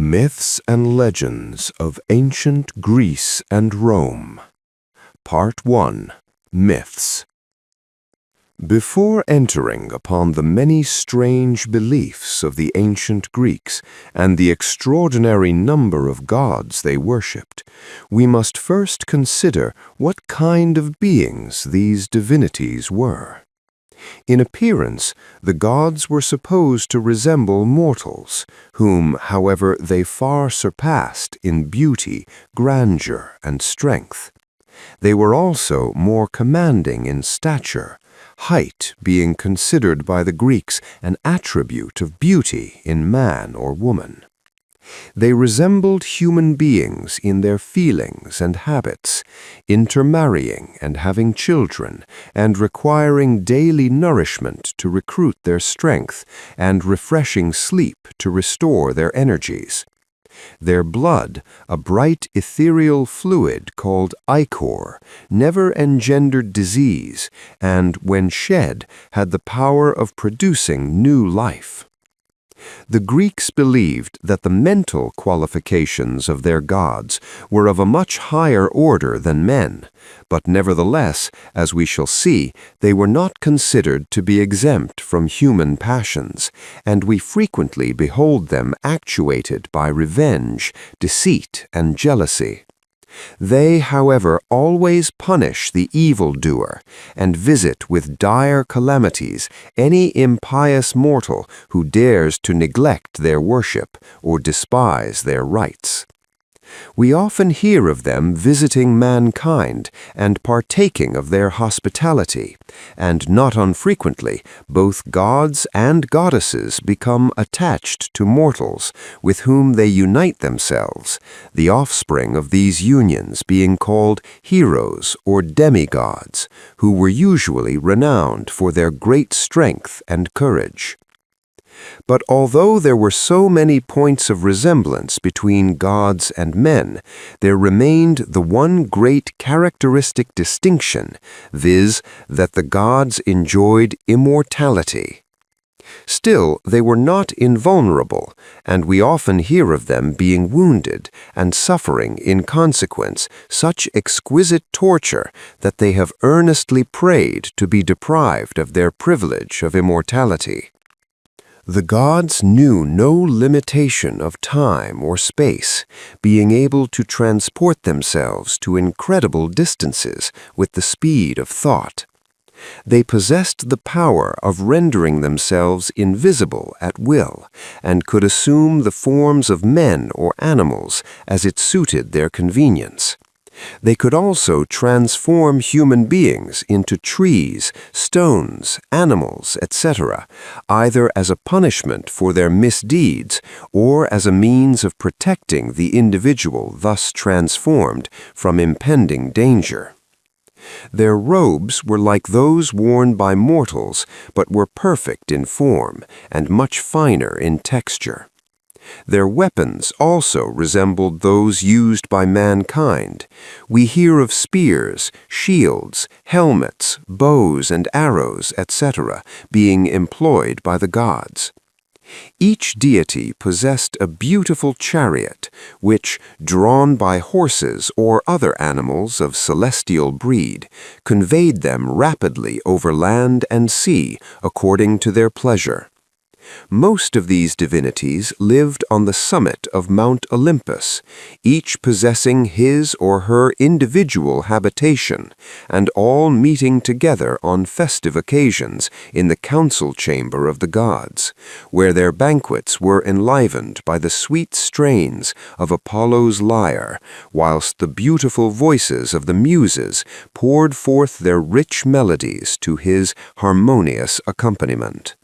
Myths and Legends of Ancient Greece and Rome. Part 1. Myths. Before entering upon the many strange beliefs of the ancient Greeks and the extraordinary number of gods they worshipped, we must first consider what kind of beings these divinities were. In appearance, the gods were supposed to resemble mortals, whom, however, they far surpassed in beauty, grandeur, and strength. They were also more commanding in stature, height being considered by the Greeks an attribute of beauty in man or woman. They resembled human beings in their feelings and habits, intermarrying and having children, and requiring daily nourishment to recruit their strength, and refreshing sleep to restore their energies. Their blood, a bright ethereal fluid called ichor, never engendered disease, and, when shed, had the power of producing new life. The Greeks believed that the mental qualifications of their gods were of a much higher order than men, but nevertheless, as we shall see, they were not considered to be exempt from human passions, and we frequently behold them actuated by revenge, deceit, and jealousy. They, however, always punish the evildoer and visit with dire calamities any impious mortal who dares to neglect their worship or despise their rites. We often hear of them visiting mankind and partaking of their hospitality, and not unfrequently both gods and goddesses become attached to mortals with whom they unite themselves, the offspring of these unions being called heroes or demigods, who were usually renowned for their great strength and courage. But although there were so many points of resemblance between gods and men, there remained the one great characteristic distinction, viz., that the gods enjoyed immortality. Still, they were not invulnerable, and we often hear of them being wounded and suffering in consequence such exquisite torture that they have earnestly prayed to be deprived of their privilege of immortality. The gods knew no limitation of time or space, being able to transport themselves to incredible distances with the speed of thought. They possessed the power of rendering themselves invisible at will, and could assume the forms of men or animals as it suited their convenience. They could also transform human beings into trees, stones, animals, etc., either as a punishment for their misdeeds or as a means of protecting the individual thus transformed from impending danger. Their robes were like those worn by mortals, but were perfect in form and much finer in texture. Their weapons also resembled those used by mankind. We hear of spears, shields, helmets, bows and arrows, etc., being employed by the gods. Each deity possessed a beautiful chariot, which, drawn by horses or other animals of celestial breed, conveyed them rapidly over land and sea according to their pleasure. Most of these divinities lived on the summit of Mount Olympus, each possessing his or her individual habitation, and all meeting together on festive occasions in the council chamber of the gods, where their banquets were enlivened by the sweet strains of Apollo's lyre, whilst the beautiful voices of the Muses poured forth their rich melodies to his harmonious accompaniment.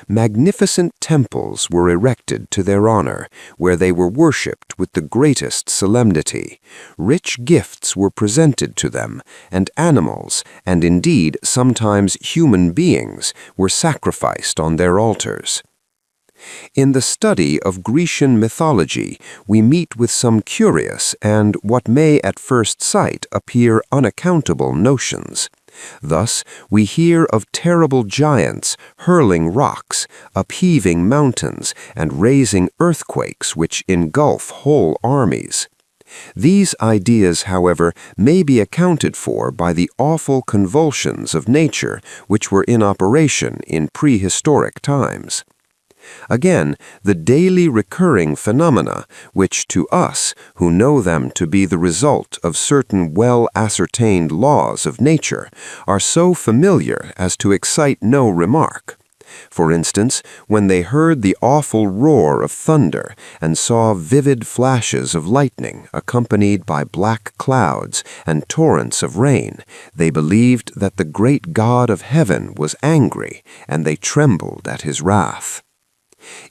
Magnificent temples were erected to their honor, where they were worshipped with the greatest solemnity. Rich gifts were presented to them, and animals, and indeed sometimes human beings, were sacrificed on their altars. In the study of Grecian mythology, we meet with some curious and what may at first sight appear unaccountable notions. Thus, we hear of terrible giants hurling rocks, upheaving mountains, and raising earthquakes which engulf whole armies. These ideas, however, may be accounted for by the awful convulsions of nature which were in operation in prehistoric times. Again, the daily recurring phenomena, which to us, who know them to be the result of certain well-ascertained laws of nature, are so familiar as to excite no remark. For instance, when they heard the awful roar of thunder and saw vivid flashes of lightning accompanied by black clouds and torrents of rain, they believed that the great God of heaven was angry, and they trembled at his wrath.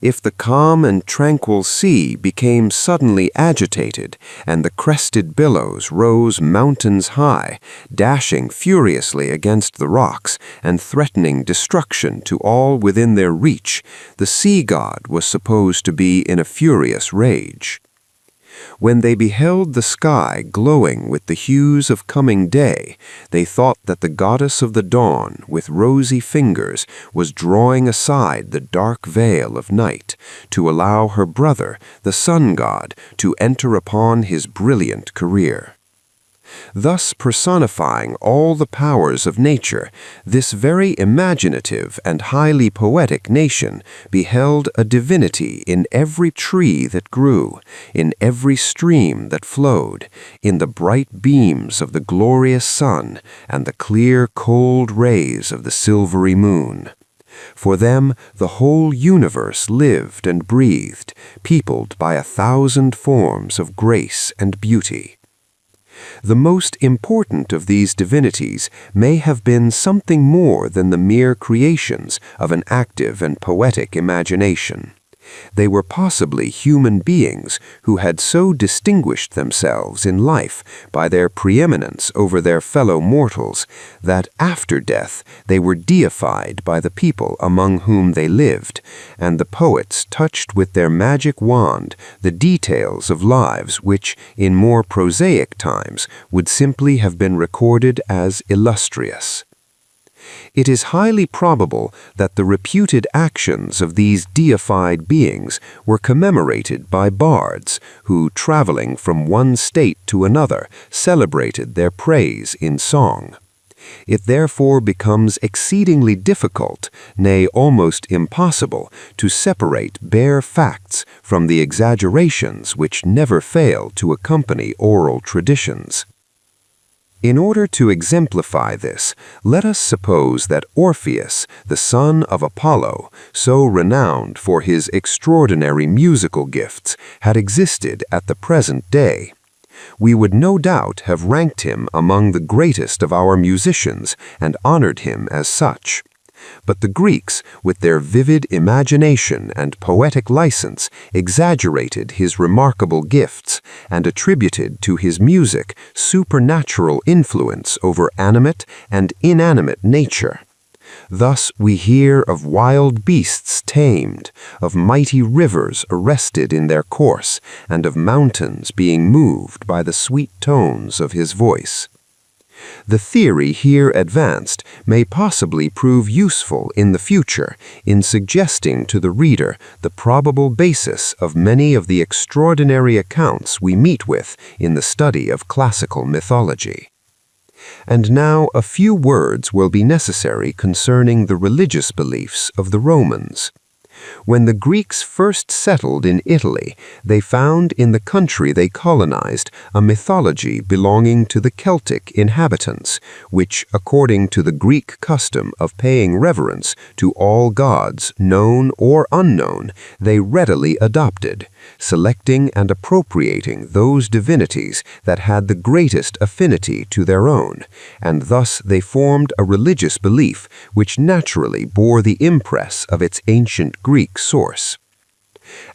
If the calm and tranquil sea became suddenly agitated, and the crested billows rose mountains high, dashing furiously against the rocks and threatening destruction to all within their reach, the sea god was supposed to be in a furious rage. When they beheld the sky glowing with the hues of coming day, they thought that the goddess of the dawn, with rosy fingers, was drawing aside the dark veil of night to allow her brother, the sun god, to enter upon his brilliant career. Thus personifying all the powers of nature, this very imaginative and highly poetic nation beheld a divinity in every tree that grew, in every stream that flowed, in the bright beams of the glorious sun and the clear, cold rays of the silvery moon. For them, the whole universe lived and breathed, peopled by 1,000 forms of grace and beauty. The most important of these divinities may have been something more than the mere creations of an active and poetic imagination. They were possibly human beings who had so distinguished themselves in life by their preeminence over their fellow mortals that after death they were deified by the people among whom they lived, and the poets touched with their magic wand the details of lives which, in more prosaic times, would simply have been recorded as illustrious. It is highly probable that the reputed actions of these deified beings were commemorated by bards who, traveling from one state to another, celebrated their praise in song. It therefore becomes exceedingly difficult, nay, almost impossible, to separate bare facts from the exaggerations which never fail to accompany oral traditions. In order to exemplify this, let us suppose that Orpheus, the son of Apollo, so renowned for his extraordinary musical gifts, had existed at the present day. We would no doubt have ranked him among the greatest of our musicians and honored him as such. But the Greeks, with their vivid imagination and poetic license, exaggerated his remarkable gifts and attributed to his music supernatural influence over animate and inanimate nature. Thus we hear of wild beasts tamed, of mighty rivers arrested in their course, and of mountains being moved by the sweet tones of his voice. The theory here advanced may possibly prove useful in the future in suggesting to the reader the probable basis of many of the extraordinary accounts we meet with in the study of classical mythology. And now a few words will be necessary concerning the religious beliefs of the Romans. When the Greeks first settled in Italy, they found in the country they colonized a mythology belonging to the Celtic inhabitants, which, according to the Greek custom of paying reverence to all gods, known or unknown, they readily adopted, selecting and appropriating those divinities that had the greatest affinity to their own, and thus they formed a religious belief which naturally bore the impress of its ancient Greek source.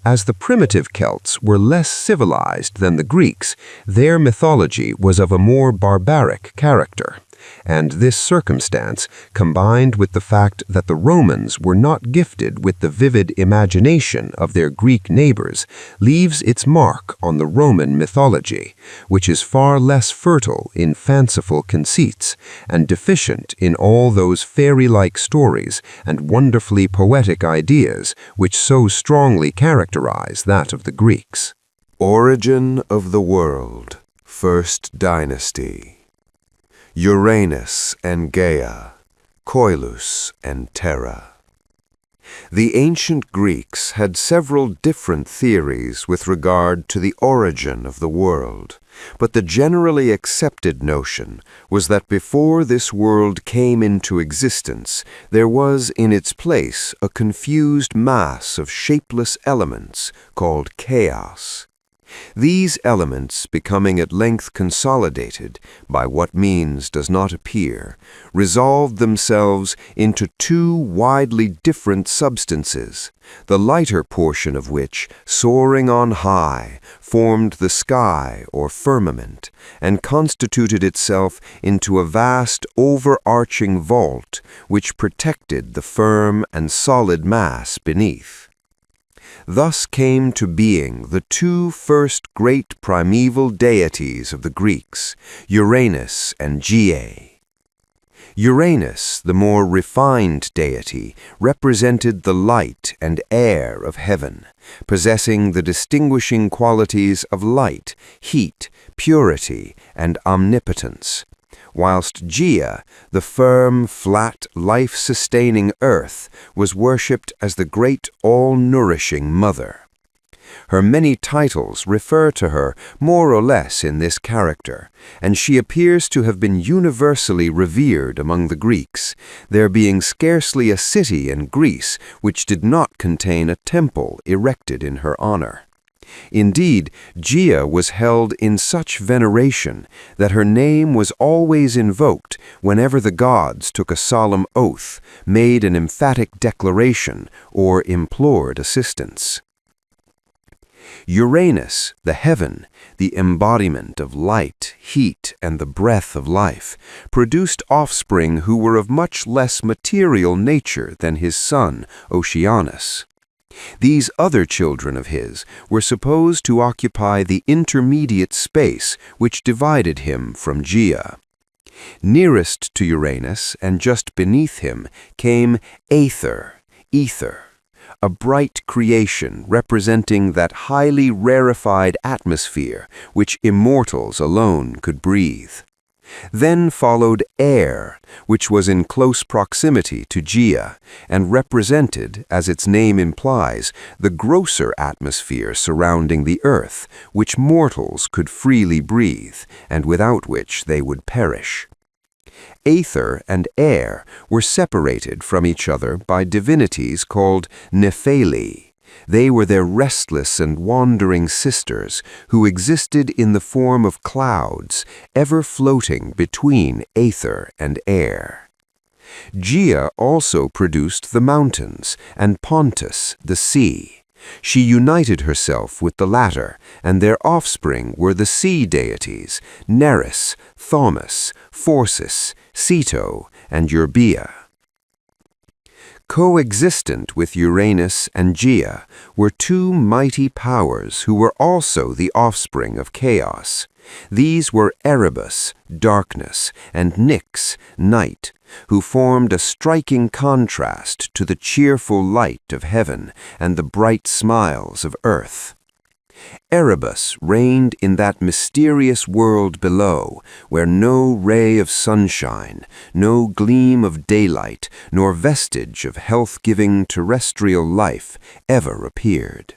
As the primitive Celts were less civilized than the Greeks, their mythology was of a more barbaric character, And this circumstance, combined with the fact that the Romans were not gifted with the vivid imagination of their Greek neighbors, leaves its mark on the Roman mythology, which is far less fertile in fanciful conceits and deficient in all those fairy-like stories and wonderfully poetic ideas which so strongly characterize that of the Greeks. Origin of the world, First Dynasty. Uranus and Gaia, Coelus and Terra. The ancient Greeks had several different theories with regard to the origin of the world, but the generally accepted notion was that before this world came into existence, there was in its place a confused mass of shapeless elements called chaos. These elements, becoming at length consolidated, by what means does not appear, resolved themselves into two widely different substances, the lighter portion of which, soaring on high, formed the sky or firmament, and constituted itself into a vast overarching vault which protected the firm and solid mass beneath. Thus came to being the two first great primeval deities of the Greeks, Uranus and Gaia. Uranus, the more refined deity, represented the light and air of heaven, possessing the distinguishing qualities of light, heat, purity, and omnipotence, whilst Gaia, the firm, flat, life-sustaining earth, was worshipped as the great all-nourishing mother. Her many titles refer to her more or less in this character, and she appears to have been universally revered among the Greeks, there being scarcely a city in Greece which did not contain a temple erected in her honor. Indeed, Gaia was held in such veneration that her name was always invoked whenever the gods took a solemn oath, made an emphatic declaration, or implored assistance. Uranus, the heaven, the embodiment of light, heat, and the breath of life, produced offspring who were of much less material nature than his son, Oceanus. These other children of his were supposed to occupy the intermediate space which divided him from Gaia. Nearest to Uranus and just beneath him came ether, a bright creation representing that highly rarefied atmosphere which immortals alone could breathe. Then followed air, which was in close proximity to Gaia, and represented, as its name implies, the grosser atmosphere surrounding the earth, which mortals could freely breathe, and without which they would perish. Aether and air were separated from each other by divinities called Nephili. They were their restless and wandering sisters, who existed in the form of clouds, ever floating between aether and air. Gaia also produced the mountains, and Pontus, the sea. She united herself with the latter, and their offspring were the sea deities, Nereus, Thaumas, Phorcys, Ceto, and Eurbea. Coexistent with Uranus and Gaia were two mighty powers who were also the offspring of chaos. These were Erebus, darkness, and Nyx, night, who formed a striking contrast to the cheerful light of heaven and the bright smiles of earth. Erebus reigned in that mysterious world below, where no ray of sunshine, no gleam of daylight, nor vestige of health-giving terrestrial life ever appeared.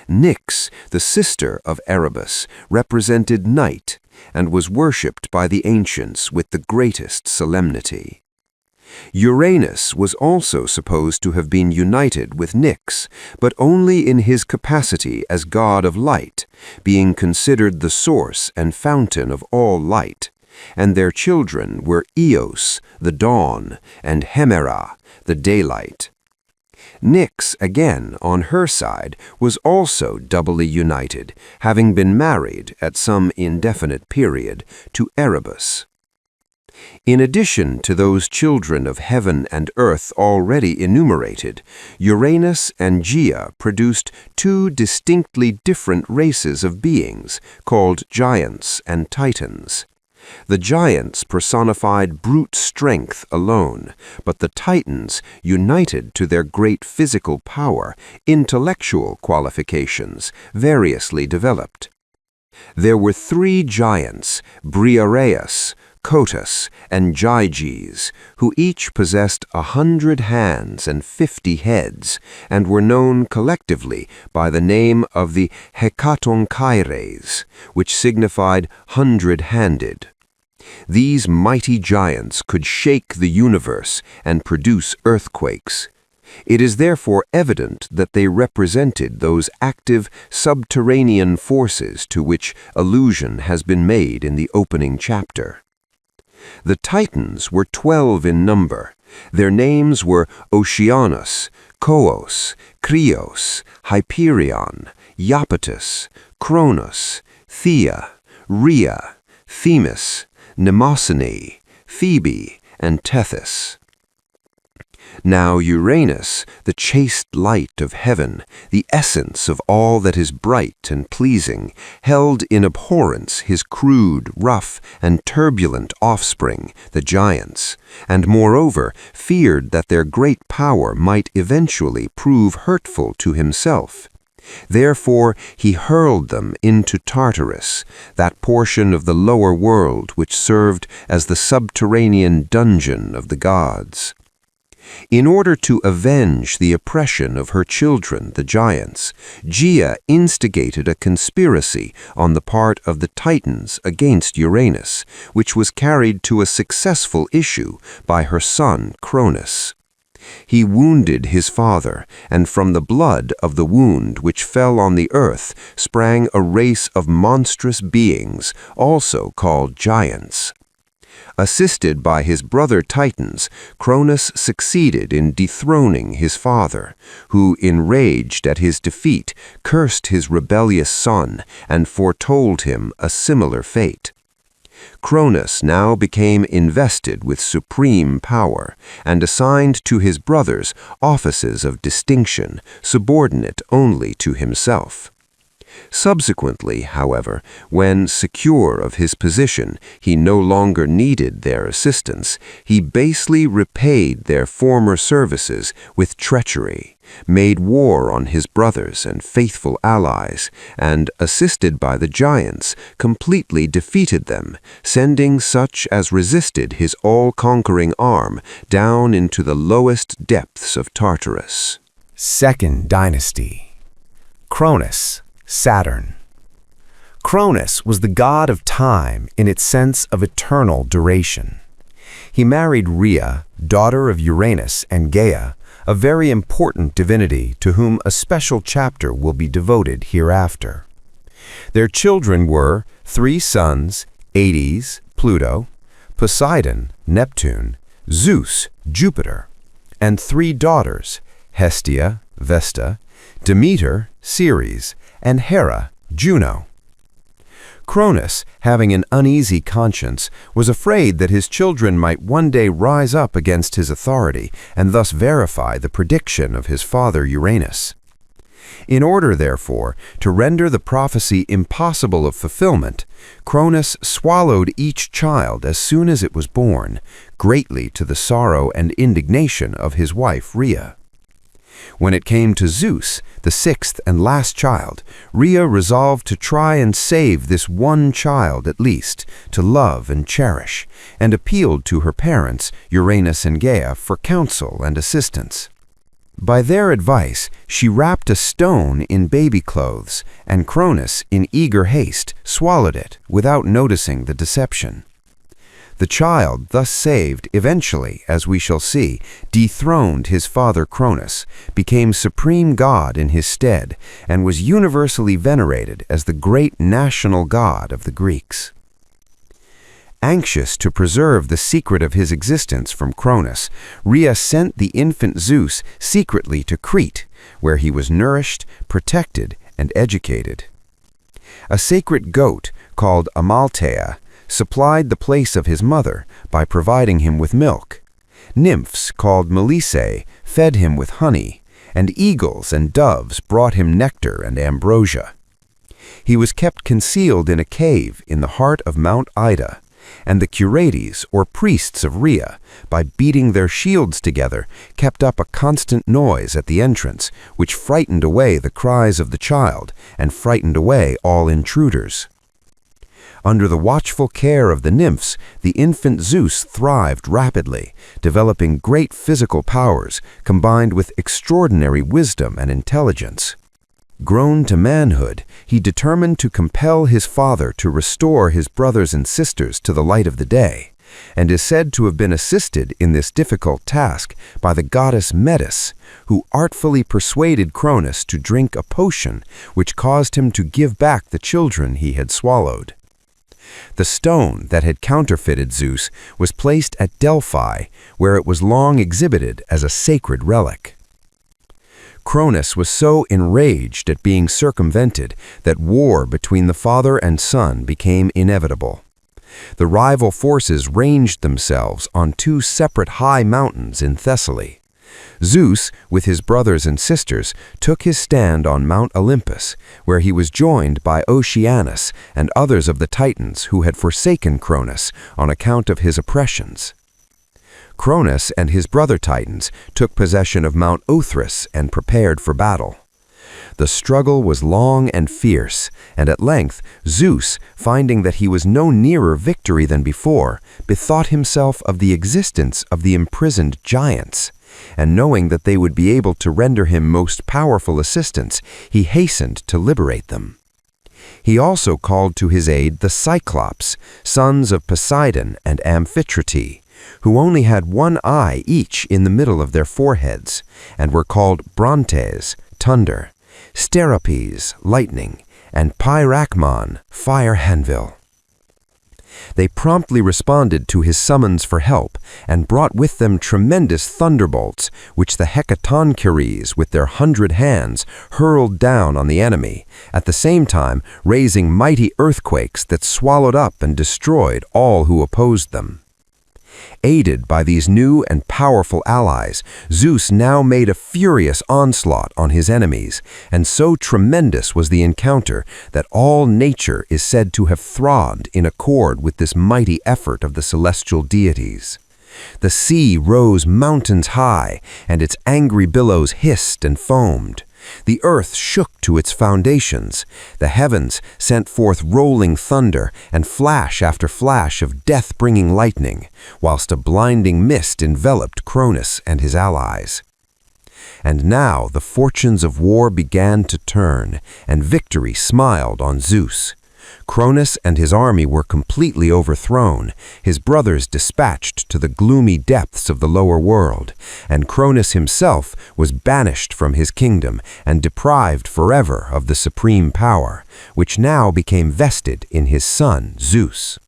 Nyx, the sister of Erebus, represented night, and was worshipped by the ancients with the greatest solemnity. Uranus was also supposed to have been united with Nyx, but only in his capacity as god of light, being considered the source and fountain of all light, and their children were Eos, the dawn, and Hemera, the daylight. Nyx, again, on her side, was also doubly united, having been married, at some indefinite period, to Erebus. In addition to those children of heaven and earth already enumerated, Uranus and Gaia produced two distinctly different races of beings called giants and titans. The giants personified brute strength alone, but the titans united to their great physical power, intellectual qualifications, variously developed. There were three giants, Briareus, Cotus, and Gyges, who each possessed 100 hands and 50 heads, and were known collectively by the name of the Hekatonkaires, which signified 100-handed. These mighty giants could shake the universe and produce earthquakes. It is therefore evident that they represented those active subterranean forces to which allusion has been made in the opening chapter. The Titans were 12 in number. Their names were Oceanus, Koos, Krios, Hyperion, Iapetus, Kronos, Thea, Rhea, Themis, Mnemosyne, Phoebe, and Tethys. Now Uranus, the chaste light of heaven, the essence of all that is bright and pleasing, held in abhorrence his crude, rough, and turbulent offspring, the giants, and moreover feared that their great power might eventually prove hurtful to himself. Therefore he hurled them into Tartarus, that portion of the lower world which served as the subterranean dungeon of the gods. In order to avenge the oppression of her children, the giants, Gaia instigated a conspiracy on the part of the Titans against Uranus, which was carried to a successful issue by her son Cronus. He wounded his father, and from the blood of the wound which fell on the earth sprang a race of monstrous beings, also called giants. Assisted by his brother Titans, Cronus succeeded in dethroning his father, who, enraged at his defeat, cursed his rebellious son and foretold him a similar fate. Cronus now became invested with supreme power and assigned to his brothers offices of distinction, subordinate only to himself. Subsequently, however, when secure of his position, he no longer needed their assistance, he basely repaid their former services with treachery, made war on his brothers and faithful allies, and, assisted by the giants, completely defeated them, sending such as resisted his all-conquering arm down into the lowest depths of Tartarus. Second dynasty. Cronus, Saturn. Cronus was the god of time in its sense of eternal duration. He married Rhea, daughter of Uranus and Gaia, a very important divinity to whom a special chapter will be devoted hereafter. Their children were 3 sons, Hades, Pluto, Poseidon, Neptune, Zeus, Jupiter, and 3 daughters, Hestia, Vesta, Demeter, Ceres, and Hera, Juno. Cronus, having an uneasy conscience, was afraid that his children might one day rise up against his authority and thus verify the prediction of his father Uranus. In order, therefore, to render the prophecy impossible of fulfillment, Cronus swallowed each child as soon as it was born, greatly to the sorrow and indignation of his wife Rhea. When it came to Zeus, the 6th and last child, Rhea resolved to try and save this one child at least, to love and cherish, and appealed to her parents, Uranus and Gaia, for counsel and assistance. By their advice, she wrapped a stone in baby clothes, and Cronus, in eager haste, swallowed it without noticing the deception. The child, thus saved, eventually, as we shall see, dethroned his father Cronus, became supreme god in his stead, and was universally venerated as the great national god of the Greeks. Anxious to preserve the secret of his existence from Cronus, Rhea sent the infant Zeus secretly to Crete, where he was nourished, protected, and educated. A sacred goat, called Amalthea, supplied the place of his mother by providing him with milk. Nymphs called Melissae fed him with honey, and eagles and doves brought him nectar and ambrosia. He was kept concealed in a cave in the heart of Mount Ida, and the curates, or priests of Rhea, by beating their shields together, kept up a constant noise at the entrance, which frightened away the cries of the child and frightened away all intruders. Under the watchful care of the nymphs, the infant Zeus thrived rapidly, developing great physical powers combined with extraordinary wisdom and intelligence. Grown to manhood, he determined to compel his father to restore his brothers and sisters to the light of the day, and is said to have been assisted in this difficult task by the goddess Metis, who artfully persuaded Cronus to drink a potion which caused him to give back the children he had swallowed. The stone that had counterfeited Zeus was placed at Delphi, where it was long exhibited as a sacred relic. Cronus was so enraged at being circumvented that war between the father and son became inevitable. The rival forces ranged themselves on two separate high mountains in Thessaly. Zeus, with his brothers and sisters, took his stand on Mount Olympus, where he was joined by Oceanus and others of the Titans who had forsaken Cronus on account of his oppressions. Cronus and his brother Titans took possession of Mount Othrys and prepared for battle. The struggle was long and fierce, and at length Zeus, finding that he was no nearer victory than before, bethought himself of the existence of the imprisoned giants, and knowing that they would be able to render him most powerful assistance, he hastened to liberate them. He also called to his aid the Cyclops, sons of Poseidon and Amphitrite, who only had one eye each in the middle of their foreheads, and were called Brontes, thunder, Steropes, lightning, and Pyracmon, fire anvil. They promptly responded to his summons for help and brought with them tremendous thunderbolts, which the Hecatoncheires, with their 100 hands, hurled down on the enemy, at the same time raising mighty earthquakes that swallowed up and destroyed all who opposed them. Aided by these new and powerful allies, Zeus now made a furious onslaught on his enemies, and so tremendous was the encounter that all nature is said to have throbbed in accord with this mighty effort of the celestial deities. The sea rose mountains high, and its angry billows hissed and foamed. The earth shook to its foundations. The heavens sent forth rolling thunder and flash after flash of death-bringing lightning, whilst a blinding mist enveloped Cronus and his allies. And now the fortunes of war began to turn, and victory smiled on Zeus. Cronus and his army were completely overthrown, his brothers dispatched to the gloomy depths of the lower world, and Cronus himself was banished from his kingdom and deprived forever of the supreme power, which now became vested in his son Zeus.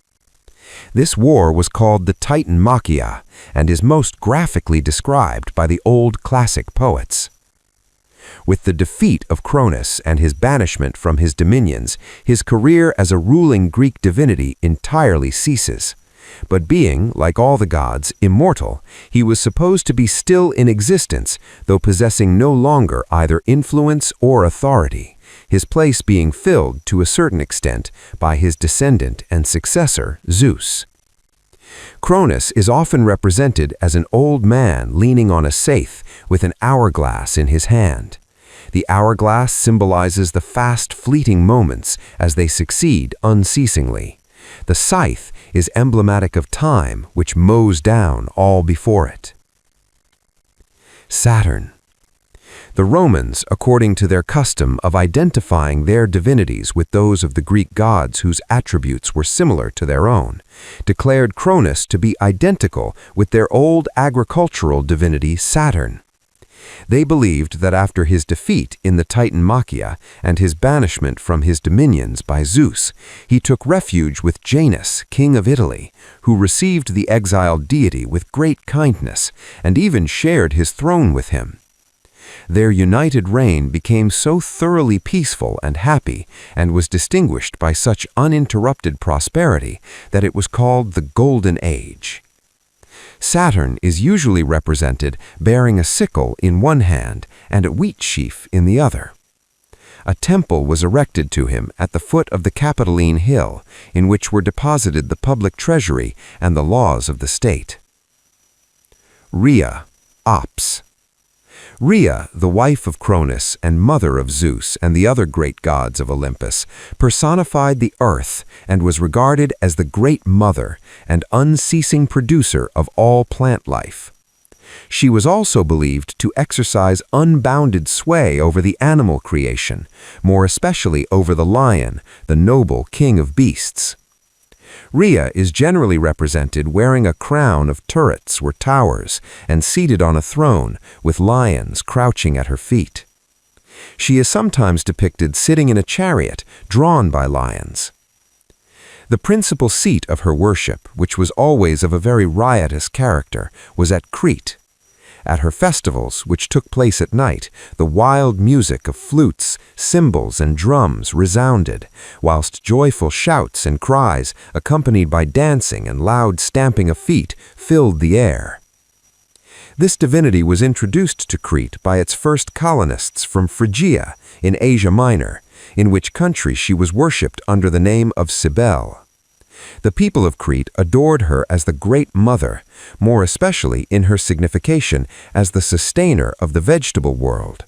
This war was called the Titanmachia, and is most graphically described by the old classic poets. With the defeat of Cronus and his banishment from his dominions, his career as a ruling Greek divinity entirely ceases. But being, like all the gods, immortal, he was supposed to be still in existence, though possessing no longer either influence or authority, his place being filled to a certain extent by his descendant and successor, Zeus. Cronus is often represented as an old man leaning on a saith with an hourglass in his hand. The hourglass symbolizes the fast, fleeting moments as they succeed unceasingly. The scythe is emblematic of time, which mows down all before it. Saturn. The Romans, according to their custom of identifying their divinities with those of the Greek gods whose attributes were similar to their own, declared Cronus to be identical with their old agricultural divinity Saturn. They believed that after his defeat in the Titanmachia and his banishment from his dominions by Zeus, he took refuge with Janus, king of Italy, who received the exiled deity with great kindness and even shared his throne with him. Their united reign became so thoroughly peaceful and happy and was distinguished by such uninterrupted prosperity that it was called the Golden Age. Saturn is usually represented bearing a sickle in one hand and a wheat sheaf in the other. A temple was erected to him at the foot of the Capitoline Hill, in which were deposited the public treasury and the laws of the state. Rhea, Ops. Rhea, the wife of Cronus and mother of Zeus and the other great gods of Olympus, personified the earth and was regarded as the great mother and unceasing producer of all plant life. She was also believed to exercise unbounded sway over the animal creation, more especially over the lion, the noble king of beasts. Rhea is generally represented wearing a crown of turrets or towers and seated on a throne with lions crouching at her feet. She is sometimes depicted sitting in a chariot drawn by lions. The principal seat of her worship, which was always of a very riotous character, was at Crete. At her festivals, which took place at night, the wild music of flutes, cymbals, and drums resounded, whilst joyful shouts and cries, accompanied by dancing and loud stamping of feet, filled the air. This divinity was introduced to Crete by its first colonists from Phrygia in Asia Minor, in which country she was worshipped under the name of Cybele. The people of Crete adored her as the Great Mother, more especially in her signification as the sustainer of the vegetable world.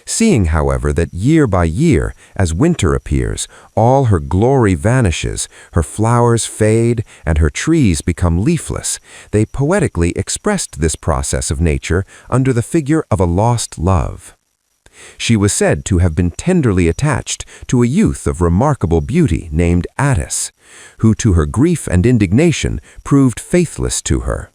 Seeing, however, that year by year, as winter appears, all her glory vanishes, her flowers fade, and her trees become leafless, they poetically expressed this process of nature under the figure of a lost love. She was said to have been tenderly attached to a youth of remarkable beauty named Attis, who to her grief and indignation proved faithless to her.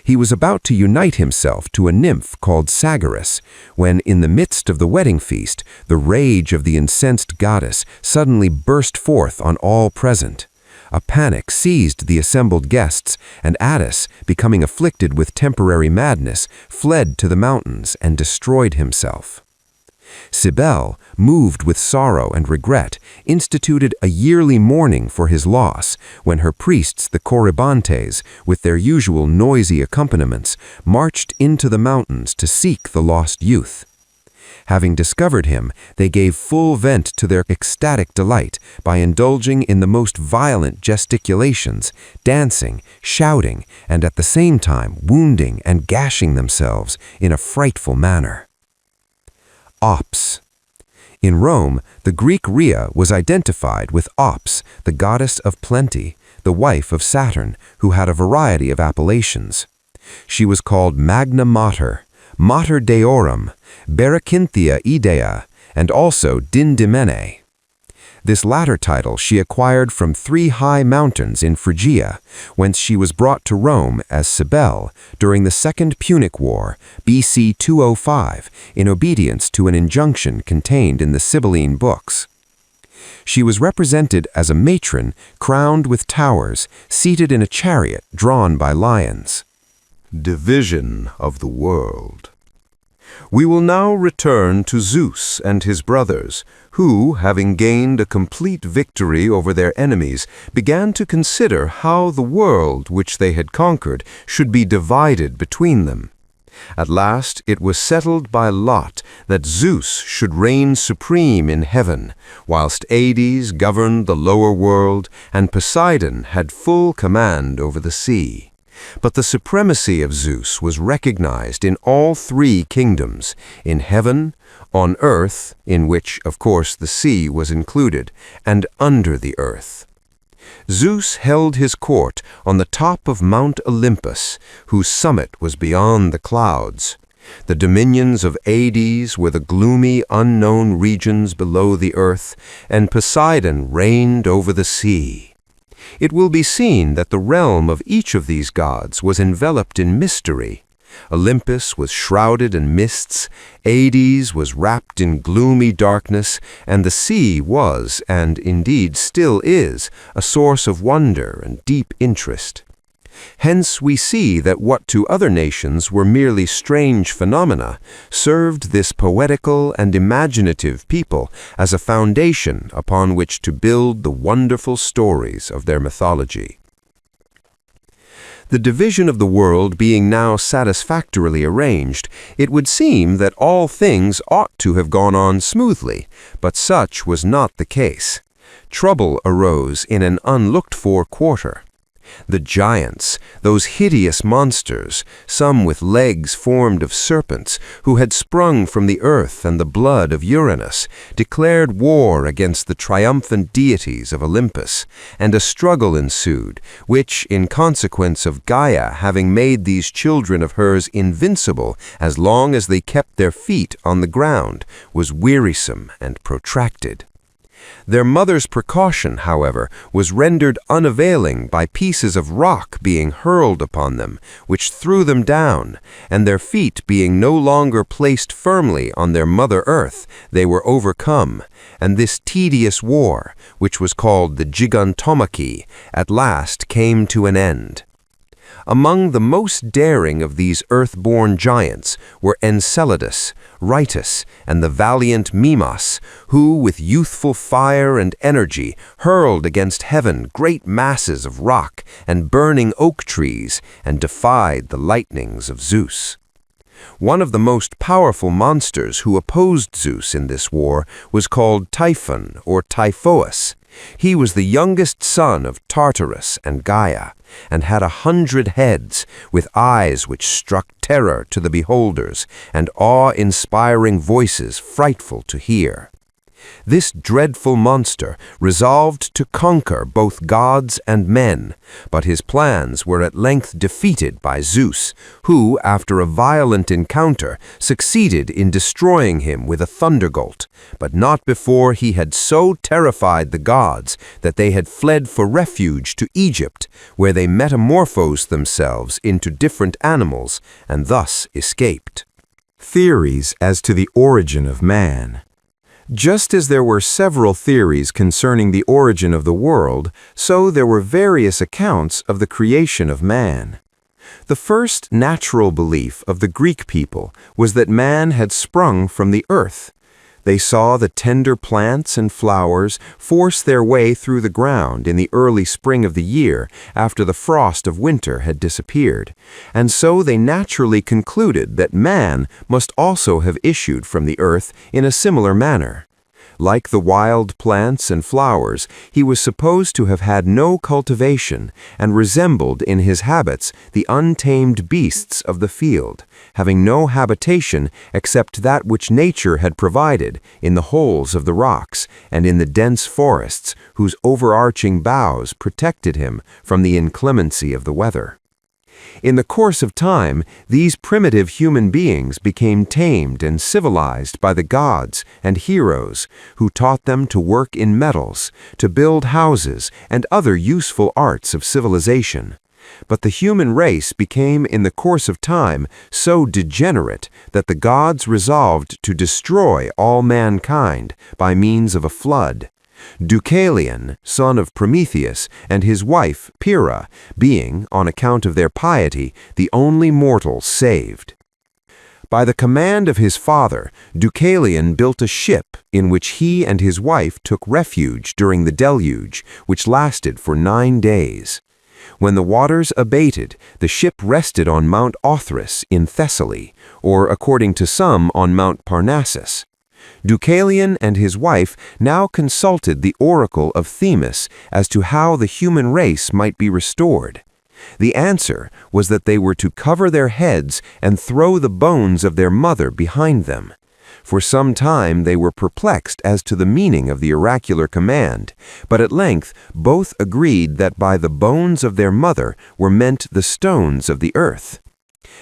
He was about to unite himself to a nymph called Sagaris, when in the midst of the wedding feast, the rage of the incensed goddess suddenly burst forth on all present. A panic seized the assembled guests, and Attis, becoming afflicted with temporary madness, fled to the mountains and destroyed himself. Cybele, moved with sorrow and regret, instituted a yearly mourning for his loss, when her priests, the Corybantes, with their usual noisy accompaniments, marched into the mountains to seek the lost youth. Having discovered him, they gave full vent to their ecstatic delight by indulging in the most violent gesticulations, dancing, shouting, and at the same time wounding and gashing themselves in a frightful manner. Ops. In Rome, the Greek Rhea was identified with Ops, the goddess of plenty, the wife of Saturn, who had a variety of appellations. She was called Magna Mater, Mater Deorum, Berecynthia Idea, and also Dindymene. This latter title she acquired from 3 high mountains in Phrygia, whence she was brought to Rome as Cybele during the Second Punic War, BC 205, in obedience to an injunction contained in the Sibylline books. She was represented as a matron crowned with towers, seated in a chariot drawn by lions. Division of the world. We will now return to Zeus and his brothers, who, having gained a complete victory over their enemies, began to consider how the world which they had conquered should be divided between them. At last it was settled by lot that Zeus should reign supreme in heaven, whilst Hades governed the lower world and Poseidon had full command over the sea. But the supremacy of Zeus was recognized in all 3 kingdoms, in heaven, on earth, in which, of course, the sea was included, and under the earth. Zeus held his court on the top of Mount Olympus, whose summit was beyond the clouds. The dominions of Hades were the gloomy, unknown regions below the earth, and Poseidon reigned over the sea. It will be seen that the realm of each of these gods was enveloped in mystery. Olympus was shrouded in mists, Hades was wrapped in gloomy darkness, and the sea was, and indeed still is, a source of wonder and deep interest. Hence we see that what to other nations were merely strange phenomena served this poetical and imaginative people as a foundation upon which to build the wonderful stories of their mythology. The division of the world being now satisfactorily arranged, it would seem that all things ought to have gone on smoothly, but such was not the case. Trouble arose in an unlooked-for quarter. The giants, those hideous monsters, some with legs formed of serpents, who had sprung from the earth and the blood of Uranus, declared war against the triumphant deities of Olympus, and a struggle ensued, which, in consequence of Gaia having made these children of hers invincible as long as they kept their feet on the ground, was wearisome and protracted. Their mother's precaution, however, was rendered unavailing by pieces of rock being hurled upon them, which threw them down, and their feet being no longer placed firmly on their mother earth, they were overcome, and this tedious war, which was called the Gigantomachy, at last came to an end. Among the most daring of these earth-born giants were Enceladus, Ritus, and the valiant Mimas, who, with youthful fire and energy, hurled against heaven great masses of rock and burning oak trees, and defied the lightnings of Zeus. One of the most powerful monsters who opposed Zeus in this war was called Typhon or Typhoeus. He was the youngest son of Tartarus and Gaia, and had 100 heads, with eyes which struck terror to the beholders, and awe-inspiring voices frightful to hear. This dreadful monster resolved to conquer both gods and men, but his plans were at length defeated by Zeus, who, after a violent encounter, succeeded in destroying him with a thunderbolt, but not before he had so terrified the gods that they had fled for refuge to Egypt, where they metamorphosed themselves into different animals and thus escaped. Theories as to the origin of man. Just as there were several theories concerning the origin of the world, so there were various accounts of the creation of man. The first natural belief of the Greek people was that man had sprung from the earth. They saw the tender plants and flowers force their way through the ground in the early spring of the year after the frost of winter had disappeared, and so they naturally concluded that man must also have issued from the earth in a similar manner. Like the wild plants and flowers, he was supposed to have had no cultivation and resembled in his habits the untamed beasts of the field, having no habitation except that which nature had provided in the holes of the rocks and in the dense forests whose overarching boughs protected him from the inclemency of the weather. In the course of time, these primitive human beings became tamed and civilized by the gods and heroes who taught them to work in metals, to build houses, and other useful arts of civilization. But the human race became in the course of time so degenerate that the gods resolved to destroy all mankind by means of a flood. Deucalion, son of Prometheus, and his wife, Pyrrha, being, on account of their piety, the only mortals saved. By the command of his father, Deucalion built a ship in which he and his wife took refuge during the deluge, which lasted for 9 days. When the waters abated, the ship rested on Mount Othrys in Thessaly, or according to some on Mount Parnassus. Deucalion and his wife now consulted the oracle of Themis as to how the human race might be restored. The answer was that they were to cover their heads and throw the bones of their mother behind them. For some time they were perplexed as to the meaning of the oracular command, but at length both agreed that by the bones of their mother were meant the stones of the earth.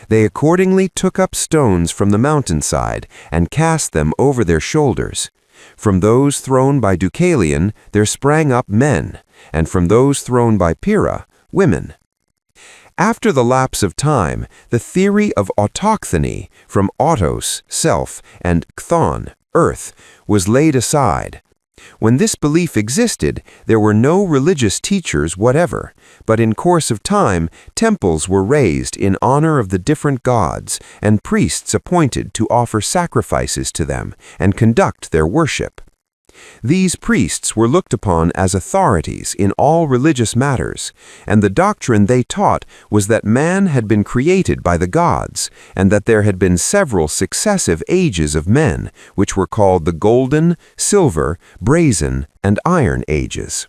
They accordingly took up stones from the mountainside and cast them over their shoulders. From those thrown by Deucalion there sprang up men, and from those thrown by Pyrrha, women. After the lapse of time, the theory of autochthony from autos, self, and chthon, earth, was laid aside. When this belief existed, there were no religious teachers whatever, but in course of time, temples were raised in honor of the different gods and priests appointed to offer sacrifices to them and conduct their worship. These priests were looked upon as authorities in all religious matters, and the doctrine they taught was that man had been created by the gods, and that there had been several successive ages of men, which were called the Golden, Silver, Brazen, and Iron Ages.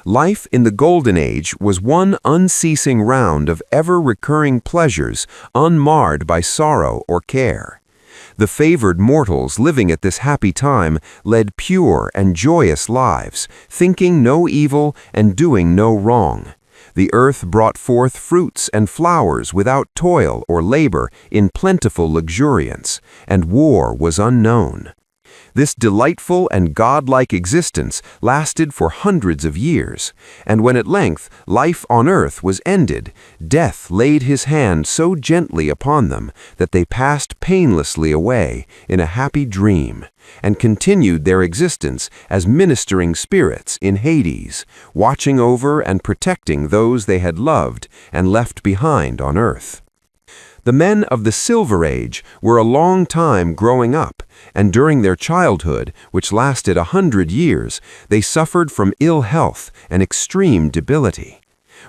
Life in the Golden Age was one unceasing round of ever-recurring pleasures unmarred by sorrow or care. The favored mortals living at this happy time led pure and joyous lives, thinking no evil and doing no wrong. The earth brought forth fruits and flowers without toil or labor in plentiful luxuriance, and war was unknown. This delightful and godlike existence lasted for hundreds of years, and when at length life on earth was ended, death laid his hand so gently upon them that they passed painlessly away in a happy dream, and continued their existence as ministering spirits in Hades, watching over and protecting those they had loved and left behind on earth. The men of the Silver Age were a long time growing up, and during their childhood, which lasted 100 years, they suffered from ill health and extreme debility.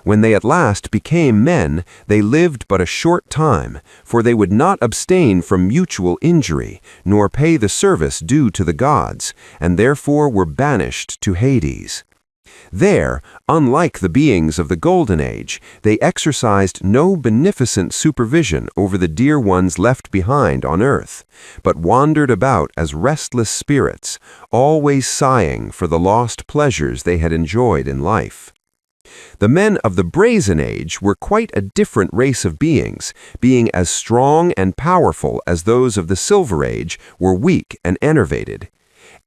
When they at last became men, they lived but a short time, for they would not abstain from mutual injury, nor pay the service due to the gods, and therefore were banished to Hades. There, unlike the beings of the Golden Age, they exercised no beneficent supervision over the dear ones left behind on earth, but wandered about as restless spirits, always sighing for the lost pleasures they had enjoyed in life. The men of the Brazen Age were quite a different race of beings, being as strong and powerful as those of the Silver Age were weak and enervated.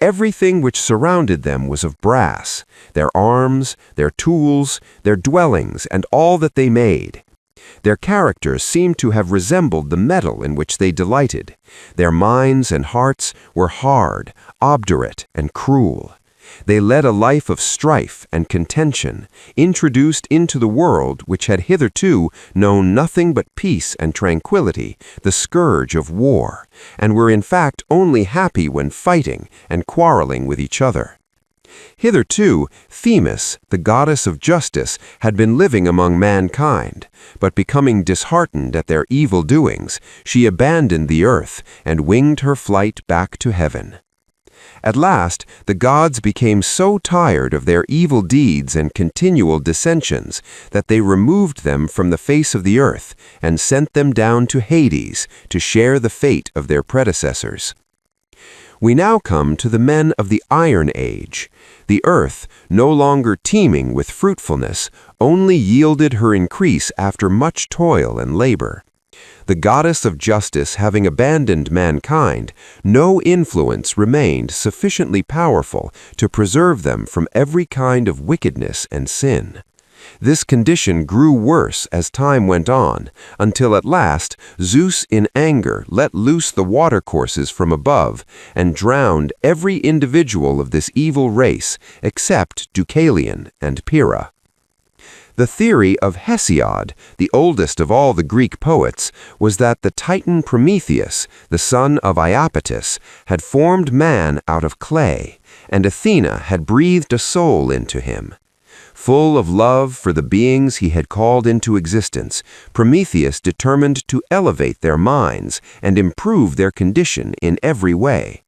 Everything which surrounded them was of brass, their arms, their tools, their dwellings, and all that they made. Their characters seemed to have resembled the metal in which they delighted. Their minds and hearts were hard, obdurate, and cruel. They led a life of strife and contention, introduced into the world which had hitherto known nothing but peace and tranquility, the scourge of war, and were in fact only happy when fighting and quarreling with each other. Hitherto, Themis, the goddess of justice, had been living among mankind, but becoming disheartened at their evil doings, she abandoned the earth and winged her flight back to heaven. At last, the gods became so tired of their evil deeds and continual dissensions that they removed them from the face of the earth and sent them down to Hades to share the fate of their predecessors. We now come to the men of the Iron Age. The earth, no longer teeming with fruitfulness, only yielded her increase after much toil and labor. The goddess of justice having abandoned mankind, no influence remained sufficiently powerful to preserve them from every kind of wickedness and sin. This condition grew worse as time went on, until at last Zeus in anger let loose the watercourses from above and drowned every individual of this evil race except Deucalion and Pyrrha. The theory of Hesiod, the oldest of all the Greek poets, was that the Titan Prometheus, the son of Iapetus, had formed man out of clay, and Athena had breathed a soul into him. Full of love for the beings he had called into existence, Prometheus determined to elevate their minds and improve their condition in every way.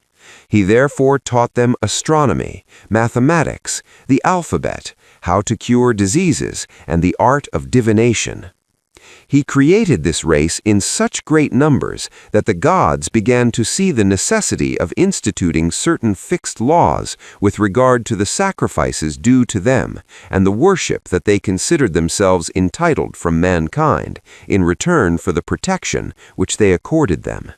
He therefore taught them astronomy, mathematics, the alphabet, how to cure diseases, and the art of divination. He created this race in such great numbers that the gods began to see the necessity of instituting certain fixed laws with regard to the sacrifices due to them and the worship that they considered themselves entitled from mankind in return for the protection which they accorded them.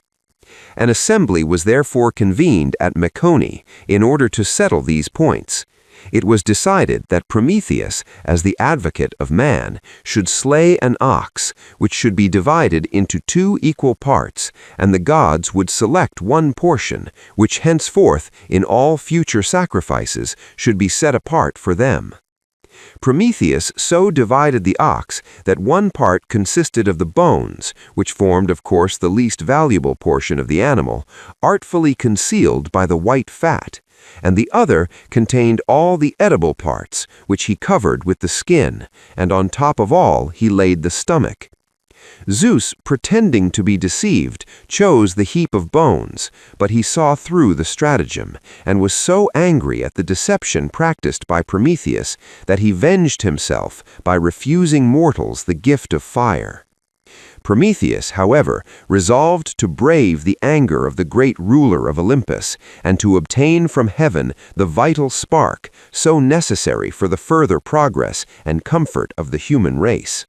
An assembly was therefore convened at Mecone in order to settle these points. It was decided that Prometheus, as the advocate of man, should slay an ox, which should be divided into 2 equal parts, and the gods would select one portion, which henceforth, in all future sacrifices, should be set apart for them. Prometheus so divided the ox that one part consisted of the bones, which formed of course the least valuable portion of the animal, artfully concealed by the white fat, and the other contained all the edible parts, which he covered with the skin, and on top of all he laid the stomach. Zeus, pretending to be deceived, chose the heap of bones, but he saw through the stratagem, and was so angry at the deception practiced by Prometheus that he venged himself by refusing mortals the gift of fire. Prometheus, however, resolved to brave the anger of the great ruler of Olympus, and to obtain from heaven the vital spark so necessary for the further progress and comfort of the human race.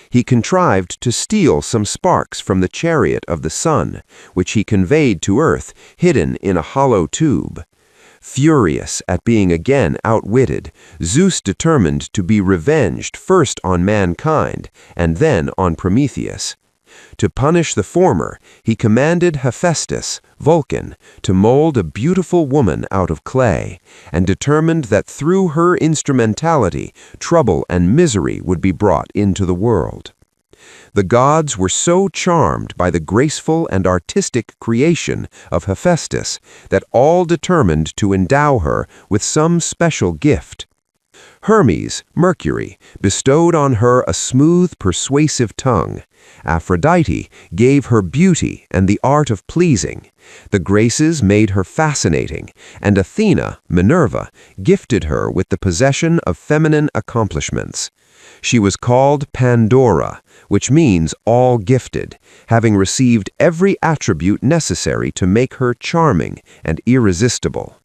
He contrived to steal some sparks from the chariot of the sun, which he conveyed to earth, hidden in a hollow tube. Furious at being again outwitted, Zeus determined to be revenged first on mankind and then on Prometheus. To punish the former, he commanded Hephaestus, Vulcan, to mold a beautiful woman out of clay, and determined that through her instrumentality, trouble and misery would be brought into the world. The gods were so charmed by the graceful and artistic creation of Hephaestus that all determined to endow her with some special gift. Hermes, Mercury, bestowed on her a smooth, persuasive tongue. Aphrodite gave her beauty and the art of pleasing. The Graces made her fascinating, and Athena, Minerva, gifted her with the possession of feminine accomplishments. She was called Pandora, which means all-gifted, having received every attribute necessary to make her charming and irresistible.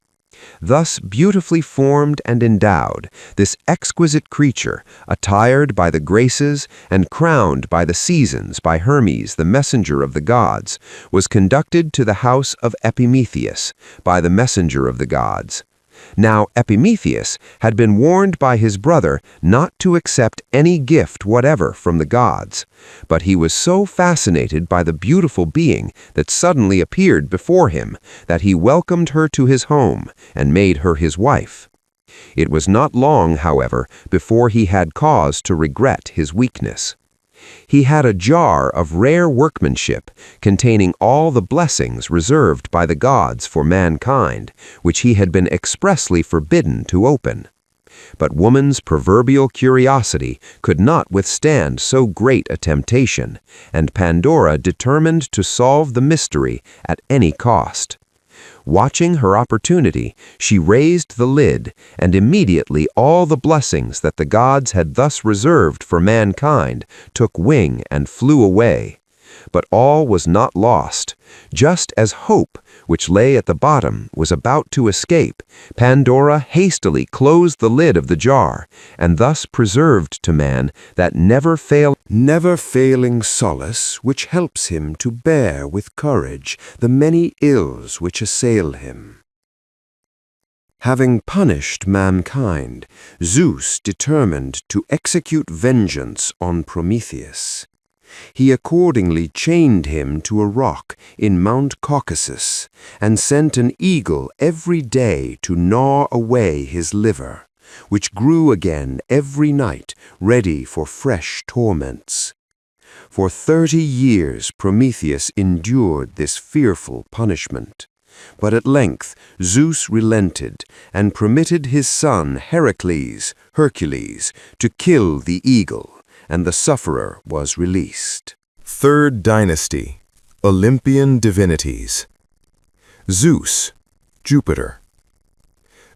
Thus beautifully formed and endowed, this exquisite creature, attired by the Graces and crowned by the seasons by Hermes, the messenger of the gods, was conducted to the house of Epimetheus by the messenger of the gods. Now Epimetheus had been warned by his brother not to accept any gift whatever from the gods, but he was so fascinated by the beautiful being that suddenly appeared before him that he welcomed her to his home and made her his wife. It was not long, however, before he had cause to regret his weakness. He had a jar of rare workmanship containing all the blessings reserved by the gods for mankind, which he had been expressly forbidden to open. But woman's proverbial curiosity could not withstand so great a temptation, and Pandora determined to solve the mystery at any cost. Watching her opportunity, she raised the lid, and immediately all the blessings that the gods had thus reserved for mankind took wing and flew away. But all was not lost. Just as hope, which lay at the bottom, was about to escape, Pandora hastily closed the lid of the jar, and thus preserved to man that never failing solace which helps him to bear with courage the many ills which assail him. Having punished mankind, Zeus determined to execute vengeance on Prometheus. He accordingly chained him to a rock in Mount Caucasus, and sent an eagle every day to gnaw away his liver, which grew again every night, ready for fresh torments. For 30 years Prometheus endured this fearful punishment. But at length Zeus relented, and permitted his son Hercules, to kill the eagle, and the sufferer was released. Third Dynasty, Olympian divinities. Zeus, Jupiter.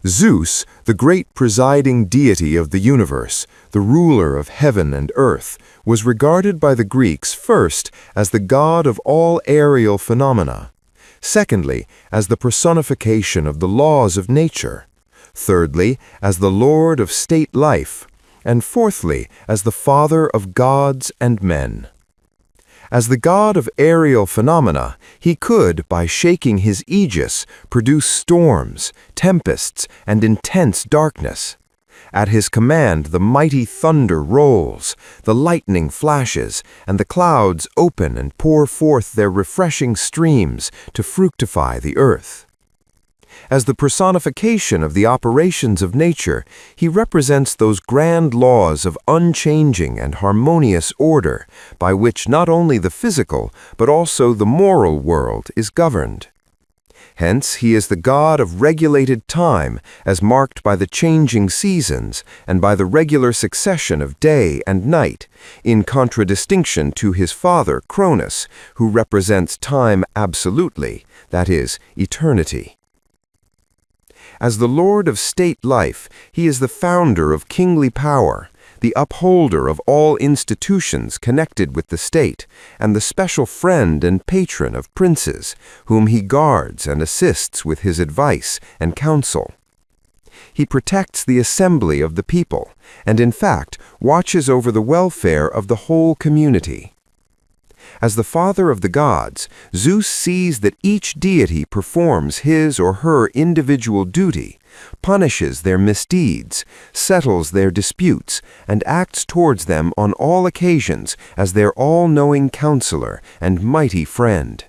Zeus, the great presiding deity of the universe, the ruler of heaven and earth, was regarded by the Greeks first as the god of all aerial phenomena, secondly as the personification of the laws of nature, thirdly as the lord of state life, and fourthly as the father of gods and men. As the god of aerial phenomena, he could, by shaking his aegis, produce storms, tempests, and intense darkness. At his command the mighty thunder rolls, the lightning flashes, and the clouds open and pour forth their refreshing streams to fructify the earth. As the personification of the operations of nature, he represents those grand laws of unchanging and harmonious order by which not only the physical but also the moral world is governed. Hence, he is the god of regulated time, as marked by the changing seasons and by the regular succession of day and night, in contradistinction to his father, Cronus, who represents time absolutely, that is, eternity. As the lord of state life, he is the founder of kingly power, the upholder of all institutions connected with the state, and the special friend and patron of princes, whom he guards and assists with his advice and counsel. He protects the assembly of the people, and in fact watches over the welfare of the whole community. As the father of the gods, Zeus sees that each deity performs his or her individual duty, punishes their misdeeds, settles their disputes, and acts towards them on all occasions as their all-knowing counselor and mighty friend.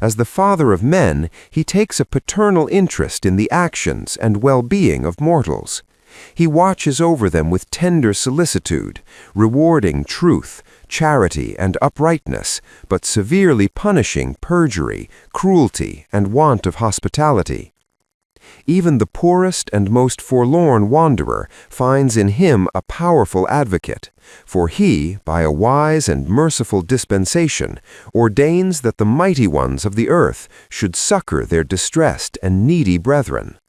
As the father of men, he takes a paternal interest in the actions and well-being of mortals. He watches over them with tender solicitude, rewarding truth, charity, and uprightness, but severely punishing perjury, cruelty, and want of hospitality. Even the poorest and most forlorn wanderer finds in him a powerful advocate, for he, by a wise and merciful dispensation, ordains that the mighty ones of the earth should succor their distressed and needy brethren.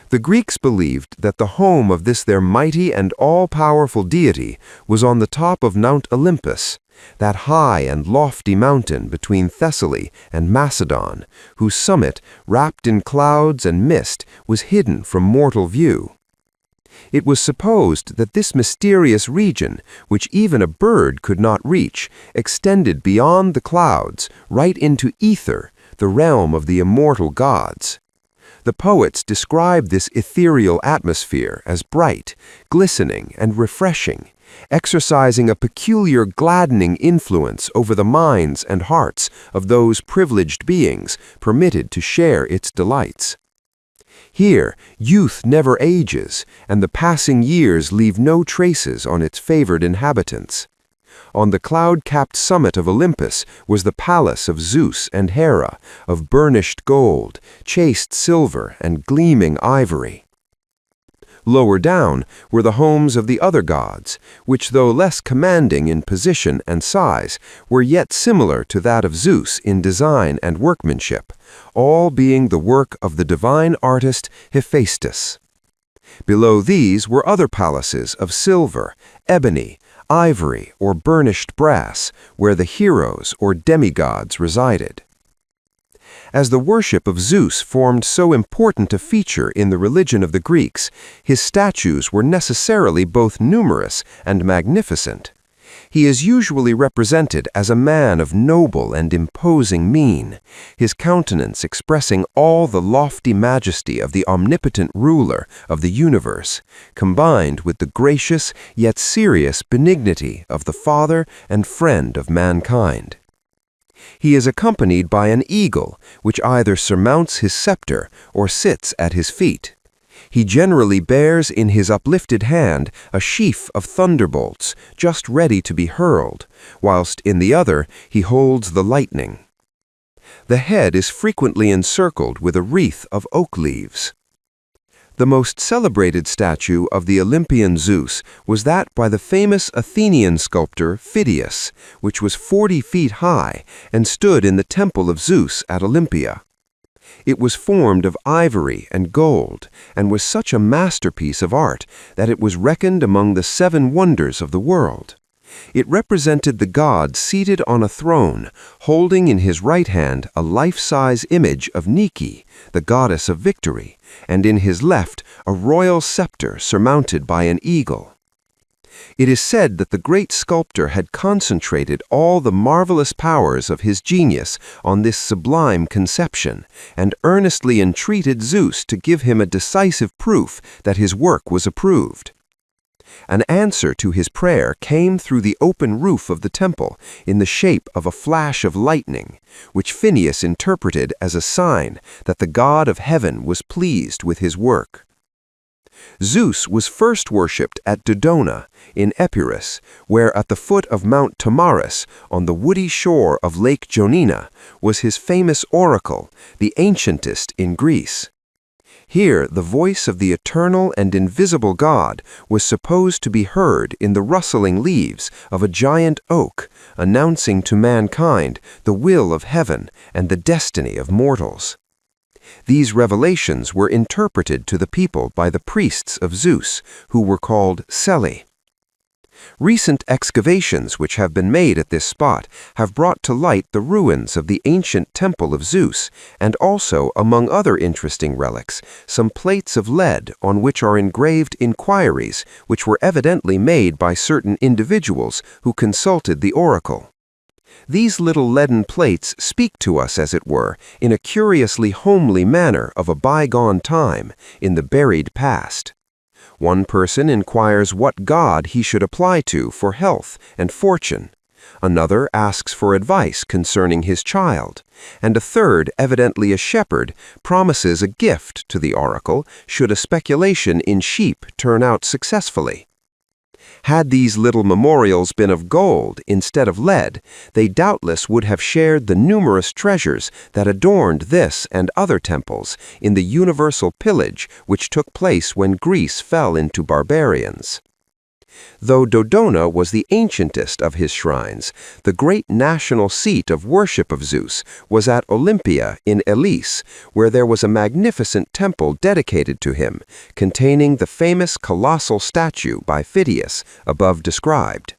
The Greeks believed that the home of this their mighty and all-powerful deity was on the top of Mount Olympus, that high and lofty mountain between Thessaly and Macedon, whose summit, wrapped in clouds and mist, was hidden from mortal view. It was supposed that this mysterious region, which even a bird could not reach, extended beyond the clouds, right into ether, the realm of the immortal gods. The poets describe this ethereal atmosphere as bright, glistening, and refreshing, exercising a peculiar gladdening influence over the minds and hearts of those privileged beings permitted to share its delights. Here, youth never ages, and the passing years leave no traces on its favored inhabitants. On the cloud-capped summit of Olympus was the palace of Zeus and Hera, of burnished gold, chased silver, and gleaming ivory. Lower down were the homes of the other gods, which, though less commanding in position and size, were yet similar to that of Zeus in design and workmanship, all being the work of the divine artist Hephaestus. Below these were other palaces of silver, ebony, ivory, or burnished brass, where the heroes or demigods resided. As the worship of Zeus formed so important a feature in the religion of the Greeks, his statues were necessarily both numerous and magnificent. He is usually represented as a man of noble and imposing mien, his countenance expressing all the lofty majesty of the omnipotent ruler of the universe, combined with the gracious yet serious benignity of the father and friend of mankind. He is accompanied by an eagle, which either surmounts his scepter or sits at his feet. He generally bears in his uplifted hand a sheaf of thunderbolts, just ready to be hurled, whilst in the other he holds the lightning. The head is frequently encircled with a wreath of oak leaves. The most celebrated statue of the Olympian Zeus was that by the famous Athenian sculptor Phidias, which was 40 feet high and stood in the temple of Zeus at Olympia. It was formed of ivory and gold, and was such a masterpiece of art that it was reckoned among the 7 wonders of the world. It represented the god seated on a throne, holding in his right hand a life-size image of Nike, the goddess of victory, and in his left a royal scepter surmounted by an eagle. It is said that the great sculptor had concentrated all the marvelous powers of his genius on this sublime conception, and earnestly entreated Zeus to give him a decisive proof that his work was approved. An answer to his prayer came through the open roof of the temple in the shape of a flash of lightning, which Phineus interpreted as a sign that the god of heaven was pleased with his work. Zeus was first worshipped at Dodona, in Epirus, where at the foot of Mount Tomarus, on the woody shore of Lake Jonina, was his famous oracle, the enchantist in Greece. Here, the voice of the eternal and invisible God was supposed to be heard in the rustling leaves of a giant oak, announcing to mankind the will of heaven and the destiny of mortals. These revelations were interpreted to the people by the priests of Zeus, who were called Selli. Recent excavations which have been made at this spot have brought to light the ruins of the ancient temple of Zeus, and also, among other interesting relics, some plates of lead on which are engraved inquiries which were evidently made by certain individuals who consulted the oracle. These little leaden plates speak to us, as it were, in a curiously homely manner of a bygone time, in the buried past. One person inquires what god he should apply to for health and fortune. Another asks for advice concerning his child, and a third, evidently a shepherd, promises a gift to the oracle should a speculation in sheep turn out successfully. Had these little memorials been of gold instead of lead, they doubtless would have shared the numerous treasures that adorned this and other temples in the universal pillage which took place when Greece fell into barbarians. Though Dodona was the ancientest of his shrines, the great national seat of worship of Zeus was at Olympia in Elis, where there was a magnificent temple dedicated to him, containing the famous colossal statue by Phidias above described.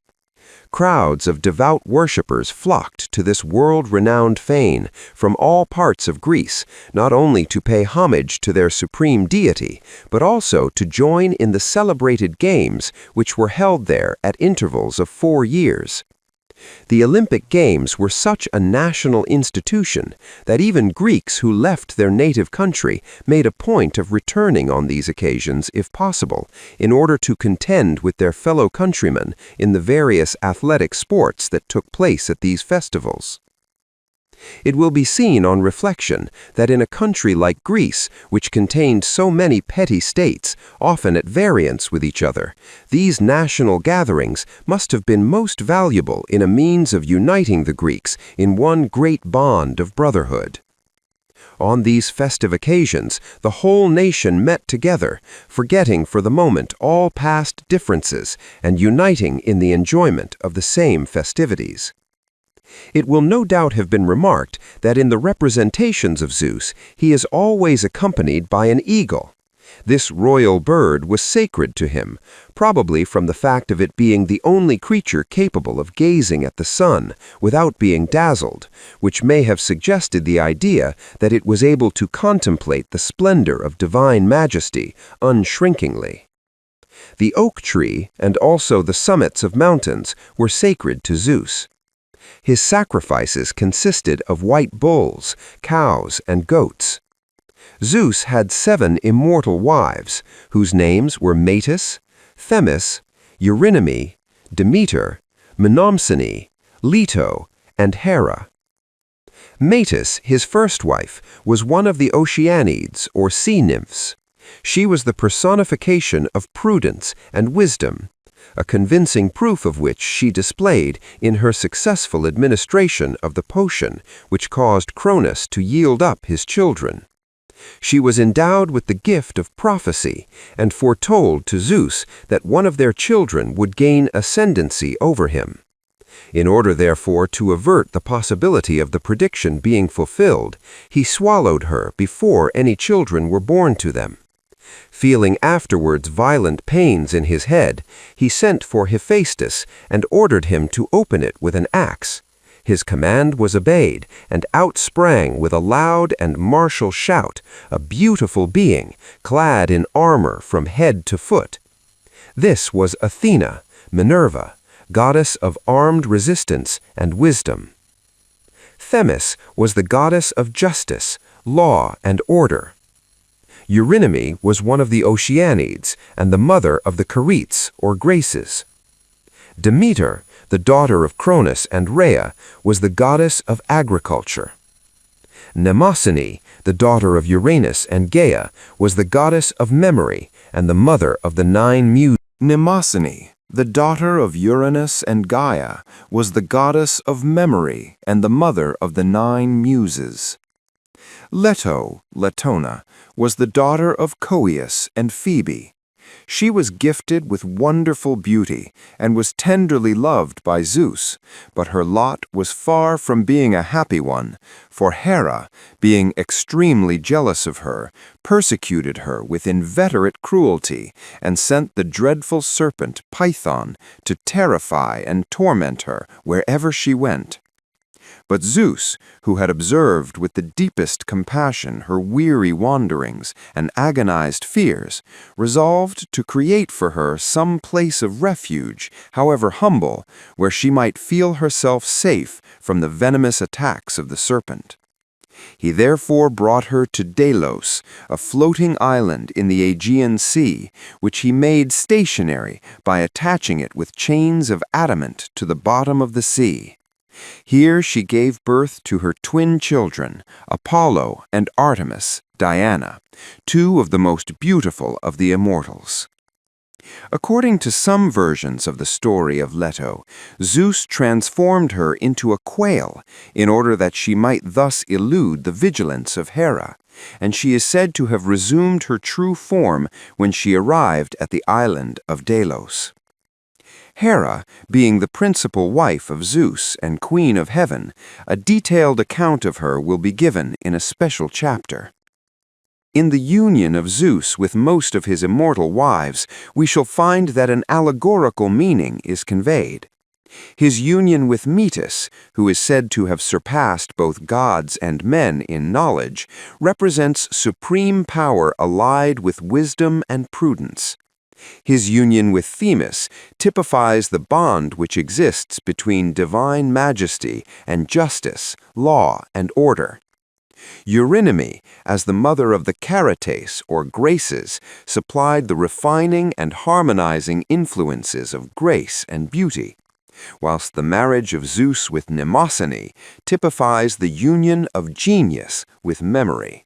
Crowds of devout worshippers flocked to this world-renowned fane from all parts of Greece, not only to pay homage to their supreme deity, but also to join in the celebrated games which were held there at intervals of 4 years. The Olympic Games were such a national institution that even Greeks who left their native country made a point of returning on these occasions, if possible, in order to contend with their fellow countrymen in the various athletic sports that took place at these festivals. It will be seen on reflection that in a country like Greece, which contained so many petty states, often at variance with each other, these national gatherings must have been most valuable in a means of uniting the Greeks in one great bond of brotherhood. On these festive occasions, the whole nation met together, forgetting for the moment all past differences and uniting in the enjoyment of the same festivities. It will no doubt have been remarked that in the representations of Zeus, he is always accompanied by an eagle. This royal bird was sacred to him, probably from the fact of it being the only creature capable of gazing at the sun without being dazzled, which may have suggested the idea that it was able to contemplate the splendor of divine majesty unshrinkingly. The oak tree and also the summits of mountains were sacred to Zeus. His sacrifices consisted of white bulls, cows, and goats. Zeus had 7 immortal wives, whose names were Metis, Themis, Eurynome, Demeter, Mnemosyne, Leto, and Hera. Metis, his first wife, was one of the Oceanides, or sea nymphs. She was the personification of prudence and wisdom, a convincing proof of which she displayed in her successful administration of the potion which caused Cronus to yield up his children. She was endowed with the gift of prophecy and foretold to Zeus that one of their children would gain ascendancy over him. In order, therefore, to avert the possibility of the prediction being fulfilled, he swallowed her before any children were born to them. Feeling afterwards violent pains in his head, he sent for Hephaestus and ordered him to open it with an axe. His command was obeyed, and out sprang with a loud and martial shout a beautiful being, clad in armor from head to foot. This was Athena, Minerva, goddess of armed resistance and wisdom. Themis was the goddess of justice, law, and order. Eurynome was one of the Oceanides and the mother of the Caretes, or Graces. Demeter, the daughter of Cronus and Rhea, was the goddess of agriculture. Mnemosyne, the daughter of Uranus and Gaia, was the goddess of memory and the mother of the 9 muses. Mnemosyne, the daughter of Uranus and Gaia, was the goddess of memory and the mother of the 9 muses. Leto, Latona, was the daughter of Coeus and Phoebe. She was gifted with wonderful beauty and was tenderly loved by Zeus, but her lot was far from being a happy one, for Hera, being extremely jealous of her, persecuted her with inveterate cruelty and sent the dreadful serpent Python to terrify and torment her wherever she went. But Zeus, who had observed with the deepest compassion her weary wanderings and agonized fears, resolved to create for her some place of refuge, however humble, where she might feel herself safe from the venomous attacks of the serpent. He therefore brought her to Delos, a floating island in the Aegean Sea, which he made stationary by attaching it with chains of adamant to the bottom of the sea. Here she gave birth to her twin children, Apollo and Artemis, Diana, 2 of the most beautiful of the immortals. According to some versions of the story of Leto, Zeus transformed her into a quail in order that she might thus elude the vigilance of Hera, and she is said to have resumed her true form when she arrived at the island of Delos. Hera, being the principal wife of Zeus and queen of heaven, a detailed account of her will be given in a special chapter. In the union of Zeus with most of his immortal wives, we shall find that an allegorical meaning is conveyed. His union with Metis, who is said to have surpassed both gods and men in knowledge, represents supreme power allied with wisdom and prudence. His union with Themis typifies the bond which exists between divine majesty and justice, law, and order. Eurynome, as the mother of the Caretes, or Graces, supplied the refining and harmonizing influences of grace and beauty, whilst the marriage of Zeus with Mnemosyne typifies the union of genius with memory.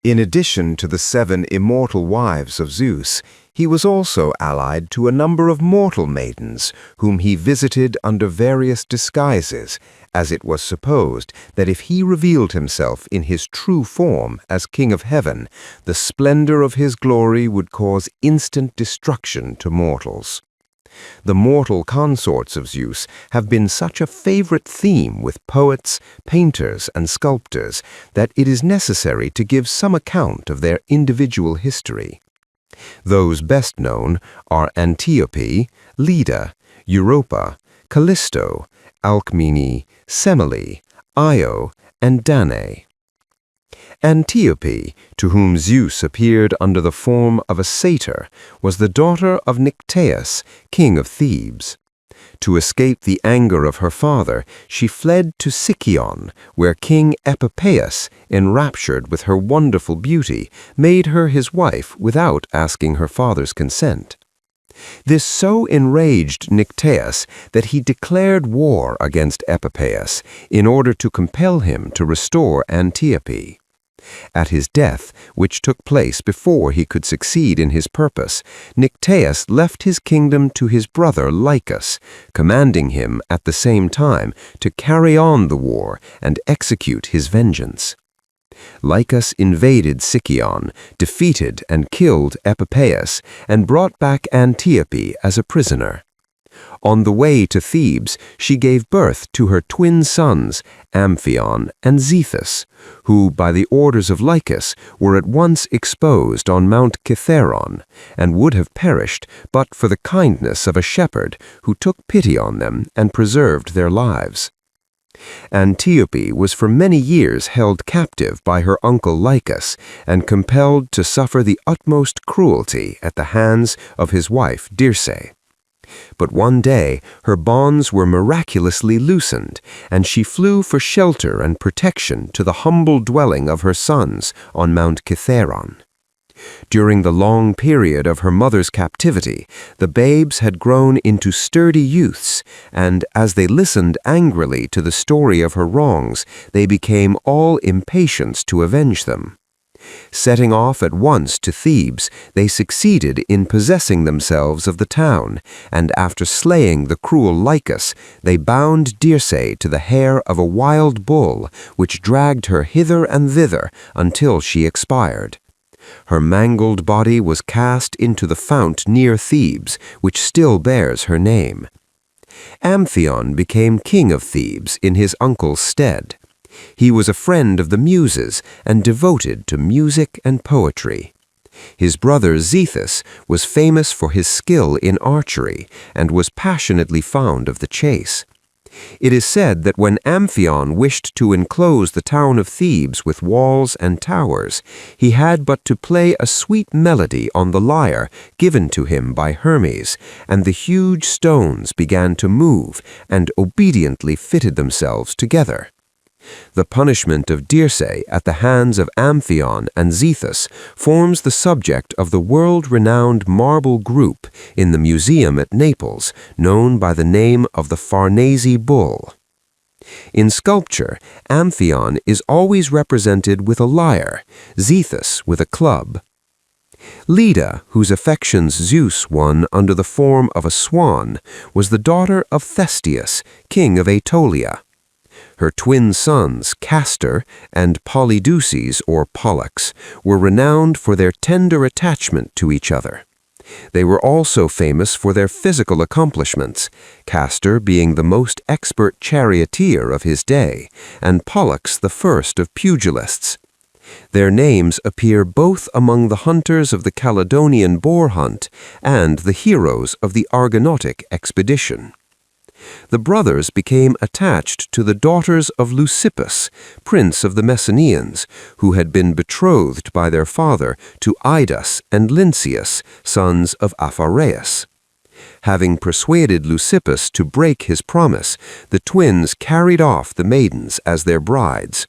In addition to the 7 immortal wives of Zeus, he was also allied to a number of mortal maidens, whom he visited under various disguises, as it was supposed that if he revealed himself in his true form as King of Heaven, the splendor of his glory would cause instant destruction to mortals. The mortal consorts of Zeus have been such a favorite theme with poets, painters, and sculptors that it is necessary to give some account of their individual history. Those best known are Antiope, Leda, Europa, Callisto, Alcmene, Semele, Io, and Danae. Antiope, to whom Zeus appeared under the form of a satyr, was the daughter of Nycteus, king of Thebes. To escape the anger of her father, she fled to Sicyon, where King Epiphanes, enraptured with her wonderful beauty, made her his wife without asking her father's consent. This so enraged Nycteus that he declared war against Epiphanes in order to compel him to restore Antiope. At his death, which took place before he could succeed in his purpose, Nycteus left his kingdom to his brother Lycus, commanding him at the same time to carry on the war and execute his vengeance. Lycus invaded Sicyon, defeated and killed Epiphanes, and brought back Antiope as a prisoner. On the way to Thebes, she gave birth to her twin sons, Amphion and Zethus, who, by the orders of Lycus, were at once exposed on Mount Kithaeron, and would have perished but for the kindness of a shepherd who took pity on them and preserved their lives. Antiope was for many years held captive by her uncle Lycus and compelled to suffer the utmost cruelty at the hands of his wife Dirce. But one day, her bonds were miraculously loosened, and she flew for shelter and protection to the humble dwelling of her sons on Mount Kithaeron. During the long period of her mother's captivity, the babes had grown into sturdy youths, and as they listened angrily to the story of her wrongs, they became all impatience to avenge them. Setting off at once to Thebes, they succeeded in possessing themselves of the town, and after slaying the cruel Lycus, they bound Dirce to the hair of a wild bull, which dragged her hither and thither until she expired. Her mangled body was cast into the fount near Thebes, which still bears her name. Amphion became king of Thebes in his uncle's stead. He was a friend of the Muses and devoted to music and poetry. His brother Zethus was famous for his skill in archery and was passionately fond of the chase. It is said that when Amphion wished to enclose the town of Thebes with walls and towers, he had but to play a sweet melody on the lyre given to him by Hermes, and the huge stones began to move and obediently fitted themselves together. The punishment of Dirce at the hands of Amphion and Zethus forms the subject of the world-renowned marble group in the museum at Naples, known by the name of the Farnese Bull. In sculpture, Amphion is always represented with a lyre, Zethus with a club. Leda, whose affections Zeus won under the form of a swan, was the daughter of Thestius, king of Aetolia. Her twin sons, Castor and Polydeuces or Pollux, were renowned for their tender attachment to each other. They were also famous for their physical accomplishments, Castor being the most expert charioteer of his day, and Pollux the first of pugilists. Their names appear both among the hunters of the Caledonian boar hunt and the heroes of the Argonautic expedition. The brothers became attached to the daughters of Leucippus, prince of the Messenians, who had been betrothed by their father to Idas and Lynceus, sons of Aphareus. Having persuaded Leucippus to break his promise, the twins carried off the maidens as their brides.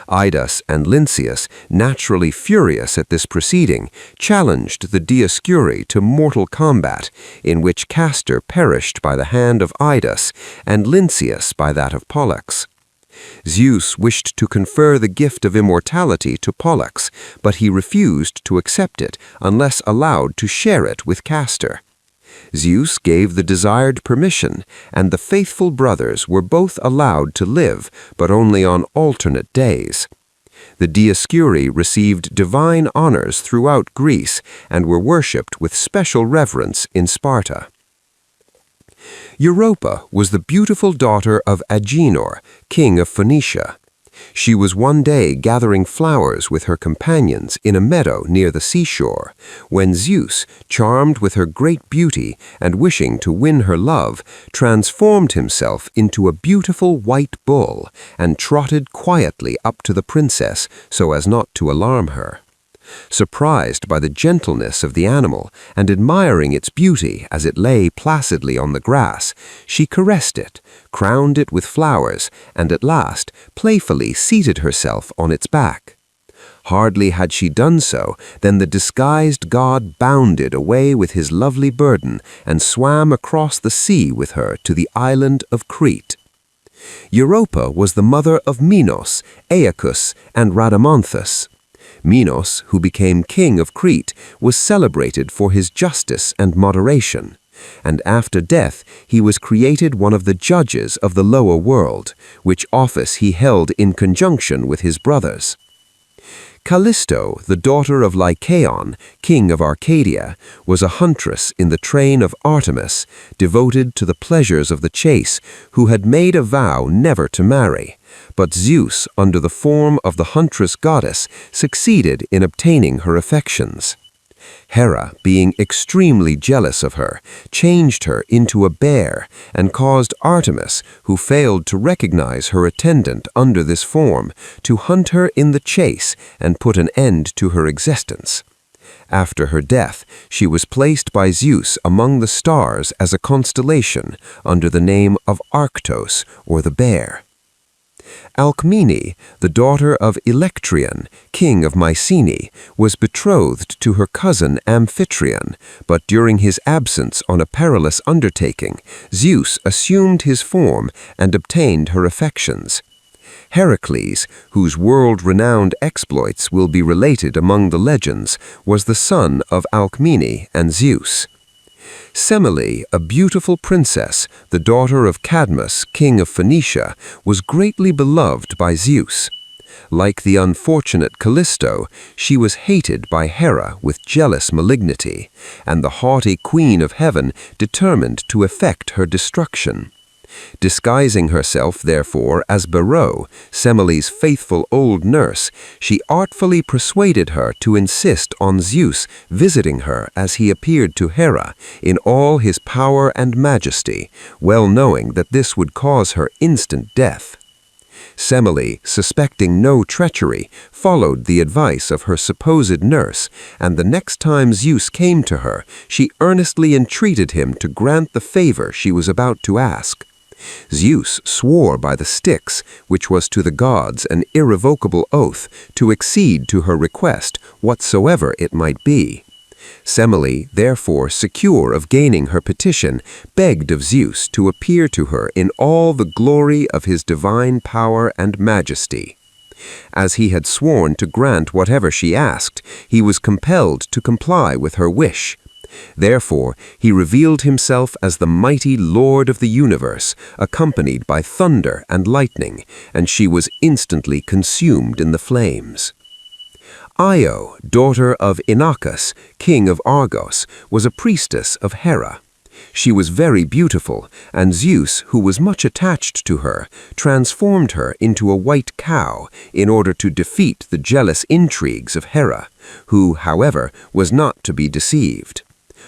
Idas and Lynceus, naturally furious at this proceeding, challenged the Dioscuri to mortal combat, in which Castor perished by the hand of Idas and Lynceus by that of Pollux. Zeus wished to confer the gift of immortality to Pollux, but he refused to accept it unless allowed to share it with Castor. Zeus gave the desired permission, and the faithful brothers were both allowed to live, but only on alternate days. The Dioscuri received divine honors throughout Greece and were worshipped with special reverence in Sparta. Europa was the beautiful daughter of Agenor, king of Phoenicia. She was one day gathering flowers with her companions in a meadow near the seashore, when Zeus, charmed with her great beauty and wishing to win her love, transformed himself into a beautiful white bull and trotted quietly up to the princess so as not to alarm her. Surprised by the gentleness of the animal and admiring its beauty as it lay placidly on the grass, she caressed it, crowned it with flowers, and at last playfully seated herself on its back. Hardly had she done so than the disguised god bounded away with his lovely burden and swam across the sea with her to the island of Crete. Europa was the mother of Minos, Aeacus, and Rhadamanthus. Minos, who became king of Crete, was celebrated for his justice and moderation, and after death he was created one of the judges of the lower world, which office he held in conjunction with his brothers. Callisto, the daughter of Lycaon, king of Arcadia, was a huntress in the train of Artemis, devoted to the pleasures of the chase, who had made a vow never to marry. But Zeus, under the form of the huntress goddess, succeeded in obtaining her affections. Hera, being extremely jealous of her, changed her into a bear and caused Artemis, who failed to recognize her attendant under this form, to hunt her in the chase and put an end to her existence. After her death, she was placed by Zeus among the stars as a constellation under the name of Arctos, or the bear. Alcmene, the daughter of Electrion, king of Mycenae, was betrothed to her cousin Amphitryon, but during his absence on a perilous undertaking, Zeus assumed his form and obtained her affections. Heracles, whose world-renowned exploits will be related among the legends, was the son of Alcmene and Zeus. Semele, a beautiful princess, the daughter of Cadmus, king of Phoenicia, was greatly beloved by Zeus. Like the unfortunate Callisto, she was hated by Hera with jealous malignity, and the haughty queen of heaven determined to effect her destruction. Disguising herself, therefore, as Beroe, Semele's faithful old nurse, she artfully persuaded her to insist on Zeus visiting her as he appeared to Hera in all his power and majesty, well knowing that this would cause her instant death. Semele, suspecting no treachery, followed the advice of her supposed nurse, and the next time Zeus came to her, she earnestly entreated him to grant the favor she was about to ask. Zeus swore by the Styx, which was to the gods an irrevocable oath, to accede to her request, whatsoever it might be. Semele, therefore secure of gaining her petition, begged of Zeus to appear to her in all the glory of his divine power and majesty. As he had sworn to grant whatever she asked, he was compelled to comply with her wish. Therefore, he revealed himself as the mighty Lord of the universe, accompanied by thunder and lightning, and she was instantly consumed in the flames. Io, daughter of Inachus, king of Argos, was a priestess of Hera. She was very beautiful, and Zeus, who was much attached to her, transformed her into a white cow in order to defeat the jealous intrigues of Hera, who, however, was not to be deceived.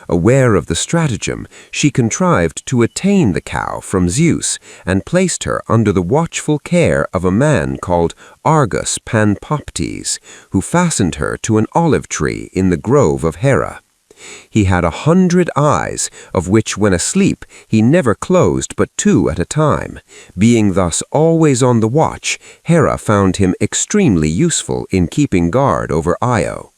Aware of the stratagem, she contrived to attain the cow from Zeus and placed her under the watchful care of a man called Argus Panpoptes, who fastened her to an olive tree in the grove of Hera. He had 100 eyes, of which when asleep he never closed but 2 at a time. Being thus always on the watch, Hera found him extremely useful in keeping guard over Io.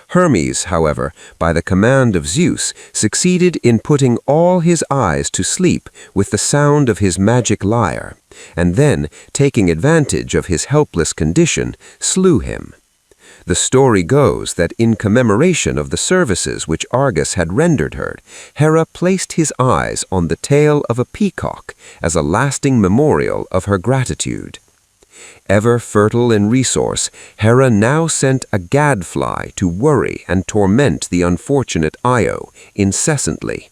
Hermes, however, by the command of Zeus, succeeded in putting all his eyes to sleep with the sound of his magic lyre, and then, taking advantage of his helpless condition, slew him. The story goes that in commemoration of the services which Argus had rendered her, Hera placed his eyes on the tail of a peacock as a lasting memorial of her gratitude. Ever fertile in resource, Hera now sent a gadfly to worry and torment the unfortunate Io incessantly,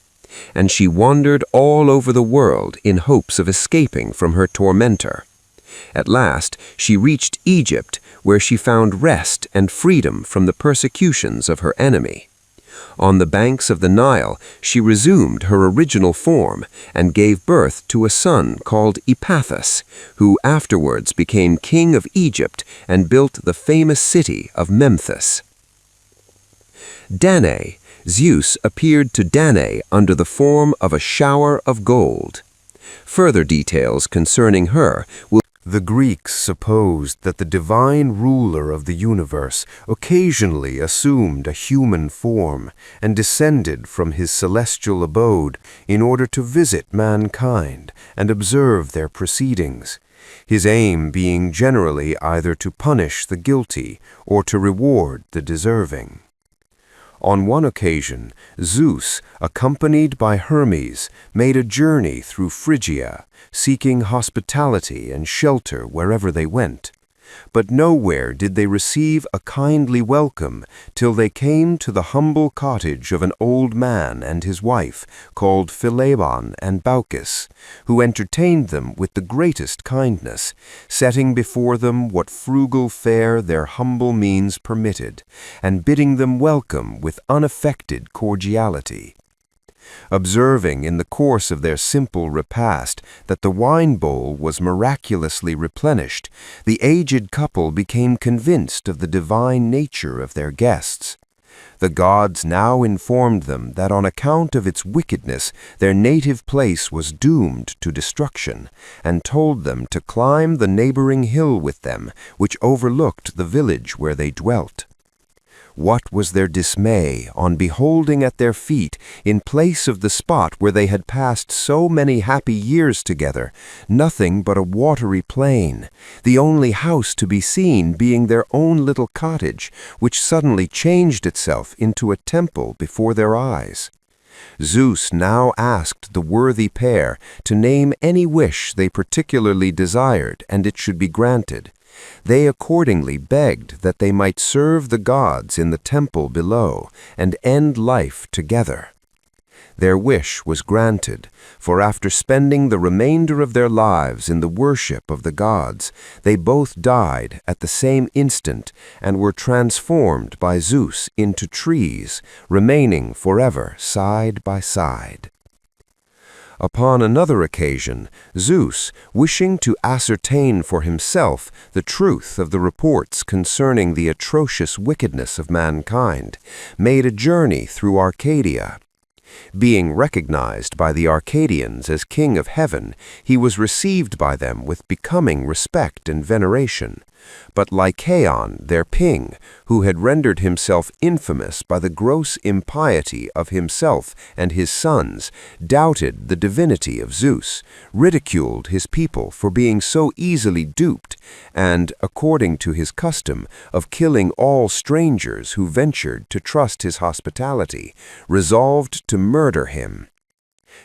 and she wandered all over the world in hopes of escaping from her tormentor. At last, she reached Egypt, where she found rest and freedom from the persecutions of her enemy. On the banks of the Nile, she resumed her original form and gave birth to a son called Epaphus, who afterwards became king of Egypt and built the famous city of Memphis. Danae. Zeus appeared to Danae under the form of a shower of gold. Further details concerning her will The Greeks supposed that the divine ruler of the universe occasionally assumed a human form and descended from his celestial abode in order to visit mankind and observe their proceedings, his aim being generally either to punish the guilty or to reward the deserving. On one occasion, Zeus, accompanied by Hermes, made a journey through Phrygia, seeking hospitality and shelter wherever they went. But nowhere did they receive a kindly welcome till they came to the humble cottage of an old man and his wife, called Philemon and Baucis, who entertained them with the greatest kindness, setting before them what frugal fare their humble means permitted, and bidding them welcome with unaffected cordiality. Observing in the course of their simple repast that the wine bowl was miraculously replenished, the aged couple became convinced of the divine nature of their guests. The gods now informed them that on account of its wickedness their native place was doomed to destruction, and told them to climb the neighboring hill with them, which overlooked the village where they dwelt. What was their dismay on beholding at their feet, in place of the spot where they had passed so many happy years together, nothing but a watery plain, the only house to be seen being their own little cottage, which suddenly changed itself into a temple before their eyes. Zeus now asked the worthy pair to name any wish they particularly desired, and it should be granted. They accordingly begged that they might serve the gods in the temple below and end life together. Their wish was granted, for after spending the remainder of their lives in the worship of the gods, they both died at the same instant and were transformed by Zeus into trees, remaining forever side by side. Upon another occasion, Zeus, wishing to ascertain for himself the truth of the reports concerning the atrocious wickedness of mankind, made a journey through Arcadia. Being recognized by the Arcadians as king of heaven, he was received by them with becoming respect and veneration. But Lycaon, their king, who had rendered himself infamous by the gross impiety of himself and his sons, doubted the divinity of Zeus, ridiculed his people for being so easily duped, and, according to his custom of killing all strangers who ventured to trust his hospitality, resolved to murder him.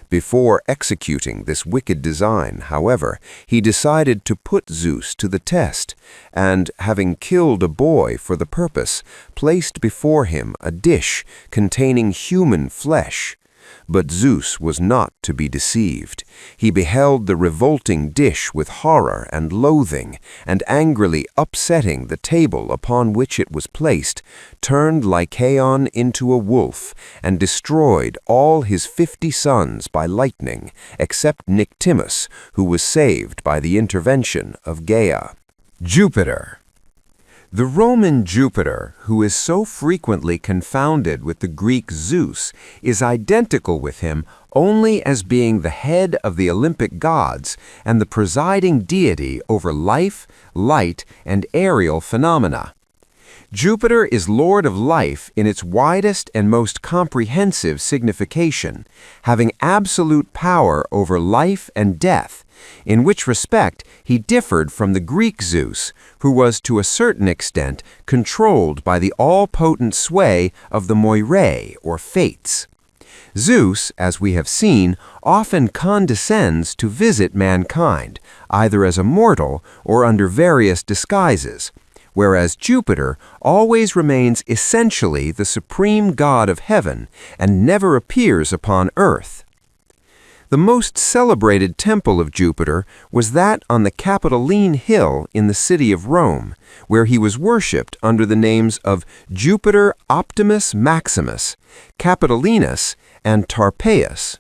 Before executing this wicked design, however, he decided to put Zeus to the test, and, having killed a boy for the purpose, placed before him a dish containing human flesh. But Zeus was not to be deceived. He beheld the revolting dish with horror and loathing, and angrily upsetting the table upon which it was placed, turned Lycaon into a wolf, and destroyed all his 50 sons by lightning, except Nyctimus, who was saved by the intervention of Gaia. Jupiter. The Roman Jupiter, who is so frequently confounded with the Greek Zeus, is identical with him only as being the head of the Olympic gods and the presiding deity over life, light, and aerial phenomena. Jupiter is Lord of life in its widest and most comprehensive signification, having absolute power over life and death, in which respect he differed from the Greek Zeus, who was to a certain extent controlled by the all-potent sway of the Moirae, or fates. Zeus, as we have seen, often condescends to visit mankind, either as a mortal or under various disguises, whereas Jupiter always remains essentially the supreme god of heaven and never appears upon earth. The most celebrated temple of Jupiter was that on the Capitoline Hill in the city of Rome, where he was worshipped under the names of Jupiter Optimus Maximus, Capitolinus, and Tarpeius.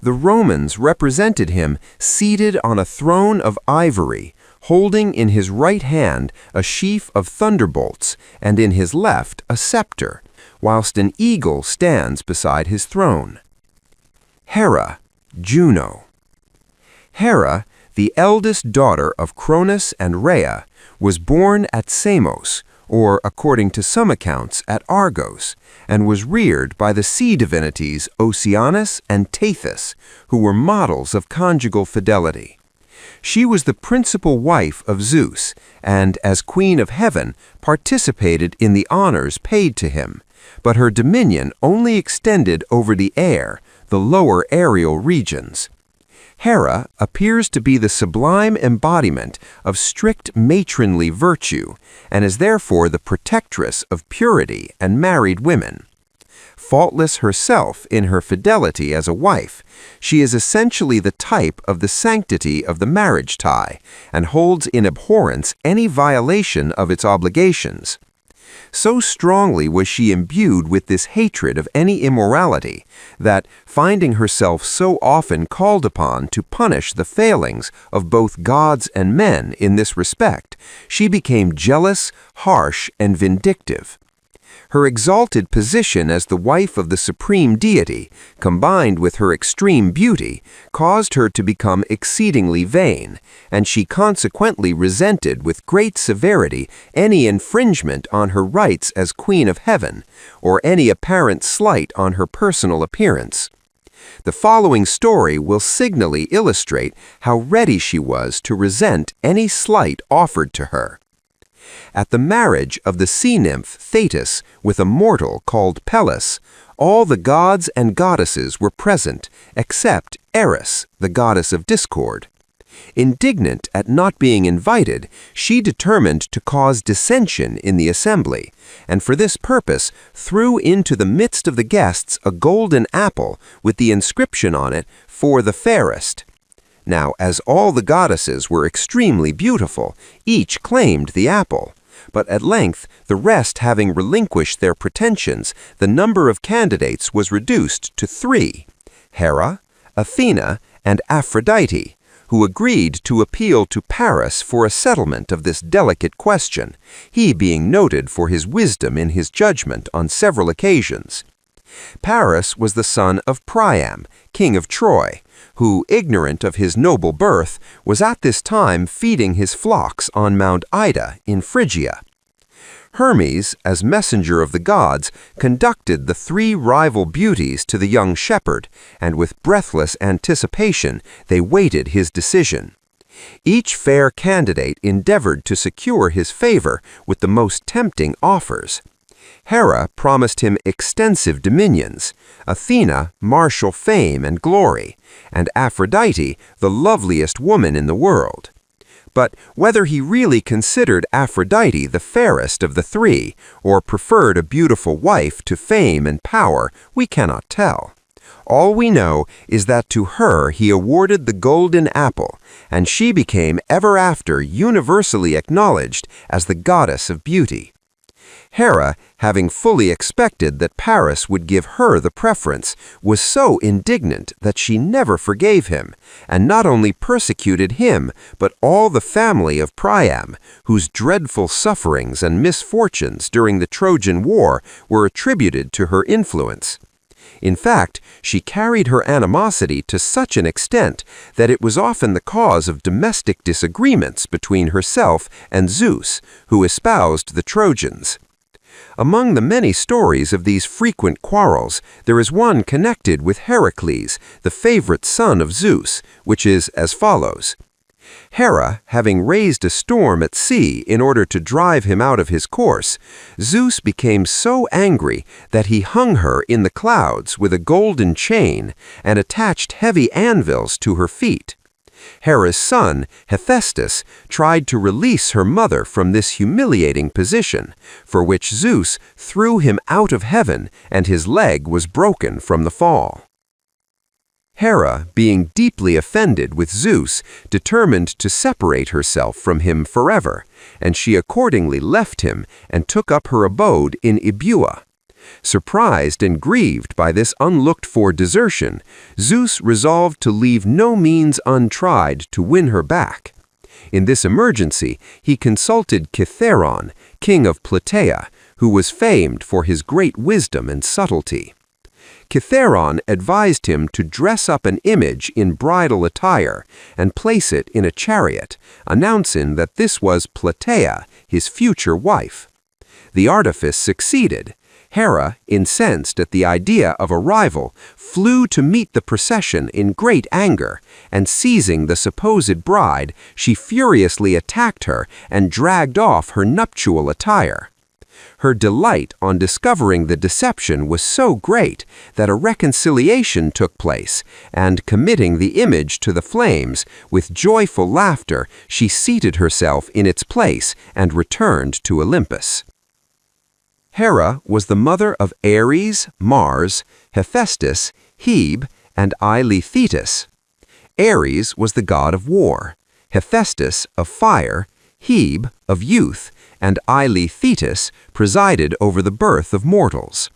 The Romans represented him seated on a throne of ivory, holding in his right hand a sheaf of thunderbolts, and in his left a scepter, whilst an eagle stands beside his throne. Hera, Juno. Hera, the eldest daughter of Cronus and Rhea, was born at Samos, or according to some accounts at Argos, and was reared by the sea divinities Oceanus and Tethys, who were models of conjugal fidelity. She was the principal wife of Zeus, and as Queen of Heaven participated in the honors paid to him, but her dominion only extended over the air, the lower aerial regions. Hera appears to be the sublime embodiment of strict matronly virtue, and is therefore the protectress of purity and married women. Faultless herself in her fidelity as a wife, she is essentially the type of the sanctity of the marriage tie, and holds in abhorrence any violation of its obligations. So strongly was she imbued with this hatred of any immorality that, finding herself so often called upon to punish the failings of both gods and men in this respect, she became jealous, harsh, and vindictive. Her exalted position as the wife of the supreme deity, combined with her extreme beauty, caused her to become exceedingly vain, and she consequently resented with great severity any infringement on her rights as Queen of Heaven, or any apparent slight on her personal appearance. The following story will signally illustrate how ready she was to resent any slight offered to her. At the marriage of the sea nymph Thetis with a mortal called Pelus, all the gods and goddesses were present except Eris, the goddess of discord. Indignant at not being invited, she determined to cause dissension in the assembly, and for this purpose threw into the midst of the guests a golden apple with the inscription on it, "For the fairest." Now, as all the goddesses were extremely beautiful, each claimed the apple. But at length, the rest having relinquished their pretensions, the number of candidates was reduced to 3, Hera, Athena, and Aphrodite, who agreed to appeal to Paris for a settlement of this delicate question, he being noted for his wisdom in his judgment on several occasions. Paris was the son of Priam, king of Troy, who, ignorant of his noble birth, was at this time feeding his flocks on Mount Ida in Phrygia. Hermes, as messenger of the gods, conducted the 3 rival beauties to the young shepherd, and with breathless anticipation they waited his decision. Each fair candidate endeavored to secure his favor with the most tempting offers. Hera promised him extensive dominions, Athena martial fame and glory, and Aphrodite the loveliest woman in the world. But whether he really considered Aphrodite the fairest of the 3, or preferred a beautiful wife to fame and power, we cannot tell. All we know is that to her he awarded the golden apple, and she became ever after universally acknowledged as the goddess of beauty. Hera, having fully expected that Paris would give her the preference, was so indignant that she never forgave him, and not only persecuted him, but all the family of Priam, whose dreadful sufferings and misfortunes during the Trojan War were attributed to her influence. In fact, she carried her animosity to such an extent that it was often the cause of domestic disagreements between herself and Zeus, who espoused the Trojans. Among the many stories of these frequent quarrels, there is one connected with Heracles, the favorite son of Zeus, which is as follows. Hera, having raised a storm at sea in order to drive him out of his course, Zeus became so angry that he hung her in the clouds with a golden chain and attached heavy anvils to her feet. Hera's son, Hephaestus, tried to release her mother from this humiliating position, for which Zeus threw him out of heaven and his leg was broken from the fall. Hera, being deeply offended with Zeus, determined to separate herself from him forever, and she accordingly left him and took up her abode in Eubua. Surprised and grieved by this unlooked-for desertion, Zeus resolved to leave no means untried to win her back. In this emergency, he consulted Cithaeron, king of Plataea, who was famed for his great wisdom and subtlety. Cithaeron advised him to dress up an image in bridal attire and place it in a chariot, announcing that this was Plataea, his future wife. The artifice succeeded. Hera, incensed at the idea of a rival, flew to meet the procession in great anger, and seizing the supposed bride, she furiously attacked her and dragged off her nuptial attire. Her delight on discovering the deception was so great that a reconciliation took place, and committing the image to the flames, with joyful laughter she seated herself in its place and returned to Olympus. Hera was the mother of Ares, Mars, Hephaestus, Hebe, and Eilethetis. Ares was the god of war, Hephaestus of fire, Hebe of youth, and Eilethetis presided over the birth of mortals.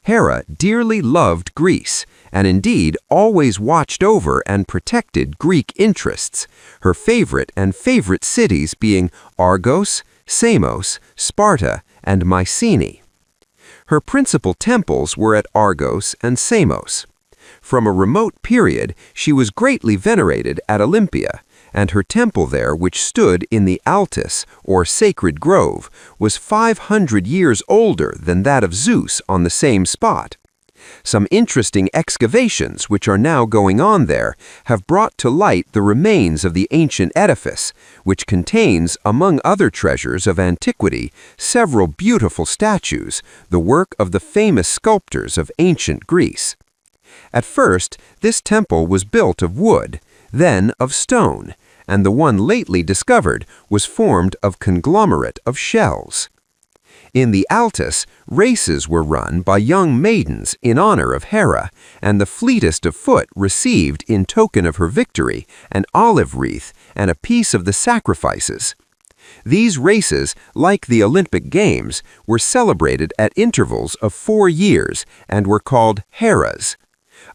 Hera dearly loved Greece, and indeed always watched over and protected Greek interests, her favorite cities being Argos, Samos, Sparta, and Mycenae. Her principal temples were at Argos and Samos. From a remote period, she was greatly venerated at Olympia, and her temple there, which stood in the Altis, or Sacred Grove, was 500 years older than that of Zeus on the same spot. Some interesting excavations which are now going on there have brought to light the remains of the ancient edifice, which contains, among other treasures of antiquity, several beautiful statues, the work of the famous sculptors of ancient Greece. At first, this temple was built of wood, then of stone, and the one lately discovered was formed of conglomerate of shells. In the Altis, races were run by young maidens in honor of Hera, and the fleetest of foot received, in token of her victory, an olive wreath and a piece of the sacrifices. These races, like the Olympic Games, were celebrated at intervals of 4 years and were called Heras.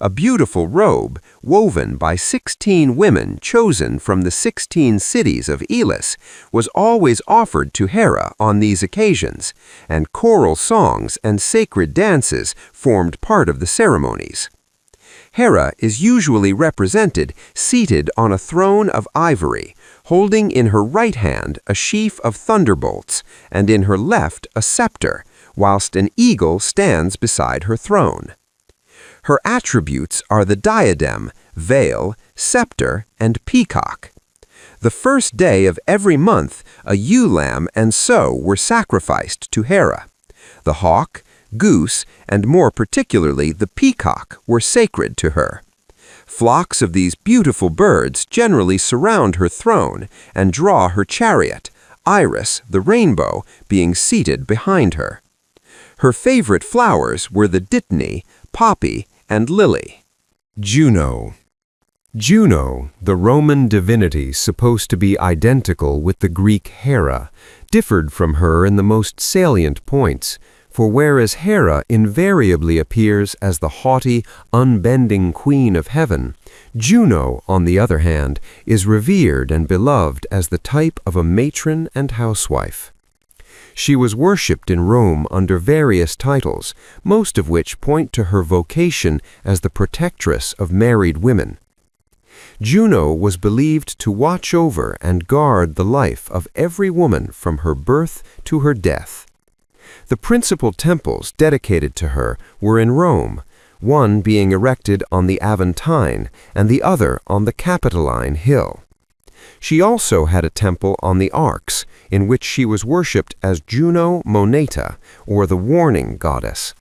A beautiful robe, woven by 16 women chosen from the 16 cities of Elis, was always offered to Hera on these occasions, and choral songs and sacred dances formed part of the ceremonies. Hera is usually represented seated on a throne of ivory, holding in her right hand a sheaf of thunderbolts, and in her left a scepter, whilst an eagle stands beside her throne. Her attributes are the diadem, veil, scepter, and peacock. The first day of every month, a ewe lamb and sow were sacrificed to Hera. The hawk, goose, and more particularly the peacock were sacred to her. Flocks of these beautiful birds generally surround her throne and draw her chariot, Iris, the rainbow, being seated behind her. Her favorite flowers were the dittany, poppy, and lily. Juno. Juno, the Roman divinity supposed to be identical with the Greek Hera, differed from her in the most salient points, for whereas Hera invariably appears as the haughty, unbending queen of heaven, Juno, on the other hand, is revered and beloved as the type of a matron and housewife. She was worshipped in Rome under various titles, most of which point to her vocation as the protectress of married women. Juno was believed to watch over and guard the life of every woman from her birth to her death. The principal temples dedicated to her were in Rome, one being erected on the Aventine and the other on the Capitoline Hill. She also had a temple on the Arx, in which she was worshipped as Juno Moneta, or the warning goddess.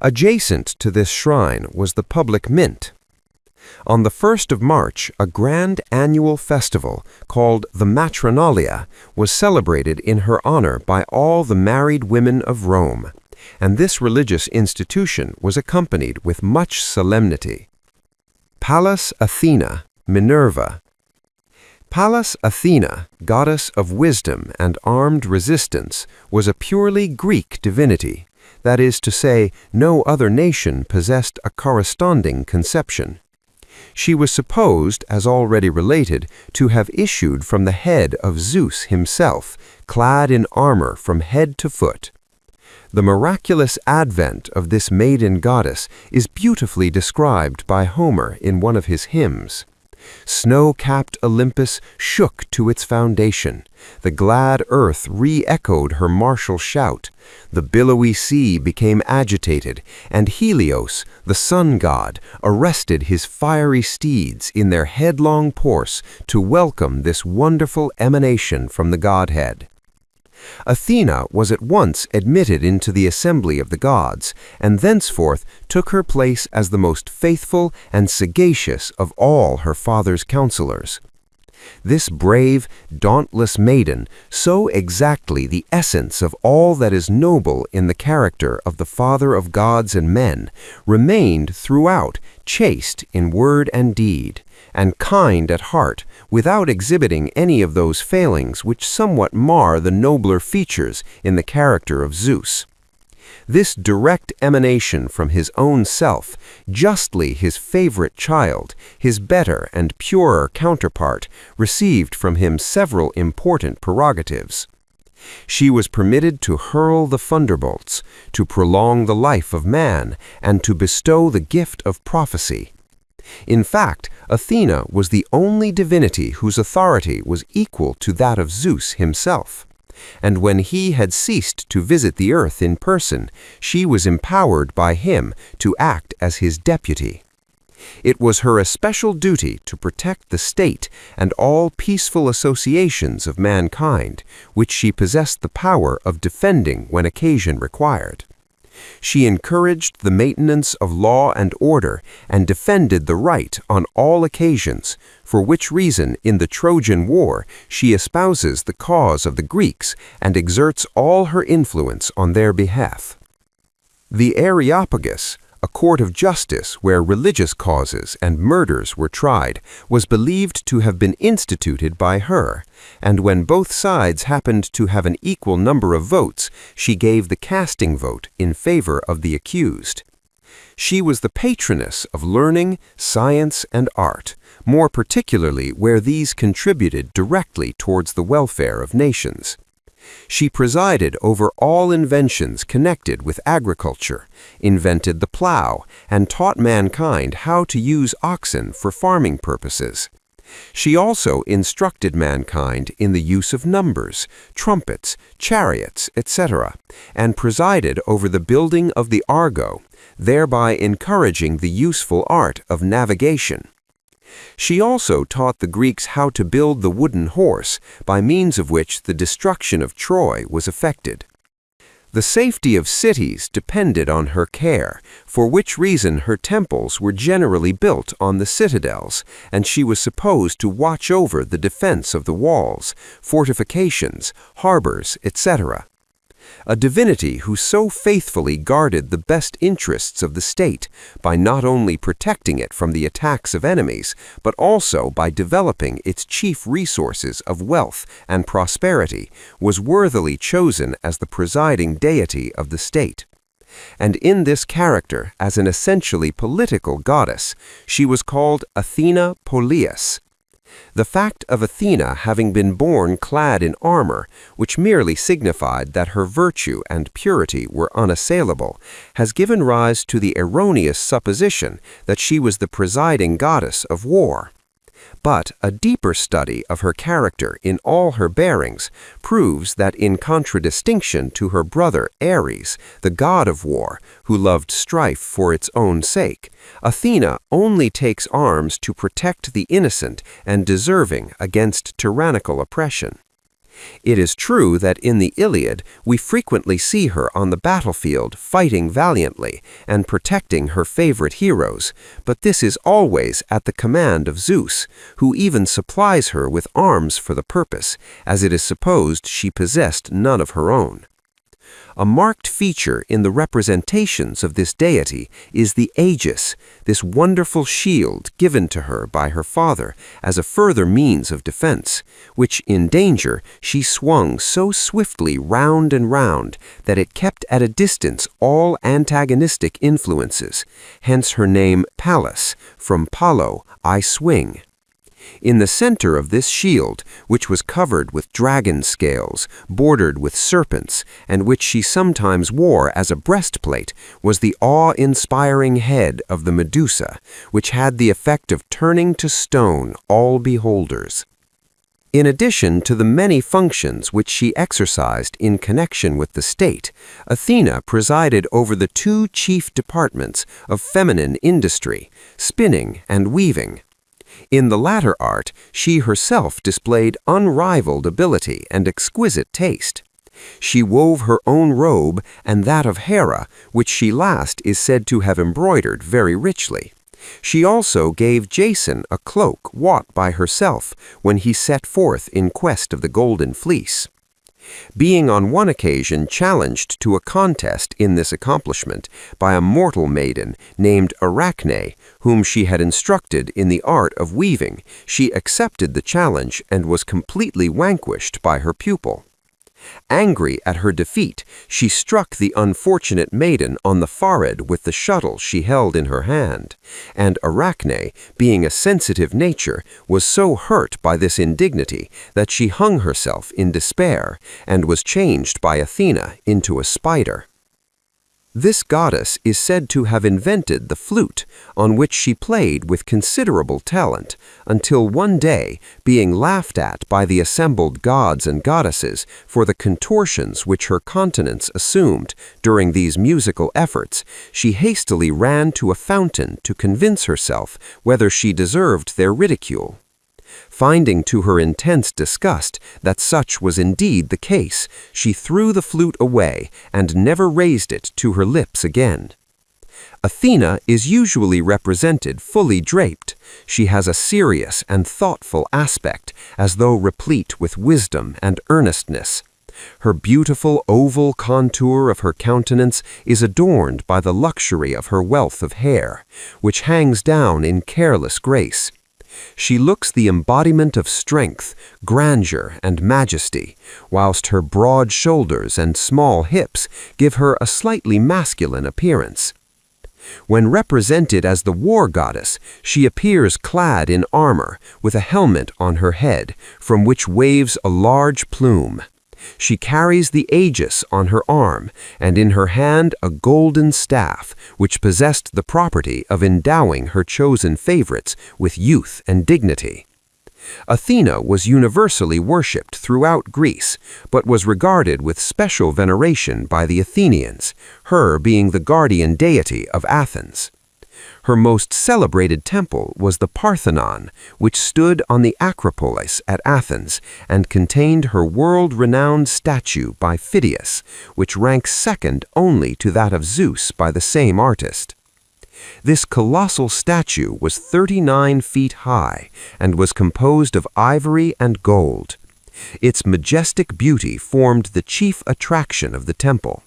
Adjacent to this shrine was the public mint. On the 1st of March, a grand annual festival called the Matronalia was celebrated in her honor by all the married women of Rome, and this religious institution was accompanied with much solemnity. Pallas Athena, Minerva. Pallas Athena, goddess of wisdom and armed resistance, was a purely Greek divinity. That is to say, no other nation possessed a corresponding conception. She was supposed, as already related, to have issued from the head of Zeus himself, clad in armor from head to foot. The miraculous advent of this maiden goddess is beautifully described by Homer in one of his hymns. Snow-capped Olympus shook to its foundation. The glad earth re-echoed her martial shout. The billowy sea became agitated, and Helios, the sun god, arrested his fiery steeds in their headlong course to welcome this wonderful emanation from the godhead. Athena was at once admitted into the assembly of the gods, and thenceforth took her place as the most faithful and sagacious of all her father's counselors. This brave, dauntless maiden, so exactly the essence of all that is noble in the character of the father of gods and men, remained throughout chaste in word and deed, and kind at heart, without exhibiting any of those failings which somewhat mar the nobler features in the character of Zeus. This direct emanation from his own self, justly his favorite child, his better and purer counterpart, received from him several important prerogatives. She was permitted to hurl the thunderbolts, to prolong the life of man, and to bestow the gift of prophecy. In fact, Athena was the only divinity whose authority was equal to that of Zeus himself. And when he had ceased to visit the earth in person, she was empowered by him to act as his deputy. It was her especial duty to protect the state and all peaceful associations of mankind, which she possessed the power of defending when occasion required. She encouraged the maintenance of law and order and defended the right on all occasions, for which reason in the Trojan War she espouses the cause of the Greeks and exerts all her influence on their behalf. The Areopagus, a court of justice where religious causes and murders were tried, was believed to have been instituted by her, and when both sides happened to have an equal number of votes, she gave the casting vote in favor of the accused. She was the patroness of learning, science, and art, more particularly where these contributed directly towards the welfare of nations. She presided over all inventions connected with agriculture, invented the plow, and taught mankind how to use oxen for farming purposes. She also instructed mankind in the use of numbers, trumpets, chariots, etc., and presided over the building of the Argo, thereby encouraging the useful art of navigation. She also taught the Greeks how to build the wooden horse, by means of which the destruction of Troy was effected. The safety of cities depended on her care, for which reason her temples were generally built on the citadels, and she was supposed to watch over the defense of the walls, fortifications, harbors, etc. A divinity who so faithfully guarded the best interests of the state by not only protecting it from the attacks of enemies, but also by developing its chief resources of wealth and prosperity, was worthily chosen as the presiding deity of the state. And in this character, as an essentially political goddess, she was called Athena Polias. The fact of Athena having been born clad in armor, which merely signified that her virtue and purity were unassailable, has given rise to the erroneous supposition that she was the presiding goddess of war. But a deeper study of her character in all her bearings proves that in contradistinction to her brother Ares, the god of war, who loved strife for its own sake, Athena only takes arms to protect the innocent and deserving against tyrannical oppression. It is true that in the Iliad we frequently see her on the battlefield fighting valiantly and protecting her favorite heroes, but this is always at the command of Zeus, who even supplies her with arms for the purpose, as it is supposed she possessed none of her own. A marked feature in the representations of this deity is the aegis, this wonderful shield given to her by her father as a further means of defense, which in danger she swung so swiftly round and round that it kept at a distance all antagonistic influences, hence her name Pallas, from Palo, I swing. In the center of this shield, which was covered with dragon scales, bordered with serpents, and which she sometimes wore as a breastplate, was the awe-inspiring head of the Medusa, which had the effect of turning to stone all beholders. In addition to the many functions which she exercised in connection with the state, Athena presided over the two chief departments of feminine industry, spinning and weaving. In the latter art, she herself displayed unrivaled ability and exquisite taste. She wove her own robe and that of Hera, which she last is said to have embroidered very richly. She also gave Jason a cloak wrought by herself when he set forth in quest of the Golden Fleece. Being on one occasion challenged to a contest in this accomplishment by a mortal maiden named Arachne, whom she had instructed in the art of weaving, she accepted the challenge and was completely vanquished by her pupil. Angry at her defeat, she struck the unfortunate maiden on the forehead with the shuttle she held in her hand, and Arachne, being a sensitive nature, was so hurt by this indignity that she hung herself in despair and was changed by Athena into a spider. This goddess is said to have invented the flute, on which she played with considerable talent, until one day, being laughed at by the assembled gods and goddesses for the contortions which her countenance assumed during these musical efforts, she hastily ran to a fountain to convince herself whether she deserved their ridicule. Finding to her intense disgust that such was indeed the case, she threw the flute away and never raised it to her lips again. Athena is usually represented fully draped. She has a serious and thoughtful aspect, as though replete with wisdom and earnestness. Her beautiful oval contour of her countenance is adorned by the luxury of her wealth of hair, which hangs down in careless grace. She looks the embodiment of strength, grandeur, and majesty, whilst her broad shoulders and small hips give her a slightly masculine appearance. When represented as the war goddess, she appears clad in armor, with a helmet on her head, from which waves a large plume. She carries the aegis on her arm, and in her hand a golden staff, which possessed the property of endowing her chosen favorites with youth and dignity. Athena was universally worshipped throughout Greece, but was regarded with special veneration by the Athenians, her being the guardian deity of Athens. Her most celebrated temple was the Parthenon, which stood on the Acropolis at Athens and contained her world-renowned statue by Phidias, which ranks second only to that of Zeus by the same artist. This colossal statue was 39 feet high and was composed of ivory and gold. Its majestic beauty formed the chief attraction of the temple.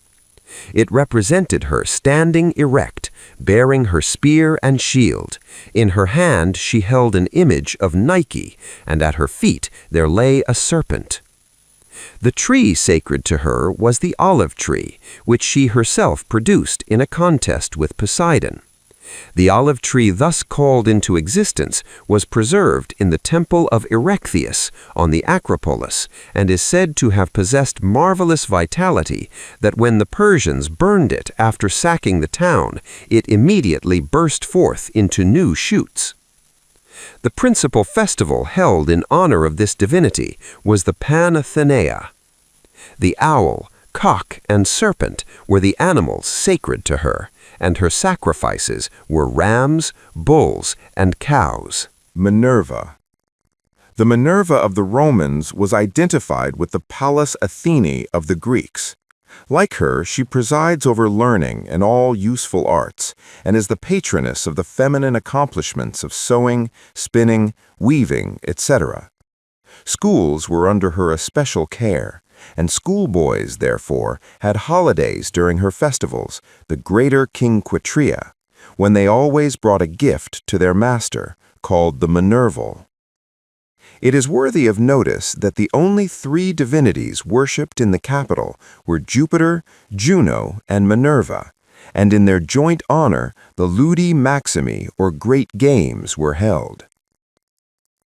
It represented her standing erect, bearing her spear and shield. In her hand she held an image of Nike, and at her feet there lay a serpent. The tree sacred to her was the olive tree, which she herself produced in a contest with Poseidon. The olive tree thus called into existence was preserved in the temple of Erechtheus on the Acropolis, and is said to have possessed marvelous vitality that when the Persians burned it after sacking the town, it immediately burst forth into new shoots. The principal festival held in honor of this divinity was the Panathenea. The owl, cock, and serpent were the animals sacred to her, and her sacrifices were rams, bulls, and cows. Minerva. The Minerva of the Romans was identified with the Pallas Athene of the Greeks. Like her, she presides over learning and all useful arts, and is the patroness of the feminine accomplishments of sewing, spinning, weaving, etc. Schools were under her especial care, and schoolboys, therefore, had holidays during her festivals, the Greater Quinquitria, when they always brought a gift to their master, called the Minerval. It is worthy of notice that the only 3 divinities worshipped in the capital were Jupiter, Juno, and Minerva, and in their joint honor the Ludi Maximi, or Great Games, were held.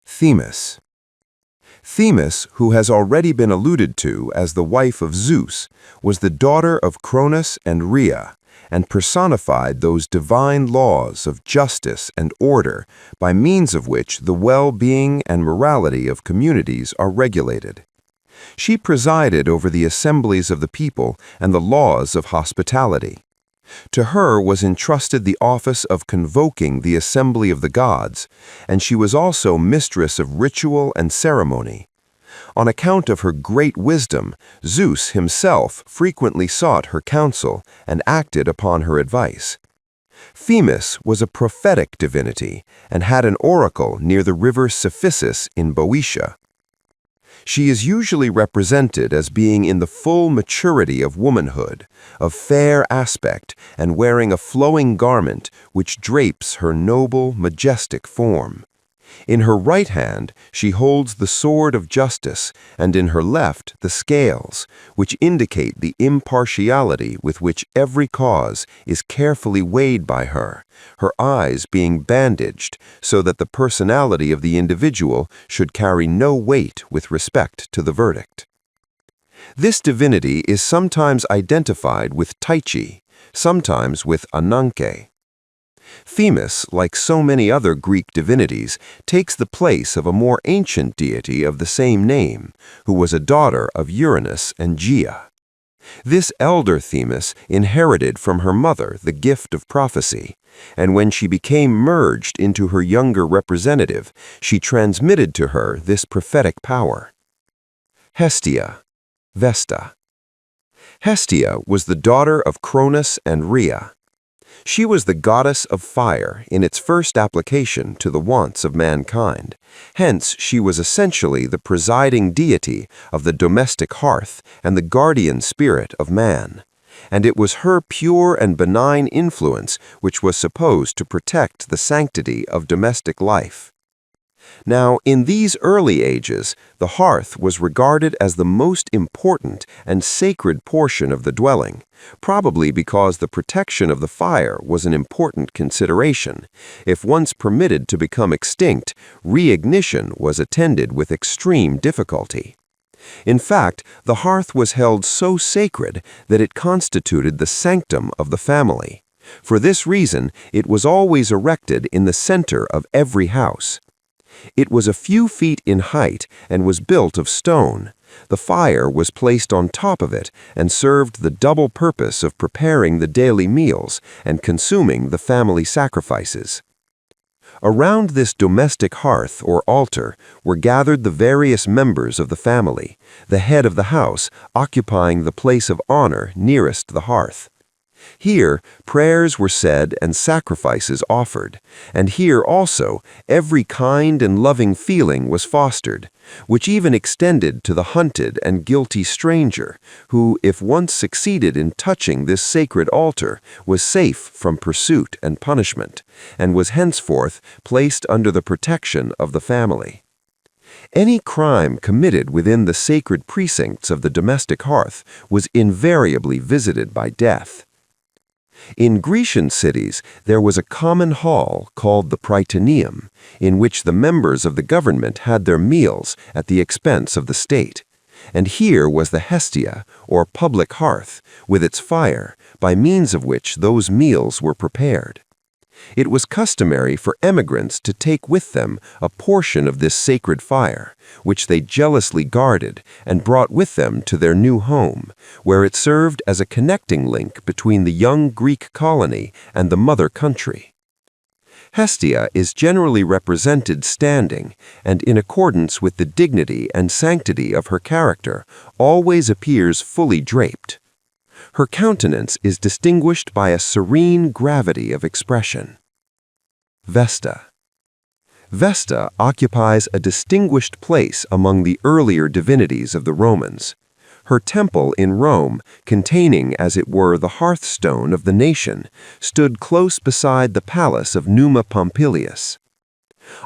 Themis. Themis, who has already been alluded to as the wife of Zeus, was the daughter of Cronus and Rhea, and personified those divine laws of justice and order by means of which the well-being and morality of communities are regulated. She presided over the assemblies of the people and the laws of hospitality. To her was entrusted the office of convoking the assembly of the gods, and she was also mistress of ritual and ceremony. On account of her great wisdom, Zeus himself frequently sought her counsel and acted upon her advice. Themis was a prophetic divinity and had an oracle near the river Cephissus in Boeotia. She is usually represented as being in the full maturity of womanhood, of fair aspect, and wearing a flowing garment which drapes her noble, majestic form. In her right hand, she holds the sword of justice, and in her left, the scales, which indicate the impartiality with which every cause is carefully weighed by her, her eyes being bandaged so that the personality of the individual should carry no weight with respect to the verdict. This divinity is sometimes identified with Taichi, sometimes with Ananke. Themis, like so many other Greek divinities, takes the place of a more ancient deity of the same name, who was a daughter of Uranus and Gaia. This elder Themis inherited from her mother the gift of prophecy, and when she became merged into her younger representative, she transmitted to her this prophetic power. Hestia, Vesta. Hestia was the daughter of Cronus and Rhea. She was the goddess of fire in its first application to the wants of mankind. Hence, she was essentially the presiding deity of the domestic hearth and the guardian spirit of man. And it was her pure and benign influence which was supposed to protect the sanctity of domestic life. Now, in these early ages, the hearth was regarded as the most important and sacred portion of the dwelling, probably because the protection of the fire was an important consideration. If once permitted to become extinct, reignition was attended with extreme difficulty. In fact, the hearth was held so sacred that it constituted the sanctum of the family. For this reason, it was always erected in the center of every house. It was a few feet in height and was built of stone. The fire was placed on top of it and served the double purpose of preparing the daily meals and consuming the family sacrifices. Around this domestic hearth or altar were gathered the various members of the family, the head of the house occupying the place of honor nearest the hearth. Here, prayers were said and sacrifices offered, and here also every kind and loving feeling was fostered, which even extended to the hunted and guilty stranger, who, if once succeeded in touching this sacred altar, was safe from pursuit and punishment, and was henceforth placed under the protection of the family. Any crime committed within the sacred precincts of the domestic hearth was invariably visited by death. In Grecian cities, there was a common hall called the Prytaneum, in which the members of the government had their meals at the expense of the state. And here was the Hestia, or public hearth, with its fire, by means of which those meals were prepared. It was customary for emigrants to take with them a portion of this sacred fire, which they jealously guarded and brought with them to their new home, where it served as a connecting link between the young Greek colony and the mother country. Hestia is generally represented standing, and in accordance with the dignity and sanctity of her character, always appears fully draped. Her countenance is distinguished by a serene gravity of expression. Vesta. Vesta occupies a distinguished place among the earlier divinities of the Romans. Her temple in Rome, containing as it were the hearthstone of the nation, stood close beside the palace of Numa Pompilius.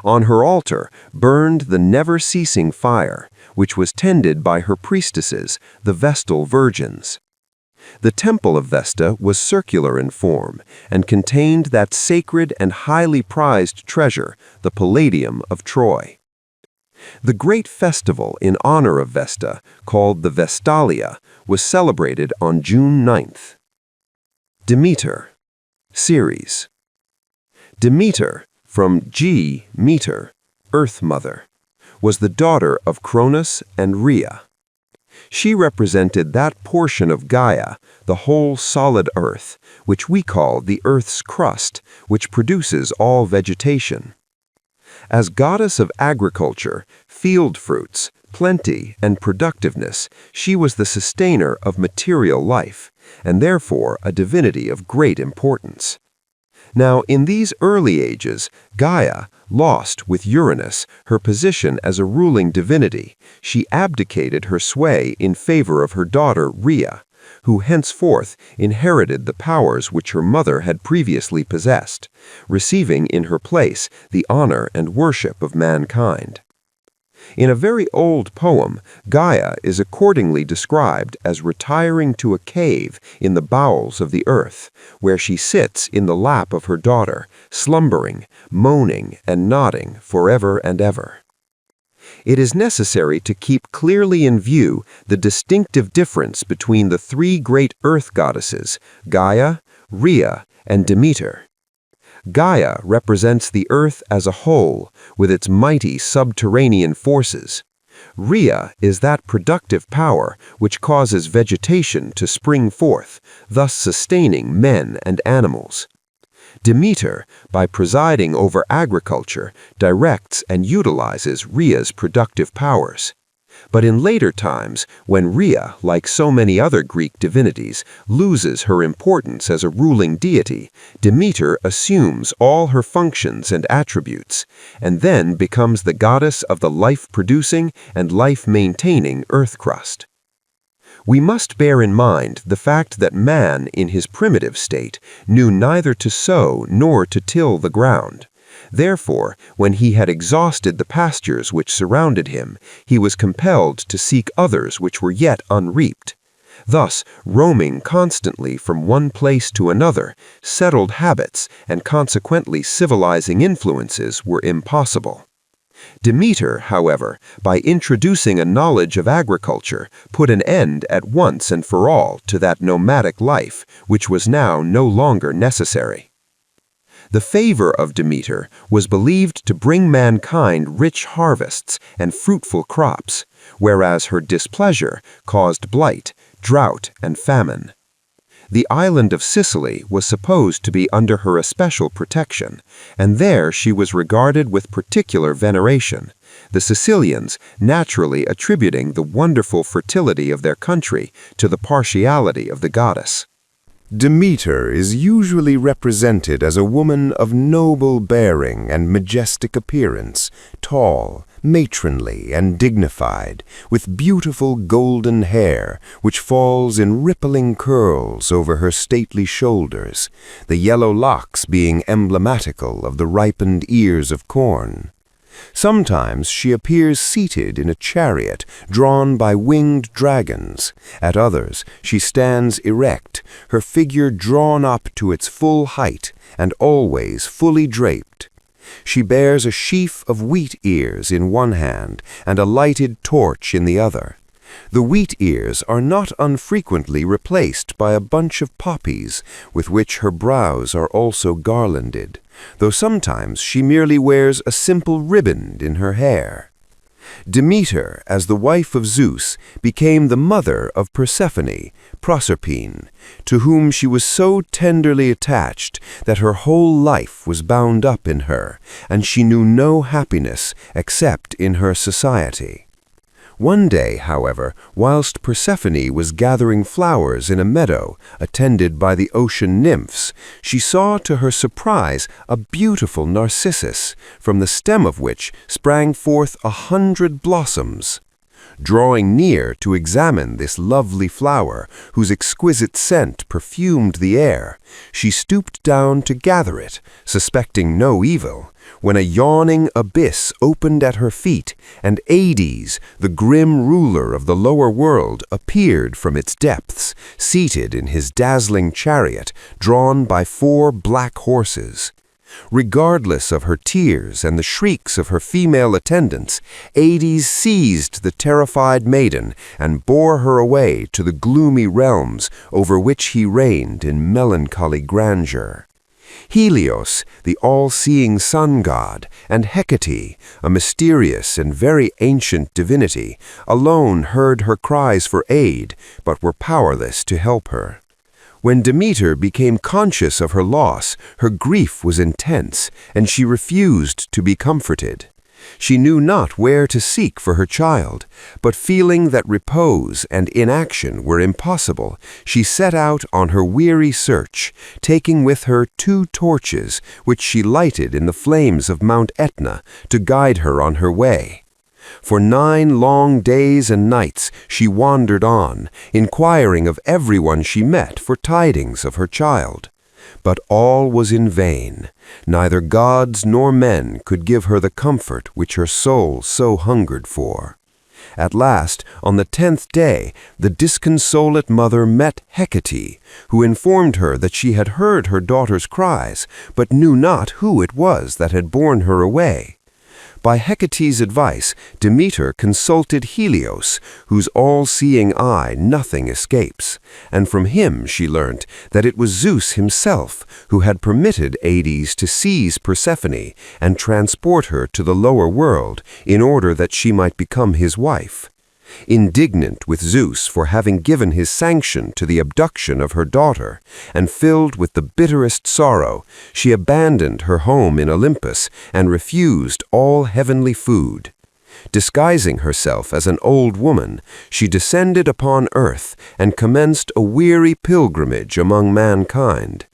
On her altar burned the never-ceasing fire, which was tended by her priestesses, the Vestal Virgins. The temple of Vesta was circular in form and contained that sacred and highly prized treasure, the Palladium of Troy. The great festival in honor of Vesta, called the Vestalia, was celebrated on June 9th. Demeter, Ceres. Demeter, from meter, Earth Mother, was the daughter of Cronus and Rhea. She represented that portion of Gaia, the whole solid earth, which we call the Earth's crust, which produces all vegetation. As goddess of agriculture, field fruits, plenty, and productiveness, she was the sustainer of material life, and therefore a divinity of great importance. Now, in these early ages, Gaia lost with Uranus her position as a ruling divinity. She abdicated her sway in favor of her daughter Rhea, who henceforth inherited the powers which her mother had previously possessed, receiving in her place the honor and worship of mankind. In a very old poem, Gaia is accordingly described as retiring to a cave in the bowels of the earth, where she sits in the lap of her daughter, slumbering, moaning, and nodding forever and ever. It is necessary to keep clearly in view the distinctive difference between the three great earth goddesses, Gaia, Rhea, and Demeter. Gaia represents the earth as a whole, with its mighty subterranean forces. Rhea is that productive power which causes vegetation to spring forth, thus sustaining men and animals. Demeter, by presiding over agriculture, directs and utilizes Rhea's productive powers. But in later times, when Rhea, like so many other Greek divinities, loses her importance as a ruling deity, Demeter assumes all her functions and attributes, and then becomes the goddess of the life-producing and life-maintaining earth crust. We must bear in mind the fact that man, in his primitive state, knew neither to sow nor to till the ground. Therefore, when he had exhausted the pastures which surrounded him, he was compelled to seek others which were yet unreaped. Thus, roaming constantly from one place to another, settled habits and consequently civilizing influences were impossible. Demeter, however, by introducing a knowledge of agriculture, put an end at once and for all to that nomadic life, which was now no longer necessary. The favor of Demeter was believed to bring mankind rich harvests and fruitful crops, whereas her displeasure caused blight, drought, and famine. The island of Sicily was supposed to be under her especial protection, and there she was regarded with particular veneration, the Sicilians naturally attributing the wonderful fertility of their country to the partiality of the goddess. Demeter is usually represented as a woman of noble bearing and majestic appearance, tall, matronly, and dignified, with beautiful golden hair, which falls in rippling curls over her stately shoulders, the yellow locks being emblematical of the ripened ears of corn. Sometimes she appears seated in a chariot drawn by winged dragons. At others, she stands erect, her figure drawn up to its full height, and always fully draped. She bears a sheaf of wheat ears in one hand and a lighted torch in the other. The wheat ears are not unfrequently replaced by a bunch of poppies, with which her brows are also garlanded, though sometimes she merely wears a simple riband in her hair. Demeter, as the wife of Zeus, became the mother of Persephone, Proserpine, to whom she was so tenderly attached that her whole life was bound up in her, and she knew no happiness except in her society. One day, however, whilst Persephone was gathering flowers in a meadow, attended by the ocean nymphs, she saw to her surprise a beautiful narcissus, from the stem of which sprang forth 100 blossoms. Drawing near to examine this lovely flower, whose exquisite scent perfumed the air, she stooped down to gather it, suspecting no evil, when a yawning abyss opened at her feet, and Hades, the grim ruler of the lower world, appeared from its depths, seated in his dazzling chariot, drawn by 4 black horses. Regardless of her tears and the shrieks of her female attendants, Hades seized the terrified maiden and bore her away to the gloomy realms over which he reigned in melancholy grandeur. Helios, the all-seeing sun god, and Hecate, a mysterious and very ancient divinity, alone heard her cries for aid, but were powerless to help her. When Demeter became conscious of her loss, her grief was intense, and she refused to be comforted. She knew not where to seek for her child, but feeling that repose and inaction were impossible, she set out on her weary search, taking with her 2 torches, which she lighted in the flames of Mount Etna to guide her on her way. For 9 long days and nights she wandered on, inquiring of everyone she met for tidings of her child. But all was in vain. Neither gods nor men could give her the comfort which her soul so hungered for. At last, on the 10th day, the disconsolate mother met Hecate, who informed her that she had heard her daughter's cries, but knew not who it was that had borne her away. By Hecate's advice, Demeter consulted Helios, whose all-seeing eye nothing escapes, and from him she learnt that it was Zeus himself who had permitted Hades to seize Persephone and transport her to the lower world in order that she might become his wife. Indignant with Zeus for having given his sanction to the abduction of her daughter, and filled with the bitterest sorrow, she abandoned her home in Olympus and refused all heavenly food. Disguising herself as an old woman, she descended upon earth and commenced a weary pilgrimage among mankind.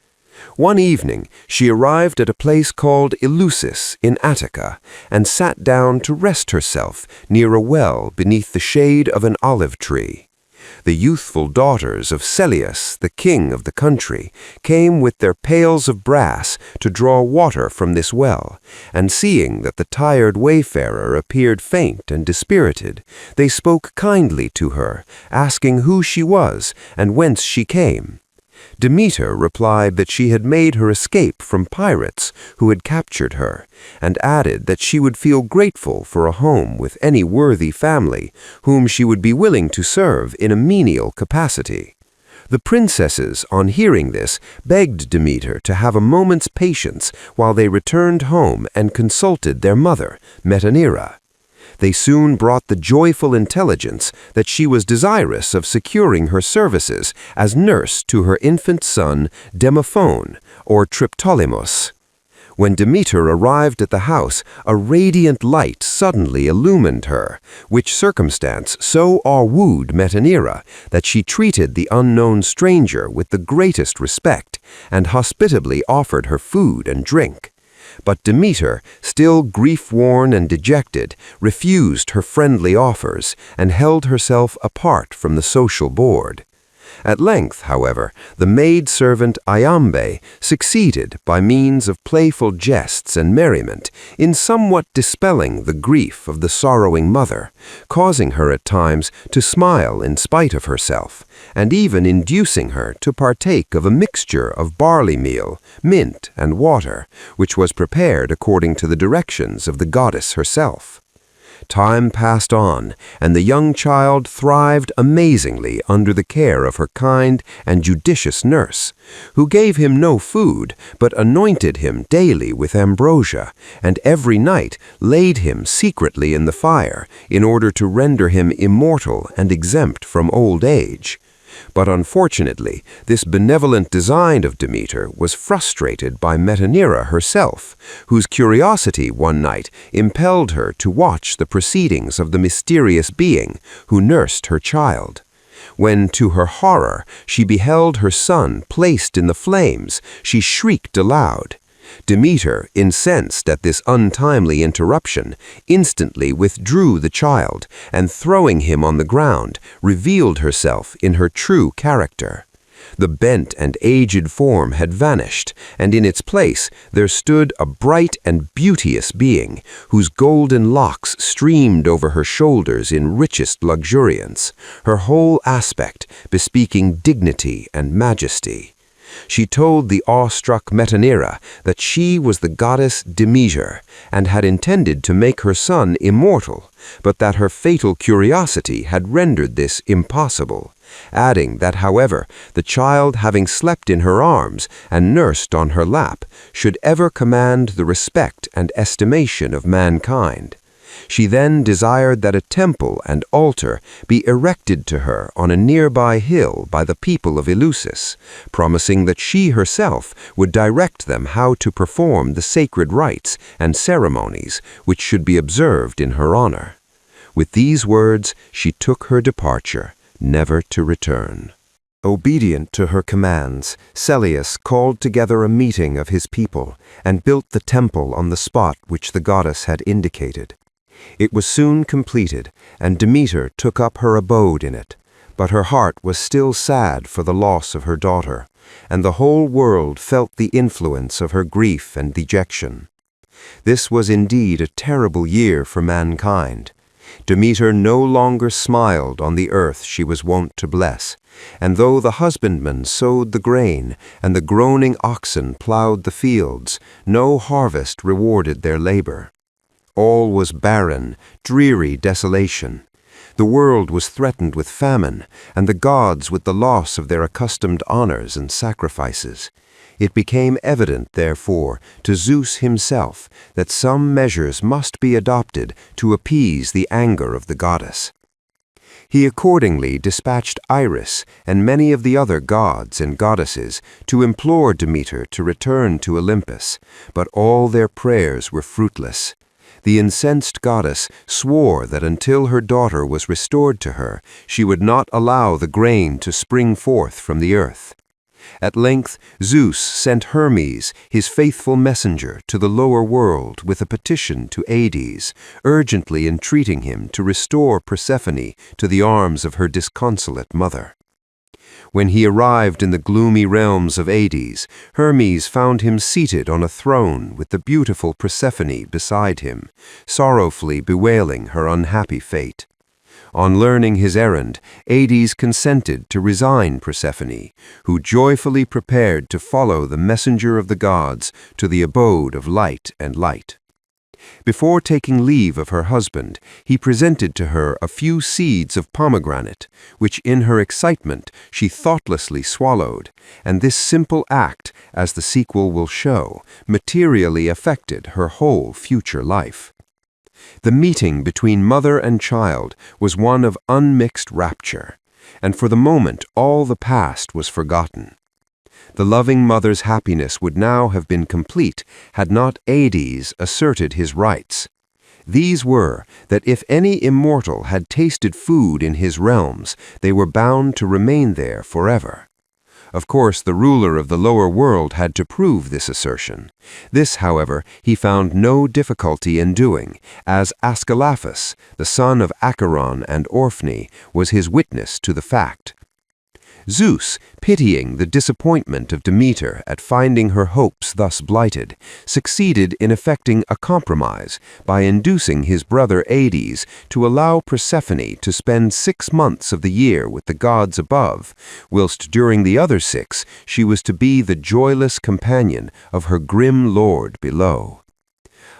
One evening she arrived at a place called Eleusis in Attica, and sat down to rest herself near a well beneath the shade of an olive tree. The youthful daughters of Celeus, the king of the country, came with their pails of brass to draw water from this well, and seeing that the tired wayfarer appeared faint and dispirited, they spoke kindly to her, asking who she was and whence she came. Demeter replied that she had made her escape from pirates who had captured her, and added that she would feel grateful for a home with any worthy family whom she would be willing to serve in a menial capacity. The princesses, on hearing this, begged Demeter to have a moment's patience while they returned home and consulted their mother, Metaneira. They soon brought the joyful intelligence that she was desirous of securing her services as nurse to her infant son Demophon, or Triptolemus. When Demeter arrived at the house, a radiant light suddenly illumined her, which circumstance so awed Metaneira that she treated the unknown stranger with the greatest respect, and hospitably offered her food and drink. But Demeter, still grief-worn and dejected, refused her friendly offers and held herself apart from the social board. At length, however, the maid-servant Iambe succeeded, by means of playful jests and merriment, in somewhat dispelling the grief of the sorrowing mother, causing her at times to smile in spite of herself, and even inducing her to partake of a mixture of barley meal, mint, and water, which was prepared according to the directions of the goddess herself. Time passed on, and the young child thrived amazingly under the care of her kind and judicious nurse, who gave him no food, but anointed him daily with ambrosia, and every night laid him secretly in the fire, in order to render him immortal and exempt from old age. But unfortunately, this benevolent design of Demeter was frustrated by Metaneira herself, whose curiosity one night impelled her to watch the proceedings of the mysterious being who nursed her child. When, to her horror, she beheld her son placed in the flames, she shrieked aloud. Demeter, incensed at this untimely interruption, instantly withdrew the child, and throwing him on the ground, revealed herself in her true character. The bent and aged form had vanished, and in its place there stood a bright and beauteous being, whose golden locks streamed over her shoulders in richest luxuriance, her whole aspect bespeaking dignity and majesty. She told the awestruck Metaneira that she was the goddess Demeter, and had intended to make her son immortal, but that her fatal curiosity had rendered this impossible, adding that, however, the child, having slept in her arms and nursed on her lap, should ever command the respect and estimation of mankind. She then desired that a temple and altar be erected to her on a nearby hill by the people of Eleusis, promising that she herself would direct them how to perform the sacred rites and ceremonies which should be observed in her honor. With these words she took her departure, never to return. Obedient to her commands, Celeus called together a meeting of his people and built the temple on the spot which the goddess had indicated. It was soon completed, and Demeter took up her abode in it. But her heart was still sad for the loss of her daughter, and the whole world felt the influence of her grief and dejection. This was indeed a terrible year for mankind. Demeter no longer smiled on the earth she was wont to bless, and though the husbandman sowed the grain and the groaning oxen plowed the fields, no harvest rewarded their labor. All was barren, dreary desolation. The world was threatened with famine, and the gods with the loss of their accustomed honors and sacrifices. It became evident, therefore, to Zeus himself that some measures must be adopted to appease the anger of the goddess. He accordingly dispatched Iris and many of the other gods and goddesses to implore Demeter to return to Olympus, but all their prayers were fruitless. The incensed goddess swore that until her daughter was restored to her, she would not allow the grain to spring forth from the earth. At length, Zeus sent Hermes, his faithful messenger, to the lower world with a petition to Hades, urgently entreating him to restore Persephone to the arms of her disconsolate mother. When he arrived in the gloomy realms of Hades, Hermes found him seated on a throne with the beautiful Persephone beside him, sorrowfully bewailing her unhappy fate. On learning his errand, Hades consented to resign Persephone, who joyfully prepared to follow the messenger of the gods to the abode of light and light. Before taking leave of her husband, he presented to her a few seeds of pomegranate, which in her excitement she thoughtlessly swallowed, and this simple act, as the sequel will show, materially affected her whole future life. The meeting between mother and child was one of unmixed rapture, and for the moment all the past was forgotten. The loving mother's happiness would now have been complete had not Hades asserted his rights. These were that if any immortal had tasted food in his realms, they were bound to remain there forever. Of course, the ruler of the lower world had to prove this assertion. This, however, he found no difficulty in doing, as Ascalaphus, the son of Acheron and Orphne, was his witness to the fact. Zeus, pitying the disappointment of Demeter at finding her hopes thus blighted, succeeded in effecting a compromise by inducing his brother Hades to allow Persephone to spend 6 months of the year with the gods above, whilst during the other 6 she was to be the joyless companion of her grim lord below.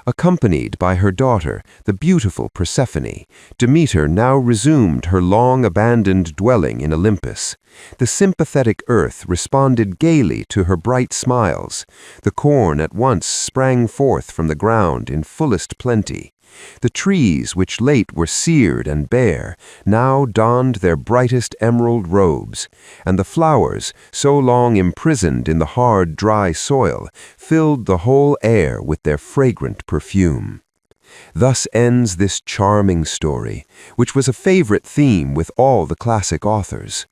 Accompanied by her daughter, the beautiful Persephone, Demeter now resumed her long-abandoned dwelling in Olympus. The sympathetic earth responded gaily to her bright smiles. The corn at once sprang forth from the ground in fullest plenty. The trees, which late were seared and bare, now donned their brightest emerald robes, and the flowers, so long imprisoned in the hard, dry soil, filled the whole air with their fragrant perfume. Thus ends this charming story, which was a favorite theme with all the classic authors.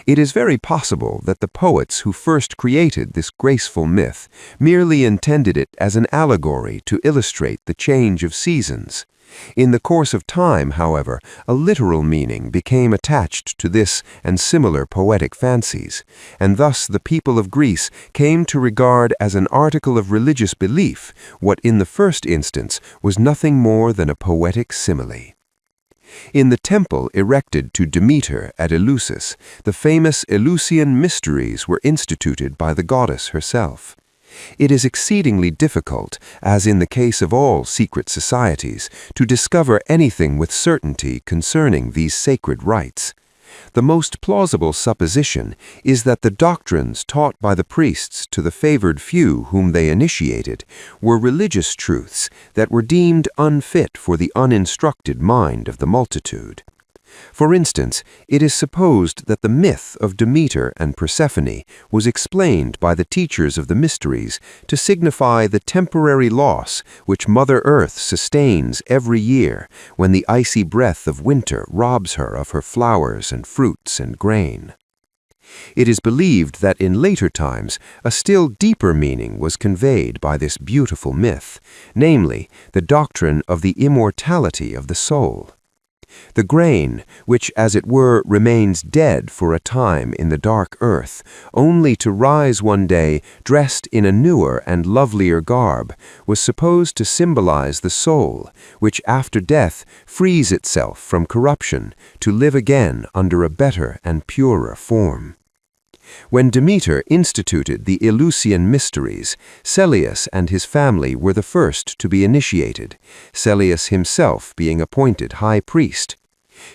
It is very possible that the poets who first created this graceful myth merely intended it as an allegory to illustrate the change of seasons. In the course of time, however, a literal meaning became attached to this and similar poetic fancies, and thus the people of Greece came to regard as an article of religious belief what in the first instance was nothing more than a poetic simile. In the temple erected to Demeter at Eleusis, the famous Eleusinian mysteries were instituted by the goddess herself. It is exceedingly difficult, as in the case of all secret societies, to discover anything with certainty concerning these sacred rites. The most plausible supposition is that the doctrines taught by the priests to the favored few whom they initiated were religious truths that were deemed unfit for the uninstructed mind of the multitude. For instance, it is supposed that the myth of Demeter and Persephone was explained by the teachers of the mysteries to signify the temporary loss which Mother Earth sustains every year when the icy breath of winter robs her of her flowers and fruits and grain. It is believed that in later times a still deeper meaning was conveyed by this beautiful myth, namely, the doctrine of the immortality of the soul. The grain, which as it were remains dead for a time in the dark earth, only to rise one day dressed in a newer and lovelier garb, was supposed to symbolize the soul, which after death frees itself from corruption to live again under a better and purer form. When Demeter instituted the Eleusinian mysteries, Celeus and his family were the first to be initiated, Celeus himself being appointed high priest.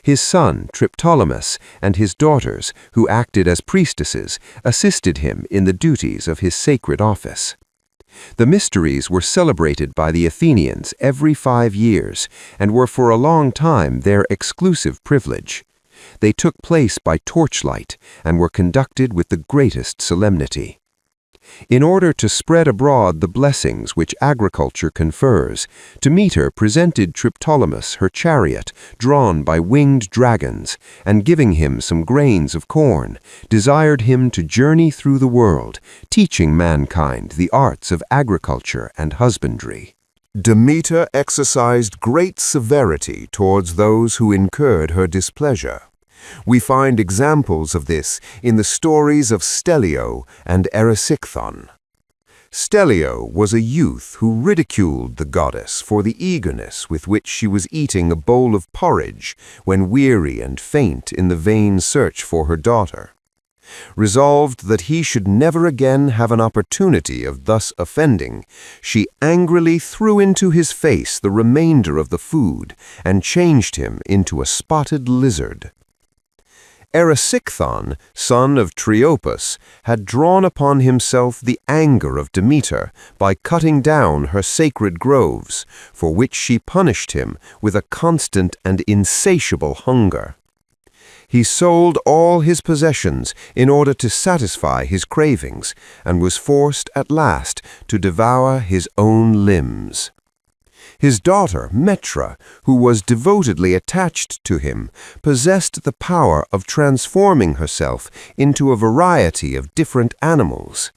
His son, Triptolemus, and his daughters, who acted as priestesses, assisted him in the duties of his sacred office. The mysteries were celebrated by the Athenians every 5 years, and were for a long time their exclusive privilege. They took place by torchlight and were conducted with the greatest solemnity. In order to spread abroad the blessings which agriculture confers, Demeter presented Triptolemus her chariot drawn by winged dragons, and giving him some grains of corn, desired him to journey through the world, teaching mankind the arts of agriculture and husbandry. Demeter exercised great severity towards those who incurred her displeasure. We find examples of this in the stories of Stellio and Erysichthon. Stellio was a youth who ridiculed the goddess for the eagerness with which she was eating a bowl of porridge when weary and faint in the vain search for her daughter. Resolved that he should never again have an opportunity of thus offending, she angrily threw into his face the remainder of the food and changed him into a spotted lizard. Erysichthon, son of Triopas, had drawn upon himself the anger of Demeter by cutting down her sacred groves, for which she punished him with a constant and insatiable hunger. He sold all his possessions in order to satisfy his cravings, and was forced at last to devour his own limbs. His daughter, Metra, who was devotedly attached to him, possessed the power of transforming herself into a variety of different animals.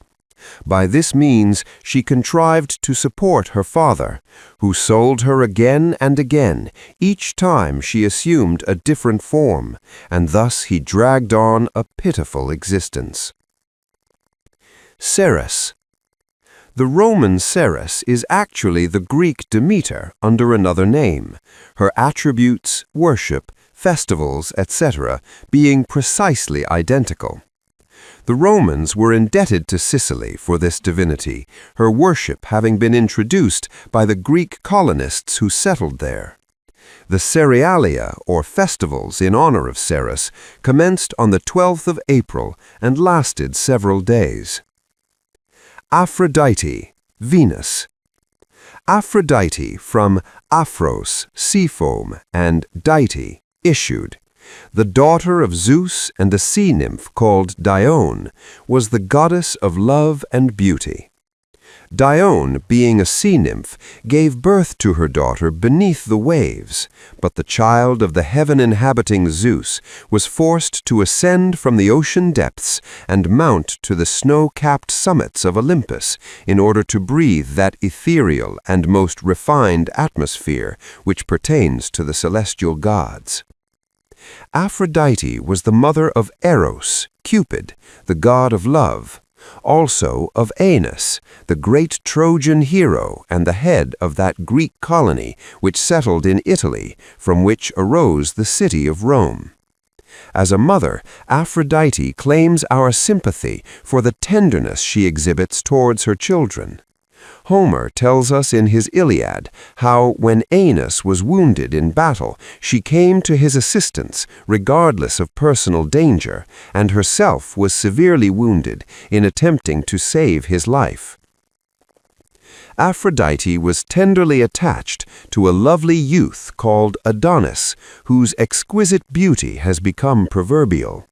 By this means she contrived to support her father, who sold her again and again, each time she assumed a different form, and thus he dragged on a pitiful existence. Ceres. The Roman Ceres is actually the Greek Demeter under another name, her attributes, worship, festivals, etc. being precisely identical. The Romans were indebted to Sicily for this divinity, her worship having been introduced by the Greek colonists who settled there. The Cerealia, or festivals in honor of Ceres, commenced on the 12th of April and lasted several days. Aphrodite, Venus. Aphrodite, from aphros, sea foam, and deity, issued. The daughter of Zeus and the sea nymph called Dione, was the goddess of love and beauty. Dione, being a sea nymph, gave birth to her daughter beneath the waves, but the child of the heaven-inhabiting Zeus was forced to ascend from the ocean depths and mount to the snow-capped summits of Olympus in order to breathe that ethereal and most refined atmosphere which pertains to the celestial gods. Aphrodite was the mother of Eros, Cupid, the god of love, also of Aeneas, the great Trojan hero and the head of that Greek colony which settled in Italy, from which arose the city of Rome. As a mother, Aphrodite claims our sympathy for the tenderness she exhibits towards her children. Homer tells us in his Iliad how, when Aeneas was wounded in battle, she came to his assistance, regardless of personal danger, and herself was severely wounded in attempting to save his life. Aphrodite was tenderly attached to a lovely youth called Adonis, whose exquisite beauty has become proverbial.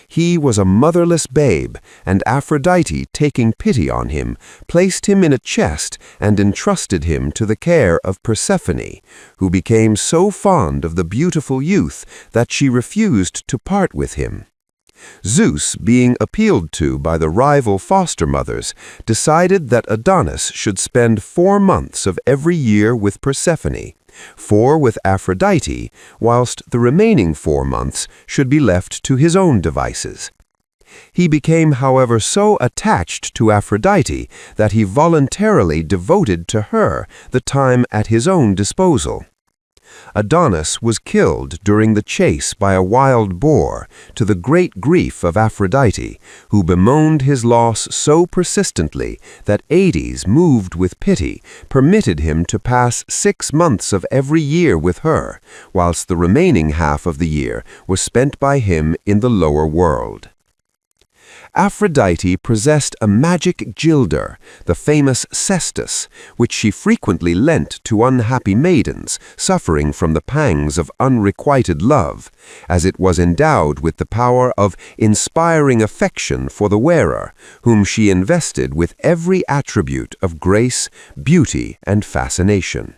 He was a motherless babe, and Aphrodite, taking pity on him, placed him in a chest and entrusted him to the care of Persephone, who became so fond of the beautiful youth that she refused to part with him. Zeus, being appealed to by the rival foster mothers, decided that Adonis should spend 4 months of every year with Persephone, 4 with Aphrodite, whilst the remaining 4 months should be left to his own devices. He became, however, so attached to Aphrodite that he voluntarily devoted to her the time at his own disposal. Adonis was killed during the chase by a wild boar, to the great grief of Aphrodite, who bemoaned his loss so persistently that Hades, moved with pity, permitted him to pass 6 months of every year with her, whilst the remaining half of the year was spent by him in the lower world. Aphrodite possessed a magic gilder, the famous cestus, which she frequently lent to unhappy maidens suffering from the pangs of unrequited love, as it was endowed with the power of inspiring affection for the wearer, whom she invested with every attribute of grace, beauty, and fascination.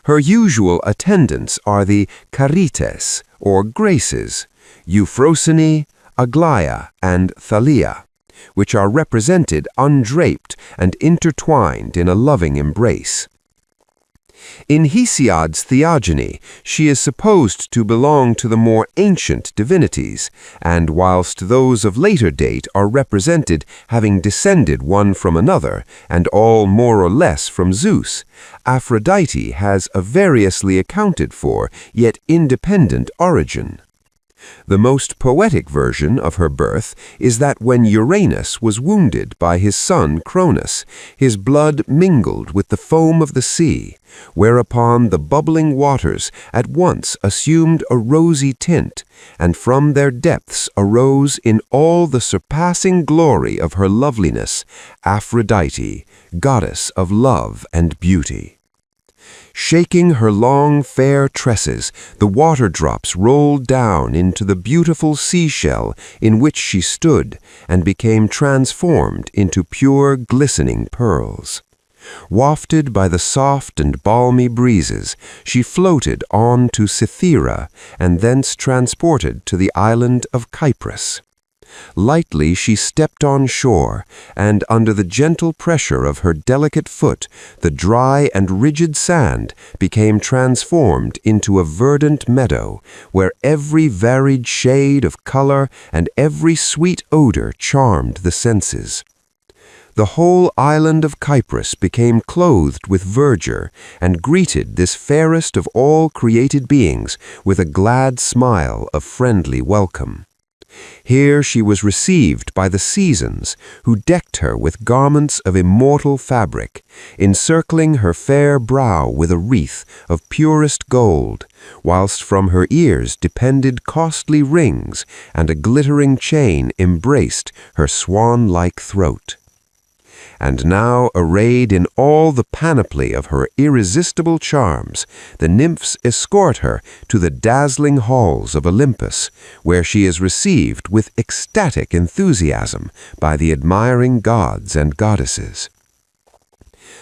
Her usual attendants are the charites, or graces, Euphrosyne, Aglaia, and Thalia, which are represented undraped and intertwined in a loving embrace. In Hesiod's Theogony, she is supposed to belong to the more ancient divinities, and whilst those of later date are represented having descended one from another, and all more or less from Zeus, Aphrodite has a variously accounted for, yet independent origin. The most poetic version of her birth is that when Uranus was wounded by his son Cronus, his blood mingled with the foam of the sea, whereupon the bubbling waters at once assumed a rosy tint, and from their depths arose in all the surpassing glory of her loveliness, Aphrodite, goddess of love and beauty. Shaking her long, fair tresses, the water drops rolled down into the beautiful seashell in which she stood and became transformed into pure, glistening pearls. Wafted by the soft and balmy breezes, she floated on to Cythera and thence transported to the island of Cyprus. Lightly she stepped on shore, and under the gentle pressure of her delicate foot, the dry and rigid sand became transformed into a verdant meadow, where every varied shade of color and every sweet odor charmed the senses. The whole island of Cyprus became clothed with verdure, and greeted this fairest of all created beings with a glad smile of friendly welcome. Here she was received by the seasons, who decked her with garments of immortal fabric, encircling her fair brow with a wreath of purest gold, whilst from her ears depended costly rings, and a glittering chain embraced her swan-like throat. And now, arrayed in all the panoply of her irresistible charms, the nymphs escort her to the dazzling halls of Olympus, where she is received with ecstatic enthusiasm by the admiring gods and goddesses.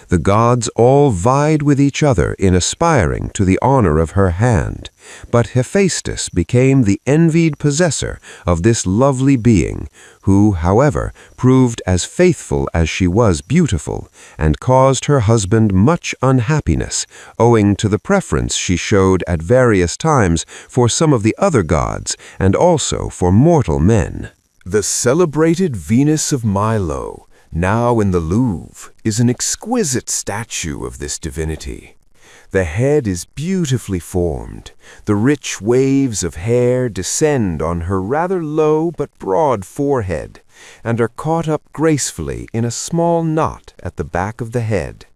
The gods all vied with each other in aspiring to the honor of her hand, but Hephaestus became the envied possessor of this lovely being, who, however, proved as faithful as she was beautiful, and caused her husband much unhappiness, owing to the preference she showed at various times for some of the other gods, and also for mortal men. The celebrated Venus of Milo, now in the Louvre, is an exquisite statue of this divinity. The head is beautifully formed. The rich waves of hair descend on her rather low but broad forehead, and are caught up gracefully in a small knot at the back of the head.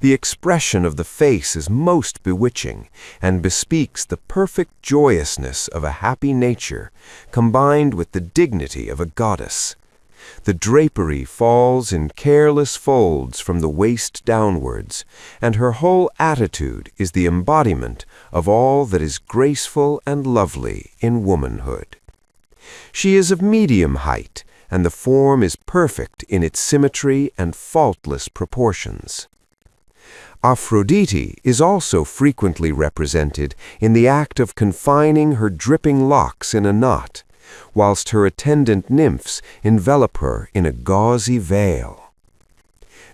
The expression of the face is most bewitching, and bespeaks the perfect joyousness of a happy nature, combined with the dignity of a goddess. The drapery falls in careless folds from the waist downwards, and her whole attitude is the embodiment of all that is graceful and lovely in womanhood. She is of medium height, and the form is perfect in its symmetry and faultless proportions. Aphrodite is also frequently represented in the act of confining her dripping locks in a knot, whilst her attendant nymphs envelop her in a gauzy veil.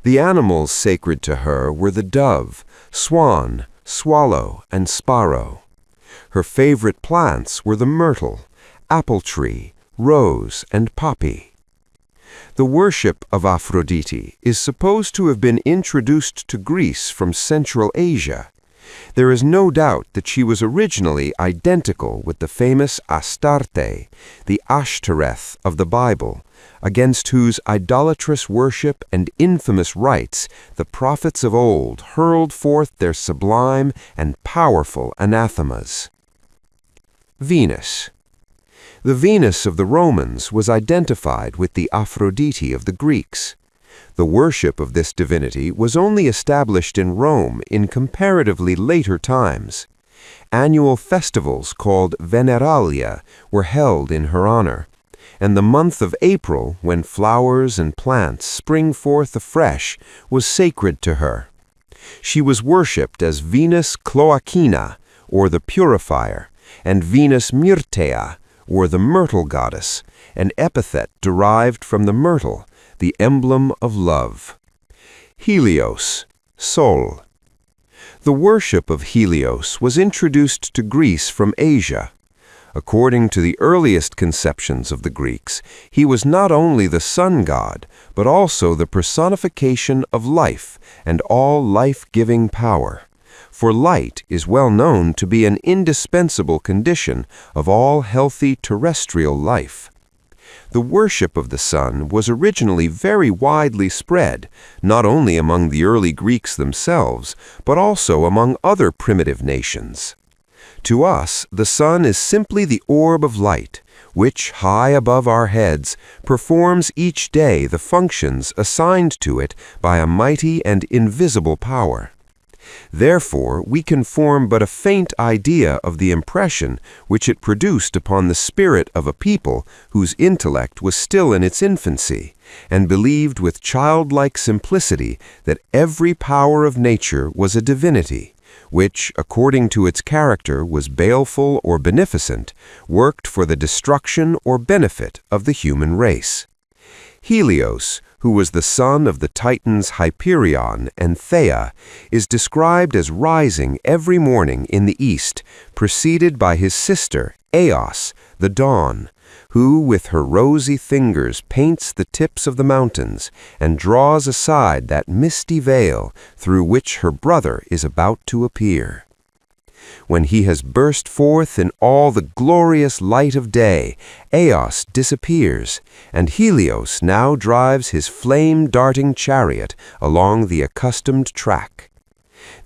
The animals sacred to her were the dove, swan, swallow, and sparrow. Her favorite plants were the myrtle, apple tree, rose, and poppy. The worship of Aphrodite is supposed to have been introduced to Greece from Central Asia. There is no doubt that she was originally identical with the famous Astarte, the Ashtoreth of the Bible, against whose idolatrous worship and infamous rites the prophets of old hurled forth their sublime and powerful anathemas. Venus. The Venus of the Romans was identified with the Aphrodite of the Greeks. The worship of this divinity was only established in Rome in comparatively later times. Annual festivals called Veneralia were held in her honor, and the month of April, when flowers and plants spring forth afresh, was sacred to her. She was worshipped as Venus Cloacina, or the purifier, and Venus Myrtea, or the myrtle goddess, an epithet derived from the myrtle, the emblem of love. Helios, Sol. The worship of Helios was introduced to Greece from Asia. According to the earliest conceptions of the Greeks, he was not only the sun god, but also the personification of life and all life-giving power. For light is well known to be an indispensable condition of all healthy terrestrial life. The worship of the sun was originally very widely spread, not only among the early Greeks themselves, but also among other primitive nations. To us, the sun is simply the orb of light, which, high above our heads, performs each day the functions assigned to it by a mighty and invisible power. Therefore, we can form but a faint idea of the impression which it produced upon the spirit of a people whose intellect was still in its infancy, and believed with childlike simplicity that every power of nature was a divinity, which, according to its character, was baleful or beneficent, worked for the destruction or benefit of the human race. Helios, who was the son of the Titans Hyperion and Thea, is described as rising every morning in the east, preceded by his sister, Eos, the dawn, who with her rosy fingers paints the tips of the mountains and draws aside that misty veil through which her brother is about to appear. When he has burst forth in all the glorious light of day, Eos disappears, and Helios now drives his flame-darting chariot along the accustomed track.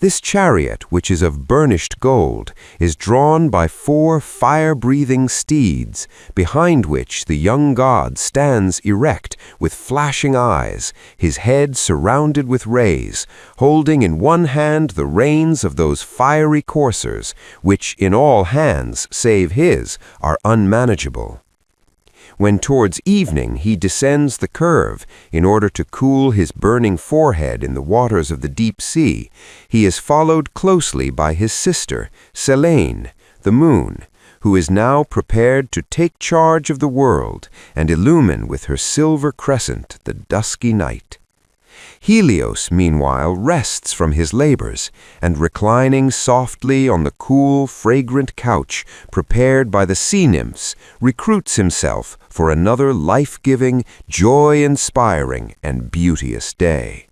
This chariot, which is of burnished gold, is drawn by 4 fire-breathing steeds, behind which the young god stands erect with flashing eyes, his head surrounded with rays, holding in one hand the reins of those fiery coursers, which in all hands, save his, are unmanageable. When towards evening he descends the curve in order to cool his burning forehead in the waters of the deep sea, he is followed closely by his sister, Selene, the moon, who is now prepared to take charge of the world and illumine with her silver crescent the dusky night. Helios, meanwhile, rests from his labors, and reclining softly on the cool, fragrant couch prepared by the sea nymphs, recruits himself for another life-giving, joy-inspiring, and beauteous day.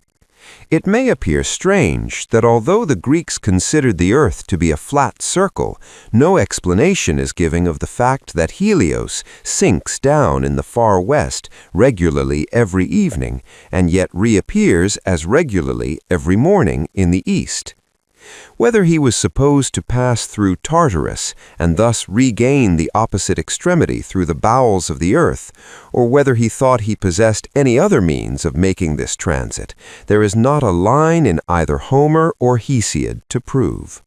It may appear strange that although the Greeks considered the earth to be a flat circle, no explanation is given of the fact that Helios sinks down in the far west regularly every evening, and yet reappears as regularly every morning in the east. Whether he was supposed to pass through Tartarus and thus regain the opposite extremity through the bowels of the earth, or whether he thought he possessed any other means of making this transit, there is not a line in either Homer or Hesiod to prove.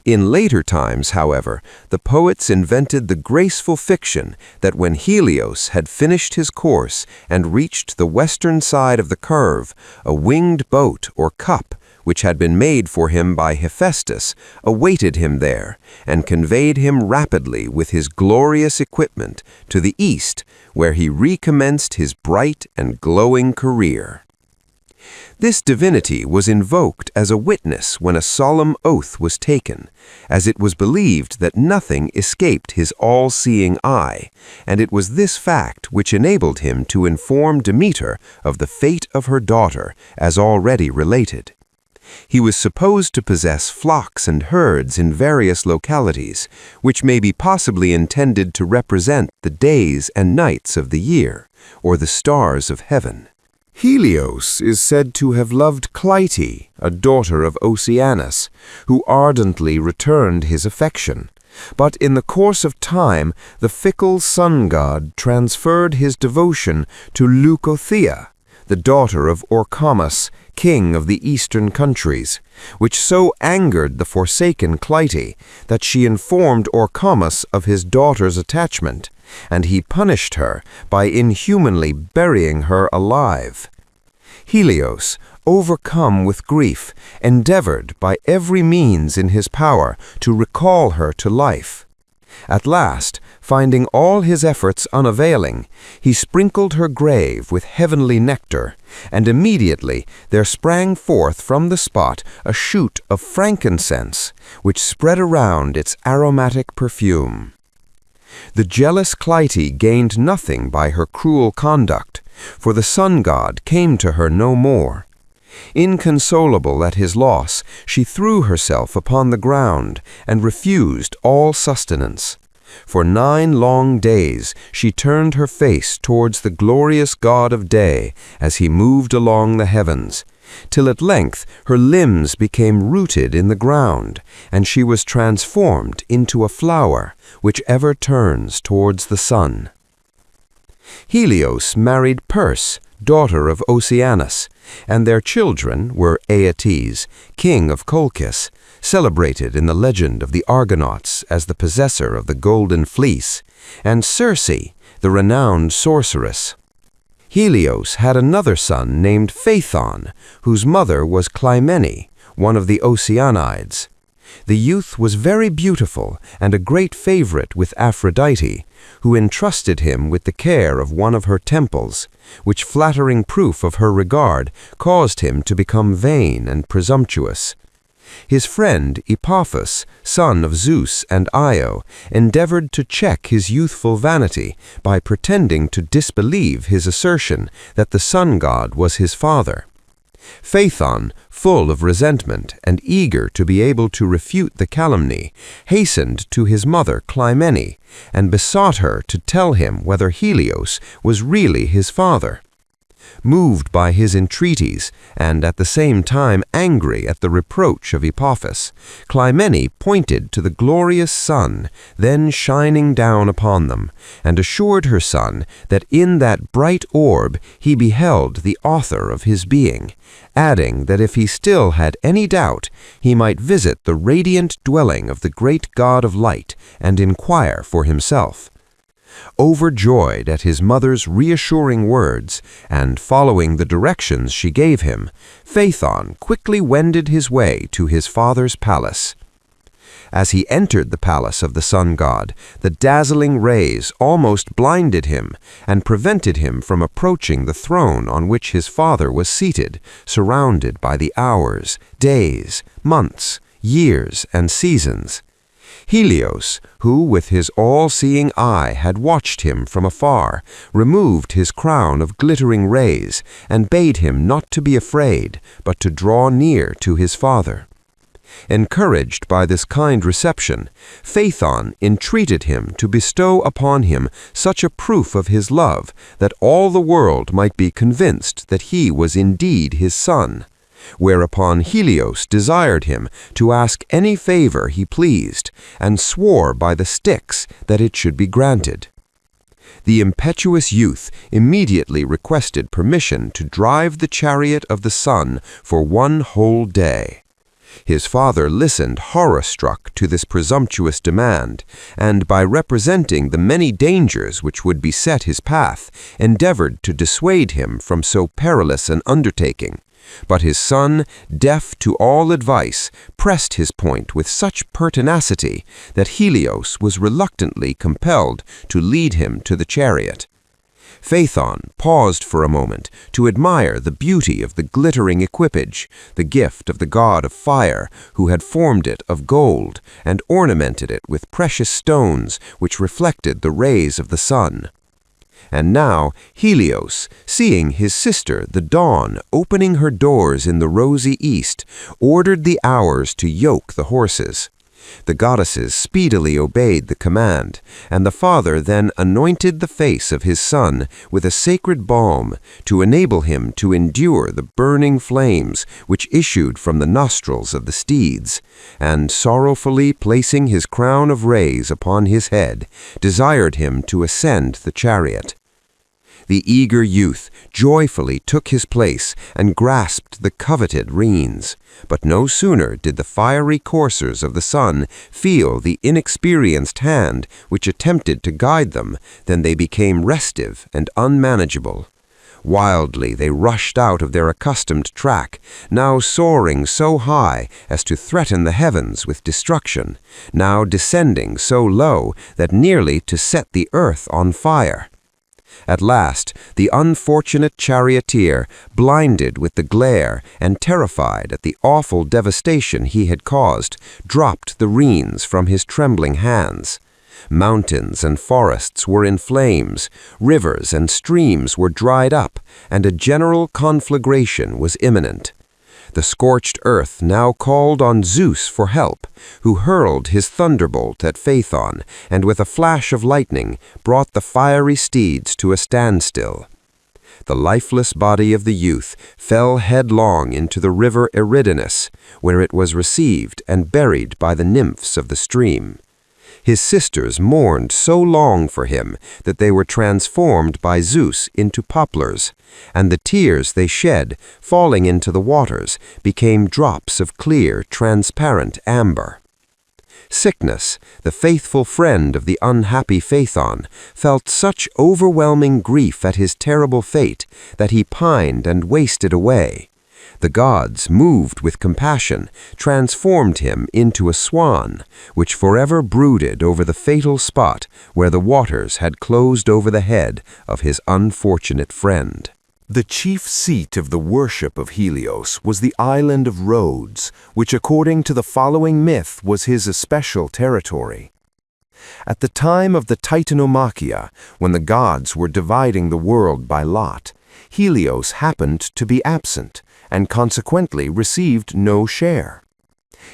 In later times, however, the poets invented the graceful fiction that when Helios had finished his course and reached the western side of the curve, a winged boat or cup, which had been made for him by Hephaestus, awaited him there, and conveyed him rapidly with his glorious equipment to the east, where he recommenced his bright and glowing career. This divinity was invoked as a witness when a solemn oath was taken, as it was believed that nothing escaped his all-seeing eye, and it was this fact which enabled him to inform Demeter of the fate of her daughter, as already related. He was supposed to possess flocks and herds in various localities, which may be possibly intended to represent the days and nights of the year, or the stars of heaven. Helios is said to have loved Clytie, a daughter of Oceanus, who ardently returned his affection. But in the course of time, the fickle sun god transferred his devotion to Leucothea, the daughter of Orchomus, king of the eastern countries, which so angered the forsaken Clytie that she informed Orchomus of his daughter's attachment, and he punished her by inhumanly burying her alive. Helios, overcome with grief, endeavored by every means in his power to recall her to life. At last, finding all his efforts unavailing, he sprinkled her grave with heavenly nectar, and immediately there sprang forth from the spot a shoot of frankincense, which spread around its aromatic perfume. The jealous Clytie gained nothing by her cruel conduct, for the sun god came to her no more. Inconsolable at his loss, she threw herself upon the ground and refused all sustenance. For 9 long days she turned her face towards the glorious god of day as he moved along the heavens, till at length her limbs became rooted in the ground, and she was transformed into a flower which ever turns towards the sun. Helios married Perse, daughter of Oceanus, and their children were Aeetes, king of Colchis, celebrated in the legend of the Argonauts as the possessor of the golden fleece, and Circe, the renowned sorceress. Helios had another son named Phaethon, whose mother was Clymene, one of the Oceanides. The youth was very beautiful and a great favorite with Aphrodite, who entrusted him with the care of one of her temples, which flattering proof of her regard caused him to become vain and presumptuous. His friend Epaphus, son of Zeus and Io, endeavored to check his youthful vanity by pretending to disbelieve his assertion that the sun god was his father. Phaethon, full of resentment and eager to be able to refute the calumny, hastened to his mother Clymene and besought her to tell him whether Helios was really his father. Moved by his entreaties, and at the same time angry at the reproach of Epaphus, Clymene pointed to the glorious sun then shining down upon them, and assured her son that in that bright orb he beheld the author of his being, adding that if he still had any doubt, he might visit the radiant dwelling of the great god of light and inquire for himself. Overjoyed at his mother's reassuring words, and following the directions she gave him, Phaethon quickly wended his way to his father's palace. As he entered the palace of the sun god, the dazzling rays almost blinded him and prevented him from approaching the throne on which his father was seated, surrounded by the hours, days, months, years, and seasons. Helios, who with his all-seeing eye had watched him from afar, removed his crown of glittering rays and bade him not to be afraid, but to draw near to his father. Encouraged by this kind reception, Phaethon entreated him to bestow upon him such a proof of his love that all the world might be convinced that he was indeed his son. Whereupon Helios desired him to ask any favor he pleased, and swore by the Styx that it should be granted. The impetuous youth immediately requested permission to drive the chariot of the sun for 1 whole day. His father listened horror-struck to this presumptuous demand, and by representing the many dangers which would beset his path, endeavored to dissuade him from so perilous an undertaking, But his son, deaf to all advice, pressed his point with such pertinacity that Helios was reluctantly compelled to lead him to the chariot. Phaethon paused for a moment to admire the beauty of the glittering equipage, the gift of the god of fire, who had formed it of gold and ornamented it with precious stones which reflected the rays of the sun. And now Helios, seeing his sister the Dawn opening her doors in the rosy east, ordered the Hours to yoke the horses. The goddesses speedily obeyed the command, and the father then anointed the face of his son with a sacred balm to enable him to endure the burning flames which issued from the nostrils of the steeds, and sorrowfully placing his crown of rays upon his head, desired him to ascend the chariot. The eager youth joyfully took his place and grasped the coveted reins. But no sooner did the fiery coursers of the sun feel the inexperienced hand which attempted to guide them than they became restive and unmanageable. Wildly they rushed out of their accustomed track, now soaring so high as to threaten the heavens with destruction, now descending so low that nearly to set the earth on fire. At last, the unfortunate charioteer, blinded with the glare and terrified at the awful devastation he had caused, dropped the reins from his trembling hands. Mountains and forests were in flames, rivers and streams were dried up, and a general conflagration was imminent. The scorched earth now called on Zeus for help, who hurled his thunderbolt at Phaethon, and with a flash of lightning brought the fiery steeds to a standstill. The lifeless body of the youth fell headlong into the river Eridanus, where it was received and buried by the nymphs of the stream. His sisters mourned so long for him that they were transformed by Zeus into poplars, and the tears they shed, falling into the waters, became drops of clear, transparent amber. Sickness, the faithful friend of the unhappy Phaethon, felt such overwhelming grief at his terrible fate that he pined and wasted away. The gods, moved with compassion, transformed him into a swan, which forever brooded over the fatal spot where the waters had closed over the head of his unfortunate friend. The chief seat of the worship of Helios was the island of Rhodes, which according to the following myth was his especial territory. At the time of the Titanomachia, when the gods were dividing the world by lot, Helios happened to be absent, and consequently received no share.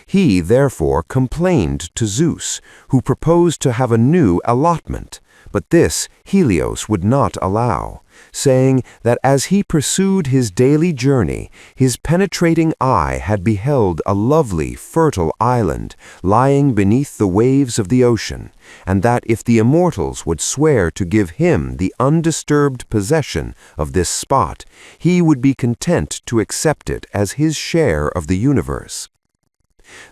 He therefore complained to Zeus, who proposed to have a new allotment, but this Helios would not allow, saying that as he pursued his daily journey, his penetrating eye had beheld a lovely, fertile island lying beneath the waves of the ocean, and that if the immortals would swear to give him the undisturbed possession of this spot, he would be content to accept it as his share of the universe.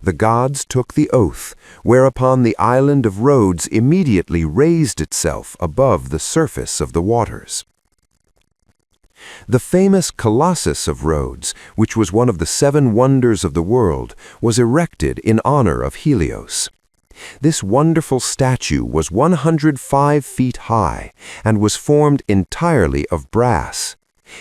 The gods took the oath, whereupon the island of Rhodes immediately raised itself above the surface of the waters. The famous Colossus of Rhodes, which was one of the 7 wonders of the world, was erected in honor of Helios. This wonderful statue was 105 feet high and was formed entirely of brass.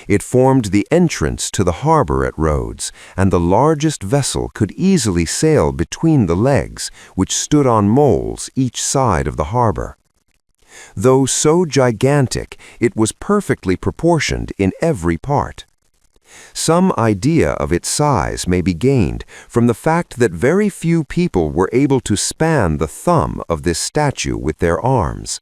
It formed the entrance to the harbor at Rhodes, and the largest vessel could easily sail between the legs, which stood on moles each side of the harbor. Though so gigantic, it was perfectly proportioned in every part. Some idea of its size may be gained from the fact that very few people were able to span the thumb of this statue with their arms.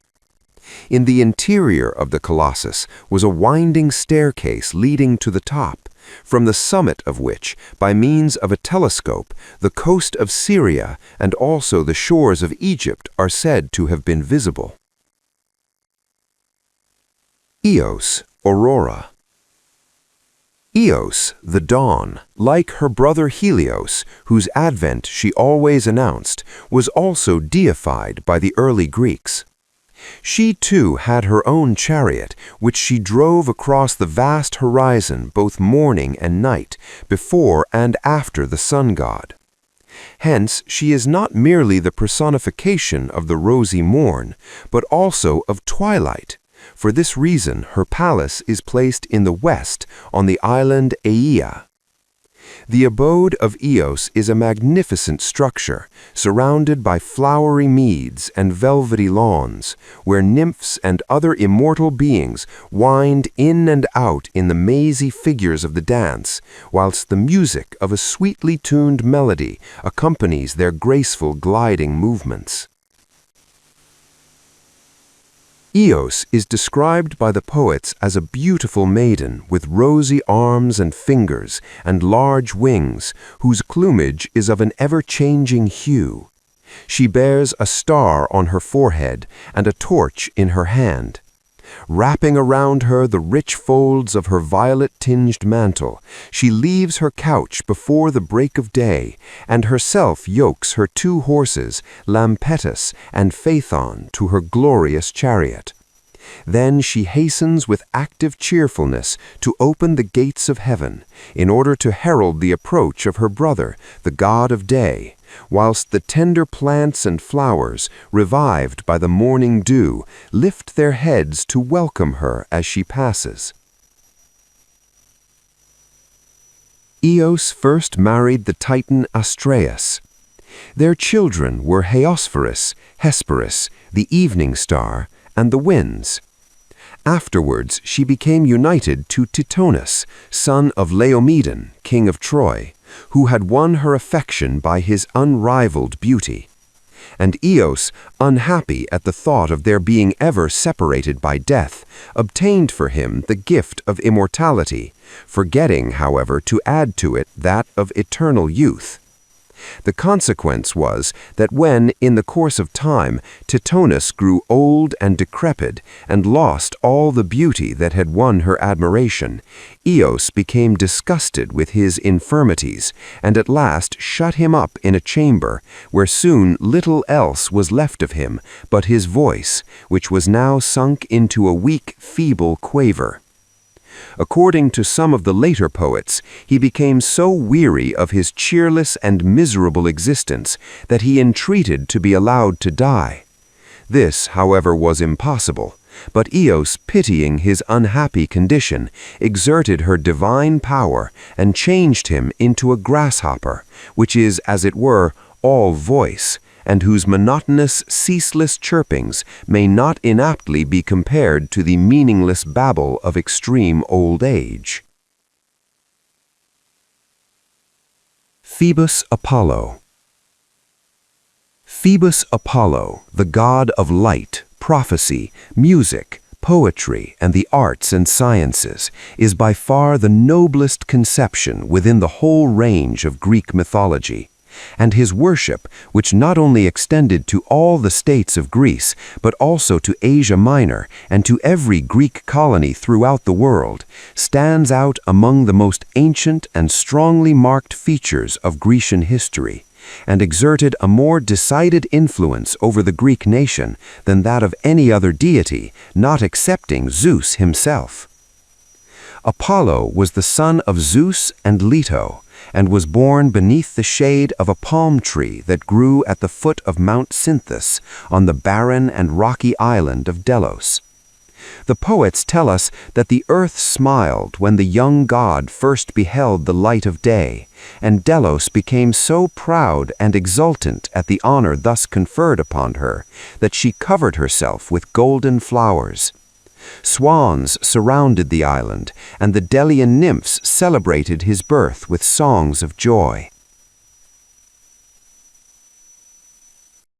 In the interior of the Colossus was a winding staircase leading to the top, from the summit of which, by means of a telescope, the coast of Syria and also the shores of Egypt are said to have been visible. Eos, Aurora. Eos, the dawn, like her brother Helios, whose advent she always announced, was also deified by the early Greeks. She too had her own chariot, which she drove across the vast horizon both morning and night, before and after the sun god. Hence, she is not merely the personification of the rosy morn, but also of twilight. For this reason, her palace is placed in the west on the island Aeaea. The abode of Eos is a magnificent structure, surrounded by flowery meads and velvety lawns, where nymphs and other immortal beings wind in and out in the mazy figures of the dance, whilst the music of a sweetly tuned melody accompanies their graceful gliding movements. Eos is described by the poets as a beautiful maiden with rosy arms and fingers and large wings, whose plumage is of an ever-changing hue. She bears a star on her forehead and a torch in her hand. Wrapping around her the rich folds of her violet-tinged mantle, she leaves her couch before the break of day, and herself yokes her 2 horses, Lampetus and Phaethon, to her glorious chariot. Then she hastens with active cheerfulness to open the gates of heaven, in order to herald the approach of her brother, the god of day, whilst the tender plants and flowers, revived by the morning dew, lift their heads to welcome her as she passes. Eos first married the Titan Astraeus. Their children were Heosphorus, Hesperus, the evening star, and the winds. Afterwards she became united to Titonus, son of Laomedon, king of Troy, who had won her affection by his unrivaled beauty. And Eos, unhappy at the thought of their being ever separated by death, obtained for him the gift of immortality, forgetting, however, to add to it that of eternal youth. The consequence was that when, in the course of time, Titonus grew old and decrepit and lost all the beauty that had won her admiration, Eos became disgusted with his infirmities and at last shut him up in a chamber where soon little else was left of him but his voice, which was now sunk into a weak, feeble quaver. According to some of the later poets, he became so weary of his cheerless and miserable existence that he entreated to be allowed to die. This, however, was impossible, but Eos, pitying his unhappy condition, exerted her divine power and changed him into a grasshopper, which is, as it were, all voice, and whose monotonous, ceaseless chirpings may not inaptly be compared to the meaningless babble of extreme old age. Phoebus Apollo. Phoebus Apollo, the god of light, prophecy, music, poetry, and the arts and sciences, is by far the noblest conception within the whole range of Greek mythology. And his worship, which not only extended to all the states of Greece, but also to Asia Minor and to every Greek colony throughout the world, stands out among the most ancient and strongly marked features of Grecian history, and exerted a more decided influence over the Greek nation than that of any other deity, not excepting Zeus himself. Apollo was the son of Zeus and Leto, and was born beneath the shade of a palm tree that grew at the foot of Mount Cynthus on the barren and rocky island of Delos. The poets tell us that the earth smiled when the young god first beheld the light of day, and Delos became so proud and exultant at the honor thus conferred upon her that she covered herself with golden flowers. Swans surrounded the island, and the Delian nymphs celebrated his birth with songs of joy.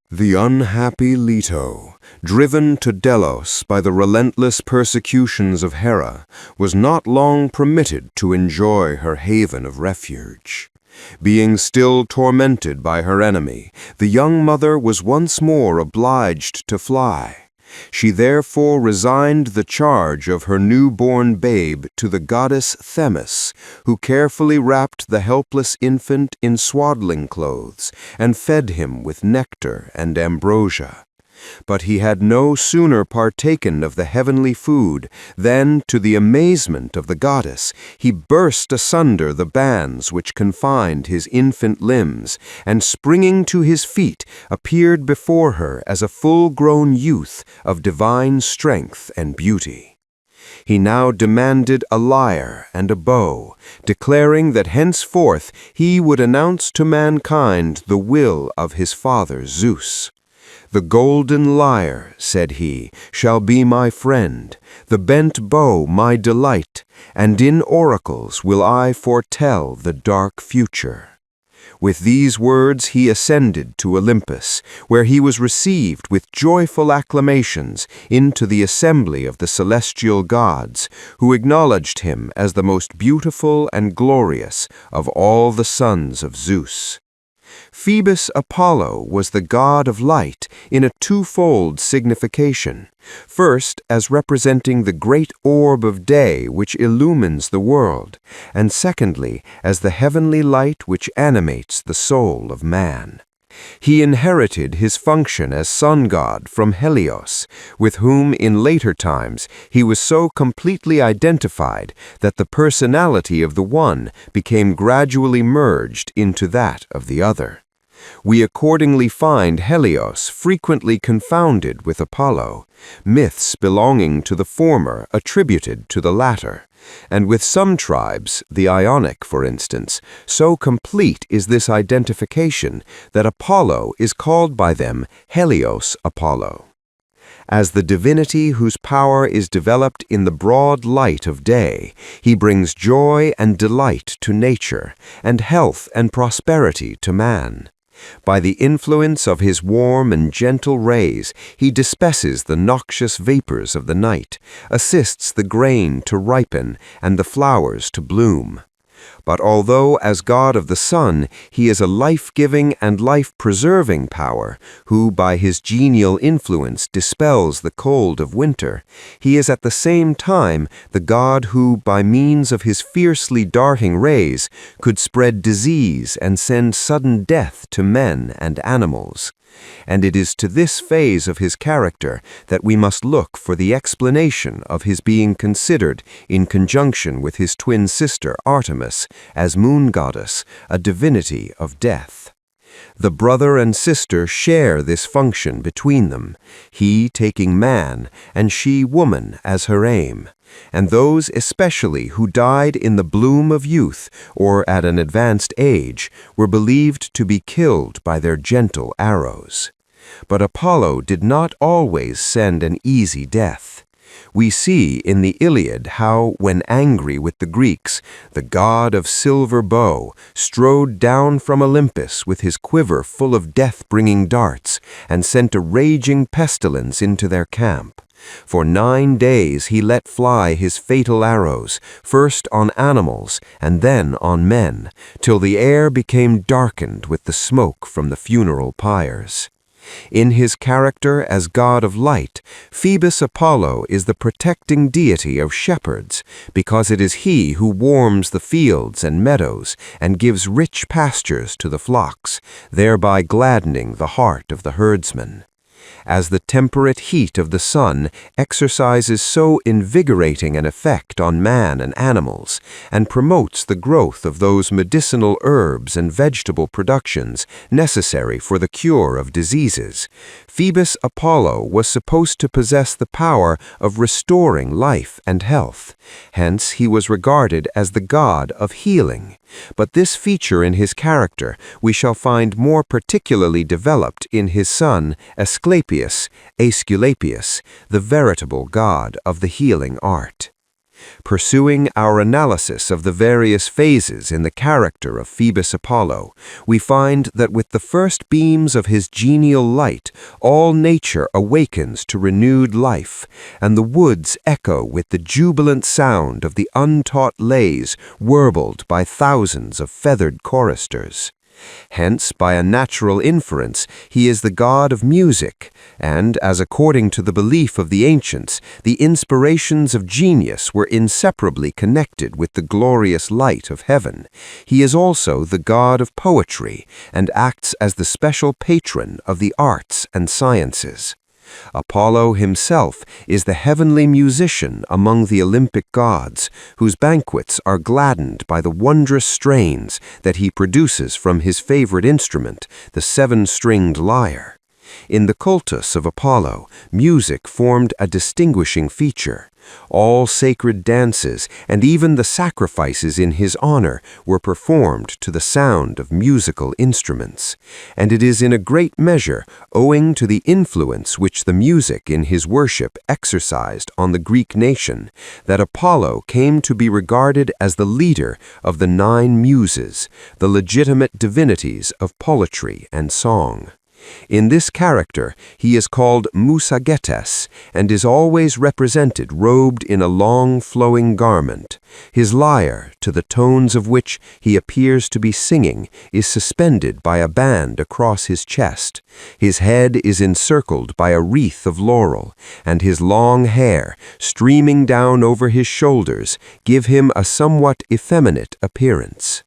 The unhappy Leto, driven to Delos by the relentless persecutions of Hera, was not long permitted to enjoy her haven of refuge. Being still tormented by her enemy, the young mother was once more obliged to fly. She therefore resigned the charge of her newborn babe to the goddess Themis, who carefully wrapped the helpless infant in swaddling clothes and fed him with nectar and ambrosia. But he had no sooner partaken of the heavenly food than, to the amazement of the goddess, he burst asunder the bands which confined his infant limbs, and springing to his feet, appeared before her as a full-grown youth of divine strength and beauty. He now demanded a lyre and a bow, declaring that henceforth he would announce to mankind the will of his father Zeus. "The golden lyre," said he, "shall be my friend, the bent bow my delight, and in oracles will I foretell the dark future." With these words he ascended to Olympus, where he was received with joyful acclamations into the assembly of the celestial gods, who acknowledged him as the most beautiful and glorious of all the sons of Zeus. Phoebus Apollo was the god of light in a twofold signification. First, as representing the great orb of day which illumines the world, and secondly, as the heavenly light which animates the soul of man. He inherited his function as sun god from Helios, with whom in later times he was so completely identified that the personality of the one became gradually merged into that of the other. We accordingly find Helios frequently confounded with Apollo, myths belonging to the former attributed to the latter, and with some tribes, the Ionic for instance, so complete is this identification that Apollo is called by them Helios Apollo. As the divinity whose power is developed in the broad light of day, he brings joy and delight to nature, and health and prosperity to man. By the influence of his warm and gentle rays, he disperses the noxious vapors of the night, assists the grain to ripen and the flowers to bloom. But although as god of the sun he is a life-giving and life-preserving power, who by his genial influence dispels the cold of winter, he is at the same time the god who, by means of his fiercely darting rays, could spread disease and send sudden death to men and animals. And it is to this phase of his character that we must look for the explanation of his being considered, in conjunction with his twin sister Artemis, as moon goddess, a divinity of death. The brother and sister share this function between them, he taking man and she woman as her aim, and those especially who died in the bloom of youth or at an advanced age were believed to be killed by their gentle arrows. But Apollo did not always send an easy death. We see in the Iliad how, when angry with the Greeks, the god of silver bow strode down from Olympus with his quiver full of death-bringing darts and sent a raging pestilence into their camp. For 9 days he let fly his fatal arrows, first on animals and then on men, till the air became darkened with the smoke from the funeral pyres. In his character as god of light, Phoebus Apollo is the protecting deity of shepherds, because it is he who warms the fields and meadows and gives rich pastures to the flocks, thereby gladdening the heart of the herdsman. As the temperate heat of the sun exercises so invigorating an effect on man and animals, and promotes the growth of those medicinal herbs and vegetable productions necessary for the cure of diseases, Phoebus Apollo was supposed to possess the power of restoring life and health. Hence he was regarded as the god of healing. But this feature in his character we shall find more particularly developed in his son Asclepius, the veritable god of the healing art. Pursuing our analysis of the various phases in the character of Phoebus Apollo, we find that with the first beams of his genial light, all nature awakens to renewed life, and the woods echo with the jubilant sound of the untaught lays warbled by thousands of feathered choristers. Hence, by a natural inference, he is the god of music, and, as according to the belief of the ancients, the inspirations of genius were inseparably connected with the glorious light of heaven, he is also the god of poetry, and acts as the special patron of the arts and sciences. Apollo himself is the heavenly musician among the Olympic gods, whose banquets are gladdened by the wondrous strains that he produces from his favorite instrument, the seven-stringed lyre. In the cultus of Apollo, music formed a distinguishing feature. All sacred dances and even the sacrifices in his honor were performed to the sound of musical instruments, and it is in a great measure owing to the influence which the music in his worship exercised on the Greek nation that Apollo came to be regarded as the leader of the 9 muses, the legitimate divinities of poetry and song. In this character, he is called Musagetes and is always represented robed in a long flowing garment. His lyre, to the tones of which he appears to be singing, is suspended by a band across his chest. His head is encircled by a wreath of laurel, and his long hair, streaming down over his shoulders, give him a somewhat effeminate appearance.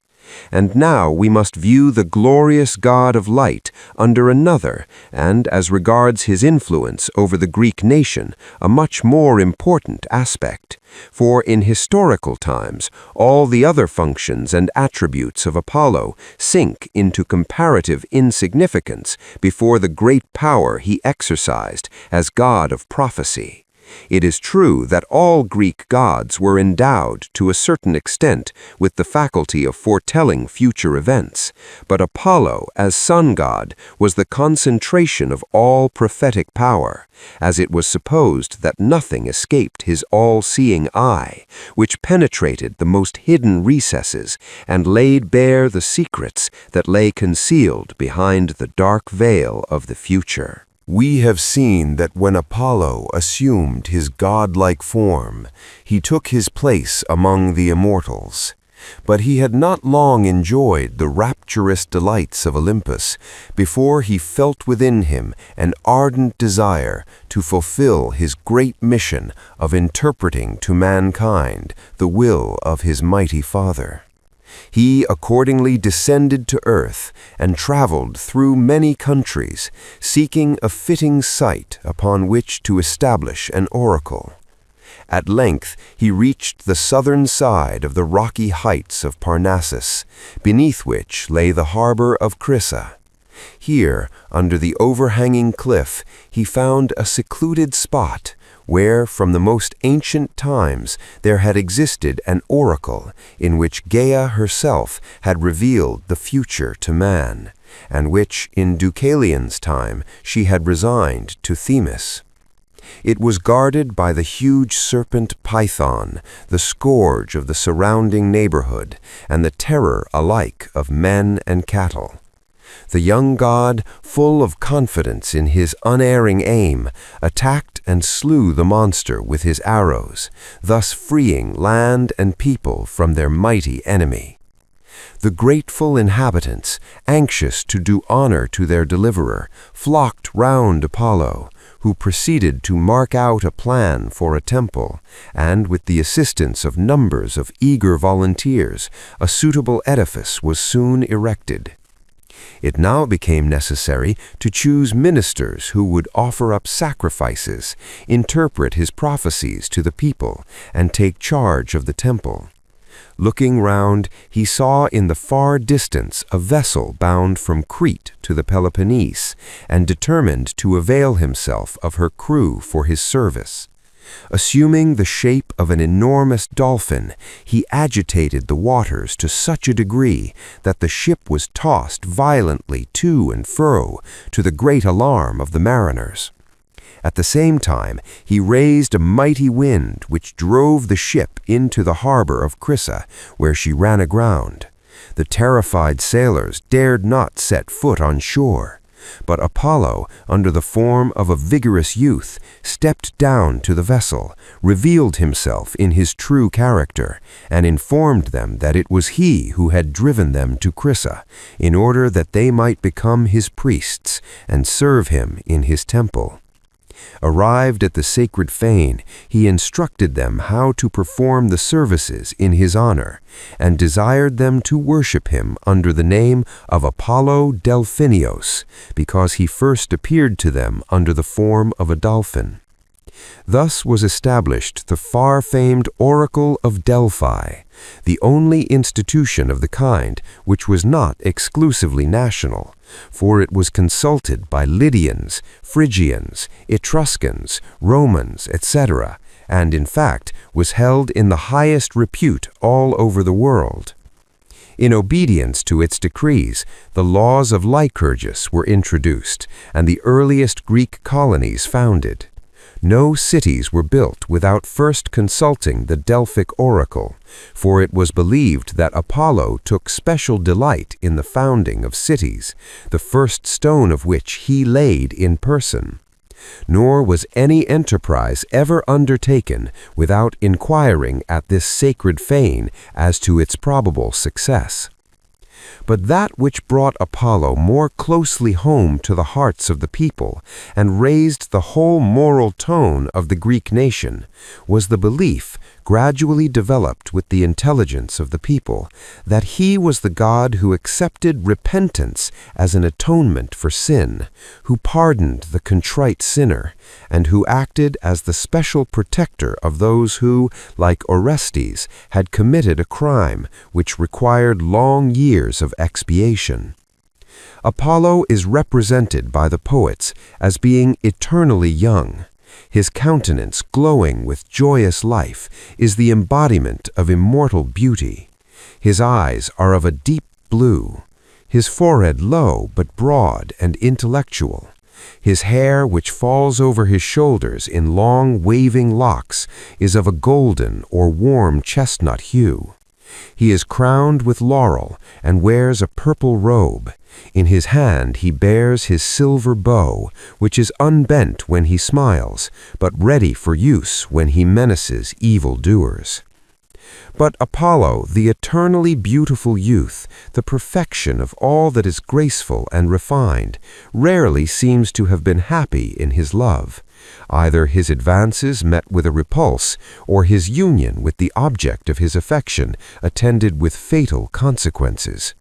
And now we must view the glorious god of light under another, and as regards his influence over the Greek nation, a much more important aspect. For in historical times, all the other functions and attributes of Apollo sink into comparative insignificance before the great power he exercised as god of prophecy. It is true that all Greek gods were endowed to a certain extent with the faculty of foretelling future events, but Apollo, as sun god, was the concentration of all prophetic power, as it was supposed that nothing escaped his all-seeing eye, which penetrated the most hidden recesses and laid bare the secrets that lay concealed behind the dark veil of the future. We have seen that when Apollo assumed his godlike form, he took his place among the immortals. But he had not long enjoyed the rapturous delights of Olympus before he felt within him an ardent desire to fulfill his great mission of interpreting to mankind the will of his mighty Father. He accordingly descended to earth and traveled through many countries, seeking a fitting site upon which to establish an oracle. At length he reached the southern side of the rocky heights of Parnassus, beneath which lay the harbor of Crissa. Here, under the overhanging cliff, he found a secluded spot where from the most ancient times there had existed an oracle in which Gaia herself had revealed the future to man, and which in Deucalion's time she had resigned to Themis. It was guarded by the huge serpent Python, the scourge of the surrounding neighborhood, and the terror alike of men and cattle. The young god, full of confidence in his unerring aim, attacked and slew the monster with his arrows, thus freeing land and people from their mighty enemy. The grateful inhabitants, anxious to do honor to their deliverer, flocked round Apollo, who proceeded to mark out a plan for a temple, and with the assistance of numbers of eager volunteers, a suitable edifice was soon erected. It now became necessary to choose ministers who would offer up sacrifices, interpret his prophecies to the people, and take charge of the temple. Looking round, he saw in the far distance a vessel bound from Crete to the Peloponnese, and determined to avail himself of her crew for his service. Assuming the shape of an enormous dolphin, he agitated the waters to such a degree that the ship was tossed violently to and fro, to the great alarm of the mariners. At the same time, he raised a mighty wind which drove the ship into the harbor of Crissa, where she ran aground. The terrified sailors dared not set foot on shore. But Apollo, under the form of a vigorous youth, stepped down to the vessel, revealed himself in his true character, and informed them that it was he who had driven them to Crissa, in order that they might become his priests and serve him in his temple. Arrived at the sacred fane, he instructed them how to perform the services in his honor, and desired them to worship him under the name of Apollo Delphinios, because he first appeared to them under the form of a dolphin. Thus was established the far-famed Oracle of Delphi, the only institution of the kind which was not exclusively national, for it was consulted by Lydians, Phrygians, Etruscans, Romans, etc., and in fact was held in the highest repute all over the world. In obedience to its decrees, the laws of Lycurgus were introduced, and the earliest Greek colonies founded. No cities were built without first consulting the Delphic oracle, for it was believed that Apollo took special delight in the founding of cities, the first stone of which he laid in person. Nor was any enterprise ever undertaken without inquiring at this sacred fane as to its probable success. But that which brought Apollo more closely home to the hearts of the people and raised the whole moral tone of the Greek nation was the belief, gradually developed with the intelligence of the people, that he was the God who accepted repentance as an atonement for sin, who pardoned the contrite sinner, and who acted as the special protector of those who, like Orestes, had committed a crime which required long years of expiation. Apollo is represented by the poets as being eternally young. His countenance, glowing with joyous life, is the embodiment of immortal beauty. His eyes are of a deep blue, his forehead low but broad and intellectual. His hair, which falls over his shoulders in long waving locks, is of a golden or warm chestnut hue. He is crowned with laurel and wears a purple robe. In his hand he bears his silver bow, which is unbent when he smiles, but ready for use when he menaces evildoers. But Apollo, the eternally beautiful youth, the perfection of all that is graceful and refined, rarely seems to have been happy in his love. Either his advances met with a repulse, or his union with the object of his affection attended with fatal consequences.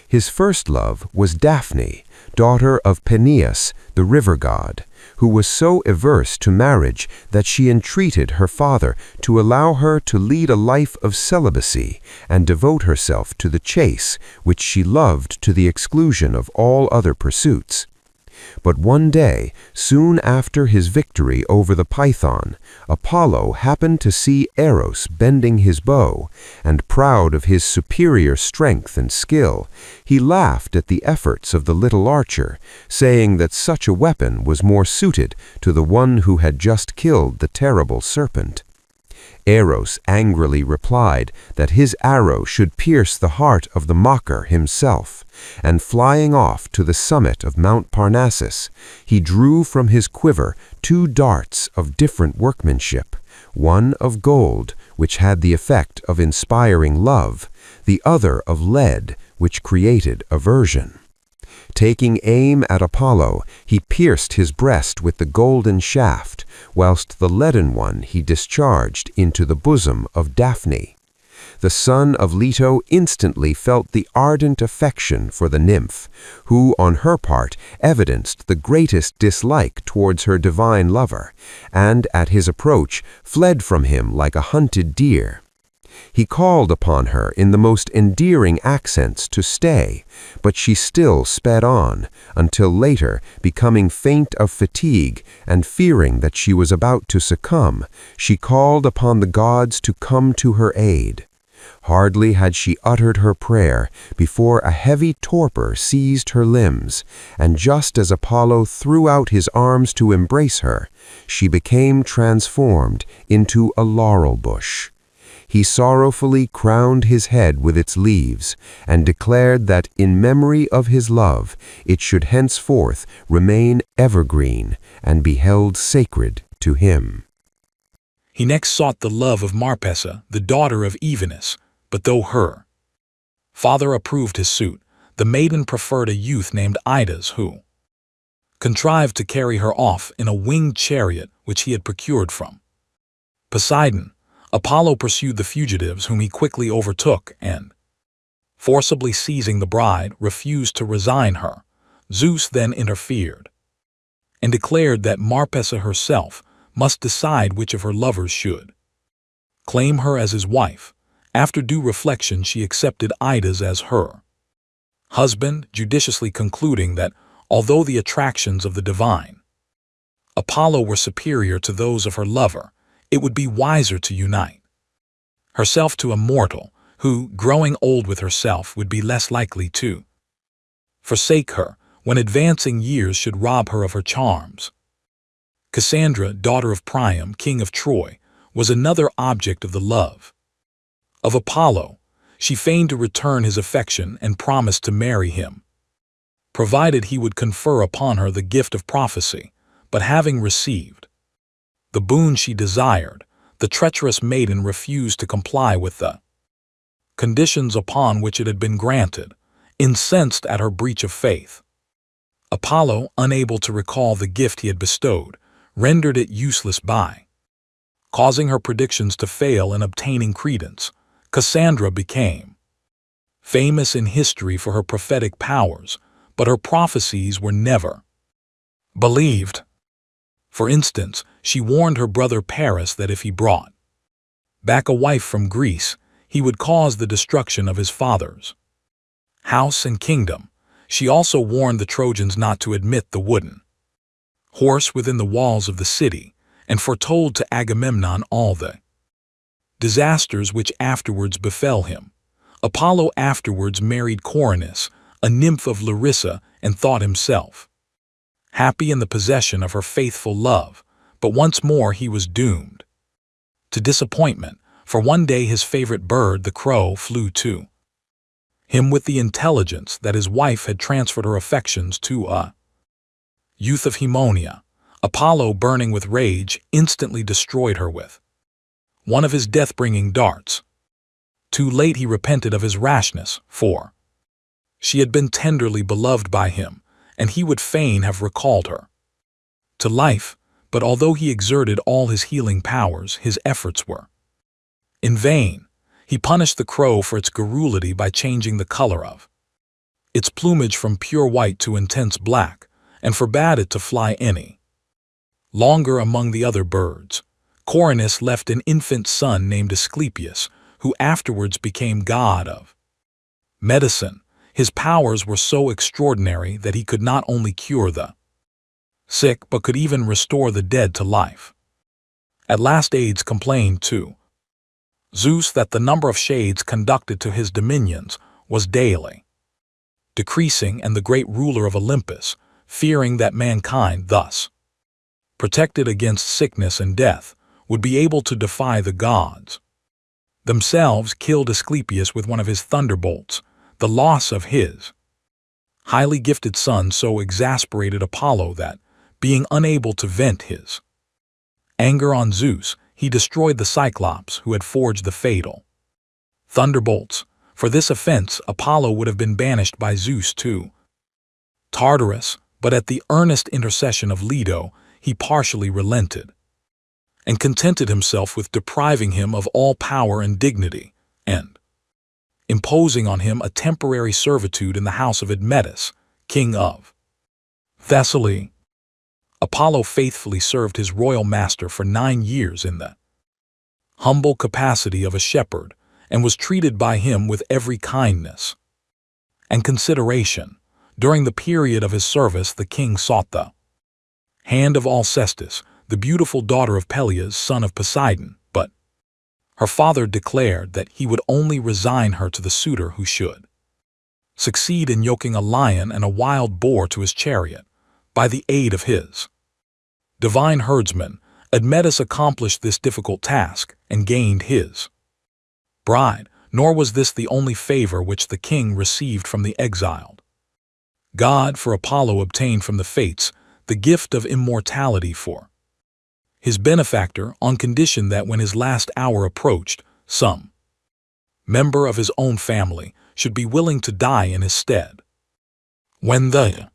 His first love was Daphne, daughter of Peneus, the river god, who was so averse to marriage that she entreated her father to allow her to lead a life of celibacy and devote herself to the chase, which she loved to the exclusion of all other pursuits. But one day, soon after his victory over the python, Apollo happened to see Eros bending his bow, and proud of his superior strength and skill, he laughed at the efforts of the little archer, saying that such a weapon was more suited to the one who had just killed the terrible serpent. Eros angrily replied that his arrow should pierce the heart of the mocker himself, and flying off to the summit of Mount Parnassus, he drew from his quiver 2 darts of different workmanship, one of gold, which had the effect of inspiring love, the other of lead, which created aversion. Taking aim at Apollo, he pierced his breast with the golden shaft, whilst the leaden one he discharged into the bosom of Daphne. The son of Leto instantly felt the ardent affection for the nymph, who, on her part, evidenced the greatest dislike towards her divine lover, and at his approach fled from him like a hunted deer. He called upon her in the most endearing accents to stay, but she still sped on, until later, becoming faint of fatigue and fearing that she was about to succumb, she called upon the gods to come to her aid. Hardly had she uttered her prayer before a heavy torpor seized her limbs, and just as Apollo threw out his arms to embrace her, she became transformed into a laurel bush. He sorrowfully crowned his head with its leaves, and declared that in memory of his love it should henceforth remain evergreen and be held sacred to him. He next sought the love of Marpessa, the daughter of Evenus, but though her father approved his suit, the maiden preferred a youth named Idas who contrived to carry her off in a winged chariot which he had procured from Poseidon. Apollo pursued the fugitives, whom he quickly overtook and, forcibly seizing the bride, refused to resign her. Zeus then interfered and declared that Marpessa herself must decide which of her lovers should claim her as his wife. After due reflection, she accepted Ida's as her husband, judiciously concluding that, although the attractions of the divine Apollo were superior to those of her lover, it would be wiser to unite herself to a mortal who, growing old with herself, would be less likely to forsake her when advancing years should rob her of her charms. Cassandra, daughter of Priam, king of Troy, was another object of the love of Apollo. She feigned to return his affection and promised to marry him, provided he would confer upon her the gift of prophecy. But having received the boon she desired, the treacherous maiden refused to comply with the conditions upon which it had been granted, incensed at her breach of faith. Apollo, unable to recall the gift he had bestowed, rendered it useless by causing her predictions to fail in obtaining credence. Cassandra became famous in history for her prophetic powers, but her prophecies were never believed. For instance, she warned her brother Paris that if he brought back a wife from Greece, he would cause the destruction of his father's house and kingdom. She also warned the Trojans not to admit the wooden horse within the walls of the city, and foretold to Agamemnon all the disasters which afterwards befell him. Apollo afterwards married Coronis, a nymph of Larissa, and thought himself happy in the possession of her faithful love, but once more he was doomed to disappointment, for one day his favorite bird, the crow, flew to him with the intelligence that his wife had transferred her affections to a youth of Haemonia. Apollo, burning with rage, instantly destroyed her with one of his death-bringing darts. Too late he repented of his rashness, for she had been tenderly beloved by him, and he would fain have recalled her to life, but although he exerted all his healing powers, his efforts were in vain. He punished the crow for its garrulity by changing the color of its plumage from pure white to intense black, and forbade it to fly any longer among the other birds. Coronis left an infant son named Asclepius, who afterwards became god of medicine. His powers were so extraordinary that he could not only cure the sick but could even restore the dead to life. At last Hades complained to Zeus that the number of shades conducted to his dominions was daily decreasing, and the great ruler of Olympus, fearing that mankind, thus protected against sickness and death, would be able to defy the gods themselves, killed Asclepius with one of his thunderbolts. The loss of his highly gifted son so exasperated Apollo that, being unable to vent his anger on Zeus, he destroyed the Cyclops who had forged the fatal thunderbolts. For this offense, Apollo would have been banished by Zeus to Tartarus, but at the earnest intercession of Leto, he partially relented and contented himself with depriving him of all power and dignity, and imposing on him a temporary servitude in the house of Admetus, king of Thessaly. Apollo faithfully served his royal master for 9 years in the humble capacity of a shepherd, and was treated by him with every kindness and consideration. During the period of his service, the king sought the hand of Alcestis, the beautiful daughter of Peleus, son of Poseidon, but her father declared that he would only resign her to the suitor who should succeed in yoking a lion and a wild boar to his chariot. By the aid of his divine herdsman, Admetus accomplished this difficult task and gained his bride. Nor was this the only favor which the king received from the exiled god, for Apollo obtained from the fates the gift of immortality for his benefactor, on condition that when his last hour approached, some member of his own family should be willing to die in his stead. When the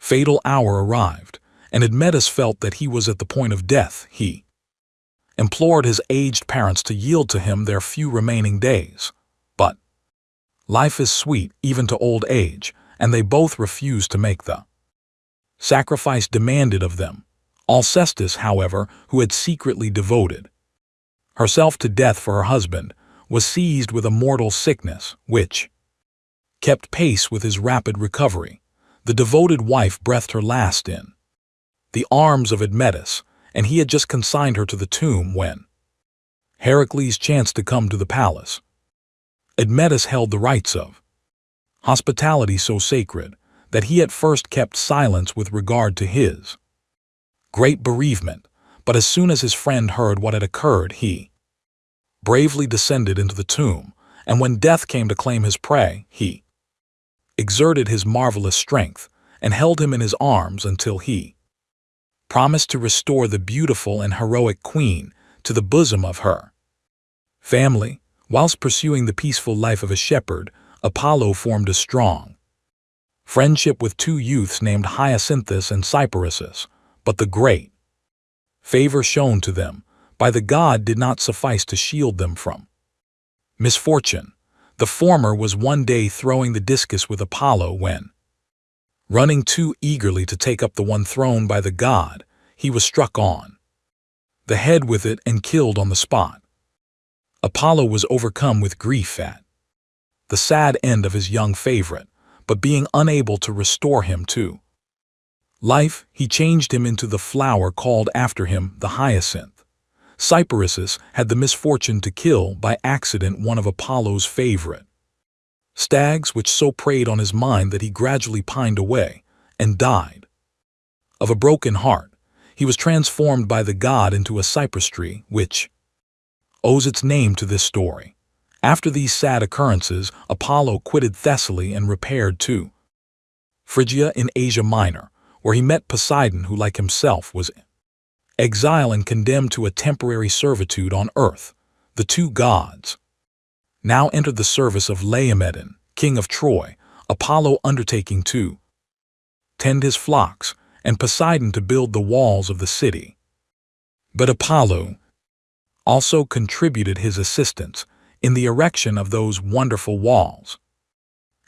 fatal hour arrived, and Admetus felt that he was at the point of death. He implored his aged parents to yield to him their few remaining days. But life is sweet even to old age, and they both refused to make the sacrifice demanded of them. Alcestis, however, who had secretly devoted herself to death for her husband, was seized with a mortal sickness, which kept pace with his rapid recovery. The devoted wife breathed her last in the arms of Admetus, and he had just consigned her to the tomb when Heracles chanced to come to the palace. Admetus held the rites of hospitality so sacred that he at first kept silence with regard to his great bereavement, but as soon as his friend heard what had occurred, he bravely descended into the tomb, and when death came to claim his prey, he exerted his marvelous strength and held him in his arms until he promised to restore the beautiful and heroic queen to the bosom of her family. Whilst pursuing the peaceful life of a shepherd, Apollo formed a strong friendship with two youths named Hyacinthus and Cyparissus, but the great favor shown to them by the god did not suffice to shield them from misfortune. The former was one day throwing the discus with Apollo when, running too eagerly to take up the one thrown by the god, he was struck on the head with it and killed on the spot. Apollo was overcome with grief at the sad end of his young favorite, but being unable to restore him to life, he changed him into the flower called after him, the hyacinth. Cyparissus had the misfortune to kill by accident one of Apollo's favorite stags, which so preyed on his mind that he gradually pined away and died of a broken heart. He was transformed by the god into a cypress tree, which owes its name to this story. After these sad occurrences, Apollo quitted Thessaly and repaired to Phrygia in Asia Minor, where he met Poseidon, who like himself was in exile and condemned to a temporary servitude on earth. The two gods now entered the service of Laomedon, king of Troy, Apollo undertaking to tend his flocks, and Poseidon to build the walls of the city. But Apollo also contributed his assistance in the erection of those wonderful walls,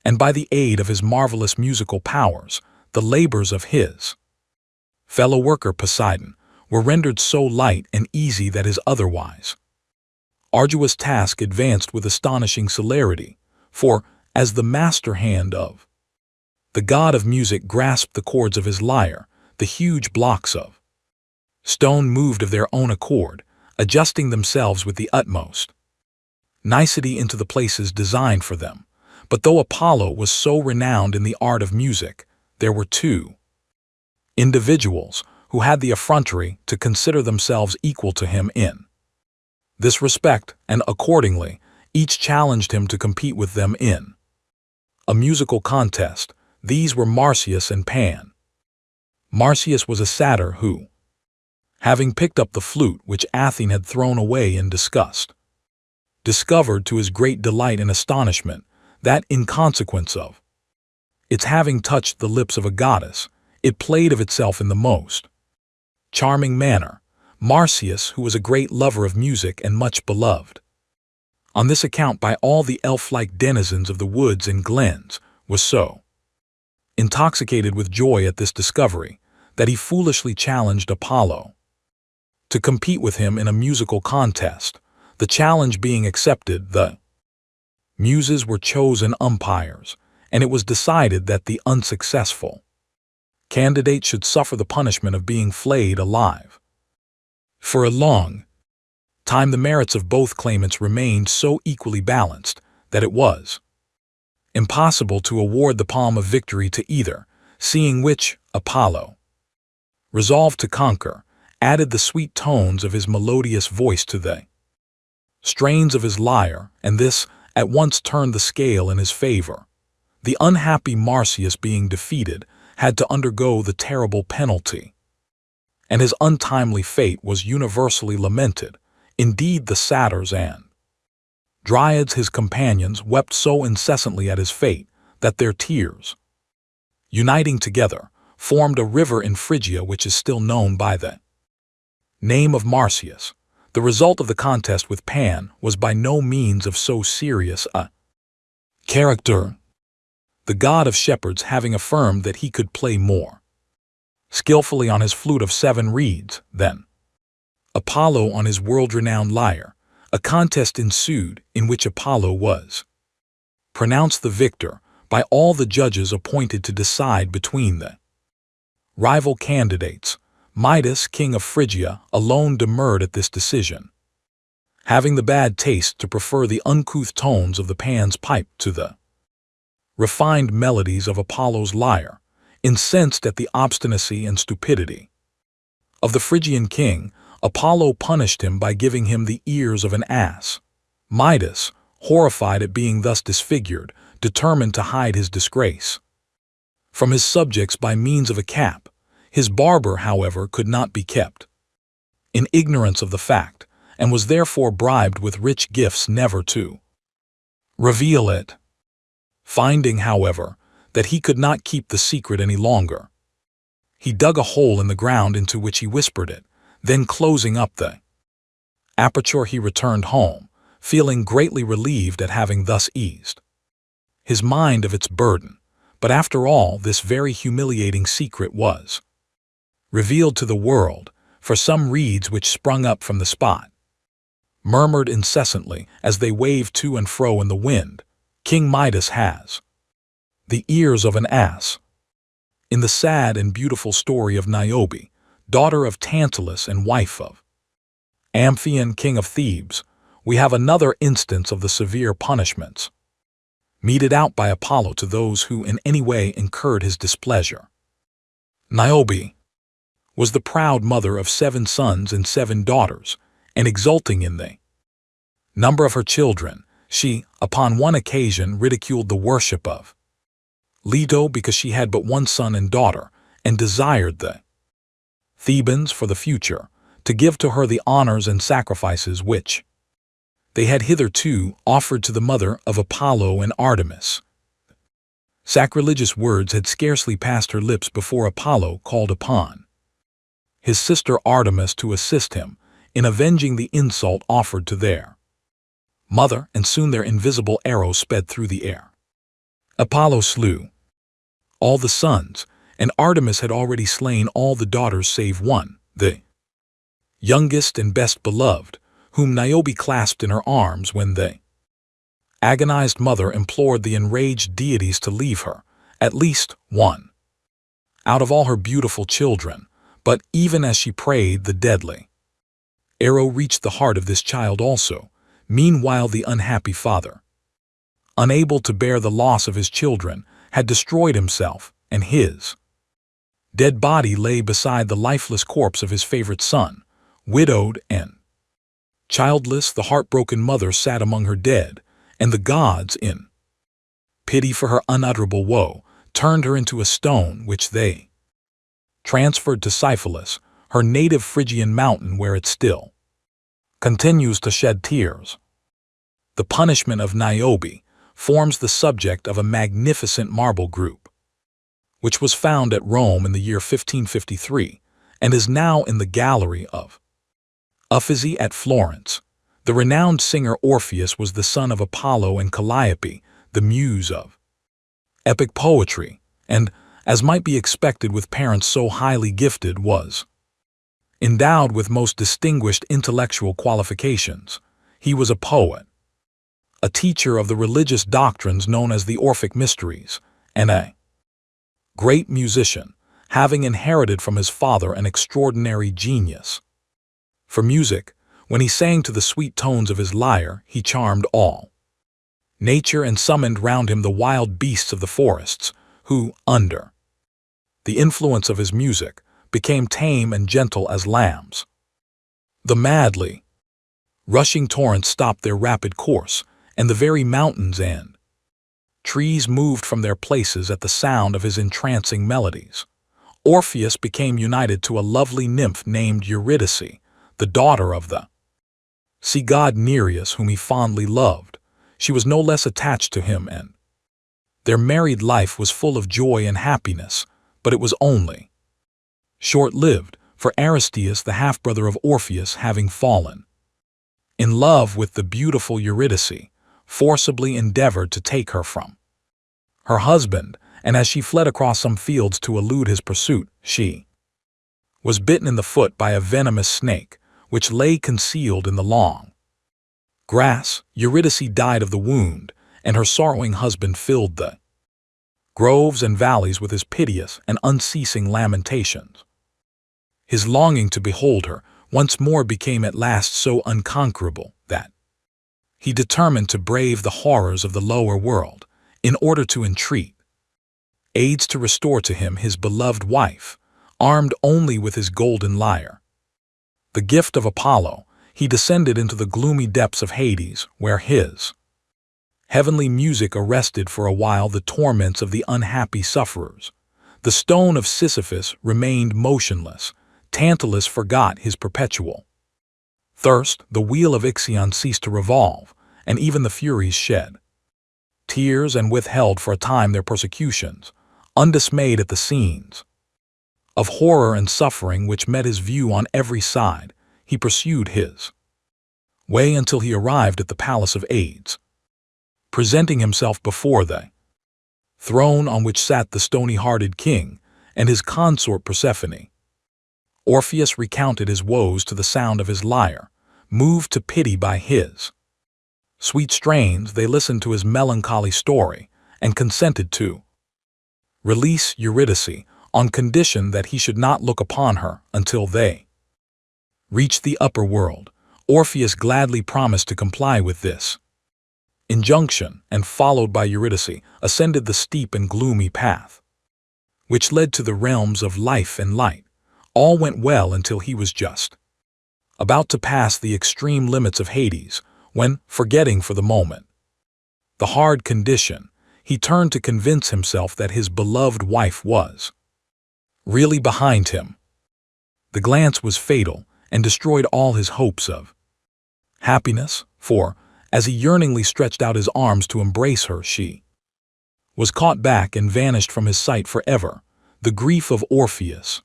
and by the aid of his marvelous musical powers, the labors of his fellow worker Poseidon were rendered so light and easy that his otherwise arduous task advanced with astonishing celerity, for, as the master hand of the god of music grasped the chords of his lyre, the huge blocks of stone moved of their own accord, adjusting themselves with the utmost nicety into the places designed for them. But though Apollo was so renowned in the art of music, there were two individuals who had the effrontery to consider themselves equal to him in this respect, and accordingly, each challenged him to compete with them in a musical contest. These were Marsyas and Pan. Marsyas was a satyr who, having picked up the flute which Athene had thrown away in disgust, discovered to his great delight and astonishment that, in consequence of its having touched the lips of a goddess, it played of itself in the most charming manner. Marsyas, who was a great lover of music and much beloved on this account by all the elf-like denizens of the woods and glens, was so intoxicated with joy at this discovery that he foolishly challenged Apollo to compete with him in a musical contest. The challenge being accepted, the muses were chosen umpires, and it was decided that the unsuccessful candidate should suffer the punishment of being flayed alive. For a long time the merits of both claimants remained so equally balanced that it was impossible to award the palm of victory to either, seeing which Apollo, resolved to conquer, added the sweet tones of his melodious voice to the strains of his lyre, and this at once turned the scale in his favor. The unhappy Marsyas, being defeated, had to undergo the terrible penalty, and his untimely fate was universally lamented. Indeed, the satyrs and dryads, his companions, wept so incessantly at his fate that their tears, uniting together, formed a river in Phrygia which is still known by the name of Marsyas. The result of the contest with Pan was by no means of so serious a character, the god of shepherds having affirmed that he could play more skillfully on his flute of 7 reeds than Apollo on his world-renowned lyre. A contest ensued in which Apollo was pronounced the victor by all the judges appointed to decide between the rival candidates. Midas, king of Phrygia, alone demurred at this decision, having the bad taste to prefer the uncouth tones of the Pan's pipe to the refined melodies of Apollo's lyre. Incensed at the obstinacy and stupidity of the Phrygian king, Apollo punished him by giving him the ears of an ass. Midas, horrified at being thus disfigured, determined to hide his disgrace from his subjects by means of a cap. His barber, however, could not be kept in ignorance of the fact, and was therefore bribed with rich gifts never to reveal it. Finding, however, that he could not keep the secret any longer, he dug a hole in the ground into which he whispered it. Then, closing up the aperture, he returned home, feeling greatly relieved at having thus eased his mind of its burden. But after all, this very humiliating secret was revealed to the world, for some reeds which sprung up from the spot murmured incessantly as they waved to and fro in the wind. King Midas has the ears of an ass. In the sad and beautiful story of Niobe, daughter of Tantalus and wife of Amphion, king of Thebes, we have another instance of the severe punishments meted out by Apollo to those who in any way incurred his displeasure. Niobe was the proud mother of 7 sons and 7 daughters, and exulting in the number of her children, she, upon one occasion, ridiculed the worship of Leto because she had but 1 son and daughter, and desired the Thebans for the future to give to her the honors and sacrifices which they had hitherto offered to the mother of Apollo and Artemis. Sacrilegious words had scarcely passed her lips before Apollo called upon his sister Artemis to assist him in avenging the insult offered to their mother, and soon their invisible arrows sped through the air. Apollo slew all the sons, and Artemis had already slain all the daughters save one, the youngest and best beloved, whom Niobe clasped in her arms when the agonized mother implored the enraged deities to leave her, at least one, out of all her beautiful children. But even as she prayed, the deadly arrow reached the heart of this child also. Meanwhile, the unhappy father, unable to bear the loss of his children, had destroyed himself, and his dead body lay beside the lifeless corpse of his favorite son. Widowed and childless, the heartbroken mother sat among her dead, and the gods, in pity for her unutterable woe, turned her into a stone which they transferred to Sipylus, her native Phrygian mountain, where it still continues to shed tears. The punishment of Niobe forms the subject of a magnificent marble group, which was found at Rome in the year 1553, and is now in the gallery of Uffizi at Florence. The renowned singer Orpheus was the son of Apollo and Calliope, the muse of epic poetry, and, as might be expected with parents so highly gifted, was endowed with most distinguished intellectual qualifications. He was a poet, a teacher of the religious doctrines known as the Orphic Mysteries, and a great musician, having inherited from his father an extraordinary genius for music. When he sang to the sweet tones of his lyre, he charmed all nature and summoned round him the wild beasts of the forests, who, under the influence of his music, became tame and gentle as lambs. The madly rushing torrents stopped their rapid course, and the very mountains and trees moved from their places at the sound of his entrancing melodies. Orpheus became united to a lovely nymph named Eurydice, the daughter of the sea god Nereus, whom he fondly loved. She was no less attached to him, and their married life was full of joy and happiness. but it was only short-lived, for Aristeus, the half-brother of Orpheus, having fallen in love with the beautiful Eurydice, forcibly endeavored to take her from her husband, and as she fled across some fields to elude his pursuit, she was bitten in the foot by a venomous snake, which lay concealed in the long grass. Eurydice died of the wound, and her sorrowing husband filled the groves and valleys with his piteous and unceasing lamentations. His longing to behold her once more became at last so unconquerable that he determined to brave the horrors of the lower world in order to entreat aids to restore to him his beloved wife, armed only with his golden lyre. The gift of Apollo, he descended into the gloomy depths of Hades, where his heavenly music arrested for a while the torments of the unhappy sufferers. The stone of Sisyphus remained motionless. Tantalus forgot his perpetual thirst. The wheel of Ixion ceased to revolve, and even the Furies shed tears and withheld for a time their persecutions, undismayed at the scenes of horror and suffering which met his view on every side. He pursued his way until he arrived at the palace of Hades, presenting himself before the throne on which sat the stony-hearted king and his consort Persephone. Orpheus recounted his woes to the sound of his lyre. Moved to pity by his sweet strains, they listened to his melancholy story and consented to release Eurydice on condition that he should not look upon her until they reached the upper world. Orpheus gladly promised to comply with this injunction, and, followed by Eurydice, ascended the steep and gloomy path which led to the realms of life and light. All went well until he was just about to pass the extreme limits of Hades, when, forgetting for the moment the hard condition, he turned to convince himself that his beloved wife was really behind him. The glance was fatal and destroyed all his hopes of happiness, for, as he yearningly stretched out his arms to embrace her, she was caught back and vanished from his sight forever. The grief of Orpheus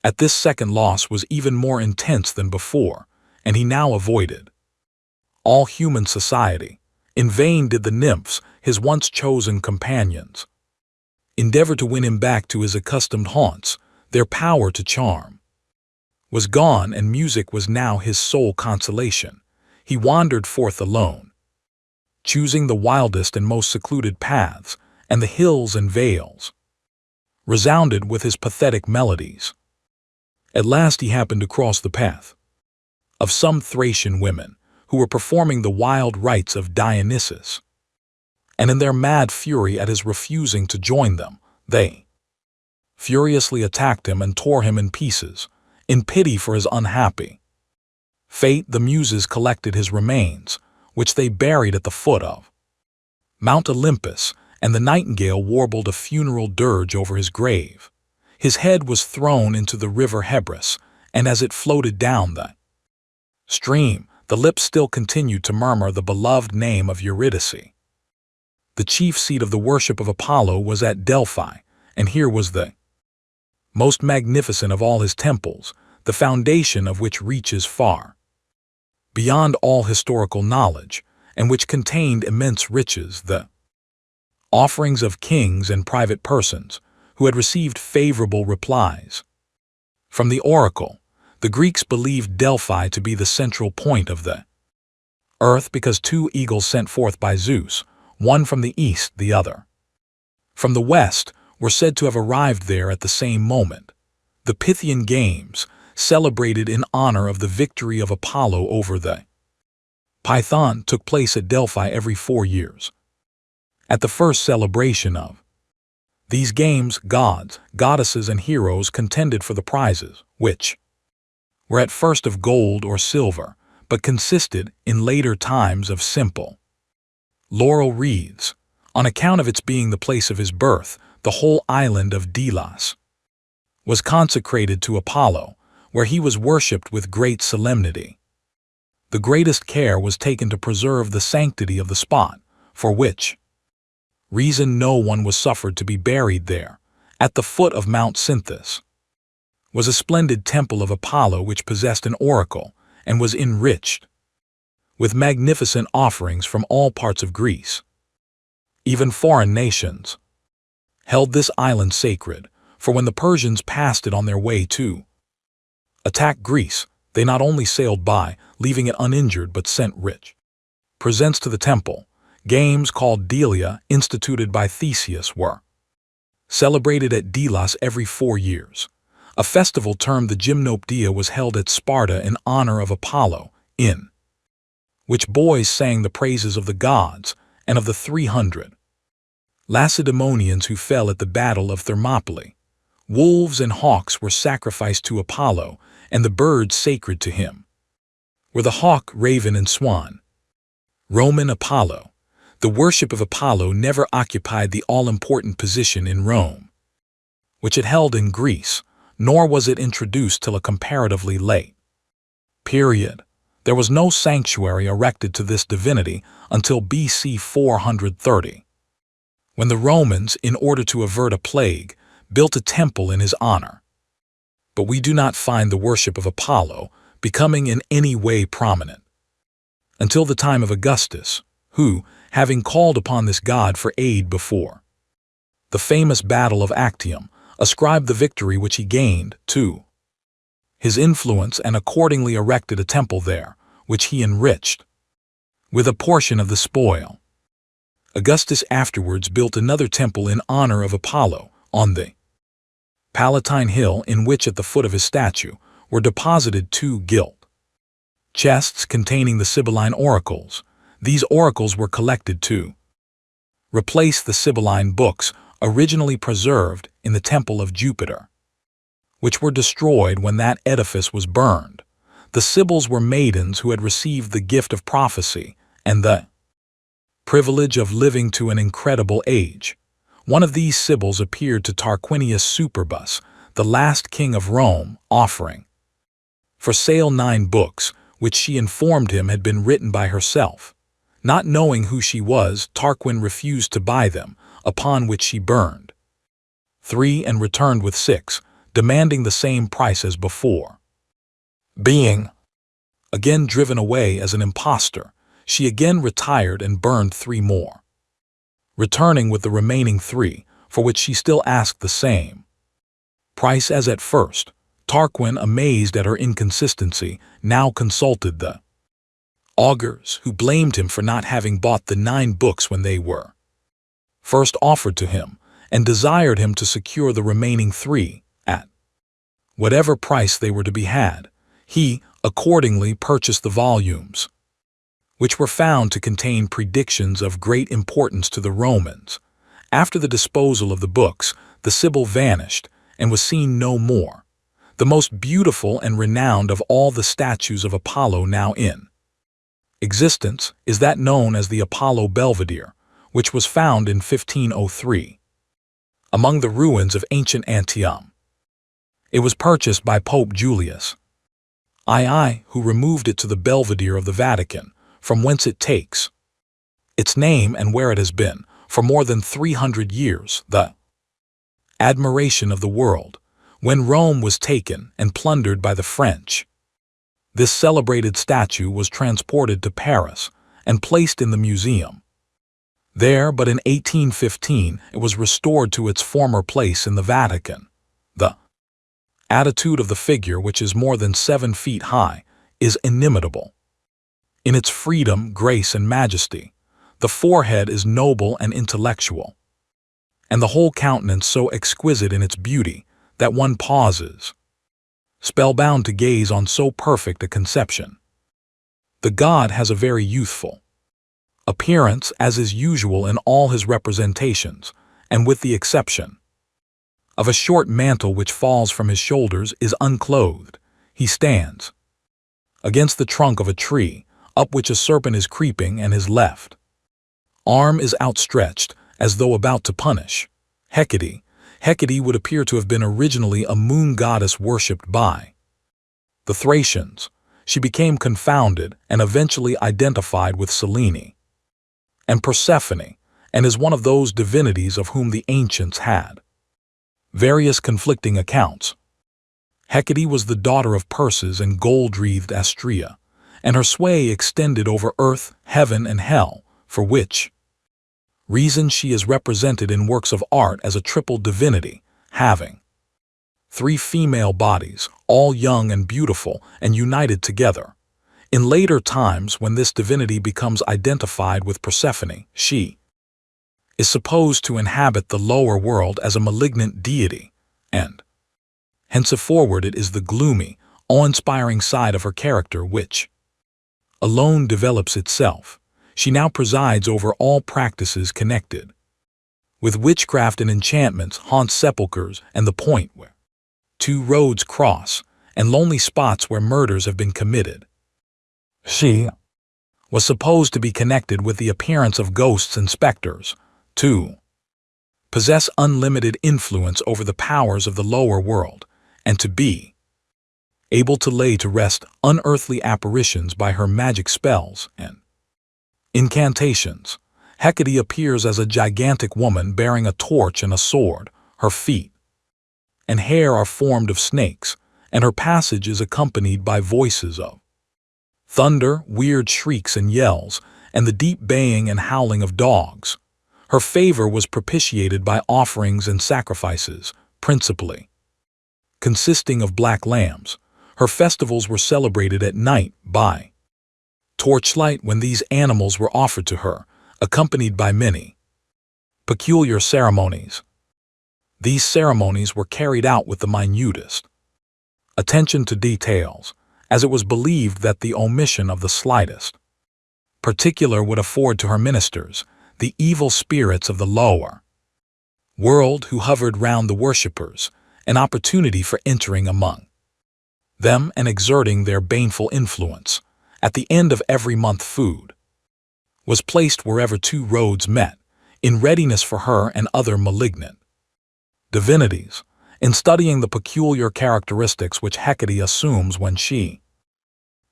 at this second loss was even more intense than before, and he now avoided all human society. In vain did the nymphs, his once chosen companions, endeavor to win him back to his accustomed haunts. Their power to charm was gone, and music was now his sole consolation. He wandered forth alone, choosing the wildest and most secluded paths, and the hills and vales resounded with his pathetic melodies. At last he happened to cross the path of some Thracian women who were performing the wild rites of Dionysus, and in their mad fury at his refusing to join them, they furiously attacked him and tore him in pieces. In pity for his unhappy fate, the Muses collected his remains, which they buried at the foot of Mount Olympus, and the nightingale warbled a funeral dirge over his grave. His head was thrown into the river Hebrus, and as it floated down the stream, the lips still continued to murmur the beloved name of Eurydice. The chief seat of the worship of Apollo was at Delphi, and here was the most magnificent of all his temples, the foundation of which reaches far beyond all historical knowledge, and which contained immense riches, the offerings of kings and private persons who had received favorable replies from the oracle. The Greeks believed Delphi to be the central point of the earth because two eagles sent forth by Zeus, one from the east, the other from the west, were said to have arrived there at the same moment. The Pythian Games, celebrated in honor of the victory of Apollo over the Python, took place at Delphi every 4 years. At the first celebration of these games, gods, goddesses, and heroes contended for the prizes, which were at first of gold or silver, but consisted in later times of simple laurel wreaths. On account of its being the place of his birth, the whole island of Delos was consecrated to Apollo, where he was worshipped with great solemnity. The greatest care was taken to preserve the sanctity of the spot, for which reason no one was suffered to be buried there. at the foot of Mount Cynthus, was a splendid temple of Apollo which possessed an oracle and was enriched with magnificent offerings from all parts of Greece. Even foreign nations held this island sacred, for when the Persians passed it on their way to attack Greece, they not only sailed by, leaving it uninjured, but sent rich presents to the temple. Games called Delia, instituted by Theseus, were celebrated at Delos every 4 years. A festival termed the Gymnopædia was held at Sparta in honor of Apollo, in which boys sang the praises of the gods and of the 300 Lacedaemonians who fell at the Battle of Thermopylae. Wolves and hawks were sacrificed to Apollo, and the birds sacred to him were the hawk, raven, and swan. Roman Apollo. The worship of Apollo never occupied the all-important position in Rome, which it held in Greece, nor was it introduced till a comparatively late period. There was no sanctuary erected to this divinity until BC 430, when the Romans, in order to avert a plague, built a temple in his honor. But we do not find the worship of Apollo becoming in any way prominent until the time of Augustus, who, having called upon this god for aid before the famous Battle of Actium, ascribed the victory which he gained to his influence and accordingly erected a temple there, which he enriched with a portion of the spoil. Augustus afterwards built another temple in honor of Apollo on the Palatine Hill, in which at the foot of his statue were deposited 2 gilt chests containing the Sibylline oracles. These oracles were collected to replace the Sibylline books originally preserved in the Temple of Jupiter, which were destroyed when that edifice was burned. The Sibyls were maidens who had received the gift of prophecy and the privilege of living to an incredible age. One of these Sibyls appeared to Tarquinius Superbus, the last king of Rome, offering for sale 9 books, which she informed him had been written by herself. Not knowing who she was, Tarquin refused to buy them, upon which she burned 3 and returned with 6, demanding the same price as before. Being again driven away as an impostor, she again retired and burned 3 more, returning with the remaining 3, for which she still asked the same price as at first. Tarquin, amazed at her inconsistency, now consulted the augurs, who blamed him for not having bought the 9 books when they were first offered to him, and desired him to secure the remaining 3 at whatever price they were to be had. He accordingly purchased the volumes, which were found to contain predictions of great importance to the Romans. After the disposal of the books, the Sibyl vanished and was seen no more. The most beautiful and renowned of all the statues of Apollo now in existence is that known as the Apollo Belvedere, which was found in 1503 among the ruins of ancient Antium. It was purchased by Pope Julius II, who removed it to the Belvedere of the Vatican, from whence it takes its name and where it has been, for more than 300 years, the admiration of the world. When Rome was taken and plundered by the French, this celebrated statue was transported to Paris and placed in the museum there, but in 1815 it was restored to its former place in the Vatican. The attitude of the figure, which is more than 7 feet high, is inimitable in its freedom, grace, and majesty. The forehead is noble and intellectual, and the whole countenance so exquisite in its beauty that one pauses, spellbound to gaze on so perfect a conception. The god has a very youthful appearance, as is usual in all his representations, and with the exception of a short mantle which falls from his shoulders, is unclothed. He stands against the trunk of a tree, up which a serpent is creeping, and his left arm is outstretched, as though about to punish Hecate. Hecate would appear to have been originally a moon goddess worshipped by the Thracians. She became confounded and eventually identified with Selene and Persephone, and is one of those divinities of whom the ancients had Various conflicting accounts. Hecate was the daughter of Perses and gold-wreathed Astrea, and her sway extended over earth, heaven, and hell, for which reason she is represented in works of art as a triple divinity, having 3 female bodies, all young and beautiful and united together. In later times, when this divinity becomes identified with Persephone, she is supposed to inhabit the lower world as a malignant deity, and henceforward it is the gloomy, awe-inspiring side of her character which alone develops itself. She now presides over all practices connected with witchcraft and enchantments, haunts sepulchres and the point where 2 roads cross, and lonely spots where murders have been committed. She was supposed to be connected with the appearance of ghosts and specters, to possess unlimited influence over the powers of the lower world, and to be able to lay to rest unearthly apparitions by her magic spells and incantations. Hecate appears as a gigantic woman bearing a torch and a sword. Her feet and hair are formed of snakes, and her passage is accompanied by voices of thunder, weird shrieks and yells, and the deep baying and howling of dogs. Her favor was propitiated by offerings and sacrifices, principally consisting of black lambs. Her festivals were celebrated at night by torchlight when these animals were offered to her, accompanied by many peculiar ceremonies. These ceremonies were carried out with the minutest attention to details, as it was believed that the omission of the slightest particular would afford to her ministers, the evil spirits of the lower world who hovered round the worshippers, an opportunity for entering among them and exerting their baneful influence. At the end of every month food was placed wherever 2 roads met, in readiness for her and other malignant divinities. In studying the peculiar characteristics which Hecate assumes when she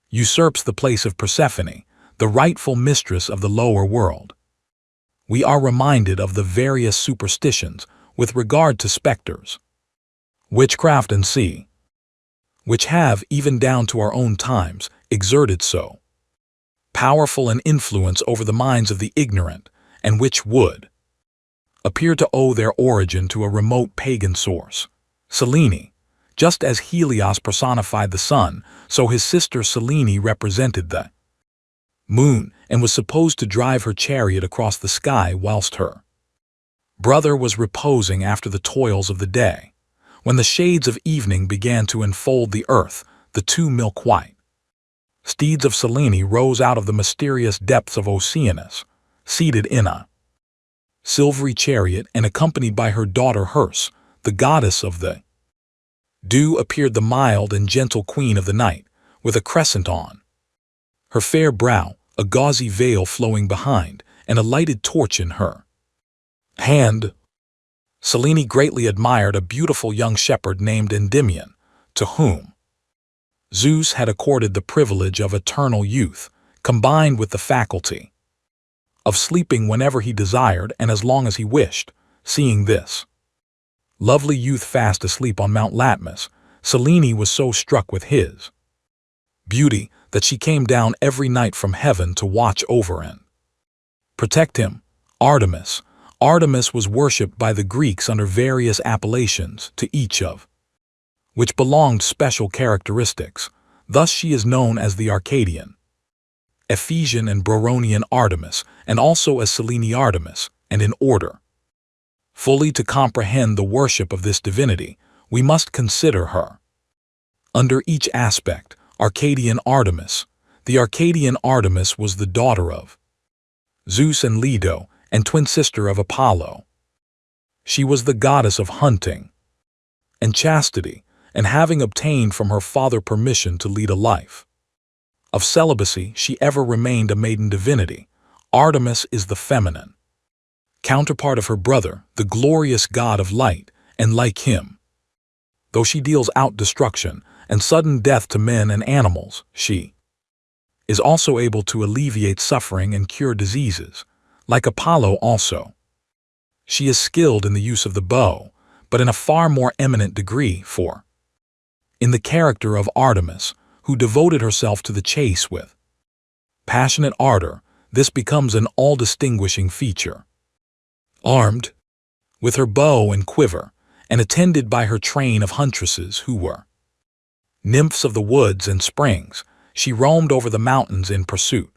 usurps the place of Persephone, the rightful mistress of the lower world, we are reminded of the various superstitions with regard to specters, witchcraft and sea, which have, even down to our own times, exerted so powerful an influence over the minds of the ignorant, and which would appear to owe their origin to a remote pagan source. Selene, just as Helios personified the sun, so his sister Selene represented the moon and was supposed to drive her chariot across the sky whilst her brother was reposing after the toils of the day. When the shades of evening began to enfold the earth, the 2 milk-white steeds of Selene rose out of the mysterious depths of Oceanus, seated in a silvery chariot and accompanied by her daughter Herse, the goddess of the dew. Appeared the mild and gentle queen of the night, with a crescent on her fair brow, a gauzy veil flowing behind, and a lighted torch in her hand. Selene greatly admired a beautiful young shepherd named Endymion, to whom Zeus had accorded the privilege of eternal youth, combined with the faculty of sleeping whenever he desired and as long as he wished. Seeing this lovely youth fast asleep on Mount Latmus, Selene was so struck with his beauty that she came down every night from heaven to watch over and protect him. Artemis was worshipped by the Greeks under various appellations, to each of which belonged special characteristics. Thus she is known as the Arcadian, Ephesian and Broronian Artemis, and also as Selene Artemis. And in order fully to comprehend the worship of this divinity, we must consider her under each aspect. Arcadian Artemis. The Arcadian Artemis was the daughter of Zeus and Leto, and twin sister of Apollo. She was the goddess of hunting and chastity, and having obtained from her father permission to lead a life of celibacy, she ever remained a maiden divinity. Artemis is the feminine counterpart of her brother, the glorious god of light, and like him, though she deals out destruction and sudden death to men and animals, she is also able to alleviate suffering and cure diseases. Like Apollo also, she is skilled in the use of the bow, but in a far more eminent degree, for in the character of Artemis, who devoted herself to the chase with passionate ardor, this becomes an all-distinguishing feature. Armed with her bow and quiver, and attended by her train of huntresses who were nymphs of the woods and springs, she roamed over the mountains in pursuit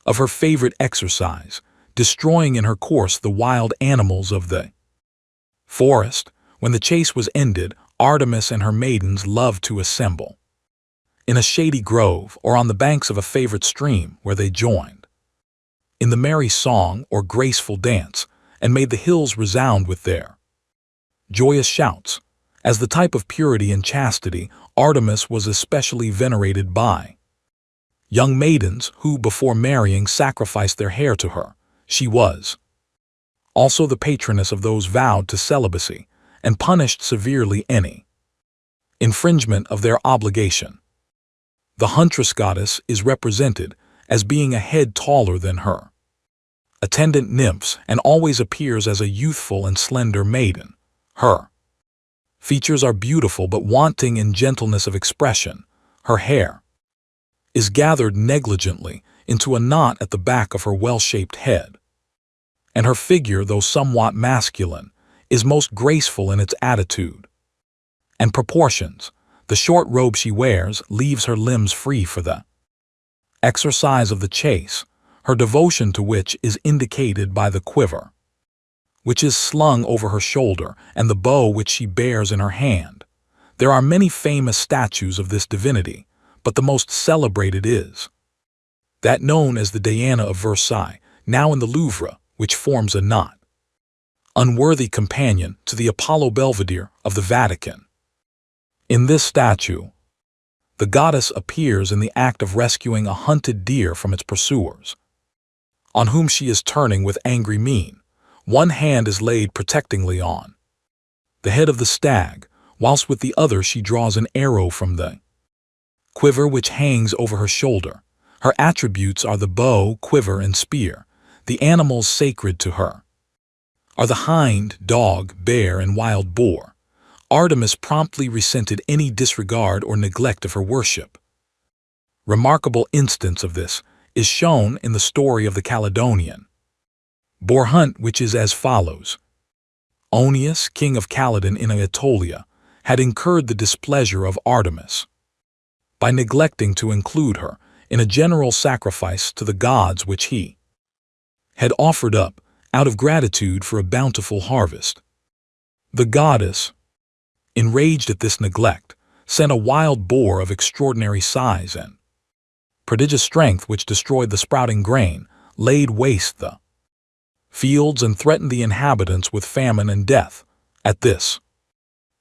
of her favorite exercise, destroying in her course the wild animals of the forest. When the chase was ended, Artemis and her maidens loved to assemble in a shady grove or on the banks of a favorite stream, where they joined in the merry song or graceful dance, and made the hills resound with their joyous shouts. As the type of purity and chastity, Artemis was especially venerated by young maidens who, before marrying, sacrificed their hair to her. She was also the patroness of those vowed to celibacy, and punished severely any infringement of their obligation. The huntress goddess is represented as being a head taller than her attendant nymphs, and always appears as a youthful and slender maiden. Her features are beautiful but wanting in gentleness of expression. Her hair is gathered negligently into a knot at the back of her well-shaped head, and her figure, though somewhat masculine, is most graceful in its attitude and proportions. The short robe she wears leaves her limbs free for the exercise of the chase, her devotion to which is indicated by the quiver which is slung over her shoulder and the bow which she bears in her hand. There are many famous statues of this divinity, but the most celebrated is that known as the Diana of Versailles, now in the Louvre, which forms a not unworthy companion to the Apollo Belvedere of the Vatican. In this statue, the goddess appears in the act of rescuing a hunted deer from its pursuers, on whom she is turning with angry mien. One hand is laid protectingly on the head of the stag, whilst with the other she draws an arrow from the quiver which hangs over her shoulder. Her attributes are the bow, quiver, and spear. The animals sacred to her are the hind, dog, bear, and wild boar. Artemis promptly resented any disregard or neglect of her worship. Remarkable instance of this is shown in the story of the Caledonian boar hunt, which is as follows. Oeneus, king of Caledon in Anatolia, had incurred the displeasure of Artemis by neglecting to include her in a general sacrifice to the gods which he had offered up out of gratitude for a bountiful harvest. The goddess, enraged at this neglect, sent a wild boar of extraordinary size and prodigious strength, which destroyed the sprouting grain, laid waste the fields, and threatened the inhabitants with famine and death. At this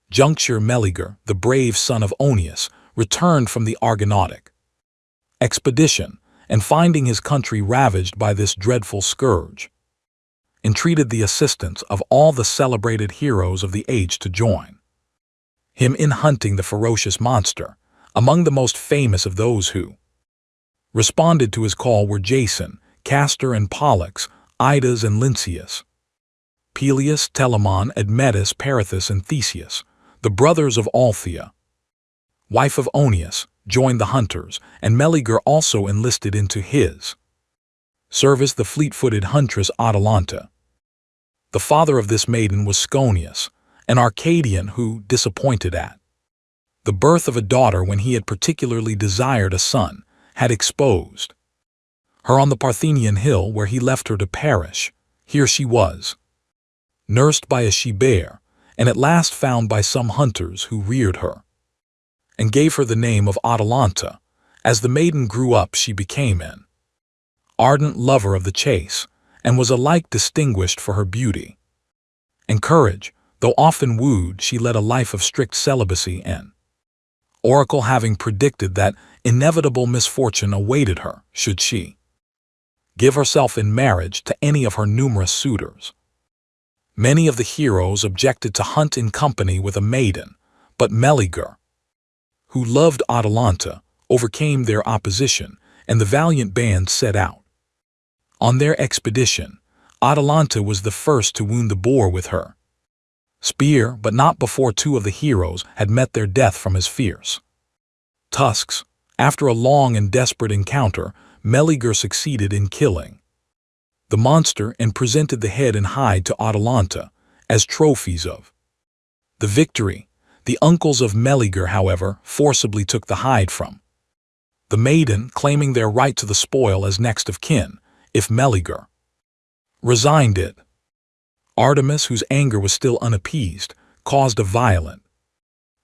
juncture Meleager, the brave son of Oeneus, returned from the Argonautic expedition, and finding his country ravaged by this dreadful scourge, entreated the assistance of all the celebrated heroes of the age to join him in hunting the ferocious monster. Among the most famous of those who responded to his call were Jason, Castor and Pollux, Idas and Lynceus, Peleus, Telamon, Admetus, Perithous, and Theseus. The brothers of Althea, wife of Oeneus, joined the hunters, and Meleager also enlisted into his service the fleet-footed huntress Atalanta. The father of this maiden was Sconius, an Arcadian who, disappointed at the birth of a daughter when he had particularly desired a son, had exposed her on the Parthenian hill, where he left her to perish. Here she was, nursed by a she-bear, and at last found by some hunters who reared her and gave her the name of Atalanta. As the maiden grew up, she became an ardent lover of the chase, and was alike distinguished for her beauty and courage. Though often wooed, she led a life of strict celibacy, and oracle having predicted that inevitable misfortune awaited her should she give herself in marriage to any of her numerous suitors. Many of the heroes objected to hunt in company with a maiden, but Meleager, who loved Atalanta, overcame their opposition, and the valiant band set out on their expedition. Atalanta was the first to wound the boar with her spear, but not before two of the heroes had met their death from his fierce tusks. After a long and desperate encounter, Meleager succeeded in killing the monster and presented the head and hide to Atalanta as trophies of the victory. The uncles of Meleager, however, forcibly took the hide from the maiden, claiming their right to the spoil as next of kin if Meleager resigned it. Artemis, whose anger was still unappeased, caused a violent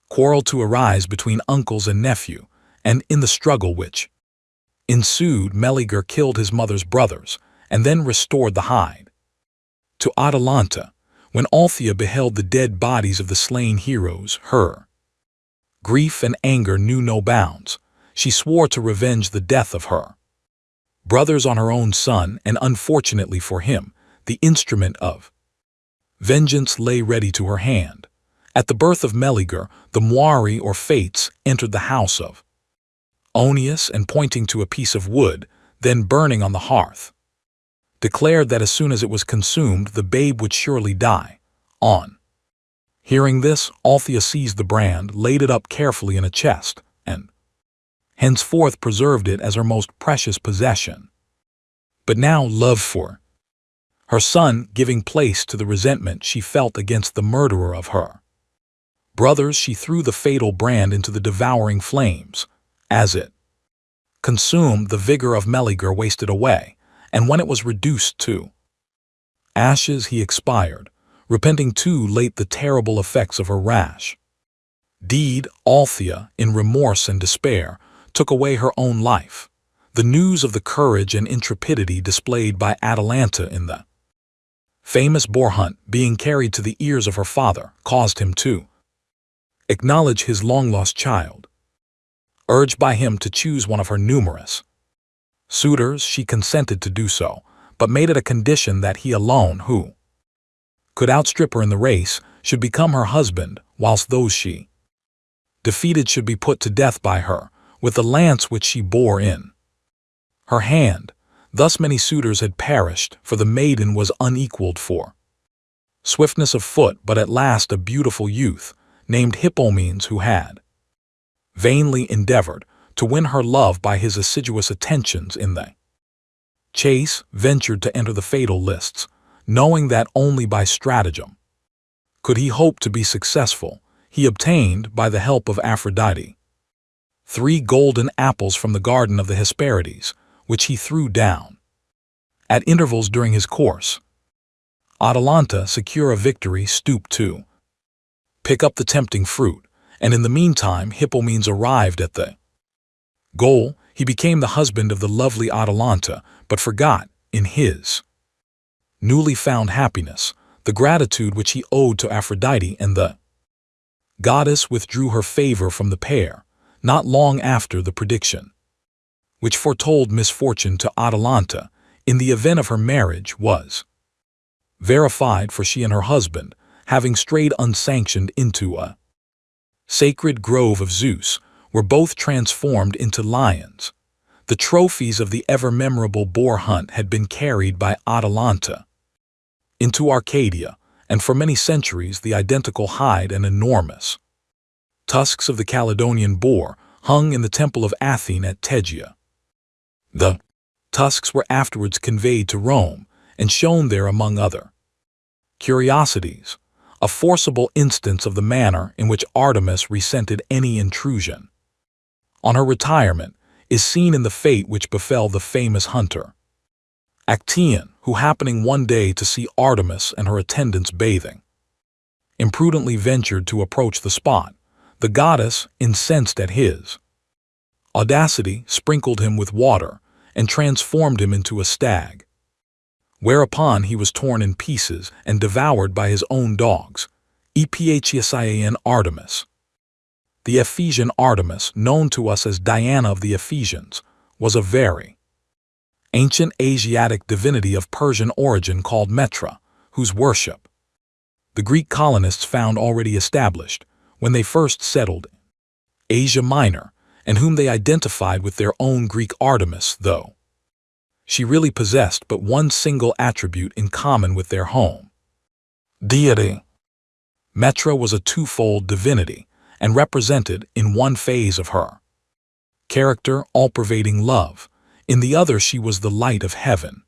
quarrel to arise between uncles and nephew, and in the struggle which ensued, Meleager killed his mother's brothers and then restored the hide to Atalanta. When Althea beheld the dead bodies of the slain heroes, her grief and anger knew no bounds. She swore to revenge the death of her brothers on her own son, and unfortunately for him, the instrument of vengeance lay ready to her hand. At the birth of Meleager, the Moirai or Fates entered the house of Oeneus and, pointing to a piece of wood, then burning on the hearth, declared that as soon as it was consumed, the babe would surely die. On hearing this, Althea seized the brand, laid it up carefully in a chest, and henceforth preserved it as her most precious possession. But now love for her son giving place to the resentment she felt against the murderer of her brothers, she threw the fatal brand into the devouring flames. As it consumed, the vigor of Meleager wasted away, and when it was reduced to ashes, he expired, repenting too late the terrible effects of her rash deed. Althea, in remorse and despair, took away her own life. The news of the courage and intrepidity displayed by Atalanta in the famous boar hunt being carried to the ears of her father caused him to acknowledge his long-lost child. Urged by him to choose one of her numerous suitors, she consented to do so, but made it a condition that he alone who could outstrip her in the race should become her husband, whilst those she defeated should be put to death by her with the lance which she bore in her hand. Thus many suitors had perished, for the maiden was unequaled for swiftness of foot, but at last a beautiful youth named Hippomenes, who had vainly endeavored to win her love by his assiduous attentions in the chase, ventured to enter the fatal lists, knowing that only by stratagem could he hope to be successful. He obtained, by the help of Aphrodite, 3 golden apples from the garden of the Hesperides, which he threw down at intervals during his course. Atalanta, secure of victory, stooped to pick up the tempting fruit, and in the meantime Hippomenes arrived at the goal. He became the husband of the lovely Atalanta, but forgot, in his newly found happiness, the gratitude which he owed to Aphrodite, and the goddess withdrew her favor from the pair, not long after the prediction which foretold misfortune to Atalanta in the event of her marriage was verified, for she and her husband, having strayed unsanctioned into a sacred grove of Zeus, were both transformed into lions. The trophies of the ever-memorable boar hunt had been carried by Atalanta into Arcadia, and for many centuries the identical hide and enormous tusks of the Caledonian boar hung in the temple of Athene at Tegea. The tusks were afterwards conveyed to Rome and shown there among other curiosities, a forcible instance of the manner in which Artemis resented any intrusion on her retirement is seen in the fate which befell the famous hunter Actaeon, who, happening one day to see Artemis and her attendants bathing, imprudently ventured to approach the spot. The goddess, incensed at his audacity, sprinkled him with water and transformed him into a stag, whereupon he was torn in pieces and devoured by his own dogs. Ephiasian Artemis. The Ephesian Artemis, known to us as Diana of the Ephesians, was a very ancient Asiatic divinity of Persian origin called Metra, whose worship the Greek colonists found already established when they first settled Asia Minor, and whom they identified with their own Greek Artemis, though she really possessed but one single attribute in common with their home deity. Metra was a twofold divinity and represented in one phase of her character all-pervading love, in the other she was the light of heaven.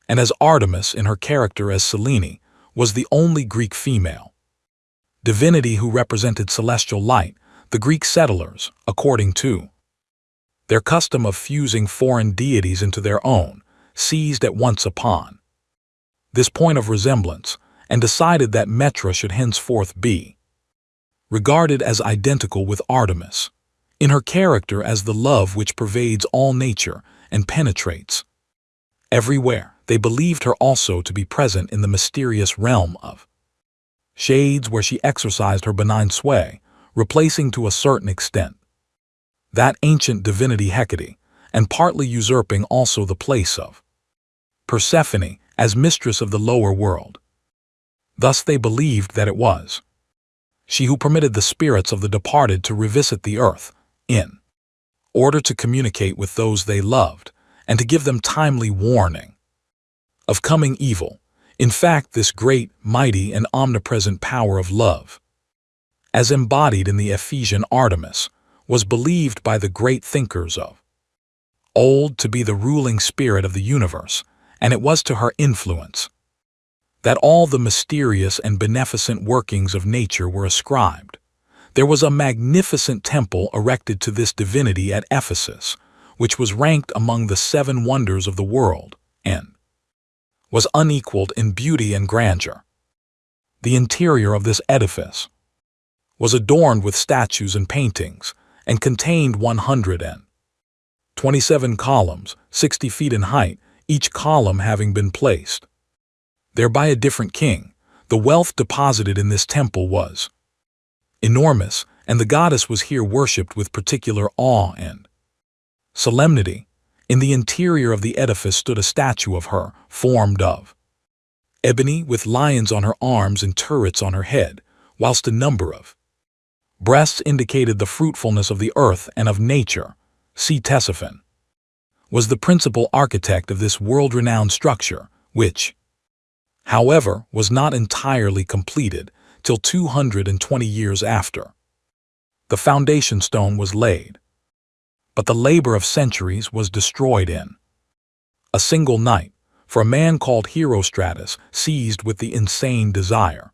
And as Artemis in her character as Selene was the only Greek female divinity who represented celestial light, the Greek settlers, according to their custom of fusing foreign deities into their own, seized at once upon this point of resemblance and decided that Metra should henceforth be regarded as identical with Artemis, in her character as the love which pervades all nature and penetrates everywhere. They believed her also to be present in the mysterious realm of shades where she exercised her benign sway, replacing to a certain extent that ancient divinity Hecate, and partly usurping also the place of Persephone as mistress of the lower world. Thus they believed that it was she who permitted the spirits of the departed to revisit the earth in order to communicate with those they loved and to give them timely warning of coming evil. In fact, this great, mighty, and omnipresent power of love, as embodied in the Ephesian Artemis, was believed by the great thinkers of old to be the ruling spirit of the universe, and it was to her influence that all the mysterious and beneficent workings of nature were ascribed. There was a magnificent temple erected to this divinity at Ephesus, which was ranked among the 7 wonders of the world, and was unequaled in beauty and grandeur. The interior of this edifice was adorned with statues and paintings, and contained 127 columns, 60 feet in height, each column having been placed there by a different king. The wealth deposited in this temple was enormous, and the goddess was here worshipped with particular awe and solemnity. In the interior of the edifice stood a statue of her, formed of ebony with lions on her arms and turrets on her head, whilst a number of breasts indicated the fruitfulness of the earth and of nature. Ctesiphon was the principal architect of this world-renowned structure, which, however, was not entirely completed till 220 years after the foundation stone was laid. But the labor of centuries was destroyed in a single night, for a man called Herostratus, seized with the insane desire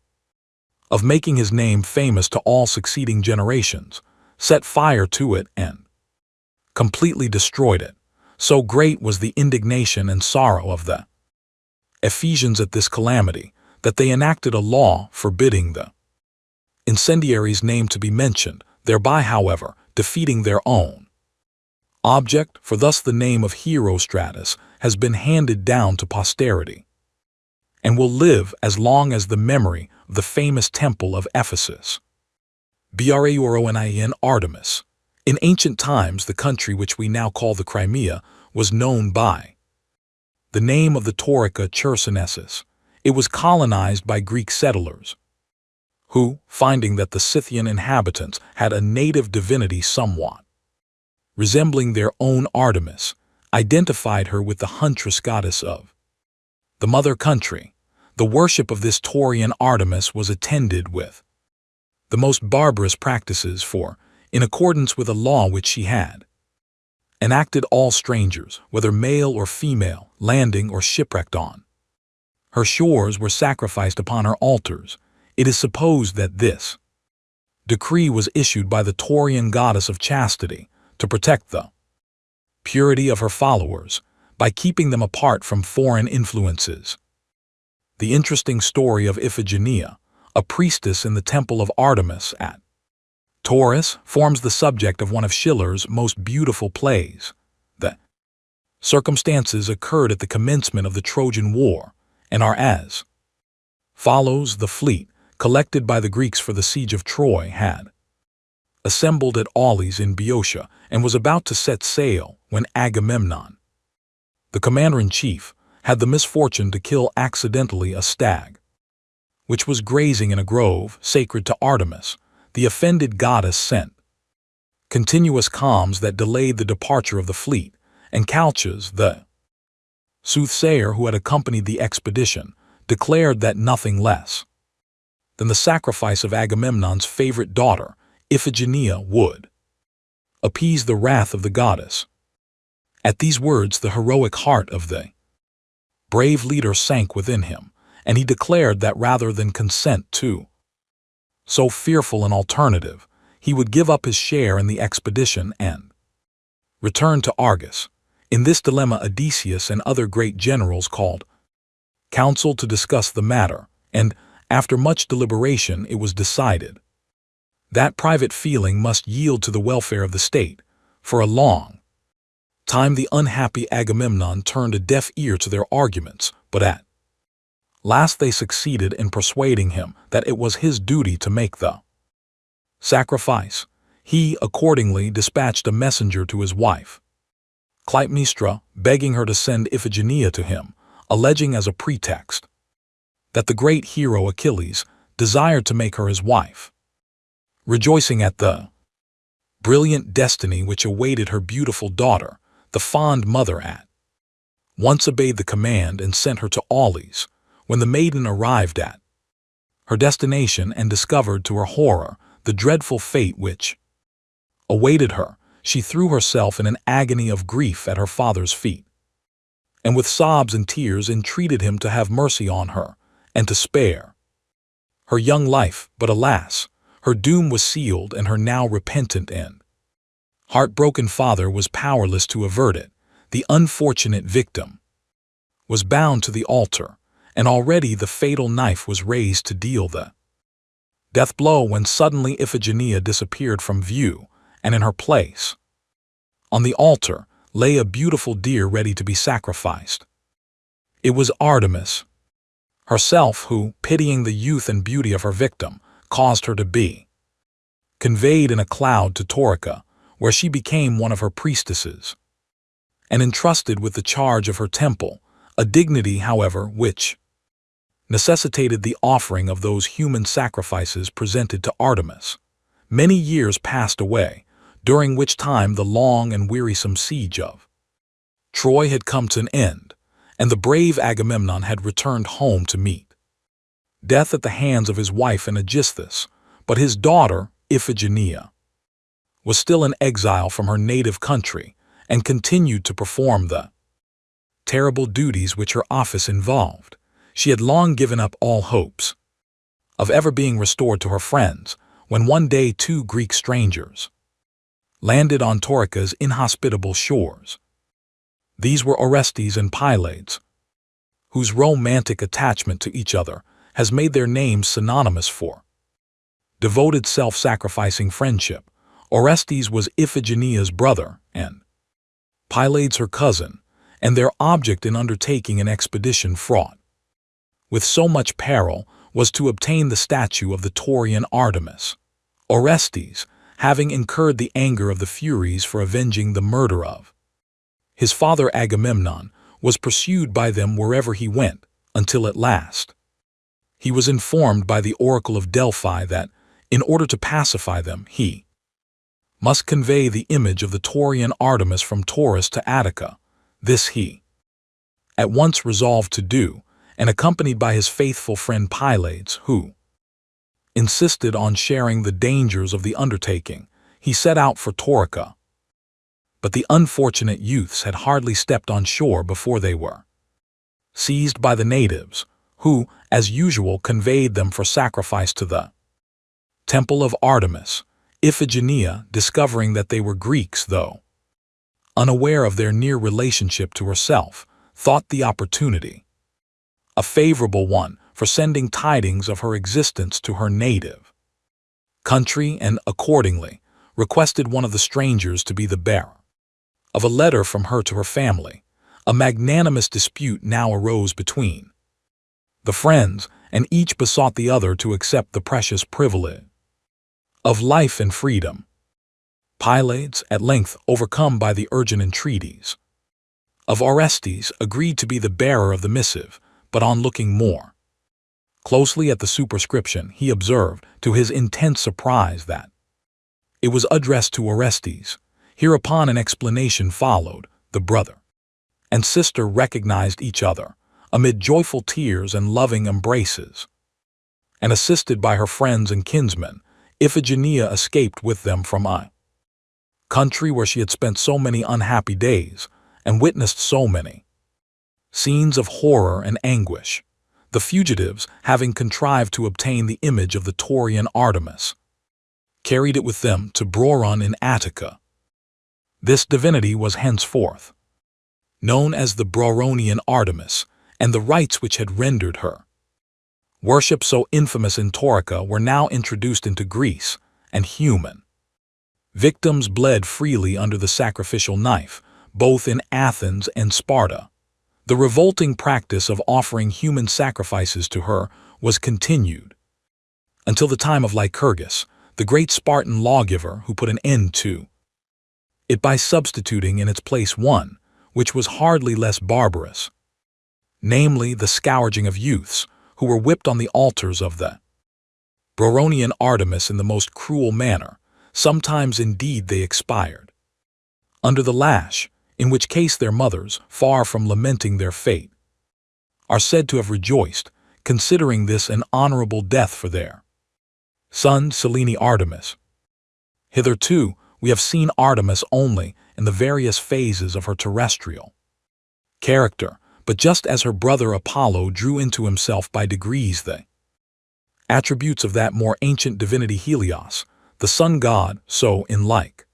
of making his name famous to all succeeding generations, set fire to it and completely destroyed it. So great was the indignation and sorrow of the Ephesians at this calamity that they enacted a law forbidding the incendiary's name to be mentioned, thereby, however, defeating their own object, for thus the name of Herostratus has been handed down to posterity and will live as long as the memory of the famous temple of Ephesus. Bygone Artemis. In ancient times, the country which we now call the Crimea was known by the name of the Taurica Chersonesus. It was colonized by Greek settlers, who, finding that the Scythian inhabitants had a native divinity somewhat resembling their own Artemis, identified her with the huntress goddess of the mother country. The worship of this Taurian Artemis was attended with the most barbarous practices, for, in accordance with a law which she had enacted, all strangers, whether male or female, landing or shipwrecked on her shores, were sacrificed upon her altars. It is supposed that this decree was issued by the Taurian goddess of chastity to protect the purity of her followers by keeping them apart from foreign influences. The interesting story of Iphigenia, a priestess in the temple of Artemis at Taurus, forms the subject of one of Schiller's most beautiful plays. The circumstances occurred at the commencement of the Trojan War and are as follows. The fleet, collected by the Greeks for the siege of Troy, had assembled at Aulis in Boeotia and was about to set sail when Agamemnon, the commander-in-chief, had the misfortune to kill accidentally a stag, which was grazing in a grove sacred to Artemis. The offended goddess sent continuous calms that delayed the departure of the fleet, and Calchas, the soothsayer who had accompanied the expedition, declared that nothing less then the sacrifice of Agamemnon's favorite daughter, Iphigenia, would appease the wrath of the goddess. At these words, the heroic heart of the brave leader sank within him, and he declared that rather than consent to so fearful an alternative, he would give up his share in the expedition and return to Argos. In this dilemma, Odysseus and other great generals called council to discuss the matter, and, after much deliberation, it was decided that private feeling must yield to the welfare of the state. For a long time the unhappy Agamemnon turned a deaf ear to their arguments, but at last they succeeded in persuading him that it was his duty to make the sacrifice. He accordingly dispatched a messenger to his wife, Clytemnestra, begging her to send Iphigenia to him, alleging as a pretext that the great hero Achilles desired to make her his wife. Rejoicing at the brilliant destiny which awaited her beautiful daughter, the fond mother at once obeyed the command and sent her to Aulis. When the maiden arrived at her destination and discovered to her horror the dreadful fate which awaited her, she threw herself in an agony of grief at her father's feet, and with sobs and tears entreated him to have mercy on her and to spare her young life. But alas, her doom was sealed, and her now repentant and heartbroken father was powerless to avert it. The unfortunate victim was bound to the altar, and already the fatal knife was raised to deal the death blow when suddenly Iphigenia disappeared from view, and in her place, on the altar, lay a beautiful deer ready to be sacrificed. It was Artemis herself who, pitying the youth and beauty of her victim, caused her to be conveyed in a cloud to Taurica, where she became one of her priestesses, and entrusted with the charge of her temple, a dignity, however, which necessitated the offering of those human sacrifices presented to Artemis. Many years passed away, during which time the long and wearisome siege of Troy had come to an end, and the brave Agamemnon had returned home to meet death at the hands of his wife and Aegisthus. But his daughter, Iphigenia, was still in exile from her native country and continued to perform the terrible duties which her office involved. She had long given up all hopes of ever being restored to her friends, when one day 2 Greek strangers landed on Taurica's inhospitable shores. These were Orestes and Pylades, whose romantic attachment to each other has made their names synonymous for devoted self-sacrificing friendship. Orestes was Iphigenia's brother, and Pylades her cousin, and their object in undertaking an expedition fraught with so much peril was to obtain the statue of the Taurian Artemis. Orestes, having incurred the anger of the Furies for avenging the murder of his father Agamemnon, was pursued by them wherever he went, until at last he was informed by the oracle of Delphi that, in order to pacify them, he must convey the image of the Taurian Artemis from Taurus to Attica. This he at once resolved to do, and accompanied by his faithful friend Pylades, who insisted on sharing the dangers of the undertaking, he set out for Taurica. But the unfortunate youths had hardly stepped on shore before they were seized by the natives, who, as usual, conveyed them for sacrifice to the temple of Artemis. Iphigenia, discovering that they were Greeks, though unaware of their near relationship to herself, thought the opportunity a favorable one for sending tidings of her existence to her native country, and accordingly requested one of the strangers to be the bearer of a letter from her to her family. A magnanimous dispute now arose between the friends, and each besought the other to accept the precious privilege of life and freedom. Pylades, at length overcome by the urgent entreaties of Orestes, agreed to be the bearer of the missive, but on looking more closely at the superscription, he observed, to his intense surprise, that it was addressed to Orestes. Hereupon an explanation followed. The brother and sister recognized each other amid joyful tears and loving embraces. and assisted by her friends and kinsmen, Iphigenia escaped with them from a country where she had spent so many unhappy days and witnessed so many scenes of horror and anguish, the fugitives, having contrived to obtain the image of the Taurian Artemis, carried it with them to Broron in Attica. This divinity was henceforth known as the Broronian Artemis, and the rites which had rendered her worship so infamous in Taurica were now introduced into Greece, and human victims bled freely under the sacrificial knife, both in Athens and Sparta. The revolting practice of offering human sacrifices to her was continued until the time of Lycurgus, the great Spartan lawgiver, who put an end to it by substituting in its place one which was hardly less barbarous, namely the scourging of youths who were whipped on the altars of the Broronian Artemis in the most cruel manner. Sometimes indeed they expired under the lash, in which case their mothers, far from lamenting their fate, are said to have rejoiced, considering this an honorable death for their son Selene Artemis. Hitherto we have seen Artemis only in the various phases of her terrestrial character, but just as her brother Apollo drew into himself by degrees the attributes of that more ancient divinity Helios, the sun god, so in like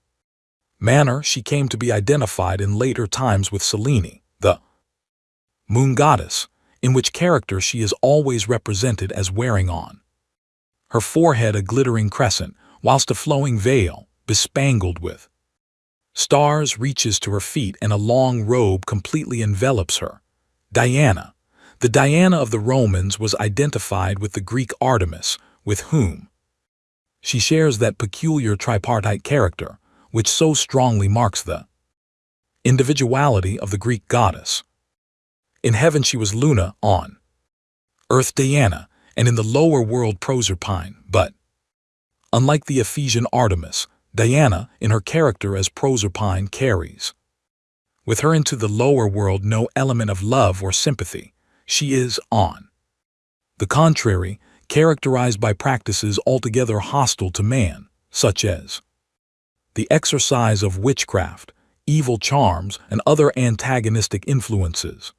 manner she came to be identified in later times with Selene, the moon goddess, in which character she is always represented as wearing on her forehead a glittering crescent, whilst a flowing veil, bespangled with stars, reaches to her feet, and a long robe completely envelops her. Diana, the Diana of the Romans, was identified with the Greek Artemis, with whom she shares that peculiar tripartite character which so strongly marks the individuality of the Greek goddess. In heaven she was Luna, on earth Diana, and in the lower world Proserpine, but unlike the Ephesian Artemis, Diana, in her character as Proserpine, carries with her into the lower world no element of love or sympathy. She is, on the contrary, characterized by practices altogether hostile to man, such as the exercise of witchcraft, evil charms, and other antagonistic influences,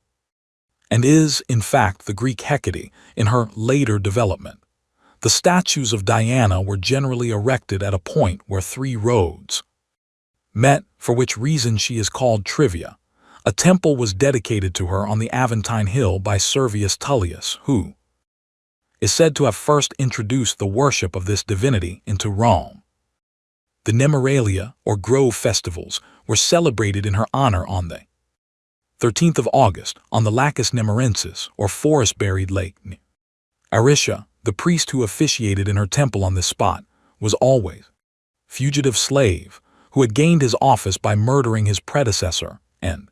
and is, in fact, the Greek Hecate in her later development. The statues of Diana were generally erected at a point where three roads met, for which reason she is called Trivia. A temple was dedicated to her on the Aventine Hill by Servius Tullius, who is said to have first introduced the worship of this divinity into Rome. The Nemeralia, or Grove festivals, were celebrated in her honor on the 13th of August, on the Lacus Nemerensis, or forest-buried lake. Arisha, the priest who officiated in her temple on this spot, was always fugitive slave, who had gained his office by murdering his predecessor, and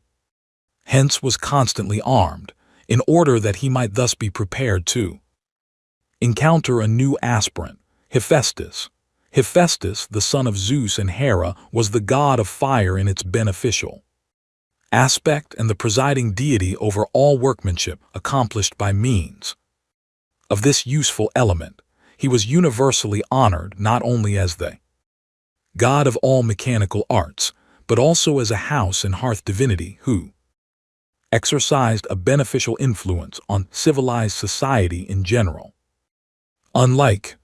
hence was constantly armed, in order that he might thus be prepared to encounter a new aspirant, Hephaestus. Hephaestus, the son of Zeus and Hera, was the god of fire in its beneficial aspect and the presiding deity over all workmanship accomplished by means of this useful element. He was universally honored not only as the god of all mechanical arts, but also as a house and hearth divinity who exercised a beneficial influence on civilized society in general. Unlike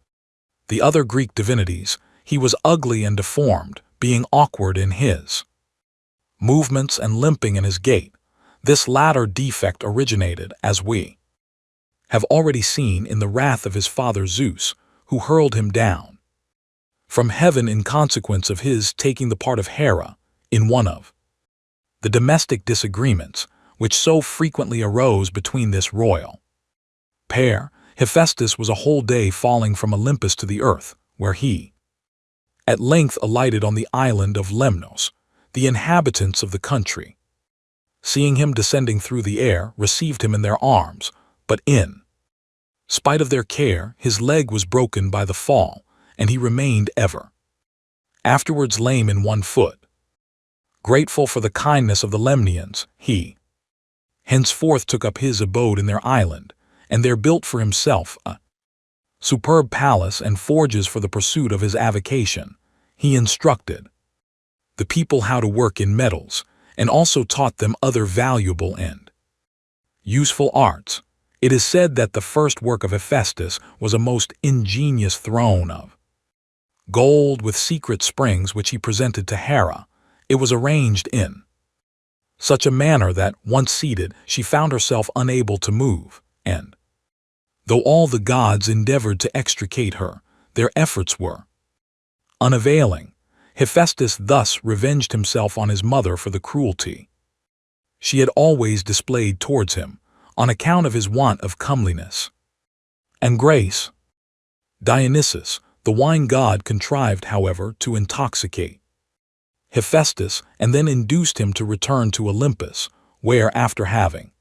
the other Greek divinities, he was ugly and deformed, being awkward in his movements and limping in his gait. This latter defect originated, as we have already seen, in the wrath of his father Zeus, who hurled him down from heaven in consequence of his taking the part of Hera in one of the domestic disagreements which so frequently arose between this royal pair. Hephaestus was a whole day falling from Olympus to the earth, where he at length alighted on the island of Lemnos. The inhabitants of the country, seeing him descending through the air, received him in their arms, but in spite of their care, his leg was broken by the fall, and he remained ever afterwards lame in one foot. Grateful for the kindness of the Lemnians, he henceforth took up his abode in their island, and there built for himself a superb palace and forges for the pursuit of his avocation. He instructed the people how to work in metals, and also taught them other valuable and useful arts. It is said that the first work of Hephaestus was a most ingenious throne of gold with secret springs which he presented to Hera. It was arranged in such a manner that, once seated, she found herself unable to move, and though all the gods endeavored to extricate her, their efforts were unavailing. Hephaestus thus revenged himself on his mother for the cruelty she had always displayed towards him, on account of his want of comeliness and grace. Dionysus, the wine god, contrived, however, to intoxicate Hephaestus and then induced him to return to Olympus, where, after having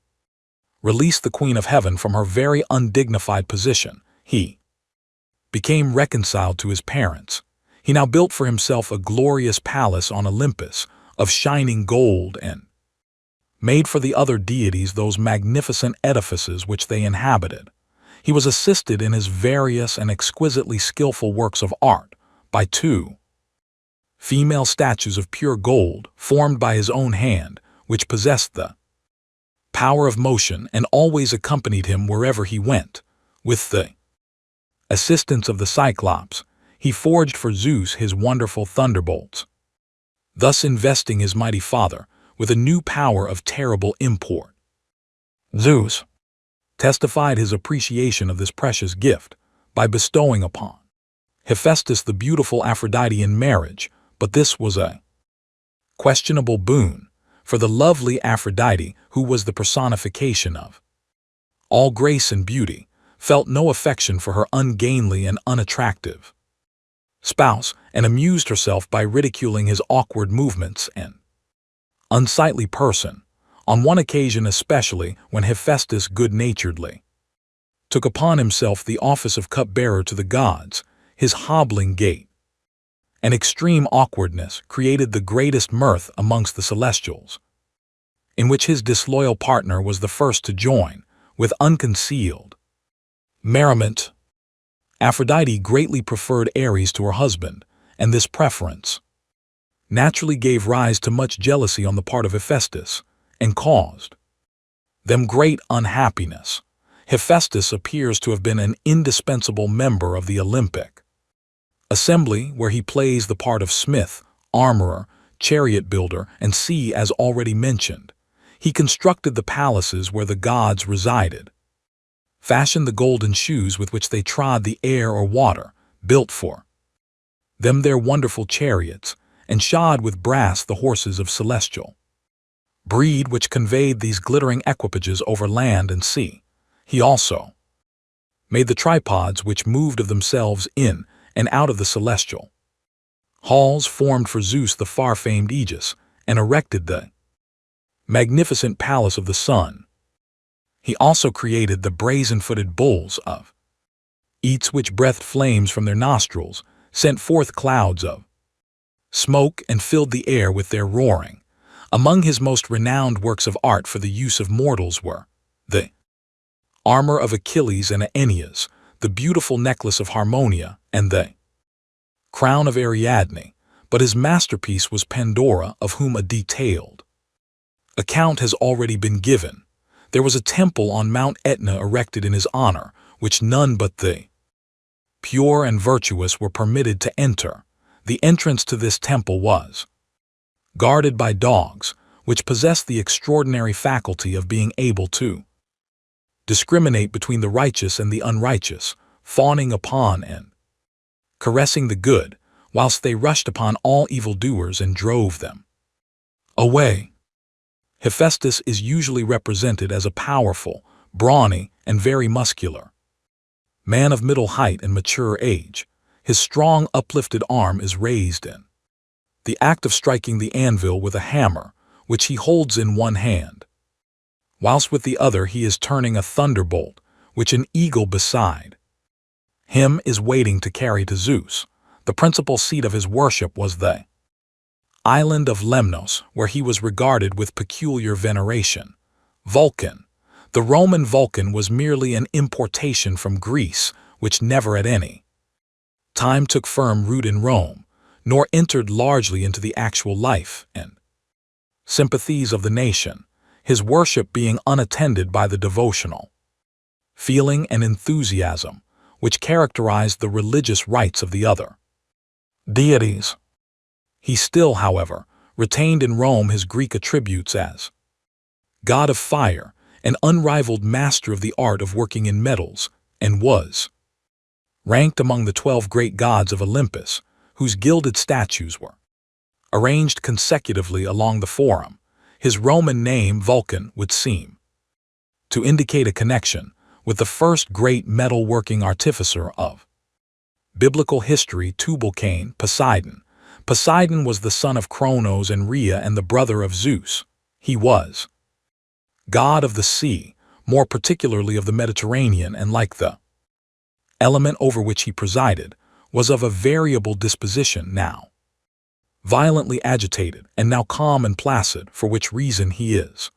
released the Queen of Heaven from her very undignified position, he became reconciled to his parents. He now built for himself a glorious palace on Olympus of shining gold and made for the other deities those magnificent edifices which they inhabited. He was assisted in his various and exquisitely skillful works of art by 2 female statues of pure gold formed by his own hand, which possessed the power of motion and always accompanied him wherever he went. With the assistance of the Cyclops, he forged for Zeus his wonderful thunderbolts, thus investing his mighty father with a new power of terrible import. Zeus testified his appreciation of this precious gift by bestowing upon Hephaestus the beautiful Aphrodite in marriage, but this was a questionable boon, for the lovely Aphrodite, who was the personification of all grace and beauty, felt no affection for her ungainly and unattractive spouse, and amused herself by ridiculing his awkward movements and unsightly person, on one occasion especially when Hephaestus good-naturedly took upon himself the office of cupbearer to the gods. His hobbling gait and extreme awkwardness created the greatest mirth amongst the celestials, in which his disloyal partner was the first to join, with unconcealed merriment. Aphrodite greatly preferred Ares to her husband, and this preference naturally gave rise to much jealousy on the part of Hephaestus, and caused them great unhappiness. Hephaestus appears to have been an indispensable member of the Olympic assembly, where he plays the part of smith, armorer, chariot builder, and sea, as already mentioned. He constructed the palaces where the gods resided, fashioned the golden shoes with which they trod the air or water, built for them their wonderful chariots, and shod with brass the horses of celestial breed which conveyed these glittering equipages over land and sea. He also made the tripods which moved of themselves in and out of the celestial halls formed for Zeus the far-famed Aegis, and erected the magnificent palace of the sun. He also created the brazen-footed bulls of Eats, which breathed flames from their nostrils, sent forth clouds of smoke, and filled the air with their roaring. Among his most renowned works of art for the use of mortals were the armor of Achilles and Aeneas, the beautiful necklace of Harmonia, and the crown of Ariadne. But his masterpiece was Pandora, of whom a detailed account has already been given. There was a temple on Mount Etna erected in his honor, which none but the pure and virtuous were permitted to enter. The entrance to this temple was guarded by dogs, which possessed the extraordinary faculty of being able to discriminate between the righteous and the unrighteous, fawning upon and caressing the good, whilst they rushed upon all evildoers and drove them away. Hephaestus is usually represented as a powerful, brawny, and very muscular man of middle height and mature age. His strong, uplifted arm is raised in the act of striking the anvil with a hammer, which he holds in one hand, whilst with the other he is turning a thunderbolt, which an eagle beside him is waiting to carry to Zeus. The principal seat of his worship was the island of Lemnos, where he was regarded with peculiar veneration. Vulcan. The Roman Vulcan was merely an importation from Greece, which never at any time took firm root in Rome, nor entered largely into the actual life and sympathies of the nation, his worship being unattended by the devotional feeling and enthusiasm which characterized the religious rites of the other deities. He still, however, retained in Rome his Greek attributes as god of fire, an unrivaled master of the art of working in metals, and was ranked among the 12 great gods of Olympus, whose gilded statues were arranged consecutively along the forum. His Roman name, Vulcan, would seem to indicate a connection with the first great metal-working artificer of biblical history, Tubal-Cain, Poseidon. Poseidon was the son of Cronos and Rhea and the brother of Zeus. He was god of the sea, more particularly of the Mediterranean, and like the element over which he presided, was of a variable disposition, now violently agitated and now calm and placid, for which reason he is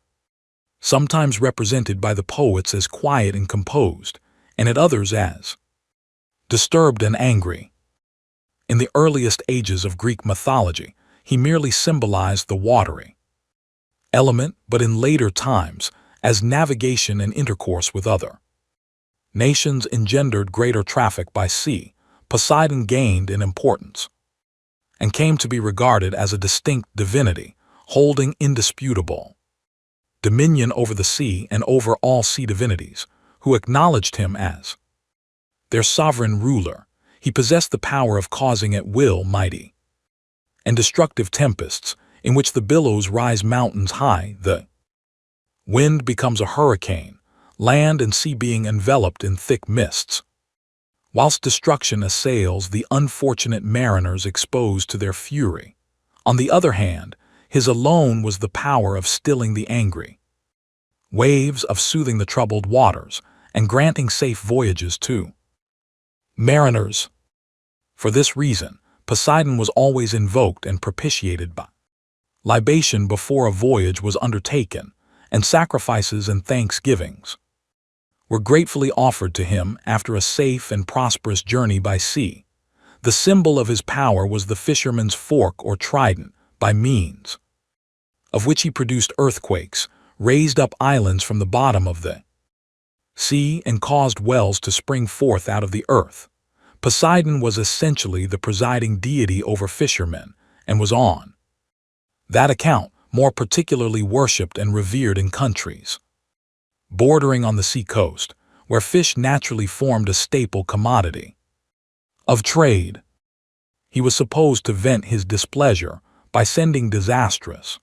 sometimes represented by the poets as quiet and composed, and at others as disturbed and angry. In the earliest ages of Greek mythology, he merely symbolized the watery element, but in later times, as navigation and intercourse with other nations engendered greater traffic by sea, Poseidon gained in importance and came to be regarded as a distinct divinity, holding indisputable dominion over the sea and over all sea divinities, who acknowledged him as their sovereign ruler. He possessed the power of causing at will mighty and destructive tempests, in which the billows rise mountains high, the wind becomes a hurricane, land and sea being enveloped in thick mists, whilst destruction assails the unfortunate mariners exposed to their fury. On the other hand, his alone was the power of stilling the angry waves, of soothing the troubled waters, and granting safe voyages to mariners. For this reason, Poseidon was always invoked and propitiated by libation before a voyage was undertaken, and sacrifices and thanksgivings were gratefully offered to him after a safe and prosperous journey by sea. The symbol of his power was the fisherman's fork or trident, by means of which he produced earthquakes, raised up islands from the bottom of the sea, and caused wells to spring forth out of the earth. Poseidon was essentially the presiding deity over fishermen, and was on that account more particularly worshipped and revered in countries bordering on the sea coast, where fish naturally formed a staple commodity of trade. He was supposed to vent his displeasure by sending disastrous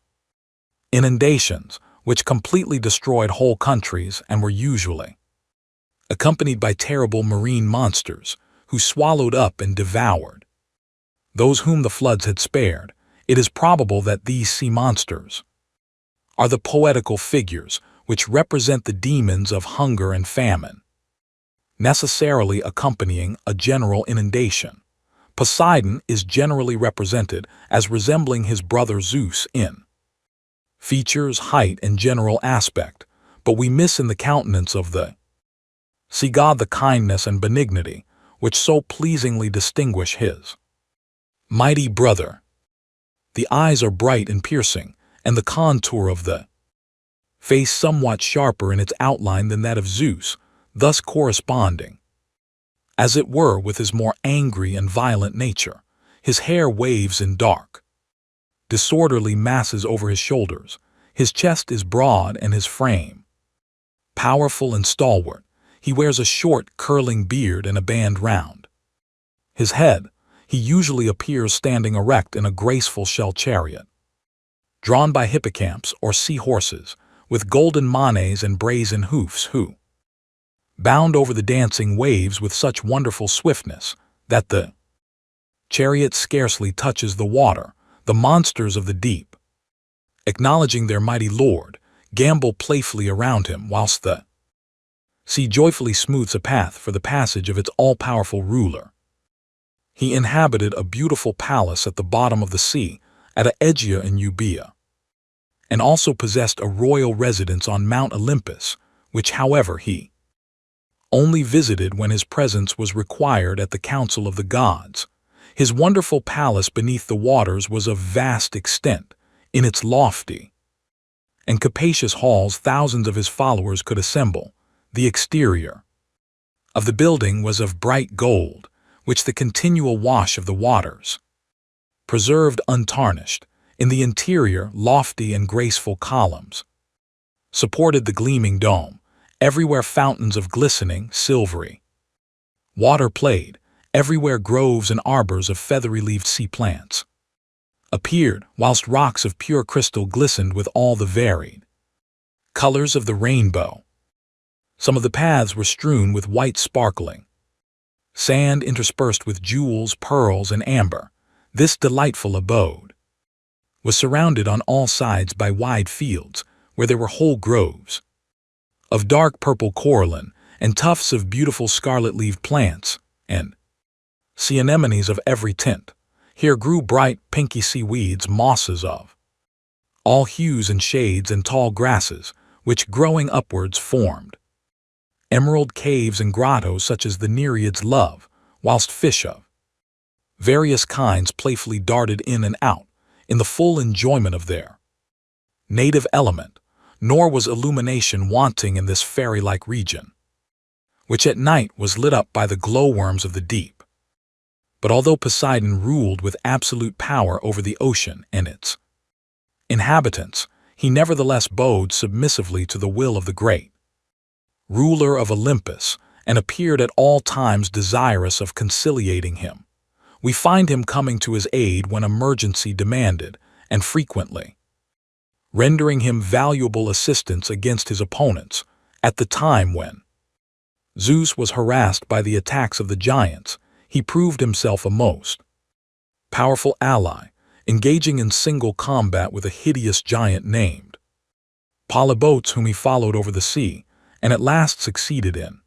inundations, which completely destroyed whole countries and were usually accompanied by terrible marine monsters who swallowed up and devoured those whom the floods had spared. It is probable that these sea monsters are the poetical figures which represent the demons of hunger and famine, necessarily accompanying a general inundation. Poseidon is generally represented as resembling his brother Zeus in features, height, and general aspect, but we miss in the countenance of the sea god the kindness and benignity which so pleasingly distinguish his mighty brother. The eyes are bright and piercing, and the contour of the face somewhat sharper in its outline than that of Zeus, thus corresponding, as it were, with his more angry and violent nature. His hair waves in dark, disorderly masses over his shoulders. His chest is broad and his frame powerful and stalwart. He wears a short, curling beard and a band round his head. He usually appears standing erect in a graceful shell chariot, drawn by hippocamps or sea horses, with golden manes and brazen hoofs, who bound over the dancing waves with such wonderful swiftness that the chariot scarcely touches the water. The monsters of the deep, acknowledging their mighty lord, gambol playfully around him, whilst the sea joyfully smooths a path for the passage of its all-powerful ruler. He inhabited a beautiful palace at the bottom of the sea, at Aegea in Euboea, and also possessed a royal residence on Mount Olympus, which, however, he only visited when his presence was required at the council of the gods. His wonderful palace beneath the waters was of vast extent. In its lofty and capacious halls thousands of his followers could assemble. The exterior of the building was of bright gold, which the continual wash of the waters preserved untarnished. In the interior, lofty and graceful columns supported the gleaming dome. Everywhere fountains of glistening, silvery water played. Everywhere groves and arbors of feathery-leaved sea plants appeared, whilst rocks of pure crystal glistened with all the varied colors of the rainbow. Some of the paths were strewn with white sparkling sand interspersed with jewels, pearls, and amber. This delightful abode was surrounded on all sides by wide fields, where there were whole groves of dark purple coralline and tufts of beautiful scarlet-leaved plants, and sea anemones of every tint. Here grew bright, pinky seaweeds, mosses of all hues and shades, and tall grasses, which growing upwards formed emerald caves and grottos such as the Nereids love, whilst fish of various kinds playfully darted in and out in the full enjoyment of their native element. Nor was illumination wanting in this fairy-like region, which at night was lit up by the glowworms of the deep. But although Poseidon ruled with absolute power over the ocean and its inhabitants, he nevertheless bowed submissively to the will of the great ruler of Olympus, and appeared at all times desirous of conciliating him. We find him coming to his aid when emergency demanded, and frequently rendering him valuable assistance against his opponents. At the time when Zeus was harassed by the attacks of the giants, he proved himself a most powerful ally, engaging in single combat with a hideous giant named Polybotes, whom he followed over the sea, and at last succeeded in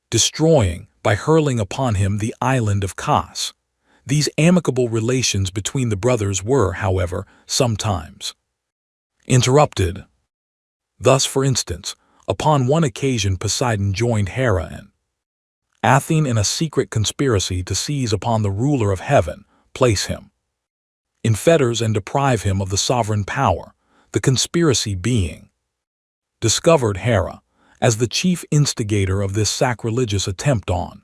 destroying by hurling upon him the island of Kos. These amicable relations between the brothers were, however, sometimes interrupted. Thus, for instance, upon one occasion Poseidon joined Hera and Athene in a secret conspiracy to seize upon the ruler of heaven, place him in fetters, and deprive him of the sovereign power. The conspiracy being discovered, Hera, as the chief instigator of this sacrilegious attempt on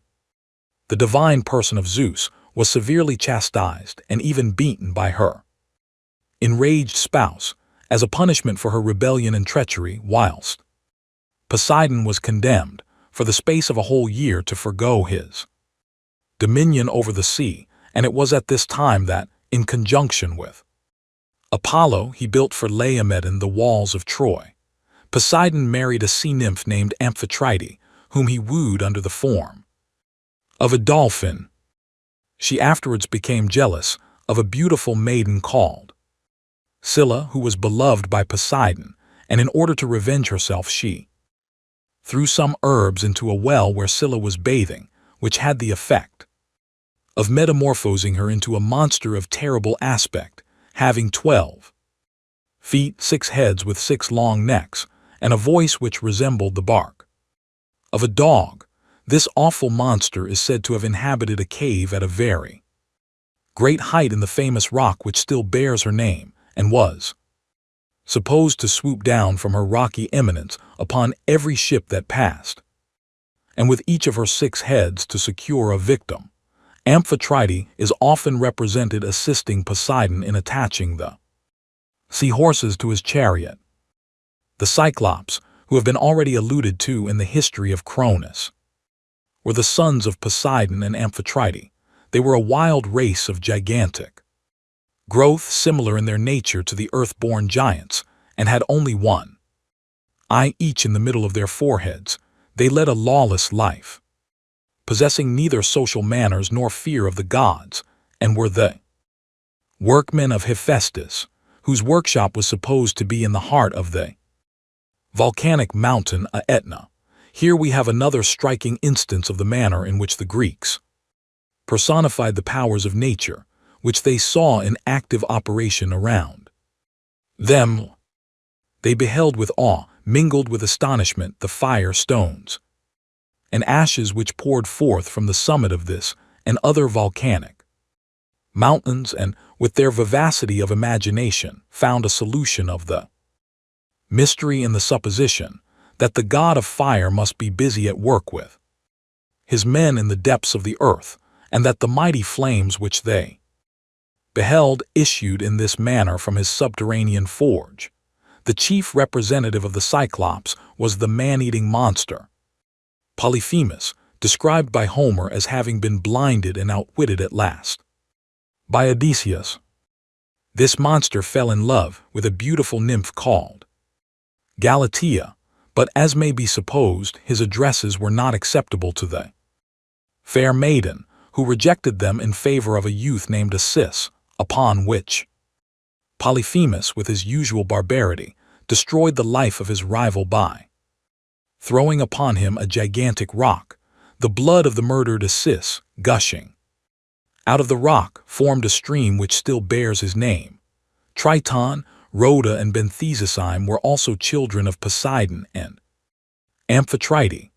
the divine person of Zeus, was severely chastised and even beaten by her enraged spouse, as a punishment for her rebellion and treachery, whilst Poseidon was condemned, for the space of a whole year, to forego his dominion over the sea. And it was at this time that, in conjunction with Apollo, he built for Laomedon the walls of Troy. Poseidon married a sea nymph named Amphitrite, whom he wooed under the form of a dolphin. She afterwards became jealous of a beautiful maiden called Scylla, who was beloved by Poseidon, and in order to revenge herself she threw some herbs into a well where Scylla was bathing, which had the effect of metamorphosing her into a monster of terrible aspect, having 12 feet, 6 heads with 6 long necks, and a voice which resembled the bark of a dog. This awful monster is said to have inhabited a cave at a very great height in the famous rock which still bears her name, and was supposed to swoop down from her rocky eminence upon every ship that passed, and with each of her 6 heads to secure a victim. Amphitrite is often represented assisting Poseidon in attaching the seahorses to his chariot. The Cyclops, who have been already alluded to in the history of Cronus, were the sons of Poseidon and Amphitrite. They were a wild race of gigantic growth, similar in their nature to the earth-born giants, and had only one eye each in the middle of their foreheads. They led a lawless life, possessing neither social manners nor fear of the gods, and were the workmen of Hephaestus, whose workshop was supposed to be in the heart of the volcanic mountain Aetna. Here we have another striking instance of the manner in which the Greeks personified the powers of nature, which they saw in active operation around them. They beheld with awe, mingled with astonishment, the fire stones and ashes which poured forth from the summit of this and other volcanic mountains, and, with their vivacity of imagination, found a solution of the mystery in the supposition that the god of fire must be busy at work with his men in the depths of the earth, and that the mighty flames which they beheld issued in this manner from his subterranean forge. The chief representative of the Cyclops was the man-eating monster, Polyphemus, described by Homer as having been blinded and outwitted at last by Odysseus. This monster fell in love with a beautiful nymph called Galatea, but as may be supposed, his addresses were not acceptable to the fair maiden, who rejected them in favor of a youth named Acis, upon which Polyphemus, with his usual barbarity, destroyed the life of his rival by throwing upon him a gigantic rock, the blood of the murdered Acis, gushing out of the rock, formed a stream which still bears his name. Triton, Rhoda, and Benthesiocyme were also children of Poseidon and Amphitrite.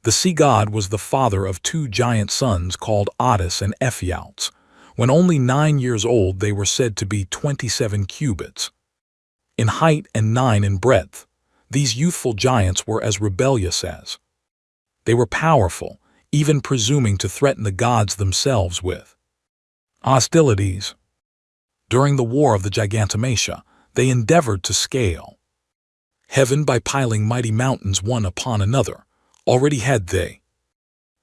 The sea god was the father of two giant sons called Otis and Ephialtes. When only 9 years old, they were said to be 27 cubits in height and 9 in breadth. These youthful giants were as rebellious as they were powerful, even presuming to threaten the gods themselves with hostilities. During the War of the Gigantomachia, they endeavored to scale heaven by piling mighty mountains one upon another. Already had they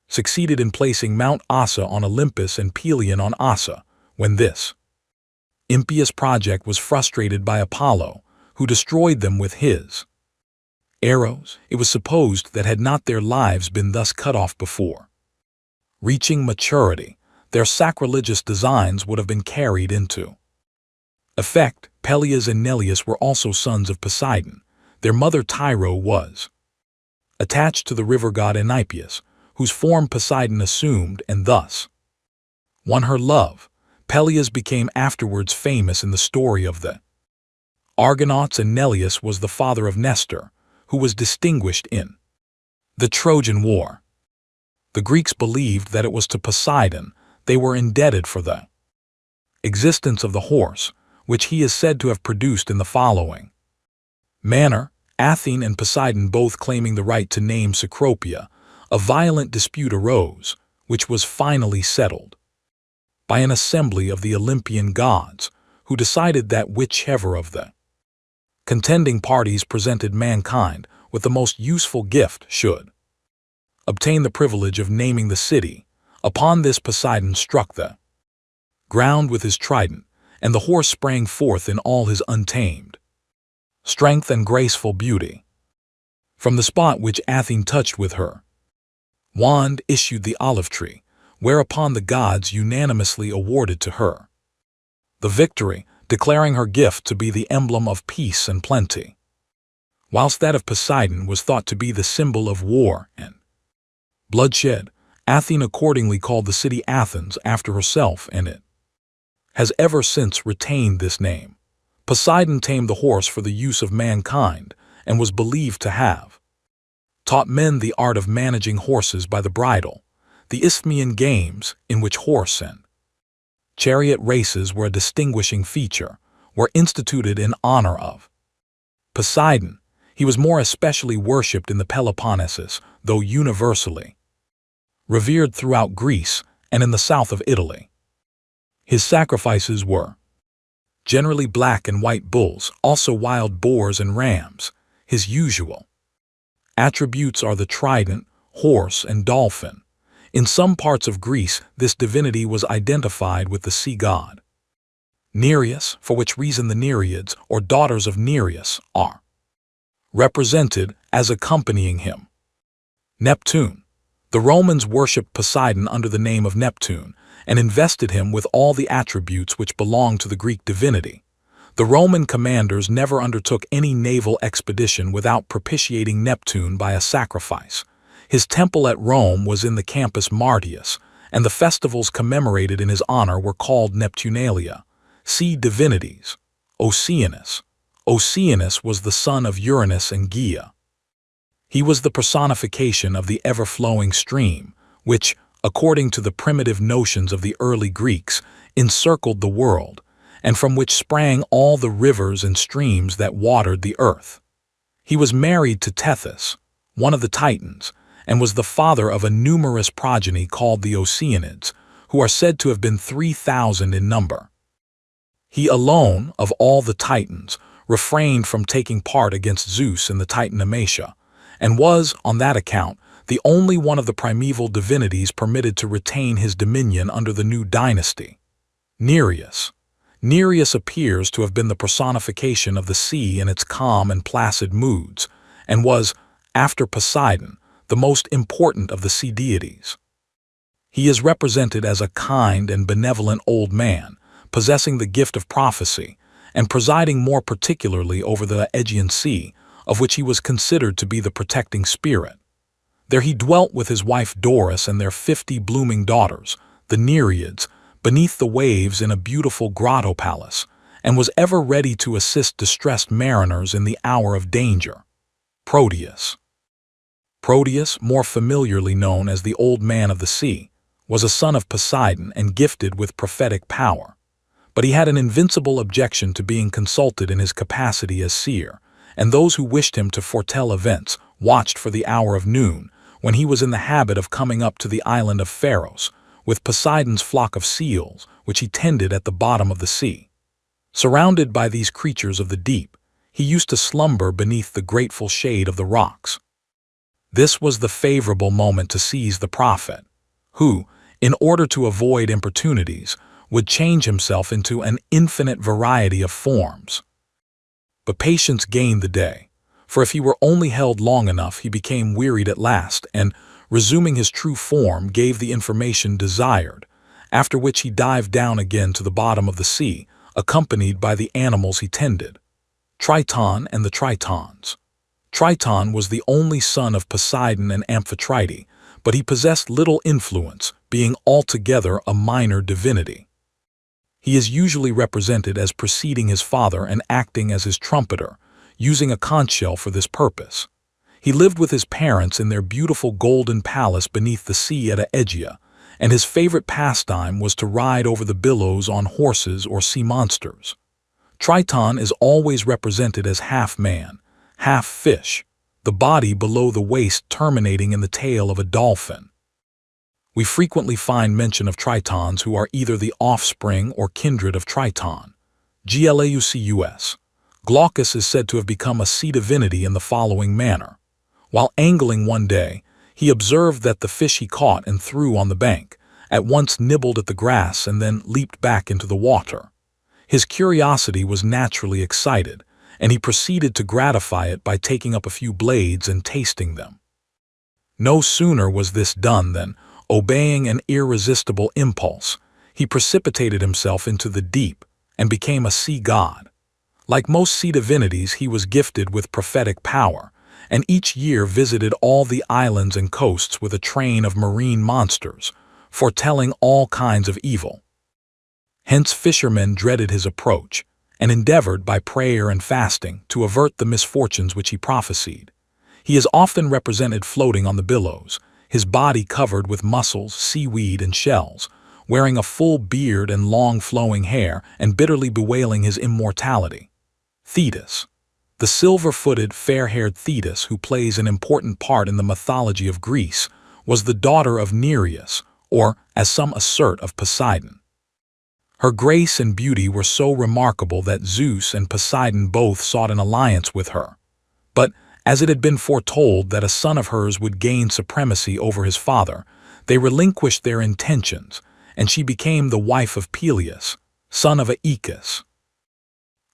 succeeded in placing Mount Ossa on Olympus and Pelion on Ossa, when this impious project was frustrated by Apollo, who destroyed them with his arrows. It was supposed that had not their lives been thus cut off before reaching maturity, their sacrilegious designs would have been carried into effect. Peleus and Neleus were also sons of Poseidon. Their mother Tyro was attached to the river god Enipeus, whose form Poseidon assumed and thus won her love. Peleus became afterwards famous in the story of the Argonauts, and Neleus was the father of Nestor, who was distinguished in the Trojan War. The Greeks believed that it was to Poseidon they were indebted for the existence of the horse, which he is said to have produced in the following manner. Athene and Poseidon both claiming the right to name Cecropia, a violent dispute arose, which was finally settled by an assembly of the Olympian gods, who decided that whichever of the contending parties presented mankind with the most useful gift should obtain the privilege of naming the city. Upon this, Poseidon struck the ground with his trident, and the horse sprang forth in all his untamed strength and graceful beauty. From the spot which Athene touched with her wand issued the olive tree, whereupon the gods unanimously awarded to her the victory, declaring her gift to be the emblem of peace and plenty, whilst that of Poseidon was thought to be the symbol of war and bloodshed. Athene accordingly called the city Athens after herself, and it has ever since retained this name. Poseidon tamed the horse for the use of mankind, and was believed to have taught men the art of managing horses by the bridle. The Isthmian games, in which horse and chariot races were a distinguishing feature, were instituted in honor of Poseidon. He was more especially worshipped in the Peloponnesus, though universally revered throughout Greece and in the south of Italy. His sacrifices were generally black and white bulls, also wild boars and rams. His usual attributes are the trident, horse, and dolphin. In some parts of Greece, this divinity was identified with the sea god Nereus, for which reason the Nereids, or daughters of Nereus, are represented as accompanying him. Neptune. The Romans worshipped Poseidon under the name of Neptune, and invested him with all the attributes which belonged to the Greek divinity. The Roman commanders never undertook any naval expedition without propitiating Neptune by a sacrifice. His temple at Rome was in the Campus Martius, and the festivals commemorated in his honor were called Neptunalia. See divinities. Oceanus. Oceanus was the son of Uranus and Gaia. He was the personification of the ever-flowing stream, which, according to the primitive notions of the early Greeks, encircled the world, and from which sprang all the rivers and streams that watered the earth. He was married to Tethys, one of the Titans, and was the father of a numerous progeny called the Oceanids, who are said to have been 3,000 in number. He alone, of all the Titans, refrained from taking part against Zeus in the Titanomasia, and was, on that account, the only one of the primeval divinities permitted to retain his dominion under the new dynasty. Nereus. Nereus appears to have been the personification of the sea in its calm and placid moods, and was, after Poseidon, the most important of the sea deities. He is represented as a kind and benevolent old man, possessing the gift of prophecy, and presiding more particularly over the Aegean Sea, of which he was considered to be the protecting spirit. There he dwelt with his wife Doris and their 50 blooming daughters, the Nereids, beneath the waves in a beautiful grotto palace, and was ever ready to assist distressed mariners in the hour of danger. Proteus. Proteus, more familiarly known as the Old Man of the Sea, was a son of Poseidon and gifted with prophetic power. But he had an invincible objection to being consulted in his capacity as seer, and those who wished him to foretell events watched for the hour of noon, when he was in the habit of coming up to the island of Pharos, with Poseidon's flock of seals, which he tended at the bottom of the sea. Surrounded by these creatures of the deep, he used to slumber beneath the grateful shade of the rocks. This was the favorable moment to seize the prophet, who, in order to avoid importunities, would change himself into an infinite variety of forms. But patience gained the day, for if he were only held long enough, he became wearied at last, and, resuming his true form, gave the information desired, after which he dived down again to the bottom of the sea, accompanied by the animals he tended. Triton and the Tritons. Triton was the only son of Poseidon and Amphitrite, but he possessed little influence, being altogether a minor divinity. He is usually represented as preceding his father and acting as his trumpeter, using a conch shell for this purpose. He lived with his parents in their beautiful golden palace beneath the sea at Aegea, and his favorite pastime was to ride over the billows on horses or sea monsters. Triton is always represented as half man, half fish, the body below the waist terminating in the tail of a dolphin. We frequently find mention of Tritons who are either the offspring or kindred of Triton. Glaucus. Glaucus is said to have become a sea divinity in the following manner. While angling one day, he observed that the fish he caught and threw on the bank at once nibbled at the grass and then leaped back into the water. His curiosity was naturally excited, and he proceeded to gratify it by taking up a few blades and tasting them. No sooner was this done than, obeying an irresistible impulse, he precipitated himself into the deep and became a sea god. Like most sea divinities, he was gifted with prophetic power, and each year visited all the islands and coasts with a train of marine monsters, foretelling all kinds of evil. Hence fishermen dreaded his approach, and endeavored by prayer and fasting to avert the misfortunes which he prophesied. He is often represented floating on the billows, his body covered with mussels, seaweed, and shells, wearing a full beard and long flowing hair, and bitterly bewailing his immortality. Thetis. The silver-footed, fair-haired Thetis, who plays an important part in the mythology of Greece, was the daughter of Nereus, or, as some assert, of Poseidon. Her grace and beauty were so remarkable that Zeus and Poseidon both sought an alliance with her. But, as it had been foretold that a son of hers would gain supremacy over his father, they relinquished their intentions, and she became the wife of Peleus, son of Aeacus.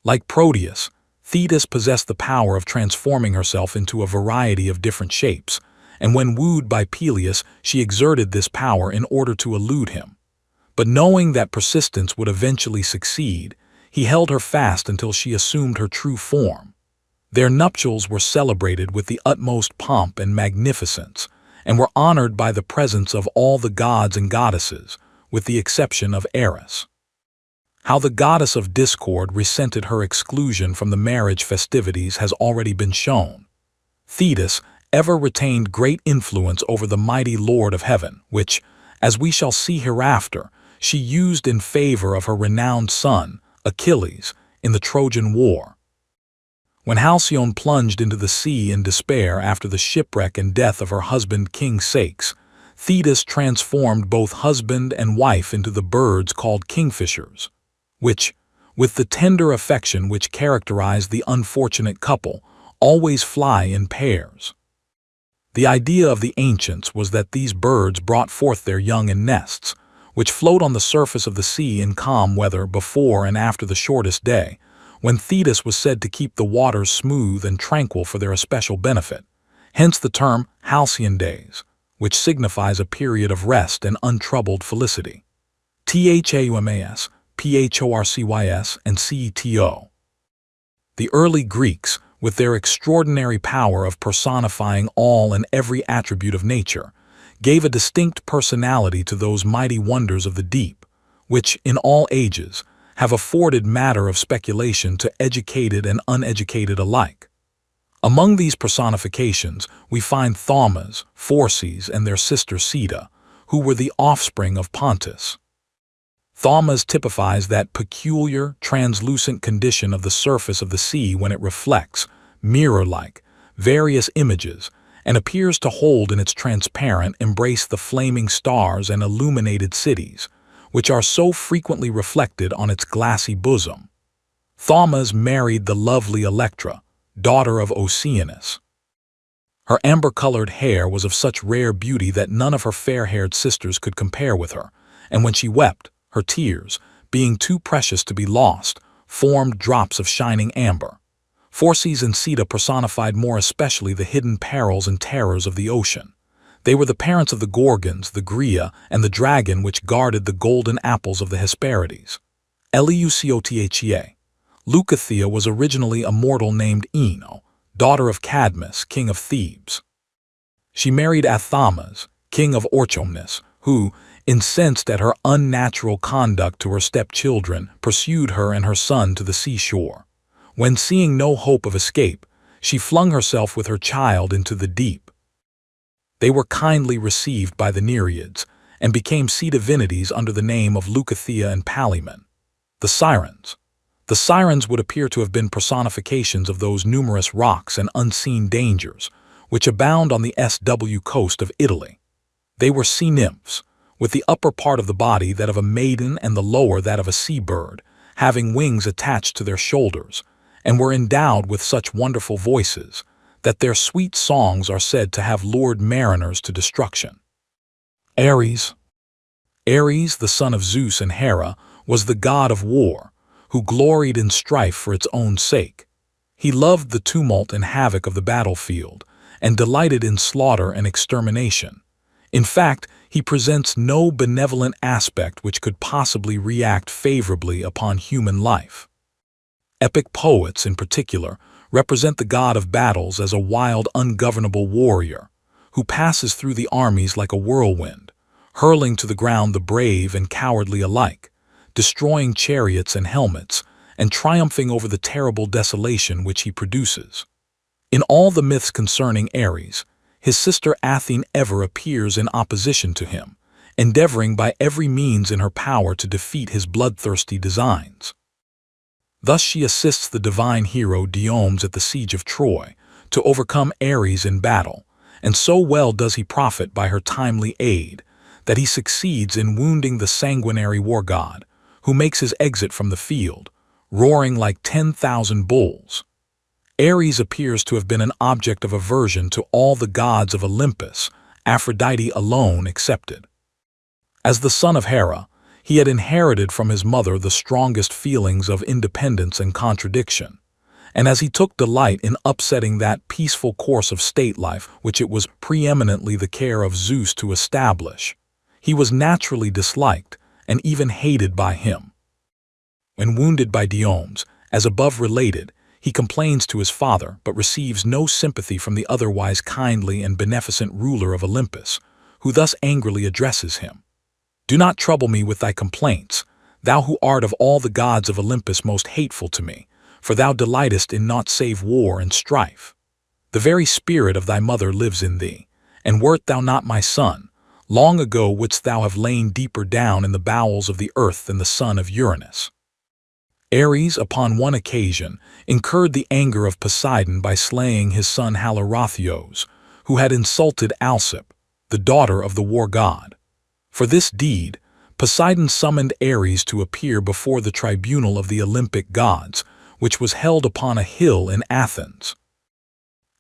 Like Proteus, Thetis possessed the power of transforming herself into a variety of different shapes, and when wooed by Peleus, she exerted this power in order to elude him. But knowing that persistence would eventually succeed, he held her fast until she assumed her true form. Their nuptials were celebrated with the utmost pomp and magnificence, and were honored by the presence of all the gods and goddesses, with the exception of Eris. How the goddess of discord resented her exclusion from the marriage festivities has already been shown. Thetis, ever retained great influence over the mighty Lord of Heaven, which, as we shall see hereafter, she used in favor of her renowned son, Achilles, in the Trojan War. When Halcyone plunged into the sea in despair after the shipwreck and death of her husband King Ceyx, Thetis transformed both husband and wife into the birds called kingfishers, which, with the tender affection which characterized the unfortunate couple, always fly in pairs. The idea of the ancients was that these birds brought forth their young in nests, which float on the surface of the sea in calm weather before and after the shortest day, when Thetis was said to keep the waters smooth and tranquil for their especial benefit, hence the term halcyon days, which signifies a period of rest and untroubled felicity. Thaumas, phorcys, and ceto. The early Greeks, with their extraordinary power of personifying all and every attribute of nature, gave a distinct personality to those mighty wonders of the deep, which, in all ages, have afforded matter of speculation to educated and uneducated alike. Among these personifications, we find Thaumas, Phorcys, and their sister Ceto, who were the offspring of Pontus. Thaumas typifies that peculiar, translucent condition of the surface of the sea when it reflects, mirror-like, various images, and appears to hold in its transparent embrace the flaming stars and illuminated cities, which are so frequently reflected on its glassy bosom. Thaumas married the lovely Electra, daughter of Oceanus. Her amber-colored hair was of such rare beauty that none of her fair-haired sisters could compare with her, and when she wept, her tears, being too precious to be lost, formed drops of shining amber. Phorcys and Ceto personified more especially the hidden perils and terrors of the ocean. They were the parents of the Gorgons, the Gria, and the dragon which guarded the golden apples of the Hesperides. Leucotha. Leucothea was originally a mortal named Ino, daughter of Cadmus, king of Thebes. She married Athamas, king of Orchomnus, who, incensed at her unnatural conduct to her stepchildren, pursued her and her son to the seashore. When seeing no hope of escape, she flung herself with her child into the deep. They were kindly received by the Nereids, and became sea divinities under the name of Leucothea and Palemon. The Sirens. The Sirens would appear to have been personifications of those numerous rocks and unseen dangers, which abound on the SW coast of Italy. They were sea nymphs, with the upper part of the body that of a maiden and the lower that of a sea-bird, having wings attached to their shoulders, and were endowed with such wonderful voices that their sweet songs are said to have lured mariners to destruction. Ares. Ares, the son of Zeus and Hera, was the god of war, who gloried in strife for its own sake. He loved the tumult and havoc of the battlefield, and delighted in slaughter and extermination. In fact, he presents no benevolent aspect which could possibly react favorably upon human life. Epic poets, in particular, represent the god of battles as a wild, ungovernable warrior, who passes through the armies like a whirlwind, hurling to the ground the brave and cowardly alike, destroying chariots and helmets, and triumphing over the terrible desolation which he produces. In all the myths concerning Ares, his sister Athene ever appears in opposition to him, endeavoring by every means in her power to defeat his bloodthirsty designs. Thus she assists the divine hero Diomedes at the siege of Troy to overcome Ares in battle, and so well does he profit by her timely aid that he succeeds in wounding the sanguinary war god, who makes his exit from the field, roaring like 10,000 bulls. Ares appears to have been an object of aversion to all the gods of Olympus, Aphrodite alone excepted. As the son of Hera, he had inherited from his mother the strongest feelings of independence and contradiction, and as he took delight in upsetting that peaceful course of state life which it was preeminently the care of Zeus to establish, he was naturally disliked and even hated by him. When wounded by Diomedes, as above related, he complains to his father but receives no sympathy from the otherwise kindly and beneficent ruler of Olympus, who thus angrily addresses him. "Do not trouble me with thy complaints, thou who art of all the gods of Olympus most hateful to me, for thou delightest in naught save war and strife. The very spirit of thy mother lives in thee, and wert thou not my son, long ago wouldst thou have lain deeper down in the bowels of the earth than the son of Uranus. Ares, upon one occasion, incurred the anger of Poseidon by slaying his son Halirrhothios, who had insulted Alcip, the daughter of the war god. For this deed, Poseidon summoned Ares to appear before the tribunal of the Olympic gods, which was held upon a hill in Athens.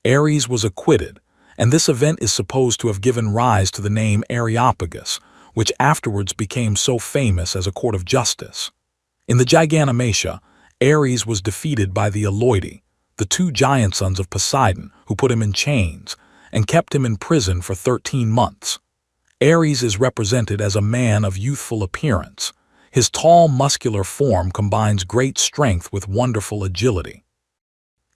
Ares was acquitted, and this event is supposed to have given rise to the name Areopagus, which afterwards became so famous as a court of justice. In the Giganomatia, Ares was defeated by the Aloidi, the two giant sons of Poseidon, who put him in chains and kept him in prison for 13 months. Ares is represented as a man of youthful appearance. His tall, muscular form combines great strength with wonderful agility.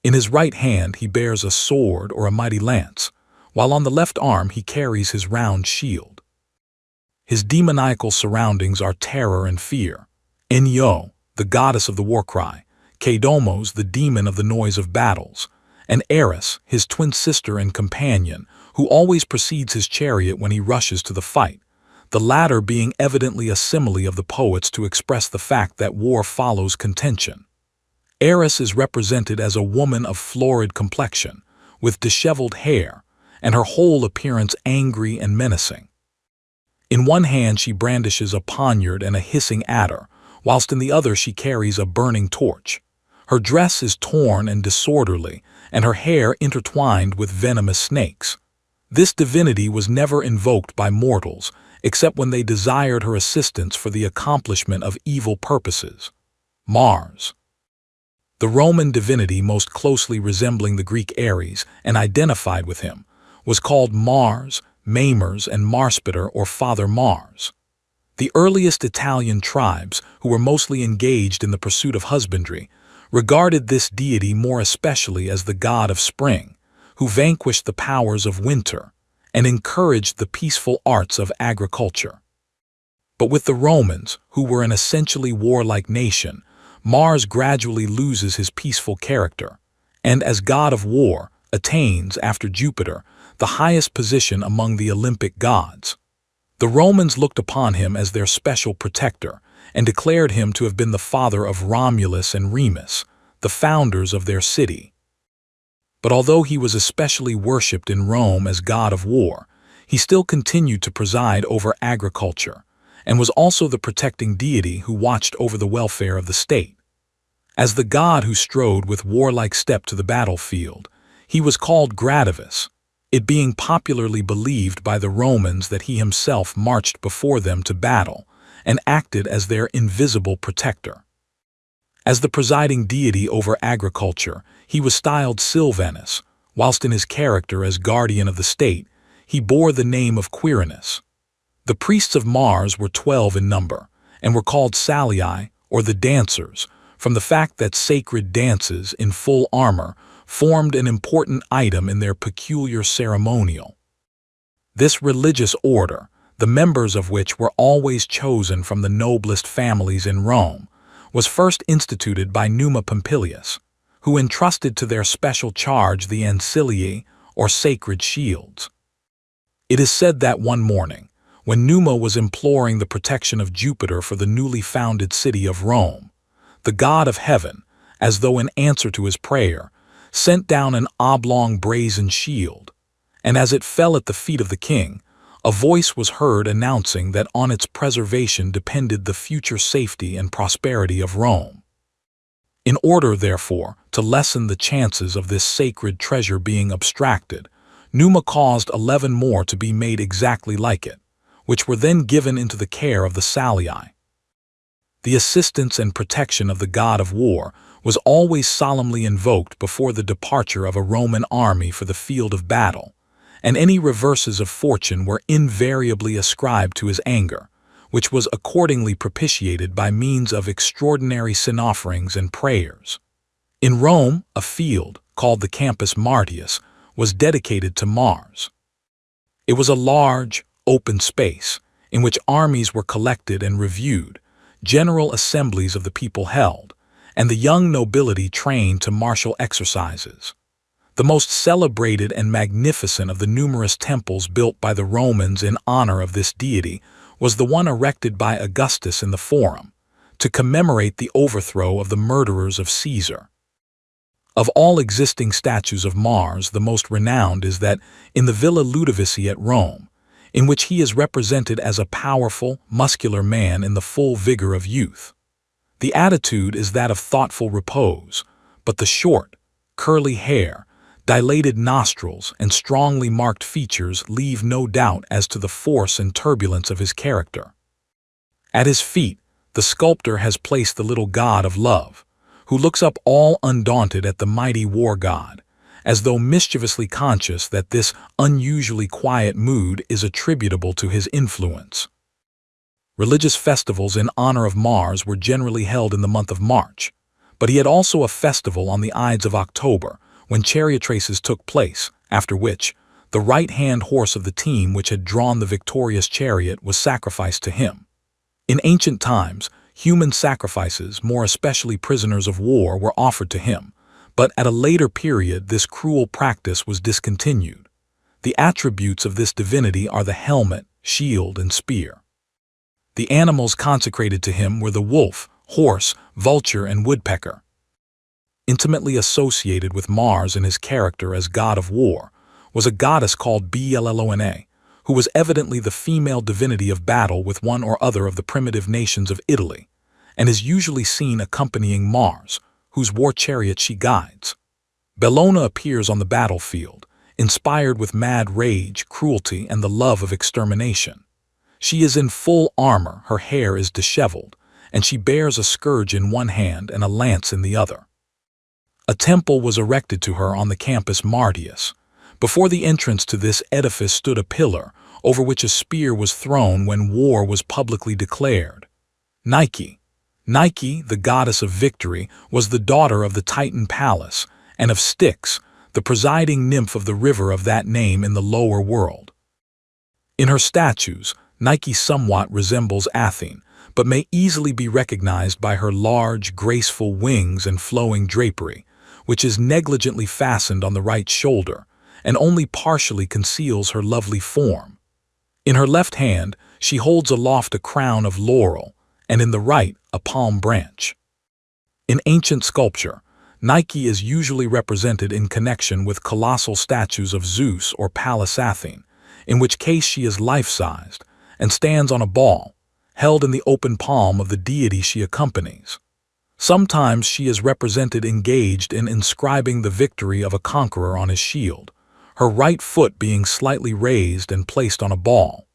In his right hand he bears a sword or a mighty lance, while on the left arm he carries his round shield. His demoniacal surroundings are terror and fear. Enyo, the goddess of the war cry, Keidomos, the demon of the noise of battles, and Eris, his twin sister and companion, who always precedes his chariot when he rushes to the fight, the latter being evidently a simile of the poets to express the fact that war follows contention. Eris is represented as a woman of florid complexion, with disheveled hair, and her whole appearance angry and menacing. In one hand she brandishes a poniard and a hissing adder, whilst in the other she carries a burning torch. Her dress is torn and disorderly, and her hair intertwined with venomous snakes. This divinity was never invoked by mortals, except when they desired her assistance for the accomplishment of evil purposes. Mars. The Roman divinity most closely resembling the Greek Ares and identified with him was called Mars, Mamers, and Marspiter or Father Mars. The earliest Italian tribes, who were mostly engaged in the pursuit of husbandry, regarded this deity more especially as the god of spring, who vanquished the powers of winter and encouraged the peaceful arts of agriculture. But with the Romans, who were an essentially warlike nation, Mars gradually loses his peaceful character, and as god of war, attains, after Jupiter, the highest position among the Olympic gods. The Romans looked upon him as their special protector and declared him to have been the father of Romulus and Remus, the founders of their city. But although he was especially worshipped in Rome as god of war, he still continued to preside over agriculture and was also the protecting deity who watched over the welfare of the state. As the god who strode with warlike step to the battlefield, he was called Gradivus, it being popularly believed by the Romans that he himself marched before them to battle and acted as their invisible protector. As the presiding deity over agriculture, he was styled Silvanus, whilst in his character as guardian of the state, he bore the name of Quirinus. The priests of Mars were 12 in number, and were called Salii, or the dancers, from the fact that sacred dances in full armor formed an important item in their peculiar ceremonial. This religious order, the members of which were always chosen from the noblest families in Rome, was first instituted by Numa Pompilius, who entrusted to their special charge the ancilii, or sacred shields. It is said that one morning, when Numa was imploring the protection of Jupiter for the newly founded city of Rome, the god of heaven, as though in answer to his prayer, sent down an oblong brazen shield, and as it fell at the feet of the king, a voice was heard announcing that on its preservation depended the future safety and prosperity of Rome. In order, therefore, to lessen the chances of this sacred treasure being abstracted, Numa caused 11 more to be made exactly like it, which were then given into the care of the Salii. The assistance and protection of the god of war was always solemnly invoked before the departure of a Roman army for the field of battle, and any reverses of fortune were invariably ascribed to his anger, which was accordingly propitiated by means of extraordinary sin offerings and prayers. In Rome, a field, called the Campus Martius, was dedicated to Mars. It was a large, open space, in which armies were collected and reviewed, general assemblies of the people held, and the young nobility trained to martial exercises. The most celebrated and magnificent of the numerous temples built by the Romans in honor of this deity was the one erected by Augustus in the Forum, to commemorate the overthrow of the murderers of Caesar. Of all existing statues of Mars, the most renowned is that in the Villa Ludovisi at Rome, in which he is represented as a powerful, muscular man in the full vigor of youth. The attitude is that of thoughtful repose, but the short, curly hair, dilated nostrils, and strongly marked features leave no doubt as to the force and turbulence of his character. At his feet, the sculptor has placed the little god of love, who looks up all undaunted at the mighty war god, as though mischievously conscious that this unusually quiet mood is attributable to his influence. Religious festivals in honor of Mars were generally held in the month of March, but he had also a festival on the Ides of October, when chariot races took place, after which the right-hand horse of the team which had drawn the victorious chariot was sacrificed to him. In ancient times, human sacrifices, more especially prisoners of war, were offered to him, but at a later period this cruel practice was discontinued. The attributes of this divinity are the helmet, shield, and spear. The animals consecrated to him were the wolf, horse, vulture, and woodpecker. Intimately associated with Mars in his character as god of war was a goddess called Bellona, who was evidently the female divinity of battle with one or other of the primitive nations of Italy, and is usually seen accompanying Mars, whose war chariot she guides. Bellona appears on the battlefield, inspired with mad rage, cruelty, and the love of extermination. She is in full armor, her hair is disheveled, and she bears a scourge in one hand and a lance in the other. A temple was erected to her on the Campus Martius. Before the entrance to this edifice stood a pillar, over which a spear was thrown when war was publicly declared. Nike, the goddess of victory, was the daughter of the Titan Pallas, and of Styx, the presiding nymph of the river of that name in the lower world. In her statues, Nike somewhat resembles Athene, but may easily be recognized by her large, graceful wings and flowing drapery, which is negligently fastened on the right shoulder, and only partially conceals her lovely form. In her left hand, she holds aloft a crown of laurel, and in the right, a palm branch. In ancient sculpture, Nike is usually represented in connection with colossal statues of Zeus or Pallas Athene, in which case she is life-sized and stands on a ball, held in the open palm of the deity she accompanies. Sometimes she is represented engaged in inscribing the victory of a conqueror on his shield, her right foot being slightly raised and placed on a ball.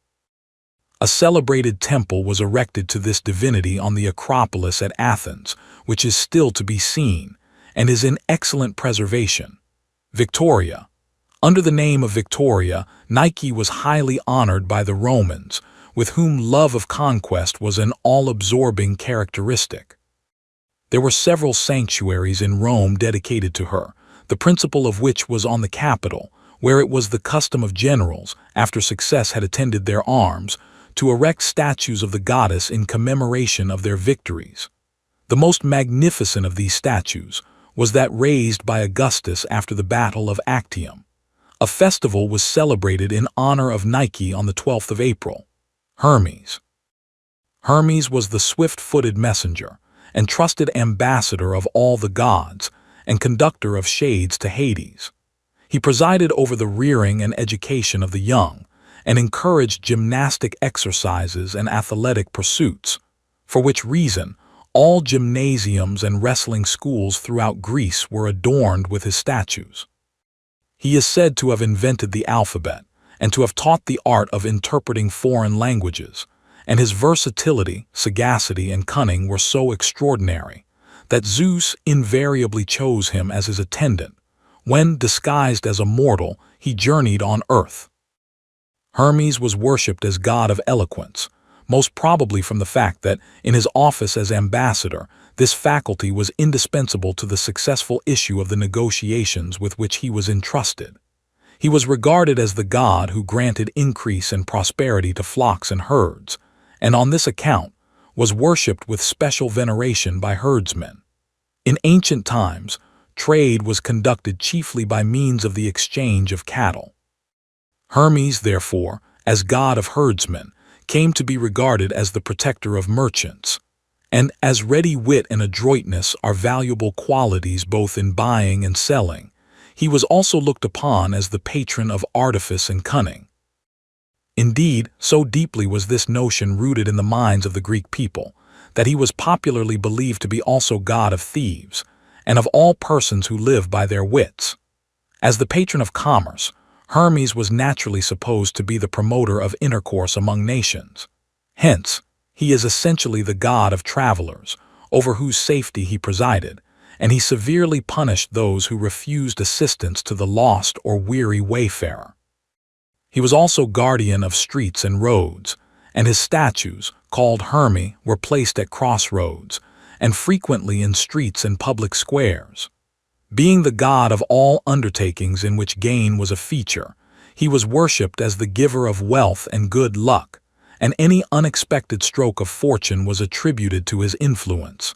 A celebrated temple was erected to this divinity on the Acropolis at Athens, which is still to be seen, and is in excellent preservation. Victoria. Under the name of Victoria, Nike was highly honored by the Romans, with whom love of conquest was an all-absorbing characteristic. There were several sanctuaries in Rome dedicated to her, the principal of which was on the Capitol, where it was the custom of generals, after success had attended their arms, to erect statues of the goddess in commemoration of their victories. The most magnificent of these statues was that raised by Augustus after the Battle of Actium. A festival was celebrated in honor of Nike on the 12th of April. Hermes. Hermes was the swift-footed messenger and trusted ambassador of all the gods and conductor of shades to Hades. He presided over the rearing and education of the young and encouraged gymnastic exercises and athletic pursuits, for which reason all gymnasiums and wrestling schools throughout Greece were adorned with his statues. He is said to have invented the alphabet and to have taught the art of interpreting foreign languages, and his versatility, sagacity, and cunning were so extraordinary that Zeus invariably chose him as his attendant when, disguised as a mortal, he journeyed on earth. Hermes was worshipped as god of eloquence, most probably from the fact that, in his office as ambassador, this faculty was indispensable to the successful issue of the negotiations with which he was entrusted. He was regarded as the god who granted increase and prosperity to flocks and herds, and on this account was worshipped with special veneration by herdsmen. In ancient times, trade was conducted chiefly by means of the exchange of cattle. Hermes, therefore, as god of herdsmen, came to be regarded as the protector of merchants. And as ready wit and adroitness are valuable qualities both in buying and selling, he was also looked upon as the patron of artifice and cunning. Indeed, so deeply was this notion rooted in the minds of the Greek people, that he was popularly believed to be also god of thieves, and of all persons who live by their wits. As the patron of commerce, Hermes was naturally supposed to be the promoter of intercourse among nations. Hence, he is essentially the god of travelers, over whose safety he presided, and he severely punished those who refused assistance to the lost or weary wayfarer. He was also guardian of streets and roads, and his statues, called Hermi, were placed at crossroads, and frequently in streets and public squares. Being the god of all undertakings in which gain was a feature, he was worshipped as the giver of wealth and good luck, and any unexpected stroke of fortune was attributed to his influence.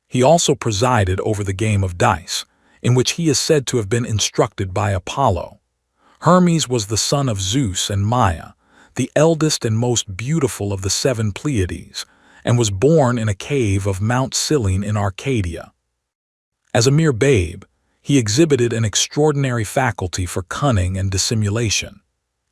He also presided over the game of dice, in which he is said to have been instructed by Apollo. Hermes was the son of Zeus and Maia, the eldest and most beautiful of the 7 Pleiades, and was born in a cave of Mount Cyllene in Arcadia. As a mere babe, he exhibited an extraordinary faculty for cunning and dissimulation.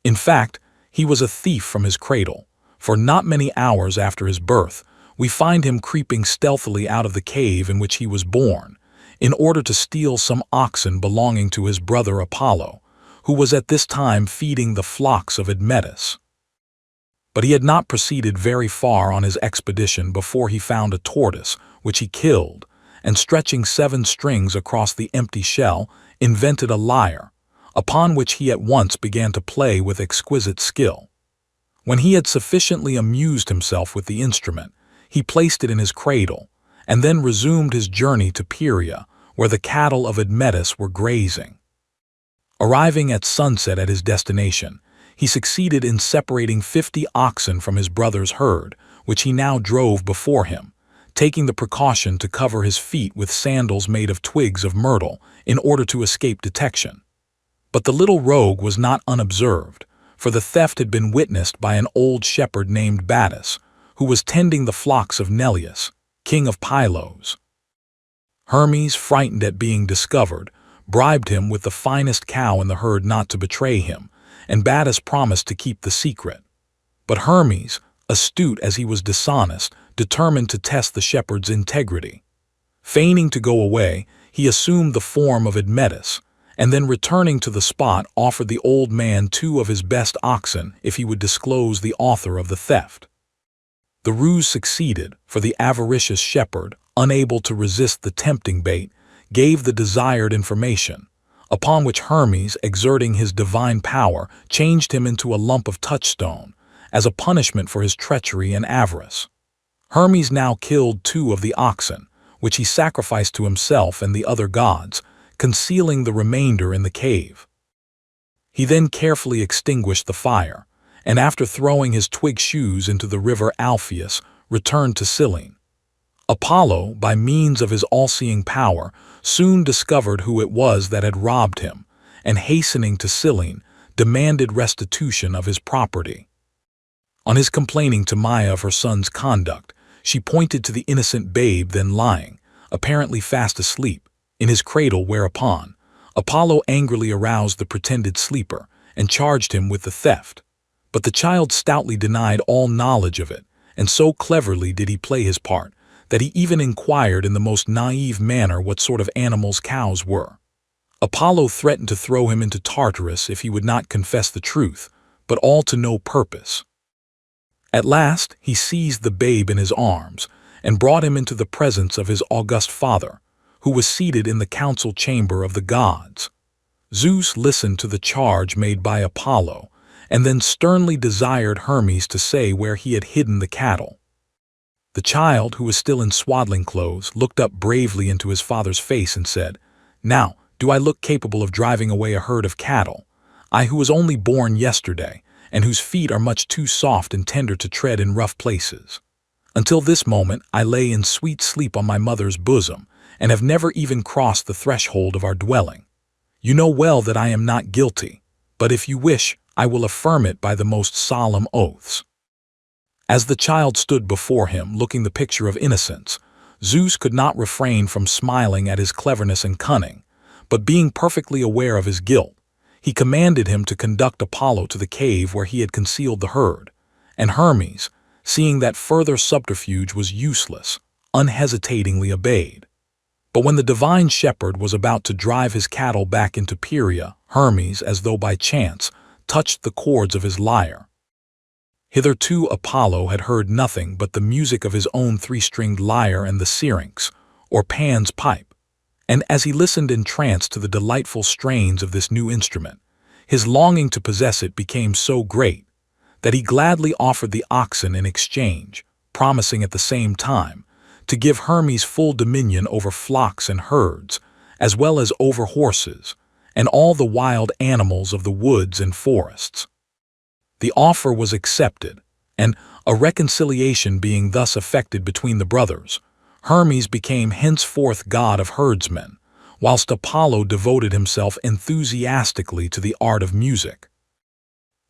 In fact, he was a thief from his cradle, for not many hours after his birth, we find him creeping stealthily out of the cave in which he was born, in order to steal some oxen belonging to his brother Apollo, who was at this time feeding the flocks of Admetus. But he had not proceeded very far on his expedition before he found a tortoise, which he killed, and stretching 7 strings across the empty shell, invented a lyre, upon which he at once began to play with exquisite skill. When he had sufficiently amused himself with the instrument, he placed it in his cradle, and then resumed his journey to Pieria, where the cattle of Admetus were grazing. Arriving at sunset at his destination, he succeeded in separating 50 oxen from his brother's herd, which he now drove before him, taking the precaution to cover his feet with sandals made of twigs of myrtle in order to escape detection. But the little rogue was not unobserved, for the theft had been witnessed by an old shepherd named Battus, who was tending the flocks of Neleus, king of Pylos. Hermes, frightened at being discovered, bribed him with the finest cow in the herd not to betray him, and Battus promised to keep the secret. But Hermes, astute as he was dishonest, determined to test the shepherd's integrity. Feigning to go away, he assumed the form of Admetus, and then returning to the spot offered the old man 2 of his best oxen if he would disclose the author of the theft. The ruse succeeded, for the avaricious shepherd, unable to resist the tempting bait, gave the desired information, upon which Hermes, exerting his divine power, changed him into a lump of touchstone, as a punishment for his treachery and avarice. Hermes now killed 2 of the oxen, which he sacrificed to himself and the other gods, concealing the remainder in the cave. He then carefully extinguished the fire, and after throwing his twig shoes into the river Alpheus, returned to Cyllene. Apollo, by means of his all-seeing power, soon discovered who it was that had robbed him, and hastening to Cyllene, demanded restitution of his property. On his complaining to Maia of her son's conduct, she pointed to the innocent babe then lying, apparently fast asleep, in his cradle, whereupon Apollo angrily aroused the pretended sleeper and charged him with the theft. But the child stoutly denied all knowledge of it, and so cleverly did he play his part, that he even inquired in the most naive manner what sort of animals cows were. Apollo threatened to throw him into Tartarus if he would not confess the truth, but all to no purpose. At last he seized the babe in his arms and brought him into the presence of his august father, who was seated in the council chamber of the gods. Zeus listened to the charge made by Apollo, and then sternly desired Hermes to say where he had hidden the cattle. The child, who was still in swaddling clothes, looked up bravely into his father's face and said, "Now, do I look capable of driving away a herd of cattle? I who was only born yesterday, and whose feet are much too soft and tender to tread in rough places. Until this moment I lay in sweet sleep on my mother's bosom, and have never even crossed the threshold of our dwelling. You know well that I am not guilty, but if you wish, I will affirm it by the most solemn oaths." As the child stood before him, looking the picture of innocence, Zeus could not refrain from smiling at his cleverness and cunning, but being perfectly aware of his guilt, he commanded him to conduct Apollo to the cave where he had concealed the herd, and Hermes, seeing that further subterfuge was useless, unhesitatingly obeyed. But when the divine shepherd was about to drive his cattle back into Pieria, Hermes, as though by chance, touched the chords of his lyre. Hitherto Apollo had heard nothing but the music of his own three-stringed lyre and the syrinx, or Pan's pipe, and as he listened entranced to the delightful strains of this new instrument, his longing to possess it became so great that he gladly offered the oxen in exchange, promising at the same time to give Hermes full dominion over flocks and herds, as well as over horses, and all the wild animals of the woods and forests. The offer was accepted, and, a reconciliation being thus effected between the brothers, Hermes became henceforth god of herdsmen, whilst Apollo devoted himself enthusiastically to the art of music.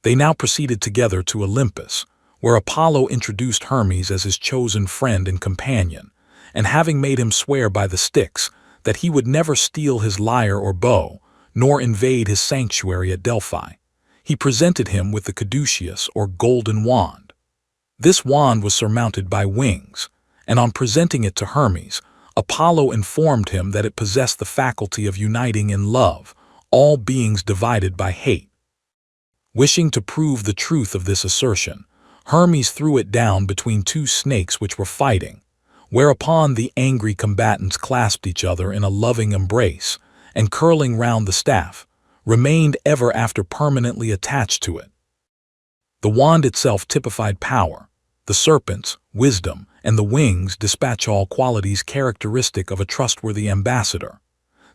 They now proceeded together to Olympus, where Apollo introduced Hermes as his chosen friend and companion, and having made him swear by the Styx that he would never steal his lyre or bow, nor invade his sanctuary at Delphi, he presented him with the caduceus, or golden wand. This wand was surmounted by wings, and on presenting it to Hermes, Apollo informed him that it possessed the faculty of uniting in love all beings divided by hate. Wishing to prove the truth of this assertion, Hermes threw it down between two snakes which were fighting, whereupon the angry combatants clasped each other in a loving embrace, and curling round the staff, remained ever after permanently attached to it. The wand itself typified power, the serpents, wisdom, and the wings dispatch all qualities characteristic of a trustworthy ambassador.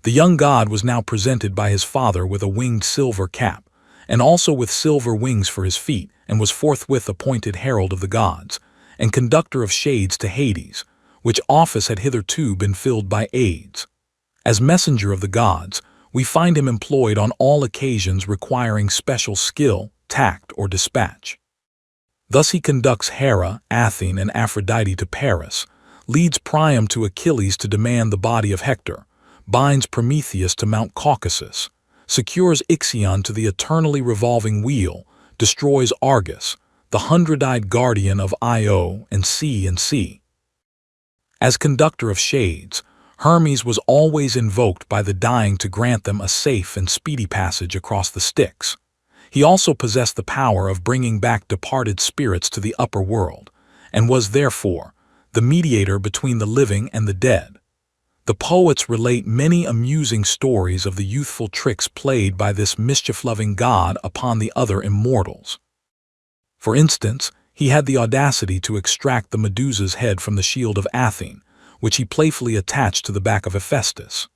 The young god was now presented by his father with a winged silver cap, and also with silver wings for his feet, and was forthwith appointed herald of the gods, and conductor of shades to Hades, which office had hitherto been filled by aids. As messenger of the gods, we find him employed on all occasions requiring special skill, tact, or dispatch. Thus he conducts Hera, Athene, and Aphrodite to Paris, leads Priam to Achilles to demand the body of Hector, binds Prometheus to Mount Caucasus, secures Ixion to the eternally revolving wheel, destroys Argus, the hundred-eyed guardian of Io and C. As conductor of shades, Hermes was always invoked by the dying to grant them a safe and speedy passage across the Styx. He also possessed the power of bringing back departed spirits to the upper world, and was therefore the mediator between the living and the dead. The poets relate many amusing stories of the youthful tricks played by this mischief-loving god upon the other immortals. For instance, he had the audacity to extract the Medusa's head from the shield of Athene, which he playfully attached to the back of Hephaestus.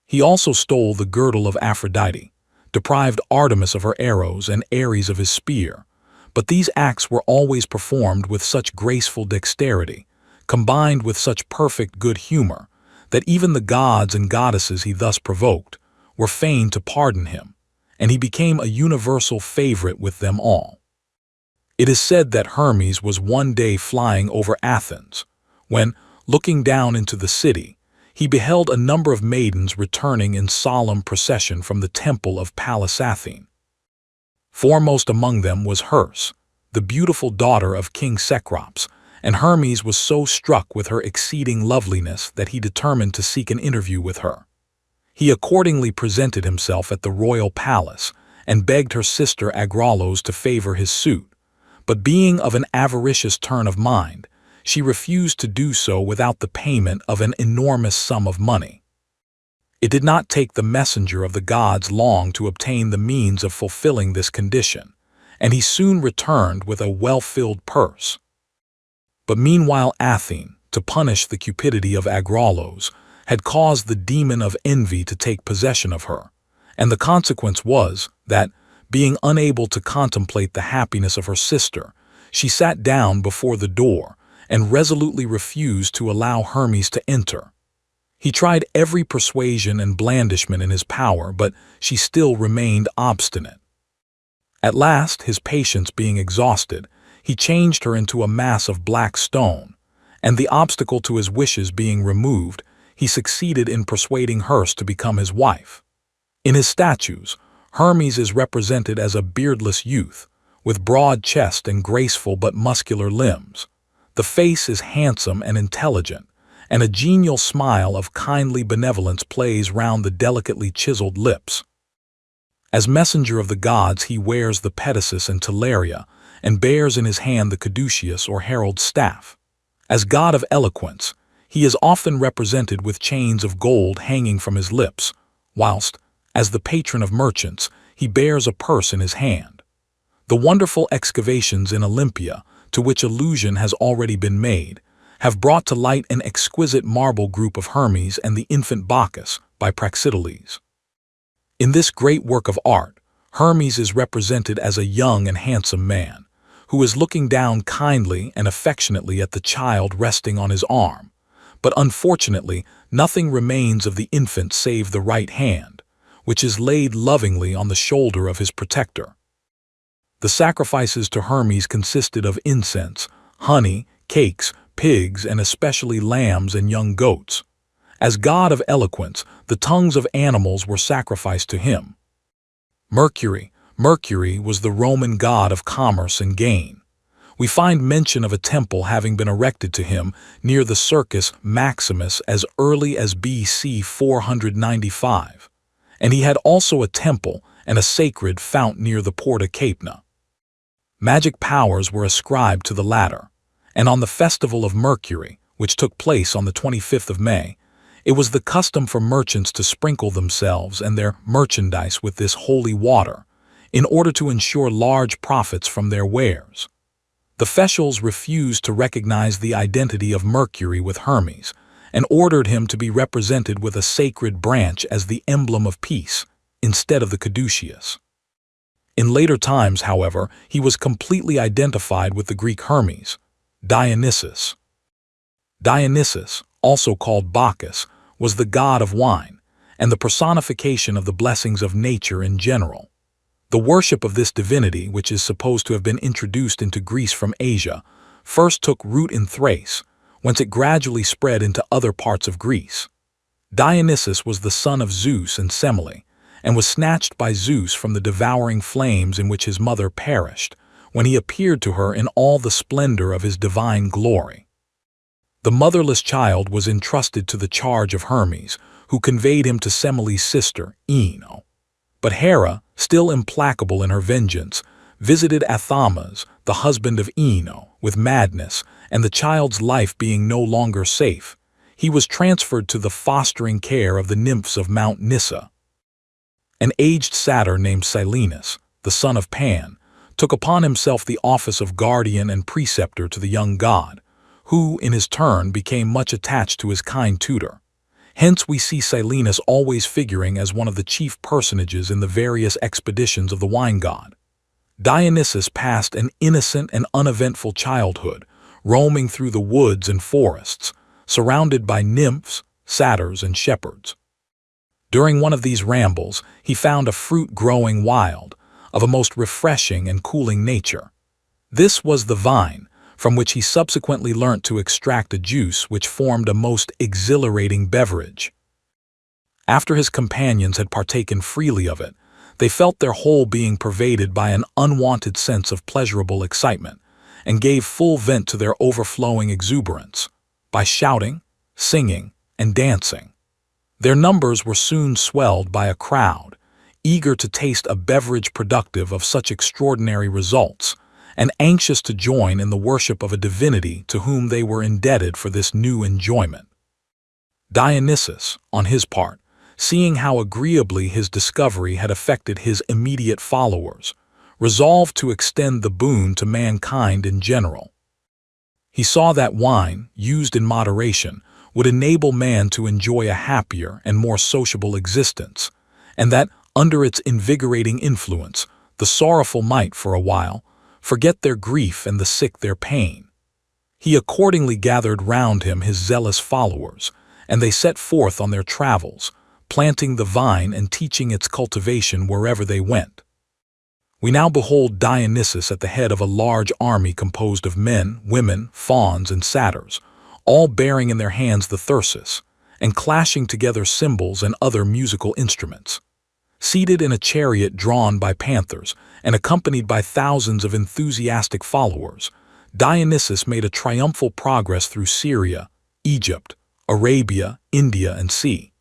He also stole the girdle of Aphrodite, deprived Artemis of her arrows and Ares of his spear, but these acts were always performed with such graceful dexterity, combined with such perfect good humor, that even the gods and goddesses he thus provoked were fain to pardon him, and he became a universal favorite with them all. It is said that Hermes was one day flying over Athens, when, looking down into the city, he beheld a number of maidens returning in solemn procession from the temple of Pallas Athene. Foremost among them was Herse, the beautiful daughter of King Cecrops, and Hermes was so struck with her exceeding loveliness that he determined to seek an interview with her. He accordingly presented himself at the royal palace and begged her sister Agraulos to favor his suit, but being of an avaricious turn of mind, she refused to do so without the payment of an enormous sum of money. It did not take the messenger of the gods long to obtain the means of fulfilling this condition, and he soon returned with a well-filled purse. But meanwhile Athene, to punish the cupidity of Agraulos, had caused the demon of envy to take possession of her, and the consequence was that, being unable to contemplate the happiness of her sister, she sat down before the door and resolutely refused to allow Hermes to enter. He tried every persuasion and blandishment in his power, but she still remained obstinate. At last, his patience being exhausted, he changed her into a mass of black stone, and the obstacle to his wishes being removed, he succeeded in persuading her to become his wife. In his statues, Hermes is represented as a beardless youth, with broad chest and graceful but muscular limbs. The face is handsome and intelligent, and a genial smile of kindly benevolence plays round the delicately chiseled lips. As messenger of the gods, he wears the petasus and teleria, and bears in his hand the caduceus or herald's staff. As god of eloquence, he is often represented with chains of gold hanging from his lips, whilst, as the patron of merchants, he bears a purse in his hand. The wonderful excavations in Olympia, to which allusion has already been made, have brought to light an exquisite marble group of Hermes and the infant Bacchus by Praxiteles. In this great work of art, Hermes is represented as a young and handsome man, who is looking down kindly and affectionately at the child resting on his arm, but unfortunately nothing remains of the infant save the right hand, which is laid lovingly on the shoulder of his protector. The sacrifices to Hermes consisted of incense, honey, cakes, pigs, and especially lambs and young goats. As god of eloquence, the tongues of animals were sacrificed to him. Mercury was the Roman god of commerce and gain. We find mention of a temple having been erected to him near the Circus Maximus as early as BC 495, and he had also a temple and a sacred fount near the Porta Capena. Magic powers were ascribed to the latter, and on the festival of Mercury, which took place on the 25th of May, it was the custom for merchants to sprinkle themselves and their merchandise with this holy water, in order to ensure large profits from their wares. The Fetials refused to recognize the identity of Mercury with Hermes, and ordered him to be represented with a sacred branch as the emblem of peace, instead of the caduceus. In later times, however, he was completely identified with the Greek Hermes, Dionysus. Dionysus, also called Bacchus, was the god of wine, and the personification of the blessings of nature in general. The worship of this divinity, which is supposed to have been introduced into Greece from Asia, first took root in Thrace, whence it gradually spread into other parts of Greece. Dionysus was the son of Zeus and Semele, and was snatched by Zeus from the devouring flames in which his mother perished, when he appeared to her in all the splendor of his divine glory. The motherless child was entrusted to the charge of Hermes, who conveyed him to Semele's sister, Ino. But Hera, still implacable in her vengeance, visited Athamas, the husband of Ino, with madness, and the child's life being no longer safe, he was transferred to the fostering care of the nymphs of Mount Nysa. An aged satyr named Silenus, the son of Pan, took upon himself the office of guardian and preceptor to the young god, who, in his turn, became much attached to his kind tutor. Hence we see Silenus always figuring as one of the chief personages in the various expeditions of the wine god. Dionysus passed an innocent and uneventful childhood, roaming through the woods and forests, surrounded by nymphs, satyrs, and shepherds. During one of these rambles, he found a fruit growing wild, of a most refreshing and cooling nature. This was the vine, from which he subsequently learnt to extract a juice which formed a most exhilarating beverage. After his companions had partaken freely of it, they felt their whole being pervaded by an unwonted sense of pleasurable excitement, and gave full vent to their overflowing exuberance, by shouting, singing, and dancing. Their numbers were soon swelled by a crowd, eager to taste a beverage productive of such extraordinary results, and anxious to join in the worship of a divinity to whom they were indebted for this new enjoyment. Dionysus, on his part, seeing how agreeably his discovery had affected his immediate followers, resolved to extend the boon to mankind in general. He saw that wine, used in moderation, would enable man to enjoy a happier and more sociable existence, and that, under its invigorating influence, the sorrowful might, for a while, forget their grief and the sick their pain. He accordingly gathered round him his zealous followers, and they set forth on their travels, planting the vine and teaching its cultivation wherever they went. We now behold Dionysus at the head of a large army composed of men, women, fauns, and satyrs, all bearing in their hands the thyrsus, and clashing together cymbals and other musical instruments. Seated in a chariot drawn by panthers and accompanied by thousands of enthusiastic followers, Dionysus made a triumphal progress through Syria, Egypt, Arabia, India, and sea,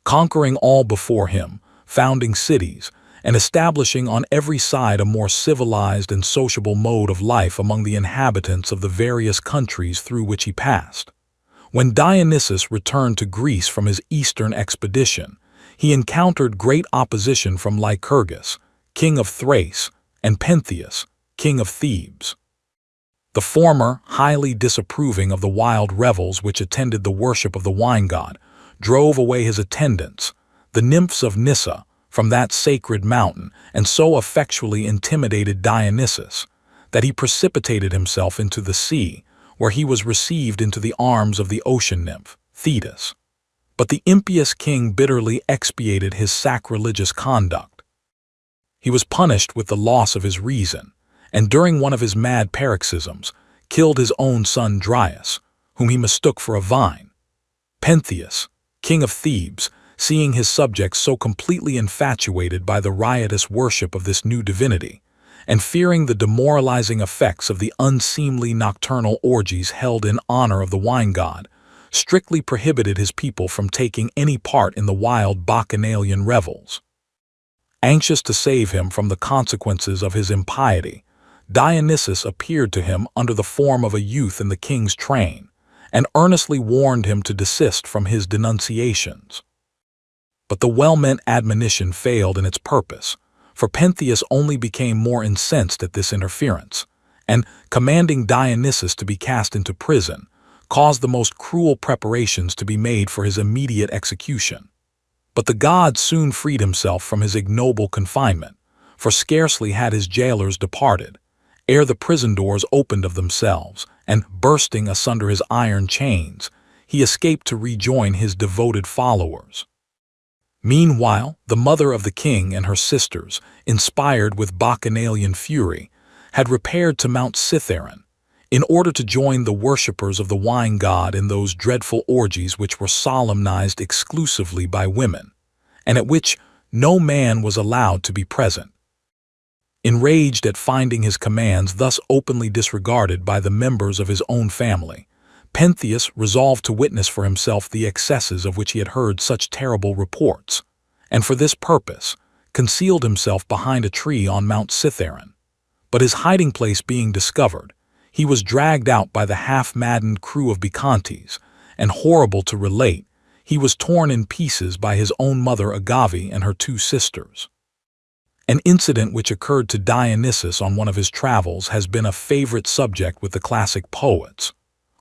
conquering all before him, founding cities, and establishing on every side a more civilized and sociable mode of life among the inhabitants of the various countries through which he passed. When Dionysus returned to Greece from his eastern expedition, he encountered great opposition from Lycurgus, king of Thrace, and Pentheus, king of Thebes. The former, highly disapproving of the wild revels which attended the worship of the wine god, drove away his attendants, the nymphs of Nyssa, from that sacred mountain, and so effectually intimidated Dionysus that he precipitated himself into the sea, where he was received into the arms of the ocean nymph, Thetis. But the impious king bitterly expiated his sacrilegious conduct. He was punished with the loss of his reason, and during one of his mad paroxysms, killed his own son Dryas, whom he mistook for a vine. Pentheus, king of Thebes, seeing his subjects so completely infatuated by the riotous worship of this new divinity, and fearing the demoralizing effects of the unseemly nocturnal orgies held in honor of the wine god, strictly prohibited his people from taking any part in the wild bacchanalian revels. Anxious to save him from the consequences of his impiety, Dionysus appeared to him under the form of a youth in the king's train, and earnestly warned him to desist from his denunciations. But the well-meant admonition failed in its purpose, for Pentheus only became more incensed at this interference, and, commanding Dionysus to be cast into prison, caused the most cruel preparations to be made for his immediate execution. But the god soon freed himself from his ignoble confinement, for scarcely had his jailers departed, ere the prison doors opened of themselves, and, bursting asunder his iron chains, he escaped to rejoin his devoted followers. Meanwhile, the mother of the king and her sisters, inspired with bacchanalian fury, had repaired to Mount Cithaeron, in order to join the worshippers of the wine god in those dreadful orgies which were solemnized exclusively by women, and at which no man was allowed to be present. Enraged at finding his commands thus openly disregarded by the members of his own family, Pentheus resolved to witness for himself the excesses of which he had heard such terrible reports, and for this purpose concealed himself behind a tree on Mount Cithaeron. But his hiding place being discovered, he was dragged out by the half-maddened crew of Bacchantes, and, horrible to relate, he was torn in pieces by his own mother Agave and her two sisters. An incident which occurred to Dionysus on one of his travels has been a favorite subject with the classic poets.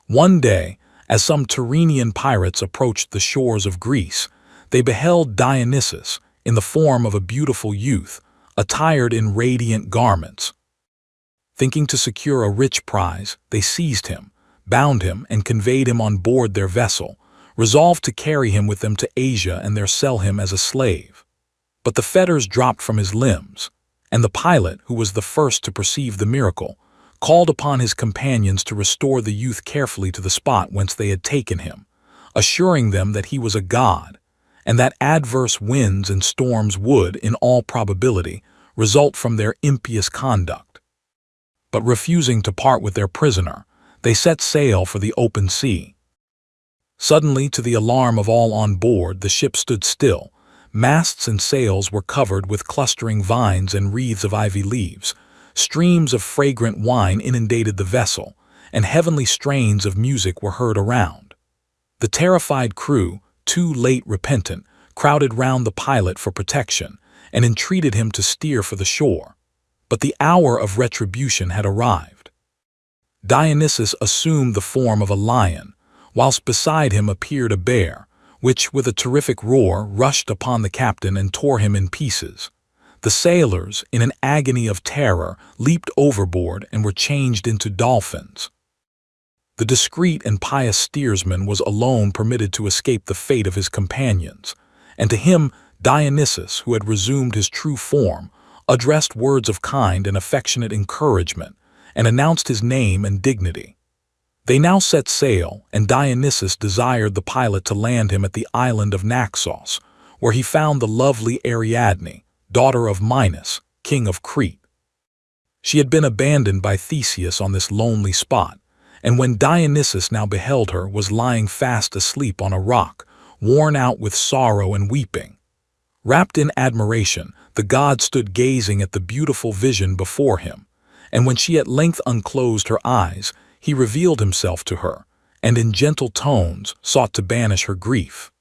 One day, as some Tyrrhenian pirates approached the shores of Greece, they beheld Dionysus, in the form of a beautiful youth, attired in radiant garments. Thinking to secure a rich prize, they seized him, bound him, and conveyed him on board their vessel, resolved to carry him with them to Asia and there sell him as a slave. But the fetters dropped from his limbs, and the pilot, who was the first to perceive the miracle, called upon his companions to restore the youth carefully to the spot whence they had taken him, assuring them that he was a god, and that adverse winds and storms would, in all probability, result from their impious conduct. But refusing to part with their prisoner, they set sail for the open sea. Suddenly, to the alarm of all on board, the ship stood still. Masts and sails were covered with clustering vines and wreaths of ivy leaves. Streams of fragrant wine inundated the vessel, and heavenly strains of music were heard around. The terrified crew, too late repentant, crowded round the pilot for protection, and entreated him to steer for the shore. But the hour of retribution had arrived. Dionysus assumed the form of a lion, whilst beside him appeared a bear, which, with a terrific roar, rushed upon the captain and tore him in pieces. The sailors, in an agony of terror, leaped overboard and were changed into dolphins. The discreet and pious steersman was alone permitted to escape the fate of his companions, and to him Dionysus, who had resumed his true form, addressed words of kind and affectionate encouragement, and announced his name and dignity. They now set sail, and Dionysus desired the pilot to land him at the island of Naxos, where he found the lovely Ariadne, daughter of Minos, king of Crete. She had been abandoned by Theseus on this lonely spot, and when Dionysus now beheld her, was lying fast asleep on a rock, worn out with sorrow and weeping. Wrapped in admiration, the god stood gazing at the beautiful vision before him, and when she at length unclosed her eyes, he revealed himself to her, and in gentle tones sought to banish her grief.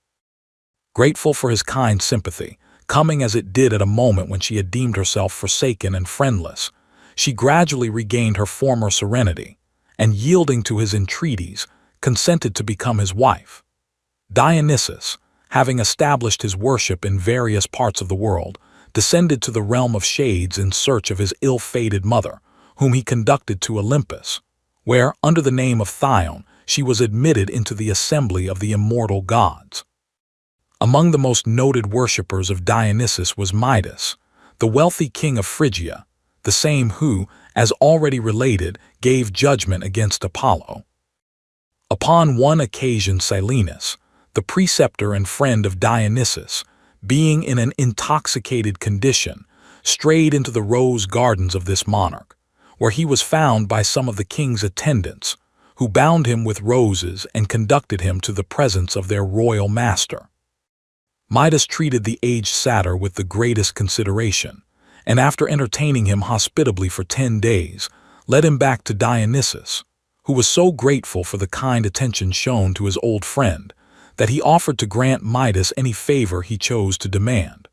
Grateful for his kind sympathy, coming as it did at a moment when she had deemed herself forsaken and friendless, she gradually regained her former serenity, and yielding to his entreaties, consented to become his wife. Dionysus, having established his worship in various parts of the world, descended to the realm of shades in search of his ill-fated mother, whom he conducted to Olympus, where, under the name of Thyone, she was admitted into the assembly of the immortal gods. Among the most noted worshippers of Dionysus was Midas, the wealthy king of Phrygia, the same who, as already related, gave judgment against Apollo. Upon one occasion Silenus, the preceptor and friend of Dionysus, being in an intoxicated condition, strayed into the rose gardens of this monarch, where he was found by some of the king's attendants, who bound him with roses and conducted him to the presence of their royal master. Midas treated the aged satyr with the greatest consideration, and after entertaining him hospitably for 10 days, led him back to Dionysus, who was so grateful for the kind attention shown to his old friend that he offered to grant Midas any favor he chose to demand.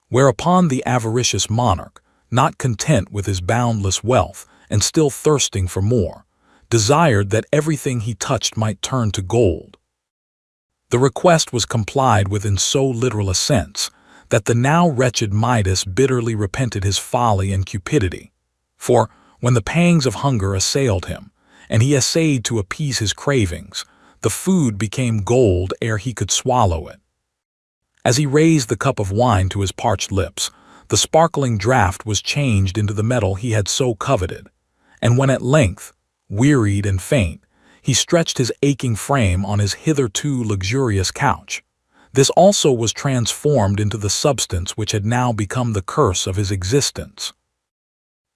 Whereupon the avaricious monarch, not content with his boundless wealth and still thirsting for more, desired that everything he touched might turn to gold. The request was complied with in so literal a sense that the now wretched Midas bitterly repented his folly and cupidity, for, when the pangs of hunger assailed him, and he essayed to appease his cravings, the food became gold ere he could swallow it. As he raised the cup of wine to his parched lips, the sparkling draught was changed into the metal he had so coveted, and when at length, wearied and faint, he stretched his aching frame on his hitherto luxurious couch, this also was transformed into the substance which had now become the curse of his existence.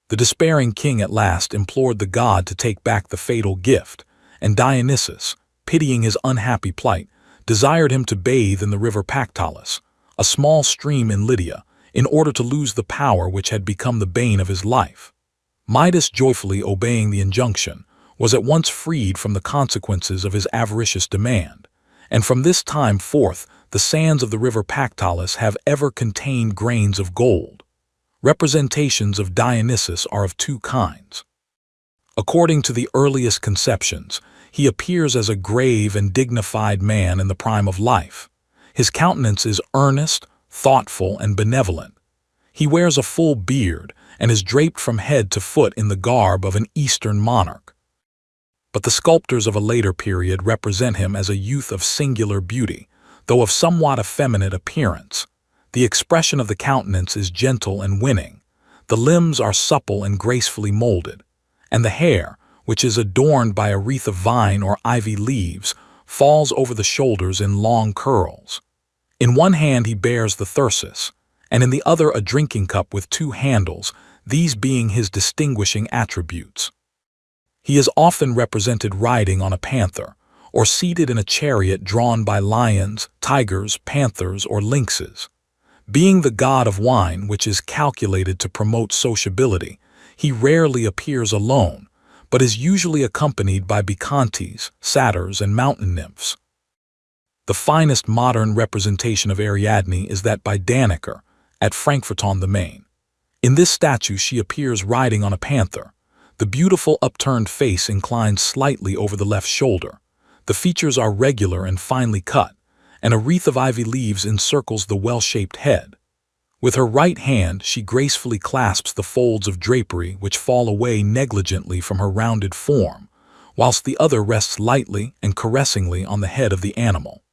The despairing king at last implored the god to take back the fatal gift, and Dionysus, pitying his unhappy plight, desired him to bathe in the river Pactolus, a small stream in Lydia, in order to lose the power which had become the bane of his life. Midas, joyfully obeying the injunction, was at once freed from the consequences of his avaricious demand, and from this time forth the sands of the river Pactolus have ever contained grains of gold. Representations of Dionysus are of 2 kinds. According to the earliest conceptions, he appears as a grave and dignified man in the prime of life. His countenance is earnest, thoughtful, and benevolent. He wears a full beard and is draped from head to foot in the garb of an Eastern monarch. But the sculptors of a later period represent him as a youth of singular beauty, though of somewhat effeminate appearance. The expression of the countenance is gentle and winning, the limbs are supple and gracefully molded, and the hair, which is adorned by a wreath of vine or ivy leaves, falls over the shoulders in long curls. In one hand he bears the thyrsus, and in the other a drinking cup with 2 handles, these being his distinguishing attributes. He is often represented riding on a panther, or seated in a chariot drawn by lions, tigers, panthers, or lynxes. Being the god of wine, which is calculated to promote sociability, he rarely appears alone, but is usually accompanied by bacchantes, satyrs, and mountain nymphs. The finest modern representation of Ariadne is that by Dannecker, at Frankfurt on the Main. In this statue she appears riding on a panther. The beautiful upturned face inclines slightly over the left shoulder. The features are regular and finely cut, and a wreath of ivy leaves encircles the well-shaped head. With her right hand she gracefully clasps the folds of drapery which fall away negligently from her rounded form, whilst the other rests lightly and caressingly on the head of the animal.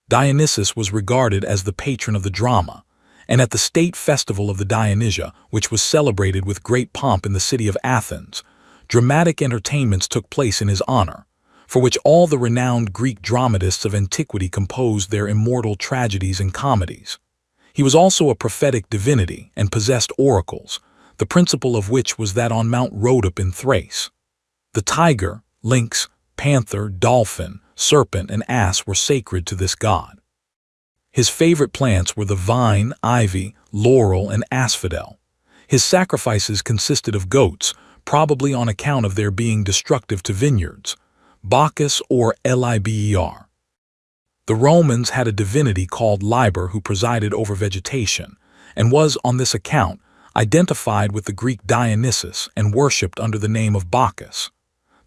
Dionysus was regarded as the patron of the drama, and at the state festival of the Dionysia, which was celebrated with great pomp in the city of Athens, dramatic entertainments took place in his honor, for which all the renowned Greek dramatists of antiquity composed their immortal tragedies and comedies. He was also a prophetic divinity and possessed oracles, the principal of which was that on Mount Rhodope in Thrace. The tiger, lynx, panther, dolphin, serpent, and ass were sacred to this god. His favorite plants were the vine, ivy, laurel, and asphodel. His sacrifices consisted of goats, probably on account of their being destructive to vineyards, Bacchus or Liber. The Romans had a divinity called Liber who presided over vegetation, and was, on this account, identified with the Greek Dionysus and worshipped under the name of Bacchus.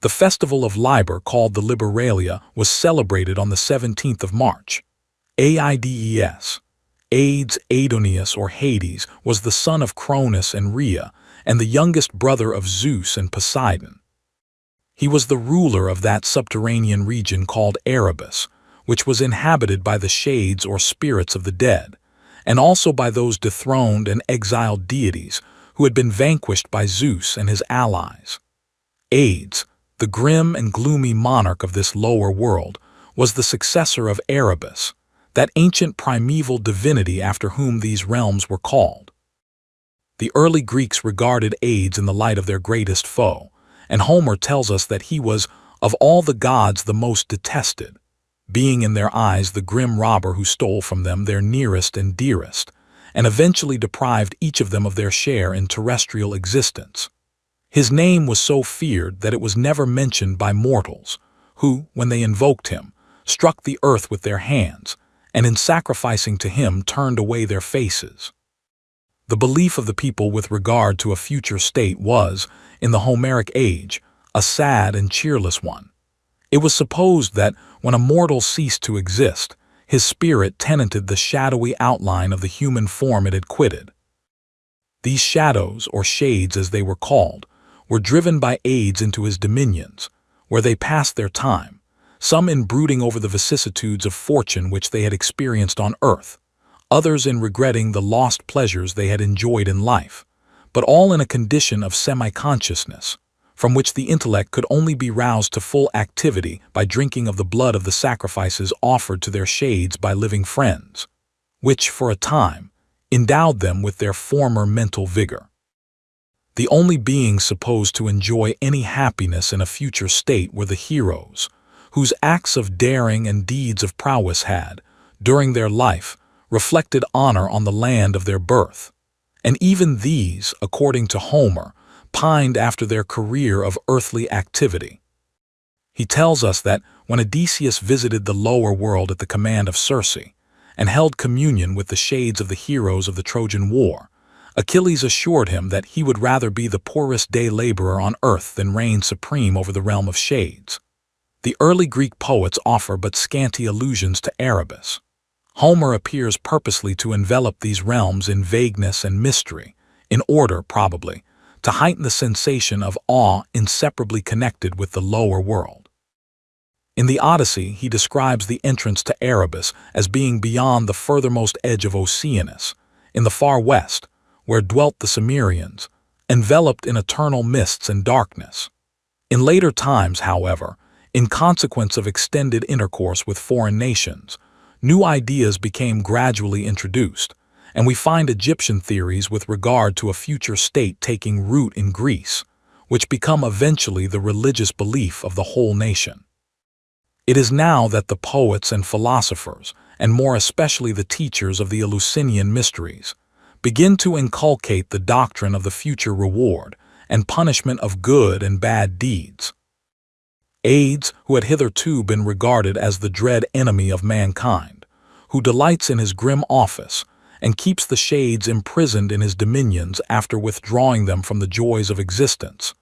The festival of Liber, called the Liberalia, was celebrated on the 17th of March. AIDS, Aidoneus or Hades, was the son of Cronus and Rhea, and the youngest brother of Zeus and Poseidon. He was the ruler of that subterranean region called Erebus, which was inhabited by the shades or spirits of the dead, and also by those dethroned and exiled deities who had been vanquished by Zeus and his allies. Hades, the grim and gloomy monarch of this lower world, was the successor of Erebus, that ancient primeval divinity after whom these realms were called. The early Greeks regarded Hades in the light of their greatest foe, and Homer tells us that he was, of all the gods, the most detested, being in their eyes the grim robber who stole from them their nearest and dearest, and eventually deprived each of them of their share in terrestrial existence. His name was so feared that it was never mentioned by mortals, who, when they invoked him, struck the earth with their hands, and in sacrificing to him turned away their faces. The belief of the people with regard to a future state was, in the Homeric age, a sad and cheerless one. It was supposed that, when a mortal ceased to exist, his spirit tenanted the shadowy outline of the human form it had quitted. These shadows, or shades as they were called, were driven by Hades into his dominions, where they passed their time, some in brooding over the vicissitudes of fortune which they had experienced on earth, others in regretting the lost pleasures they had enjoyed in life, but all in a condition of semi-consciousness, from which the intellect could only be roused to full activity by drinking of the blood of the sacrifices offered to their shades by living friends, which, for a time, endowed them with their former mental vigor. The only beings supposed to enjoy any happiness in a future state were the heroes, whose acts of daring and deeds of prowess had, during their life, reflected honor on the land of their birth, and even these, according to Homer, pined after their career of earthly activity. He tells us that when Odysseus visited the lower world at the command of Circe, and held communion with the shades of the heroes of the Trojan War, Achilles assured him that he would rather be the poorest day laborer on earth than reign supreme over the realm of shades. The early Greek poets offer but scanty allusions to Erebus. Homer appears purposely to envelop these realms in vagueness and mystery, in order, probably, to heighten the sensation of awe inseparably connected with the lower world. In the Odyssey, he describes the entrance to Erebus as being beyond the furthermost edge of Oceanus, in the far west, where dwelt the Cimmerians, enveloped in eternal mists and darkness. In later times, however, in consequence of extended intercourse with foreign nations, new ideas became gradually introduced, and we find Egyptian theories with regard to a future state taking root in Greece, which become eventually the religious belief of the whole nation. It is now that the poets and philosophers, and more especially the teachers of the Eleusinian mysteries, begin to inculcate the doctrine of the future reward and punishment of good and bad deeds. Hades, who had hitherto been regarded as the dread enemy of mankind, who delights in his grim office and keeps the shades imprisoned in his dominions after withdrawing them from the joys of existence,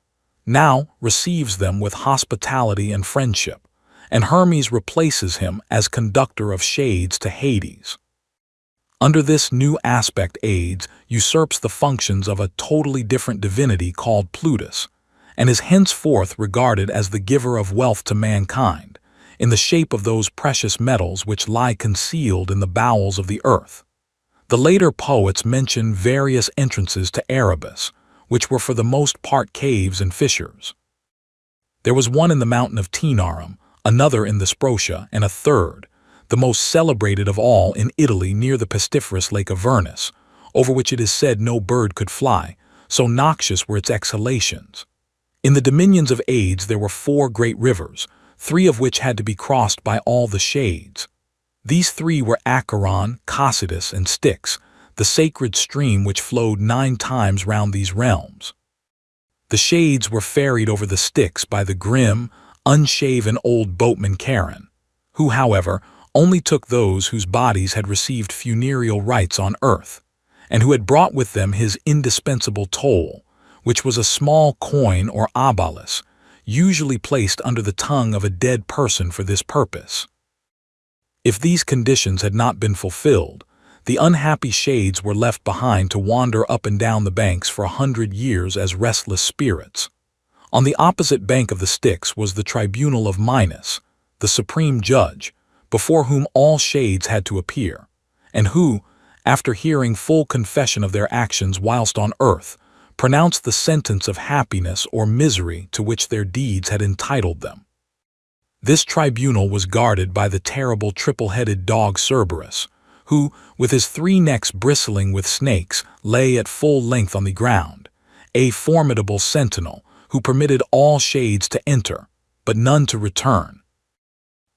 now receives them with hospitality and friendship, and Hermes replaces him as conductor of shades to Hades. Under this new aspect, Hades usurps the functions of a totally different divinity called Plutus, and is henceforth regarded as the giver of wealth to mankind, in the shape of those precious metals which lie concealed in the bowels of the earth. The later poets mention various entrances to Erebus, which were for the most part caves and fissures. There was one in the mountain of Tinarum, another in the Sprotia, and a third, the most celebrated of all, in Italy near the pestiferous lake of Vernus, over which it is said no bird could fly, so noxious were its exhalations. In the dominions of Ades there were 4 great rivers, 3 of which had to be crossed by all the shades. These 3 were Acheron, Cocytus, and Styx, the sacred stream which flowed 9 times round these realms. The shades were ferried over the Styx by the grim, unshaven old boatman Charon, who, however, only took those whose bodies had received funereal rites on earth, and who had brought with them his indispensable toll, which was a small coin or obolus, usually placed under the tongue of a dead person for this purpose. If these conditions had not been fulfilled, the unhappy shades were left behind to wander up and down the banks for 100 years as restless spirits. On the opposite bank of the Styx was the tribunal of Minos, the supreme judge, before whom all shades had to appear, and who, after hearing full confession of their actions whilst on earth, pronounced the sentence of happiness or misery to which their deeds had entitled them. This tribunal was guarded by the terrible triple-headed dog Cerberus, who, with his 3 necks bristling with snakes, lay at full length on the ground, a formidable sentinel who permitted all shades to enter, but none to return.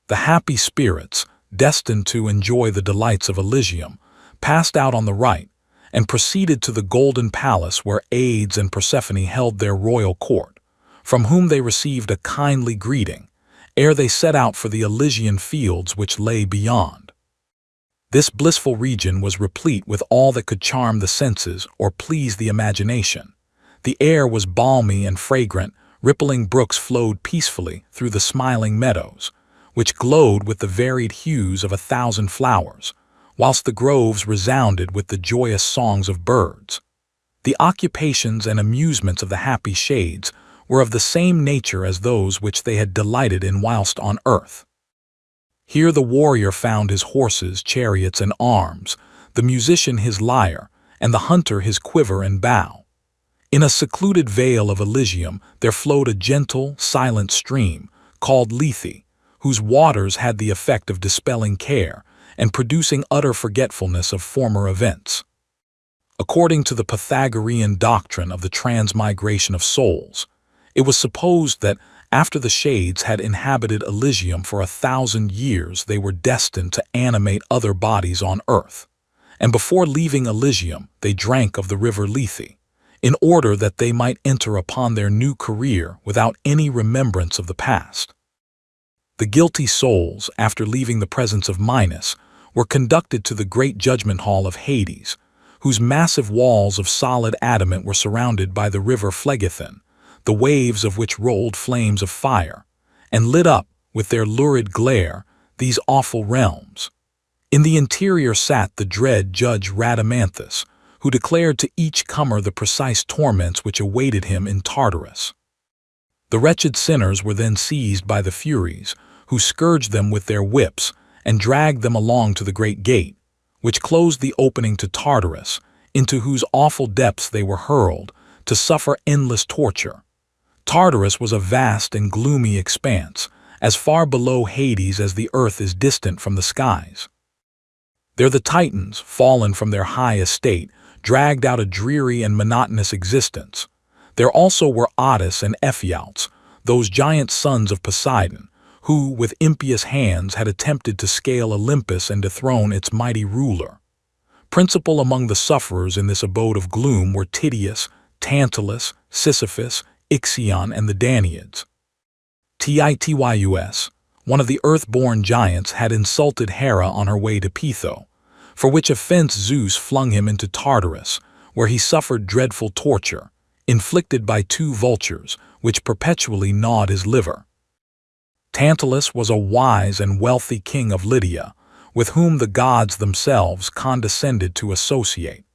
The happy spirits, destined to enjoy the delights of Elysium, passed out on the right, and proceeded to the golden palace where Hades and Persephone held their royal court, from whom they received a kindly greeting, ere they set out for the Elysian fields which lay beyond. This blissful region was replete with all that could charm the senses or please the imagination. The air was balmy and fragrant, rippling brooks flowed peacefully through the smiling meadows, which glowed with the varied hues of 1,000 flowers, whilst the groves resounded with the joyous songs of birds. The occupations and amusements of the happy shades were of the same nature as those which they had delighted in whilst on earth. Here the warrior found his horses, chariots, and arms, the musician his lyre, and the hunter his quiver and bow. In a secluded vale of Elysium there flowed a gentle, silent stream, called Lethe, whose waters had the effect of dispelling care and producing utter forgetfulness of former events. According to the Pythagorean doctrine of the transmigration of souls, it was supposed that after the shades had inhabited Elysium for 1,000 years they were destined to animate other bodies on earth, and before leaving Elysium they drank of the river Lethe, in order that they might enter upon their new career without any remembrance of the past. The guilty souls, after leaving the presence of Minos, were conducted to the great judgment hall of Hades, whose massive walls of solid adamant were surrounded by the river Phlegethon, the waves of which rolled flames of fire, and lit up, with their lurid glare, these awful realms. In the interior sat the dread Judge Rhadamanthus, who declared to each comer the precise torments which awaited him in Tartarus. The wretched sinners were then seized by the Furies, who scourged them with their whips and dragged them along to the great gate, which closed the opening to Tartarus, into whose awful depths they were hurled, to suffer endless torture. Tartarus was a vast and gloomy expanse, as far below Hades as the earth is distant from the skies. There the Titans, fallen from their high estate, dragged out a dreary and monotonous existence. There also were Otis and Ephialtes, those giant sons of Poseidon, who, with impious hands, had attempted to scale Olympus and dethrone its mighty ruler. Principal among the sufferers in this abode of gloom were Tydeus, Tantalus, Sisyphus, Ixion, and the Danaids. Tityus, one of the earth-born giants, had insulted Hera on her way to Pytho, for which offense Zeus flung him into Tartarus, where he suffered dreadful torture, inflicted by 2 vultures, which perpetually gnawed his liver. Tantalus was a wise and wealthy king of Lydia, with whom the gods themselves condescended to associate.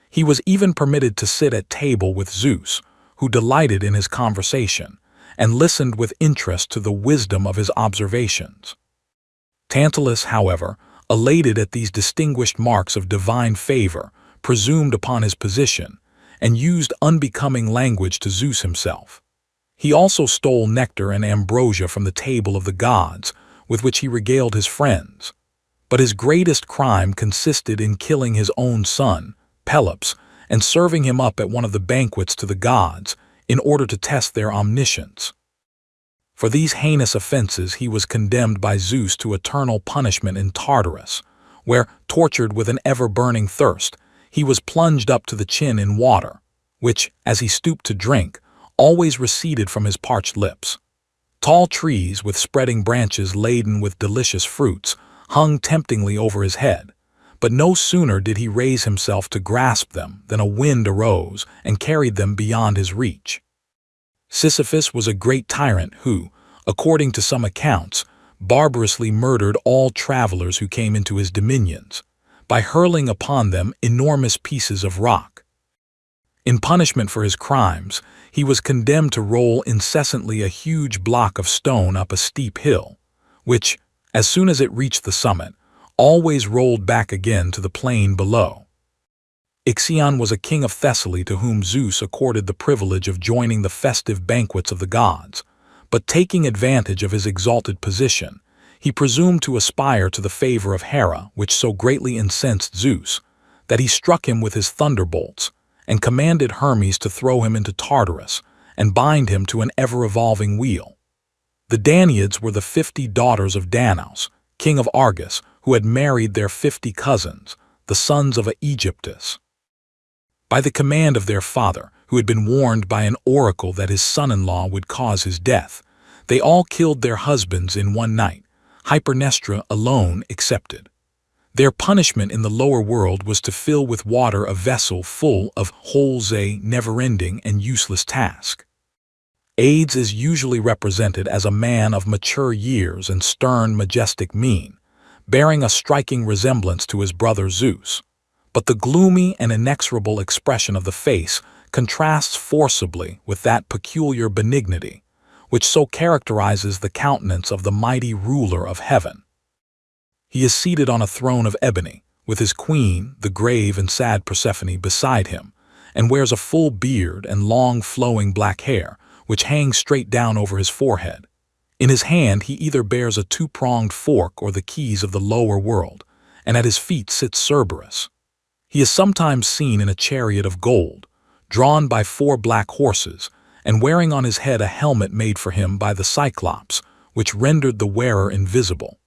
He was even permitted to sit at table with Zeus, who delighted in his conversation and listened with interest to the wisdom of his observations. Tantalus, however, elated at these distinguished marks of divine favor, presumed upon his position, and used unbecoming language to Zeus himself. He also stole nectar and ambrosia from the table of the gods, with which he regaled his friends. But his greatest crime consisted in killing his own son, Pelops, and serving him up at one of the banquets to the gods in order to test their omniscience. For these heinous offenses he was condemned by Zeus to eternal punishment in Tartarus, where, tortured with an ever-burning thirst, he was plunged up to the chin in water, which, as he stooped to drink, always receded from his parched lips. Tall trees with spreading branches laden with delicious fruits hung temptingly over his head, but no sooner did he raise himself to grasp them than a wind arose and carried them beyond his reach. Sisyphus was a great tyrant who, according to some accounts, barbarously murdered all travelers who came into his dominions, by hurling upon them enormous pieces of rock. In punishment for his crimes, he was condemned to roll incessantly a huge block of stone up a steep hill, which, as soon as it reached the summit, always rolled back again to the plain below. Ixion was a king of Thessaly to whom Zeus accorded the privilege of joining the festive banquets of the gods, but taking advantage of his exalted position, he presumed to aspire to the favor of Hera, which so greatly incensed Zeus, that he struck him with his thunderbolts, and commanded Hermes to throw him into Tartarus and bind him to an ever-evolving wheel. The Danaids were the 50 daughters of Danaus, king of Argos, who had married their 50 cousins, the sons of Aegyptus. By the command of their father, who had been warned by an oracle that his son-in-law would cause his death, they all killed their husbands in one night, Hypermnestra alone excepted. Their punishment in the lower world was to fill with water a vessel full of holes, a never-ending and useless task. Hades is usually represented as a man of mature years and stern, majestic mien, bearing a striking resemblance to his brother Zeus. But the gloomy and inexorable expression of the face contrasts forcibly with that peculiar benignity which so characterizes the countenance of the mighty ruler of heaven. He is seated on a throne of ebony, with his queen, the grave and sad Persephone, beside him, and wears a full beard and long flowing black hair, which hangs straight down over his forehead. In his hand he either bears a two-pronged fork or the keys of the lower world, and at his feet sits Cerberus. He is sometimes seen in a chariot of gold, drawn by 4 black horses, and wearing on his head a helmet made for him by the Cyclops, which rendered the wearer invisible.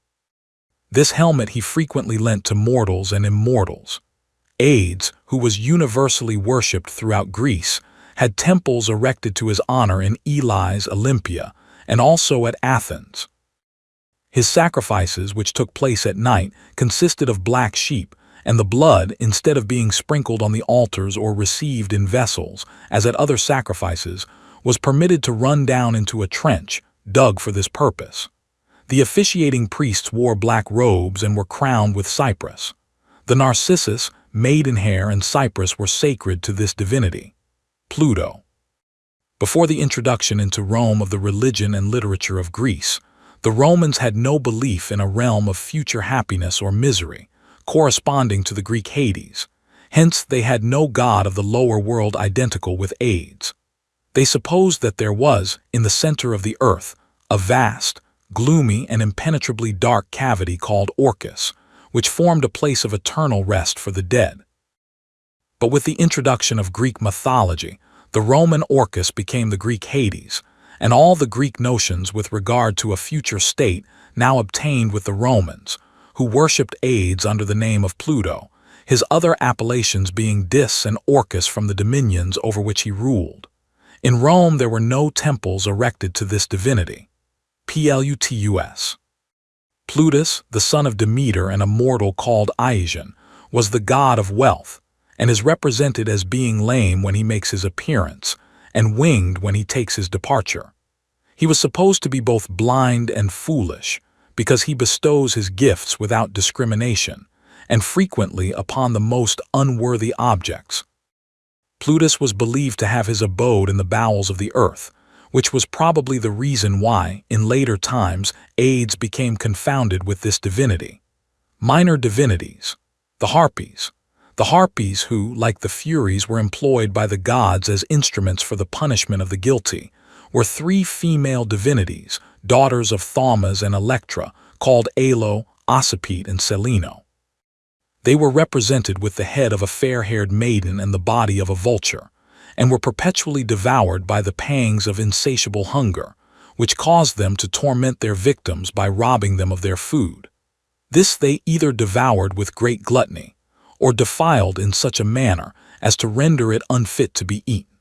This helmet he frequently lent to mortals and immortals. Hades, who was universally worshipped throughout Greece, had temples erected to his honor in Ely's Olympia and also at Athens. His sacrifices, which took place at night, consisted of black sheep, and the blood, instead of being sprinkled on the altars or received in vessels, as at other sacrifices, was permitted to run down into a trench, dug for this purpose. The officiating priests wore black robes and were crowned with cypress. The narcissus, maidenhair, and cypress were sacred to this divinity, Pluto. Before the introduction into Rome of the religion and literature of Greece, the Romans had no belief in a realm of future happiness or misery, corresponding to the Greek Hades. Hence, they had no god of the lower world identical with Hades. They supposed that there was, in the center of the earth, a vast, gloomy, and impenetrably dark cavity called Orcus, which formed a place of eternal rest for the dead. But with the introduction of Greek mythology, the Roman Orcus became the Greek Hades, and all the Greek notions with regard to a future state now obtained with the Romans, who worshipped Hades under the name of Pluto, his other appellations being Dis and Orcus from the dominions over which he ruled. In Rome there were no temples erected to this divinity. Plutus. Plutus, the son of Demeter and a mortal called Iasian, was the god of wealth, and is represented as being lame when he makes his appearance, and winged when he takes his departure. He was supposed to be both blind and foolish, because he bestows his gifts without discrimination, and frequently upon the most unworthy objects. Plutus was believed to have his abode in the bowels of the earth, which was probably the reason why, in later times, Hades became confounded with this divinity. Minor divinities. The Harpies. The Harpies who, like the Furies, were employed by the gods as instruments for the punishment of the guilty, were three female divinities, daughters of Thaumas and Electra, called Alo, Ocypete, and Seleno. They were represented with the head of a fair-haired maiden and the body of a vulture, and were perpetually devoured by the pangs of insatiable hunger, which caused them to torment their victims by robbing them of their food. This they either devoured with great gluttony, or defiled in such a manner as to render it unfit to be eaten.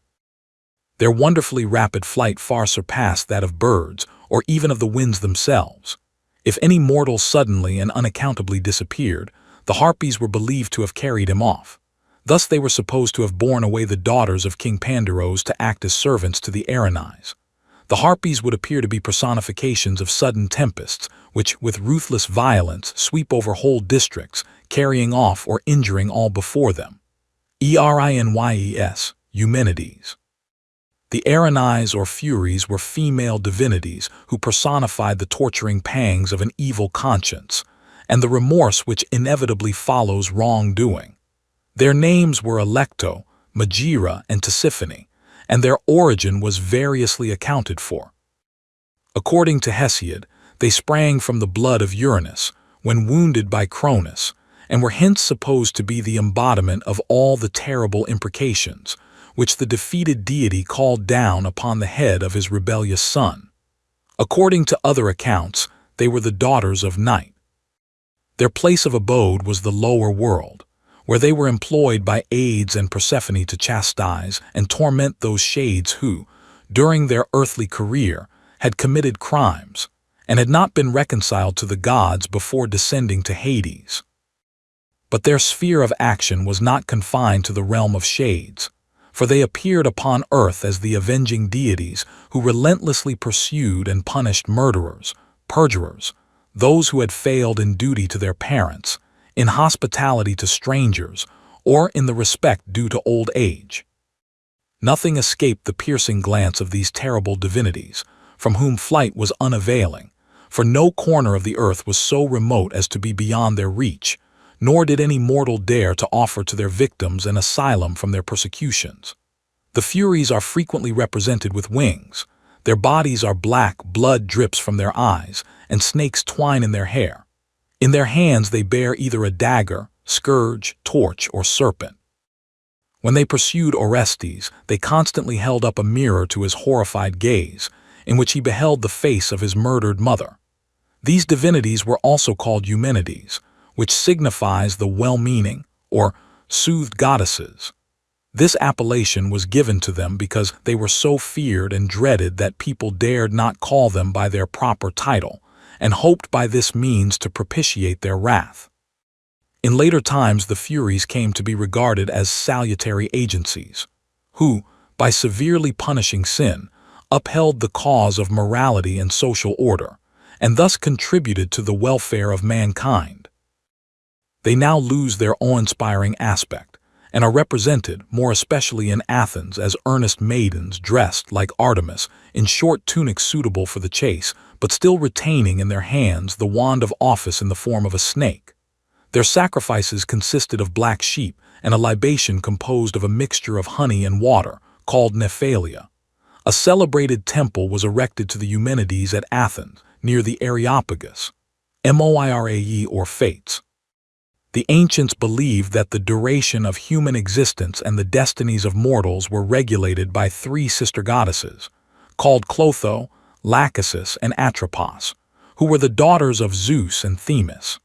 Their wonderfully rapid flight far surpassed that of birds or even of the winds themselves. If any mortal suddenly and unaccountably disappeared, the Harpies were believed to have carried him off. Thus they were supposed to have borne away the daughters of King Pandaros to act as servants to the Erinyes. The Harpies would appear to be personifications of sudden tempests, which, with ruthless violence, sweep over whole districts, carrying off or injuring all before them. Erinyes, Eumenides. The Erinyes or Furies were female divinities who personified the torturing pangs of an evil conscience, and the remorse which inevitably follows wrongdoing. Their names were Alecto, Megaera, and Tisiphone, and their origin was variously accounted for. According to Hesiod, they sprang from the blood of Uranus when wounded by Cronus, and were hence supposed to be the embodiment of all the terrible imprecations which the defeated deity called down upon the head of his rebellious son. According to other accounts, they were the daughters of Night. Their place of abode was the lower world, where they were employed by Hades and Persephone to chastise and torment those shades who, during their earthly career, had committed crimes and had not been reconciled to the gods before descending to Hades. But their sphere of action was not confined to the realm of shades, for they appeared upon earth as the avenging deities who relentlessly pursued and punished murderers, perjurers, those who had failed in duty to their parents, in hospitality to strangers, or in the respect due to old age. Nothing escaped the piercing glance of these terrible divinities, from whom flight was unavailing, for no corner of the earth was so remote as to be beyond their reach, nor did any mortal dare to offer to their victims an asylum from their persecutions. The Furies are frequently represented with wings. Their bodies are black, blood drips from their eyes, and snakes twine in their hair. In their hands they bear either a dagger, scourge, torch, or serpent. When they pursued Orestes, they constantly held up a mirror to his horrified gaze, in which he beheld the face of his murdered mother. These divinities were also called Eumenides, which signifies the well-meaning, or soothed goddesses. This appellation was given to them because they were so feared and dreaded that people dared not call them by their proper title, and hoped by this means to propitiate their wrath. In later times the Furies came to be regarded as salutary agencies, who, by severely punishing sin, upheld the cause of morality and social order, and thus contributed to the welfare of mankind. They now lose their awe-inspiring aspect, and are represented, more especially in Athens, as earnest maidens dressed like Artemis in short tunics suitable for the chase, but still retaining in their hands the wand of office in the form of a snake. Their sacrifices consisted of black sheep and a libation composed of a mixture of honey and water, called Nephalia. A celebrated temple was erected to the Eumenides at Athens, near the Areopagus, Moirae or Fates. The ancients believed that the duration of human existence and the destinies of mortals were regulated by three sister goddesses, called Clotho, Lachesis, and Atropos, who were the daughters of Zeus and Themis.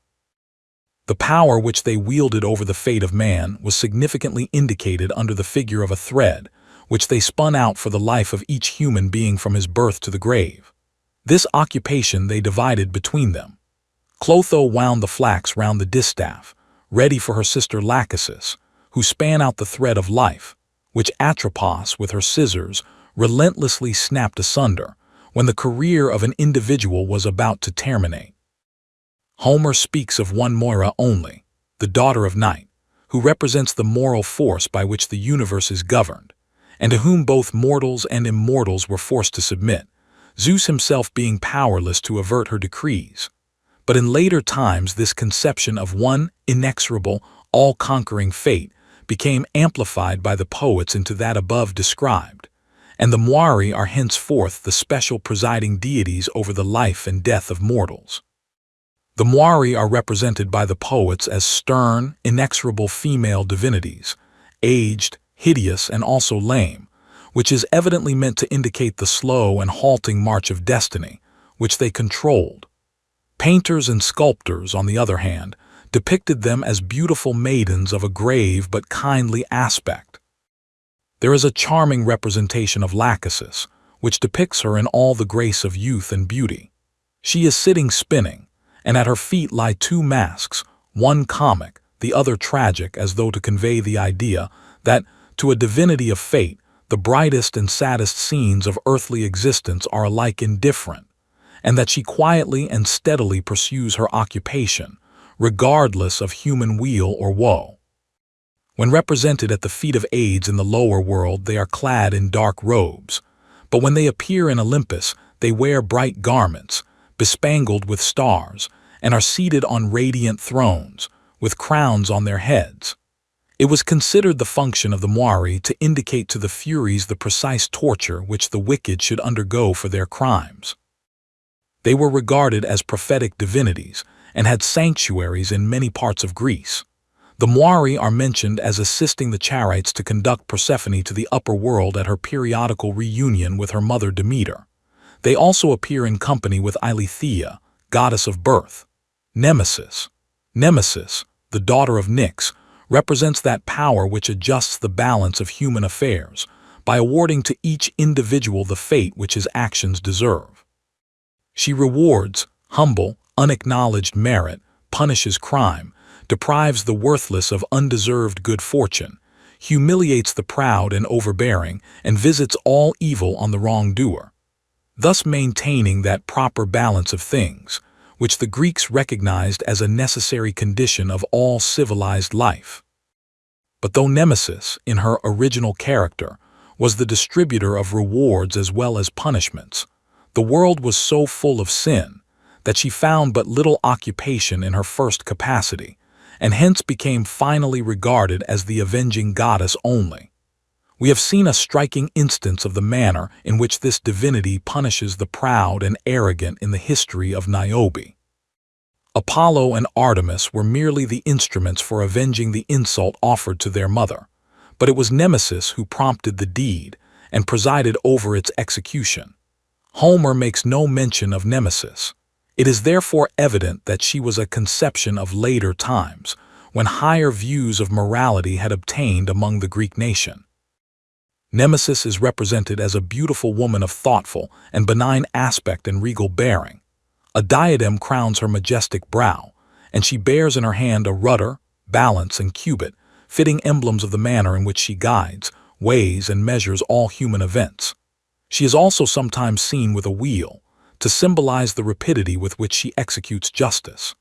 The power which they wielded over the fate of man was significantly indicated under the figure of a thread, which they spun out for the life of each human being from his birth to the grave. This occupation they divided between them. Clotho wound the flax round the distaff, ready for her sister Lachesis, who span out the thread of life, which Atropos, with her scissors, relentlessly snapped asunder when the career of an individual was about to terminate. Homer speaks of one Moira only, the daughter of Night, who represents the moral force by which the universe is governed, and to whom both mortals and immortals were forced to submit, Zeus himself being powerless to avert her decrees. But in later times this conception of one inexorable, all-conquering fate became amplified by the poets into that above described, and the Mwari are henceforth the special presiding deities over the life and death of mortals. The Mwari are represented by the poets as stern, inexorable female divinities, aged, hideous, and also lame, which is evidently meant to indicate the slow and halting march of destiny, which they controlled. Painters and sculptors, on the other hand, depicted them as beautiful maidens of a grave but kindly aspect. There is a charming representation of Lachesis, which depicts her in all the grace of youth and beauty. She is sitting spinning, and at her feet lie two masks, one comic, the other tragic, as though to convey the idea that, to a divinity of fate, the brightest and saddest scenes of earthly existence are alike indifferent, and that she quietly and steadily pursues her occupation, regardless of human weal or woe. When represented at the feet of Aids in the lower world, they are clad in dark robes, but when they appear in Olympus, they wear bright garments, bespangled with stars, and are seated on radiant thrones, with crowns on their heads. It was considered the function of the Mwari to indicate to the Furies the precise torture which the wicked should undergo for their crimes. They were regarded as prophetic divinities and had sanctuaries in many parts of Greece. The Mwari are mentioned as assisting the Charites to conduct Persephone to the upper world at her periodical reunion with her mother Demeter. They also appear in company with Eileithyia, goddess of birth. Nemesis, the daughter of Nyx, represents that power which adjusts the balance of human affairs by awarding to each individual the fate which his actions deserve. She rewards humble, unacknowledged merit, punishes crime, deprives the worthless of undeserved good fortune, humiliates the proud and overbearing, and visits all evil on the wrongdoer, thus maintaining that proper balance of things, which the Greeks recognized as a necessary condition of all civilized life. But though Nemesis, in her original character, was the distributor of rewards as well as punishments, the world was so full of sin that she found but little occupation in her first capacity, and hence became finally regarded as the avenging goddess only. We have seen a striking instance of the manner in which this divinity punishes the proud and arrogant in the history of Niobe. Apollo and Artemis were merely the instruments for avenging the insult offered to their mother, but it was Nemesis who prompted the deed and presided over its execution. Homer makes no mention of Nemesis. It is therefore evident that she was a conception of later times, when higher views of morality had obtained among the Greek nation. Nemesis is represented as a beautiful woman of thoughtful and benign aspect and regal bearing. A diadem crowns her majestic brow, and she bears in her hand a rudder, balance, and cubit, fitting emblems of the manner in which she guides, weighs, and measures all human events. She is also sometimes seen with a wheel, to symbolize the rapidity with which she executes justice.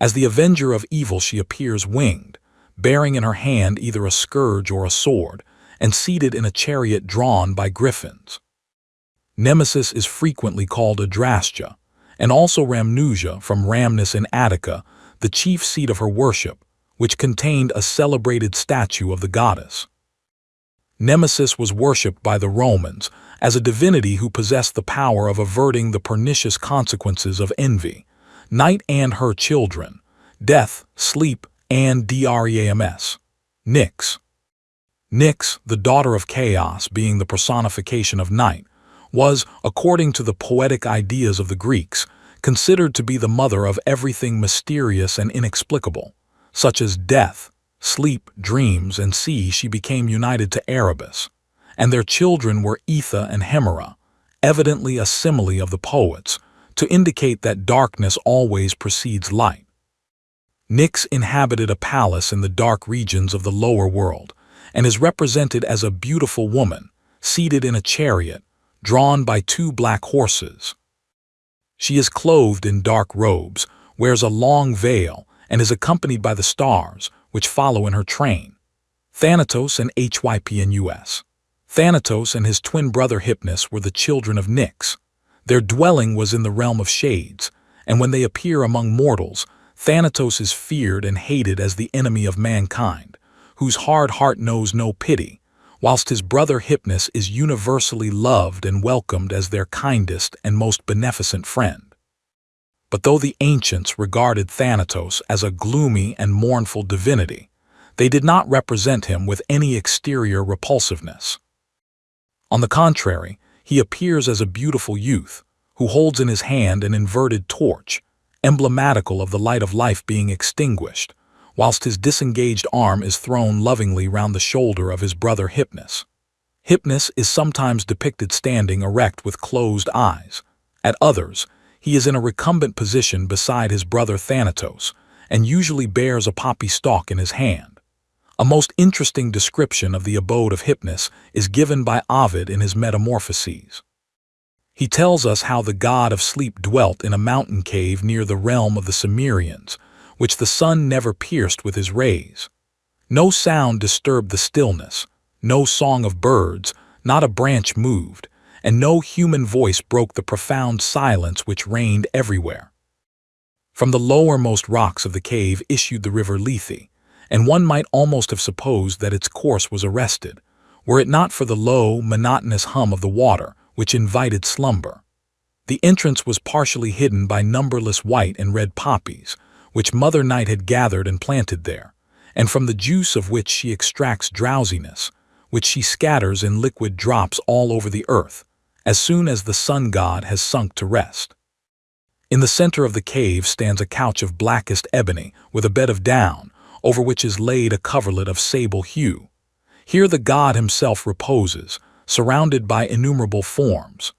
As the avenger of evil she appears winged, bearing in her hand either a scourge or a sword, and seated in a chariot drawn by griffins. Nemesis is frequently called Adrastia, and also Rhamnusia from Rhamnus in Attica, the chief seat of her worship, which contained a celebrated statue of the goddess. Nemesis was worshipped by the Romans as a divinity who possessed the power of averting the pernicious consequences of envy, night and her children, death, sleep, and drams. Nyx. Nyx, the daughter of chaos, being the personification of night, was, according to the poetic ideas of the Greeks, considered to be the mother of everything mysterious and inexplicable, such as death, sleep, dreams, and sea. She became united to Erebus, and their children were Aetha and Hemera, evidently a simile of the poets, to indicate that darkness always precedes light. Nyx inhabited a palace in the dark regions of the lower world, and is represented as a beautiful woman, seated in a chariot, drawn by two black horses. She is clothed in dark robes, wears a long veil, and is accompanied by the stars, which follow in her train. Thanatos and Hypnus. Thanatos and his twin brother Hypnus were the children of Nyx. Their dwelling was in the realm of shades, and when they appear among mortals, Thanatos is feared and hated as the enemy of mankind, whose hard heart knows no pity, whilst his brother Hypnus is universally loved and welcomed as their kindest and most beneficent friend. But though the ancients regarded Thanatos as a gloomy and mournful divinity, they did not represent him with any exterior repulsiveness. On the contrary, he appears as a beautiful youth, who holds in his hand an inverted torch, emblematical of the light of life being extinguished, whilst his disengaged arm is thrown lovingly round the shoulder of his brother Hypnus. Hypnus is sometimes depicted standing erect with closed eyes. At others, he is in a recumbent position beside his brother Thanatos, and usually bears a poppy stalk in his hand. A most interesting description of the abode of Hypnus is given by Ovid in his Metamorphoses. He tells us how the god of sleep dwelt in a mountain cave near the realm of the Cimmerians, which the sun never pierced with his rays. No sound disturbed the stillness, no song of birds, not a branch moved, and no human voice broke the profound silence which reigned everywhere. From the lowermost rocks of the cave issued the river Lethe, and one might almost have supposed that its course was arrested, were it not for the low, monotonous hum of the water, which invited slumber. The entrance was partially hidden by numberless white and red poppies, which Mother Night had gathered and planted there, and from the juice of which she extracts drowsiness, which she scatters in liquid drops all over the earth, as soon as the sun god has sunk to rest. In the center of the cave stands a couch of blackest ebony with a bed of down, over which is laid a coverlet of sable hue. Here the god himself reposes, surrounded by innumerable forms.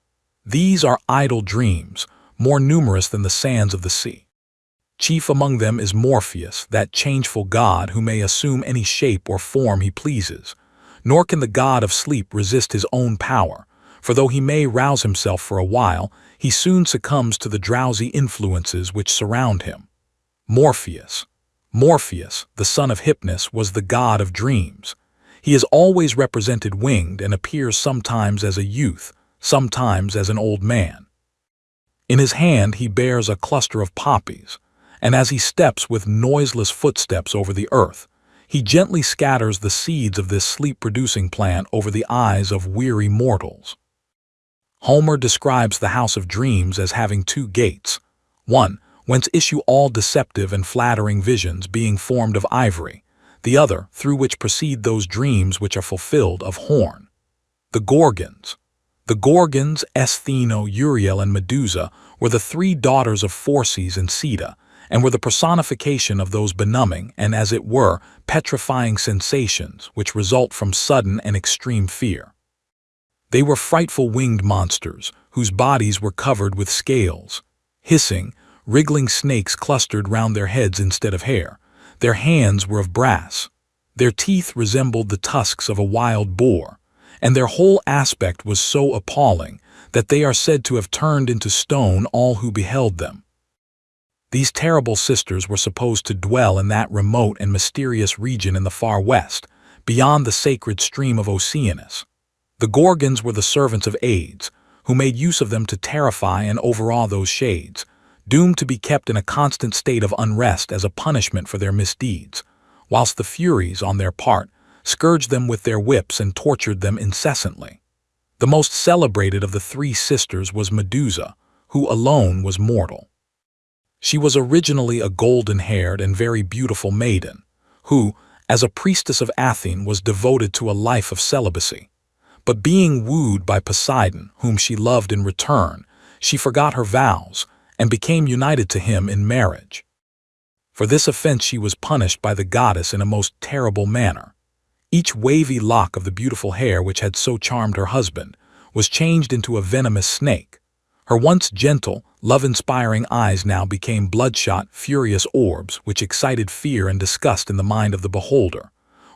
These are idle dreams, more numerous than the sands of the sea. Chief among them is Morpheus, that changeful god who may assume any shape or form he pleases. Nor can the god of sleep resist his own power, for though he may rouse himself for a while, he soon succumbs to the drowsy influences which surround him. Morpheus, the son of Hypnus, was the god of dreams. He is always represented winged and appears sometimes as a youth, sometimes as an old man. In his hand he bears a cluster of poppies, and as he steps with noiseless footsteps over the earth, he gently scatters the seeds of this sleep-producing plant over the eyes of weary mortals. Homer describes the house of dreams as having two gates, one, whence issue all deceptive and flattering visions being formed of ivory, the other through which proceed those dreams which are fulfilled of horn. The Gorgons, Estheno, Uriel, and Medusa, were the three daughters of Phorcys and Ceta, and were the personification of those benumbing and, as it were, petrifying sensations which result from sudden and extreme fear. They were frightful winged monsters, whose bodies were covered with scales. Hissing, wriggling snakes clustered round their heads instead of hair. Their hands were of brass. Their teeth resembled the tusks of a wild boar, and their whole aspect was so appalling that they are said to have turned into stone all who beheld them. These terrible sisters were supposed to dwell in that remote and mysterious region in the far west, beyond the sacred stream of Oceanus. The Gorgons were the servants of Hades, who made use of them to terrify and overawe those shades, doomed to be kept in a constant state of unrest as a punishment for their misdeeds, whilst the Furies, on their part, scourged them with their whips and tortured them incessantly. The most celebrated of the three sisters was Medusa, who alone was mortal. She was originally a golden-haired and very beautiful maiden, who, as a priestess of Athene, was devoted to a life of celibacy. But being wooed by Poseidon, whom she loved in return, she forgot her vows and became united to him in marriage. For this offense she was punished by the goddess in a most terrible manner. Each wavy lock of the beautiful hair which had so charmed her husband was changed into a venomous snake. Her once gentle, love-inspiring eyes now became bloodshot, furious orbs which excited fear and disgust in the mind of the beholder,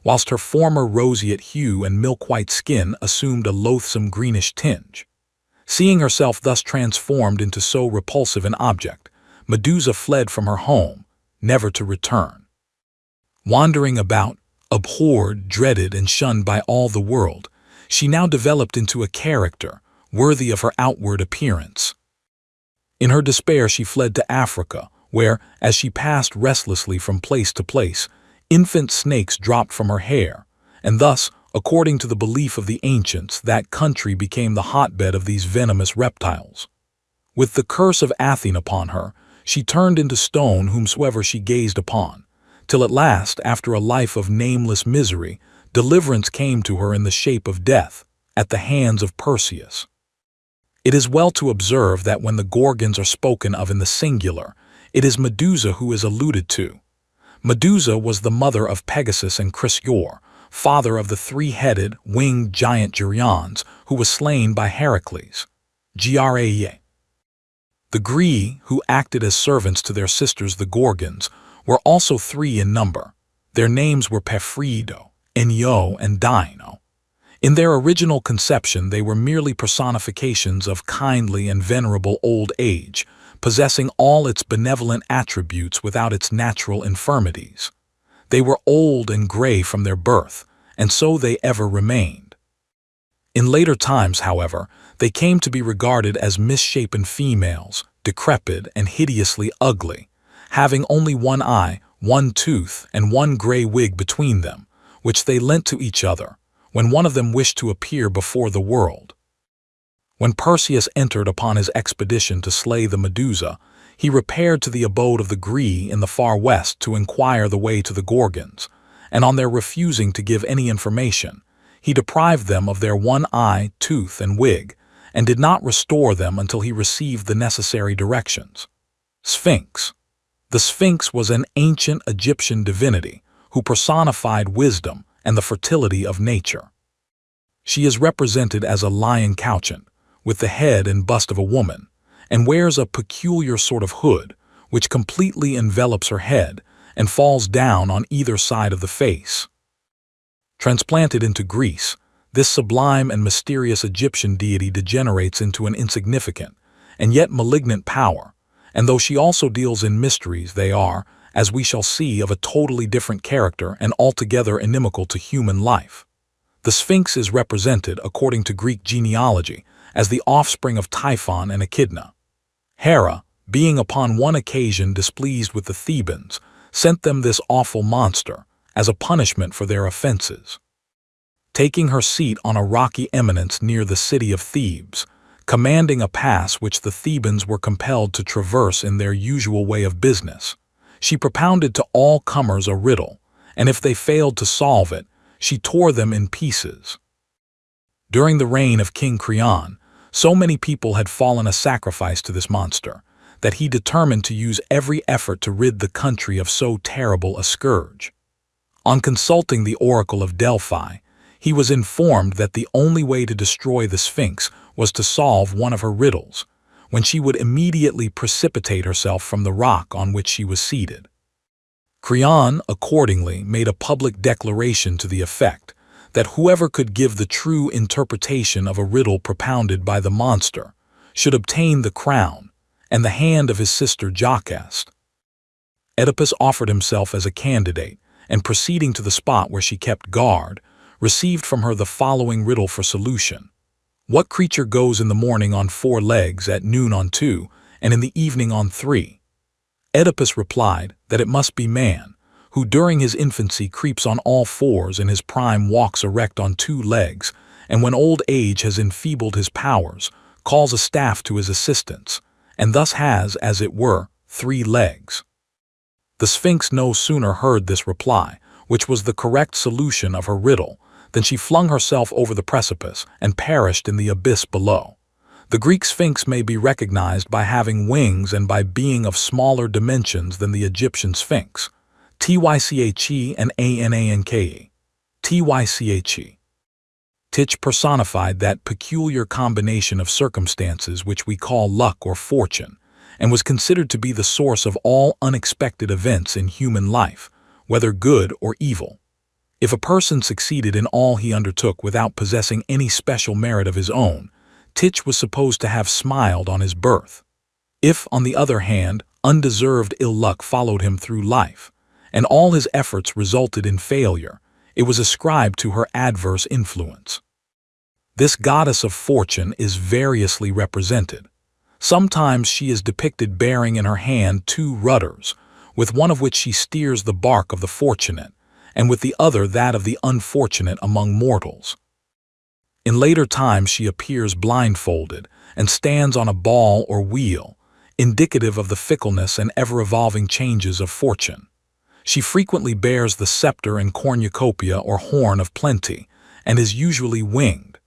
whilst her former roseate hue and milk-white skin assumed a loathsome greenish tinge. Seeing herself thus transformed into so repulsive an object, Medusa fled from her home, never to return. Wandering about, abhorred, dreaded, and shunned by all the world, she now developed into a character worthy of her outward appearance. In her despair, she fled to Africa, where, as she passed restlessly from place to place, infant snakes dropped from her hair, and thus, according to the belief of the ancients, that country became the hotbed of these venomous reptiles. With the curse of Athene upon her, she turned into stone whomsoever she gazed upon, till at last, after a life of nameless misery, deliverance came to her in the shape of death, at the hands of Perseus. It is well to observe that when the Gorgons are spoken of in the singular, it is Medusa who is alluded to. Medusa was the mother of Pegasus and Chrysaor, father of the three-headed, winged giant Geryones, who was slain by Heracles. Grae. The Gree, who acted as servants to their sisters the Gorgons, were also three in number. Their names were Pefrido, Enyo, and Dino. In their original conception, they were merely personifications of kindly and venerable old age, possessing all its benevolent attributes without its natural infirmities. They were old and gray from their birth, and so they ever remained. In later times, however, they came to be regarded as misshapen females, decrepit and hideously ugly, having only one eye, one tooth, and one gray wig between them, which they lent to each other, when one of them wished to appear before the world. When Perseus entered upon his expedition to slay the Medusa, he repaired to the abode of the Gree in the far west to inquire the way to the Gorgons, and on their refusing to give any information, he deprived them of their one eye, tooth, and wig, and did not restore them until he received the necessary directions. Sphinx. The Sphinx was an ancient Egyptian divinity who personified wisdom and the fertility of nature. She is represented as a lion couchant, with the head and bust of a woman, and wears a peculiar sort of hood, which completely envelops her head and falls down on either side of the face. Transplanted into Greece, this sublime and mysterious Egyptian deity degenerates into an insignificant and yet malignant power, and though she also deals in mysteries, they are, as we shall see, of a totally different character and altogether inimical to human life. The Sphinx is represented, according to Greek genealogy, as the offspring of Typhon and Echidna. Hera, being upon one occasion displeased with the Thebans, sent them this awful monster as a punishment for their offenses. Taking her seat on a rocky eminence near the city of Thebes, commanding a pass which the Thebans were compelled to traverse in their usual way of business, she propounded to all comers a riddle, and if they failed to solve it, she tore them in pieces. During the reign of King Creon, so many people had fallen a sacrifice to this monster that he determined to use every effort to rid the country of so terrible a scourge. On consulting the oracle of Delphi, he was informed that the only way to destroy the Sphinx was to solve one of her riddles, when she would immediately precipitate herself from the rock on which she was seated. Creon, accordingly, made a public declaration to the effect that whoever could give the true interpretation of a riddle propounded by the monster should obtain the crown and the hand of his sister Jocaste. Oedipus offered himself as a candidate, and proceeding to the spot where she kept guard, received from her the following riddle for solution. What creature goes in the morning on 4 legs, at noon on 2, and in the evening on 3? Oedipus replied that it must be man, who during his infancy creeps on all 4s, in his prime walks erect on 2 legs, and when old age has enfeebled his powers, calls a staff to his assistance, and thus has, as it were, 3 legs. The Sphinx no sooner heard this reply, which was the correct solution of her riddle, than she flung herself over the precipice and perished in the abyss below. The Greek Sphinx may be recognized by having wings and by being of smaller dimensions than the Egyptian Sphinx. Tyche and Ananke. Tyche. Tich personified that peculiar combination of circumstances which we call luck or fortune, and was considered to be the source of all unexpected events in human life, whether good or evil. If a person succeeded in all he undertook without possessing any special merit of his own, Tich was supposed to have smiled on his birth. If, on the other hand, undeserved ill luck followed him through life, and all his efforts resulted in failure, it was ascribed to her adverse influence. This goddess of fortune is variously represented. Sometimes she is depicted bearing in her hand two rudders, with one of which she steers the bark of the fortunate, and with the other that of the unfortunate among mortals. In later times she appears blindfolded and stands on a ball or wheel, indicative of the fickleness and ever-evolving changes of fortune. She frequently bears the scepter and cornucopia or horn of plenty, and is usually winged.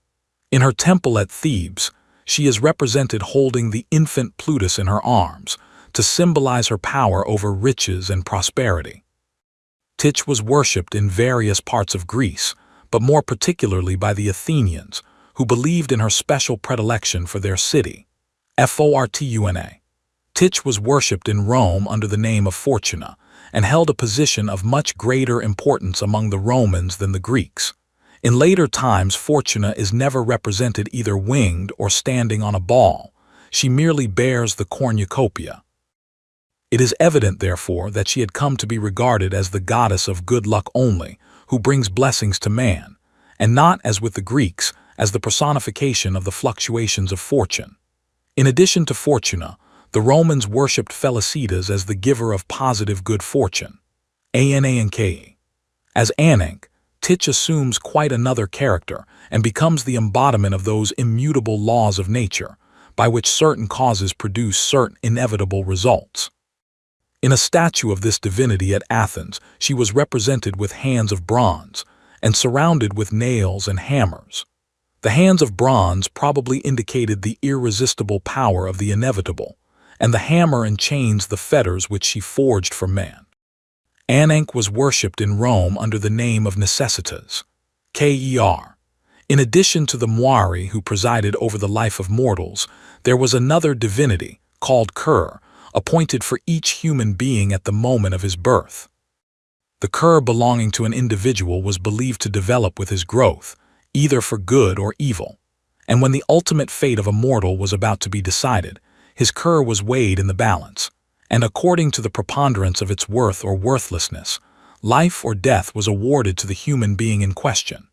In her temple at Thebes, she is represented holding the infant Plutus in her arms, to symbolize her power over riches and prosperity. Tyche was worshipped in various parts of Greece, but more particularly by the Athenians, who believed in her special predilection for their city. Fortuna. Tyche was worshipped in Rome under the name of Fortuna, and held a position of much greater importance among the Romans than the Greeks. In later times, Fortuna is never represented either winged or standing on a ball. She merely bears the cornucopia. It is evident, therefore, that she had come to be regarded as the goddess of good luck only, who brings blessings to man, and not, as with the Greeks, as the personification of the fluctuations of fortune. In addition to Fortuna, the Romans worshipped Felicitas as the giver of positive good fortune. Ananke. As Ananke, Tyche assumes quite another character and becomes the embodiment of those immutable laws of nature, by which certain causes produce certain inevitable results. In a statue of this divinity at Athens, she was represented with hands of bronze and surrounded with nails and hammers. The hands of bronze probably indicated the irresistible power of the inevitable, and the hammer and chains the fetters which she forged for man. Ananke was worshipped in Rome under the name of Necessitas. Ker. In addition to the Moirai who presided over the life of mortals, there was another divinity, called Ker, appointed for each human being at the moment of his birth. The Ker belonging to an individual was believed to develop with his growth, either for good or evil, and when the ultimate fate of a mortal was about to be decided, his Ker was weighed in the balance, and according to the preponderance of its worth or worthlessness, life or death was awarded to the human being in question.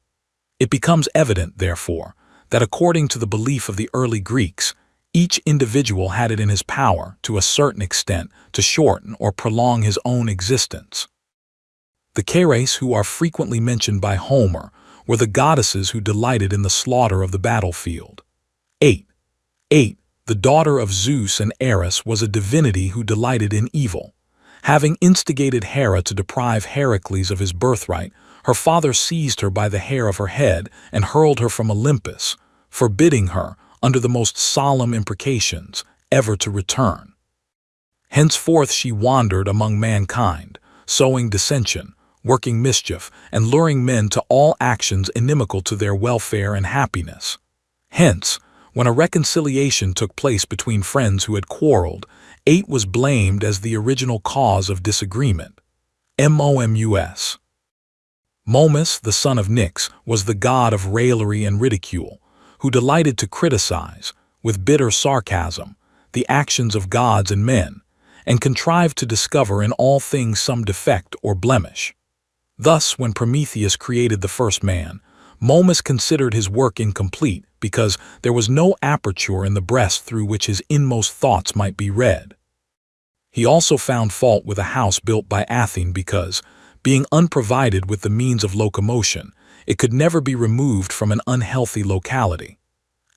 It becomes evident, therefore, that according to the belief of the early Greeks, each individual had it in his power, to a certain extent, to shorten or prolong his own existence. The Keres, who are frequently mentioned by Homer, were the goddesses who delighted in the slaughter of the battlefield. 8. The daughter of Zeus and Eris was a divinity who delighted in evil. Having instigated Hera to deprive Heracles of his birthright, her father seized her by the hair of her head and hurled her from Olympus, forbidding her, under the most solemn imprecations, ever to return. Henceforth she wandered among mankind, sowing dissension, working mischief, and luring men to all actions inimical to their welfare and happiness. Hence, when a reconciliation took place between friends who had quarreled, 8 was blamed as the original cause of disagreement. Momus. Momus, the son of Nyx, was the god of raillery and ridicule, who delighted to criticize, with bitter sarcasm, the actions of gods and men, and contrived to discover in all things some defect or blemish. Thus, when Prometheus created the first man, Momus considered his work incomplete because there was no aperture in the breast through which his inmost thoughts might be read. He also found fault with a house built by Athene because, being unprovided with the means of locomotion, it could never be removed from an unhealthy locality.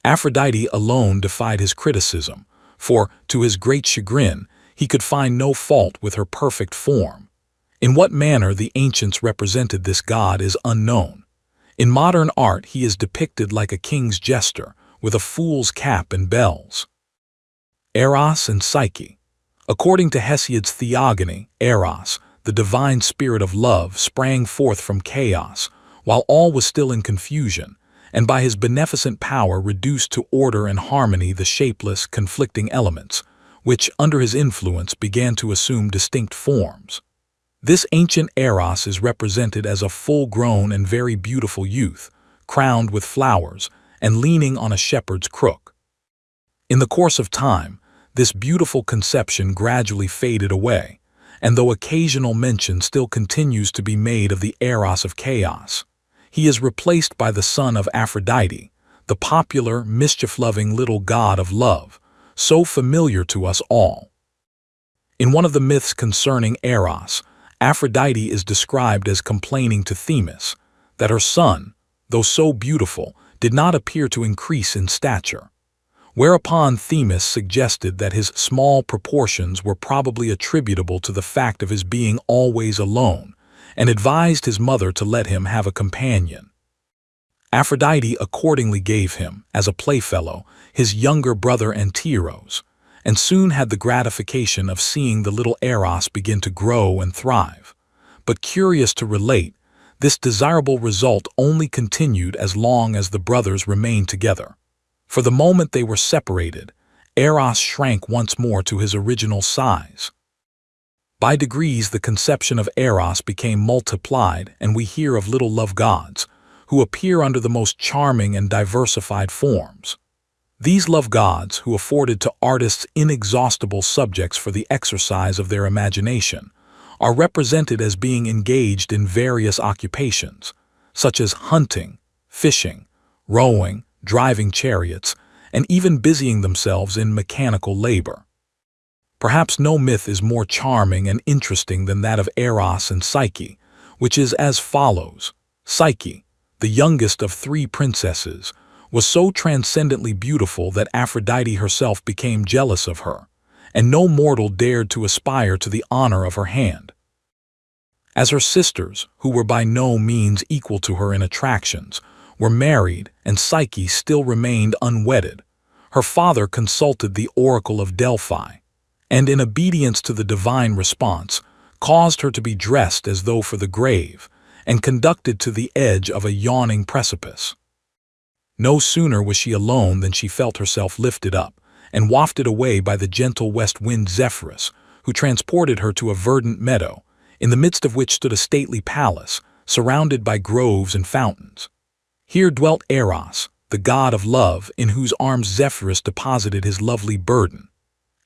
Aphrodite alone defied his criticism, for, to his great chagrin, he could find no fault with her perfect form. In what manner the ancients represented this god is unknown. In modern art he is depicted like a king's jester, with a fool's cap and bells. Eros and Psyche. According to Hesiod's Theogony, Eros, the divine spirit of love, sprang forth from chaos, while all was still in confusion, and by his beneficent power reduced to order and harmony the shapeless, conflicting elements, which, under his influence, began to assume distinct forms. This ancient Eros is represented as a full-grown and very beautiful youth, crowned with flowers and leaning on a shepherd's crook. In the course of time, this beautiful conception gradually faded away, and though occasional mention still continues to be made of the Eros of chaos, he is replaced by the son of Aphrodite, the popular, mischief-loving little god of love, so familiar to us all. In one of the myths concerning Eros, Aphrodite is described as complaining to Themis that her son, though so beautiful, did not appear to increase in stature, whereupon Themis suggested that his small proportions were probably attributable to the fact of his being always alone, and advised his mother to let him have a companion. Aphrodite accordingly gave him, as a playfellow, his younger brother Anteros, and soon had the gratification of seeing the little Eros begin to grow and thrive. But curious to relate, this desirable result only continued as long as the brothers remained together. For the moment they were separated, Eros shrank once more to his original size. By degrees the conception of Eros became multiplied, and we hear of little love gods, who appear under the most charming and diversified forms. These love gods, who afforded to artists inexhaustible subjects for the exercise of their imagination, are represented as being engaged in various occupations, such as hunting, fishing, rowing, driving chariots, and even busying themselves in mechanical labor. Perhaps no myth is more charming and interesting than that of Eros and Psyche, which is as follows. Psyche, the youngest of 3 princesses, was so transcendently beautiful that Aphrodite herself became jealous of her, and no mortal dared to aspire to the honor of her hand. As her sisters, who were by no means equal to her in attractions, were married and Psyche still remained unwedded, her father consulted the oracle of Delphi, and in obedience to the divine response, caused her to be dressed as though for the grave, and conducted to the edge of a yawning precipice. No sooner was she alone than she felt herself lifted up and wafted away by the gentle west wind Zephyrus, who transported her to a verdant meadow, in the midst of which stood a stately palace, surrounded by groves and fountains. Here dwelt Eros, the god of love, in whose arms Zephyrus deposited his lovely burden.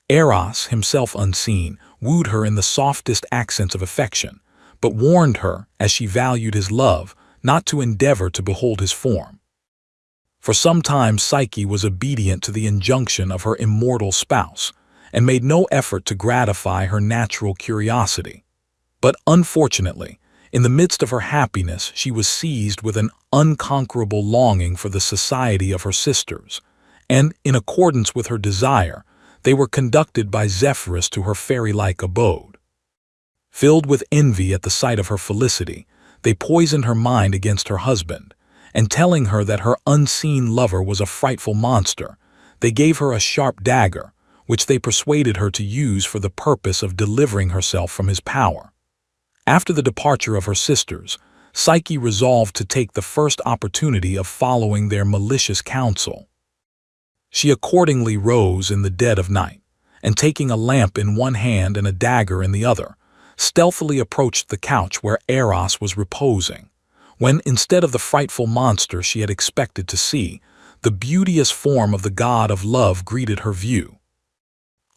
Eros, himself unseen, wooed her in the softest accents of affection, but warned her, as she valued his love, not to endeavor to behold his form. For some time Psyche was obedient to the injunction of her immortal spouse, and made no effort to gratify her natural curiosity. But unfortunately, in the midst of her happiness she was seized with an unconquerable longing for the society of her sisters, and, in accordance with her desire, they were conducted by Zephyrus to her fairy-like abode. Filled with envy at the sight of her felicity, they poisoned her mind against her husband, and telling her that her unseen lover was a frightful monster, they gave her a sharp dagger, which they persuaded her to use for the purpose of delivering herself from his power. After the departure of her sisters, Psyche resolved to take the first opportunity of following their malicious counsel. She accordingly rose in the dead of night, and taking a lamp in one hand and a dagger in the other, stealthily approached the couch where Eros was reposing, when, instead of the frightful monster she had expected to see, the beauteous form of the god of love greeted her view.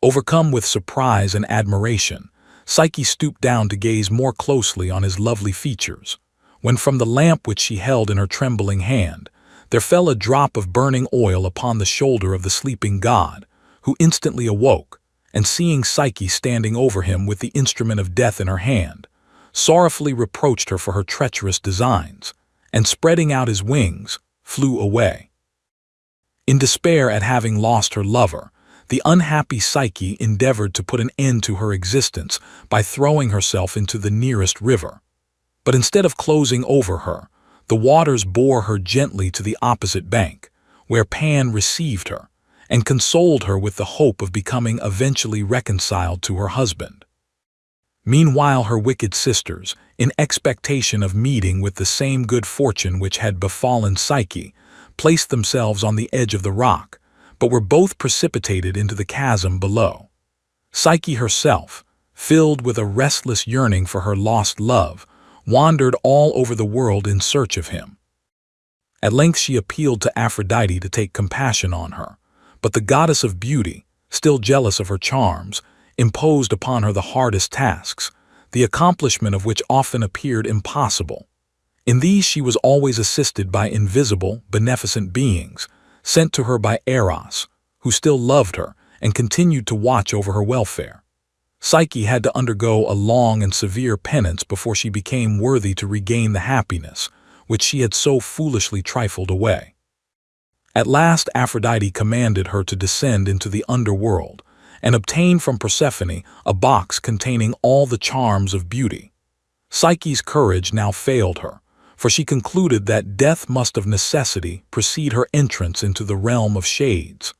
Overcome with surprise and admiration, Psyche stooped down to gaze more closely on his lovely features, when from the lamp which she held in her trembling hand, there fell a drop of burning oil upon the shoulder of the sleeping god, who instantly awoke, and seeing Psyche standing over him with the instrument of death in her hand, sorrowfully reproached her for her treacherous designs, and spreading out his wings, flew away. In despair at having lost her lover, the unhappy Psyche endeavored to put an end to her existence by throwing herself into the nearest river. But instead of closing over her, the waters bore her gently to the opposite bank, where Pan received her, and consoled her with the hope of becoming eventually reconciled to her husband. Meanwhile her wicked sisters, in expectation of meeting with the same good fortune which had befallen Psyche, placed themselves on the edge of the rock, but were both precipitated into the chasm below. Psyche herself, filled with a restless yearning for her lost love, wandered all over the world in search of him. At length she appealed to Aphrodite to take compassion on her, but the goddess of beauty, still jealous of her charms, imposed upon her the hardest tasks, the accomplishment of which often appeared impossible. In these she was always assisted by invisible, beneficent beings, sent to her by Eros, who still loved her and continued to watch over her welfare. Psyche had to undergo a long and severe penance before she became worthy to regain the happiness which she had so foolishly trifled away. At last Aphrodite commanded her to descend into the underworld and obtain from Persephone a box containing all the charms of beauty. Psyche's courage now failed her, for she concluded that death must of necessity precede her entrance into the realm of shades.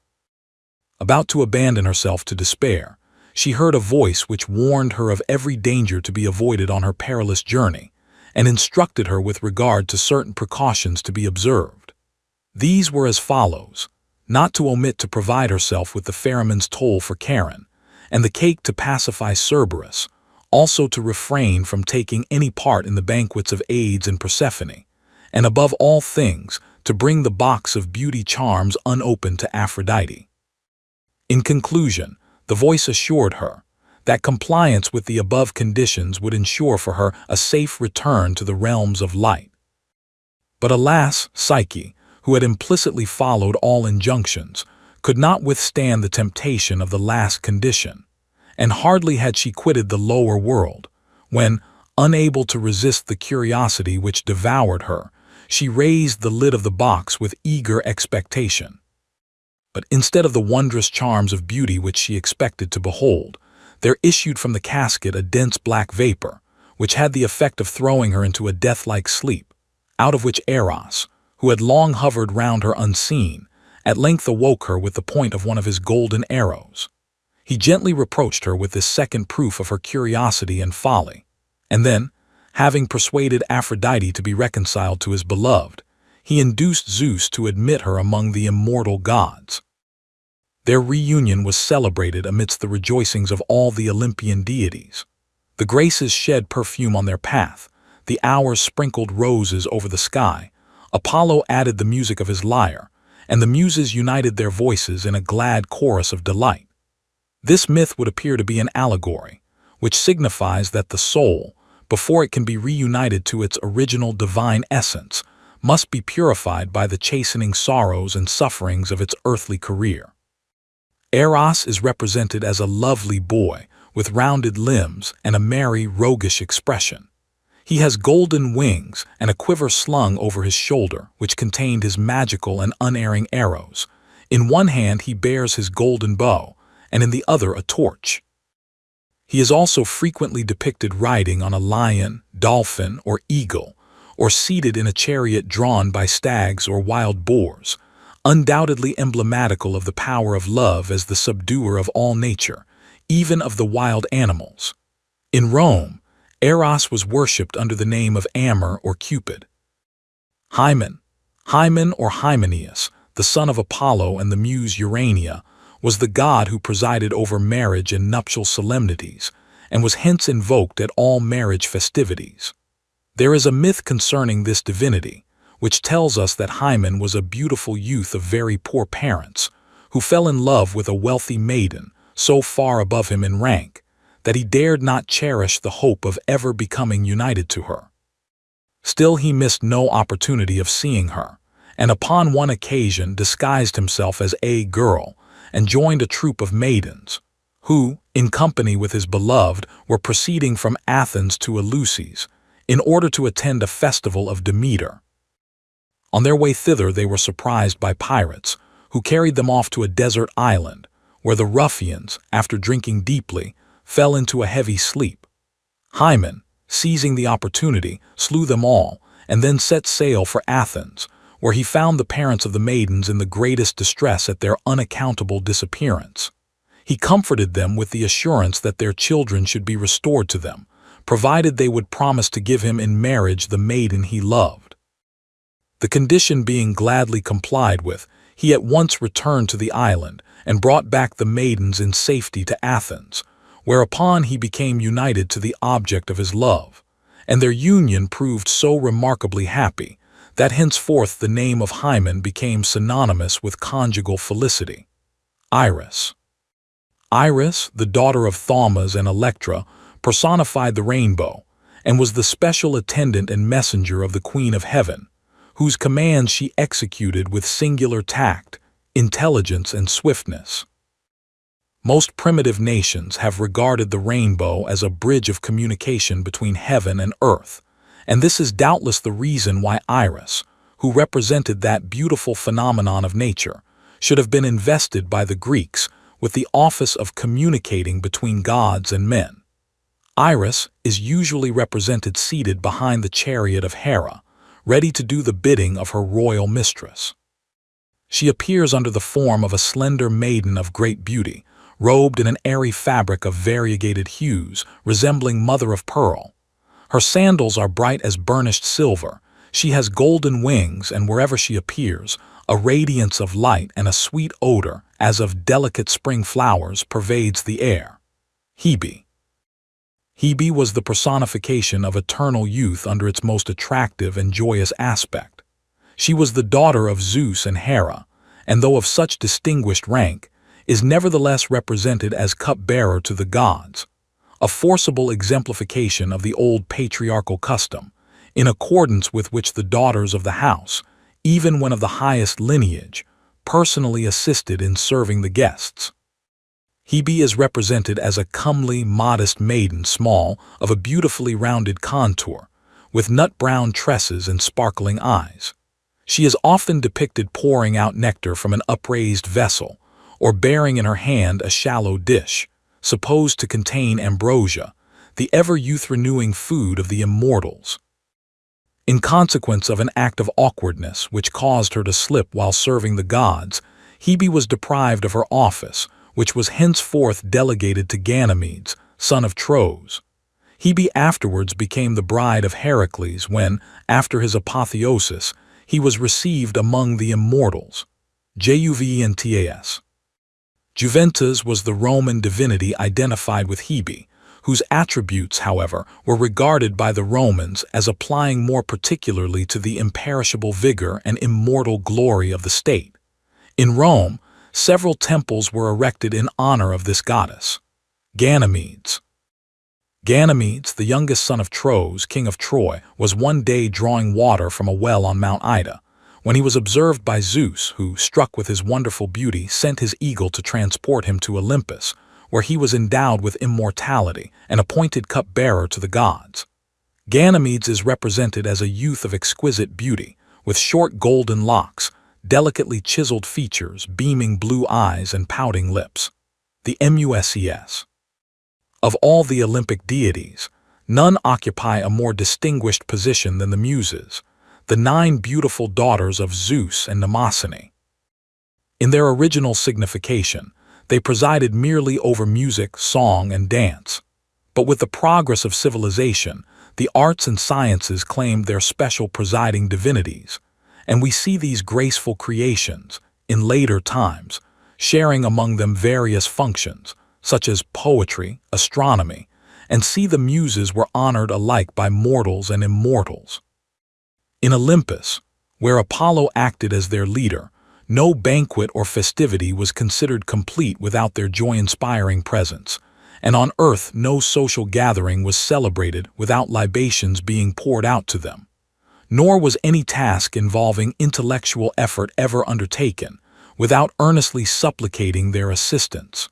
About to abandon herself to despair, she heard a voice which warned her of every danger to be avoided on her perilous journey, and instructed her with regard to certain precautions to be observed. These were as follows: not to omit to provide herself with the ferryman's toll for Charon, and the cake to pacify Cerberus, also to refrain from taking any part in the banquets of Hades and Persephone, and above all things, to bring the box of beauty charms unopened to Aphrodite. In conclusion, the voice assured her that compliance with the above conditions would ensure for her a safe return to the realms of light. But alas, Psyche, who had implicitly followed all injunctions, could not withstand the temptation of the last condition, and hardly had she quitted the lower world, when, unable to resist the curiosity which devoured her, she raised the lid of the box with eager expectation. But instead of the wondrous charms of beauty which she expected to behold, there issued from the casket a dense black vapor, which had the effect of throwing her into a death-like sleep, out of which Eros, who had long hovered round her unseen, at length awoke her with the point of one of his golden arrows. He gently reproached her with this second proof of her curiosity and folly, and then, having persuaded Aphrodite to be reconciled to his beloved, he induced Zeus to admit her among the immortal gods. Their reunion was celebrated amidst the rejoicings of all the Olympian deities. The Graces shed perfume on their path, the Hours sprinkled roses over the sky, Apollo added the music of his lyre, and the Muses united their voices in a glad chorus of delight. This myth would appear to be an allegory, which signifies that the soul, before it can be reunited to its original divine essence, must be purified by the chastening sorrows and sufferings of its earthly career. Eros is represented as a lovely boy with rounded limbs and a merry, roguish expression. He has golden wings and a quiver slung over his shoulder, which contained his magical and unerring arrows. In one hand he bears his golden bow, and in the other a torch. He is also frequently depicted riding on a lion, dolphin, or eagle, or seated in a chariot drawn by stags or wild boars, undoubtedly emblematical of the power of love as the subduer of all nature, even of the wild animals. In Rome, Eros was worshipped under the name of Amor or Cupid. Hymen or Hymenaeus, the son of Apollo and the muse Urania, was the god who presided over marriage and nuptial solemnities, and was hence invoked at all marriage festivities. There is a myth concerning this divinity, which tells us that Hymen was a beautiful youth of very poor parents, who fell in love with a wealthy maiden so far above him in rank that he dared not cherish the hope of ever becoming united to her. Still he missed no opportunity of seeing her, and upon one occasion disguised himself as a girl and joined a troop of maidens, who, in company with his beloved, were proceeding from Athens to Eleusis, in order to attend a festival of Demeter. On their way thither they were surprised by pirates, who carried them off to a desert island, where the ruffians, after drinking deeply, fell into a heavy sleep. Hymen, seizing the opportunity, slew them all, and then set sail for Athens, where he found the parents of the maidens in the greatest distress at their unaccountable disappearance. He comforted them with the assurance that their children should be restored to them, provided they would promise to give him in marriage the maiden he loved. The condition being gladly complied with, he at once returned to the island and brought back the maidens in safety to Athens, whereupon he became united to the object of his love, and their union proved so remarkably happy that henceforth the name of Hymen became synonymous with conjugal felicity. Iris. Iris, the daughter of Thaumas and Electra, personified the rainbow, and was the special attendant and messenger of the Queen of Heaven, whose commands she executed with singular tact, intelligence, and swiftness. Most primitive nations have regarded the rainbow as a bridge of communication between heaven and earth, and this is doubtless the reason why Iris, who represented that beautiful phenomenon of nature, should have been invested by the Greeks with the office of communicating between gods and men. Iris is usually represented seated behind the chariot of Hera, ready to do the bidding of her royal mistress. She appears under the form of a slender maiden of great beauty, robed in an airy fabric of variegated hues, resembling mother of pearl. Her sandals are bright as burnished silver. She has golden wings, and wherever she appears, a radiance of light and a sweet odor, as of delicate spring flowers, pervades the air. Hebe. Hebe was the personification of eternal youth under its most attractive and joyous aspect. She was the daughter of Zeus and Hera, and though of such distinguished rank, is nevertheless represented as cupbearer to the gods, a forcible exemplification of the old patriarchal custom, in accordance with which the daughters of the house, even when of the highest lineage, personally assisted in serving the guests. Hebe is represented as a comely, modest maiden, small, of a beautifully rounded contour, with nut-brown tresses and sparkling eyes. She is often depicted pouring out nectar from an upraised vessel, or bearing in her hand a shallow dish, supposed to contain ambrosia, the ever-youth-renewing food of the immortals. In consequence of an act of awkwardness which caused her to slip while serving the gods, Hebe was deprived of her office, which was henceforth delegated to Ganymedes, son of Tros. Hebe afterwards became the bride of Heracles when, after his apotheosis, he was received among the immortals. Juventas. Juventas was the Roman divinity identified with Hebe, whose attributes, however, were regarded by the Romans as applying more particularly to the imperishable vigor and immortal glory of the state. In Rome, several temples were erected in honor of this goddess. Ganymedes. Ganymedes, the youngest son of Tros, king of Troy, was one day drawing water from a well on Mount Ida, when he was observed by Zeus, who, struck with his wonderful beauty, sent his eagle to transport him to Olympus, where he was endowed with immortality and appointed cupbearer to the gods. Ganymedes is represented as a youth of exquisite beauty, with short golden locks, delicately chiseled features, beaming blue eyes, and pouting lips. The Muses. Of all the Olympic deities, none occupy a more distinguished position than the Muses, the 9 beautiful daughters of Zeus and Mnemosyne. In their original signification, they presided merely over music, song, and dance. But with the progress of civilization, the arts and sciences claimed their special presiding divinities, and we see these graceful creations, in later times, sharing among them various functions, such as poetry, astronomy, and see the Muses were honored alike by mortals and immortals. In Olympus, where Apollo acted as their leader, no banquet or festivity was considered complete without their joy-inspiring presence, and on earth no social gathering was celebrated without libations being poured out to them. Nor was any task involving intellectual effort ever undertaken without earnestly supplicating their assistance.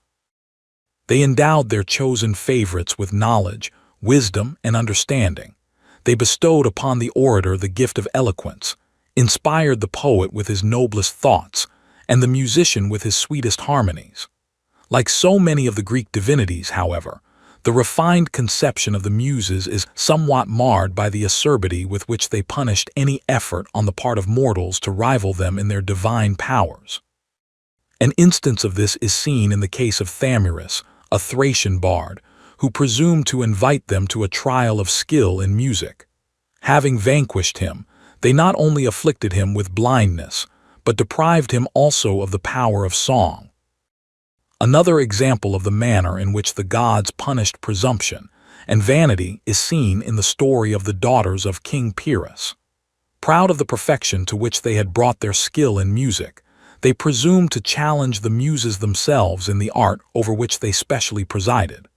They endowed their chosen favorites with knowledge, wisdom, and understanding. They bestowed upon the orator the gift of eloquence, inspired the poet with his noblest thoughts, and the musician with his sweetest harmonies. Like so many of the Greek divinities, however, the refined conception of the Muses is somewhat marred by the acerbity with which they punished any effort on the part of mortals to rival them in their divine powers. An instance of this is seen in the case of Thamyris, a Thracian bard, who presumed to invite them to a trial of skill in music. Having vanquished him, they not only afflicted him with blindness, but deprived him also of the power of song. Another example of the manner in which the gods punished presumption and vanity is seen in the story of the daughters of King Pyrrhus. Proud of the perfection to which they had brought their skill in music, They presumed to challenge the muses themselves in the art over which they specially presided.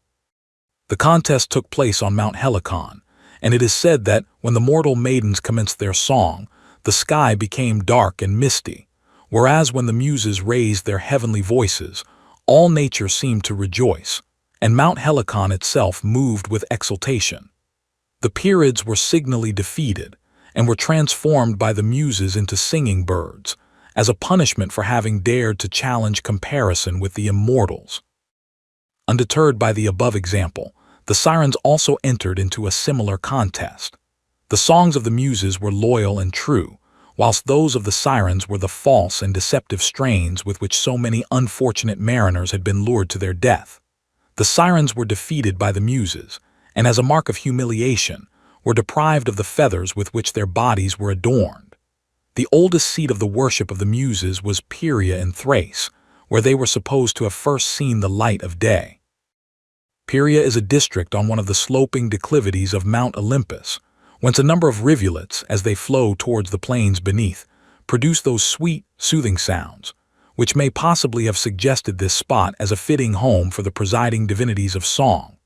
The contest took place on Mount Helicon, and it is said that when the mortal maidens commenced their song, the sky became dark and misty, whereas when the muses raised their heavenly voices, all nature seemed to rejoice, and Mount Helicon itself moved with exultation. The Pierids were signally defeated, and were transformed by the muses into singing birds, as a punishment for having dared to challenge comparison with the immortals. Undeterred by the above example, the sirens also entered into a similar contest. The songs of the muses were loyal and true, whilst those of the sirens were the false and deceptive strains with which so many unfortunate mariners had been lured to their death. The sirens were defeated by the muses, and as a mark of humiliation, were deprived of the feathers with which their bodies were adorned. The oldest seat of the worship of the muses was Pieria in Thrace, where they were supposed to have first seen the light of day. Pieria is a district on one of the sloping declivities of Mount Olympus, whence a number of rivulets, as they flow towards the plains beneath, produce those sweet, soothing sounds, which may possibly have suggested this spot as a fitting home for the presiding divinities of song.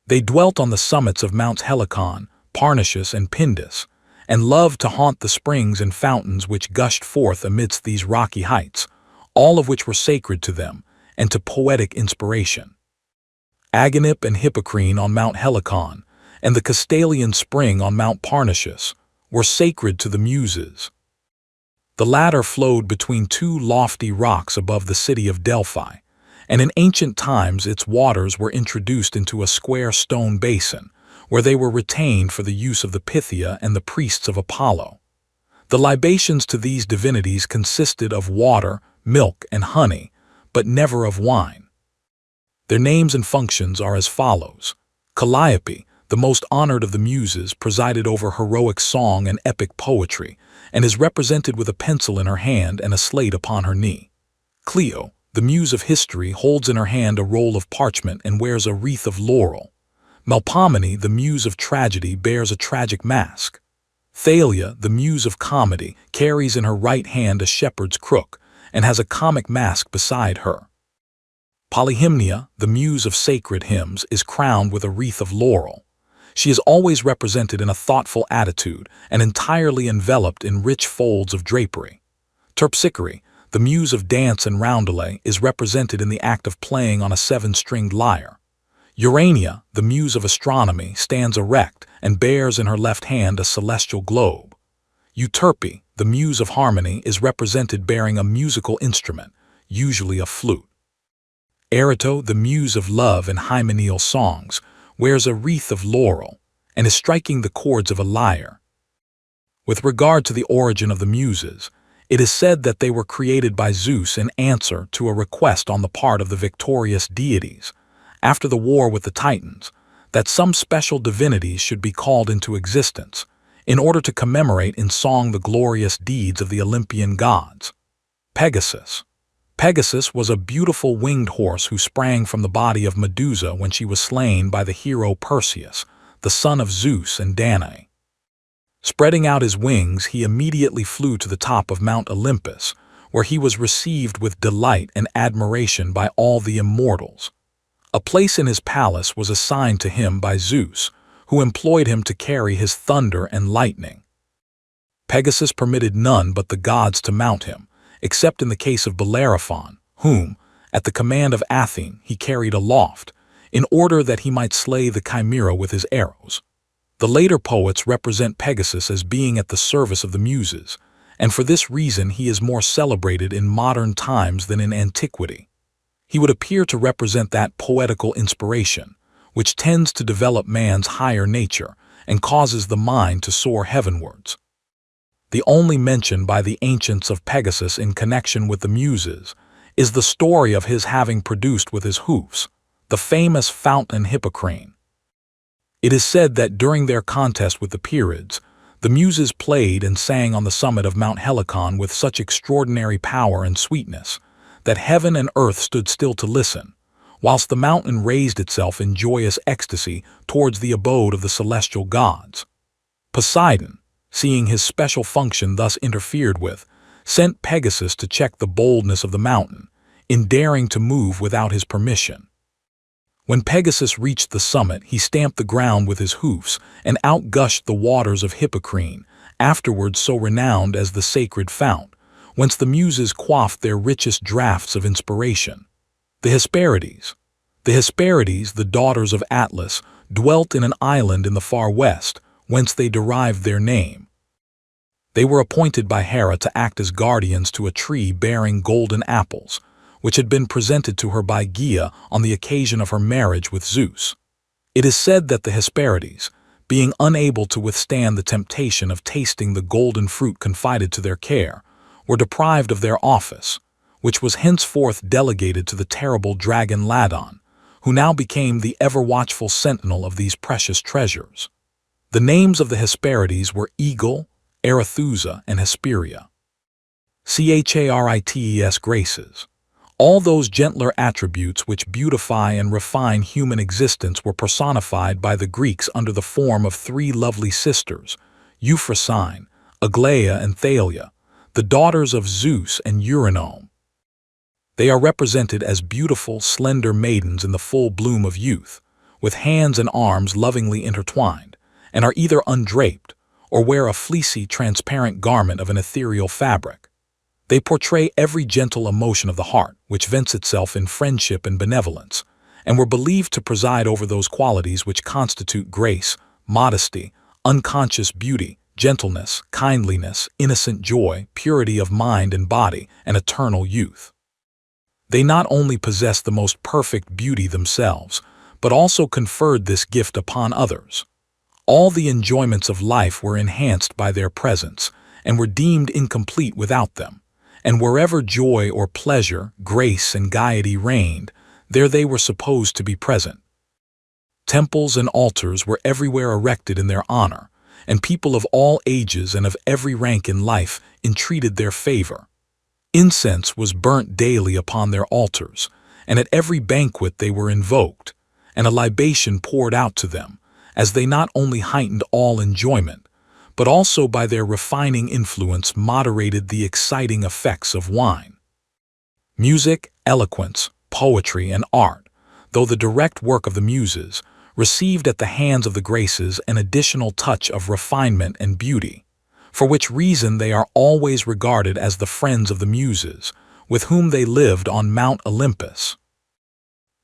They dwelt on the summits of Mounts Helicon, Parnassus, and Pindus, and loved to haunt the springs and fountains which gushed forth amidst these rocky heights, all of which were sacred to them and to poetic inspiration. Agonip and Hippocrene on Mount Helicon, and the Castalian spring on Mount Parnassus, were sacred to the muses. The latter flowed between two lofty rocks above the city of Delphi, and in ancient times its waters were introduced into a square stone basin, where they were retained for the use of the Pythia and the priests of Apollo. The libations to these divinities consisted of water, milk, and honey, but never of wine. Their names and functions are as follows. Calliope, the most honored of the muses, presided over heroic song and epic poetry, and is represented with a pencil in her hand and a slate upon her knee. Clio, the muse of history, holds in her hand a roll of parchment and wears a wreath of laurel. Melpomene, the muse of tragedy, bears a tragic mask. Thalia, the muse of comedy, carries in her right hand a shepherd's crook and has a comic mask beside her. Polyhymnia, the muse of sacred hymns, is crowned with a wreath of laurel. She is always represented in a thoughtful attitude and entirely enveloped in rich folds of drapery. Terpsichore, the muse of dance and roundelay, is represented in the act of playing on a seven-stringed lyre. Urania, the muse of astronomy, stands erect and bears in her left hand a celestial globe. Euterpe, the muse of harmony, is represented bearing a musical instrument, usually a flute. Erato, the muse of love and hymeneal songs, wears a wreath of laurel and is striking the chords of a lyre. With regard to the origin of the muses, it is said that they were created by Zeus in answer to a request on the part of the victorious deities, after the war with the Titans, that some special divinities should be called into existence, in order to commemorate in song the glorious deeds of the Olympian gods. Pegasus. Pegasus was a beautiful winged horse who sprang from the body of Medusa when she was slain by the hero Perseus, the son of Zeus and Danae. Spreading out his wings, he immediately flew to the top of Mount Olympus, where he was received with delight and admiration by all the immortals. A place in his palace was assigned to him by Zeus, who employed him to carry his thunder and lightning. Pegasus permitted none but the gods to mount him, except in the case of Bellerophon, whom, at the command of Athene, he carried aloft, in order that he might slay the chimera with his arrows. The later poets represent Pegasus as being at the service of the muses, and for this reason he is more celebrated in modern times than in antiquity. He would appear to represent that poetical inspiration, which tends to develop man's higher nature and causes the mind to soar heavenwards. The only mention by the ancients of Pegasus in connection with the muses is the story of his having produced with his hoofs the famous fountain Hippocrene. It is said that during their contest with the Pierids, the muses played and sang on the summit of Mount Helicon with such extraordinary power and sweetness that heaven and earth stood still to listen, whilst the mountain raised itself in joyous ecstasy towards the abode of the celestial gods. Poseidon, seeing his special function thus interfered with, sent Pegasus to check the boldness of the mountain, in daring to move without his permission. When Pegasus reached the summit, he stamped the ground with his hoofs and outgushed the waters of Hippocrene, afterwards so renowned as the sacred fount, whence the Muses quaffed their richest draughts of inspiration. The Hesperides. The Hesperides, the daughters of Atlas, dwelt in an island in the far west, whence they derived their name. They were appointed by Hera to act as guardians to a tree bearing golden apples, which had been presented to her by Gaia on the occasion of her marriage with Zeus. It is said that the Hesperides, being unable to withstand the temptation of tasting the golden fruit confided to their care, were deprived of their office, which was henceforth delegated to the terrible dragon Ladon, who now became the ever-watchful sentinel of these precious treasures. The names of the Hesperides were Eagle, Arethusa, and Hesperia. Charites graces. All those gentler attributes which beautify and refine human existence were personified by the Greeks under the form of three lovely sisters, Euphrosyne, Aglaia, and Thalia, the daughters of Zeus and Eurynome. They are represented as beautiful, slender maidens in the full bloom of youth, with hands and arms lovingly intertwined, and are either undraped or wear a fleecy, transparent garment of an ethereal fabric. They portray every gentle emotion of the heart, which vents itself in friendship and benevolence, and were believed to preside over those qualities which constitute grace, modesty, unconscious beauty, gentleness, kindliness, innocent joy, purity of mind and body, and eternal youth. They not only possessed the most perfect beauty themselves, but also conferred this gift upon others. All the enjoyments of life were enhanced by their presence, and were deemed incomplete without them. And wherever joy or pleasure, grace and gaiety reigned, there they were supposed to be present. Temples and altars were everywhere erected in their honor, and people of all ages and of every rank in life entreated their favor. Incense was burnt daily upon their altars, and at every banquet they were invoked, and a libation poured out to them, as they not only heightened all enjoyment, but also by their refining influence moderated the exciting effects of wine. Music, eloquence, poetry, and art, though the direct work of the Muses, received at the hands of the Graces an additional touch of refinement and beauty, for which reason they are always regarded as the friends of the Muses, with whom they lived on Mount Olympus.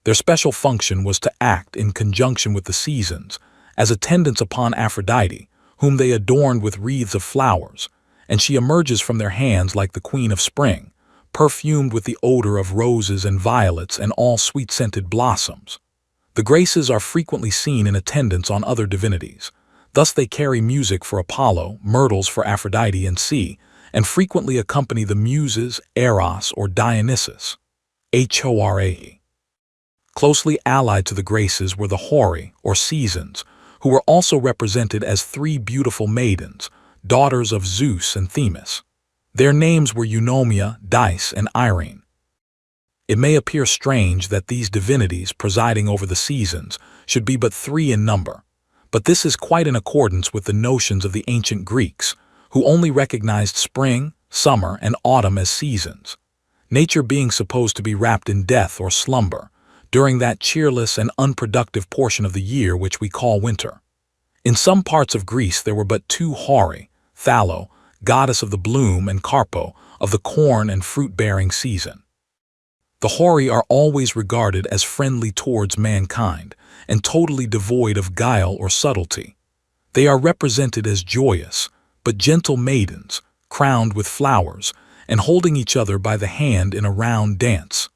Their special function was to act in conjunction with the seasons, as attendants upon Aphrodite, whom they adorned with wreaths of flowers, and she emerges from their hands like the queen of spring, perfumed with the odor of roses and violets and all sweet-scented blossoms. The Graces are frequently seen in attendance on other divinities. Thus they carry music for Apollo, myrtles for Aphrodite and Sea, and frequently accompany the Muses, Eros, or Dionysus. Horae. Closely allied to the Graces were the Horae, or seasons, who were also represented as three beautiful maidens, daughters of Zeus and Themis. Their names were Eunomia, Dice, and Irene. It may appear strange that these divinities presiding over the seasons should be but three in number, but this is quite in accordance with the notions of the ancient Greeks, who only recognized spring, summer, and autumn as seasons, nature being supposed to be wrapped in death or slumber, during that cheerless and unproductive portion of the year which we call winter. In some parts of Greece there were but two Horae, Thallo, goddess of the bloom, and Carpo, of the corn and fruit-bearing season. The Horae are always regarded as friendly towards mankind, and totally devoid of guile or subtlety. They are represented as joyous, but gentle maidens, crowned with flowers, and holding each other by the hand in a round dance.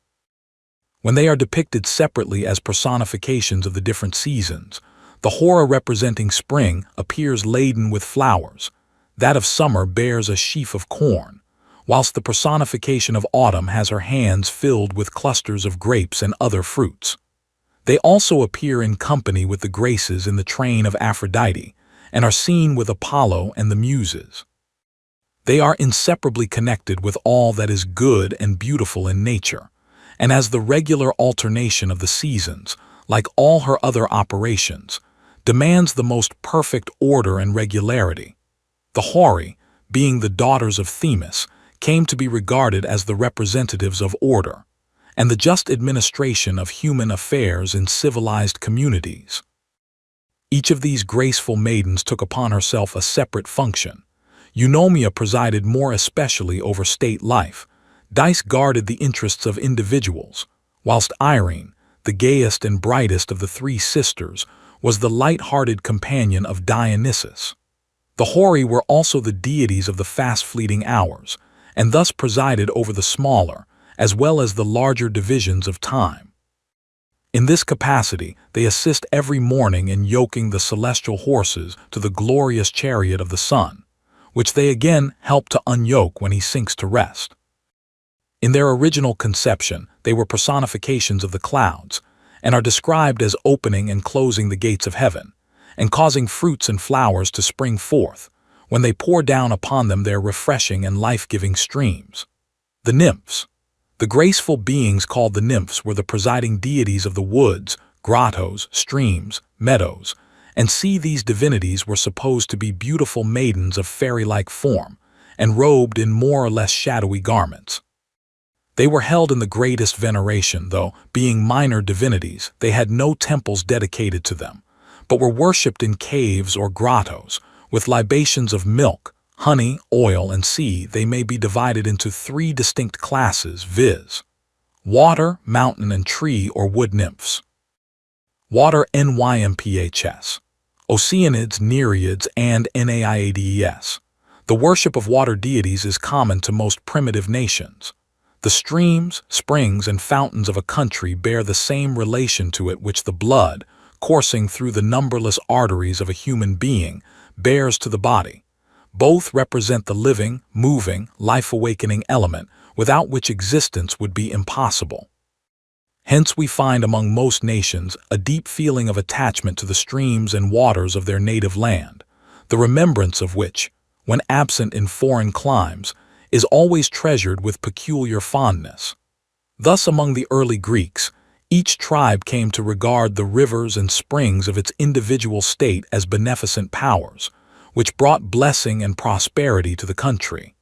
When they are depicted separately as personifications of the different seasons, the Hora representing spring appears laden with flowers, that of summer bears a sheaf of corn, whilst the personification of autumn has her hands filled with clusters of grapes and other fruits. They also appear in company with the Graces in the train of Aphrodite, and are seen with Apollo and the Muses. They are inseparably connected with all that is good and beautiful in nature, and as the regular alternation of the seasons, like all her other operations, demands the most perfect order and regularity. The Horae, being the daughters of Themis, came to be regarded as the representatives of order and the just administration of human affairs in civilized communities. Each of these graceful maidens took upon herself a separate function. Eunomia presided more especially over state life. Dice guarded the interests of individuals, whilst Irene, the gayest and brightest of the three sisters, was the light-hearted companion of Dionysus. The Horii were also the deities of the fast-fleeting hours, and thus presided over the smaller, as well as the larger divisions of time. In this capacity, they assist every morning in yoking the celestial horses to the glorious chariot of the sun, which they again help to unyoke when he sinks to rest. In their original conception, they were personifications of the clouds, and are described as opening and closing the gates of heaven, and causing fruits and flowers to spring forth, when they pour down upon them their refreshing and life-giving streams. The nymphs. The graceful beings called the nymphs were the presiding deities of the woods, grottos, streams, meadows, and these divinities were supposed to be beautiful maidens of fairy-like form, and robed in more or less shadowy garments. They were held in the greatest veneration, though, being minor divinities, they had no temples dedicated to them, but were worshipped in caves or grottos, with libations of milk, honey, oil, and sea. They may be divided into three distinct classes, viz. Water, mountain, and tree or wood nymphs. Water nymphs, Oceanids, Nereids, and Naiades. The worship of water deities is common to most primitive nations. The streams, springs, and fountains of a country bear the same relation to it which the blood, coursing through the numberless arteries of a human being, bears to the body. Both represent the living, moving, life-awakening element, without which existence would be impossible. Hence we find among most nations a deep feeling of attachment to the streams and waters of their native land, the remembrance of which, when absent in foreign climes, is always treasured with peculiar fondness. Thus among the early Greeks, each tribe came to regard the rivers and springs of its individual state as beneficent powers, which brought blessing and prosperity to the country.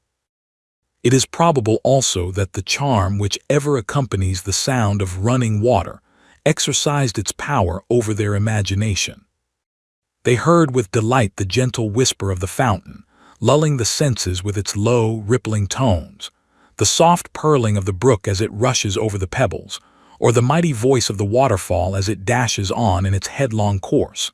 It is probable also that the charm which ever accompanies the sound of running water exercised its power over their imagination. They heard with delight the gentle whisper of the fountain, lulling the senses with its low, rippling tones, the soft purling of the brook as it rushes over the pebbles, or the mighty voice of the waterfall as it dashes on in its headlong course.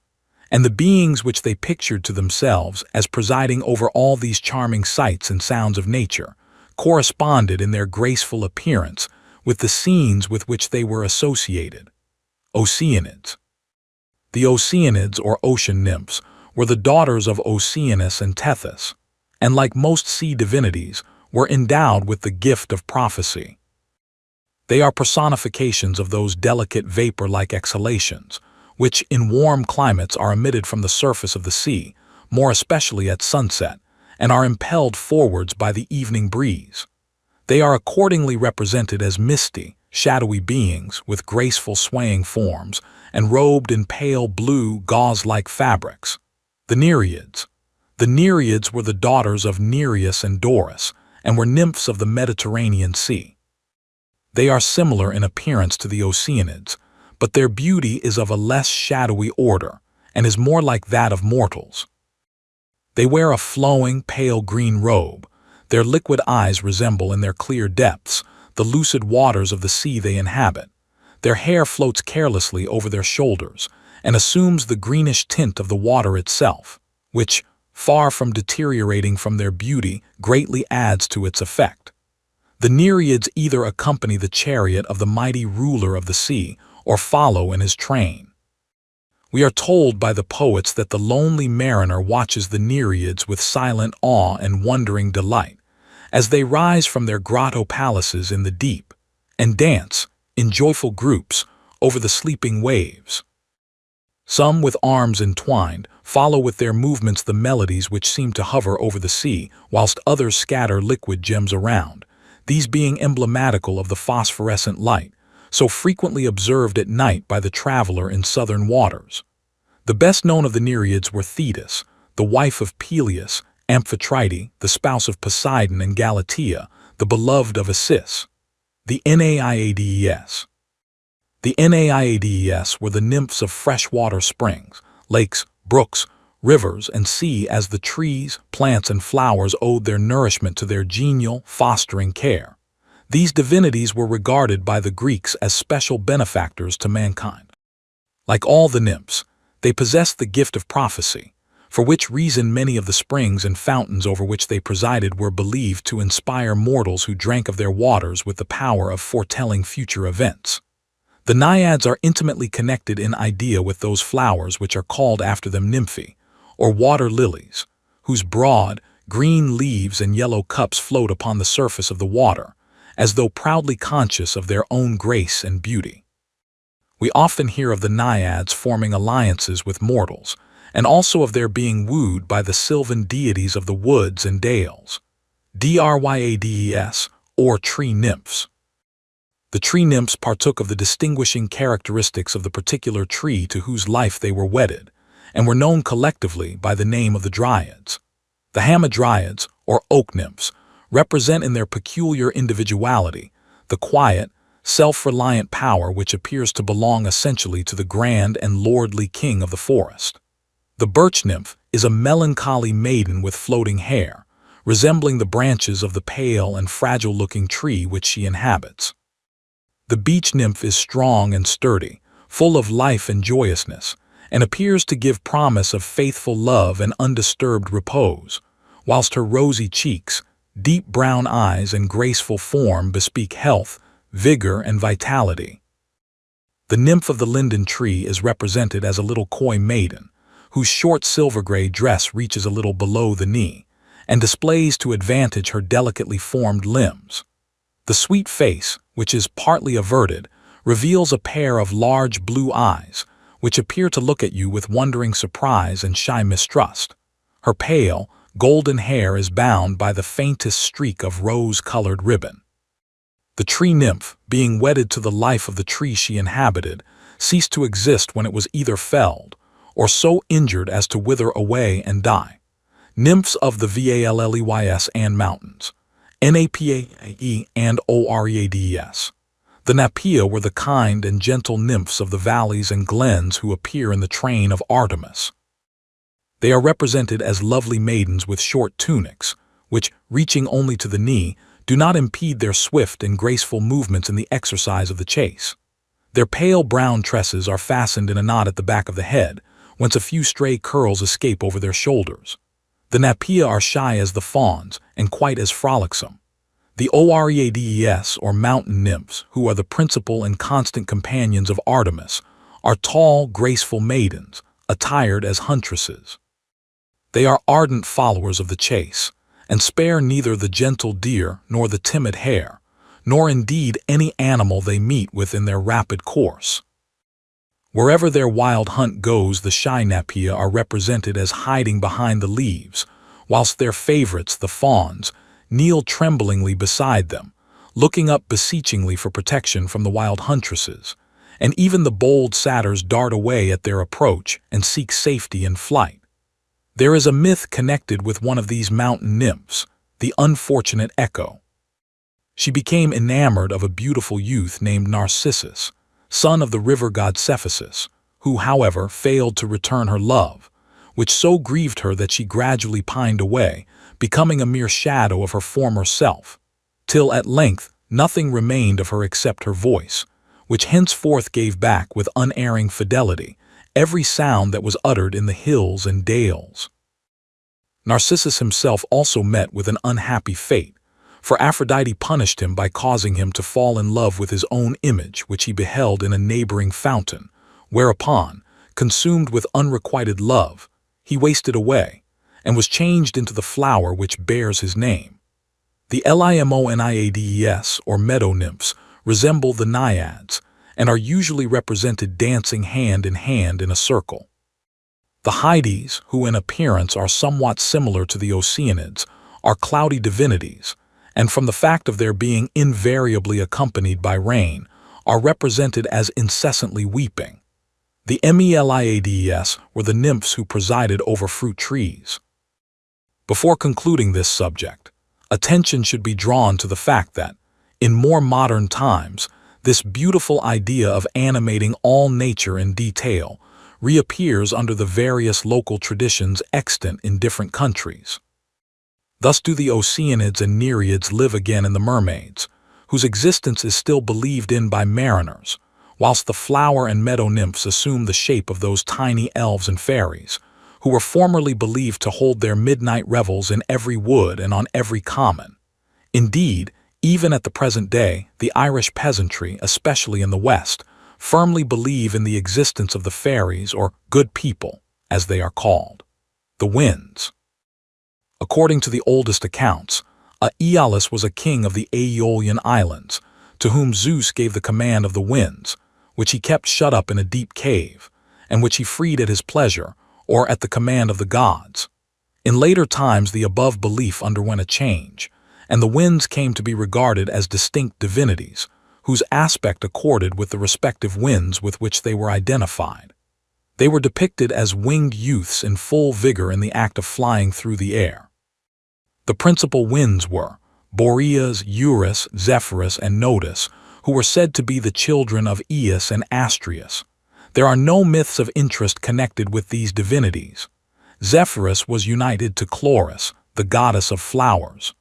And the beings which they pictured to themselves as presiding over all these charming sights and sounds of nature corresponded in their graceful appearance with the scenes with which they were associated. Oceanids. The Oceanids, or ocean nymphs, were the daughters of Oceanus and Tethys, and like most sea divinities, were endowed with the gift of prophecy. They are personifications of those delicate vapor-like exhalations, which in warm climates are emitted from the surface of the sea, more especially at sunset, and are impelled forwards by the evening breeze. They are accordingly represented as misty, shadowy beings with graceful swaying forms and robed in pale blue gauze-like fabrics. The Nereids. The Nereids were the daughters of Nereus and Doris, and were nymphs of the Mediterranean Sea. They are similar in appearance to the Oceanids, but their beauty is of a less shadowy order, and is more like that of mortals. They wear a flowing, pale green robe. Their liquid eyes resemble in their clear depths the lucid waters of the sea they inhabit. Their hair floats carelessly over their shoulders, and assumes the greenish tint of the water itself, which, far from deteriorating from their beauty, greatly adds to its effect. The Nereids either accompany the chariot of the mighty ruler of the sea, or follow in his train. We are told by the poets that the lonely mariner watches the Nereids with silent awe and wondering delight, as they rise from their grotto palaces in the deep, and dance, in joyful groups, over the sleeping waves. Some, with arms entwined, follow with their movements the melodies which seem to hover over the sea, whilst others scatter liquid gems around, these being emblematical of the phosphorescent light, so frequently observed at night by the traveler in southern waters. The best known of the Nereids were Thetis, the wife of Peleus, Amphitrite, the spouse of Poseidon, and Galatea, the beloved of Isis. The Naiades. The Naiades were the nymphs of freshwater springs, lakes, brooks, rivers, and sea, as the trees, plants, and flowers owed their nourishment to their genial, fostering care. These divinities were regarded by the Greeks as special benefactors to mankind. Like all the nymphs, they possessed the gift of prophecy, for which reason many of the springs and fountains over which they presided were believed to inspire mortals who drank of their waters with the power of foretelling future events. The naiads are intimately connected in idea with those flowers which are called after them nymphae, or water lilies, whose broad, green leaves and yellow cups float upon the surface of the water, as though proudly conscious of their own grace and beauty. We often hear of the naiads forming alliances with mortals, and also of their being wooed by the sylvan deities of the woods and dales, Dryades, or tree nymphs. The tree nymphs partook of the distinguishing characteristics of the particular tree to whose life they were wedded, and were known collectively by the name of the dryads. The hamadryads, or oak nymphs, represent in their peculiar individuality the quiet, self-reliant power which appears to belong essentially to the grand and lordly king of the forest. The birch nymph is a melancholy maiden with floating hair, resembling the branches of the pale and fragile-looking tree which she inhabits. The beech nymph is strong and sturdy, full of life and joyousness, and appears to give promise of faithful love and undisturbed repose, whilst her rosy cheeks, deep brown eyes, and graceful form bespeak health, vigor, and vitality. The nymph of the linden tree is represented as a little coy maiden, whose short silver-gray dress reaches a little below the knee, and displays to advantage her delicately formed limbs. The sweet face, which is partly averted, reveals a pair of large blue eyes, which appear to look at you with wondering surprise and shy mistrust. Her pale, golden hair is bound by the faintest streak of rose-colored ribbon. The tree nymph, being wedded to the life of the tree she inhabited, ceased to exist when it was either felled, or so injured as to wither away and die. Nymphs of the valleys and mountains, Napae and Oreades. The Napia were the kind and gentle nymphs of the valleys and glens who appear in the train of Artemis. They are represented as lovely maidens with short tunics, which, reaching only to the knee, do not impede their swift and graceful movements in the exercise of the chase. Their pale brown tresses are fastened in a knot at the back of the head, whence a few stray curls escape over their shoulders. The Napia are shy as the fawns and quite as frolicsome. The Oreades, or mountain nymphs, who are the principal and constant companions of Artemis, are tall, graceful maidens, attired as huntresses. They are ardent followers of the chase, and spare neither the gentle deer nor the timid hare, nor indeed any animal they meet with in their rapid course. Wherever their wild hunt goes, the shy Napia are represented as hiding behind the leaves, whilst their favorites, the fawns, kneel tremblingly beside them, looking up beseechingly for protection from the wild huntresses, and even the bold satyrs dart away at their approach and seek safety in flight. There is a myth connected with one of these mountain nymphs, the unfortunate Echo. She became enamored of a beautiful youth named Narcissus, son of the river god Cephasus, who, however, failed to return her love, which so grieved her that she gradually pined away, becoming a mere shadow of her former self, till at length nothing remained of her except her voice, which henceforth gave back with unerring fidelity every sound that was uttered in the hills and dales. Narcissus himself also met with an unhappy fate, for Aphrodite punished him by causing him to fall in love with his own image, which he beheld in a neighboring fountain, whereupon, consumed with unrequited love, he wasted away, and was changed into the flower which bears his name. The Limoniades, or meadow nymphs, resemble the naiads, and are usually represented dancing hand in hand in a circle. The Hyades, who in appearance are somewhat similar to the Oceanids, are cloudy divinities, and from the fact of their being invariably accompanied by rain, are represented as incessantly weeping. The Meliades were the nymphs who presided over fruit trees. Before concluding this subject, attention should be drawn to the fact that, in more modern times, this beautiful idea of animating all nature in detail reappears under the various local traditions extant in different countries. Thus do the Oceanids and Nereids live again in the mermaids, whose existence is still believed in by mariners, whilst the flower and meadow nymphs assume the shape of those tiny elves and fairies, who were formerly believed to hold their midnight revels in every wood and on every common. Indeed, even at the present day, the Irish peasantry, especially in the West, firmly believe in the existence of the fairies, or good people, as they are called, the winds. According to the oldest accounts, Aeolus was a king of the Aeolian Islands, to whom Zeus gave the command of the winds, which he kept shut up in a deep cave, and which he freed at his pleasure, or at the command of the gods. In later times the above belief underwent a change, and the winds came to be regarded as distinct divinities, whose aspect accorded with the respective winds with which they were identified. They were depicted as winged youths in full vigor in the act of flying through the air. The principal winds were Boreas, Eurus, Zephyrus, and Notus, who were said to be the children of Eos and Astrius. There are no myths of interest connected with these divinities. Zephyrus was united to Chloris, the goddess of flowers.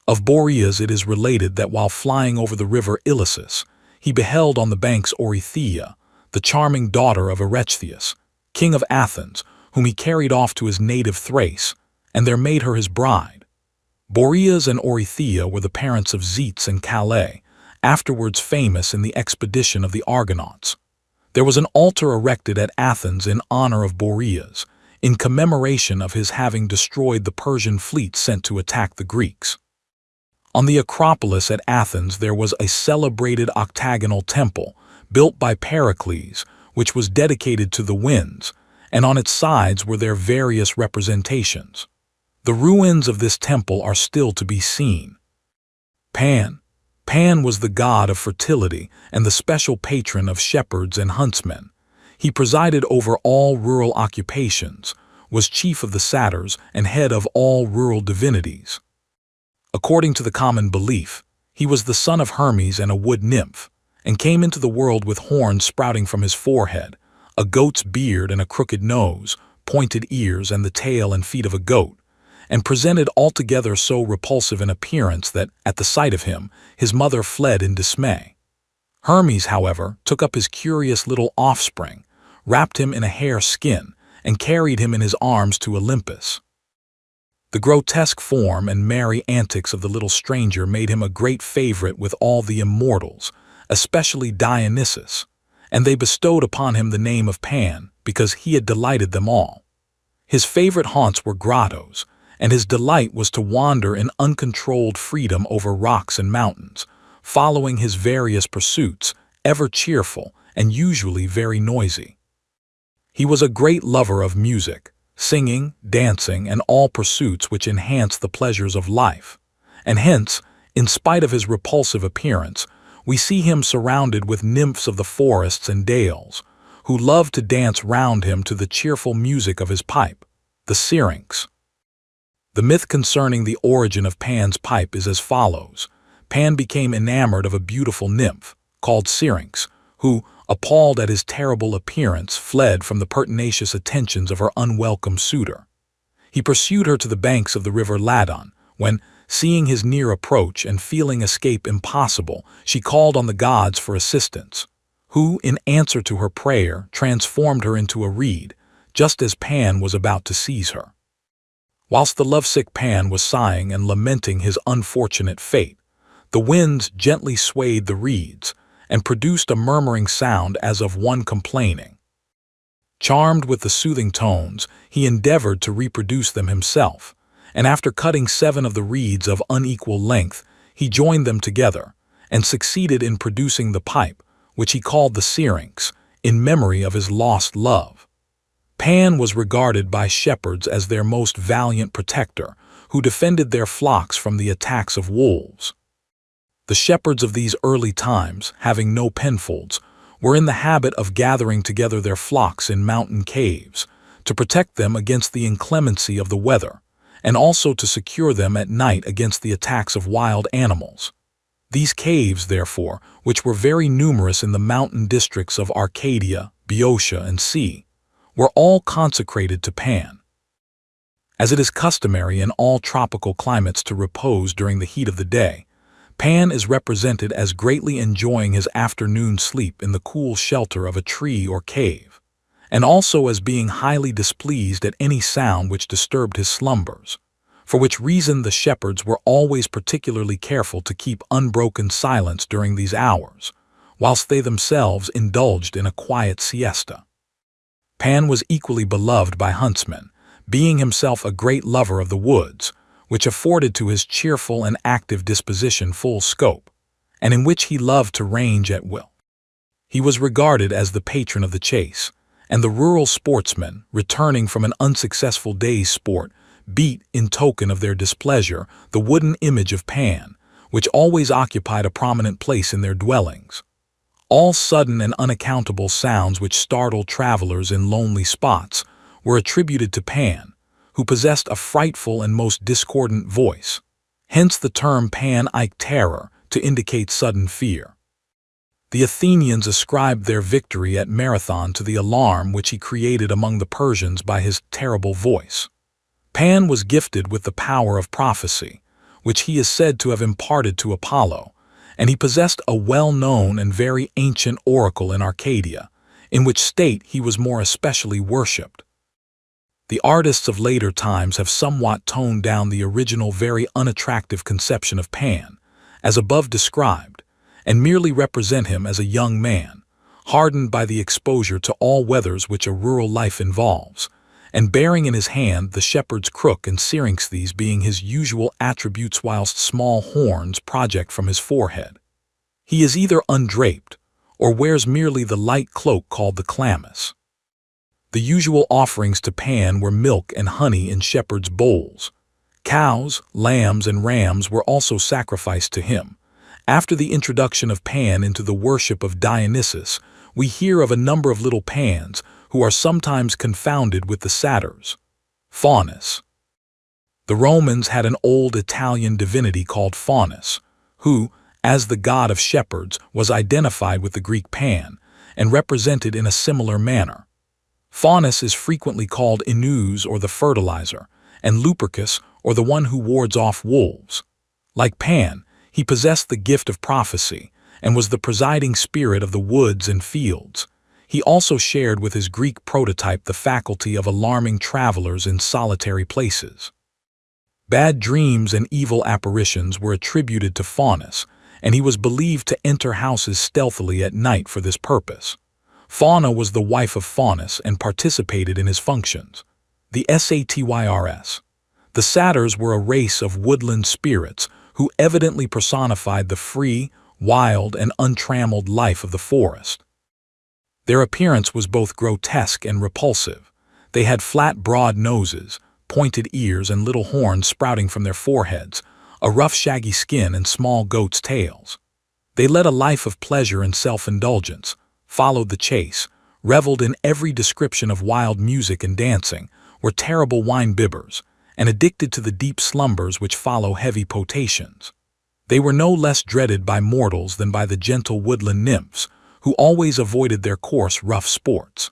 Of Boreas it is related that while flying over the river Ilissus, he beheld on the banks Oreithyia, the charming daughter of Erechtheus, king of Athens, whom he carried off to his native Thrace, and there made her his bride. Boreas and Oreithyia were the parents of Zetes and Calais, afterwards famous in the expedition of the Argonauts. There was an altar erected at Athens in honor of Boreas, in commemoration of his having destroyed the Persian fleet sent to attack the Greeks. On the Acropolis at Athens there was a celebrated octagonal temple, built by Pericles, which was dedicated to the winds, and on its sides were their various representations. The ruins of this temple are still to be seen. Pan was the god of fertility and the special patron of shepherds and huntsmen. He presided over all rural occupations, was chief of the satyrs, and head of all rural divinities. According to the common belief, he was the son of Hermes and a wood nymph, and came into the world with horns sprouting from his forehead, a goat's beard and a crooked nose, pointed ears and the tail and feet of a goat, and presented altogether so repulsive an appearance that, at the sight of him, his mother fled in dismay. Hermes, however, took up his curious little offspring, wrapped him in a hare skin, and carried him in his arms to Olympus. The grotesque form and merry antics of the little stranger made him a great favorite with all the immortals, especially Dionysus, and they bestowed upon him the name of Pan because he had delighted them all. His favorite haunts were grottos, and his delight was to wander in uncontrolled freedom over rocks and mountains, following his various pursuits, ever cheerful and usually very noisy. He was a great lover of music, singing, dancing, and all pursuits which enhance the pleasures of life, and hence, in spite of his repulsive appearance, we see him surrounded with nymphs of the forests and dales, who loved to dance round him to the cheerful music of his pipe, the syrinx. The myth concerning the origin of Pan's pipe is as follows. Pan became enamored of a beautiful nymph, called Syrinx, who, appalled at his terrible appearance, fled from the pertinacious attentions of her unwelcome suitor. He pursued her to the banks of the river Ladon, when, seeing his near approach and feeling escape impossible, she called on the gods for assistance, who, in answer to her prayer, transformed her into a reed, just as Pan was about to seize her. Whilst the lovesick Pan was sighing and lamenting his unfortunate fate, the winds gently swayed the reeds and produced a murmuring sound as of one complaining. Charmed with the soothing tones, he endeavored to reproduce them himself, and after cutting 7 of the reeds of unequal length, he joined them together and succeeded in producing the pipe, which he called the syrinx, in memory of his lost love. Pan was regarded by shepherds as their most valiant protector, who defended their flocks from the attacks of wolves. The shepherds of these early times, having no penfolds, were in the habit of gathering together their flocks in mountain caves to protect them against the inclemency of the weather, and also to secure them at night against the attacks of wild animals. These caves, therefore, which were very numerous in the mountain districts of Arcadia, Boeotia, and Sea, were all consecrated to Pan. As it is customary in all tropical climates to repose during the heat of the day, Pan is represented as greatly enjoying his afternoon sleep in the cool shelter of a tree or cave, and also as being highly displeased at any sound which disturbed his slumbers, for which reason the shepherds were always particularly careful to keep unbroken silence during these hours, whilst they themselves indulged in a quiet siesta. Pan was equally beloved by huntsmen, being himself a great lover of the woods, which afforded to his cheerful and active disposition full scope, and in which he loved to range at will. He was regarded as the patron of the chase, and the rural sportsmen, returning from an unsuccessful day's sport, beat, in token of their displeasure, the wooden image of Pan, which always occupied a prominent place in their dwellings. All sudden and unaccountable sounds which startled travelers in lonely spots were attributed to Pan, who possessed a frightful and most discordant voice, hence the term Pan-ike terror, to indicate sudden fear. The Athenians ascribed their victory at Marathon to the alarm which he created among the Persians by his terrible voice. Pan was gifted with the power of prophecy, which he is said to have imparted to Apollo, and he possessed a well-known and very ancient oracle in Arcadia, in which state he was more especially worshipped. The artists of later times have somewhat toned down the original very unattractive conception of Pan, as above described, and merely represent him as a young man, hardened by the exposure to all weathers which a rural life involves, and bearing in his hand the shepherd's crook and syrinx, these being his usual attributes, whilst small horns project from his forehead. He is either undraped, or wears merely the light cloak called the chlamys. The usual offerings to Pan were milk and honey in shepherds' bowls. Cows, lambs, and rams were also sacrificed to him. After the introduction of Pan into the worship of Dionysus, we hear of a number of little Pans who are sometimes confounded with the satyrs. Faunus. The Romans had an old Italian divinity called Faunus, who, as the god of shepherds, was identified with the Greek Pan and represented in a similar manner. Faunus is frequently called Inus, or the fertilizer, and Lupercus, or the one who wards off wolves. Like Pan, he possessed the gift of prophecy and was the presiding spirit of the woods and fields. He also shared with his Greek prototype the faculty of alarming travelers in solitary places. Bad dreams and evil apparitions were attributed to Faunus, and he was believed to enter houses stealthily at night for this purpose. Fauna was the wife of Faunus and participated in his functions. The satyrs. The satyrs were a race of woodland spirits who evidently personified the free, wild, and untrammeled life of the forest. Their appearance was both grotesque and repulsive. They had flat, broad noses, pointed ears, and little horns sprouting from their foreheads, a rough, shaggy skin, and small goats' tails. They led a life of pleasure and self-indulgence, followed the chase, reveled in every description of wild music and dancing, were terrible wine-bibbers, and addicted to the deep slumbers which follow heavy potations. They were no less dreaded by mortals than by the gentle woodland nymphs, who always avoided their coarse, rough sports.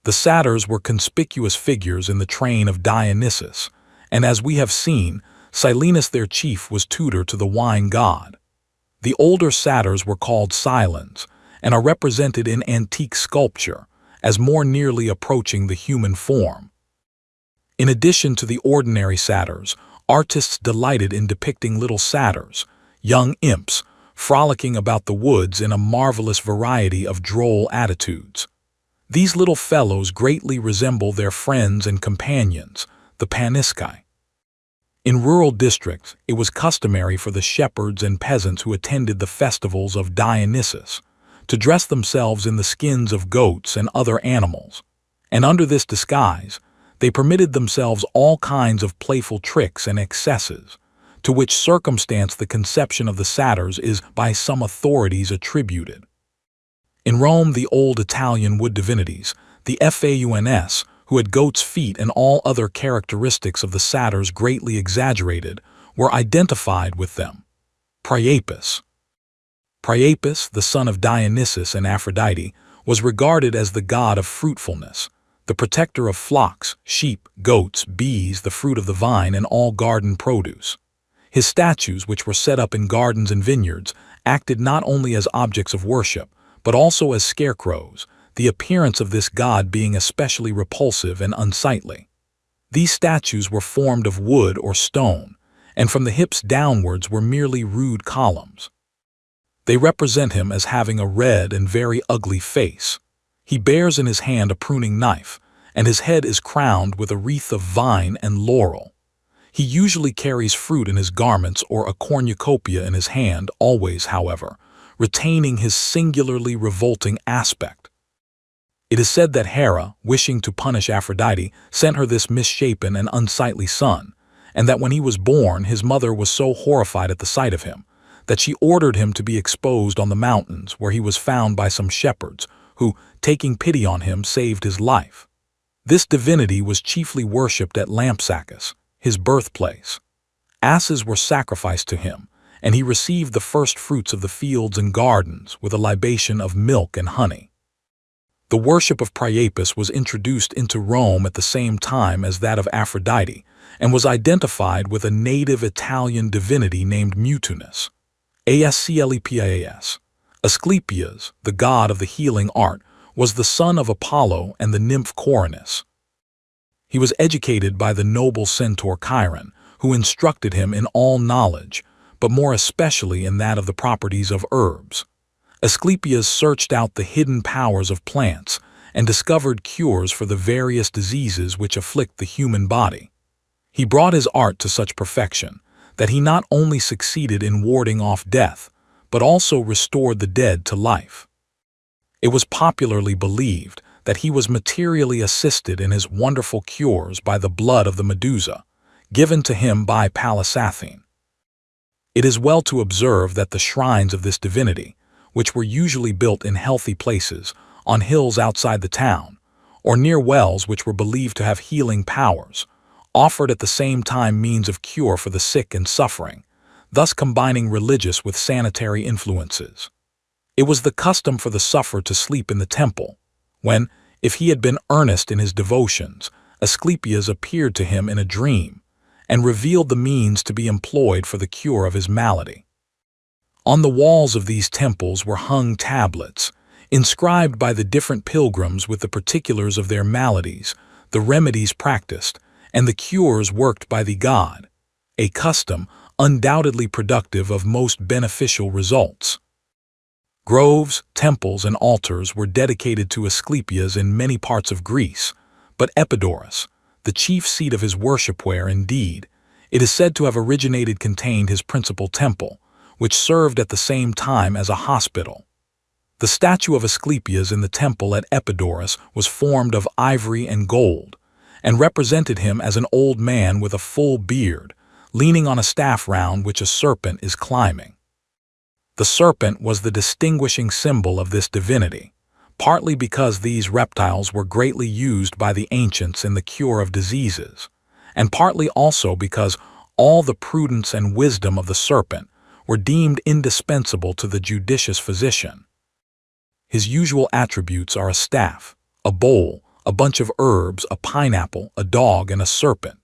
The satyrs were conspicuous figures in the train of Dionysus, and as we have seen, Silenus, their chief, was tutor to the wine god. The older satyrs were called Silens, and are represented in antique sculpture as more nearly approaching the human form. In addition to the ordinary satyrs, artists delighted in depicting little satyrs, young imps, frolicking about the woods in a marvelous variety of droll attitudes. These little fellows greatly resemble their friends and companions, the Panisci. In rural districts, it was customary for the shepherds and peasants who attended the festivals of Dionysus to dress themselves in the skins of goats and other animals, and under this disguise, they permitted themselves all kinds of playful tricks and excesses, to which circumstance the conception of the satyrs is by some authorities attributed. In Rome, the old Italian wood divinities, the Fauns, who had goat's feet and all other characteristics of the satyrs greatly exaggerated, were identified with them. Priapus. Priapus, the son of Dionysus and Aphrodite, was regarded as the god of fruitfulness, the protector of flocks, sheep, goats, bees, the fruit of the vine, and all garden produce. His statues, which were set up in gardens and vineyards, acted not only as objects of worship, but also as scarecrows, the appearance of this god being especially repulsive and unsightly. These statues were formed of wood or stone, and from the hips downwards were merely rude columns. They represent him as having a red and very ugly face. He bears in his hand a pruning knife, and his head is crowned with a wreath of vine and laurel. He usually carries fruit in his garments or a cornucopia in his hand, always, however, retaining his singularly revolting aspect. It is said that Hera, wishing to punish Aphrodite, sent her this misshapen and unsightly son, and that when he was born, his mother was so horrified at the sight of him that she ordered him to be exposed on the mountains, where he was found by some shepherds, who, taking pity on him, saved his life. This divinity was chiefly worshipped at Lampsacus, his birthplace. Asses were sacrificed to him, and he received the first fruits of the fields and gardens with a libation of milk and honey. The worship of Priapus was introduced into Rome at the same time as that of Aphrodite, and was identified with a native Italian divinity named Mutunus. Asclepias. Asclepias, the god of the healing art, was the son of Apollo and the nymph Coronis. He was educated by the noble centaur Chiron, who instructed him in all knowledge, but more especially in that of the properties of herbs. Asclepius searched out the hidden powers of plants and discovered cures for the various diseases which afflict the human body. He brought his art to such perfection that he not only succeeded in warding off death, but also restored the dead to life. It was popularly believed that he was materially assisted in his wonderful cures by the blood of the Medusa, given to him by Pallas Athene. It is well to observe that the shrines of this divinity, which were usually built in healthy places, on hills outside the town, or near wells which were believed to have healing powers, offered at the same time means of cure for the sick and suffering, thus combining religious with sanitary influences. It was the custom for the sufferer to sleep in the temple, when, if he had been earnest in his devotions, Asclepius appeared to him in a dream, and revealed the means to be employed for the cure of his malady. On the walls of these temples were hung tablets, inscribed by the different pilgrims with the particulars of their maladies, the remedies practiced, and the cures worked by the god, a custom undoubtedly productive of most beneficial results. Groves, temples, and altars were dedicated to Asclepius in many parts of Greece, but Epidaurus, the chief seat of his worship where, indeed, it is said to have originated, contained his principal temple, which served at the same time as a hospital. The statue of Asclepius in the temple at Epidaurus was formed of ivory and gold, and represented him as an old man with a full beard, leaning on a staff round which a serpent is climbing. The serpent was the distinguishing symbol of this divinity, partly because these reptiles were greatly used by the ancients in the cure of diseases, and partly also because all the prudence and wisdom of the serpent were deemed indispensable to the judicious physician. His usual attributes are a staff, a bowl, a bunch of herbs, a pineapple, a dog, and a serpent.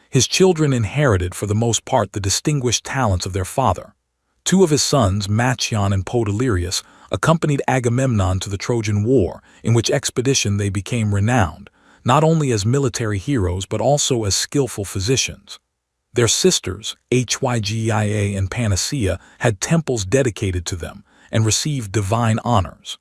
His children inherited for the most part the distinguished talents of their father. Two of his sons, Machaon and Podalirius, accompanied Agamemnon to the Trojan War, in which expedition they became renowned, not only as military heroes but also as skillful physicians. Their sisters, Hygiea and Panacea, had temples dedicated to them and received divine honors.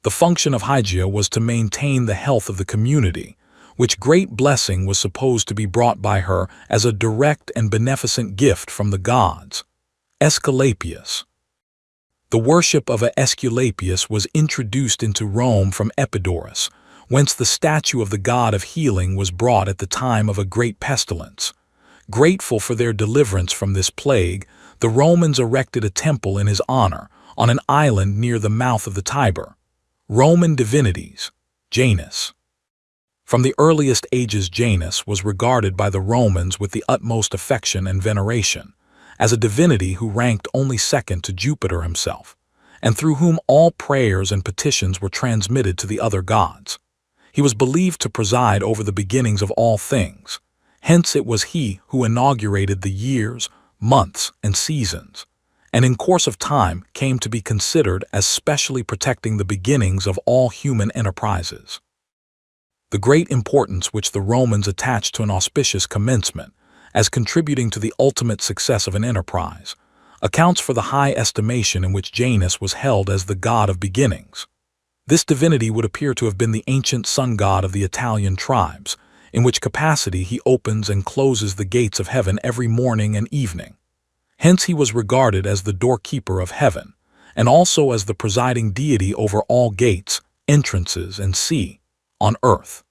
The function of Hygeia was to maintain the health of the community, which great blessing was supposed to be brought by her as a direct and beneficent gift from the gods. Aesculapius. The worship of Aesculapius was introduced into Rome from Epidaurus, whence the statue of the god of healing was brought at the time of a great pestilence. Grateful for their deliverance from this plague, the Romans erected a temple in his honor on an island near the mouth of the Tiber. Roman divinities, Janus. From the earliest ages, Janus was regarded by the Romans with the utmost affection and veneration, as a divinity who ranked only second to Jupiter himself, and through whom all prayers and petitions were transmitted to the other gods. He was believed to preside over the beginnings of all things. Hence it was he who inaugurated the years, months, and seasons, and in course of time came to be considered as specially protecting the beginnings of all human enterprises. The great importance which the Romans attached to an auspicious commencement, as contributing to the ultimate success of an enterprise, accounts for the high estimation in which Janus was held as the god of beginnings. This divinity would appear to have been the ancient sun god of the Italian tribes, in which capacity he opens and closes the gates of heaven every morning and evening. Hence he was regarded as the doorkeeper of heaven, and also as the presiding deity over all gates, entrances, and sea on earth.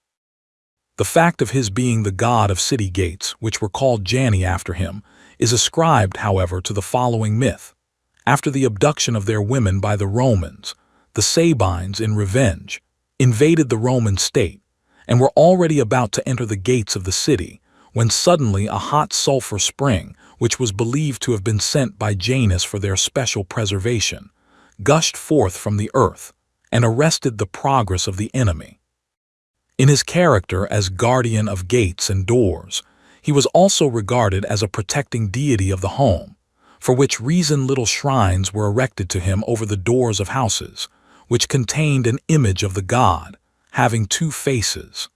The fact of his being the god of city gates, which were called Janni after him, is ascribed, however, to the following myth. After the abduction of their women by the Romans, the Sabines, in revenge, invaded the Roman state, and were already about to enter the gates of the city, when suddenly a hot sulfur spring, which was believed to have been sent by Janus for their special preservation, gushed forth from the earth, and arrested the progress of the enemy. In his character as guardian of gates and doors, he was also regarded as a protecting deity of the home, for which reason little shrines were erected to him over the doors of houses, which contained an image of the god, having two faces.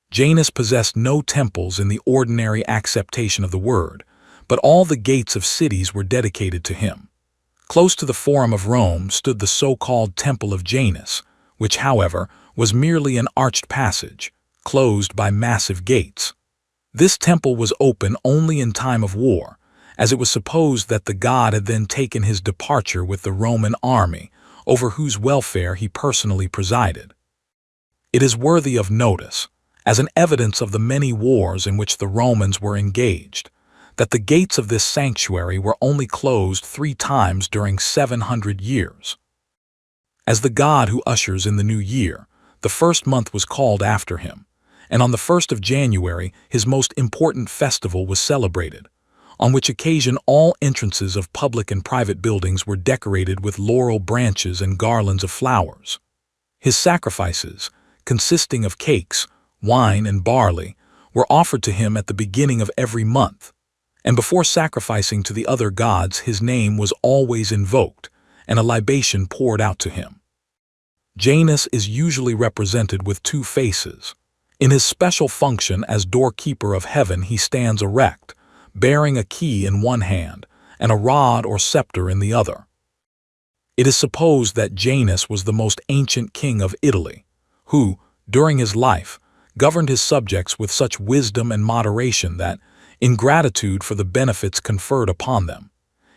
Janus possessed no temples in the ordinary acceptation of the word, but all the gates of cities were dedicated to him. Close to the Forum of Rome stood the so-called Temple of Janus, which, however, was merely an arched passage, closed by massive gates. This temple was open only in time of war, as it was supposed that the god had then taken his departure with the Roman army, over whose welfare he personally presided. It is worthy of notice, as an evidence of the many wars in which the Romans were engaged, that the gates of this sanctuary were only closed 3 times during 700 years. As the god who ushers in the new year, the first month was called after him, and on the 1st of January his most important festival was celebrated, on which occasion all entrances of public and private buildings were decorated with laurel branches and garlands of flowers. His sacrifices, consisting of cakes, wine, and barley, were offered to him at the beginning of every month, and before sacrificing to the other gods his name was always invoked, and a libation poured out to him. Janus is usually represented with 2 faces. In his special function as doorkeeper of heaven he stands erect, bearing a key in one hand and a rod or scepter in the other. It is supposed that Janus was the most ancient king of Italy, who, during his life, governed his subjects with such wisdom and moderation that, in gratitude for the benefits conferred upon them,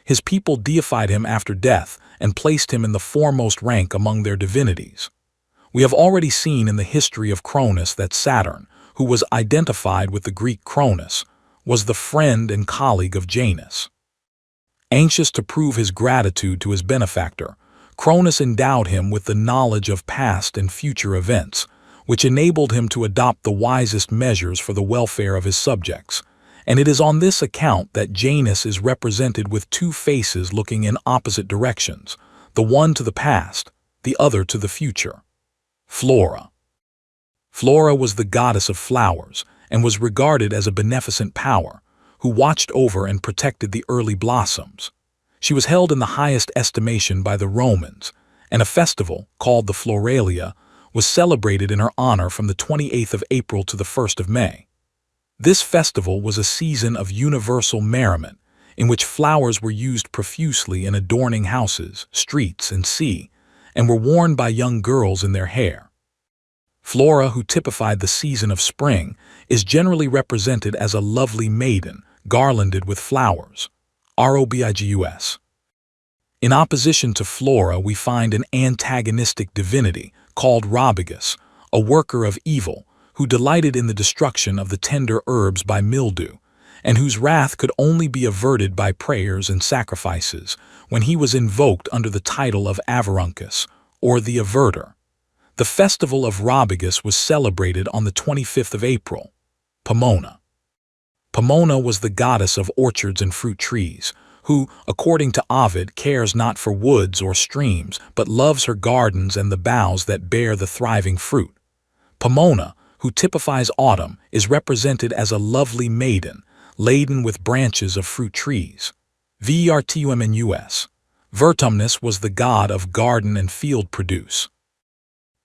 his people deified him after death and placed him in the foremost rank among their divinities. We have already seen in the history of Cronus that Saturn, who was identified with the Greek Cronus, was the friend and colleague of Janus. Anxious to prove his gratitude to his benefactor, Cronus endowed him with the knowledge of past and future events, which enabled him to adopt the wisest measures for the welfare of his subjects, and it is on this account that Janus is represented with 2 faces looking in opposite directions, the one to the past, the other to the future. Flora. Flora was the goddess of flowers and was regarded as a beneficent power, who watched over and protected the early blossoms. She was held in the highest estimation by the Romans, and a festival, called the Floralia, was celebrated in her honor from the 28th of April to the 1st of May. This festival was a season of universal merriment, in which flowers were used profusely in adorning houses, streets, and sea, and were worn by young girls in their hair. Flora, who typified the season of spring, is generally represented as a lovely maiden, garlanded with flowers. Robigus. In opposition to Flora, we find an antagonistic divinity called Robigus, a worker of evil, who delighted in the destruction of the tender herbs by mildew, and whose wrath could only be averted by prayers and sacrifices, when he was invoked under the title of Averuncus, or the Averter. The festival of Robigus was celebrated on the 25th of April. Pomona. Pomona was the goddess of orchards and fruit trees, who, according to Ovid, cares not for woods or streams, but loves her gardens and the boughs that bear the thriving fruit. Pomona, who typifies autumn, is represented as a lovely maiden, laden with branches of fruit trees. Vertumnus. Vertumnus was the god of garden and field produce.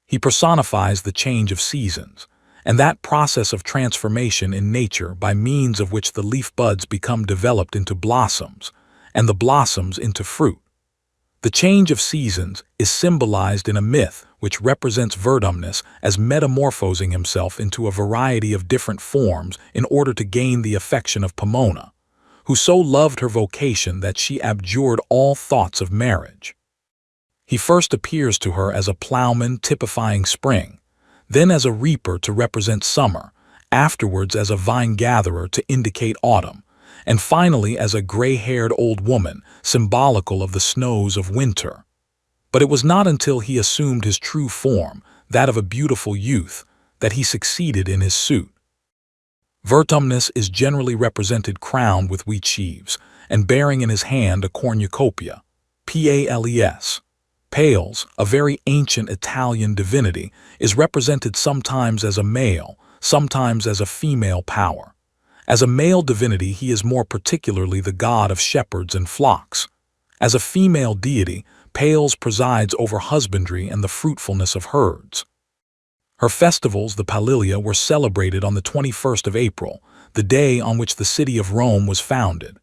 He personifies the change of seasons, and that process of transformation in nature by means of which the leaf buds become developed into blossoms, and the blossoms into fruit. The change of seasons is symbolized in a myth which represents Vertumnus as metamorphosing himself into a variety of different forms in order to gain the affection of Pomona, who so loved her vocation that she abjured all thoughts of marriage. He first appears to her as a plowman typifying spring, then as a reaper to represent summer, afterwards as a vine-gatherer to indicate autumn, and finally as a gray-haired old woman, symbolical of the snows of winter. But it was not until he assumed his true form, that of a beautiful youth, that he succeeded in his suit. Vertumnus is generally represented crowned with wheat sheaves, and bearing in his hand a cornucopia, Pales. Pales, a very ancient Italian divinity, is represented sometimes as a male, sometimes as a female power. As a male divinity, he is more particularly the god of shepherds and flocks. As a female deity, Pales presides over husbandry and the fruitfulness of herds. Her festivals, the Palilia, were celebrated on the 21st of April, the day on which the city of Rome was founded.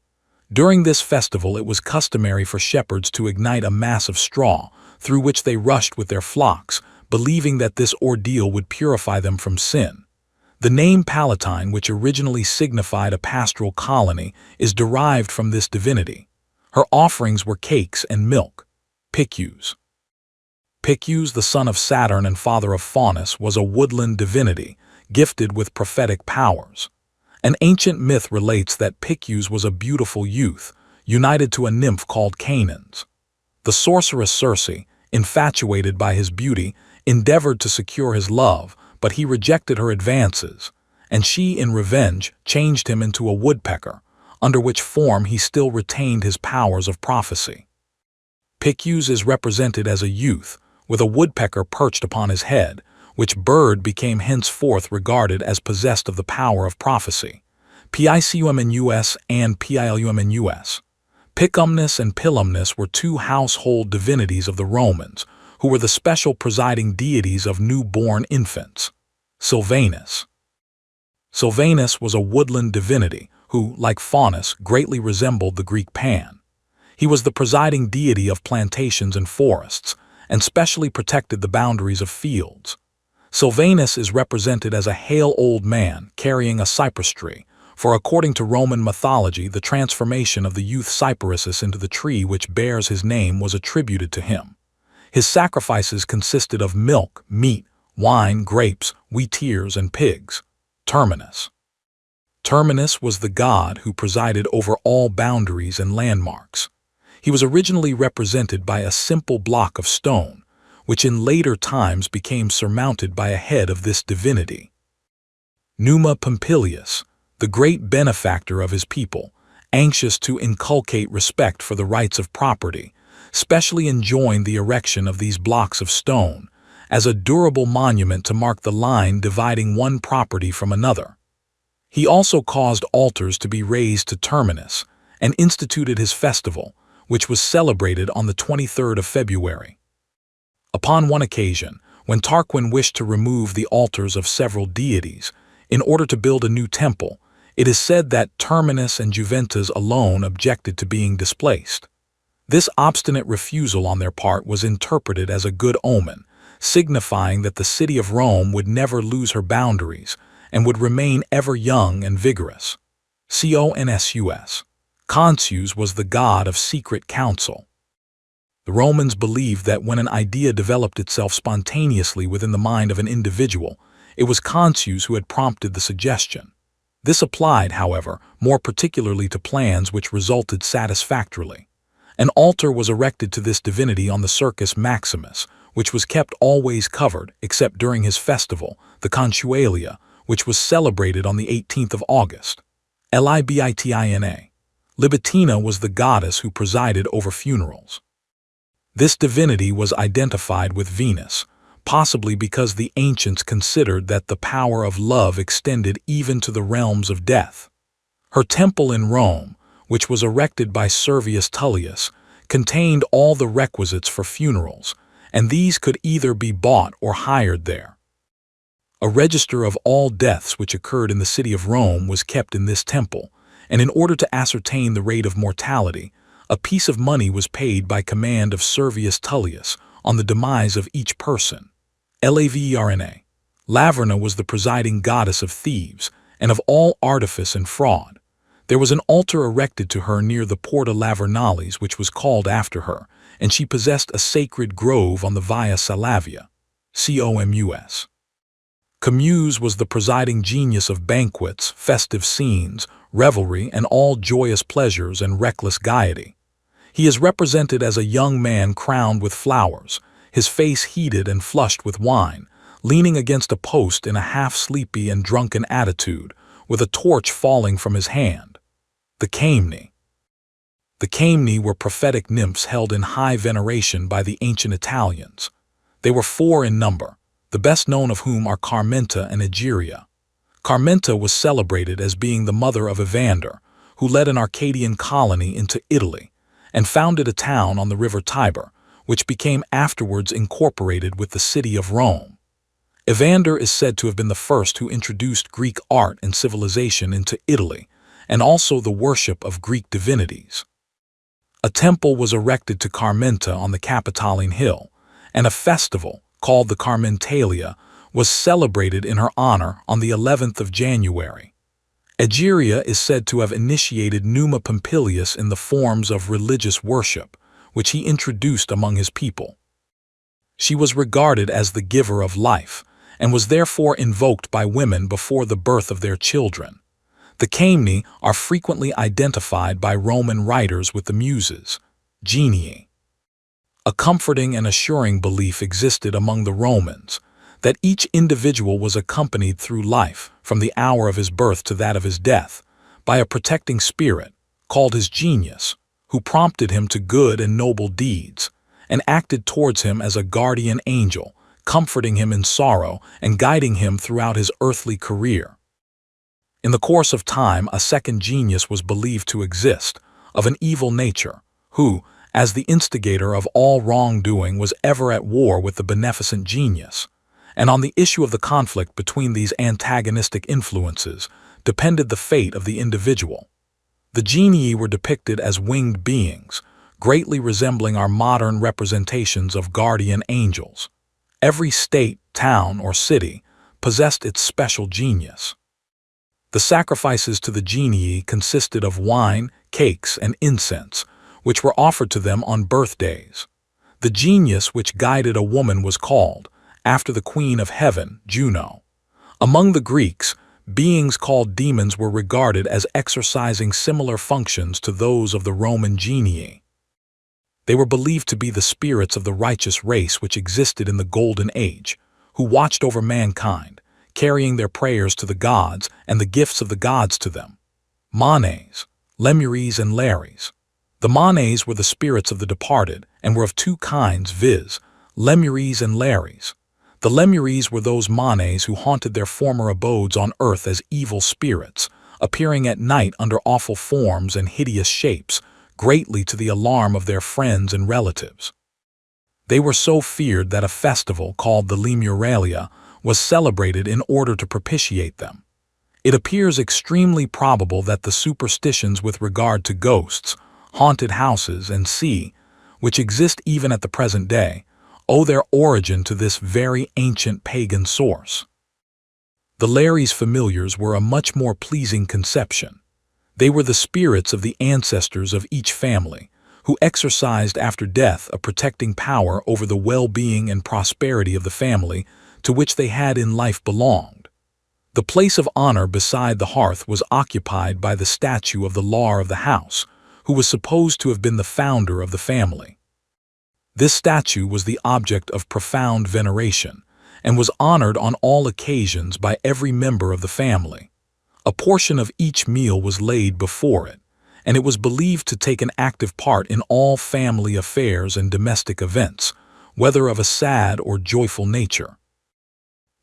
During this festival, it was customary for shepherds to ignite a mass of straw, through which they rushed with their flocks, believing that this ordeal would purify them from sin. The name Palatine, which originally signified a pastoral colony, is derived from this divinity. Her offerings were cakes and milk. Picus. Picus, the son of Saturn and father of Faunus, was a woodland divinity, gifted with prophetic powers. An ancient myth relates that Picus was a beautiful youth, united to a nymph called Canans. The sorceress Circe, infatuated by his beauty, endeavored to secure his love, but he rejected her advances, and she, in revenge, changed him into a woodpecker, under which form he still retained his powers of prophecy. Picus is represented as a youth, with a woodpecker perched upon his head, which bird became henceforth regarded as possessed of the power of prophecy. Picumnus and Pilumnus. Picumnus and Pilumnus were two household divinities of the Romans, who were the special presiding deities of newborn infants. Silvanus. Silvanus was a woodland divinity who, like Faunus, greatly resembled the Greek Pan. He was the presiding deity of plantations and forests, and specially protected the boundaries of fields. Silvanus is represented as a hale old man carrying a cypress tree, for according to Roman mythology, the transformation of the youth Cyparissus into the tree which bears his name was attributed to him. His sacrifices consisted of milk, meat, wine, grapes, wheat ears, and pigs. Terminus. Terminus was the god who presided over all boundaries and landmarks. He was originally represented by a simple block of stone, which in later times became surmounted by a head of this divinity. Numa Pompilius, the great benefactor of his people, anxious to inculcate respect for the rights of property, specially enjoined the erection of these blocks of stone as a durable monument to mark the line dividing one property from another. He also caused altars to be raised to Terminus and instituted his festival, which was celebrated on the 23rd of February. Upon one occasion, when Tarquin wished to remove the altars of several deities in order to build a new temple, it is said that Terminus and Juventus alone objected to being displaced. This obstinate refusal on their part was interpreted as a good omen, signifying that the city of Rome would never lose her boundaries and would remain ever young and vigorous. Consus. Consus was the god of secret counsel. The Romans believed that when an idea developed itself spontaneously within the mind of an individual, it was Consus who had prompted the suggestion. This applied, however, more particularly to plans which resulted satisfactorily. An altar was erected to this divinity on the Circus Maximus, which was kept always covered except during his festival, the Consualia, which was celebrated on the 18th of August. Libitina. Libitina was the goddess who presided over funerals. This divinity was identified with Venus, possibly because the ancients considered that the power of love extended even to the realms of death. Her temple in Rome, which was erected by Servius Tullius, contained all the requisites for funerals, and these could either be bought or hired there. A register of all deaths which occurred in the city of Rome was kept in this temple, and in order to ascertain the rate of mortality, a piece of money was paid by command of Servius Tullius on the demise of each person. Laverna. Laverna was the presiding goddess of thieves and of all artifice and fraud. There was an altar erected to her near the Porta Lavernalis, which was called after her, and she possessed a sacred grove on the Via Salavia. Comus. Comus was the presiding genius of banquets, festive scenes, revelry, and all joyous pleasures and reckless gaiety. He is represented as a young man crowned with flowers, his face heated and flushed with wine, leaning against a post in a half-sleepy and drunken attitude, with a torch falling from his hand. The Camni. The Camni were prophetic nymphs held in high veneration by the ancient Italians. They were 4 in number, the best known of whom are Carmenta and Egeria. Carmenta was celebrated as being the mother of Evander, who led an Arcadian colony into Italy, and founded a town on the river Tiber, which became afterwards incorporated with the city of Rome. Evander is said to have been the first who introduced Greek art and civilization into Italy, and also the worship of Greek divinities. A temple was erected to Carmenta on the Capitoline Hill, and a festival, called the Carmentalia, was celebrated in her honor on the 11th of January. Egeria is said to have initiated Numa Pompilius in the forms of religious worship, which he introduced among his people. She was regarded as the giver of life, and was therefore invoked by women before the birth of their children. The Camni are frequently identified by Roman writers with the Muses, genii. A comforting and assuring belief existed among the Romans that each individual was accompanied through life, from the hour of his birth to that of his death, by a protecting spirit, called his genius, who prompted him to good and noble deeds, and acted towards him as a guardian angel, comforting him in sorrow and guiding him throughout his earthly career. In the course of time, a second genius was believed to exist, of an evil nature, who, as the instigator of all wrongdoing, was ever at war with the beneficent genius, and on the issue of the conflict between these antagonistic influences depended the fate of the individual. The genii were depicted as winged beings, greatly resembling our modern representations of guardian angels. Every state, town, or city possessed its special genius. The sacrifices to the genii consisted of wine, cakes, and incense, which were offered to them on birthdays. The genius which guided a woman was called, after the queen of heaven, Juno. Among the Greeks, beings called demons were regarded as exercising similar functions to those of the Roman genii. They were believed to be the spirits of the righteous race which existed in the Golden Age, who watched over mankind, carrying their prayers to the gods and the gifts of the gods to them. Manes, Lemures, and Lares. The Manes were the spirits of the departed and were of 2 kinds, viz., Lemures and Lares. The Lemures were those Manes who haunted their former abodes on earth as evil spirits, appearing at night under awful forms and hideous shapes, greatly to the alarm of their friends and relatives. They were so feared that a festival called the Lemuralia was celebrated in order to propitiate them. It appears extremely probable that the superstitions with regard to ghosts, haunted houses, and sea, which exist even at the present day, owe their origin to this very ancient pagan source. The Lares familiars were a much more pleasing conception. They were the spirits of the ancestors of each family, who exercised after death a protecting power over the well-being and prosperity of the family to which they had in life belonged. The place of honor beside the hearth was occupied by the statue of the Lar of the house, who was supposed to have been the founder of the family. This statue was the object of profound veneration and was honored on all occasions by every member of the family. A portion of each meal was laid before it, and it was believed to take an active part in all family affairs and domestic events, whether of a sad or joyful nature.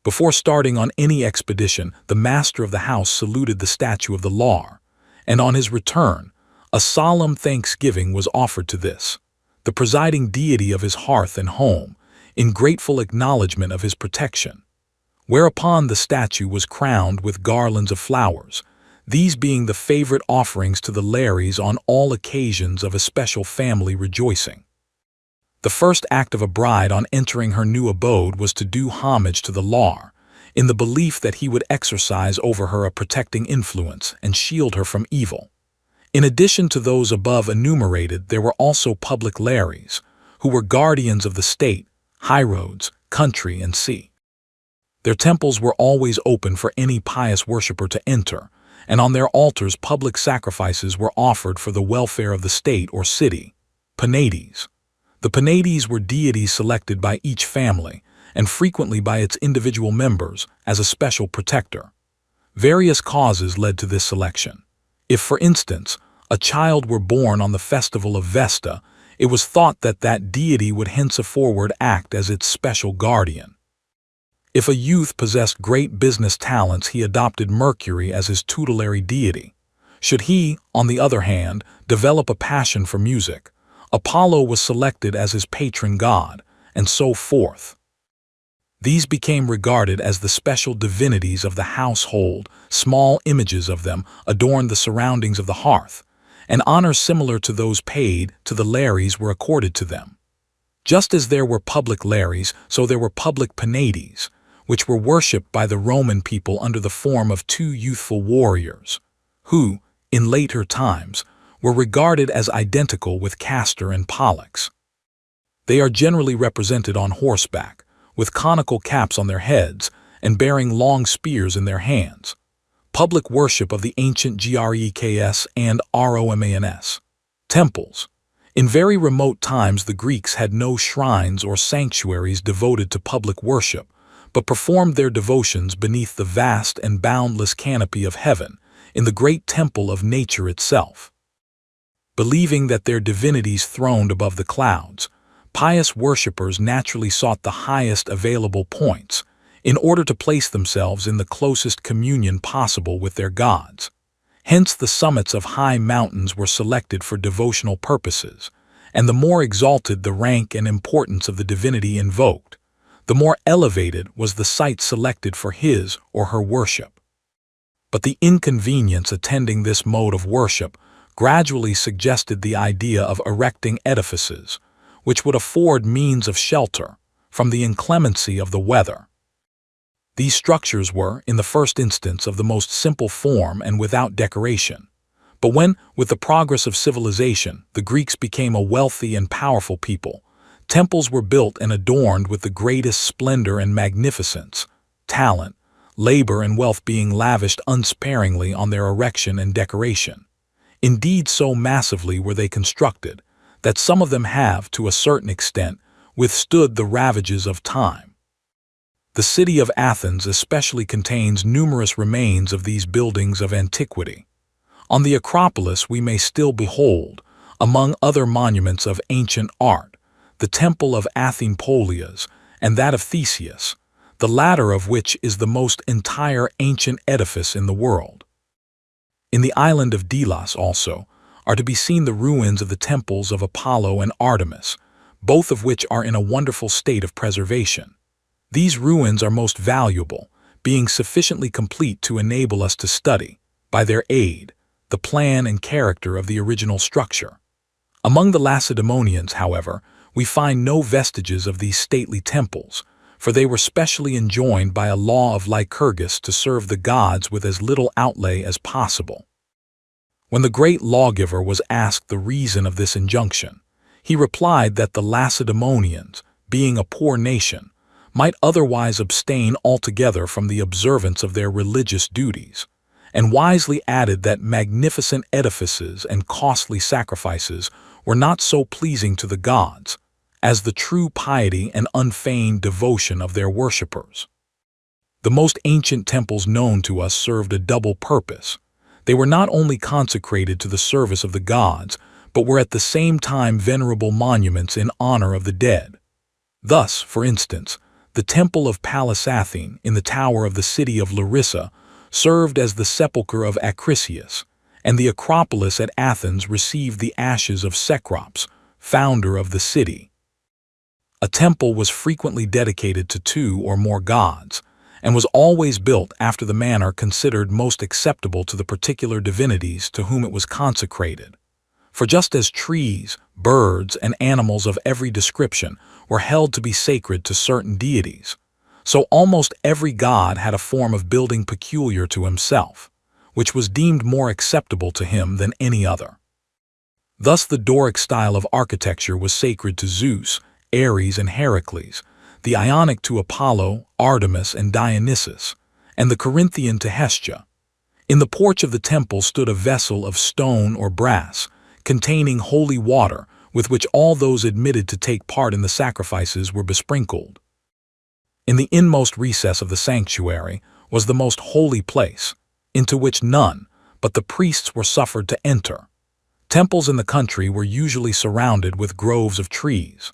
Before starting on any expedition, the master of the house saluted the statue of the Lar, and on his return, a solemn thanksgiving was offered to this, the presiding deity of his hearth and home, in grateful acknowledgement of his protection. Whereupon the statue was crowned with garlands of flowers, these being the favorite offerings to the Lares on all occasions of a special family rejoicing. The first act of a bride on entering her new abode was to do homage to the Lar, in the belief that he would exercise over her a protecting influence and shield her from evil. In addition to those above enumerated, there were also public Lares, who were guardians of the state, highroads, country, and sea. Their temples were always open for any pious worshipper to enter, and on their altars public sacrifices were offered for the welfare of the state or city. Penates. The Penates were deities selected by each family, and frequently by its individual members, as a special protector. Various causes led to this selection. If, for instance, a child were born on the festival of Vesta, it was thought that that deity would henceforward act as its special guardian. If a youth possessed great business talents, he adopted Mercury as his tutelary deity. Should he, on the other hand, develop a passion for music, Apollo was selected as his patron god, and so forth. These became regarded as the special divinities of the household. Small images of them adorned the surroundings of the hearth, and honors similar to those paid to the Lares were accorded to them. Just as there were public Lares, so there were public Penates, which were worshipped by the Roman people under the form of two youthful warriors, who, in later times, were regarded as identical with Castor and Pollux. They are generally represented on horseback, with conical caps on their heads and bearing long spears in their hands. Public worship of the ancient Greeks and Romans. Temples. In very remote times the Greeks had no shrines or sanctuaries devoted to public worship, but performed their devotions beneath the vast and boundless canopy of heaven, in the great temple of nature itself. Believing that their divinities throned above the clouds, pious worshippers naturally sought the highest available points in order to place themselves in the closest communion possible with their gods. Hence the summits of high mountains were selected for devotional purposes, and the more exalted the rank and importance of the divinity invoked, the more elevated was the site selected for his or her worship. But the inconvenience attending this mode of worship gradually suggested the idea of erecting edifices, which would afford means of shelter from the inclemency of the weather. These structures were, in the first instance, of the most simple form and without decoration. But when, with the progress of civilization, the Greeks became a wealthy and powerful people, temples were built and adorned with the greatest splendor and magnificence, talent, labor, and wealth being lavished unsparingly on their erection and decoration. Indeed, so massively were they constructed that some of them have, to a certain extent, withstood the ravages of time. The city of Athens especially contains numerous remains of these buildings of antiquity. On the Acropolis we may still behold, among other monuments of ancient art, the temple of Athene Polias and that of Theseus, the latter of which is the most entire ancient edifice in the world. In the island of Delos also are to be seen the ruins of the temples of Apollo and Artemis, both of which are in a wonderful state of preservation. These ruins are most valuable, being sufficiently complete to enable us to study, by their aid, the plan and character of the original structure. Among the Lacedaemonians, however, we find no vestiges of these stately temples, for they were specially enjoined by a law of Lycurgus to serve the gods with as little outlay as possible. When the great lawgiver was asked the reason of this injunction, he replied that the Lacedaemonians, being a poor nation, might otherwise abstain altogether from the observance of their religious duties, and wisely added that magnificent edifices and costly sacrifices were not so pleasing to the gods as the true piety and unfeigned devotion of their worshippers. The most ancient temples known to us served a double purpose. They were not only consecrated to the service of the gods, but were at the same time venerable monuments in honor of the dead. Thus, for instance, the Temple of Pallas Athene in the tower of the city of Larissa served as the sepulchre of Acrisius, and the Acropolis at Athens received the ashes of Cecrops, founder of the city. A temple was frequently dedicated to two or more gods, and was always built after the manner considered most acceptable to the particular divinities to whom it was consecrated. For just as trees, birds, and animals of every description were held to be sacred to certain deities, so almost every god had a form of building peculiar to himself, which was deemed more acceptable to him than any other. Thus the Doric style of architecture was sacred to Zeus, Ares, and Heracles, the Ionic to Apollo, Artemis, and Dionysus, and the Corinthian to Hestia. In the porch of the temple stood a vessel of stone or brass, containing holy water, with which all those admitted to take part in the sacrifices were besprinkled. In the inmost recess of the sanctuary was the most holy place, into which none but the priests were suffered to enter. Temples in the country were usually surrounded with groves of trees.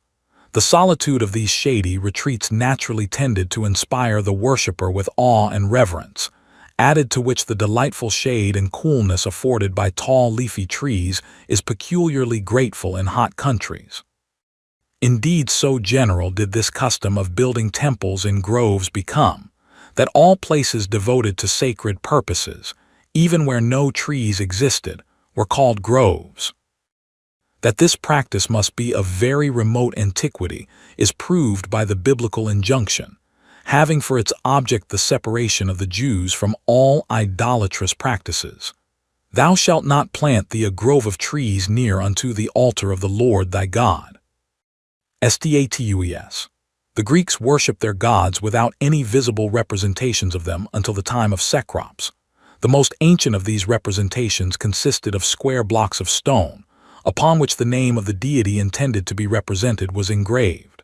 The solitude of these shady retreats naturally tended to inspire the worshipper with awe and reverence, added to which the delightful shade and coolness afforded by tall leafy trees is peculiarly grateful in hot countries. Indeed, so general did this custom of building temples in groves become, that all places devoted to sacred purposes, even where no trees existed, were called groves. That this practice must be of very remote antiquity is proved by the biblical injunction, having for its object the separation of the Jews from all idolatrous practices. Thou shalt not plant thee a grove of trees near unto the altar of the Lord thy God. Statues. The Greeks worshipped their gods without any visible representations of them until the time of Cecrops. The most ancient of these representations consisted of square blocks of stone, upon which the name of the deity intended to be represented was engraved.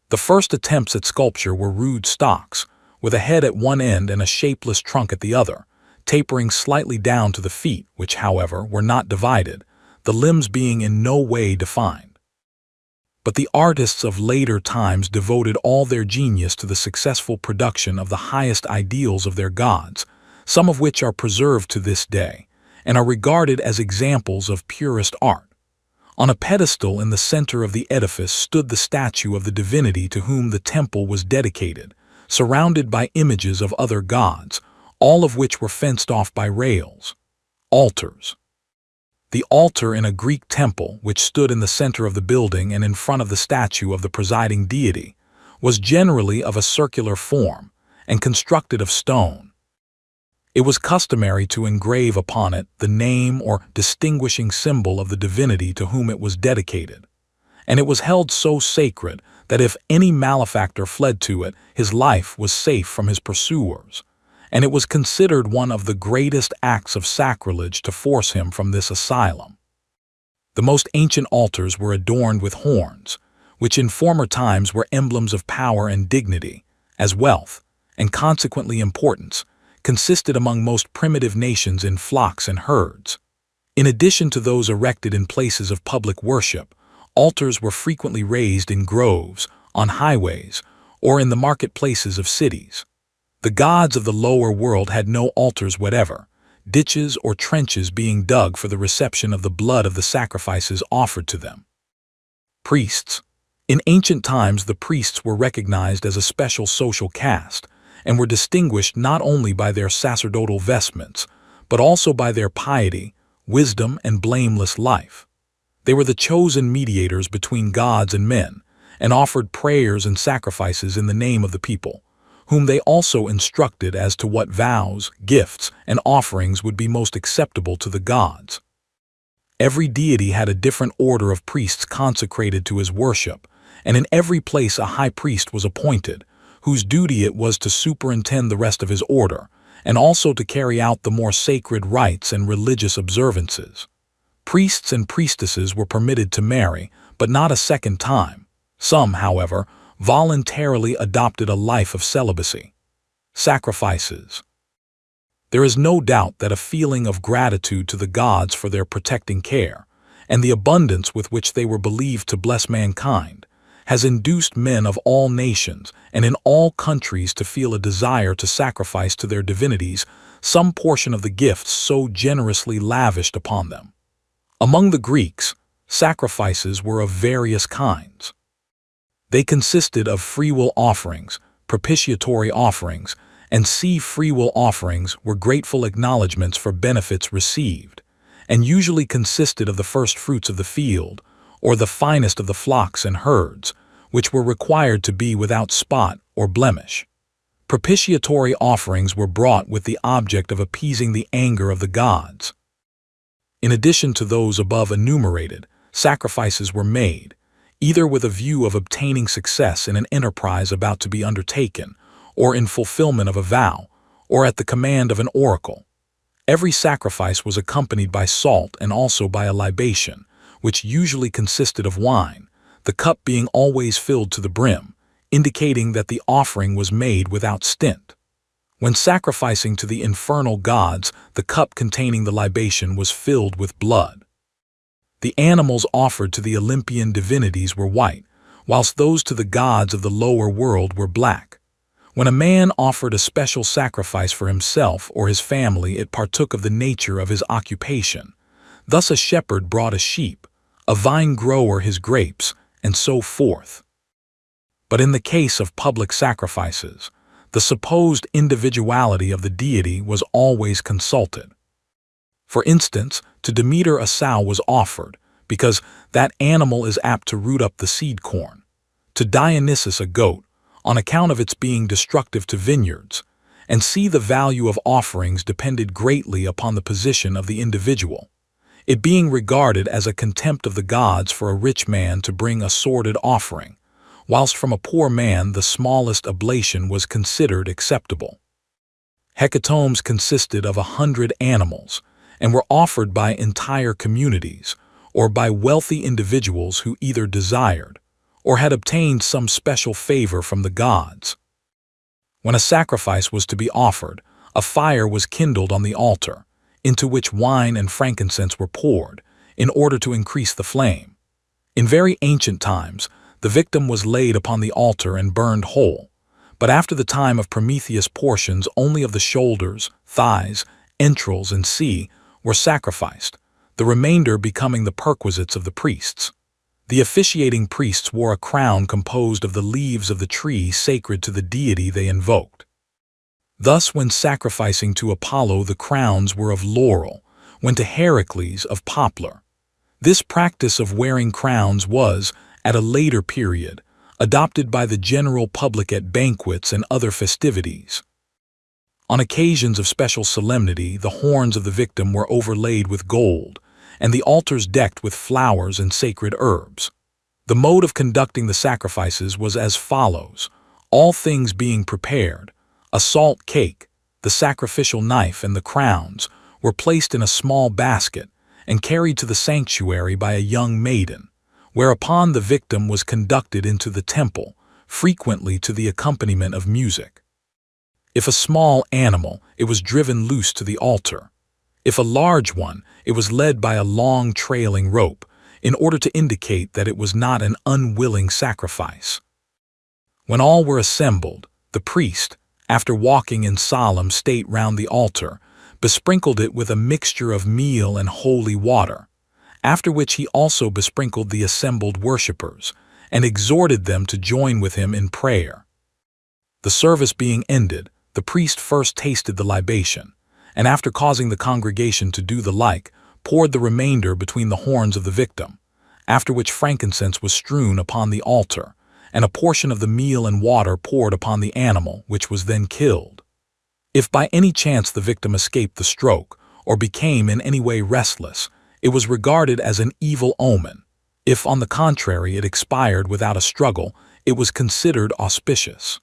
The first attempts at sculpture were rude stocks, with a head at one end and a shapeless trunk at the other, tapering slightly down to the feet, which, however, were not divided, the limbs being in no way defined. But the artists of later times devoted all their genius to the successful production of the highest ideals of their gods, some of which are preserved to this day, and are regarded as examples of purest art. On a pedestal in the center of the edifice stood the statue of the divinity to whom the temple was dedicated, surrounded by images of other gods, all of which were fenced off by rails. Altars. The altar in a Greek temple, which stood in the center of the building and in front of the statue of the presiding deity, was generally of a circular form and constructed of stone. It was customary to engrave upon it the name or distinguishing symbol of the divinity to whom it was dedicated, and it was held so sacred that if any malefactor fled to it, his life was safe from his pursuers, and it was considered one of the greatest acts of sacrilege to force him from this asylum. The most ancient altars were adorned with horns, which in former times were emblems of power and dignity, as wealth, and consequently importance, consisted among most primitive nations in flocks and herds. In addition to those erected in places of public worship, altars were frequently raised in groves, on highways, or in the marketplaces of cities. The gods of the lower world had no altars whatever, ditches or trenches being dug for the reception of the blood of the sacrifices offered to them. Priests. In ancient times, the priests were recognized as a special social caste, and were distinguished not only by their sacerdotal vestments, but also by their piety, wisdom, and blameless life. They were the chosen mediators between gods and men, and offered prayers and sacrifices in the name of the people, whom they also instructed as to what vows, gifts, and offerings would be most acceptable to the gods. Every deity had a different order of priests consecrated to his worship, and in every place a high priest was appointed, whose duty it was to superintend the rest of his order, and also to carry out the more sacred rites and religious observances. Priests and priestesses were permitted to marry, but not a second time. Some, however, voluntarily adopted a life of celibacy. Sacrifices. There is no doubt that a feeling of gratitude to the gods for their protecting care, and the abundance with which they were believed to bless mankind, has induced men of all nations and in all countries to feel a desire to sacrifice to their divinities some portion of the gifts so generously lavished upon them. Among the Greeks, sacrifices were of various kinds. They consisted of freewill offerings, propitiatory offerings, and freewill offerings were grateful acknowledgments for benefits received, and usually consisted of the first fruits of the field, or the finest of the flocks and herds, which were required to be without spot or blemish. Propitiatory offerings were brought with the object of appeasing the anger of the gods. In addition to those above enumerated, sacrifices were made, either with a view of obtaining success in an enterprise about to be undertaken, or in fulfillment of a vow, or at the command of an oracle. Every sacrifice was accompanied by salt and also by a libation, which usually consisted of wine, the cup being always filled to the brim, indicating that the offering was made without stint. When sacrificing to the infernal gods, the cup containing the libation was filled with blood. The animals offered to the Olympian divinities were white, whilst those to the gods of the lower world were black. When a man offered a special sacrifice for himself or his family, it partook of the nature of his occupation. Thus a shepherd brought a sheep, a vine grower his grapes, and so forth. But in the case of public sacrifices, the supposed individuality of the deity was always consulted. For instance, to Demeter a sow was offered, because that animal is apt to root up the seed corn. To Dionysus a goat, on account of its being destructive to vineyards, and the value of offerings depended greatly upon the position of the individual, it being regarded as a contempt of the gods for a rich man to bring a sordid offering, whilst from a poor man the smallest oblation was considered acceptable. Hecatombs consisted of 100 animals, and were offered by entire communities, or by wealthy individuals who either desired, or had obtained some special favor from the gods. When a sacrifice was to be offered, a fire was kindled on the altar, into which wine and frankincense were poured, in order to increase the flame. In very ancient times, the victim was laid upon the altar and burned whole, but after the time of Prometheus portions only of the shoulders, thighs, entrails, and were sacrificed, the remainder becoming the perquisites of the priests. The officiating priests wore a crown composed of the leaves of the tree sacred to the deity they invoked. Thus, when sacrificing to Apollo, the crowns were of laurel, when to Heracles of poplar. This practice of wearing crowns was, at a later period, adopted by the general public at banquets and other festivities. On occasions of special solemnity, the horns of the victim were overlaid with gold, and the altars decked with flowers and sacred herbs. The mode of conducting the sacrifices was as follows: all things being prepared, a salt cake, the sacrificial knife, and the crowns were placed in a small basket and carried to the sanctuary by a young maiden, whereupon the victim was conducted into the temple, frequently to the accompaniment of music. If a small animal, it was driven loose to the altar. If a large one, it was led by a long trailing rope, in order to indicate that it was not an unwilling sacrifice. When all were assembled, the priest, after walking in solemn state round the altar, besprinkled it with a mixture of meal and holy water, after which he also besprinkled the assembled worshippers, and exhorted them to join with him in prayer. The service being ended, the priest first tasted the libation, and after causing the congregation to do the like, poured the remainder between the horns of the victim, after which frankincense was strewn upon the altar, and a portion of the meal and water poured upon the animal, which was then killed. If by any chance the victim escaped the stroke, or became in any way restless, it was regarded as an evil omen. If, on the contrary, it expired without a struggle, it was considered auspicious.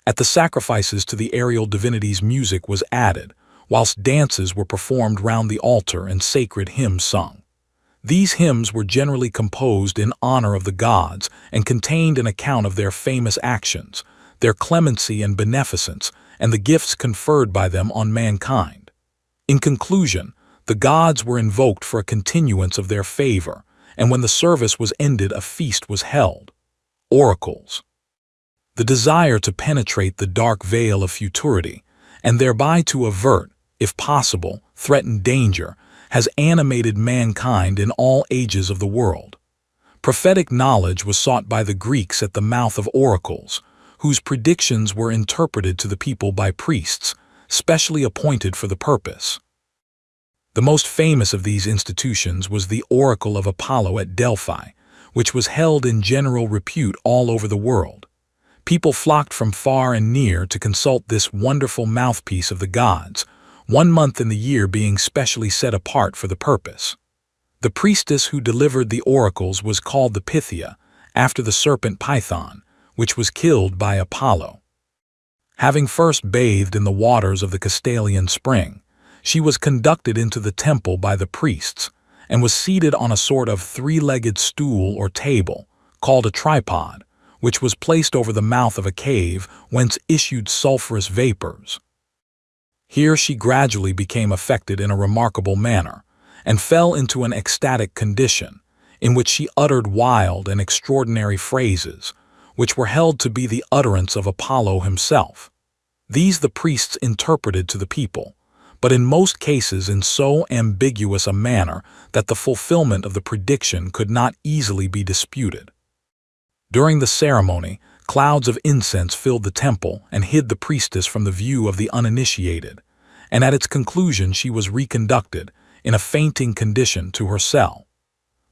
At the sacrifices to the aerial divinities, music was added, whilst dances were performed round the altar and sacred hymns sung. These hymns were generally composed in honor of the gods and contained an account of their famous actions, their clemency and beneficence, and the gifts conferred by them on mankind. In conclusion, the gods were invoked for a continuance of their favor, and when the service was ended, a feast was held. Oracles. The desire to penetrate the dark veil of futurity, and thereby to avert, if possible, threatened danger, has animated mankind in all ages of the world. Prophetic knowledge was sought by the Greeks at the mouth of oracles, whose predictions were interpreted to the people by priests, specially appointed for the purpose. The most famous of these institutions was the Oracle of Apollo at Delphi, which was held in general repute all over the world. People flocked from far and near to consult this wonderful mouthpiece of the gods, 1 month in the year being specially set apart for the purpose. The priestess who delivered the oracles was called the Pythia, after the serpent Python, which was killed by Apollo. Having first bathed in the waters of the Castalian spring, she was conducted into the temple by the priests, and was seated on a sort of 3-legged stool or table, called a tripod, which was placed over the mouth of a cave whence issued sulphurous vapors. Here she gradually became affected in a remarkable manner, and fell into an ecstatic condition, in which she uttered wild and extraordinary phrases, which were held to be the utterance of Apollo himself. These the priests interpreted to the people, but in most cases in so ambiguous a manner that the fulfillment of the prediction could not easily be disputed. During the ceremony, clouds of incense filled the temple and hid the priestess from the view of the uninitiated, and at its conclusion she was reconducted, in a fainting condition, to her cell.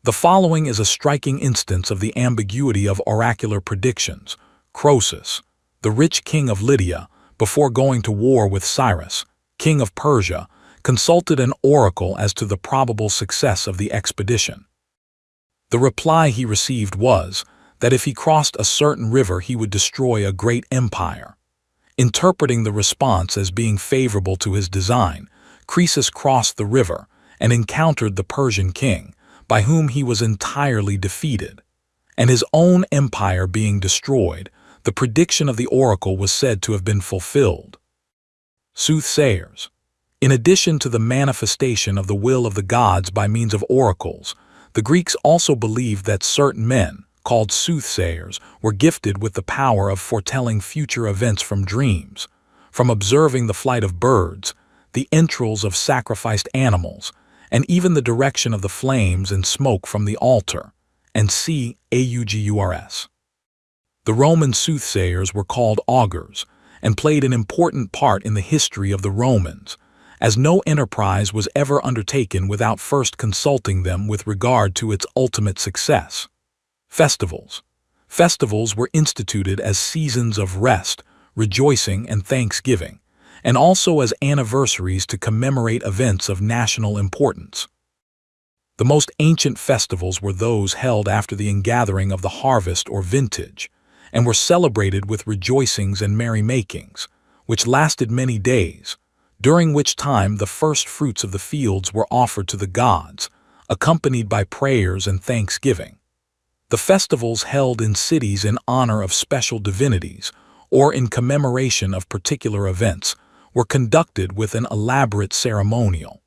The following is a striking instance of the ambiguity of oracular predictions. Croesus, the rich king of Lydia, before going to war with Cyrus, king of Persia, consulted an oracle as to the probable success of the expedition. The reply he received was that if he crossed a certain river he would destroy a great empire. Interpreting the response as being favorable to his design, Croesus crossed the river and encountered the Persian king, by whom he was entirely defeated. And his own empire being destroyed, the prediction of the oracle was said to have been fulfilled. Soothsayers. In addition to the manifestation of the will of the gods by means of oracles, the Greeks also believed that certain men, called soothsayers, were gifted with the power of foretelling future events from dreams, from observing the flight of birds, the entrails of sacrificed animals, and even the direction of the flames and smoke from the altar, and see augurs. The Roman soothsayers were called augurs, and played an important part in the history of the Romans, as no enterprise was ever undertaken without first consulting them with regard to its ultimate success. Festivals. Festivals were instituted as seasons of rest, rejoicing, and thanksgiving, and also as anniversaries to commemorate events of national importance. The most ancient festivals were those held after the ingathering of the harvest or vintage, and were celebrated with rejoicings and merrymakings, which lasted many days, during which time the first fruits of the fields were offered to the gods, accompanied by prayers and thanksgiving. The festivals held in cities in honor of special divinities or in commemoration of particular events were conducted with an elaborate ceremonial.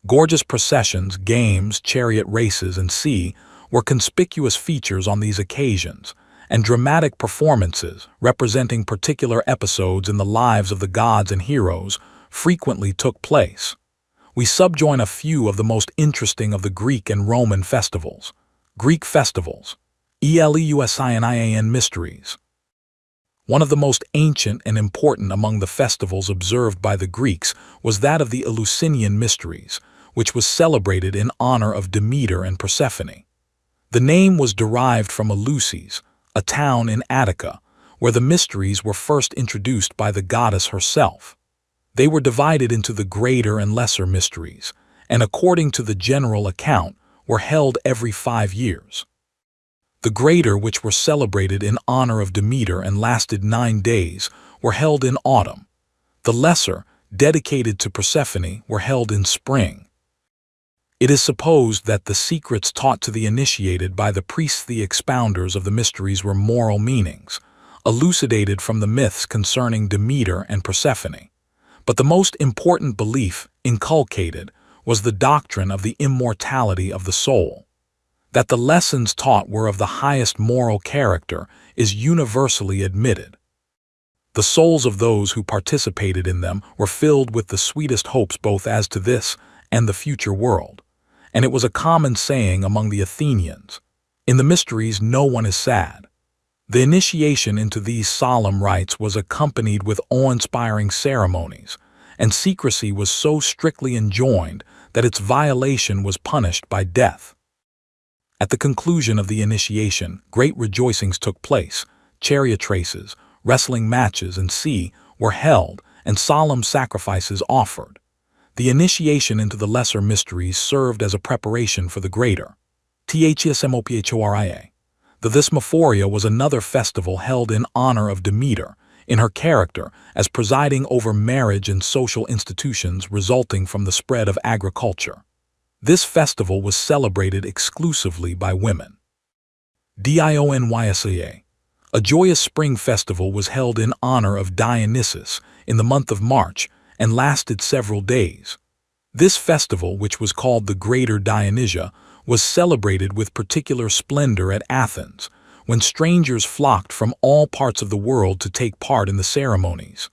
Gorgeous processions, games, chariot races, and were conspicuous features on these occasions, and dramatic performances representing particular episodes in the lives of the gods and heroes frequently took place. We subjoin a few of the most interesting of the Greek and Roman festivals. Greek festivals. Eleusinian mysteries. One of the most ancient and important among the festivals observed by the Greeks was that of the Eleusinian mysteries, which was celebrated in honor of Demeter and Persephone. The name was derived from Eleusis, a town in Attica, where the mysteries were first introduced by the goddess herself. They were divided into the greater and lesser mysteries, and according to the general account, were held every 5 years. The greater, which were celebrated in honor of Demeter and lasted 9 days, were held in autumn. The lesser, dedicated to Persephone, were held in spring. It is supposed that the secrets taught to the initiated by the priests, the expounders of the mysteries, were moral meanings, elucidated from the myths concerning Demeter and Persephone. But the most important belief inculcated was the doctrine of the immortality of the soul. That the lessons taught were of the highest moral character is universally admitted. The souls of those who participated in them were filled with the sweetest hopes both as to this and the future world. And it was a common saying among the Athenians, "In the mysteries no one is sad." The initiation into these solemn rites was accompanied with awe-inspiring ceremonies, and secrecy was so strictly enjoined that its violation was punished by death. At the conclusion of the initiation, great rejoicings took place. Chariot races, wrestling matches, and were held, and solemn sacrifices offered. The initiation into the lesser mysteries served as a preparation for the greater. Thesmophoria. The Thesmophoria was another festival held in honor of Demeter, in her character as presiding over marriage and social institutions resulting from the spread of agriculture. This festival was celebrated exclusively by women. Dionysia. A joyous spring festival was held in honor of Dionysus in the month of March and lasted several days. This festival, which was called the Greater Dionysia, was celebrated with particular splendor at Athens, when strangers flocked from all parts of the world to take part in the ceremonies.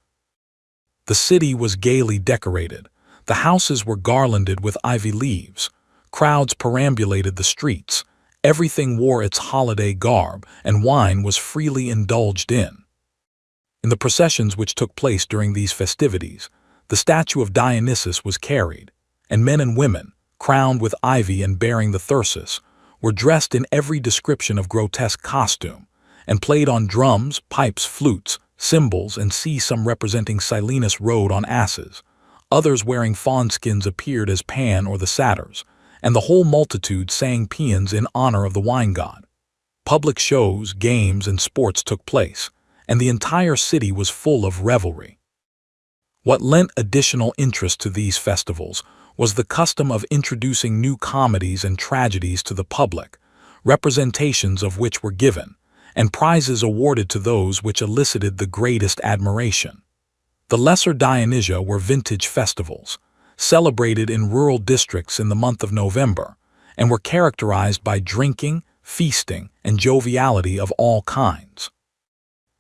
The city was gaily decorated. The houses were garlanded with ivy leaves. Crowds perambulated the streets. Everything wore its holiday garb, and wine was freely indulged in. In the processions which took place during these festivities, the statue of Dionysus was carried, and men and women, crowned with ivy and bearing the thyrsus, were dressed in every description of grotesque costume, and played on drums, pipes, flutes, cymbals, and some representing Silenus rode on asses. Others wearing fawn skins appeared as Pan or the satyrs, and the whole multitude sang paeans in honor of the wine god. Public shows, games, and sports took place, and the entire city was full of revelry. What lent additional interest to these festivals was the custom of introducing new comedies and tragedies to the public, representations of which were given, and prizes awarded to those which elicited the greatest admiration. The lesser Dionysia were vintage festivals, celebrated in rural districts in the month of November, and were characterized by drinking, feasting, and joviality of all kinds.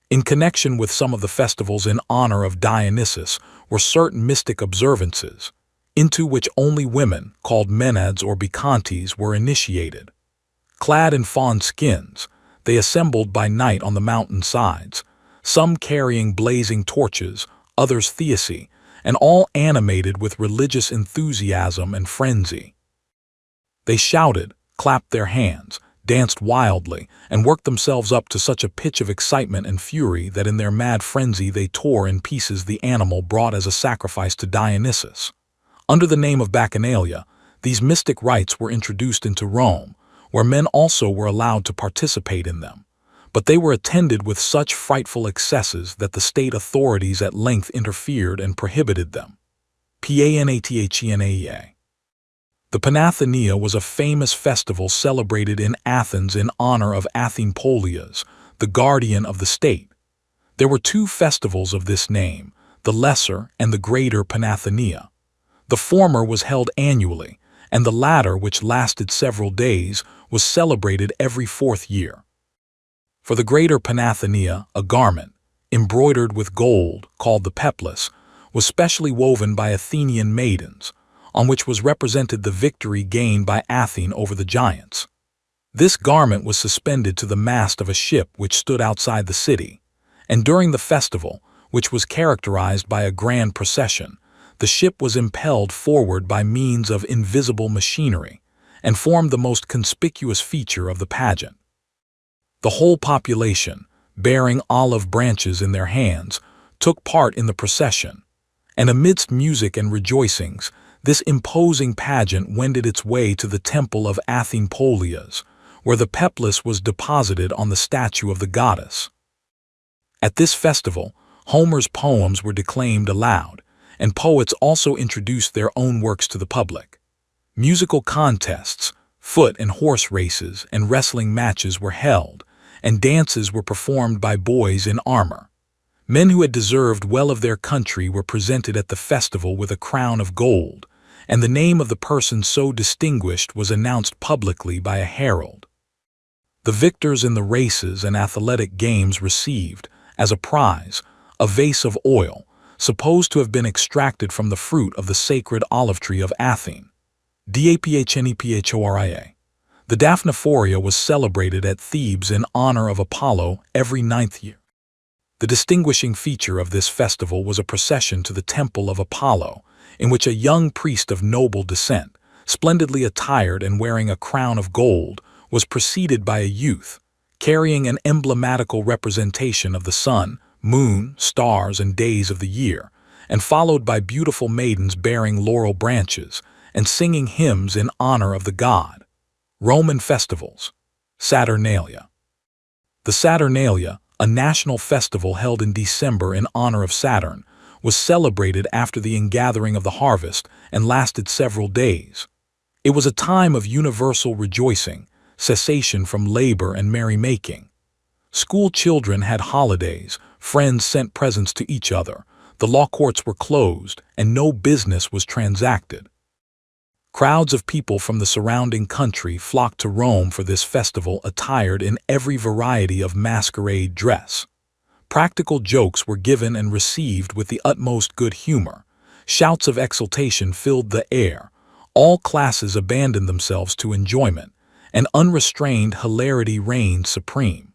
In connection with some of the festivals in honor of Dionysus were certain mystic observances, into which only women, called Menads or Bacchantes, were initiated. Clad in fawn skins, they assembled by night on the mountain sides, some carrying blazing torches, others theosy, and all animated with religious enthusiasm and frenzy. They shouted, clapped their hands, danced wildly, and worked themselves up to such a pitch of excitement and fury that in their mad frenzy they tore in pieces the animal brought as a sacrifice to Dionysus. Under the name of Bacchanalia, these mystic rites were introduced into Rome, where men also were allowed to participate in them, but they were attended with such frightful excesses that the state authorities at length interfered and prohibited them. Panathenaea. The Panathenaea was a famous festival celebrated in Athens in honor of Athene Polias, the guardian of the state. There were two festivals of this name, the Lesser and the Greater Panathenaea. The former was held annually, and the latter, which lasted several days, was celebrated every 4th year. For the Greater Panathenaea, a garment, embroidered with gold, called the peplus, was specially woven by Athenian maidens, on which was represented the victory gained by Athene over the giants. This garment was suspended to the mast of a ship which stood outside the city, and during the festival, which was characterized by a grand procession, the ship was impelled forward by means of invisible machinery, and formed the most conspicuous feature of the pageant. The whole population, bearing olive branches in their hands, took part in the procession, and amidst music and rejoicings, this imposing pageant wended its way to the temple of Athene Polias, where the peplos was deposited on the statue of the goddess. At this festival, Homer's poems were declaimed aloud, and poets also introduced their own works to the public. Musical contests, foot and horse races, and wrestling matches were held, and dances were performed by boys in armor. Men who had deserved well of their country were presented at the festival with a crown of gold, and the name of the person so distinguished was announced publicly by a herald. The victors in the races and athletic games received, as a prize, a vase of oil, supposed to have been extracted from the fruit of the sacred olive tree of Athene. Daphneporia. The Daphnephoria was celebrated at Thebes in honor of Apollo every 9th year. The distinguishing feature of this festival was a procession to the temple of Apollo, in which a young priest of noble descent, splendidly attired and wearing a crown of gold, was preceded by a youth, carrying an emblematical representation of the sun, moon, stars, and days of the year, and followed by beautiful maidens bearing laurel branches and singing hymns in honor of the god. Roman festivals. Saturnalia. The Saturnalia, a national festival held in December in honor of Saturn, was celebrated after the ingathering of the harvest and lasted several days. It was a time of universal rejoicing, cessation from labor and merrymaking. School children had holidays, friends sent presents to each other, the law courts were closed, and no business was transacted. Crowds of people from the surrounding country flocked to Rome for this festival attired in every variety of masquerade dress. Practical jokes were given and received with the utmost good humor. Shouts of exultation filled the air. All classes abandoned themselves to enjoyment, and unrestrained hilarity reigned supreme.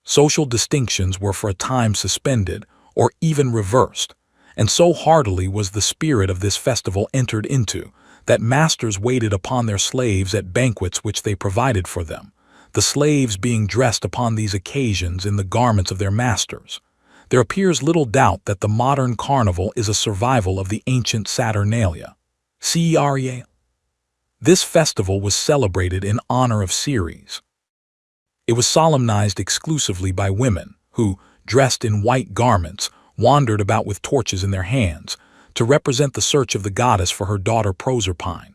Social distinctions were for a time suspended or even reversed, and so heartily was the spirit of this festival entered into that masters waited upon their slaves at banquets which they provided for them, the slaves being dressed upon these occasions in the garments of their masters. There appears little doubt that the modern carnival is a survival of the ancient Saturnalia. Ceres. This festival was celebrated in honor of Ceres. It was solemnized exclusively by women who, dressed in white garments, wandered about with torches in their hands to represent the search of the goddess for her daughter Proserpine.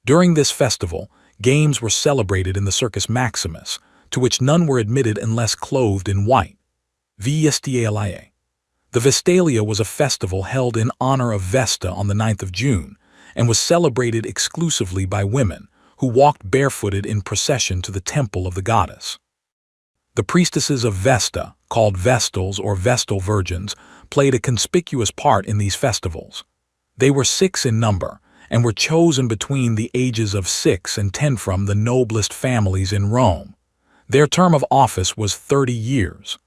During this festival, games were celebrated in the Circus Maximus, to which none were admitted unless clothed in white. Vestalia. The Vestalia was a festival held in honor of Vesta on the 9th of June, and was celebrated exclusively by women, who walked barefooted in procession to the temple of the goddess. The priestesses of Vesta, called Vestals or Vestal virgins, played a conspicuous part in these festivals. They were 6 in number, and were chosen between the ages of 6 and 10 from the noblest families in Rome. Their term of office was 30 years.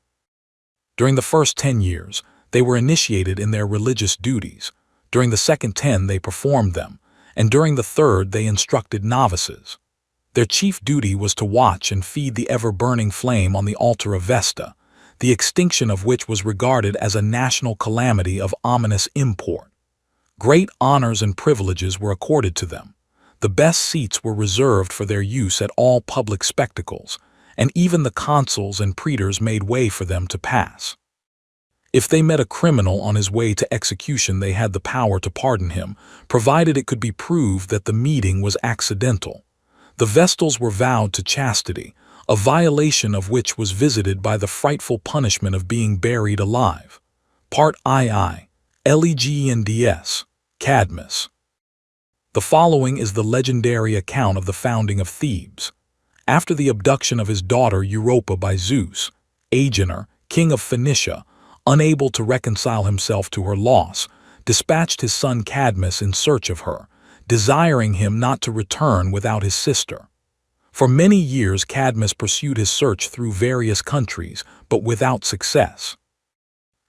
During the first 10 years, they were initiated in their religious duties. During the second 10 they performed them, and during the third they instructed novices. Their chief duty was to watch and feed the ever-burning flame on the altar of Vesta, the extinction of which was regarded as a national calamity of ominous import. Great honors and privileges were accorded to them. The best seats were reserved for their use at all public spectacles, and even the consuls and praetors made way for them to pass. If they met a criminal on his way to execution, they had the power to pardon him, provided it could be proved that the meeting was accidental. The Vestals were vowed to chastity, a violation of which was visited by the frightful punishment of being buried alive. Part II, Legends, Cadmus. The following is the legendary account of the founding of Thebes. After the abduction of his daughter Europa by Zeus, Agenor, king of Phoenicia, unable to reconcile himself to her loss, dispatched his son Cadmus in search of her, desiring him not to return without his sister. For many years Cadmus pursued his search through various countries, but without success.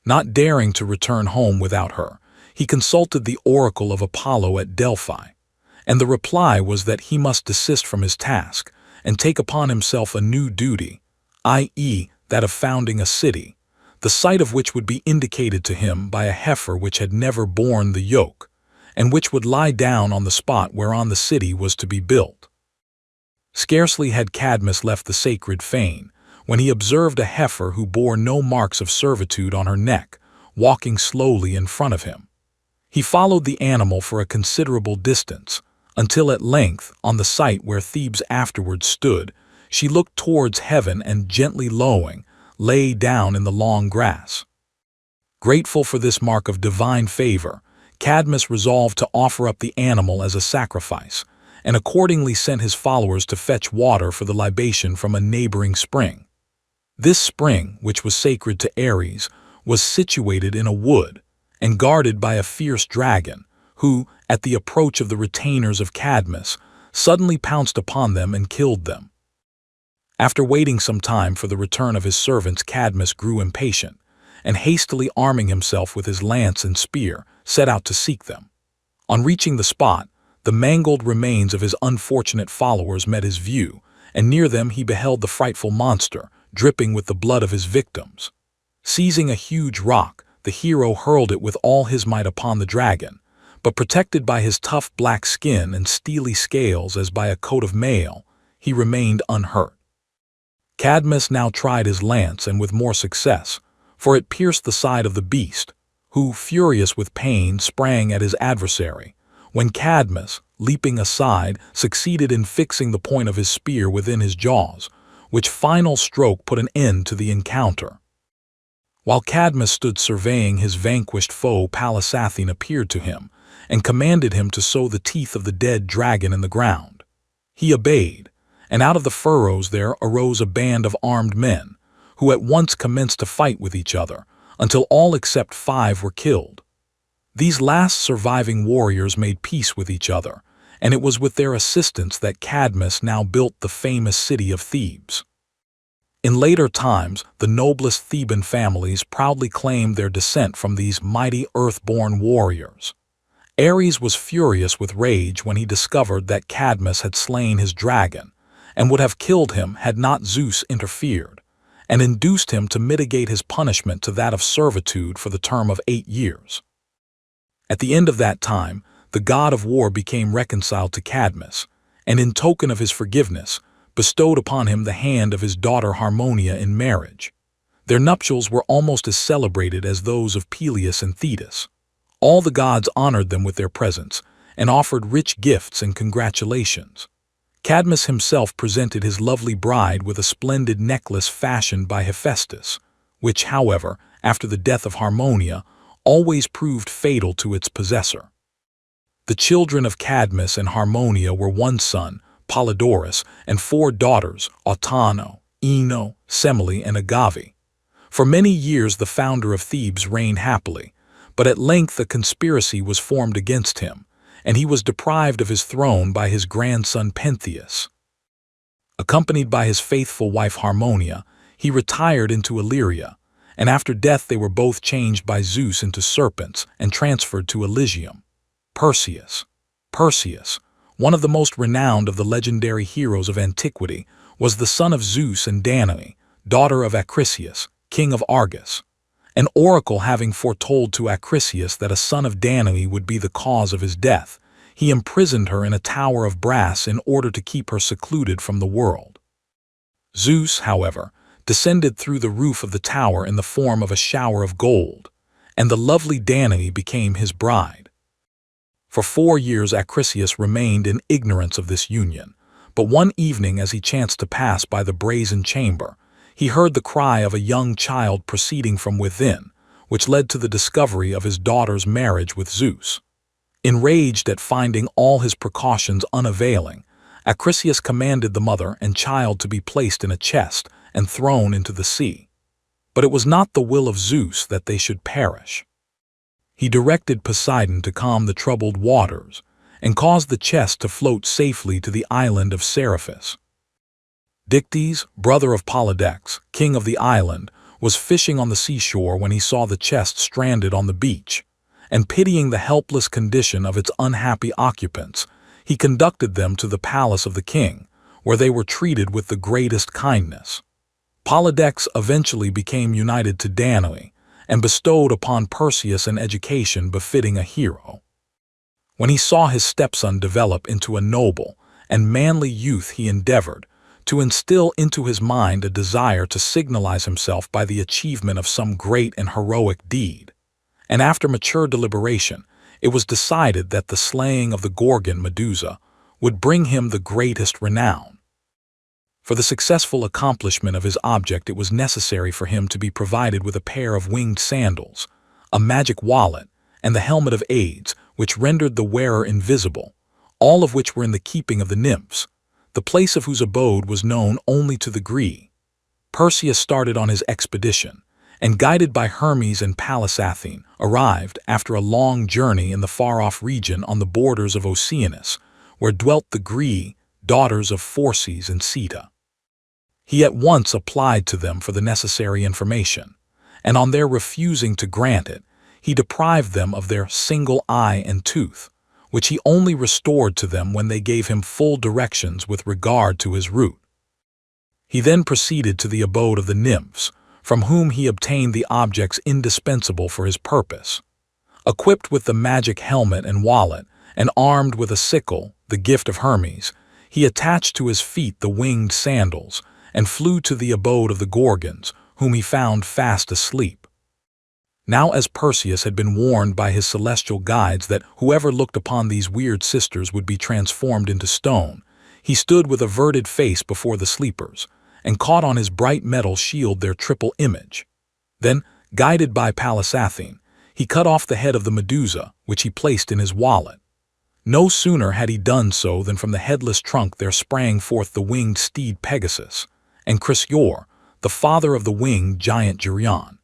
Not daring to return home without her, he consulted the oracle of Apollo at Delphi, and the reply was that he must desist from his task and take upon himself a new duty, i.e., that of founding a city, the site of which would be indicated to him by a heifer which had never borne the yoke, and which would lie down on the spot whereon the city was to be built. Scarcely had Cadmus left the sacred fane, when he observed a heifer who bore no marks of servitude on her neck, walking slowly in front of him. He followed the animal for a considerable distance, until at length, on the site where Thebes afterwards stood, she looked towards heaven and, gently lowing, lay down in the long grass. Grateful for this mark of divine favor, Cadmus resolved to offer up the animal as a sacrifice, and accordingly sent his followers to fetch water for the libation from a neighboring spring. This spring, which was sacred to Ares, was situated in a wood, and guarded by a fierce dragon, who, at the approach of the retainers of Cadmus, suddenly pounced upon them and killed them. After waiting some time for the return of his servants, Cadmus grew impatient, and hastily arming himself with his lance and spear, set out to seek them. On reaching the spot, the mangled remains of his unfortunate followers met his view, and near them he beheld the frightful monster, dripping with the blood of his victims. Seizing a huge rock, the hero hurled it with all his might upon the dragon, but protected by his tough black skin and steely scales as by a coat of mail, he remained unhurt. Cadmus now tried his lance, and with more success, for it pierced the side of the beast, who, furious with pain, sprang at his adversary, when Cadmus, leaping aside, succeeded in fixing the point of his spear within his jaws, which final stroke put an end to the encounter. While Cadmus stood surveying his vanquished foe, Pallas Athene appeared to him, and commanded him to sow the teeth of the dead dragon in the ground. He obeyed, and out of the furrows there arose a band of armed men, who at once commenced to fight with each other, until all except 5 were killed. These last surviving warriors made peace with each other, and it was with their assistance that Cadmus now built the famous city of Thebes. In later times, the noblest Theban families proudly claimed their descent from these mighty earth-born warriors. Ares was furious with rage when he discovered that Cadmus had slain his dragon, and would have killed him had not Zeus interfered, and induced him to mitigate his punishment to that of servitude for the term of 8 years. At the end of that time, the god of war became reconciled to Cadmus, and in token of his forgiveness, bestowed upon him the hand of his daughter Harmonia in marriage. Their nuptials were almost as celebrated as those of Peleus and Thetis. All the gods honored them with their presence, and offered rich gifts and congratulations. Cadmus himself presented his lovely bride with a splendid necklace fashioned by Hephaestus, which, however, after the death of Harmonia, always proved fatal to its possessor. The children of Cadmus and Harmonia were 1 son, Polydorus, and 4 daughters, Autono, Ino, Semele, and Agave. For many years the founder of Thebes reigned happily, but at length a conspiracy was formed against him, and he was deprived of his throne by his grandson Pentheus. Accompanied by his faithful wife Harmonia, he retired into Illyria, and after death they were both changed by Zeus into serpents and transferred to Elysium. Perseus, one of the most renowned of the legendary heroes of antiquity, was the son of Zeus and Danae, daughter of Acrisius, king of Argos. An oracle having foretold to Acrisius that a son of Danae would be the cause of his death, he imprisoned her in a tower of brass in order to keep her secluded from the world. Zeus, however, descended through the roof of the tower in the form of a shower of gold, and the lovely Danae became his bride. For 4 years Acrisius remained in ignorance of this union, but one evening as he chanced to pass by the brazen chamber, he heard the cry of a young child proceeding from within, which led to the discovery of his daughter's marriage with Zeus. Enraged at finding all his precautions unavailing, Acrisius commanded the mother and child to be placed in a chest and thrown into the sea. But it was not the will of Zeus that they should perish. He directed Poseidon to calm the troubled waters and caused the chest to float safely to the island of Seriphus. Dictys, brother of Polydex, king of the island, was fishing on the seashore when he saw the chest stranded on the beach, and pitying the helpless condition of its unhappy occupants, he conducted them to the palace of the king, where they were treated with the greatest kindness. Polydex eventually became united to Danae, and bestowed upon Perseus an education befitting a hero. When he saw his stepson develop into a noble and manly youth he endeavored to instill into his mind a desire to signalize himself by the achievement of some great and heroic deed. And after mature deliberation, it was decided that the slaying of the Gorgon Medusa would bring him the greatest renown. For the successful accomplishment of his object, it was necessary for him to be provided with a pair of winged sandals, a magic wallet, and the helmet of Hades, which rendered the wearer invisible, all of which were in the keeping of the nymphs, the place of whose abode was known only to the Greeks. Perseus started on his expedition, and guided by Hermes and Pallas Athene, arrived after a long journey in the far-off region on the borders of Oceanus, where dwelt the Greeks, daughters of Phorcys and Ceto. He at once applied to them for the necessary information, and on their refusing to grant it, he deprived them of their single eye and tooth, which he only restored to them when they gave him full directions with regard to his route. He then proceeded to the abode of the nymphs, from whom he obtained the objects indispensable for his purpose. Equipped with the magic helmet and wallet, and armed with a sickle, the gift of Hermes, he attached to his feet the winged sandals, and flew to the abode of the Gorgons, whom he found fast asleep. Now, as Perseus had been warned by his celestial guides that whoever looked upon these weird sisters would be transformed into stone, he stood with averted face before the sleepers, and caught on his bright metal shield their triple image. Then, guided by Pallas Athene, he cut off the head of the Medusa, which he placed in his wallet. No sooner had he done so than from the headless trunk there sprang forth the winged steed Pegasus, and Chrysaor, the father of the winged giant Geryon.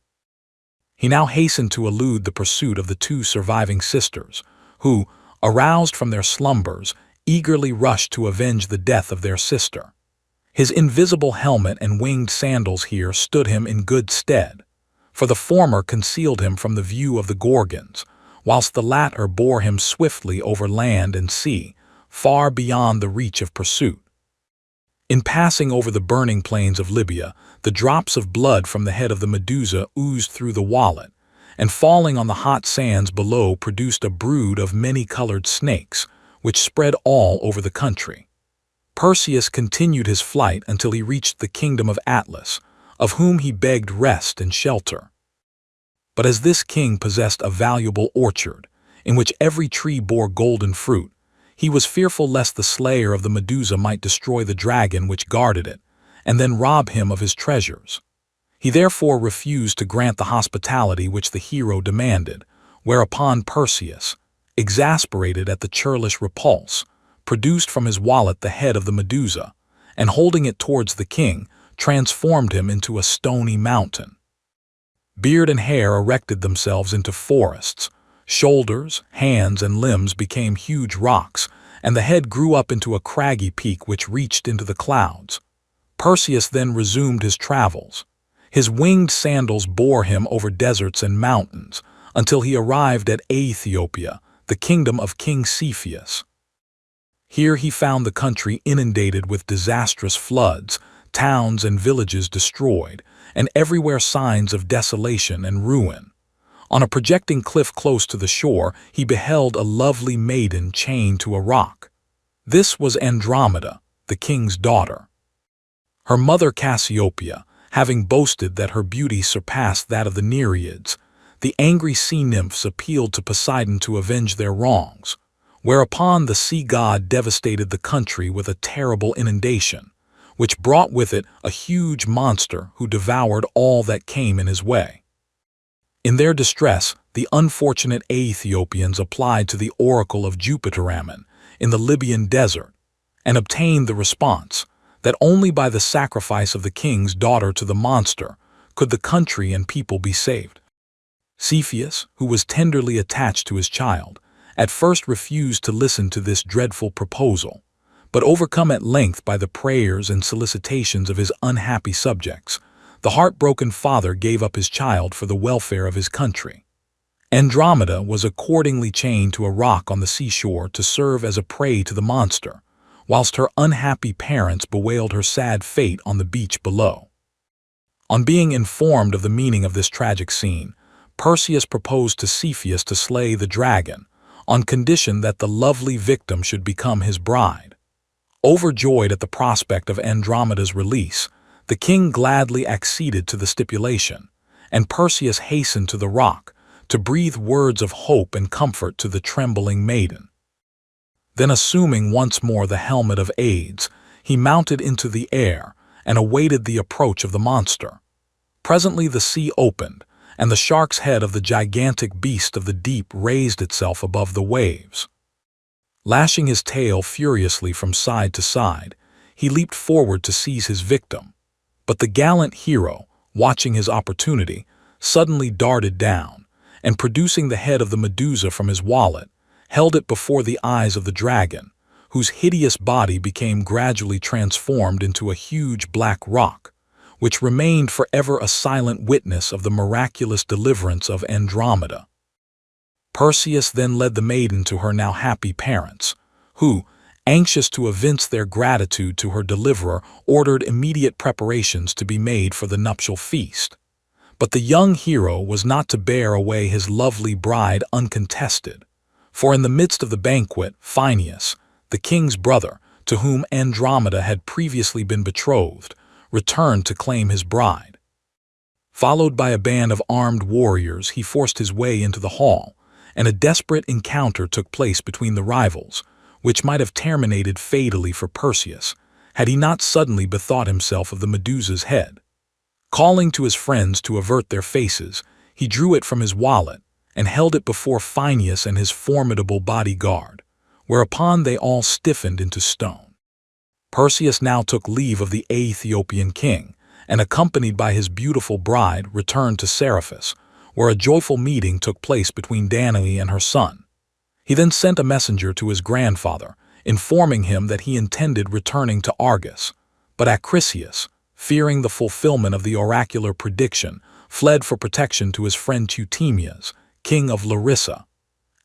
He now hastened to elude the pursuit of the two surviving sisters, who, aroused from their slumbers, eagerly rushed to avenge the death of their sister. His invisible helmet and winged sandals here stood him in good stead, for the former concealed him from the view of the Gorgons, whilst the latter bore him swiftly over land and sea, far beyond the reach of pursuit. In passing over the burning plains of Libya, the drops of blood from the head of the Medusa oozed through the wallet, and falling on the hot sands below produced a brood of many-colored snakes, which spread all over the country. Perseus continued his flight until he reached the kingdom of Atlas, of whom he begged rest and shelter. But as this king possessed a valuable orchard, in which every tree bore golden fruit, he was fearful lest the slayer of the Medusa might destroy the dragon which guarded it, and then rob him of his treasures. He therefore refused to grant the hospitality which the hero demanded, whereupon Perseus, exasperated at the churlish repulse, produced from his wallet the head of the Medusa, and holding it towards the king, transformed him into a stony mountain. Beard and hair erected themselves into forests, shoulders, hands, and limbs became huge rocks, and the head grew up into a craggy peak which reached into the clouds. Perseus then resumed his travels. His winged sandals bore him over deserts and mountains, until he arrived at Ethiopia, the kingdom of King Cepheus. Here he found the country inundated with disastrous floods, towns and villages destroyed, and everywhere signs of desolation and ruin. On a projecting cliff close to the shore, he beheld a lovely maiden chained to a rock. This was Andromeda, the king's daughter. Her mother Cassiopeia, having boasted that her beauty surpassed that of the Nereids, the angry sea nymphs appealed to Poseidon to avenge their wrongs, whereupon the sea god devastated the country with a terrible inundation, which brought with it a huge monster who devoured all that came in his way. In their distress, the unfortunate Ethiopians applied to the oracle of Jupiteramen in the Libyan desert, and obtained the response that only by the sacrifice of the king's daughter to the monster could the country and people be saved. Cepheus, who was tenderly attached to his child, at first refused to listen to this dreadful proposal, but overcome at length by the prayers and solicitations of his unhappy subjects, the heartbroken father gave up his child for the welfare of his country. Andromeda was accordingly chained to a rock on the seashore to serve as a prey to the monster, whilst her unhappy parents bewailed her sad fate on the beach below. On being informed of the meaning of this tragic scene, Perseus proposed to Cepheus to slay the dragon, on condition that the lovely victim should become his bride. Overjoyed at the prospect of Andromeda's release, the king gladly acceded to the stipulation, and Perseus hastened to the rock to breathe words of hope and comfort to the trembling maiden. Then, assuming once more the helmet of Hades, he mounted into the air and awaited the approach of the monster. Presently the sea opened, and the shark's head of the gigantic beast of the deep raised itself above the waves. Lashing his tail furiously from side to side, he leaped forward to seize his victim. But the gallant hero, watching his opportunity, suddenly darted down, and producing the head of the Medusa from his wallet, held it before the eyes of the dragon, whose hideous body became gradually transformed into a huge black rock, which remained forever a silent witness of the miraculous deliverance of Andromeda. Perseus then led the maiden to her now happy parents, who, anxious to evince their gratitude to her deliverer, ordered immediate preparations to be made for the nuptial feast. But the young hero was not to bear away his lovely bride uncontested, for in the midst of the banquet, Phineus, the king's brother, to whom Andromeda had previously been betrothed, returned to claim his bride. Followed by a band of armed warriors, he forced his way into the hall, and a desperate encounter took place between the rivals, which might have terminated fatally for Perseus, had he not suddenly bethought himself of the Medusa's head. Calling to his friends to avert their faces, he drew it from his wallet and held it before Phineus and his formidable bodyguard, whereupon they all stiffened into stone. Perseus now took leave of the Aethiopian king, and accompanied by his beautiful bride returned to Seriphus, where a joyful meeting took place between Danae and her son. He then sent a messenger to his grandfather, informing him that he intended returning to Argos, but Acrisius, fearing the fulfillment of the oracular prediction, fled for protection to his friend Teutemias, king of Larissa.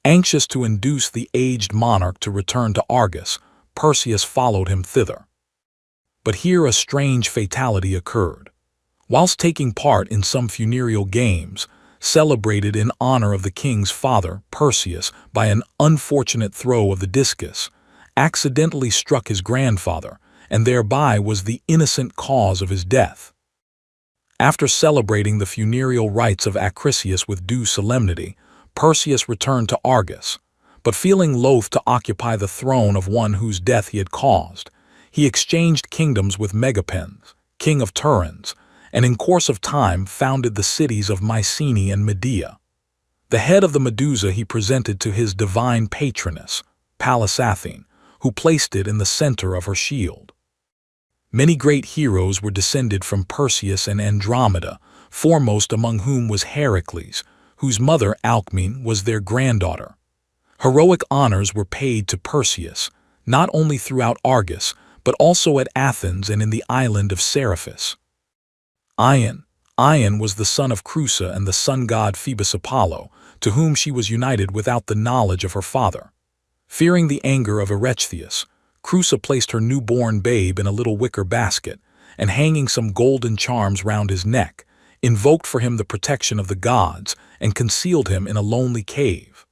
Anxious to induce the aged monarch to return to Argos, Perseus followed him thither. But here a strange fatality occurred. Whilst taking part in some funereal games, celebrated in honor of the king's father, Perseus, by an unfortunate throw of the discus, accidentally struck his grandfather, and thereby was the innocent cause of his death. After celebrating the funereal rites of Acrisius with due solemnity, Perseus returned to Argos, but feeling loath to occupy the throne of one whose death he had caused, he exchanged kingdoms with Megapens, king of Turins, and in course of time founded the cities of Mycenae and Medea. The head of the Medusa he presented to his divine patroness, Pallas Athene, who placed it in the center of her shield. Many great heroes were descended from Perseus and Andromeda, foremost among whom was Heracles, whose mother, Alcmene, was their granddaughter. Heroic honors were paid to Perseus, not only throughout Argos, but also at Athens and in the island of Seriphus. Ion was the son of Creusa and the sun-god Phoebus Apollo, to whom she was united without the knowledge of her father. Fearing the anger of Erechtheus, Creusa placed her newborn babe in a little wicker basket, and hanging some golden charms round his neck, invoked for him the protection of the gods and concealed him in a lonely cave.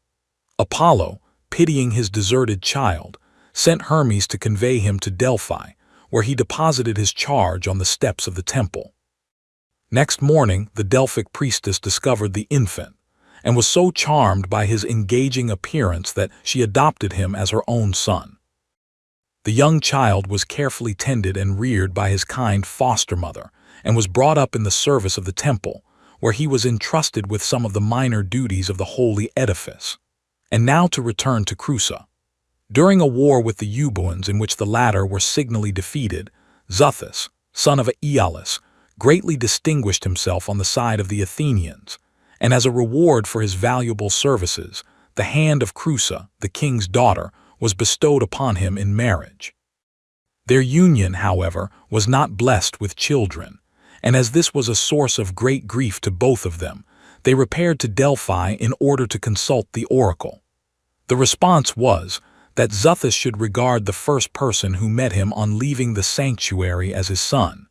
Apollo, pitying his deserted child, sent Hermes to convey him to Delphi, where he deposited his charge on the steps of the temple. Next morning, the Delphic priestess discovered the infant, and was so charmed by his engaging appearance that she adopted him as her own son. The young child was carefully tended and reared by his kind foster mother, and was brought up in the service of the temple, where he was entrusted with some of the minor duties of the holy edifice. And now to return to Creusa. During a war with the Euboeans in which the latter were signally defeated, Xuthus, son of Aeolus, greatly distinguished himself on the side of the Athenians, and as a reward for his valuable services, the hand of Creusa, the king's daughter, was bestowed upon him in marriage. Their union, however, was not blessed with children, and as this was a source of great grief to both of them, they repaired to Delphi in order to consult the oracle. The response was that Xuthus should regard the first person who met him on leaving the sanctuary as his son.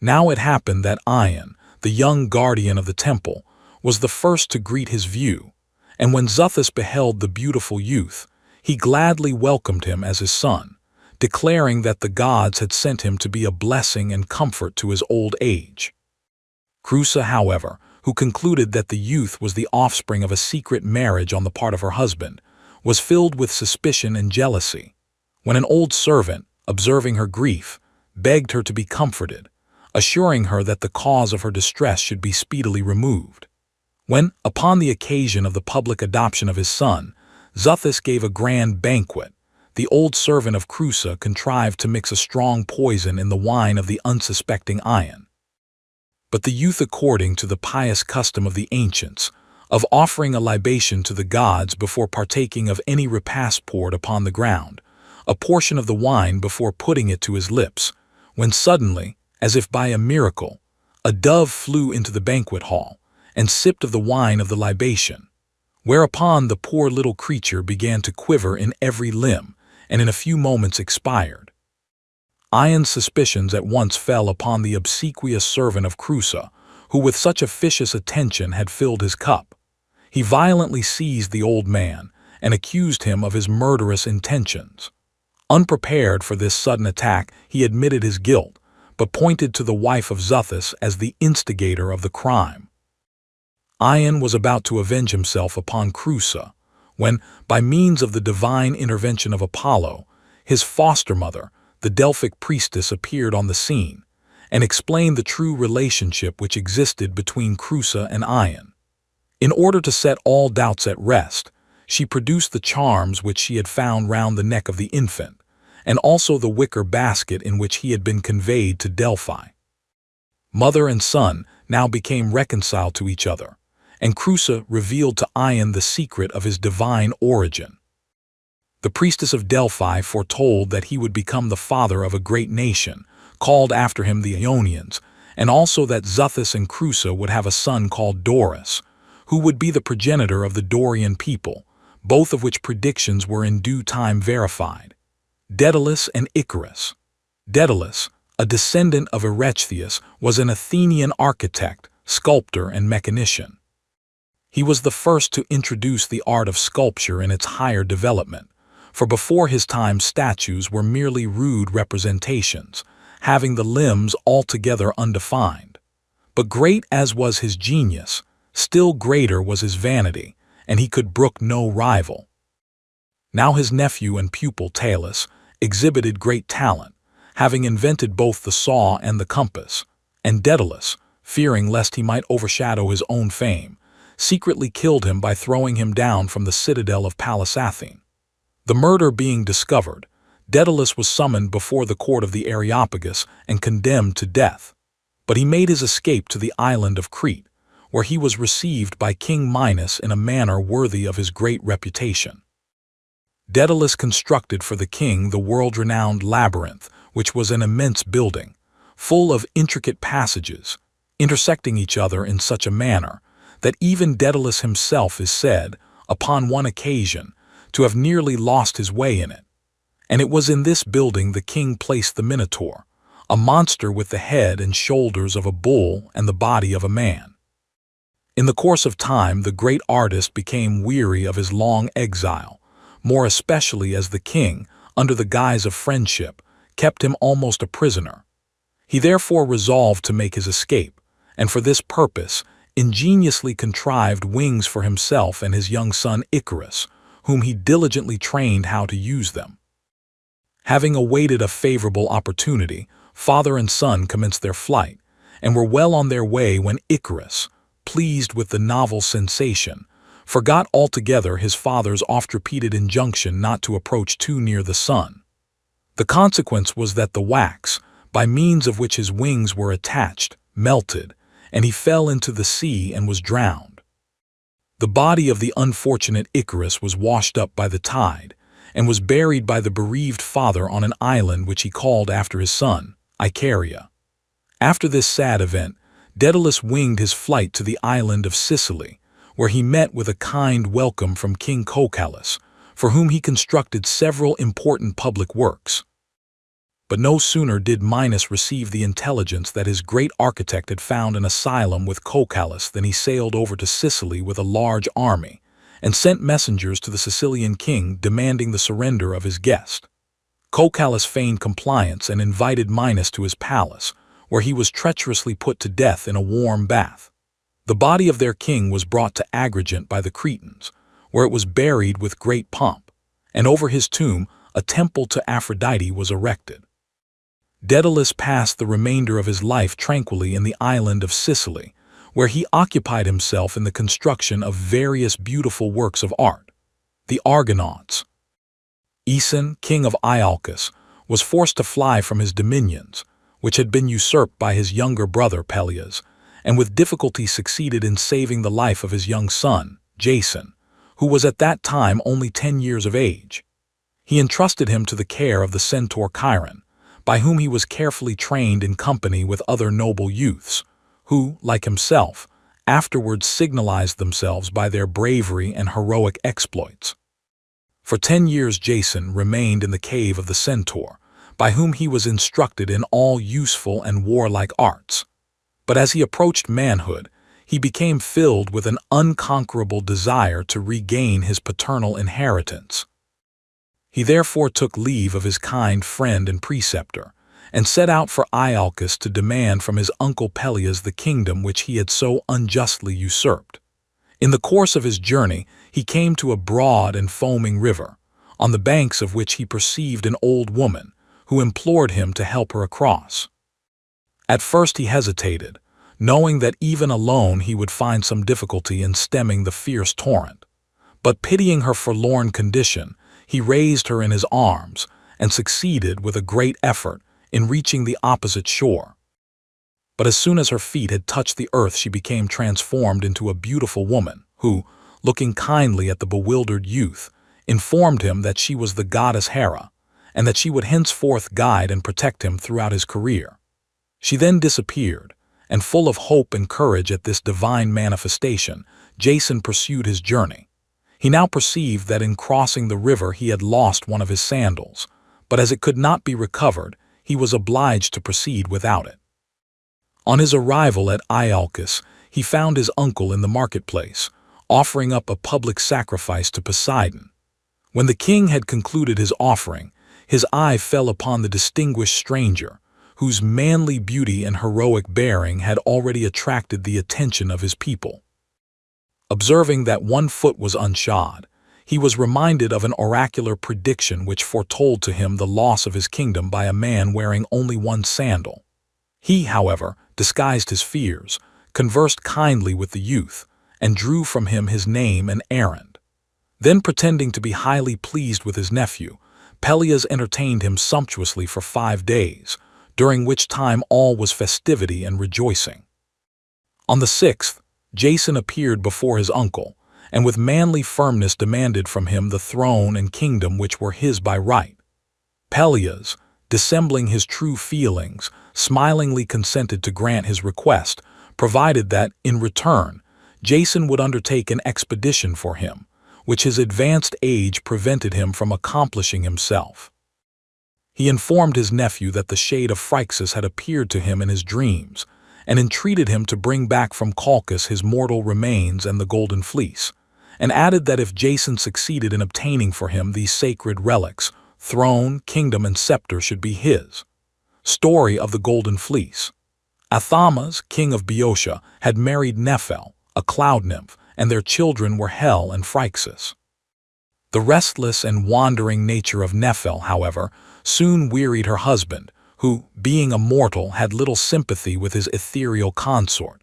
Now it happened that Ion, the young guardian of the temple, was the first to greet his view, and when Xuthus beheld the beautiful youth, he gladly welcomed him as his son, declaring that the gods had sent him to be a blessing and comfort to his old age. Creusa, however, who concluded that the youth was the offspring of a secret marriage on the part of her husband, was filled with suspicion and jealousy, when an old servant, observing her grief, begged her to be comforted, assuring her that the cause of her distress should be speedily removed. When, upon the occasion of the public adoption of his son, Xuthus gave a grand banquet, the old servant of Creusa contrived to mix a strong poison in the wine of the unsuspecting Ion. But the youth, according to the pious custom of the ancients, of offering a libation to the gods before partaking of any repast, poured upon the ground a portion of the wine before putting it to his lips, when suddenly, as if by a miracle, a dove flew into the banquet hall and sipped of the wine of the libation, whereupon the poor little creature began to quiver in every limb and in a few moments expired. Ion's suspicions at once fell upon the obsequious servant of Creusa, who with such officious attention had filled his cup. He violently seized the old man and accused him of his murderous intentions. Unprepared for this sudden attack, he admitted his guilt, but pointed to the wife of Xuthus as the instigator of the crime. Ion was about to avenge himself upon Creusa, when, by means of the divine intervention of Apollo, his foster mother, the Delphic priestess, appeared on the scene and explained the true relationship which existed between Creusa and Ion. In order to set all doubts at rest, she produced the charms which she had found round the neck of the infant, and also the wicker basket in which he had been conveyed to Delphi. Mother and son now became reconciled to each other, and Creusa revealed to Ion the secret of his divine origin. The priestess of Delphi foretold that he would become the father of a great nation, called after him the Ionians, and also that Xuthus and Creusa would have a son called Doris, who would be the progenitor of the Dorian people, both of which predictions were in due time verified. Daedalus and Icarus. Daedalus, a descendant of Erechtheus, was an Athenian architect, sculptor, and mechanician. He was the first to introduce the art of sculpture in its higher development, for before his time statues were merely rude representations, having the limbs altogether undefined. But great as was his genius, still greater was his vanity, and he could brook no rival. Now his nephew and pupil Talus exhibited great talent, having invented both the saw and the compass, and Daedalus, fearing lest he might overshadow his own fame, secretly killed him by throwing him down from the citadel of Palasathene. The murder being discovered, Daedalus was summoned before the court of the Areopagus and condemned to death. But he made his escape to the island of Crete, where he was received by King Minos in a manner worthy of his great reputation. Daedalus constructed for the king the world-renowned labyrinth, which was an immense building, full of intricate passages, intersecting each other in such a manner that even Daedalus himself is said, upon one occasion, to have nearly lost his way in it. And it was in this building the king placed the Minotaur, a monster with the head and shoulders of a bull and the body of a man. In the course of time, the great artist became weary of his long exile, more especially as the king, under the guise of friendship, kept him almost a prisoner. He therefore resolved to make his escape, and for this purpose ingeniously contrived wings for himself and his young son Icarus, whom he diligently trained how to use them. Having awaited a favorable opportunity, father and son commenced their flight, and were well on their way when Icarus, pleased with the novel sensation, forgot altogether his father's oft-repeated injunction not to approach too near the sun. The consequence was that the wax, by means of which his wings were attached, melted, and he fell into the sea and was drowned. The body of the unfortunate Icarus was washed up by the tide, and was buried by the bereaved father on an island which he called after his son, Icaria. After this sad event, Daedalus winged his flight to the island of Sicily, where he met with a kind welcome from King Cocalus, for whom he constructed several important public works. But no sooner did Minos receive the intelligence that his great architect had found an asylum with Cocalus than he sailed over to Sicily with a large army, and sent messengers to the Sicilian king demanding the surrender of his guest. Cocalus feigned compliance and invited Minos to his palace, where he was treacherously put to death in a warm bath. The body of their king was brought to Agrigent by the Cretans, where it was buried with great pomp, and over his tomb a temple to Aphrodite was erected. Daedalus passed the remainder of his life tranquilly in the island of Sicily, where he occupied himself in the construction of various beautiful works of art. The Argonauts. Aeson, king of Iolcus, was forced to fly from his dominions, which had been usurped by his younger brother Peleus, and with difficulty succeeded in saving the life of his young son, Jason, who was at that time only 10 years of age. He entrusted him to the care of the centaur Chiron, by whom he was carefully trained in company with other noble youths, who, like himself, afterwards signalized themselves by their bravery and heroic exploits. For 10 years Jason remained in the cave of the centaur, by whom he was instructed in all useful and warlike arts. But as he approached manhood, he became filled with an unconquerable desire to regain his paternal inheritance. He therefore took leave of his kind friend and preceptor, and set out for Iolcus to demand from his uncle Peleus the kingdom which he had so unjustly usurped. In the course of his journey, he came to a broad and foaming river, on the banks of which he perceived an old woman, who implored him to help her across. At first he hesitated, knowing that even alone he would find some difficulty in stemming the fierce torrent. But pitying her forlorn condition, he raised her in his arms and succeeded with a great effort in reaching the opposite shore. But as soon as her feet had touched the earth, she became transformed into a beautiful woman who, looking kindly at the bewildered youth, informed him that she was the goddess Hera, and that she would henceforth guide and protect him throughout his career. She then disappeared, and full of hope and courage at this divine manifestation, Jason pursued his journey. He now perceived that in crossing the river he had lost one of his sandals, but as it could not be recovered, he was obliged to proceed without it. On his arrival at Iolcus, he found his uncle in the marketplace, offering up a public sacrifice to Poseidon. When the king had concluded his offering, his eye fell upon the distinguished stranger, whose manly beauty and heroic bearing had already attracted the attention of his people. Observing that one foot was unshod, he was reminded of an oracular prediction which foretold to him the loss of his kingdom by a man wearing only one sandal. He, however, disguised his fears, conversed kindly with the youth, and drew from him his name and errand. Then, pretending to be highly pleased with his nephew, Peleus entertained him sumptuously for 5 days, during which time all was festivity and rejoicing. On the 6th, Jason appeared before his uncle, and with manly firmness demanded from him the throne and kingdom which were his by right. Peleus, dissembling his true feelings, smilingly consented to grant his request, provided that, in return, Jason would undertake an expedition for him, which his advanced age prevented him from accomplishing himself. He informed his nephew that the shade of Phrixus had appeared to him in his dreams, and entreated him to bring back from Colchis his mortal remains and the golden fleece, and added that if Jason succeeded in obtaining for him these sacred relics, throne, kingdom, and scepter should be his. Story of the Golden Fleece. Athamas, king of Boeotia, had married Nephele, a cloud nymph, and their children were Hel and Phrixus. The restless and wandering nature of Nephele, however, soon wearied her husband, who, being a mortal, had little sympathy with his ethereal consort.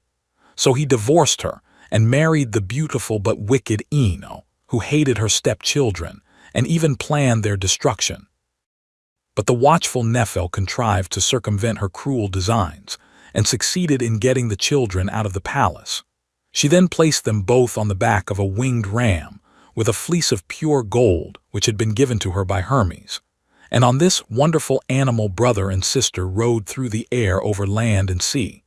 So he divorced her and married the beautiful but wicked Ino, who hated her stepchildren and even planned their destruction. But the watchful Nephele contrived to circumvent her cruel designs and succeeded in getting the children out of the palace. She then placed them both on the back of a winged ram with a fleece of pure gold which had been given to her by Hermes. And on this wonderful animal brother and sister rode through the air over land and sea.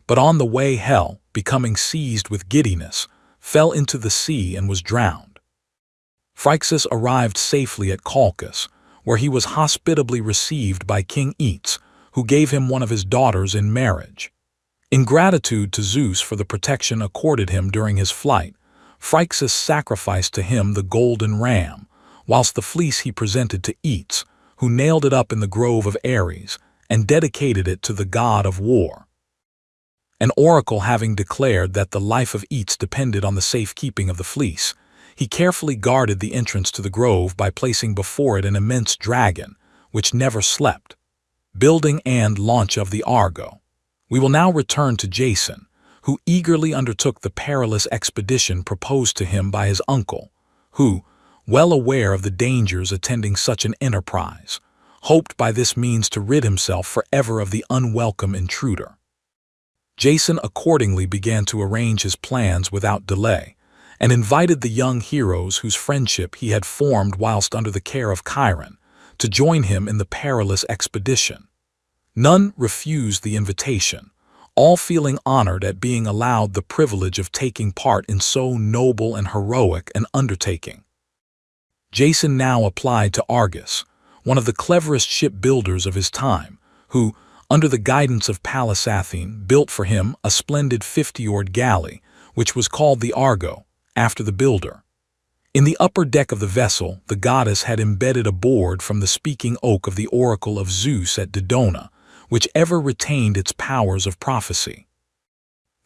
But on the way Hel, becoming seized with giddiness, fell into the sea and was drowned. Phrixus arrived safely at Colchis, where he was hospitably received by King Aetes, who gave him one of his daughters in marriage. In gratitude to Zeus for the protection accorded him during his flight, Phrixus sacrificed to him the golden ram, whilst the fleece he presented to Aetes, who nailed it up in the grove of Ares and dedicated it to the god of war. An oracle having declared that the life of each depended on the safekeeping of the fleece, he carefully guarded the entrance to the grove by placing before it an immense dragon, which never slept. Building and launch of the Argo. We will now return to Jason, who eagerly undertook the perilous expedition proposed to him by his uncle, who, well aware of the dangers attending such an enterprise, hoped by this means to rid himself forever of the unwelcome intruder. Jason accordingly began to arrange his plans without delay, and invited the young heroes whose friendship he had formed whilst under the care of Chiron to join him in the perilous expedition. None refused the invitation, all feeling honored at being allowed the privilege of taking part in so noble and heroic an undertaking. Jason now applied to Argus, one of the cleverest shipbuilders of his time, who, under the guidance of Pallas Athene, built for him a splendid 50-oared galley, which was called the Argo, after the builder. In the upper deck of the vessel, the goddess had embedded a board from the speaking oak of the oracle of Zeus at Dodona, which ever retained its powers of prophecy.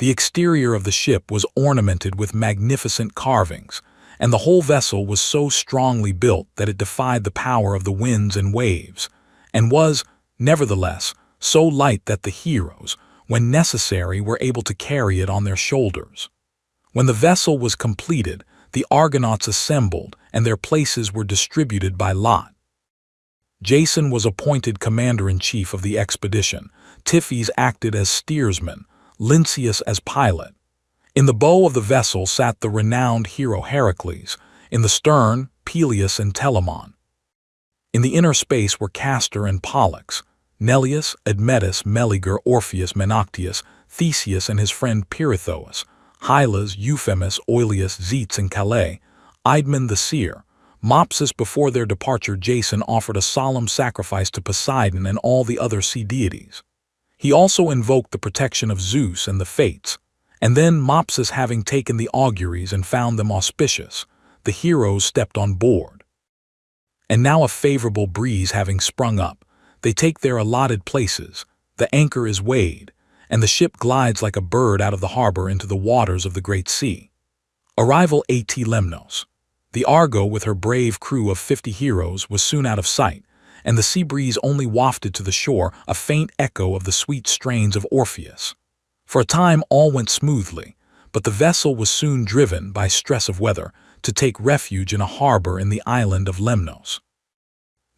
The exterior of the ship was ornamented with magnificent carvings, and the whole vessel was so strongly built that it defied the power of the winds and waves, and was, nevertheless, so light that the heroes, when necessary, were able to carry it on their shoulders. When the vessel was completed, the Argonauts assembled, and their places were distributed by lot. Jason was appointed commander-in-chief of the expedition, Tiphys acted as steersman, Lynceus as pilot. In the bow of the vessel sat the renowned hero Heracles, in the stern, Peleus and Telamon. In the inner space were Castor and Pollux, Neleus, Admetus, Meleager, Orpheus, Menoctius, Theseus and his friend Pirithous, Hylas, Euphemus, Oileus, Zetes and Calais, Idmon the seer. Mopsus. Before their departure, Jason offered a solemn sacrifice to Poseidon and all the other sea deities. He also invoked the protection of Zeus and the Fates, and then Mopsus having taken the auguries and found them auspicious, the heroes stepped on board. And now a favorable breeze having sprung up, they take their allotted places, the anchor is weighed, and the ship glides like a bird out of the harbor into the waters of the great sea. Arrival at Lemnos. The Argo, with her brave crew of 50 heroes, was soon out of sight, and the sea breeze only wafted to the shore a faint echo of the sweet strains of Orpheus. For a time all went smoothly, but the vessel was soon driven, by stress of weather, to take refuge in a harbor in the island of Lemnos.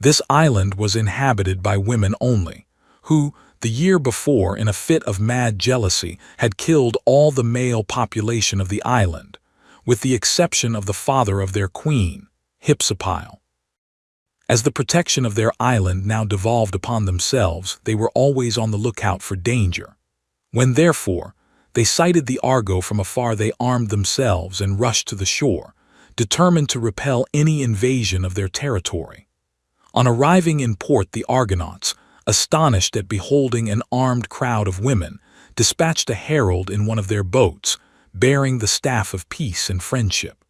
This island was inhabited by women only, who, the year before, in a fit of mad jealousy, had killed all the male population of the island, with the exception of the father of their queen, Hypsipyle. As the protection of their island now devolved upon themselves, they were always on the lookout for danger. When, therefore, they sighted the Argo from afar, they armed themselves and rushed to the shore, determined to repel any invasion of their territory. On arriving in port, the Argonauts, astonished at beholding an armed crowd of women, dispatched a herald in one of their boats, bearing the staff of peace and friendship.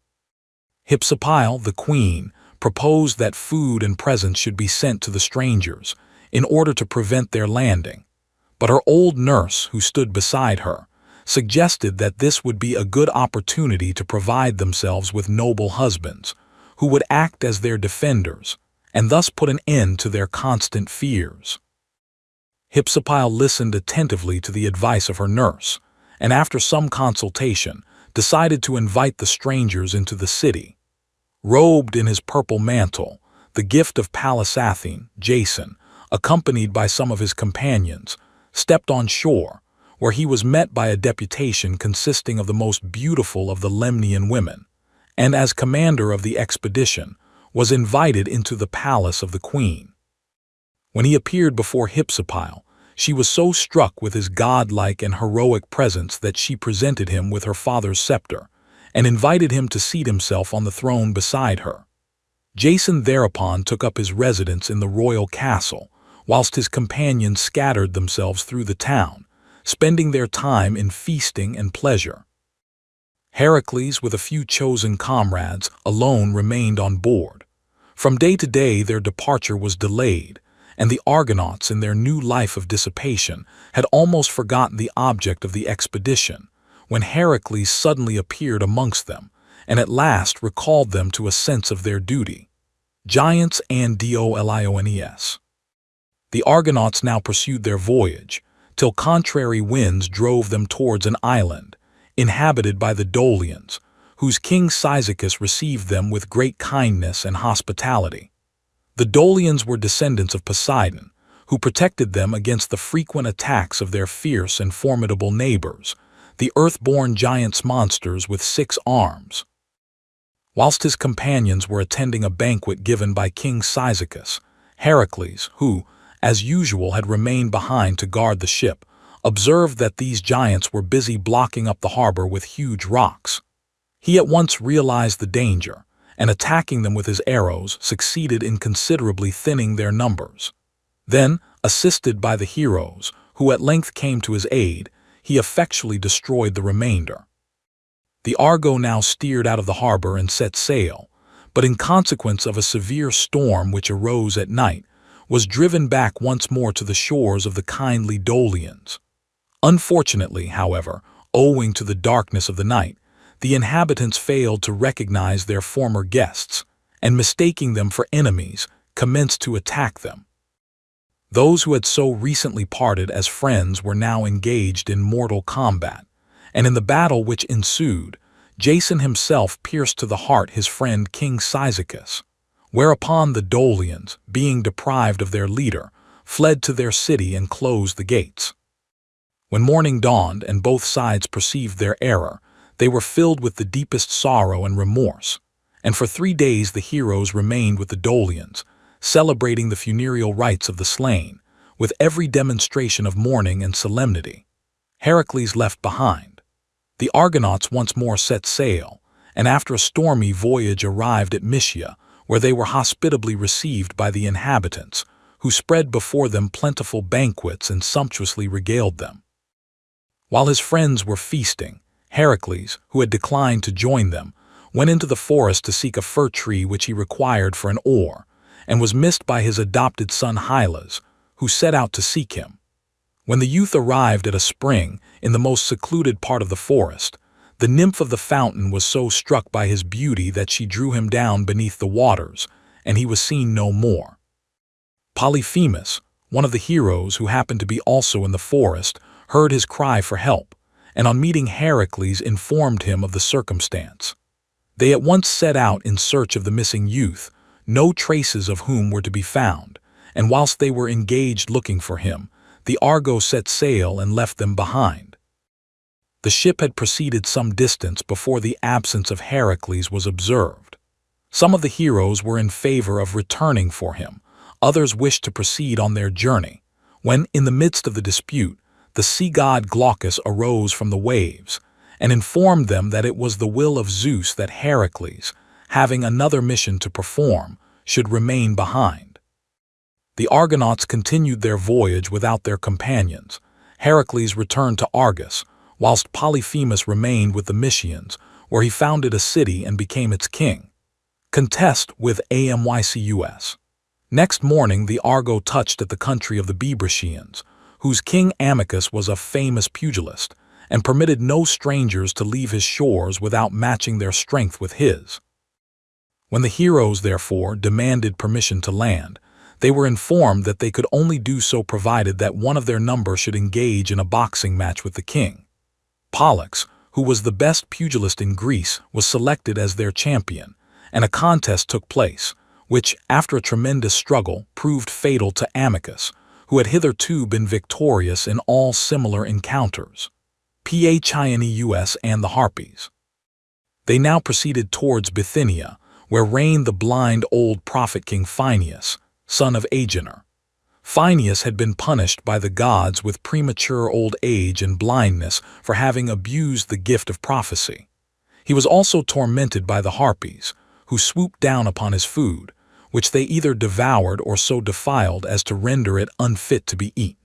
Hypsipyle, the queen, proposed that food and presents should be sent to the strangers, in order to prevent their landing, but her old nurse, who stood beside her, suggested that this would be a good opportunity to provide themselves with noble husbands, who would act as their defenders, and thus put an end to their constant fears. Hypsipyle listened attentively to the advice of her nurse, and after some consultation, decided to invite the strangers into the city. Robed in his purple mantle, the gift of Pallas Athene, Jason, accompanied by some of his companions, stepped on shore, where he was met by a deputation consisting of the most beautiful of the Lemnian women, and as commander of the expedition, was invited into the palace of the queen. When he appeared before Hypsipyle, she was so struck with his godlike and heroic presence that she presented him with her father's scepter, and invited him to seat himself on the throne beside her. Jason thereupon took up his residence in the royal castle, whilst his companions scattered themselves through the town, spending their time in feasting and pleasure. Heracles, with a few chosen comrades, alone remained on board, From day to day their departure was delayed, and the Argonauts in their new life of dissipation had almost forgotten the object of the expedition, when Heracles suddenly appeared amongst them, and at last recalled them to a sense of their duty. Giants and Dolions. The Argonauts now pursued their voyage, till contrary winds drove them towards an island, inhabited by the Dolions, whose king Cyzicus received them with great kindness and hospitality. The Dolions were descendants of Poseidon, who protected them against the frequent attacks of their fierce and formidable neighbors, the earth-born giants monsters with 6 arms. Whilst his companions were attending a banquet given by King Cyzicus, Heracles, who, as usual, had remained behind to guard the ship, observed that these giants were busy blocking up the harbor with huge rocks. He at once realized the danger, and attacking them with his arrows succeeded in considerably thinning their numbers. Then, assisted by the heroes, who at length came to his aid, he effectually destroyed the remainder. The Argo now steered out of the harbor and set sail, but in consequence of a severe storm which arose at night, was driven back once more to the shores of the kindly Dolions. Unfortunately, however, owing to the darkness of the night, the inhabitants failed to recognize their former guests, and mistaking them for enemies, commenced to attack them. Those who had so recently parted as friends were now engaged in mortal combat, and in the battle which ensued, Jason himself pierced to the heart his friend King Cyzicus, whereupon the Dolions, being deprived of their leader, fled to their city and closed the gates. When morning dawned and both sides perceived their error, they were filled with the deepest sorrow and remorse, and for 3 days the heroes remained with the Dolions, celebrating the funereal rites of the slain, with every demonstration of mourning and solemnity. Heracles left behind. The Argonauts once more set sail, and after a stormy voyage arrived at Mysia, where they were hospitably received by the inhabitants, who spread before them plentiful banquets and sumptuously regaled them. While his friends were feasting, Heracles, who had declined to join them, went into the forest to seek a fir tree which he required for an oar, and was missed by his adopted son Hylas, who set out to seek him. When the youth arrived at a spring in the most secluded part of the forest, the nymph of the fountain was so struck by his beauty that she drew him down beneath the waters, and he was seen no more. Polyphemus, one of the heroes who happened to be also in the forest, heard his cry for help, and on meeting Heracles informed him of the circumstance. They at once set out in search of the missing youth, no traces of whom were to be found, and whilst they were engaged looking for him, the Argo set sail and left them behind. The ship had proceeded some distance before the absence of Heracles was observed. Some of the heroes were in favor of returning for him, others wished to proceed on their journey, when, in the midst of the dispute, the sea god Glaucus arose from the waves, and informed them that it was the will of Zeus that Heracles, having another mission to perform, should remain behind. The Argonauts continued their voyage without their companions. Heracles returned to Argos, whilst Polyphemus remained with the Mysians, where he founded a city and became its king. Contest with Amycus. Next morning the Argo touched at the country of the Bebrycians, whose king Amycus was a famous pugilist, and permitted no strangers to leave his shores without matching their strength with his. When the heroes, therefore, demanded permission to land, they were informed that they could only do so provided that one of their number should engage in a boxing match with the king. Pollux, who was the best pugilist in Greece, was selected as their champion, and a contest took place, which, after a tremendous struggle, proved fatal to Amycus, who had hitherto been victorious in all similar encounters. Phyneus and the Harpies. They now proceeded towards Bithynia, where reigned the blind old prophet King Phineus, son of Agenor. Phineus had been punished by the gods with premature old age and blindness for having abused the gift of prophecy. He was also tormented by the Harpies, who swooped down upon his food, which they either devoured or so defiled as to render it unfit to be eaten.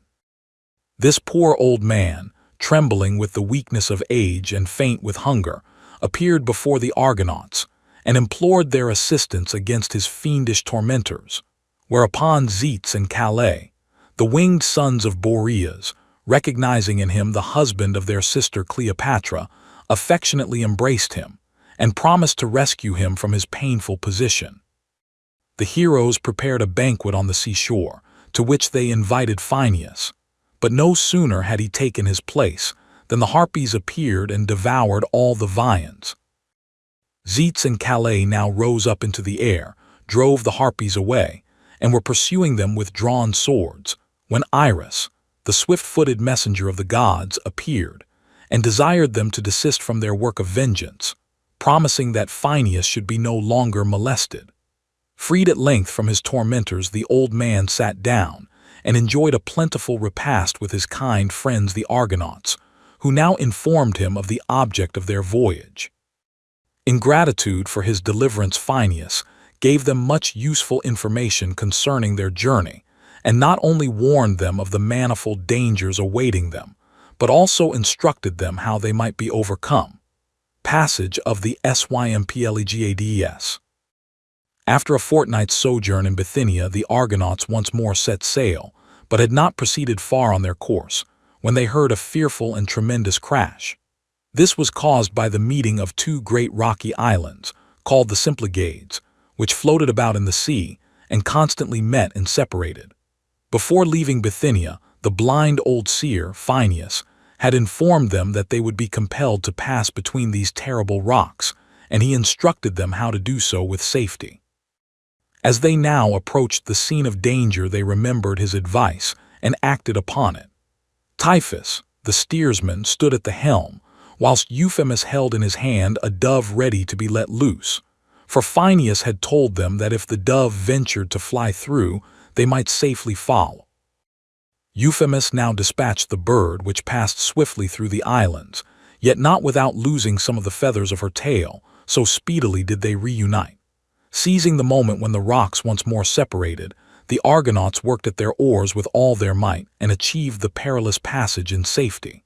This poor old man, trembling with the weakness of age and faint with hunger, appeared before the Argonauts, and implored their assistance against his fiendish tormentors, whereupon Zetes and Calais, the winged sons of Boreas, recognizing in him the husband of their sister Cleopatra, affectionately embraced him and promised to rescue him from his painful position. The heroes prepared a banquet on the seashore, to which they invited Phineus, but no sooner had he taken his place than the Harpies appeared and devoured all the viands. Zetes and Calais now rose up into the air, drove the Harpies away, and were pursuing them with drawn swords, when Iris, the swift-footed messenger of the gods, appeared, and desired them to desist from their work of vengeance, promising that Phineus should be no longer molested. Freed at length from his tormentors, the old man sat down and enjoyed a plentiful repast with his kind friends the Argonauts, who now informed him of the object of their voyage. In gratitude for his deliverance, Phineus gave them much useful information concerning their journey, and not only warned them of the manifold dangers awaiting them, but also instructed them how they might be overcome. Passage of the Symplegades. After a fortnight's sojourn in Bithynia, the Argonauts once more set sail, but had not proceeded far on their course, when they heard a fearful and tremendous crash. This was caused by the meeting of two great rocky islands, called the Symplegades, which floated about in the sea, and constantly met and separated. Before leaving Bithynia, the blind old seer, Phineus, had informed them that they would be compelled to pass between these terrible rocks, and he instructed them how to do so with safety. As they now approached the scene of danger, they remembered his advice and acted upon it. Typhus, the steersman, stood at the helm, whilst Euphemus held in his hand a dove ready to be let loose, for Phineus had told them that if the dove ventured to fly through, they might safely follow. Euphemus now dispatched the bird, which passed swiftly through the islands, yet not without losing some of the feathers of her tail, so speedily did they reunite. Seizing the moment when the rocks once more separated, the Argonauts worked at their oars with all their might and achieved the perilous passage in safety.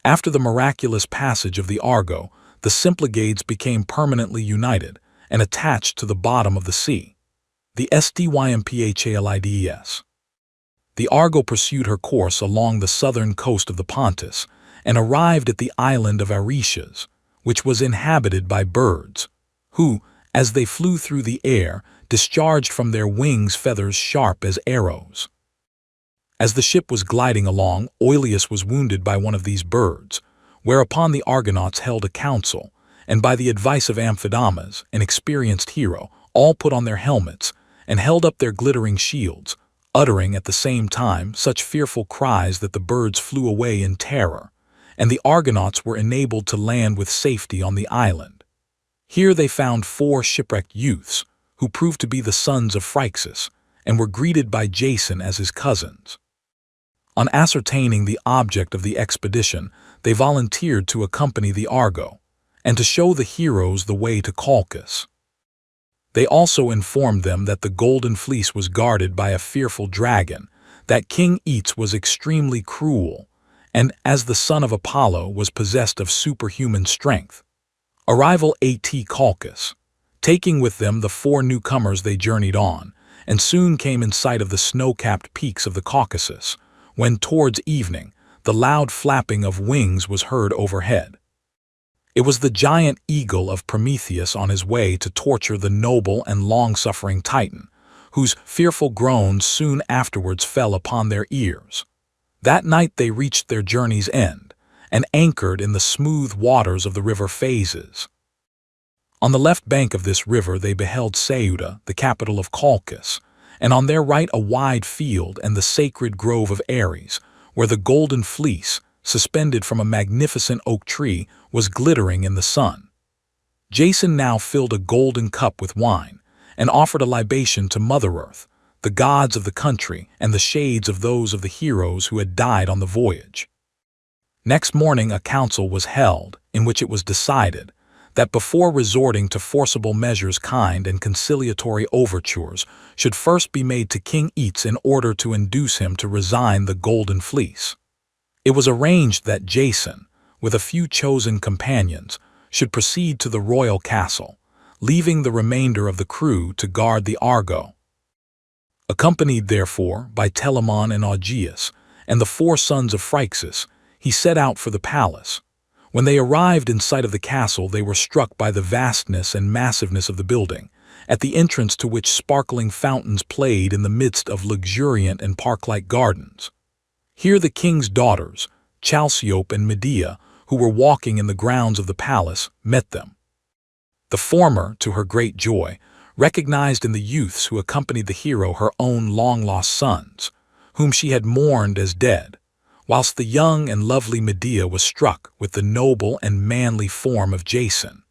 After the miraculous passage of the Argo, the Symplegades became permanently united and attached to the bottom of the sea. The Stymplegades. The Argo pursued her course along the southern coast of the Pontus and arrived at the island of Aretias, which was inhabited by birds, who, as they flew through the air, discharged from their wings feathers sharp as arrows. As the ship was gliding along, Oileus was wounded by one of these birds, whereupon the Argonauts held a council, and by the advice of Amphidamas, an experienced hero, all put on their helmets and held up their glittering shields, uttering at the same time such fearful cries that the birds flew away in terror, and the Argonauts were enabled to land with safety on the island. Here they found 4 shipwrecked youths, who proved to be the sons of Phrixus, and were greeted by Jason as his cousins. On ascertaining the object of the expedition, they volunteered to accompany the Argo, and to show the heroes the way to Colchis. They also informed them that the Golden Fleece was guarded by a fearful dragon, that King Eets was extremely cruel, and, as the son of Apollo, was possessed of superhuman strength. Arrival at Colchis. Taking with them the 4 newcomers, they journeyed on, and soon came in sight of the snow-capped peaks of the Caucasus, when towards evening the loud flapping of wings was heard overhead. It was the giant eagle of Prometheus on his way to torture the noble and long-suffering Titan, whose fearful groans soon afterwards fell upon their ears. That night they reached their journey's end, and anchored in the smooth waters of the river Phases. On the left bank of this river they beheld Ceuta, the capital of Colchis, and on their right a wide field and the sacred grove of Ares, where the Golden Fleece, suspended from a magnificent oak tree, was glittering in the sun. Jason now filled a golden cup with wine, and offered a libation to Mother Earth, the gods of the country, and the shades of those of the heroes who had died on the voyage. Next morning a council was held, in which it was decided that before resorting to forcible measures, kind and conciliatory overtures should first be made to King Eets in order to induce him to resign the Golden Fleece. It was arranged that Jason, with a few chosen companions, should proceed to the royal castle, leaving the remainder of the crew to guard the Argo. Accompanied, therefore, by Telamon and Augeas, and the 4 sons of Phrixus, he set out for the palace. When they arrived in sight of the castle, they were struck by the vastness and massiveness of the building, at the entrance to which sparkling fountains played in the midst of luxuriant and park-like gardens. Here the king's daughters, Chalciope and Medea, who were walking in the grounds of the palace, met them. The former, to her great joy, recognized in the youths who accompanied the hero her own long-lost sons, whom she had mourned as dead, whilst the young and lovely Medea was struck with the noble and manly form of Jason.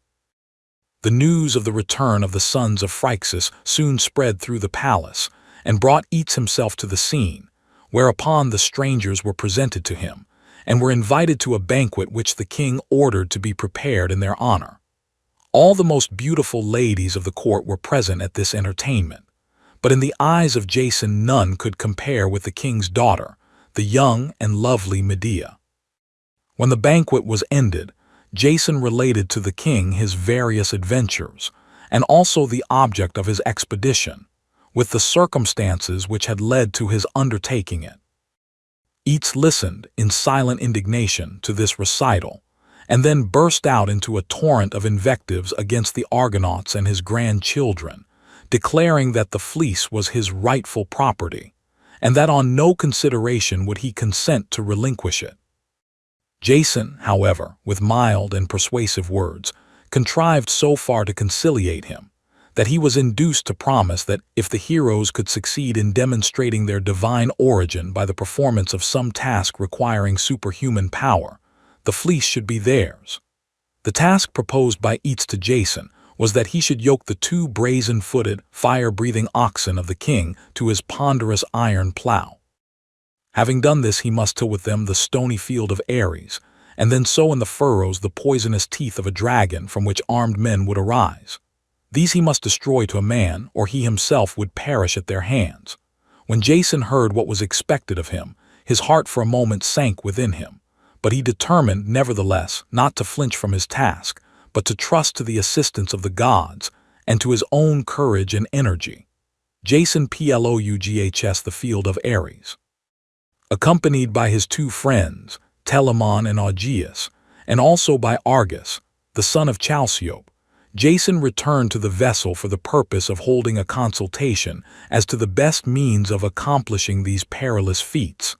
The news of the return of the sons of Phrixus soon spread through the palace, and brought each himself to the scene, whereupon the strangers were presented to him, and were invited to a banquet which the king ordered to be prepared in their honor. All the most beautiful ladies of the court were present at this entertainment, but in the eyes of Jason none could compare with the king's daughter, the young and lovely Medea. When the banquet was ended, Jason related to the king his various adventures, and also the object of his expedition, with the circumstances which had led to his undertaking it. Each listened in silent indignation to this recital, and then burst out into a torrent of invectives against the Argonauts and his grandchildren, declaring that the fleece was his rightful property, and that on no consideration would he consent to relinquish it. Jason, however, with mild and persuasive words, contrived so far to conciliate him, that he was induced to promise that if the heroes could succeed in demonstrating their divine origin by the performance of some task requiring superhuman power, the fleece should be theirs. The task proposed by each to Jason was that he should yoke the 2 brazen-footed, fire-breathing oxen of the king to his ponderous iron plow. Having done this, he must till with them the stony field of Ares, and then sow in the furrows the poisonous teeth of a dragon from which armed men would arise. These he must destroy to a man, or he himself would perish at their hands. When Jason heard what was expected of him, his heart for a moment sank within him, but he determined, nevertheless, not to flinch from his task, but to trust to the assistance of the gods, and to his own courage and energy. Jason ploughs the field of Ares. Accompanied by his 2 friends, Telamon and Augeas, and also by Argus, the son of Chalciope, Jason returned to the vessel for the purpose of holding a consultation as to the best means of accomplishing these perilous feats.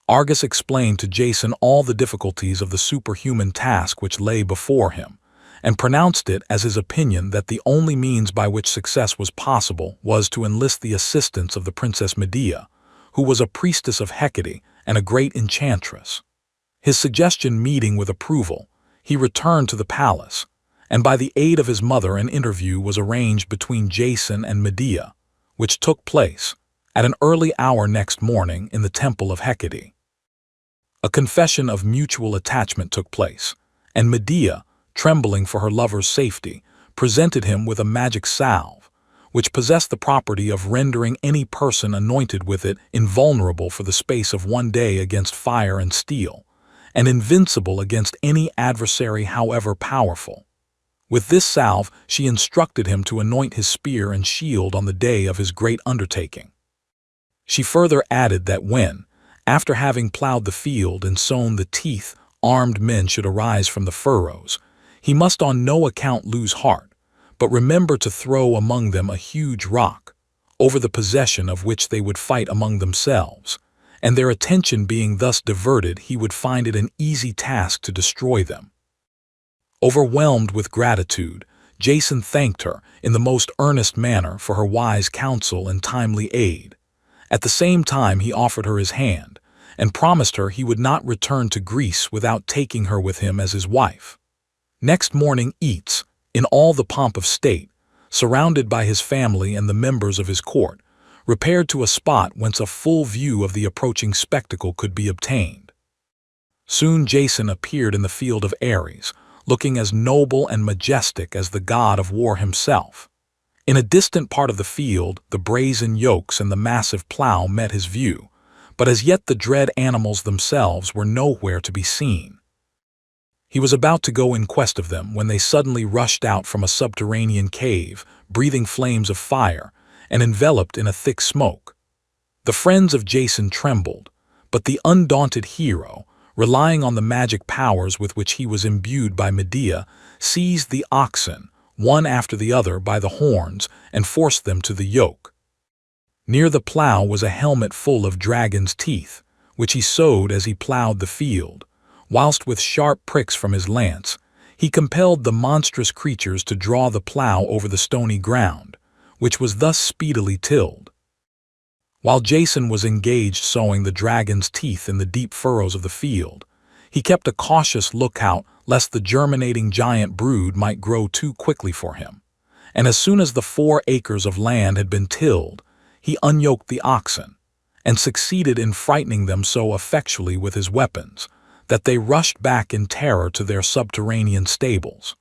Argus explained to Jason all the difficulties of the superhuman task which lay before him, and pronounced it as his opinion that the only means by which success was possible was to enlist the assistance of the Princess Medea, who was a priestess of Hecate and a great enchantress. His suggestion meeting with approval, he returned to the palace, and by the aid of his mother an interview was arranged between Jason and Medea, which took place at an early hour next morning in the temple of Hecate. A confession of mutual attachment took place, and Medea, trembling for her lover's safety, presented him with a magic salve, which possessed the property of rendering any person anointed with it invulnerable for the space of 1 day against fire and steel, and invincible against any adversary however powerful. With this salve she instructed him to anoint his spear and shield on the day of his great undertaking. She further added that when, after having plowed the field and sown the teeth, armed men should arise from the furrows, he must on no account lose heart, but remember to throw among them a huge rock, over the possession of which they would fight among themselves, and their attention being thus diverted, he would find it an easy task to destroy them. Overwhelmed with gratitude, Jason thanked her in the most earnest manner for her wise counsel and timely aid. At the same time he offered her his hand, and promised her he would not return to Greece without taking her with him as his wife. Next morning Eats, in all the pomp of state, surrounded by his family and the members of his court, repaired to a spot whence a full view of the approaching spectacle could be obtained. Soon Jason appeared in the field of Ares, looking as noble and majestic as the god of war himself. In a distant part of the field, the brazen yokes and the massive plow met his view, but as yet the dread animals themselves were nowhere to be seen. He was about to go in quest of them when they suddenly rushed out from a subterranean cave, breathing flames of fire, and enveloped in a thick smoke. The friends of Jason trembled, but the undaunted hero, relying on the magic powers with which he was imbued by Medea, seized the oxen, one after the other by the horns, and forced them to the yoke. Near the plow was a helmet full of dragon's teeth, which he sowed as he plowed the field, whilst with sharp pricks from his lance, he compelled the monstrous creatures to draw the plow over the stony ground, which was thus speedily tilled. While Jason was engaged sowing the dragon's teeth in the deep furrows of the field, he kept a cautious lookout lest the germinating giant brood might grow too quickly for him, and as soon as the 4 acres of land had been tilled, he unyoked the oxen, and succeeded in frightening them so effectually with his weapons that they rushed back in terror to their subterranean stables.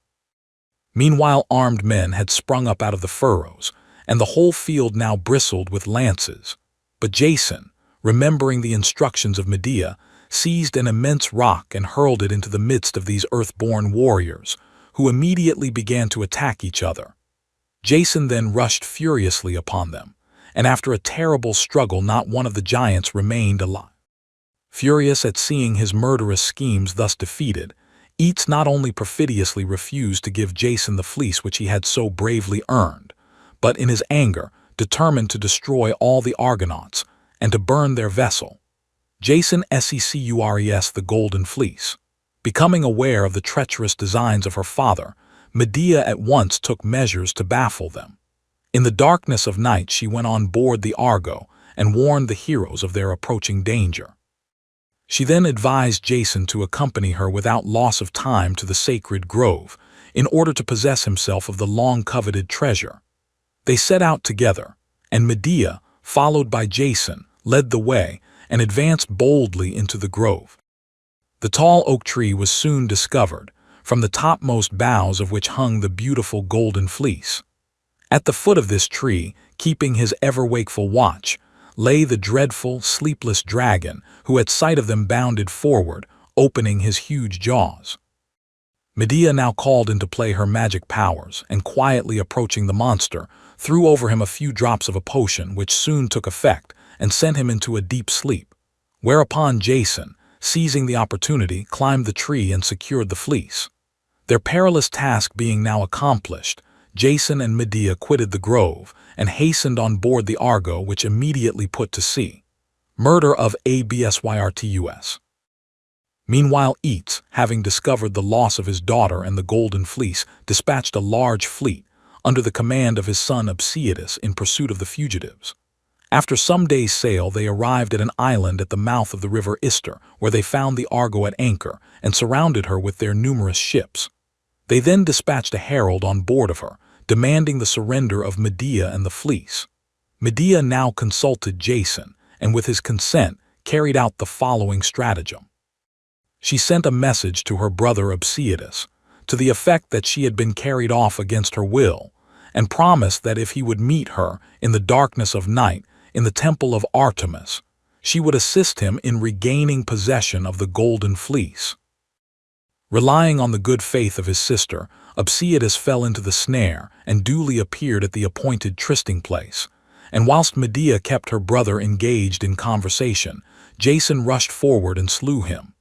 Meanwhile, armed men had sprung up out of the furrows, and the whole field now bristled with lances. But Jason, remembering the instructions of Medea, seized an immense rock and hurled it into the midst of these earth-born warriors, who immediately began to attack each other. Jason then rushed furiously upon them, and after a terrible struggle not one of the giants remained alive. Furious at seeing his murderous schemes thus defeated, Eats not only perfidiously refused to give Jason the fleece which he had so bravely earned, but in his anger determined to destroy all the Argonauts and to burn their vessel. Jason secures the Golden Fleece. Becoming aware of the treacherous designs of her father, Medea at once took measures to baffle them. In the darkness of night she went on board the Argo and warned the heroes of their approaching danger. She then advised Jason to accompany her without loss of time to the sacred grove in order to possess himself of the long-coveted treasure. They set out together, and Medea, followed by Jason, led the way and advanced boldly into the grove. The tall oak tree was soon discovered, from the topmost boughs of which hung the beautiful Golden Fleece. At the foot of this tree, keeping his ever-wakeful watch, lay the dreadful, sleepless dragon, who at sight of them bounded forward, opening his huge jaws. Medea now called into play her magic powers, and quietly approaching the monster, threw over him a few drops of a potion which soon took effect and sent him into a deep sleep, whereupon Jason, seizing the opportunity, climbed the tree and secured the fleece. Their perilous task being now accomplished, Jason and Medea quitted the grove and hastened on board the Argo, which immediately put to sea. Murder of Absyrtus. Meanwhile, Eats, having discovered the loss of his daughter and the Golden Fleece, dispatched a large fleet under the command of his son Absyrtus in pursuit of the fugitives. After some days' sail, they arrived at an island at the mouth of the river Ister, where they found the Argo at anchor and surrounded her with their numerous ships. They then dispatched a herald on board of her, demanding the surrender of Medea and the fleece. Medea now consulted Jason, and with his consent carried out the following stratagem. She sent a message to her brother Absyrtus, to the effect that she had been carried off against her will, and promised that if he would meet her in the darkness of night in the temple of Artemis, she would assist him in regaining possession of the Golden Fleece. Relying on the good faith of his sister, Absyrtus fell into the snare and duly appeared at the appointed trysting place, and whilst Medea kept her brother engaged in conversation, Jason rushed forward and slew him.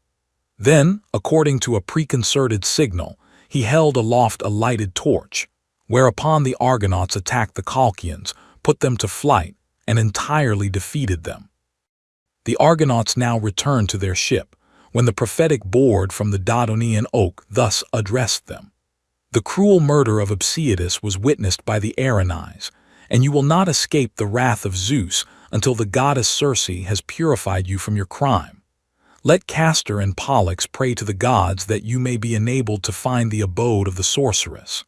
Then, according to a preconcerted signal, he held aloft a lighted torch, whereupon the Argonauts attacked the Colchians, put them to flight, and entirely defeated them. The Argonauts now returned to their ship, when the prophetic board from the Dodonian oak thus addressed them. The cruel murder of Absyrtus was witnessed by the Erinyes, and you will not escape the wrath of Zeus until the goddess Circe has purified you from your crime. Let Castor and Pollux pray to the gods that you may be enabled to find the abode of the sorceress.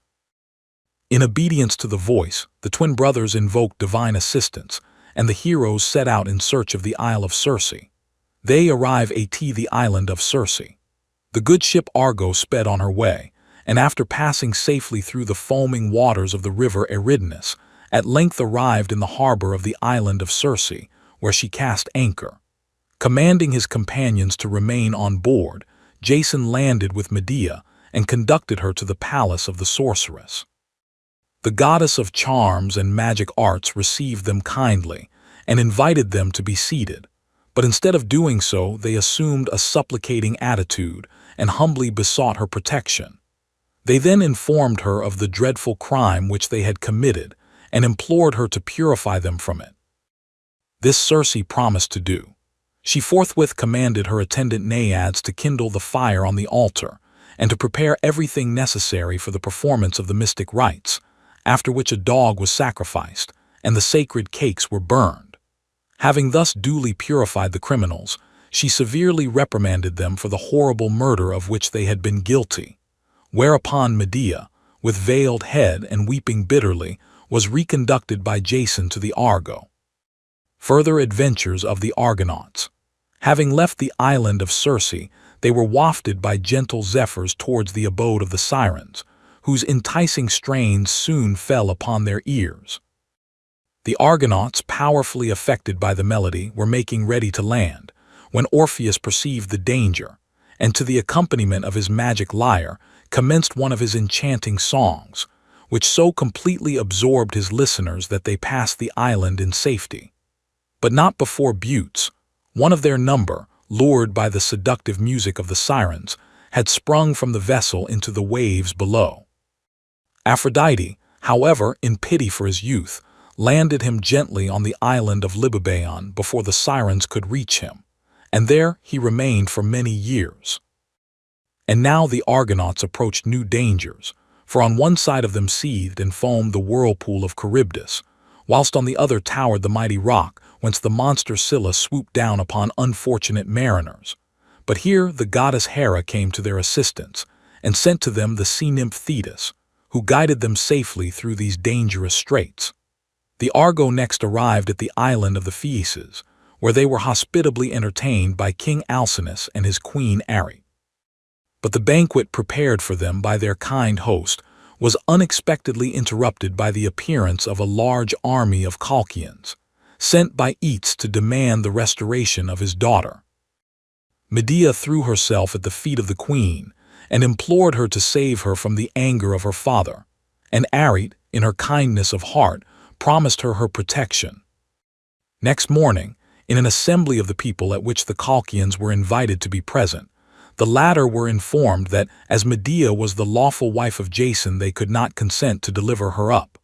In obedience to the voice, the twin brothers invoked divine assistance, and the heroes set out in search of the Isle of Circe. They arrive at the island of Circe. The good ship Argo sped on her way, and after passing safely through the foaming waters of the river Eridanus, at length arrived in the harbor of the island of Circe, where she cast anchor. Commanding his companions to remain on board, Jason landed with Medea and conducted her to the palace of the sorceress. The goddess of charms and magic arts received them kindly and invited them to be seated, but instead of doing so, they assumed a supplicating attitude and humbly besought her protection. They then informed her of the dreadful crime which they had committed and implored her to purify them from it. This Circe promised to do. She forthwith commanded her attendant naiads to kindle the fire on the altar and to prepare everything necessary for the performance of the mystic rites, after which a dog was sacrificed and the sacred cakes were burned. Having thus duly purified the criminals, she severely reprimanded them for the horrible murder of which they had been guilty, whereupon Medea, with veiled head and weeping bitterly, was reconducted by Jason to the Argo. Further adventures of the Argonauts. Having left the island of Circe, they were wafted by gentle zephyrs towards the abode of the Sirens, whose enticing strains soon fell upon their ears. The Argonauts, powerfully affected by the melody, were making ready to land, when Orpheus perceived the danger, and to the accompaniment of his magic lyre, commenced one of his enchanting songs, which so completely absorbed his listeners that they passed the island in safety. But not before Butes, one of their number, lured by the seductive music of the Sirens, had sprung from the vessel into the waves below. Aphrodite, however, in pity for his youth, landed him gently on the island of Lilybaeon before the Sirens could reach him, and there he remained for many years. And now the Argonauts approached new dangers, for on one side of them seethed and foamed the whirlpool of Charybdis, whilst on the other towered the mighty rock whence the monster Scylla swooped down upon unfortunate mariners. But here the goddess Hera came to their assistance, and sent to them the sea-nymph Thetis, who guided them safely through these dangerous straits. The Argo next arrived at the island of the Phaeaces, where they were hospitably entertained by King Alcinous and his queen Arete. But the banquet prepared for them by their kind host was unexpectedly interrupted by the appearance of a large army of Colchians, sent by Aeetes to demand the restoration of his daughter. Medea threw herself at the feet of the queen and implored her to save her from the anger of her father, and Arete, in her kindness of heart, promised her protection. Next morning, in an assembly of the people at which the Colchians were invited to be present, the latter were informed that, as Medea was the lawful wife of Jason, they could not consent to deliver her up.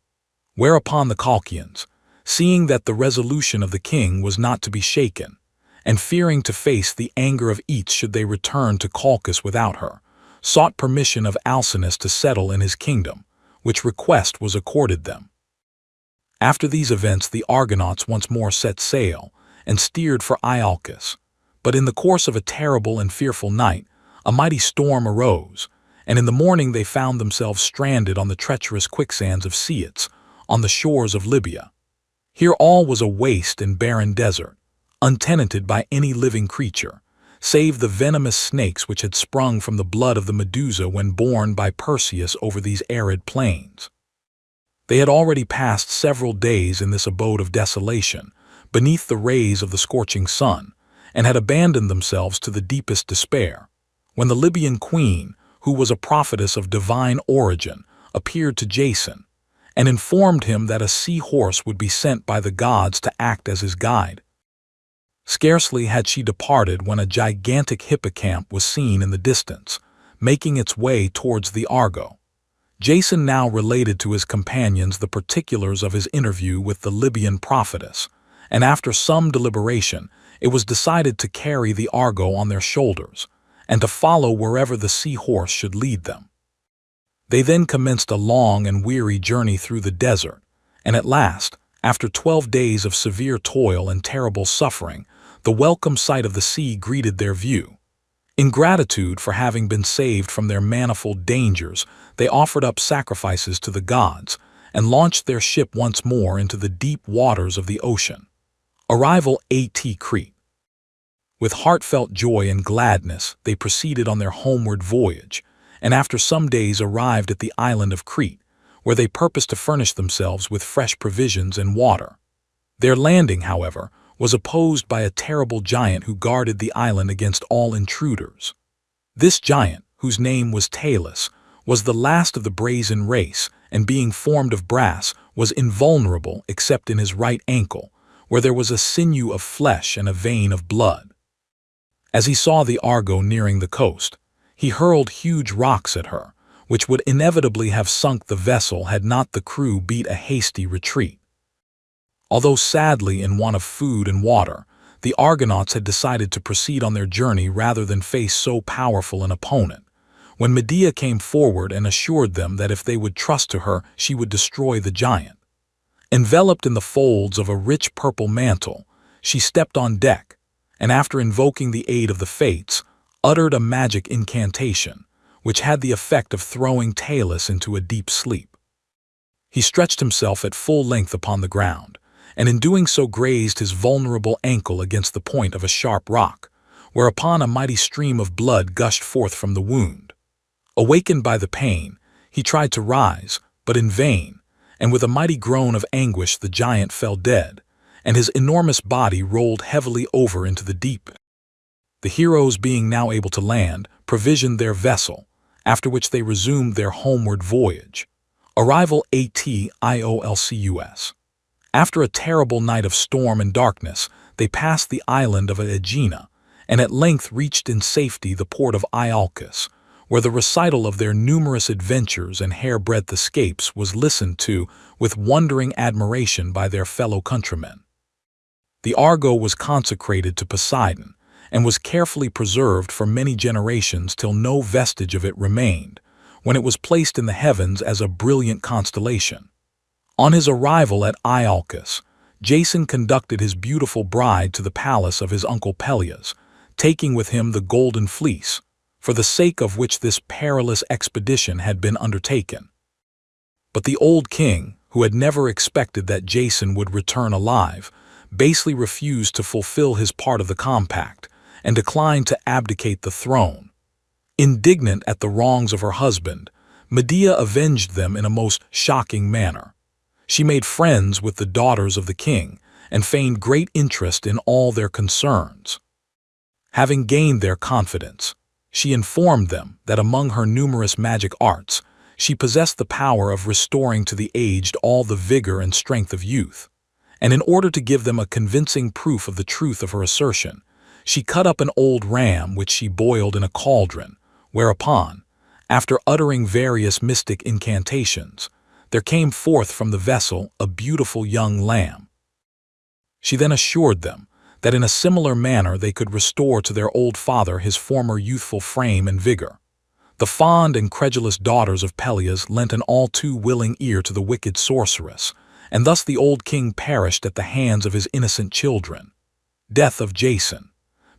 Whereupon the Colchians, seeing that the resolution of the king was not to be shaken, and fearing to face the anger of Aeetes should they return to Colchis without her, sought permission of Alcinous to settle in his kingdom, which request was accorded them. After these events the Argonauts once more set sail and steered for Iolcus, but in the course of a terrible and fearful night a mighty storm arose, and in the morning they found themselves stranded on the treacherous quicksands of Ceats, on the shores of Libya. Here all was a waste and barren desert, untenanted by any living creature, save the venomous snakes which had sprung from the blood of the Medusa when borne by Perseus over these arid plains. They had already passed several days in this abode of desolation, beneath the rays of the scorching sun, and had abandoned themselves to the deepest despair, when the Libyan queen, who was a prophetess of divine origin, appeared to Jason, and informed him that a sea-horse would be sent by the gods to act as his guide. Scarcely had she departed when a gigantic hippocamp was seen in the distance, making its way towards the Argo. Jason now related to his companions the particulars of his interview with the Libyan prophetess, and after some deliberation, it was decided to carry the Argo on their shoulders, and to follow wherever the sea-horse should lead them. They then commenced a long and weary journey through the desert, and at last, after 12 days of severe toil and terrible suffering, the welcome sight of the sea greeted their view. In gratitude for having been saved from their manifold dangers, they offered up sacrifices to the gods, and launched their ship once more into the deep waters of the ocean. Arrival at Crete. With heartfelt joy and gladness, they proceeded on their homeward voyage, and after some days arrived at the island of Crete, where they purposed to furnish themselves with fresh provisions and water. Their landing, however, was opposed by a terrible giant who guarded the island against all intruders. This giant, whose name was Talus, was the last of the brazen race, and being formed of brass, was invulnerable except in his right ankle, where there was a sinew of flesh and a vein of blood. As he saw the Argo nearing the coast, he hurled huge rocks at her, which would inevitably have sunk the vessel had not the crew beat a hasty retreat. Although sadly in want of food and water, the Argonauts had decided to proceed on their journey rather than face so powerful an opponent, when Medea came forward and assured them that if they would trust to her, she would destroy the giant. Enveloped in the folds of a rich purple mantle, she stepped on deck, and after invoking the aid of the fates, uttered a magic incantation, which had the effect of throwing Talus into a deep sleep. He stretched himself at full length upon the ground, and in doing so grazed his vulnerable ankle against the point of a sharp rock, whereupon a mighty stream of blood gushed forth from the wound. Awakened by the pain, he tried to rise, but in vain, and with a mighty groan of anguish the giant fell dead, and his enormous body rolled heavily over into the deep. The heroes, being now able to land, provisioned their vessel, after which they resumed their homeward voyage. Arrival ATIOLCUS. After a terrible night of storm and darkness, they passed the island of Aegina, and at length reached in safety the port of Iolcus, where the recital of their numerous adventures and hair-breadth escapes was listened to with wondering admiration by their fellow countrymen. The Argo was consecrated to Poseidon, and was carefully preserved for many generations till no vestige of it remained, when it was placed in the heavens as a brilliant constellation. On his arrival at Iolcus, Jason conducted his beautiful bride to the palace of his uncle Peleus, taking with him the golden fleece, for the sake of which this perilous expedition had been undertaken. But the old king, who had never expected that Jason would return alive, basely refused to fulfill his part of the compact, and declined to abdicate the throne. Indignant at the wrongs of her husband, Medea avenged them in a most shocking manner. She made friends with the daughters of the king, and feigned great interest in all their concerns. Having gained their confidence, she informed them that among her numerous magic arts, she possessed the power of restoring to the aged all the vigor and strength of youth, and in order to give them a convincing proof of the truth of her assertion, she cut up an old ram which she boiled in a cauldron, whereupon, after uttering various mystic incantations, there came forth from the vessel a beautiful young lamb. She then assured them that in a similar manner they could restore to their old father his former youthful frame and vigor. The fond and credulous daughters of Peleus lent an all too willing ear to the wicked sorceress, and thus the old king perished at the hands of his innocent children. Death of Jason.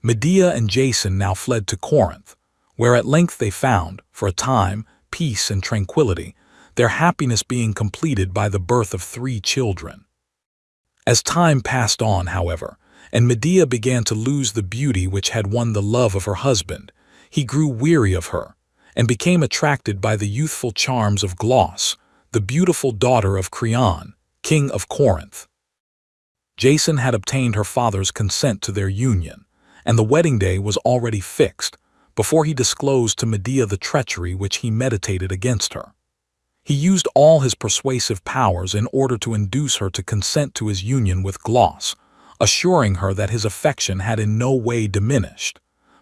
Medea and Jason now fled to Corinth, where at length they found, for a time, peace and tranquility, their happiness being completed by the birth of 3 children. As time passed on, however, and Medea began to lose the beauty which had won the love of her husband, he grew weary of her, and became attracted by the youthful charms of Glauce, the beautiful daughter of Creon, king of Corinth. Jason had obtained her father's consent to their union, and the wedding day was already fixed, before he disclosed to Medea the treachery which he meditated against her. He used all his persuasive powers in order to induce her to consent to his union with Glauce, assuring her that his affection had in no way diminished,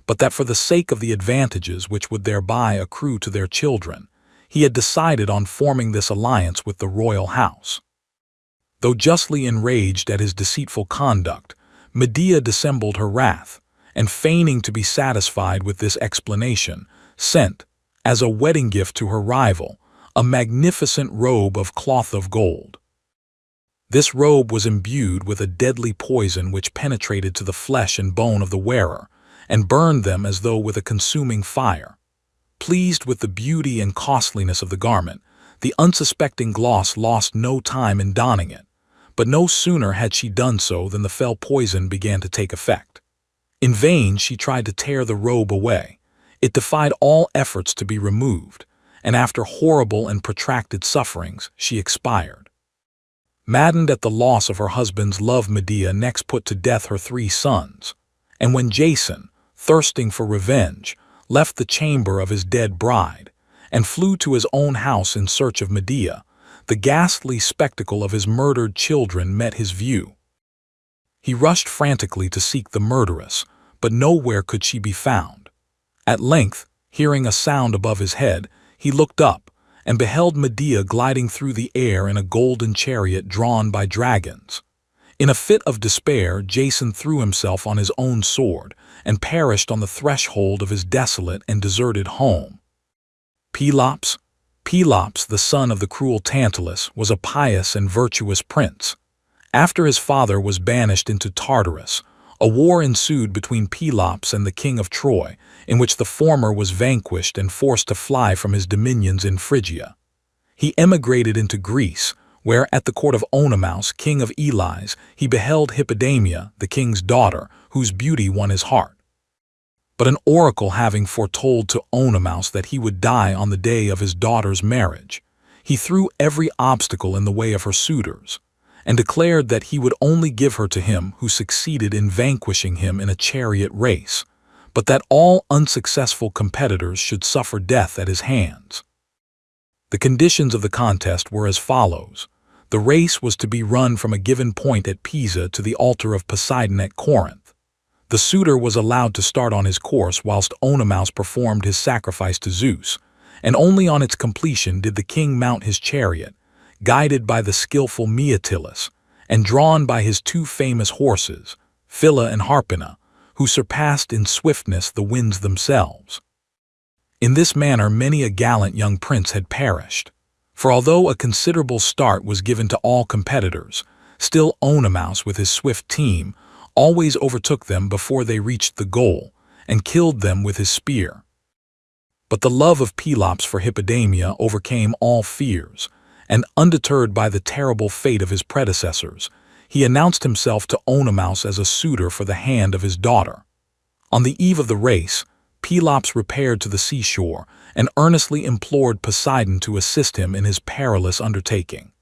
but that for the sake of the advantages which would thereby accrue to their children, he had decided on forming this alliance with the royal house. Though justly enraged at his deceitful conduct, Medea dissembled her wrath, and feigning to be satisfied with this explanation, sent, as a wedding gift to her rival, a magnificent robe of cloth of gold. This robe was imbued with a deadly poison which penetrated to the flesh and bone of the wearer, and burned them as though with a consuming fire. Pleased with the beauty and costliness of the garment, the unsuspecting Glauce lost no time in donning it, but no sooner had she done so than the fell poison began to take effect. In vain she tried to tear the robe away. It defied all efforts to be removed, and after horrible and protracted sufferings, she expired. Maddened at the loss of her husband's love, Medea next put to death her 3 sons, and when Jason, thirsting for revenge, left the chamber of his dead bride, and flew to his own house in search of Medea. The ghastly spectacle of his murdered children met his view. He rushed frantically to seek the murderess, but nowhere could she be found. At length, hearing a sound above his head, he looked up and beheld Medea gliding through the air in a golden chariot drawn by dragons. In a fit of despair, Jason threw himself on his own sword and perished on the threshold of his desolate and deserted home. Pelops, the son of the cruel Tantalus, was a pious and virtuous prince. After his father was banished into Tartarus, a war ensued between Pelops and the king of Troy, in which the former was vanquished and forced to fly from his dominions in Phrygia. He emigrated into Greece, where, at the court of Oenomaus, king of Elis, he beheld Hippodamia, the king's daughter, whose beauty won his heart. But an oracle having foretold to Oenomaus that he would die on the day of his daughter's marriage, he threw every obstacle in the way of her suitors, and declared that he would only give her to him who succeeded in vanquishing him in a chariot race, but that all unsuccessful competitors should suffer death at his hands. The conditions of the contest were as follows. The race was to be run from a given point at Pisa to the altar of Poseidon at Corinth. The suitor was allowed to start on his course whilst Oenomaus performed his sacrifice to Zeus, and only on its completion did the king mount his chariot, guided by the skillful Myrtilus, and drawn by his two famous horses, Phila and Harpina, who surpassed in swiftness the winds themselves. In this manner many a gallant young prince had perished, for although a considerable start was given to all competitors, still Oenomaus with his swift team always overtook them before they reached the goal, and killed them with his spear. But the love of Pelops for Hippodamia overcame all fears, and undeterred by the terrible fate of his predecessors, he announced himself to Oenomaus as a suitor for the hand of his daughter. On the eve of the race, Pelops repaired to the seashore and earnestly implored Poseidon to assist him in his perilous undertaking.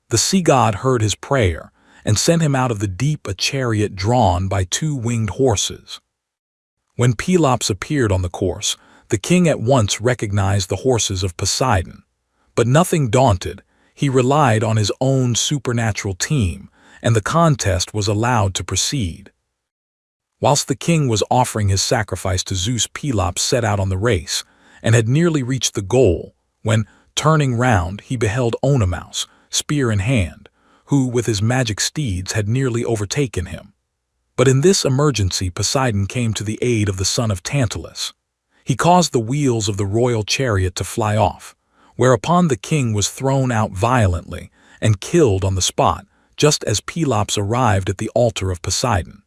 The sea god heard his prayer and sent him out of the deep a chariot drawn by two winged horses. When Pelops appeared on the course, the king at once recognized the horses of Poseidon. But nothing daunted, he relied on his own supernatural team, and the contest was allowed to proceed. Whilst the king was offering his sacrifice to Zeus, Pelops set out on the race, and had nearly reached the goal, when, turning round, he beheld Oenomaus, spear in hand, who, with his magic steeds, had nearly overtaken him. But in this emergency Poseidon came to the aid of the son of Tantalus. He caused the wheels of the royal chariot to fly off, whereupon the king was thrown out violently and killed on the spot, just as Pelops arrived at the altar of Poseidon.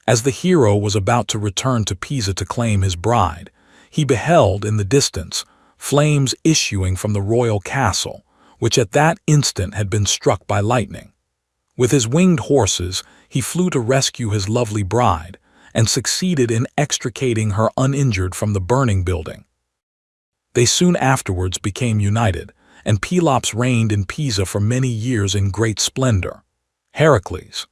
As the hero was about to return to Pisa to claim his bride, he beheld in the distance flames issuing from the royal castle, which at that instant had been struck by lightning. With his winged horses, he flew to rescue his lovely bride, and succeeded in extricating her uninjured from the burning building. They soon afterwards became united, and Pelops reigned in Pisa for many years in great splendor. Heracles,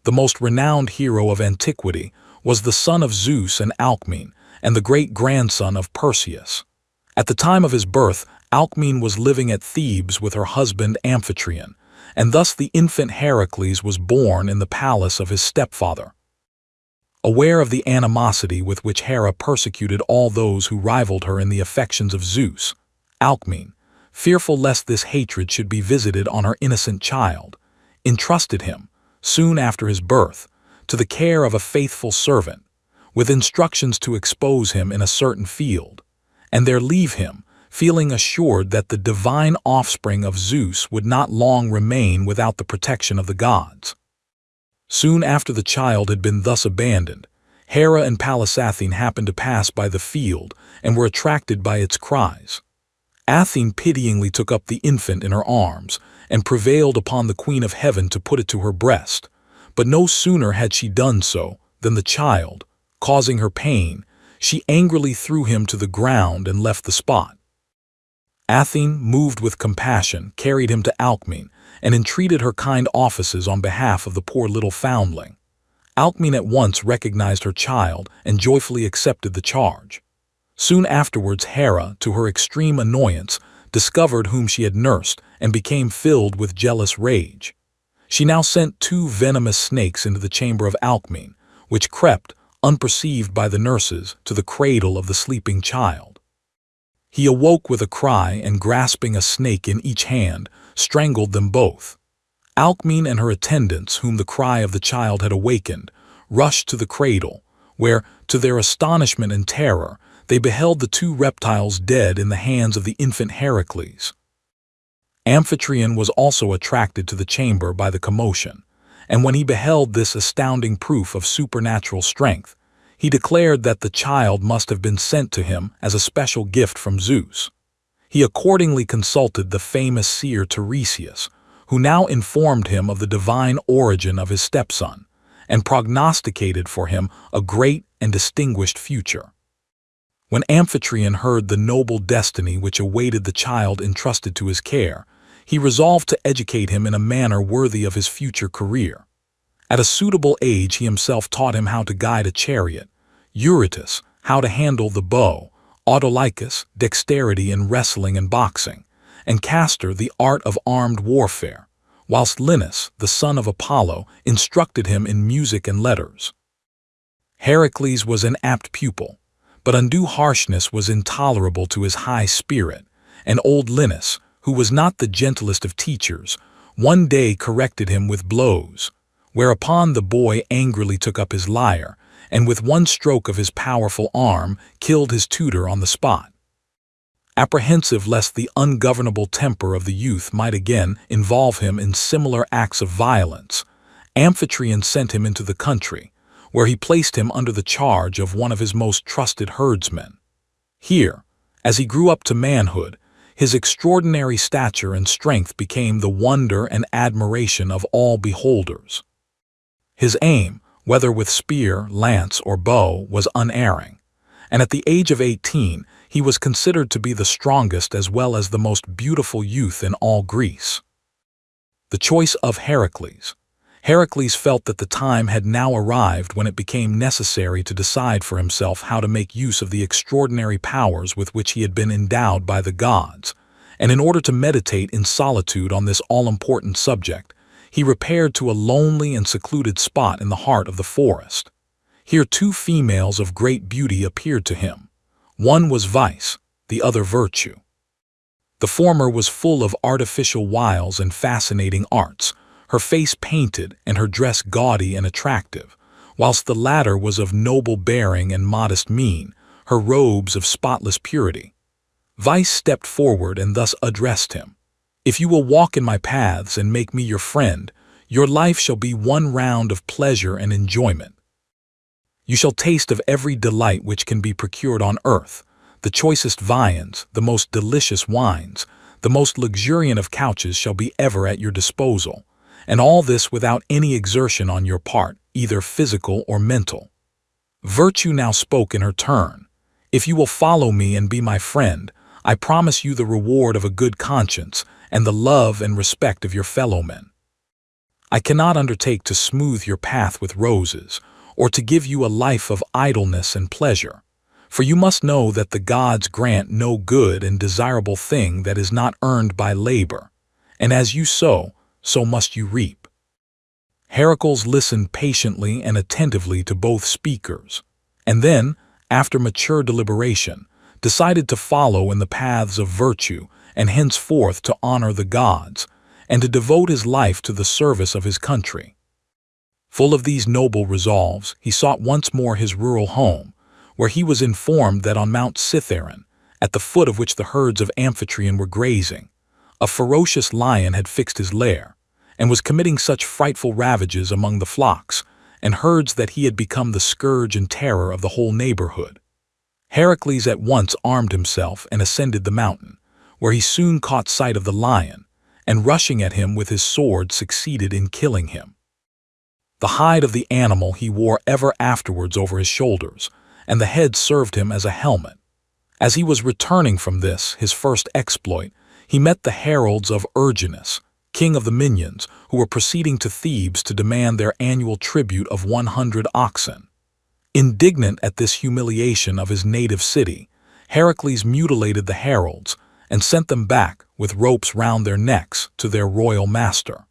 the most renowned hero of antiquity, was the son of Zeus and Alcmene, and the great-grandson of Perseus. At the time of his birth, Alcmene was living at Thebes with her husband Amphitryon, and thus the infant Heracles was born in the palace of his stepfather. Aware of the animosity with which Hera persecuted all those who rivaled her in the affections of Zeus, Alcmene, fearful lest this hatred should be visited on her innocent child, entrusted him, soon after his birth, to the care of a faithful servant, with instructions to expose him in a certain field, and there leave him, feeling assured that the divine offspring of Zeus would not long remain without the protection of the gods. Soon after the child had been thus abandoned, Hera and Pallas Athene happened to pass by the field and were attracted by its cries. Athene pityingly took up the infant in her arms and prevailed upon the Queen of Heaven to put it to her breast, but no sooner had she done so than the child, causing her pain, she angrily threw him to the ground and left the spot. Athene, moved with compassion, carried him to Alcmene and entreated her kind offices on behalf of the poor little foundling. Alcmene at once recognized her child and joyfully accepted the charge. Soon afterwards, Hera, to her extreme annoyance, discovered whom she had nursed and became filled with jealous rage. She now sent 2 venomous snakes into the chamber of Alcmene, which crept, unperceived by the nurses, to the cradle of the sleeping child. He awoke with a cry and, grasping a snake in each hand, strangled them both. Alcmene and her attendants, whom the cry of the child had awakened, rushed to the cradle, where, to their astonishment and terror, they beheld the 2 reptiles dead in the hands of the infant Heracles. Amphitryon was also attracted to the chamber by the commotion, and when he beheld this astounding proof of supernatural strength, he declared that the child must have been sent to him as a special gift from Zeus. He accordingly consulted the famous seer Tiresias, who now informed him of the divine origin of his stepson, and prognosticated for him a great and distinguished future. When Amphitryon heard the noble destiny which awaited the child entrusted to his care, he resolved to educate him in a manner worthy of his future career. At a suitable age he himself taught him how to guide a chariot, Eurytus how to handle the bow, Autolycus dexterity in wrestling and boxing, and Castor the art of armed warfare, whilst Linus, the son of Apollo, instructed him in music and letters. Heracles was an apt pupil, but undue harshness was intolerable to his high spirit, and old Linus, who was not the gentlest of teachers, one day corrected him with blows, whereupon the boy angrily took up his lyre, and with one stroke of his powerful arm killed his tutor on the spot. Apprehensive lest the ungovernable temper of the youth might again involve him in similar acts of violence, Amphitryon sent him into the country, where he placed him under the charge of one of his most trusted herdsmen. Here, as he grew up to manhood, his extraordinary stature and strength became the wonder and admiration of all beholders. His aim, whether with spear, lance, or bow, was unerring, and at the age of 18 he was considered to be the strongest as well as the most beautiful youth in all Greece. The choice of Heracles. Heracles felt that the time had now arrived when it became necessary to decide for himself how to make use of the extraordinary powers with which he had been endowed by the gods, and in order to meditate in solitude on this all-important subject, he repaired to a lonely and secluded spot in the heart of the forest. Here 2 females of great beauty appeared to him. One was vice, the other virtue. The former was full of artificial wiles and fascinating arts, her face painted and her dress gaudy and attractive, whilst the latter was of noble bearing and modest mien, her robes of spotless purity. Vice stepped forward and thus addressed him. "If you will walk in my paths and make me your friend, your life shall be one round of pleasure and enjoyment. You shall taste of every delight which can be procured on earth, the choicest viands, the most delicious wines, the most luxuriant of couches shall be ever at your disposal, and all this without any exertion on your part, either physical or mental." Virtue now spoke in her turn. "If you will follow me and be my friend, I promise you the reward of a good conscience and the love and respect of your fellow-men. I cannot undertake to smooth your path with roses, or to give you a life of idleness and pleasure, for you must know that the gods grant no good and desirable thing that is not earned by labor, and as you sow, so must you reap." Heracles listened patiently and attentively to both speakers, and then, after mature deliberation, decided to follow in the paths of virtue and henceforth to honor the gods, and to devote his life to the service of his country. Full of these noble resolves, he sought once more his rural home, where he was informed that on Mount Cithaeron, at the foot of which the herds of Amphitryon were grazing, a ferocious lion had fixed his lair, and was committing such frightful ravages among the flocks and herds that he had become the scourge and terror of the whole neighborhood. Heracles at once armed himself and ascended the mountain, where he soon caught sight of the lion, and rushing at him with his sword succeeded in killing him. The hide of the animal he wore ever afterwards over his shoulders, and the head served him as a helmet. As he was returning from this, his first exploit, he met the heralds of Erginus, king of the Minyans, who were proceeding to Thebes to demand their annual tribute of 100 oxen. Indignant at this humiliation of his native city, Heracles mutilated the heralds and sent them back with ropes round their necks to their royal master.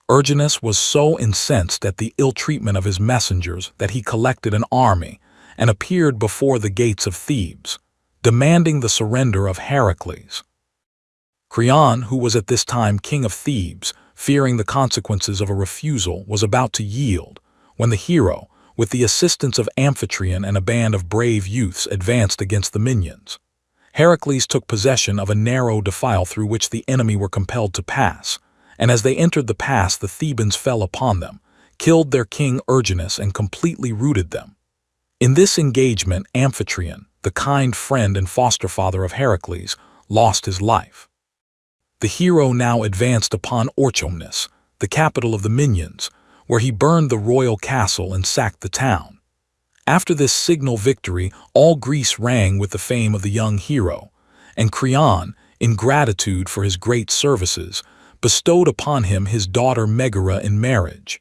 Erginus was so incensed at the ill treatment of his messengers that he collected an army and appeared before the gates of Thebes, demanding the surrender of Heracles. Creon, who was at this time king of Thebes, fearing the consequences of a refusal, was about to yield, when the hero, with the assistance of Amphitryon and a band of brave youths, advanced against the Minyans. Heracles took possession of a narrow defile through which the enemy were compelled to pass, and as they entered the pass the Thebans fell upon them, killed their king Erginus and completely routed them. In this engagement Amphitryon, the kind friend and foster father of Heracles, lost his life. The hero now advanced upon Orchomenus, the capital of the Minyans, where he burned the royal castle and sacked the town. After this signal victory, all Greece rang with the fame of the young hero, and Creon, in gratitude for his great services, bestowed upon him his daughter Megara in marriage.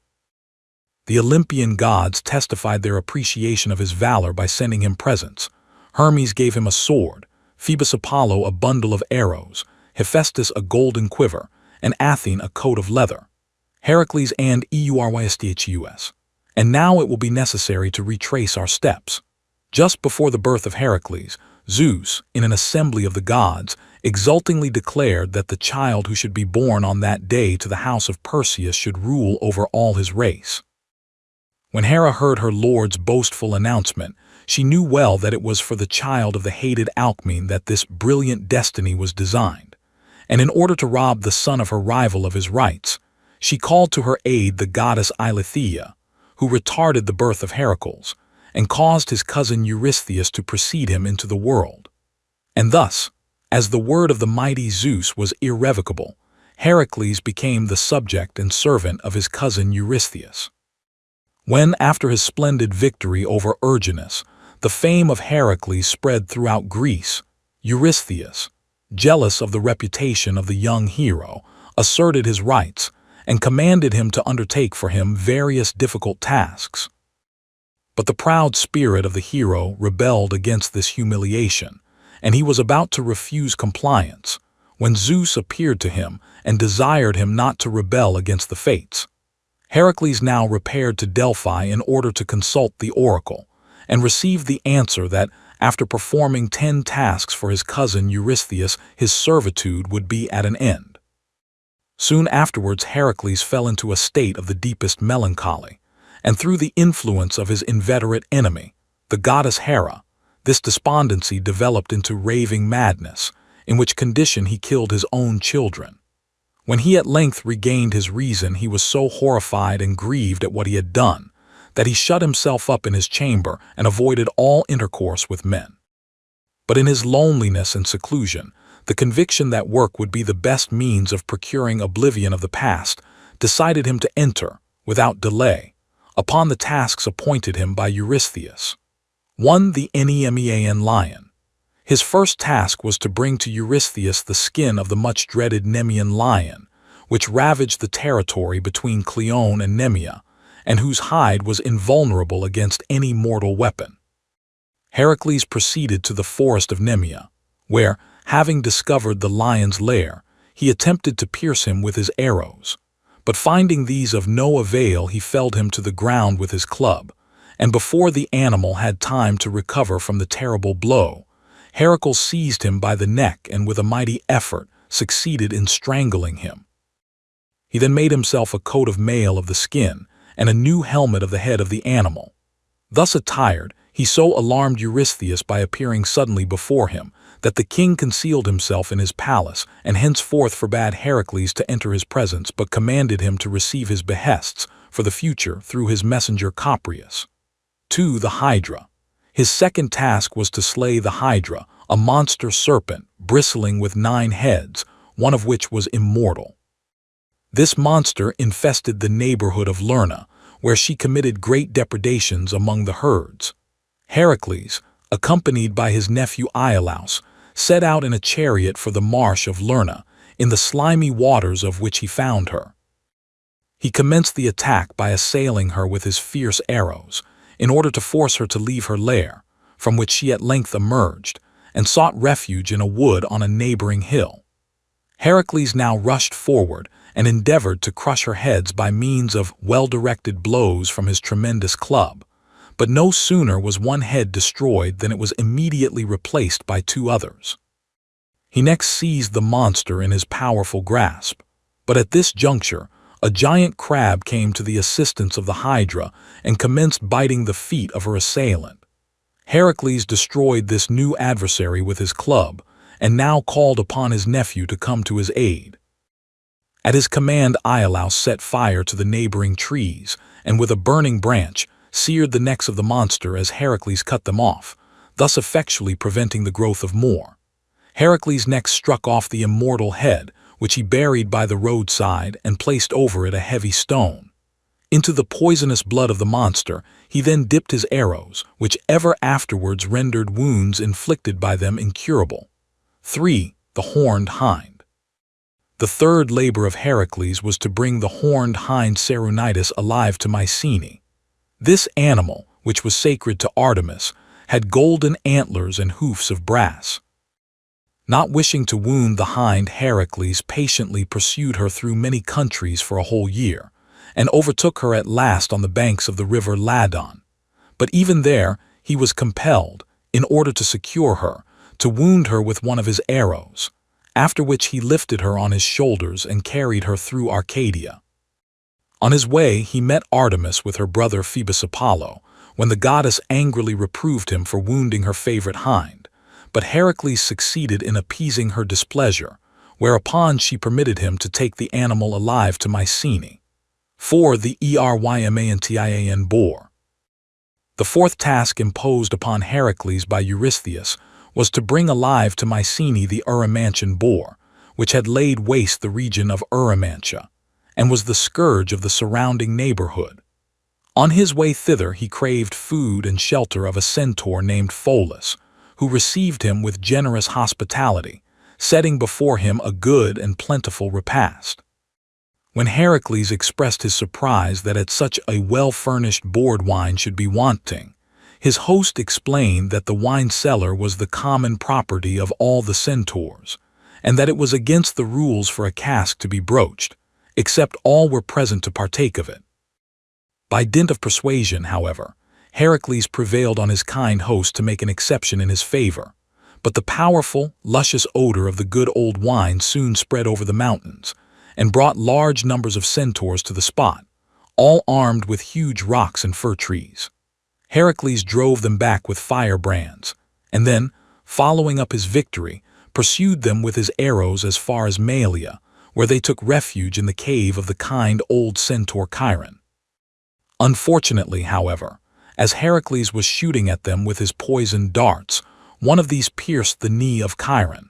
The Olympian gods testified their appreciation of his valor by sending him presents. Hermes gave him a sword, Phoebus Apollo a bundle of arrows, Hephaestus a golden quiver, and Athene a coat of leather. Heracles and Eurystheus. And now it will be necessary to retrace our steps. Just before the birth of Heracles, Zeus, in an assembly of the gods, exultingly declared that the child who should be born on that day to the house of Perseus should rule over all his race. When Hera heard her lord's boastful announcement, she knew well that it was for the child of the hated Alcmene that this brilliant destiny was designed, and in order to rob the son of her rival of his rights, she called to her aid the goddess Eileithyia, who retarded the birth of Heracles, and caused his cousin Eurystheus to precede him into the world. And thus, as the word of the mighty Zeus was irrevocable, Heracles became the subject and servant of his cousin Eurystheus. When, after his splendid victory over Erginus, the fame of Heracles spread throughout Greece, Eurystheus, jealous of the reputation of the young hero, asserted his rights and commanded him to undertake for him various difficult tasks. But the proud spirit of the hero rebelled against this humiliation, and he was about to refuse compliance, when Zeus appeared to him and desired him not to rebel against the fates. Heracles now repaired to Delphi in order to consult the oracle, and received the answer that, after performing 10 tasks for his cousin Eurystheus, his servitude would be at an end. Soon afterwards Heracles fell into a state of the deepest melancholy, and through the influence of his inveterate enemy, the goddess Hera, this despondency developed into raving madness, in which condition he killed his own children. When he at length regained his reason, he was so horrified and grieved at what he had done, that he shut himself up in his chamber and avoided all intercourse with men. But in his loneliness and seclusion, the conviction that work would be the best means of procuring oblivion of the past decided him to enter, without delay, upon the tasks appointed him by Eurystheus. 1. The Nemean lion. His first task was to bring to Eurystheus the skin of the much-dreaded Nemean lion, which ravaged the territory between Cleone and Nemea, and whose hide was invulnerable against any mortal weapon. Heracles proceeded to the forest of Nemea, where, having discovered the lion's lair, he attempted to pierce him with his arrows. But finding these of no avail, he felled him to the ground with his club, and before the animal had time to recover from the terrible blow, Heracles seized him by the neck and with a mighty effort succeeded in strangling him. He then made himself a coat of mail of the skin and a new helmet of the head of the animal. Thus attired, he so alarmed Eurystheus by appearing suddenly before him that the king concealed himself in his palace and henceforth forbade Heracles to enter his presence, but commanded him to receive his behests for the future through his messenger Coprius. 2. The Hydra. His second task was to slay the Hydra, a monster serpent bristling with 9 heads, one of which was immortal. This monster infested the neighborhood of Lerna, where she committed great depredations among the herds. Heracles, accompanied by his nephew Iolaus, set out in a chariot for the marsh of Lerna, in the slimy waters of which he found her. He commenced the attack by assailing her with his fierce arrows, in order to force her to leave her lair, from which she at length emerged, and sought refuge in a wood on a neighboring hill. Heracles now rushed forward and endeavored to crush her heads by means of well-directed blows from his tremendous club, but no sooner was one head destroyed than it was immediately replaced by two others. He next seized the monster in his powerful grasp, but at this juncture, a giant crab came to the assistance of the Hydra and commenced biting the feet of her assailant. Heracles destroyed this new adversary with his club, and now called upon his nephew to come to his aid. At his command, Iolaus set fire to the neighboring trees, and with a burning branch, seared the necks of the monster as Heracles cut them off, thus effectually preventing the growth of more. Heracles next struck off the immortal head, which he buried by the roadside and placed over it a heavy stone. Into the poisonous blood of the monster he then dipped his arrows, which ever afterwards rendered wounds inflicted by them incurable. 3. The horned hind. The third labor of Heracles was to bring the horned hind Cerunitis alive to Mycenae. This animal, which was sacred to Artemis, had golden antlers and hoofs of brass. Not wishing to wound the hind, Heracles patiently pursued her through many countries for a whole year, and overtook her at last on the banks of the river Ladon. But even there he was compelled, in order to secure her, to wound her with one of his arrows, after which he lifted her on his shoulders and carried her through Arcadia. On his way he met Artemis with her brother Phoebus Apollo, when the goddess angrily reproved him for wounding her favorite hind. But Heracles succeeded in appeasing her displeasure, whereupon she permitted him to take the animal alive to Mycenae. 4. The Erymantine boar. The fourth task imposed upon Heracles by Eurystheus was to bring alive to Mycenae the Erymantian boar, which had laid waste the region of Erymantia, and was the scourge of the surrounding neighborhood. On his way thither he craved food and shelter of a centaur named Pholus, who received him with generous hospitality, setting before him a good and plentiful repast. When Heracles expressed his surprise that at such a well-furnished board wine should be wanting, his host explained that the wine cellar was the common property of all the centaurs, and that it was against the rules for a cask to be broached, except all were present to partake of it. By dint of persuasion, however, Heracles prevailed on his kind host to make an exception in his favor, but the powerful, luscious odor of the good old wine soon spread over the mountains, and brought large numbers of centaurs to the spot, all armed with huge rocks and fir trees. Heracles drove them back with firebrands, and then, following up his victory, pursued them with his arrows as far as Malia, where they took refuge in the cave of the kind old centaur Chiron. Unfortunately, however, as Heracles was shooting at them with his poisoned darts, one of these pierced the knee of Chiron.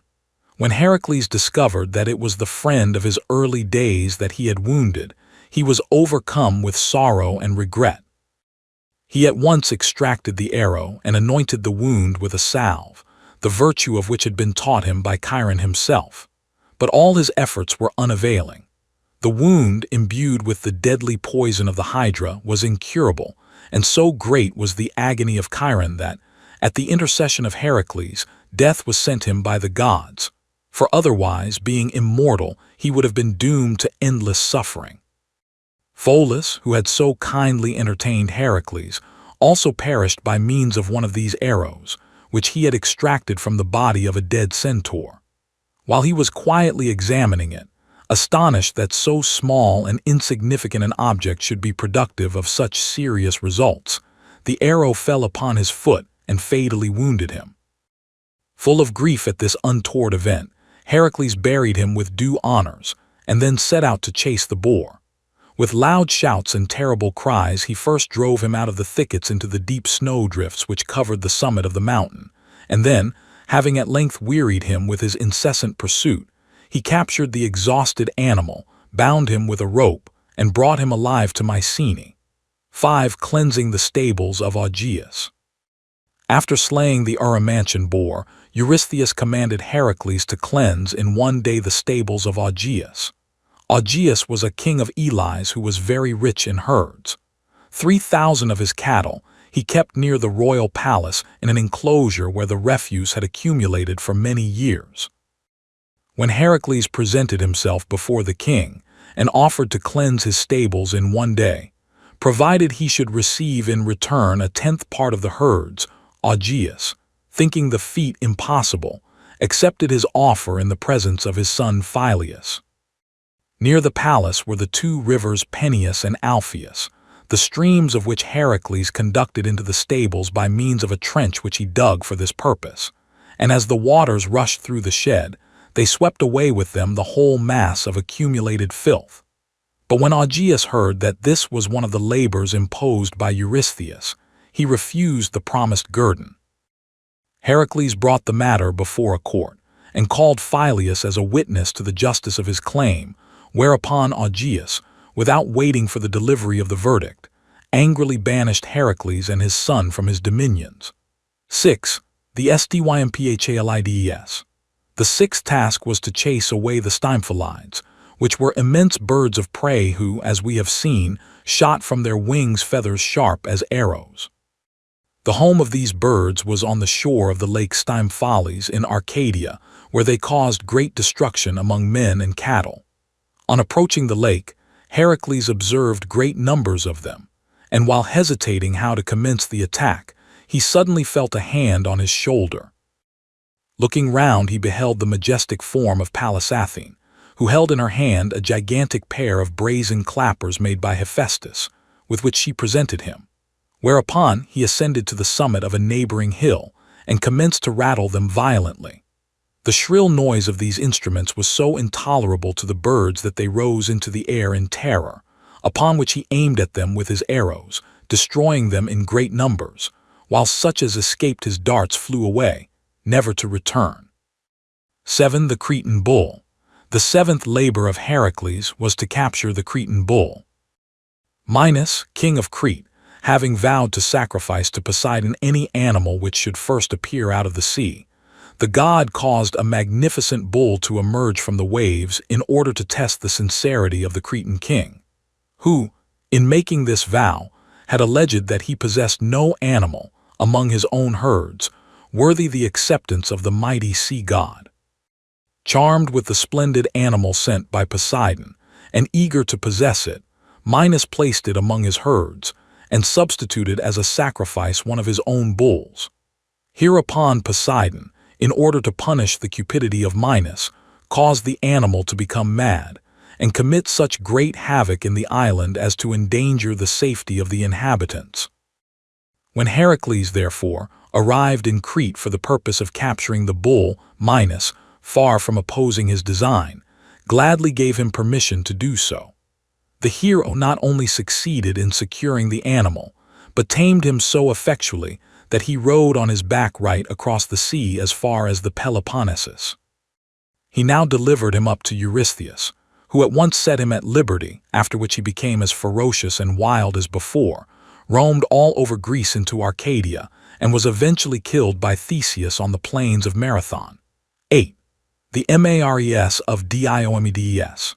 When Heracles discovered that it was the friend of his early days that he had wounded, he was overcome with sorrow and regret. He at once extracted the arrow and anointed the wound with a salve, the virtue of which had been taught him by Chiron himself. But all his efforts were unavailing. The wound, imbued with the deadly poison of the Hydra, was incurable, and so great was the agony of Chiron that, at the intercession of Heracles, death was sent him by the gods, for otherwise, being immortal, he would have been doomed to endless suffering. Pholus, who had so kindly entertained Heracles, also perished by means of one of these arrows, which he had extracted from the body of a dead centaur. While he was quietly examining it, astonished that so small and insignificant an object should be productive of such serious results, the arrow fell upon his foot and fatally wounded him. Full of grief at this untoward event, Heracles buried him with due honors, and then set out to chase the boar. With loud shouts and terrible cries, he first drove him out of the thickets into the deep snowdrifts which covered the summit of the mountain, and then, having at length wearied him with his incessant pursuit, he captured the exhausted animal, bound him with a rope, and brought him alive to Mycenae. 5. Cleansing the stables of Augeas. After slaying the Erymantian boar, Eurystheus commanded Heracles to cleanse in one day the stables of Augeas. Augeas was a king of Elis who was very rich in herds. 3,000 of his cattle he kept near the royal palace in an enclosure where the refuse had accumulated for many years. When Heracles presented himself before the king and offered to cleanse his stables in one day, provided he should receive in return a 10th part of the herds, Augeas, thinking the feat impossible, accepted his offer in the presence of his son Phyleus. Near the palace were the two rivers Peneus and Alpheus, the streams of which Heracles conducted into the stables by means of a trench which he dug for this purpose, and as the waters rushed through the shed, they swept away with them the whole mass of accumulated filth. But when Augeas heard that this was one of the labors imposed by Eurystheus, he refused the promised guerdon. Heracles brought the matter before a court, and called Phyleus as a witness to the justice of his claim, whereupon Augeas, without waiting for the delivery of the verdict, angrily banished Heracles and his son from his dominions. 6. The Stymphallides. The sixth task was to chase away the Stymphalides, which were immense birds of prey who, as we have seen, shot from their wings feathers sharp as arrows. The home of these birds was on the shore of the lake Stymphales in Arcadia, where they caused great destruction among men and cattle. On approaching the lake, Heracles observed great numbers of them, and while hesitating how to commence the attack, he suddenly felt a hand on his shoulder. Looking round, he beheld the majestic form of Pallas Athene, who held in her hand a gigantic pair of brazen clappers made by Hephaestus, with which she presented him, whereupon he ascended to the summit of a neighboring hill and commenced to rattle them violently. The shrill noise of these instruments was so intolerable to the birds that they rose into the air in terror, upon which he aimed at them with his arrows, destroying them in great numbers, while such as escaped his darts flew away, never to return. 7. The Cretan Bull. The seventh labor of Heracles was to capture the Cretan bull. Minos, king of Crete, having vowed to sacrifice to Poseidon any animal which should first appear out of the sea, the god caused a magnificent bull to emerge from the waves in order to test the sincerity of the Cretan king, who, in making this vow, had alleged that he possessed no animal, among his own herds, worthy the acceptance of the mighty sea god. Charmed with the splendid animal sent by Poseidon, and eager to possess it, Minos placed it among his herds, and substituted as a sacrifice one of his own bulls. Hereupon Poseidon, in order to punish the cupidity of Minos, caused the animal to become mad, and commit such great havoc in the island as to endanger the safety of the inhabitants. When Heracles, therefore, arrived in Crete for the purpose of capturing the bull, Minos, far from opposing his design, gladly gave him permission to do so. The hero not only succeeded in securing the animal, but tamed him so effectually that he rode on his back right across the sea as far as the Peloponnesus. He now delivered him up to Eurystheus, who at once set him at liberty, after which he became as ferocious and wild as before, roamed all over Greece into Arcadia, and was eventually killed by Theseus on the plains of Marathon. 8. The Mares of Diomedes.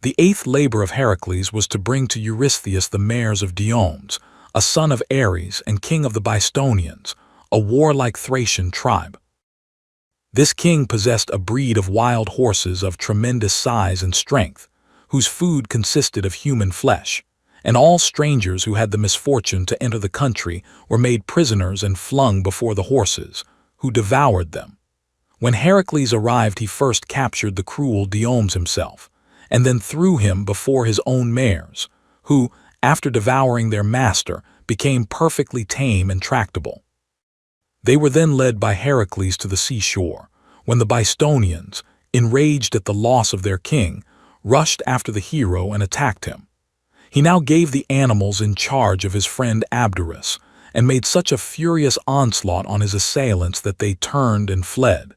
The eighth labor of Heracles was to bring to Eurystheus the mares of Diomedes, a son of Ares and king of the Bystonians, a warlike Thracian tribe. This king possessed a breed of wild horses of tremendous size and strength, whose food consisted of human flesh, and all strangers who had the misfortune to enter the country were made prisoners and flung before the horses, who devoured them. When Heracles arrived, he first captured the cruel Diomedes himself, and then threw him before his own mares, who, after devouring their master, became perfectly tame and tractable. They were then led by Heracles to the seashore, when the Bystonians, enraged at the loss of their king, rushed after the hero and attacked him. He now gave the animals in charge of his friend Abderus, and made such a furious onslaught on his assailants that they turned and fled.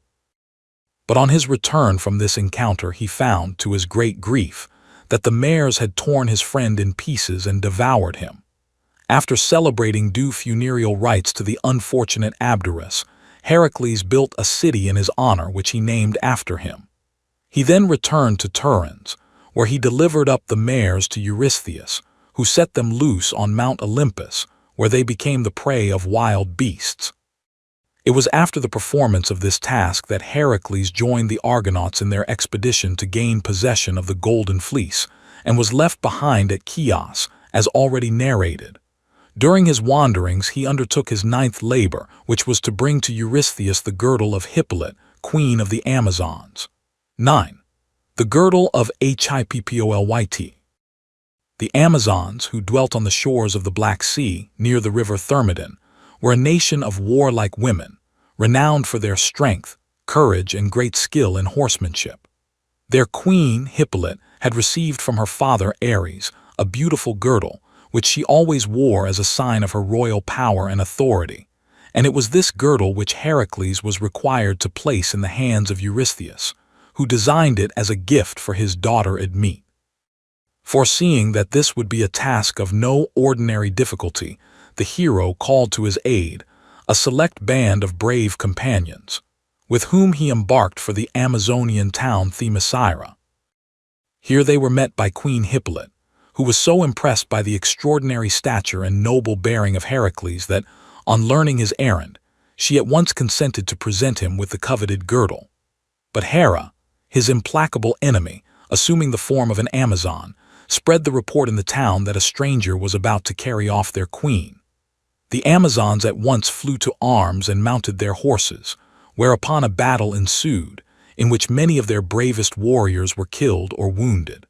But on his return from this encounter he found, to his great grief, that the mares had torn his friend in pieces and devoured him. After celebrating due funereal rites to the unfortunate Abderus, Heracles built a city in his honor which he named after him. He then returned to Turin, where he delivered up the mares to Eurystheus, who set them loose on Mount Olympus, where they became the prey of wild beasts. It was after the performance of this task that Heracles joined the Argonauts in their expedition to gain possession of the Golden Fleece, and was left behind at Chios, as already narrated. During his wanderings he undertook his 9th labor, which was to bring to Eurystheus the girdle of Hippolyte, queen of the Amazons. 9. The girdle of Hippolyte. The Amazons, who dwelt on the shores of the Black Sea, near the river Thermodon, were a nation of warlike women, renowned for their strength, courage, and great skill in horsemanship. Their queen, Hippolyte, had received from her father Ares a beautiful girdle, which she always wore as a sign of her royal power and authority, and it was this girdle which Heracles was required to place in the hands of Eurystheus, who designed it as a gift for his daughter Admete. Foreseeing that this would be a task of no ordinary difficulty, the hero called to his aid a select band of brave companions, with whom he embarked for the Amazonian town Themyscira. Here they were met by Queen Hippolyte, who was so impressed by the extraordinary stature and noble bearing of Heracles that, on learning his errand, she at once consented to present him with the coveted girdle. But Hera, his implacable enemy, assuming the form of an Amazon, spread the report in the town that a stranger was about to carry off their queen. The Amazons at once flew to arms and mounted their horses, whereupon a battle ensued, in which many of their bravest warriors were killed or wounded.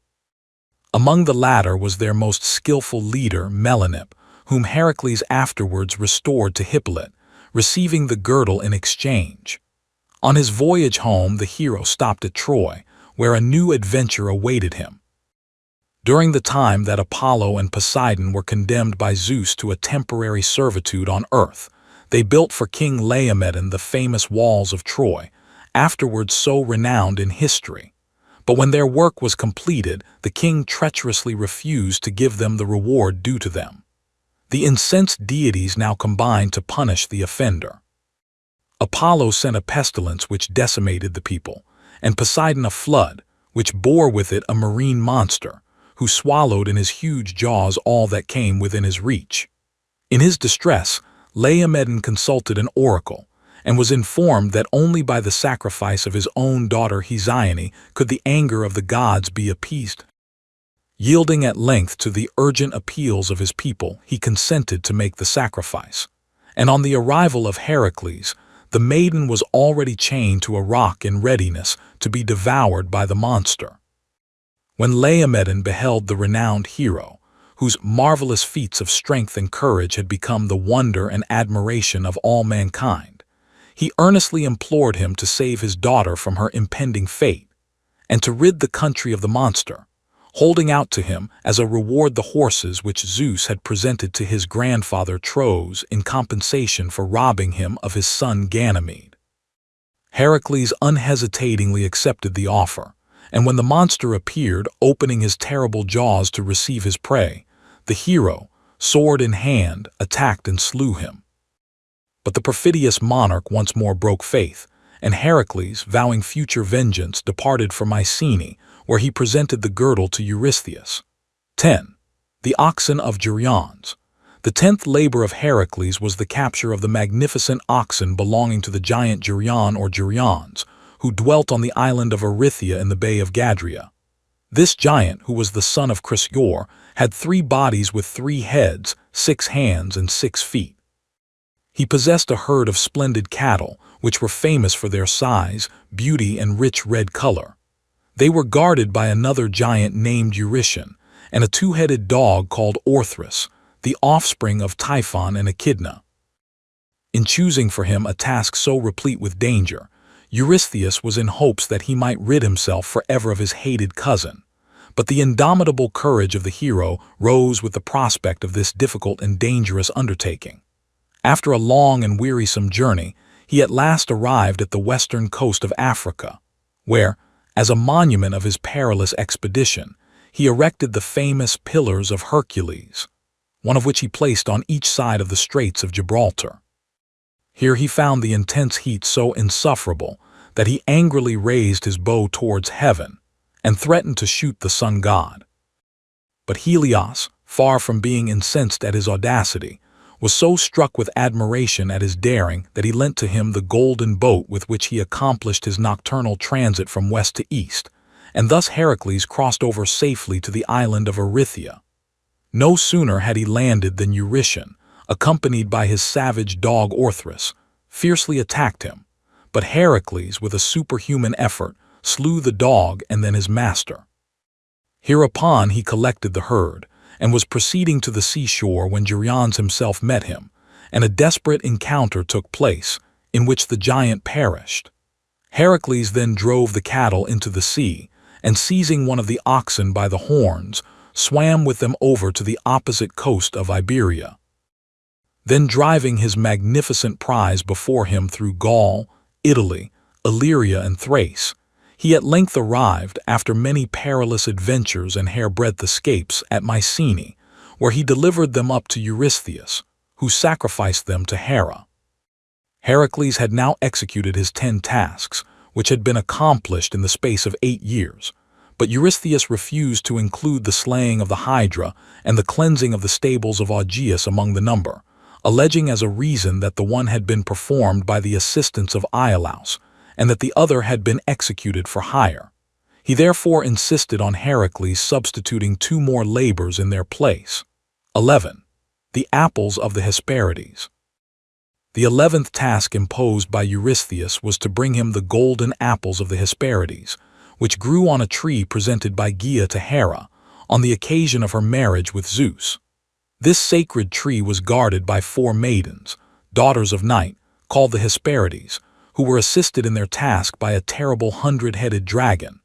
Among the latter was their most skillful leader, Melanippe, whom Heracles afterwards restored to Hippolyte, receiving the girdle in exchange. On his voyage home, the hero stopped at Troy, where a new adventure awaited him. During the time that Apollo and Poseidon were condemned by Zeus to a temporary servitude on earth, they built for King Laomedon the famous walls of Troy, afterwards so renowned in history. But when their work was completed, the king treacherously refused to give them the reward due to them. The incensed deities now combined to punish the offender. Apollo sent a pestilence which decimated the people, and Poseidon a flood, which bore with it a marine monster, who swallowed in his huge jaws all that came within his reach. In his distress, Laomedon consulted an oracle, and was informed that only by the sacrifice of his own daughter Hesione could the anger of the gods be appeased. Yielding at length to the urgent appeals of his people, he consented to make the sacrifice, and on the arrival of Heracles, the maiden was already chained to a rock in readiness to be devoured by the monster. When Laomedon beheld the renowned hero, whose marvelous feats of strength and courage had become the wonder and admiration of all mankind, he earnestly implored him to save his daughter from her impending fate, and to rid the country of the monster, holding out to him as a reward the horses which Zeus had presented to his grandfather Tros in compensation for robbing him of his son Ganymede. Heracles unhesitatingly accepted the offer, and when the monster appeared, opening his terrible jaws to receive his prey, the hero, sword in hand, attacked and slew him. But the perfidious monarch once more broke faith, and Heracles, vowing future vengeance, departed for Mycenae, where he presented the girdle to Eurystheus. 10. The oxen of Geryones. The 10th labor of Heracles was the capture of the magnificent oxen belonging to the giant Geryon or Geryones, who dwelt on the island of Erythea in the Bay of Gadria. This giant, who was the son of Chrysaor, had 3 bodies with 3 heads, 6 hands, and 6 feet. He possessed a herd of splendid cattle, which were famous for their size, beauty, and rich red color. They were guarded by another giant named Eurytion, and a 2-headed dog called Orthrus, the offspring of Typhon and Echidna. In choosing for him a task so replete with danger, Eurystheus was in hopes that he might rid himself forever of his hated cousin, but the indomitable courage of the hero rose with the prospect of this difficult and dangerous undertaking. After a long and wearisome journey, he at last arrived at the western coast of Africa, where, as a monument of his perilous expedition, he erected the famous Pillars of Hercules, one of which he placed on each side of the Straits of Gibraltar. Here he found the intense heat so insufferable that he angrily raised his bow towards heaven and threatened to shoot the sun god. But Helios, far from being incensed at his audacity, was so struck with admiration at his daring that he lent to him the golden boat with which he accomplished his nocturnal transit from west to east, and thus Heracles crossed over safely to the island of Erythea. No sooner had he landed than Eurytion, accompanied by his savage dog Orthrus, fiercely attacked him, but Heracles, with a superhuman effort, slew the dog and then his master. Hereupon he collected the herd, and was proceeding to the seashore when Geryones himself met him, and a desperate encounter took place, in which the giant perished. Heracles then drove the cattle into the sea, and seizing one of the oxen by the horns, swam with them over to the opposite coast of Iberia. Then driving his magnificent prize before him through Gaul, Italy, Illyria, and Thrace, he at length arrived, after many perilous adventures and hairbreadth escapes, at Mycenae, where he delivered them up to Eurystheus, who sacrificed them to Hera. Heracles had now executed his 10 tasks, which had been accomplished in the space of 8 years, but Eurystheus refused to include the slaying of the Hydra and the cleansing of the stables of Augeas among the number, alleging as a reason that the one had been performed by the assistance of Iolaus, and that the other had been executed for hire. He therefore insisted on Heracles substituting 2 more labors in their place. 11. The apples of the Hesperides. The 11th task imposed by Eurystheus was to bring him the golden apples of the Hesperides, which grew on a tree presented by Gaia to Hera on the occasion of her marriage with Zeus. This sacred tree was guarded by 4 maidens, daughters of Night, called the Hesperides, who were assisted in their task by a terrible 100-headed dragon.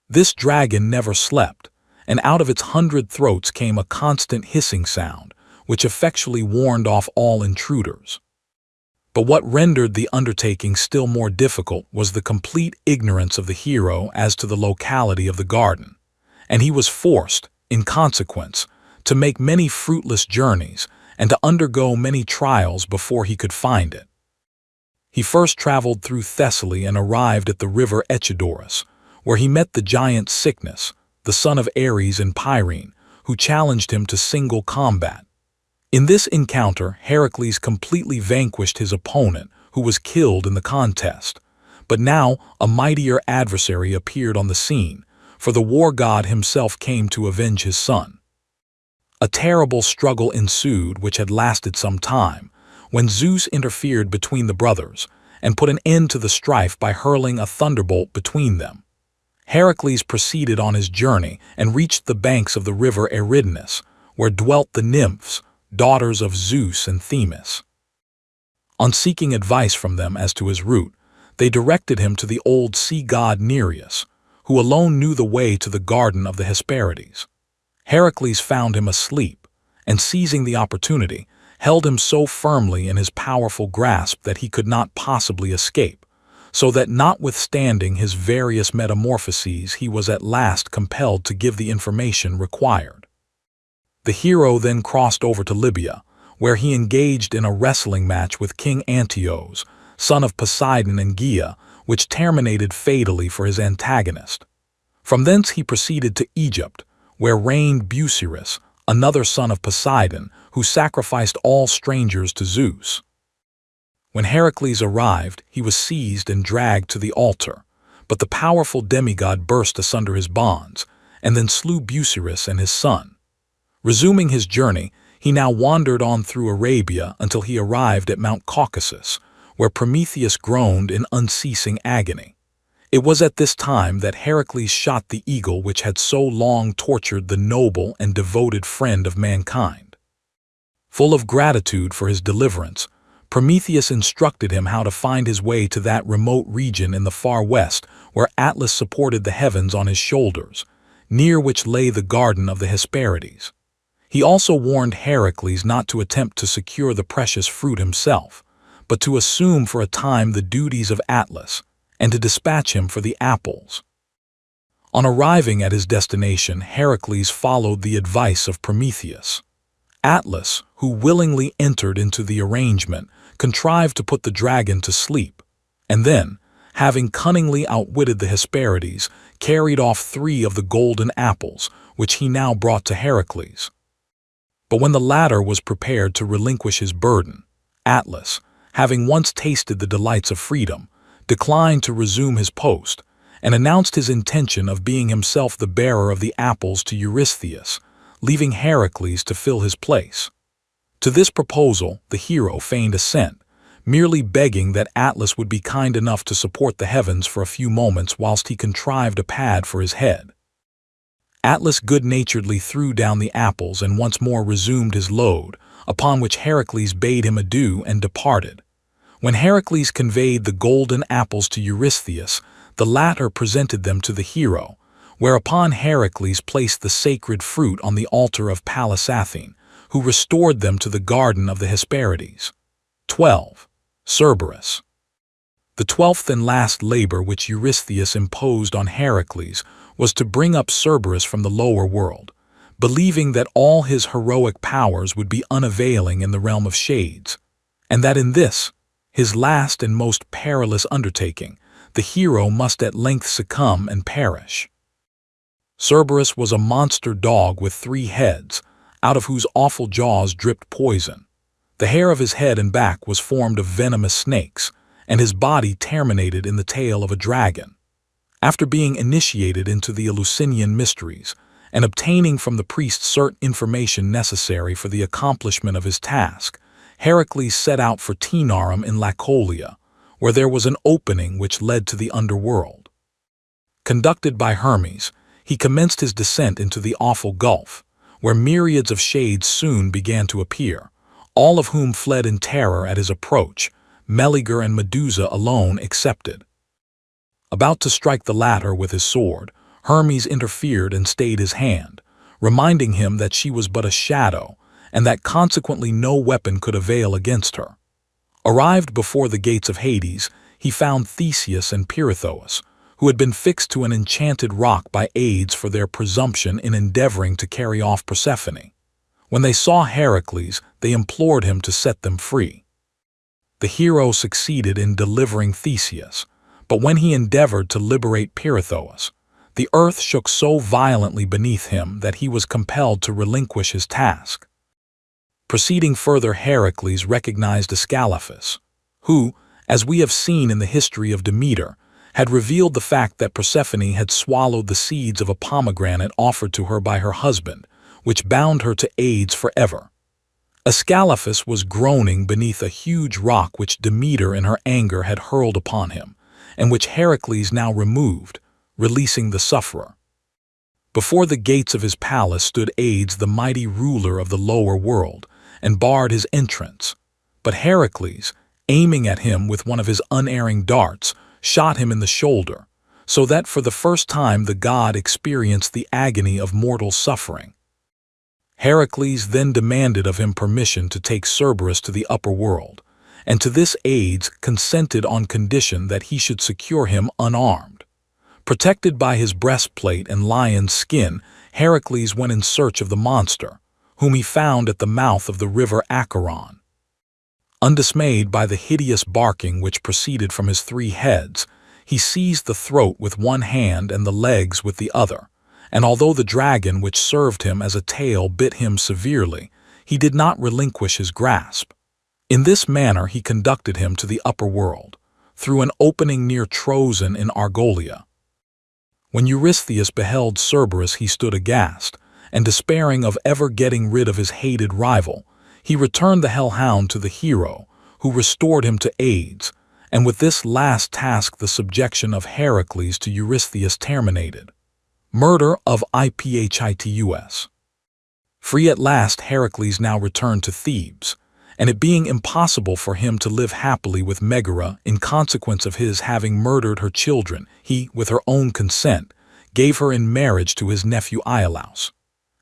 This dragon never slept, and out of its 100 throats came a constant hissing sound, which effectually warned off all intruders. But what rendered the undertaking still more difficult was the complete ignorance of the hero as to the locality of the garden, and he was forced, in consequence, to make many fruitless journeys and to undergo many trials before he could find it. He first traveled through Thessaly and arrived at the river Echidorus, where he met the giant Cycnus, the son of Ares and Pyrene, who challenged him to single combat. In this encounter, Heracles completely vanquished his opponent, who was killed in the contest. But now a mightier adversary appeared on the scene, for the war god himself came to avenge his son. A terrible struggle ensued which had lasted some time, when Zeus interfered between the brothers and put an end to the strife by hurling a thunderbolt between them. Heracles proceeded on his journey and reached the banks of the river Eridanus, where dwelt the nymphs, daughters of Zeus and Themis. On seeking advice from them as to his route, they directed him to the old sea god Nereus, who alone knew the way to the garden of the Hesperides. Heracles found him asleep, and seizing the opportunity, held him so firmly in his powerful grasp that he could not possibly escape, so that notwithstanding his various metamorphoses he was at last compelled to give the information required. The hero then crossed over to Libya, where he engaged in a wrestling match with King Antios, son of Poseidon and Gaia, which terminated fatally for his antagonist. From thence he proceeded to Egypt, where reigned Busiris, another son of Poseidon, who sacrificed all strangers to Zeus. When Heracles arrived, he was seized and dragged to the altar, but the powerful demigod burst asunder his bonds, and then slew Busiris and his son. Resuming his journey, he now wandered on through Arabia until he arrived at Mount Caucasus, where Prometheus groaned in unceasing agony. It was at this time that Heracles shot the eagle which had so long tortured the noble and devoted friend of mankind. Full of gratitude for his deliverance, Prometheus instructed him how to find his way to that remote region in the far west where Atlas supported the heavens on his shoulders, near which lay the garden of the Hesperides. He also warned Heracles not to attempt to secure the precious fruit himself, but to assume for a time the duties of Atlas, and to dispatch him for the apples. On arriving at his destination, Heracles followed the advice of Prometheus. Atlas, who willingly entered into the arrangement, contrived to put the dragon to sleep, and then, having cunningly outwitted the Hesperides, carried off 3 of the golden apples, which he now brought to Heracles. But when the latter was prepared to relinquish his burden, Atlas, having once tasted the delights of freedom, declined to resume his post, and announced his intention of being himself the bearer of the apples to Eurystheus, leaving Heracles to fill his place. To this proposal the hero feigned assent, merely begging that Atlas would be kind enough to support the heavens for a few moments whilst he contrived a pad for his head. Atlas good-naturedly threw down the apples and once more resumed his load, upon which Heracles bade him adieu and departed. When Heracles conveyed the golden apples to Eurystheus, the latter presented them to the hero, whereupon Heracles placed the sacred fruit on the altar of Pallas Athene, who restored them to the garden of the Hesperides. 12. Cerberus. The 12th and last labor which Eurystheus imposed on Heracles was to bring up Cerberus from the lower world, believing that all his heroic powers would be unavailing in the realm of shades, and that in this, his last and most perilous undertaking, the hero must at length succumb and perish. Cerberus was a monster dog with 3 heads, out of whose awful jaws dripped poison. The hair of his head and back was formed of venomous snakes, and his body terminated in the tail of a dragon. After being initiated into the Eleusinian mysteries, and obtaining from the priest certain information necessary for the accomplishment of his task, Heracles set out for Taenarum in Lacolia, where there was an opening which led to the underworld. Conducted by Hermes, he commenced his descent into the awful gulf, where myriads of shades soon began to appear, all of whom fled in terror at his approach, Meleager and Medusa alone excepted. About to strike the latter with his sword, Hermes interfered and stayed his hand, reminding him that she was but a shadow, and that consequently no weapon could avail against her. Arrived before the gates of Hades, he found Theseus and Pirithous, who had been fixed to an enchanted rock by aids for their presumption in endeavoring to carry off Persephone. When they saw Heracles, they implored him to set them free. The hero succeeded in delivering Theseus, but when he endeavored to liberate Pirithous, the earth shook so violently beneath him that he was compelled to relinquish his task. Proceeding further, Heracles recognized Ascalaphus, who, as we have seen in the history of Demeter, had revealed the fact that Persephone had swallowed the seeds of a pomegranate offered to her by her husband, which bound her to Hades forever. Ascalaphus was groaning beneath a huge rock which Demeter in her anger had hurled upon him, and which Heracles now removed, releasing the sufferer. Before the gates of his palace stood Hades, the mighty ruler of the lower world, and barred his entrance. But Heracles, aiming at him with one of his unerring darts, shot him in the shoulder, so that for the first time the god experienced the agony of mortal suffering. Heracles then demanded of him permission to take Cerberus to the upper world, and to this Hades consented on condition that he should secure him unarmed. Protected by his breastplate and lion's skin, Heracles went in search of the monster, whom he found at the mouth of the river Acheron. Undismayed by the hideous barking which proceeded from his 3 heads, he seized the throat with one hand and the legs with the other, and although the dragon which served him as a tail bit him severely, he did not relinquish his grasp. In this manner he conducted him to the upper world, through an opening near Troezen in Argolia. When Eurystheus beheld Cerberus he stood aghast, and despairing of ever getting rid of his hated rival, he returned the hellhound to the hero, who restored him to Hades, and with this last task the subjection of Heracles to Eurystheus terminated. Murder of Iphitus. Free at last, Heracles now returned to Thebes, and it being impossible for him to live happily with Megara in consequence of his having murdered her children, he, with her own consent, gave her in marriage to his nephew Iolaus.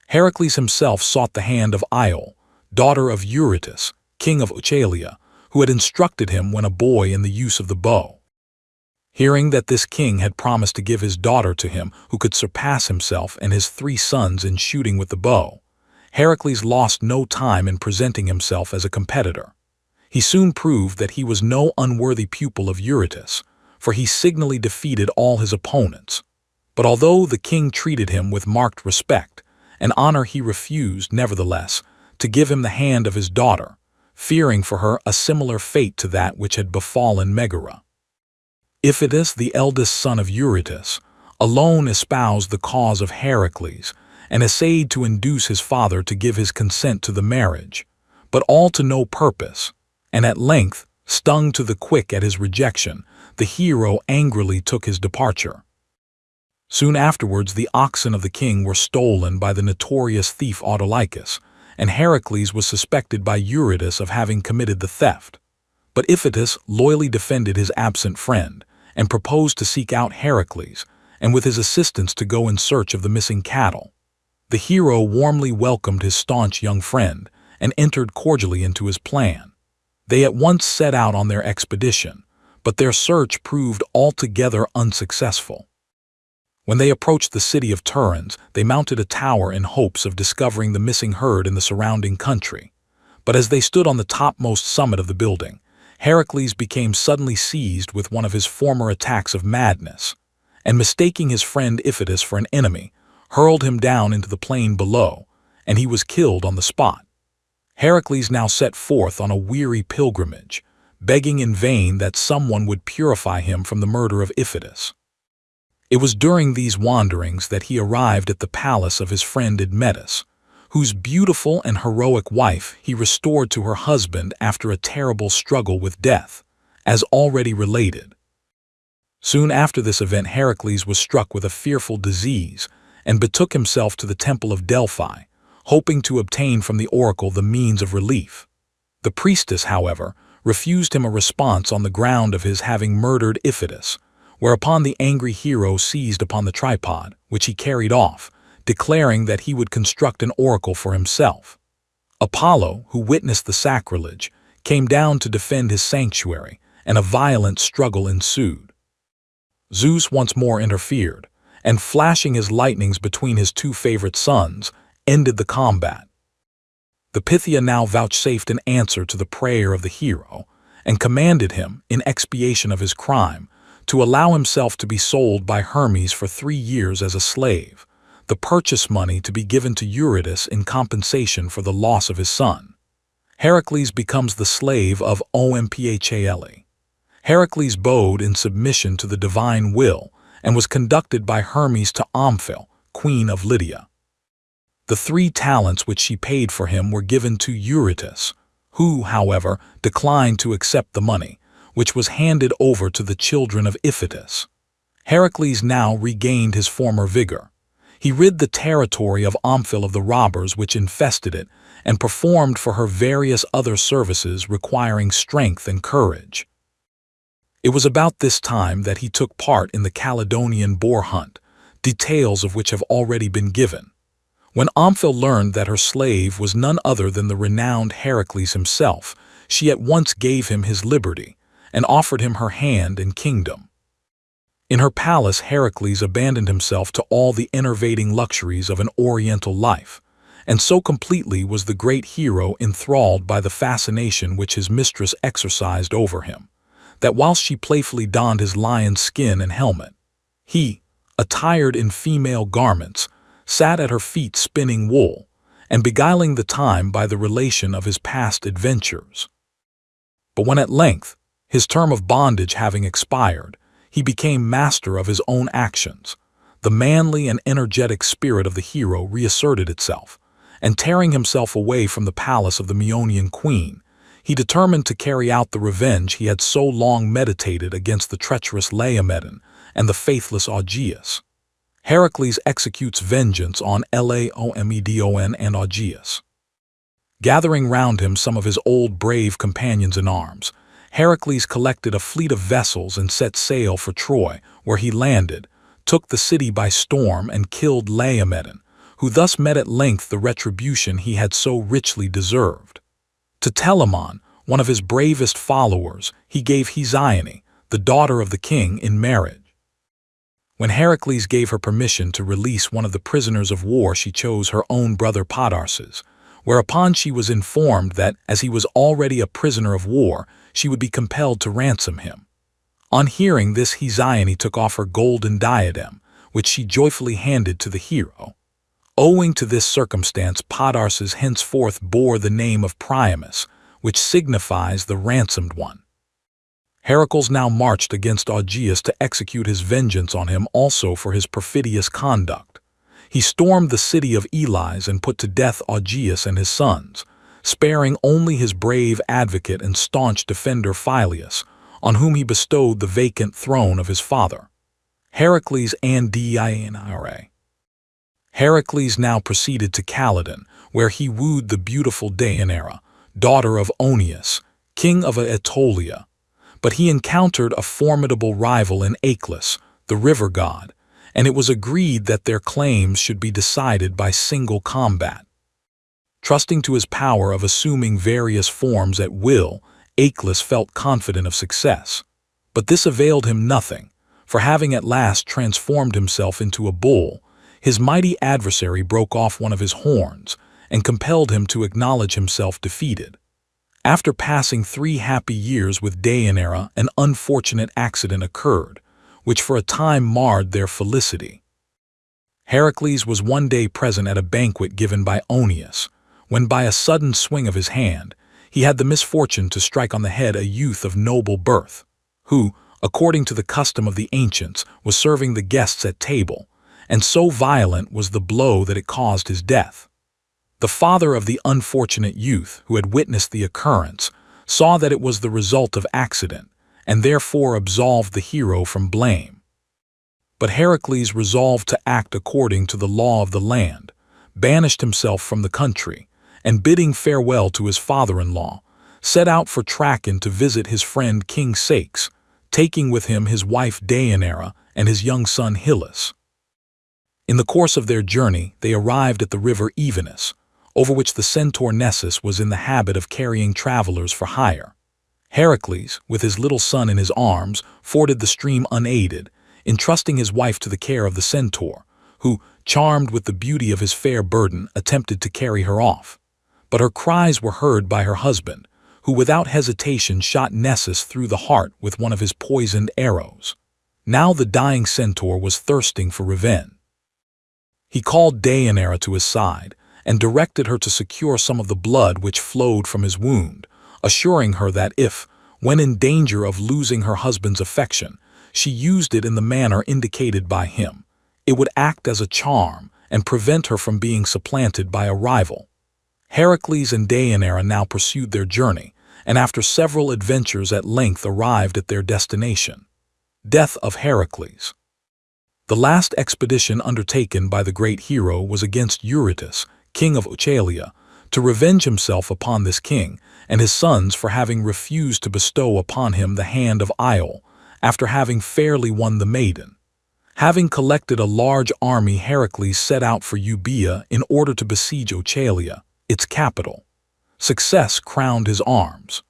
Heracles himself sought the hand of Iole, daughter of Eurytus, king of Oechalia, who had instructed him when a boy in the use of the bow. Hearing that this king had promised to give his daughter to him who could surpass himself and his 3 sons in shooting with the bow, Heracles lost no time in presenting himself as a competitor. He soon proved that he was no unworthy pupil of Eurytus, for he signally defeated all his opponents. But although the king treated him with marked respect, an honor he refused, nevertheless, to give him the hand of his daughter, fearing for her a similar fate to that which had befallen Megara. Iphitus, the eldest son of Eurytus, alone espoused the cause of Heracles and essayed to induce his father to give his consent to the marriage, but all to no purpose, and at length, stung to the quick at his rejection, the hero angrily took his departure. Soon afterwards the oxen of the king were stolen by the notorious thief Autolycus, and Heracles was suspected by Eurytus of having committed the theft. But Iphitus loyally defended his absent friend, and proposed to seek out Heracles, and with his assistance to go in search of the missing cattle. The hero warmly welcomed his staunch young friend, and entered cordially into his plan. They at once set out on their expedition, but their search proved altogether unsuccessful. When they approached the city of Turins, they mounted a tower in hopes of discovering the missing herd in the surrounding country. But as they stood on the topmost summit of the building, Heracles became suddenly seized with one of his former attacks of madness, and mistaking his friend Iphitus for an enemy, hurled him down into the plain below, and he was killed on the spot. Heracles now set forth on a weary pilgrimage, begging in vain that someone would purify him from the murder of Iphitus. It was during these wanderings that he arrived at the palace of his friend Admetus, whose beautiful and heroic wife he restored to her husband after a terrible struggle with death, as already related. Soon after this event Heracles was struck with a fearful disease and betook himself to the temple of Delphi, hoping to obtain from the oracle the means of relief. The priestess, however, refused him a response on the ground of his having murdered Iphitus, whereupon the angry hero seized upon the tripod, which he carried off, declaring that he would construct an oracle for himself. Apollo, who witnessed the sacrilege, came down to defend his sanctuary, and a violent struggle ensued. Zeus once more interfered, and flashing his lightnings between his two favorite sons, ended the combat. The Pythia now vouchsafed an answer to the prayer of the hero, and commanded him, in expiation of his crime, to allow himself to be sold by Hermes for 3 years as a slave, the purchase money to be given to Eurytus in compensation for the loss of his son. Heracles becomes the slave of Omphale. Heracles bowed in submission to the divine will and was conducted by Hermes to Omphale, queen of Lydia. The 3 talents which she paid for him were given to Eurytus, who, however, declined to accept the money, which was handed over to the children of Iphitus. Heracles now regained his former vigor. He rid the territory of Omphale of the robbers which infested it, and performed for her various other services requiring strength and courage. It was about this time that he took part in the Caledonian boar hunt, details of which have already been given. When Omphale learned that her slave was none other than the renowned Heracles himself, she at once gave him his liberty, and offered him her hand and kingdom. In her palace Heracles abandoned himself to all the enervating luxuries of an oriental life, and so completely was the great hero enthralled by the fascination which his mistress exercised over him, that whilst she playfully donned his lion's skin and helmet, he, attired in female garments, sat at her feet spinning wool, and beguiling the time by the relation of his past adventures. But when at length, his term of bondage having expired, he became master of his own actions. The manly and energetic spirit of the hero reasserted itself, and tearing himself away from the palace of the Meonian queen, he determined to carry out the revenge he had so long meditated against the treacherous Laomedon and the faithless Augeas. Heracles executes vengeance on Laomedon and Augeas. Gathering round him some of his old brave companions in arms, Heracles collected a fleet of vessels and set sail for Troy, where he landed, took the city by storm, and killed Laomedon, who thus met at length the retribution he had so richly deserved. To Telamon, one of his bravest followers, he gave Hesione, the daughter of the king, in marriage. When Heracles gave her permission to release one of the prisoners of war, she chose her own brother Podarces, whereupon she was informed that, as he was already a prisoner of war, she would be compelled to ransom him. On hearing this, Hesione took off her golden diadem, which she joyfully handed to the hero. Owing to this circumstance, Podarces henceforth bore the name of Priamus, which signifies the ransomed one. Heracles now marched against Augeas to execute his vengeance on him also for his perfidious conduct. He stormed the city of Elis and put to death Augeas and his sons, sparing only his brave advocate and staunch defender Phyleus, on whom he bestowed the vacant throne of his father. Heracles and Deianira. Heracles now proceeded to Calydon, where he wooed the beautiful Deianira, daughter of Oeneus, king of Aetolia. But he encountered a formidable rival in Achelous, the river god, and it was agreed that their claims should be decided by single combat. Trusting to his power of assuming various forms at will, Achelous felt confident of success. But this availed him nothing, for having at last transformed himself into a bull, his mighty adversary broke off one of his horns and compelled him to acknowledge himself defeated. After passing 3 happy years with Deianira, an unfortunate accident occurred, which for a time marred their felicity. Heracles was one day present at a banquet given by Oeneus, when by a sudden swing of his hand, he had the misfortune to strike on the head a youth of noble birth, who, according to the custom of the ancients, was serving the guests at table, and so violent was the blow that it caused his death. The father of the unfortunate youth, who had witnessed the occurrence, saw that it was the result of accident, and therefore absolved the hero from blame. But Heracles resolved to act according to the law of the land, banished himself from the country, and bidding farewell to his father-in-law, set out for Trachon to visit his friend King Ceyx, taking with him his wife Deianira and his young son Hyllus. In the course of their journey, they arrived at the river Evenus, over which the centaur Nessus was in the habit of carrying travelers for hire. Heracles, with his little son in his arms, forded the stream unaided, entrusting his wife to the care of the centaur, who, charmed with the beauty of his fair burden, attempted to carry her off. But her cries were heard by her husband, who without hesitation shot Nessus through the heart with one of his poisoned arrows. Now the dying centaur was thirsting for revenge. He called Deianira to his side, and directed her to secure some of the blood which flowed from his wound, assuring her that if, when in danger of losing her husband's affection, she used it in the manner indicated by him, it would act as a charm and prevent her from being supplanted by a rival. Heracles and Deianira now pursued their journey, and after several adventures at length arrived at their destination. Death of Heracles. The last expedition undertaken by the great hero was against Eurytus, king of Oechalia, to revenge himself upon this king and his sons for having refused to bestow upon him the hand of Iole, after having fairly won the maiden. Having collected a large army, Heracles set out for Euboea in order to besiege Oechalia, its capital. Success crowned his arms.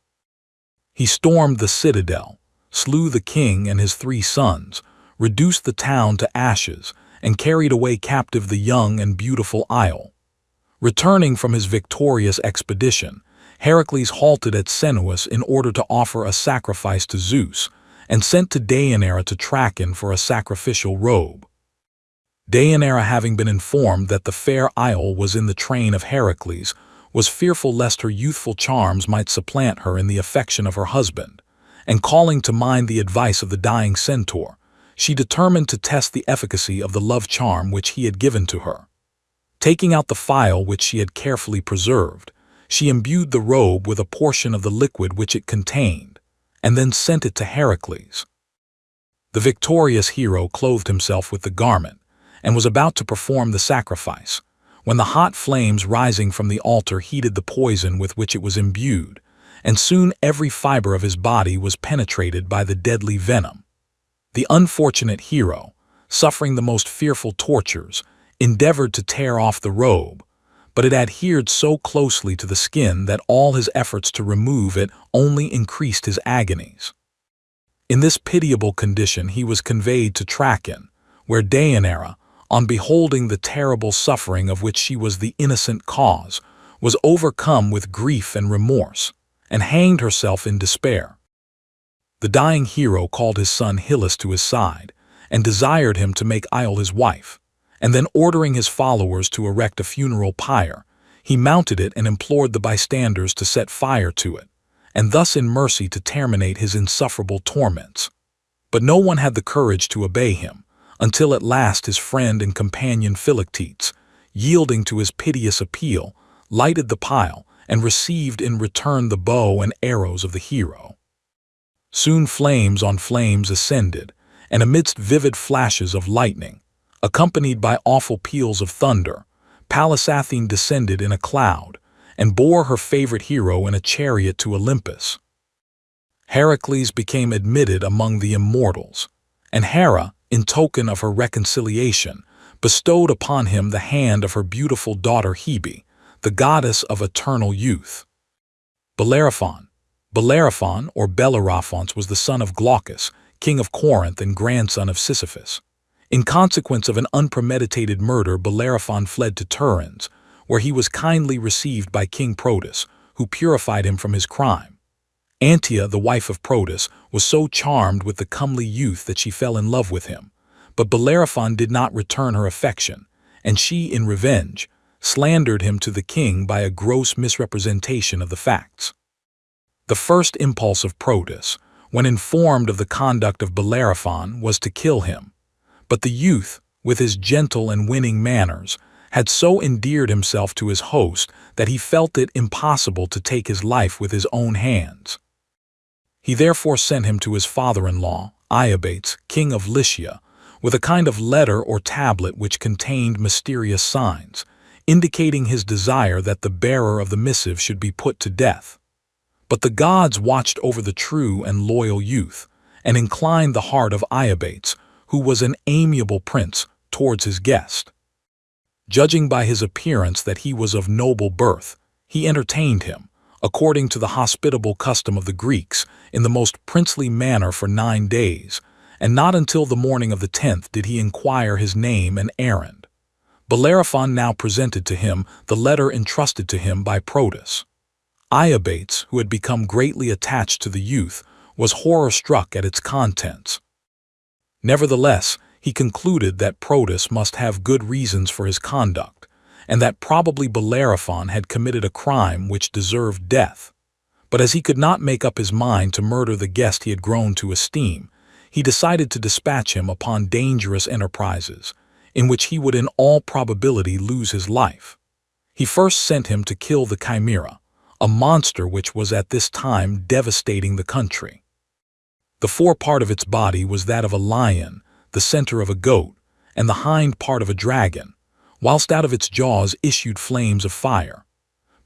He stormed the citadel, slew the king and his 3 sons, reduced the town to ashes, and carried away captive the young and beautiful Iole. Returning from his victorious expedition, Heracles halted at Cenuus in order to offer a sacrifice to Zeus, and sent to Deianira to Trachon for a sacrificial robe. Deianira, having been informed that the fair Iole was in the train of Heracles, was fearful lest her youthful charms might supplant her in the affection of her husband, and calling to mind the advice of the dying centaur, she determined to test the efficacy of the love charm which he had given to her. Taking out the phial which she had carefully preserved, she imbued the robe with a portion of the liquid which it contained, and then sent it to Heracles. The victorious hero clothed himself with the garment, and was about to perform the sacrifice, when the hot flames rising from the altar heated the poison with which it was imbued, and soon every fiber of his body was penetrated by the deadly venom. The unfortunate hero, suffering the most fearful tortures, endeavored to tear off the robe, but it adhered so closely to the skin that all his efforts to remove it only increased his agonies. In this pitiable condition he was conveyed to Trachon, where Deianira, on beholding the terrible suffering of which she was the innocent cause, was overcome with grief and remorse, and hanged herself in despair. The dying hero called his son Hylas to his side, and desired him to make Io his wife, and then ordering his followers to erect a funeral pyre, he mounted it and implored the bystanders to set fire to it, and thus in mercy to terminate his insufferable torments. But no one had the courage to obey him, until at last his friend and companion Philoctetes, yielding to his piteous appeal, lighted the pile and received in return the bow and arrows of the hero. Soon flames on flames ascended, and amidst vivid flashes of lightning, accompanied by awful peals of thunder, Pallas Athene descended in a cloud and bore her favorite hero in a chariot to Olympus. Heracles became admitted among the immortals, and Hera, in token of her reconciliation, bestowed upon him the hand of her beautiful daughter Hebe, the goddess of eternal youth. Bellerophon or Bellerophon was the son of Glaucus, king of Corinth and grandson of Sisyphus. In consequence of an unpremeditated murder, Bellerophon fled to Turin, where he was kindly received by King Protus, who purified him from his crime. Antia, the wife of Protus, was so charmed with the comely youth that she fell in love with him, but Bellerophon did not return her affection, and she, in revenge, slandered him to the king by a gross misrepresentation of the facts. The first impulse of Protus, when informed of the conduct of Bellerophon, was to kill him, but the youth, with his gentle and winning manners, had so endeared himself to his host that he felt it impossible to take his life with his own hands. He therefore sent him to his father-in-law, Iobates, king of Lycia, with a kind of letter or tablet which contained mysterious signs, indicating his desire that the bearer of the missive should be put to death. But the gods watched over the true and loyal youth, and inclined the heart of Iobates, who was an amiable prince, towards his guest. Judging by his appearance that he was of noble birth, he entertained him, according to the hospitable custom of the Greeks, in the most princely manner for 9 days, and not until the morning of the 10th did he inquire his name and errand. Bellerophon now presented to him the letter entrusted to him by Protus. Iobates, who had become greatly attached to the youth, was horror-struck at its contents. Nevertheless, he concluded that Protus must have good reasons for his conduct, and that probably Bellerophon had committed a crime which deserved death. But as he could not make up his mind to murder the guest he had grown to esteem, he decided to dispatch him upon dangerous enterprises, in which he would in all probability lose his life. He first sent him to kill the Chimera, a monster which was at this time devastating the country. The forepart of its body was that of a lion, the center of a goat, and the hind part of a dragon, whilst out of its jaws issued flames of fire.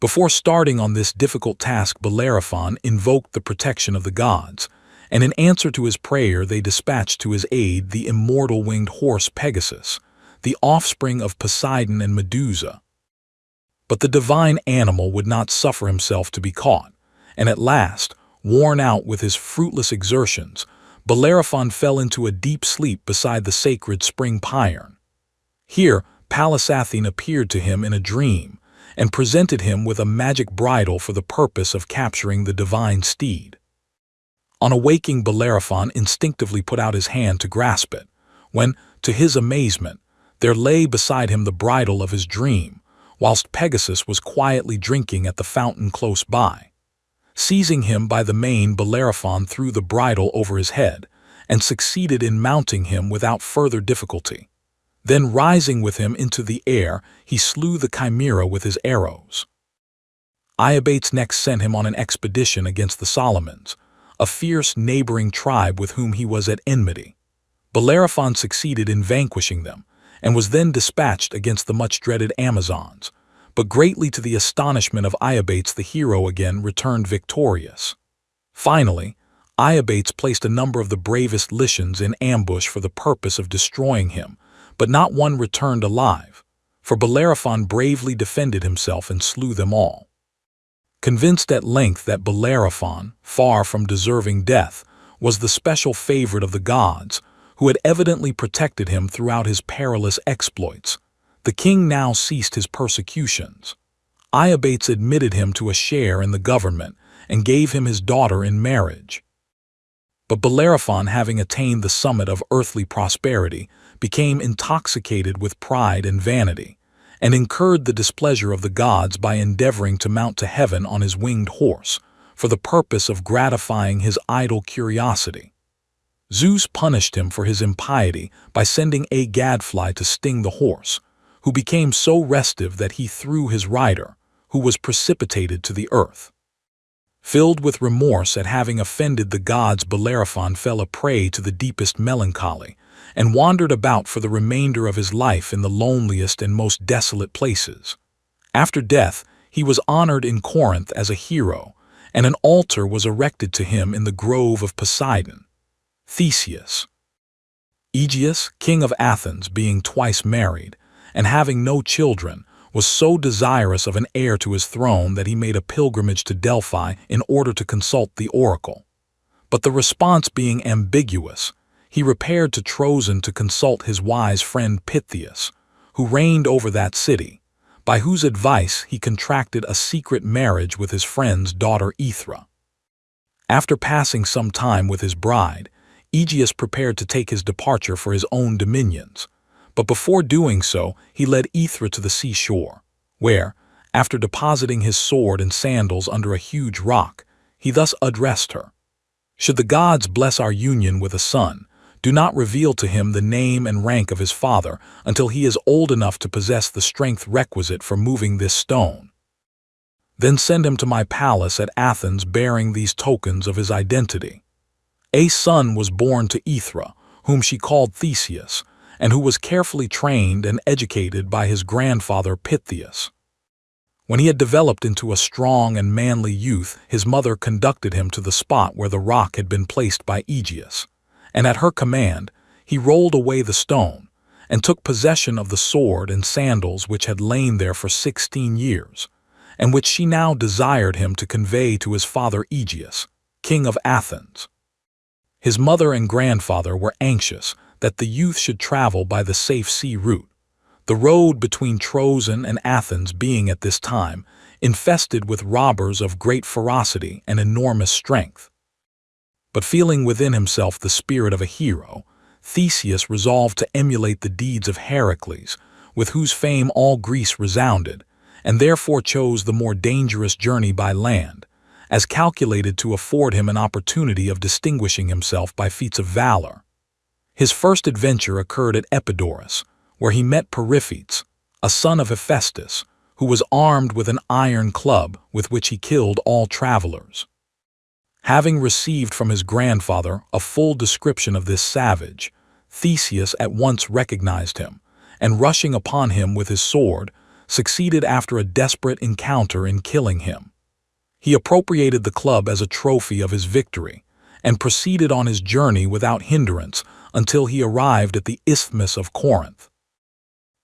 Before starting on this difficult task, Bellerophon invoked the protection of the gods, and in answer to his prayer they dispatched to his aid the immortal winged horse Pegasus, the offspring of Poseidon and Medusa. But the divine animal would not suffer himself to be caught, and at last, worn out with his fruitless exertions, Bellerophon fell into a deep sleep beside the sacred spring Pyre. Here, Pallas Athene appeared to him in a dream, and presented him with a magic bridle for the purpose of capturing the divine steed. On awaking, Bellerophon instinctively put out his hand to grasp it, when, to his amazement, there lay beside him the bridle of his dream, whilst Pegasus was quietly drinking at the fountain close by. Seizing him by the mane, Bellerophon threw the bridle over his head, and succeeded in mounting him without further difficulty. Then, rising with him into the air, he slew the Chimera with his arrows. Iobates next sent him on an expedition against the Solomons, a fierce neighboring tribe with whom he was at enmity. Bellerophon succeeded in vanquishing them, and was then dispatched against the much-dreaded Amazons, but greatly to the astonishment of Iobates the hero again returned victorious. Finally, Iobates placed a number of the bravest Lycians in ambush for the purpose of destroying him, but not one returned alive, for Bellerophon bravely defended himself and slew them all. Convinced at length that Bellerophon, far from deserving death, was the special favorite of the gods, who had evidently protected him throughout his perilous exploits. The king now ceased his persecutions. Iobates admitted him to a share in the government and gave him his daughter in marriage. But Bellerophon, having attained the summit of earthly prosperity, became intoxicated with pride and vanity, and incurred the displeasure of the gods by endeavoring to mount to heaven on his winged horse, for the purpose of gratifying his idle curiosity. Zeus punished him for his impiety by sending a gadfly to sting the horse, who became so restive that he threw his rider, who was precipitated to the earth. Filled with remorse at having offended the gods, Bellerophon fell a prey to the deepest melancholy, and wandered about for the remainder of his life in the loneliest and most desolate places. After death, he was honored in Corinth as a hero, and an altar was erected to him in the grove of Poseidon. Theseus. Aegeus, king of Athens, being twice married, and having no children, was so desirous of an heir to his throne that he made a pilgrimage to Delphi in order to consult the oracle. But the response being ambiguous, he repaired to Troezen to consult his wise friend Pythias, who reigned over that city, by whose advice he contracted a secret marriage with his friend's daughter Aethra. After passing some time with his bride, Aegeus prepared to take his departure for his own dominions, but before doing so, he led Aethra to the seashore, where, after depositing his sword and sandals under a huge rock, he thus addressed her: "Should the gods bless our union with a son, do not reveal to him the name and rank of his father until he is old enough to possess the strength requisite for moving this stone. Then send him to my palace at Athens bearing these tokens of his identity." A son was born to Aethra, whom she called Theseus, and who was carefully trained and educated by his grandfather Pythias. When he had developed into a strong and manly youth, his mother conducted him to the spot where the rock had been placed by Aegeus, and at her command, he rolled away the stone, and took possession of the sword and sandals which had lain there for 16 years, and which she now desired him to convey to his father Aegeus, king of Athens. His mother and grandfather were anxious that the youth should travel by the safe sea route, the road between Troezen and Athens being at this time infested with robbers of great ferocity and enormous strength. But feeling within himself the spirit of a hero, Theseus resolved to emulate the deeds of Heracles, with whose fame all Greece resounded, and therefore chose the more dangerous journey by land, as calculated to afford him an opportunity of distinguishing himself by feats of valor. His first adventure occurred at Epidaurus, where he met Periphetes, a son of Hephaestus, who was armed with an iron club with which he killed all travelers. Having received from his grandfather a full description of this savage, Theseus at once recognized him, and rushing upon him with his sword, succeeded after a desperate encounter in killing him. He appropriated the club as a trophy of his victory, and proceeded on his journey without hindrance until he arrived at the Isthmus of Corinth.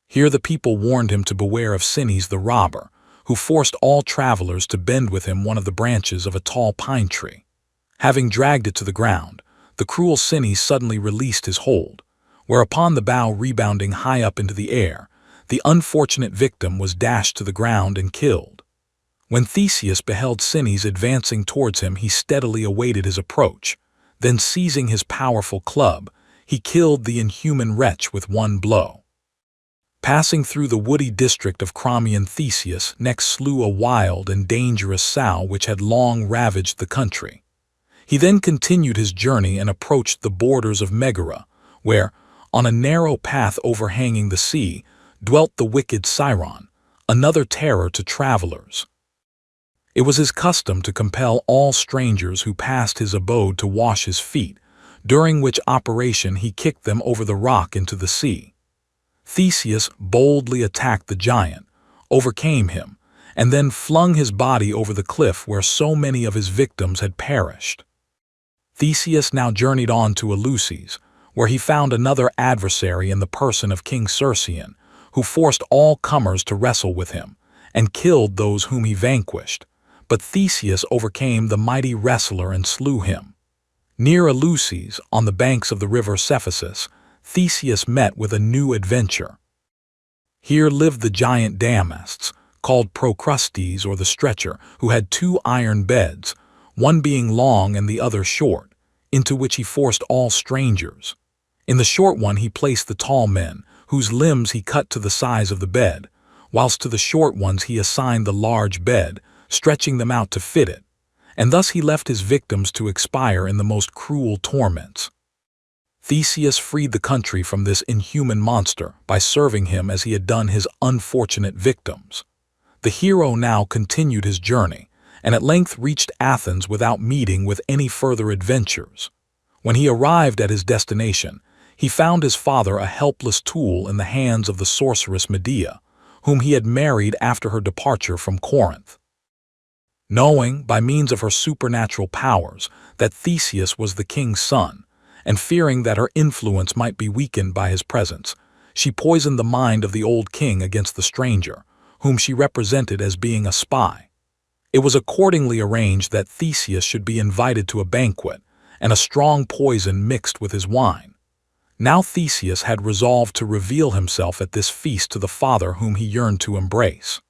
Here the people warned him to beware of Sinis the robber, who forced all travelers to bend with him one of the branches of a tall pine tree. Having dragged it to the ground, the cruel Sinis suddenly released his hold, whereupon the bough rebounding high up into the air, the unfortunate victim was dashed to the ground and killed. When Theseus beheld Sinis advancing towards him, he steadily awaited his approach. Then seizing his powerful club, he killed the inhuman wretch with one blow. Passing through the woody district of Crommyon, Theseus next slew a wild and dangerous sow which had long ravaged the country. He then continued his journey and approached the borders of Megara, where, on a narrow path overhanging the sea, dwelt the wicked Sciron, another terror to travelers. It was his custom to compel all strangers who passed his abode to wash his feet, during which operation he kicked them over the rock into the sea. Theseus boldly attacked the giant, overcame him, and then flung his body over the cliff where so many of his victims had perished. Theseus now journeyed on to Eleusis, where he found another adversary in the person of King Circean, who forced all comers to wrestle with him, and killed those whom he vanquished. But Theseus overcame the mighty wrestler and slew him. Near Eleusis, on the banks of the river Cephisus, Theseus met with a new adventure. Here lived the giant Damasts, called Procrustes or the Stretcher, who had 2 iron beds, one being long and the other short, into which he forced all strangers. In the short one he placed the tall men, whose limbs he cut to the size of the bed, whilst to the short ones he assigned the large bed, stretching them out to fit it, and thus he left his victims to expire in the most cruel torments. Theseus freed the country from this inhuman monster by serving him as he had done his unfortunate victims. The hero now continued his journey, and at length reached Athens without meeting with any further adventures. When he arrived at his destination, he found his father a helpless tool in the hands of the sorceress Medea, whom he had married after her departure from Corinth. Knowing, by means of her supernatural powers, that Theseus was the king's son, and fearing that her influence might be weakened by his presence, she poisoned the mind of the old king against the stranger, whom she represented as being a spy. It was accordingly arranged that Theseus should be invited to a banquet, and a strong poison mixed with his wine. Now Theseus had resolved to reveal himself at this feast to the father whom he yearned to embrace.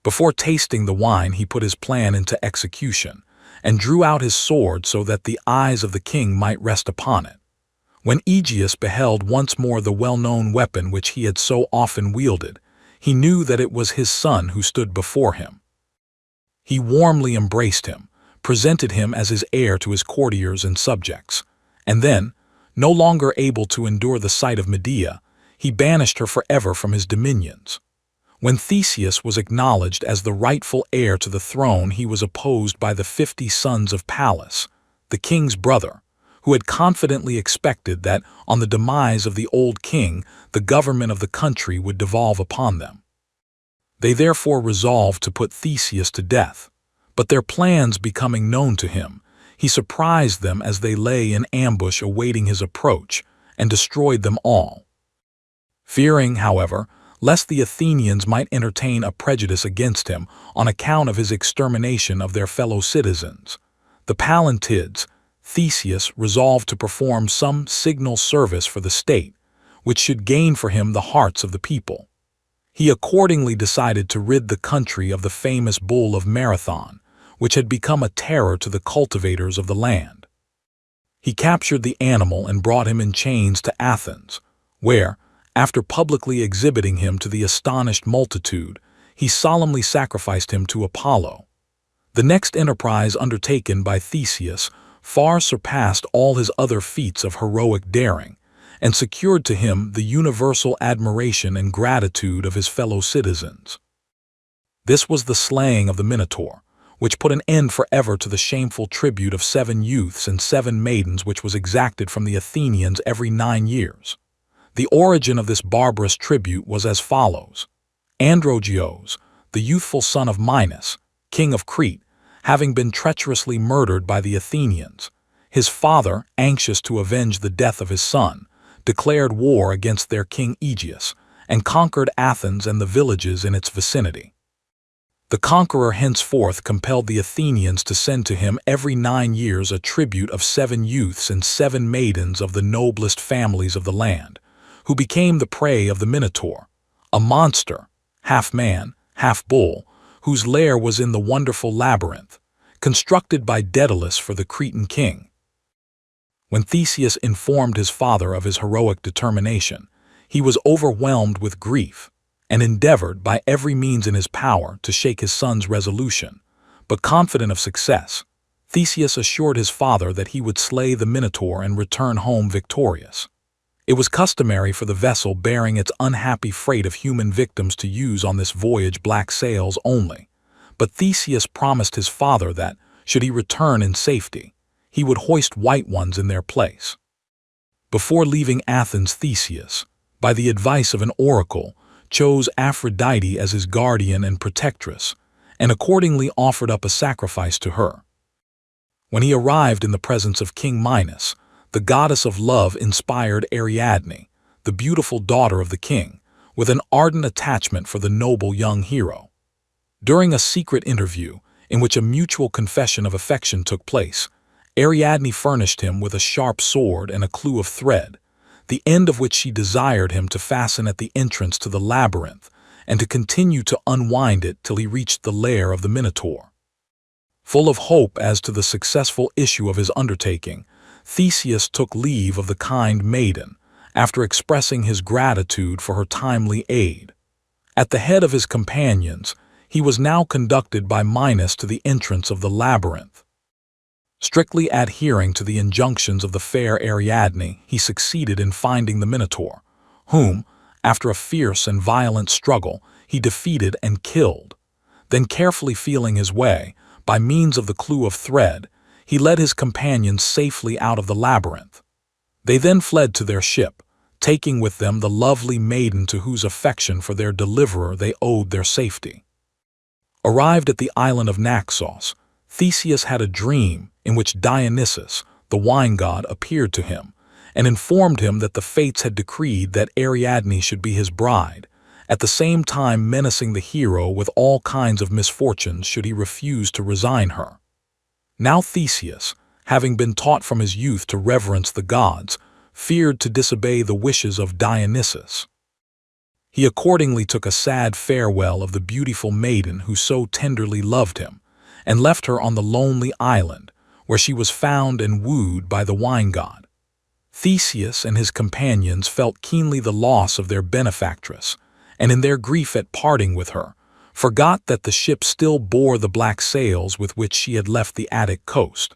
Before tasting the wine, he put his plan into execution, and drew out his sword so that the eyes of the king might rest upon it. When Aegeus beheld once more the well-known weapon which he had so often wielded, he knew that it was his son who stood before him. He warmly embraced him, presented him as his heir to his courtiers and subjects, and then, no longer able to endure the sight of Medea, he banished her forever from his dominions. When Theseus was acknowledged as the rightful heir to the throne, he was opposed by the 50 sons of Pallas, the king's brother, who had confidently expected that, on the demise of the old king, the government of the country would devolve upon them. They therefore resolved to put Theseus to death, but their plans becoming known to him, he surprised them as they lay in ambush awaiting his approach, and destroyed them all. Fearing, however, lest the Athenians might entertain a prejudice against him on account of his extermination of their fellow citizens, the Pallantids, Theseus resolved to perform some signal service for the state, which should gain for him the hearts of the people. He accordingly decided to rid the country of the famous bull of Marathon, which had become a terror to the cultivators of the land. He captured the animal and brought him in chains to Athens, where, after publicly exhibiting him to the astonished multitude, he solemnly sacrificed him to Apollo. The next enterprise undertaken by Theseus far surpassed all his other feats of heroic daring, and secured to him the universal admiration and gratitude of his fellow citizens. This was the slaying of the Minotaur, which put an end forever to the shameful tribute of 7 youths and 7 maidens which was exacted from the Athenians every 9 years. The origin of this barbarous tribute was as follows. Androgeos, the youthful son of Minos, king of Crete, having been treacherously murdered by the Athenians, his father, anxious to avenge the death of his son, declared war against their king Aegeus, and conquered Athens and the villages in its vicinity. The conqueror henceforth compelled the Athenians to send to him every 9 years a tribute of 7 youths and 7 maidens of the noblest families of the land, who became the prey of the Minotaur, a monster, half man, half bull, whose lair was in the wonderful labyrinth, constructed by Daedalus for the Cretan king. When Theseus informed his father of his heroic determination, he was overwhelmed with grief, and endeavored by every means in his power to shake his son's resolution, but confident of success, Theseus assured his father that he would slay the Minotaur and return home victorious. It was customary for the vessel bearing its unhappy freight of human victims to use on this voyage black sails only, but Theseus promised his father that, should he return in safety, he would hoist white ones in their place. Before leaving Athens, Theseus, by the advice of an oracle, chose Aphrodite as his guardian and protectress, and accordingly offered up a sacrifice to her. When he arrived in the presence of King Minos, the goddess of love inspired Ariadne, the beautiful daughter of the king, with an ardent attachment for the noble young hero. During a secret interview, in which a mutual confession of affection took place, Ariadne furnished him with a sharp sword and a clue of thread, the end of which she desired him to fasten at the entrance to the labyrinth, and to continue to unwind it till he reached the lair of the Minotaur. Full of hope as to the successful issue of his undertaking, Theseus took leave of the kind maiden, after expressing his gratitude for her timely aid. At the head of his companions, he was now conducted by Minos to the entrance of the labyrinth. Strictly adhering to the injunctions of the fair Ariadne, he succeeded in finding the Minotaur, whom, after a fierce and violent struggle, he defeated and killed. Then, carefully feeling his way, by means of the clue of thread, he led his companions safely out of the labyrinth. They then fled to their ship, taking with them the lovely maiden to whose affection for their deliverer they owed their safety. Arrived at the island of Naxos, Theseus had a dream in which Dionysus, the wine god, appeared to him and informed him that the fates had decreed that Ariadne should be his bride, at the same time menacing the hero with all kinds of misfortunes should he refuse to resign her. Now Theseus, having been taught from his youth to reverence the gods, feared to disobey the wishes of Dionysus. He accordingly took a sad farewell of the beautiful maiden who so tenderly loved him, and left her on the lonely island, where she was found and wooed by the wine god. Theseus and his companions felt keenly the loss of their benefactress, and in their grief at parting with her, forgot that the ship still bore the black sails with which she had left the Attic coast.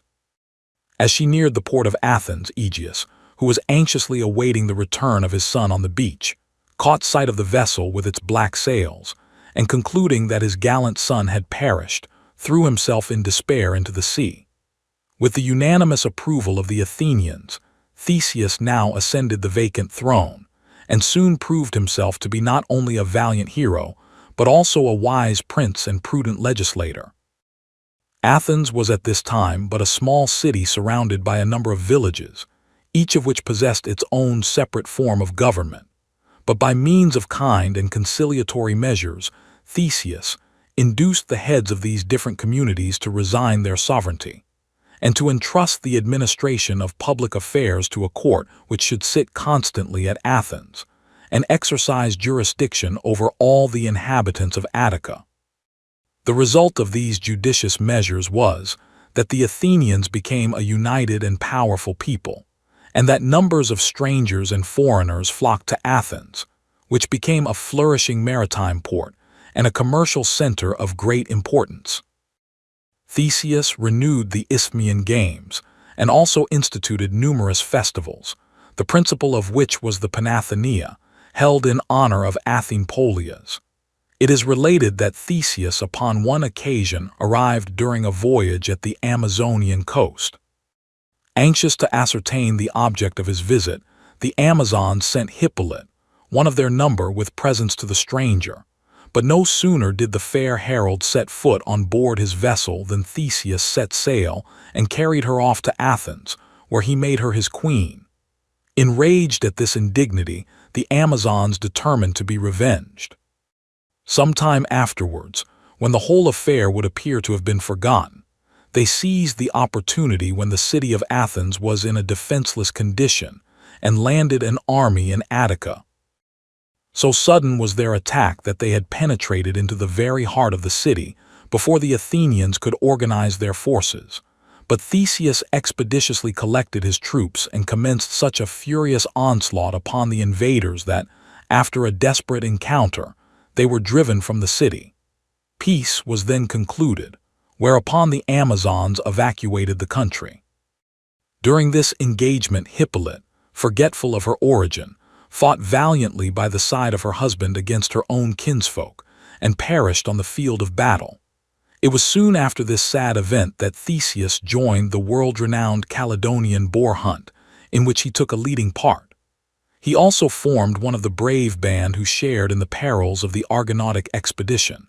As she neared the port of Athens, Aegeus, who was anxiously awaiting the return of his son on the beach, caught sight of the vessel with its black sails, and concluding that his gallant son had perished, threw himself in despair into the sea. With the unanimous approval of the Athenians, Theseus now ascended the vacant throne, and soon proved himself to be not only a valiant hero, but also a wise prince and prudent legislator. Athens was at this time but a small city surrounded by a number of villages, each of which possessed its own separate form of government. But by means of kind and conciliatory measures, Theseus induced the heads of these different communities to resign their sovereignty, and to entrust the administration of public affairs to a court which should sit constantly at Athens, and exercise jurisdiction over all the inhabitants of Attica. The result of these judicious measures was that the Athenians became a united and powerful people, and that numbers of strangers and foreigners flocked to Athens, which became a flourishing maritime port and a commercial center of great importance. Theseus renewed the Isthmian Games and also instituted numerous festivals, the principal of which was the Panathenaea, held in honor of Athene Polias. It is related that Theseus upon one occasion arrived during a voyage at the Amazonian coast. Anxious to ascertain the object of his visit, the Amazons sent Hippolyte, one of their number, with presents to the stranger. But no sooner did the fair herald set foot on board his vessel than Theseus set sail and carried her off to Athens, where he made her his queen. Enraged at this indignity, the Amazons determined to be revenged. Some time afterwards, when the whole affair would appear to have been forgotten, they seized the opportunity when the city of Athens was in a defenseless condition and landed an army in Attica. So sudden was their attack that they had penetrated into the very heart of the city before the Athenians could organize their forces. But Theseus expeditiously collected his troops and commenced such a furious onslaught upon the invaders that, after a desperate encounter, they were driven from the city. Peace was then concluded, whereupon the Amazons evacuated the country. During this engagement, Hippolyte, forgetful of her origin, fought valiantly by the side of her husband against her own kinsfolk, and perished on the field of battle. It was soon after this sad event that Theseus joined the world-renowned Caledonian boar hunt, in which he took a leading part. He also formed one of the brave band who shared in the perils of the Argonautic expedition.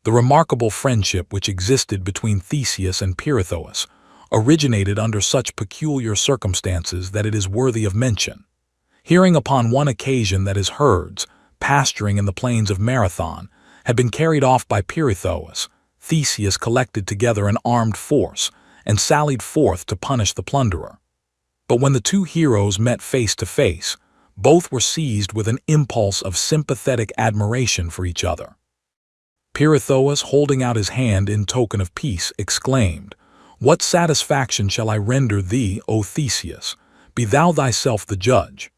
The remarkable friendship which existed between Theseus and Pirithous originated under such peculiar circumstances that it is worthy of mention. Hearing upon one occasion that his herds, pasturing in the plains of Marathon, had been carried off by Pirithous, Theseus collected together an armed force and sallied forth to punish the plunderer. But when the two heroes met face to face, both were seized with an impulse of sympathetic admiration for each other. Pirithous, holding out his hand in token of peace, exclaimed, "What satisfaction shall I render thee, O Theseus? Be thou thyself the judge."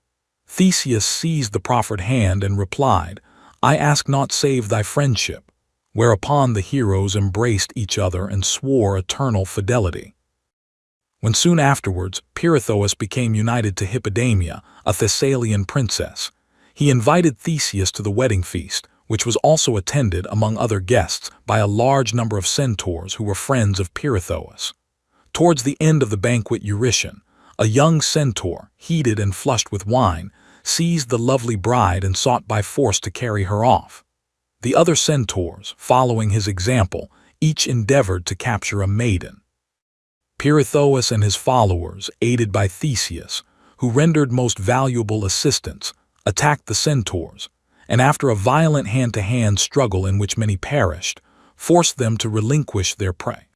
Theseus seized the proffered hand and replied, "I ask naught save thy friendship," whereupon the heroes embraced each other and swore eternal fidelity. When soon afterwards Pirithous became united to Hippodamia, a Thessalian princess, he invited Theseus to the wedding feast, which was also attended, among other guests, by a large number of centaurs who were friends of Pirithous. Towards the end of the banquet, Eurytion, a young centaur, heated and flushed with wine, seized the lovely bride and sought by force to carry her off. The other centaurs, following his example, each endeavored to capture a maiden. Pirithous and his followers, aided by Theseus, who rendered most valuable assistance, attacked the centaurs, and after a violent hand-to-hand struggle in which many perished, forced them to relinquish their prey.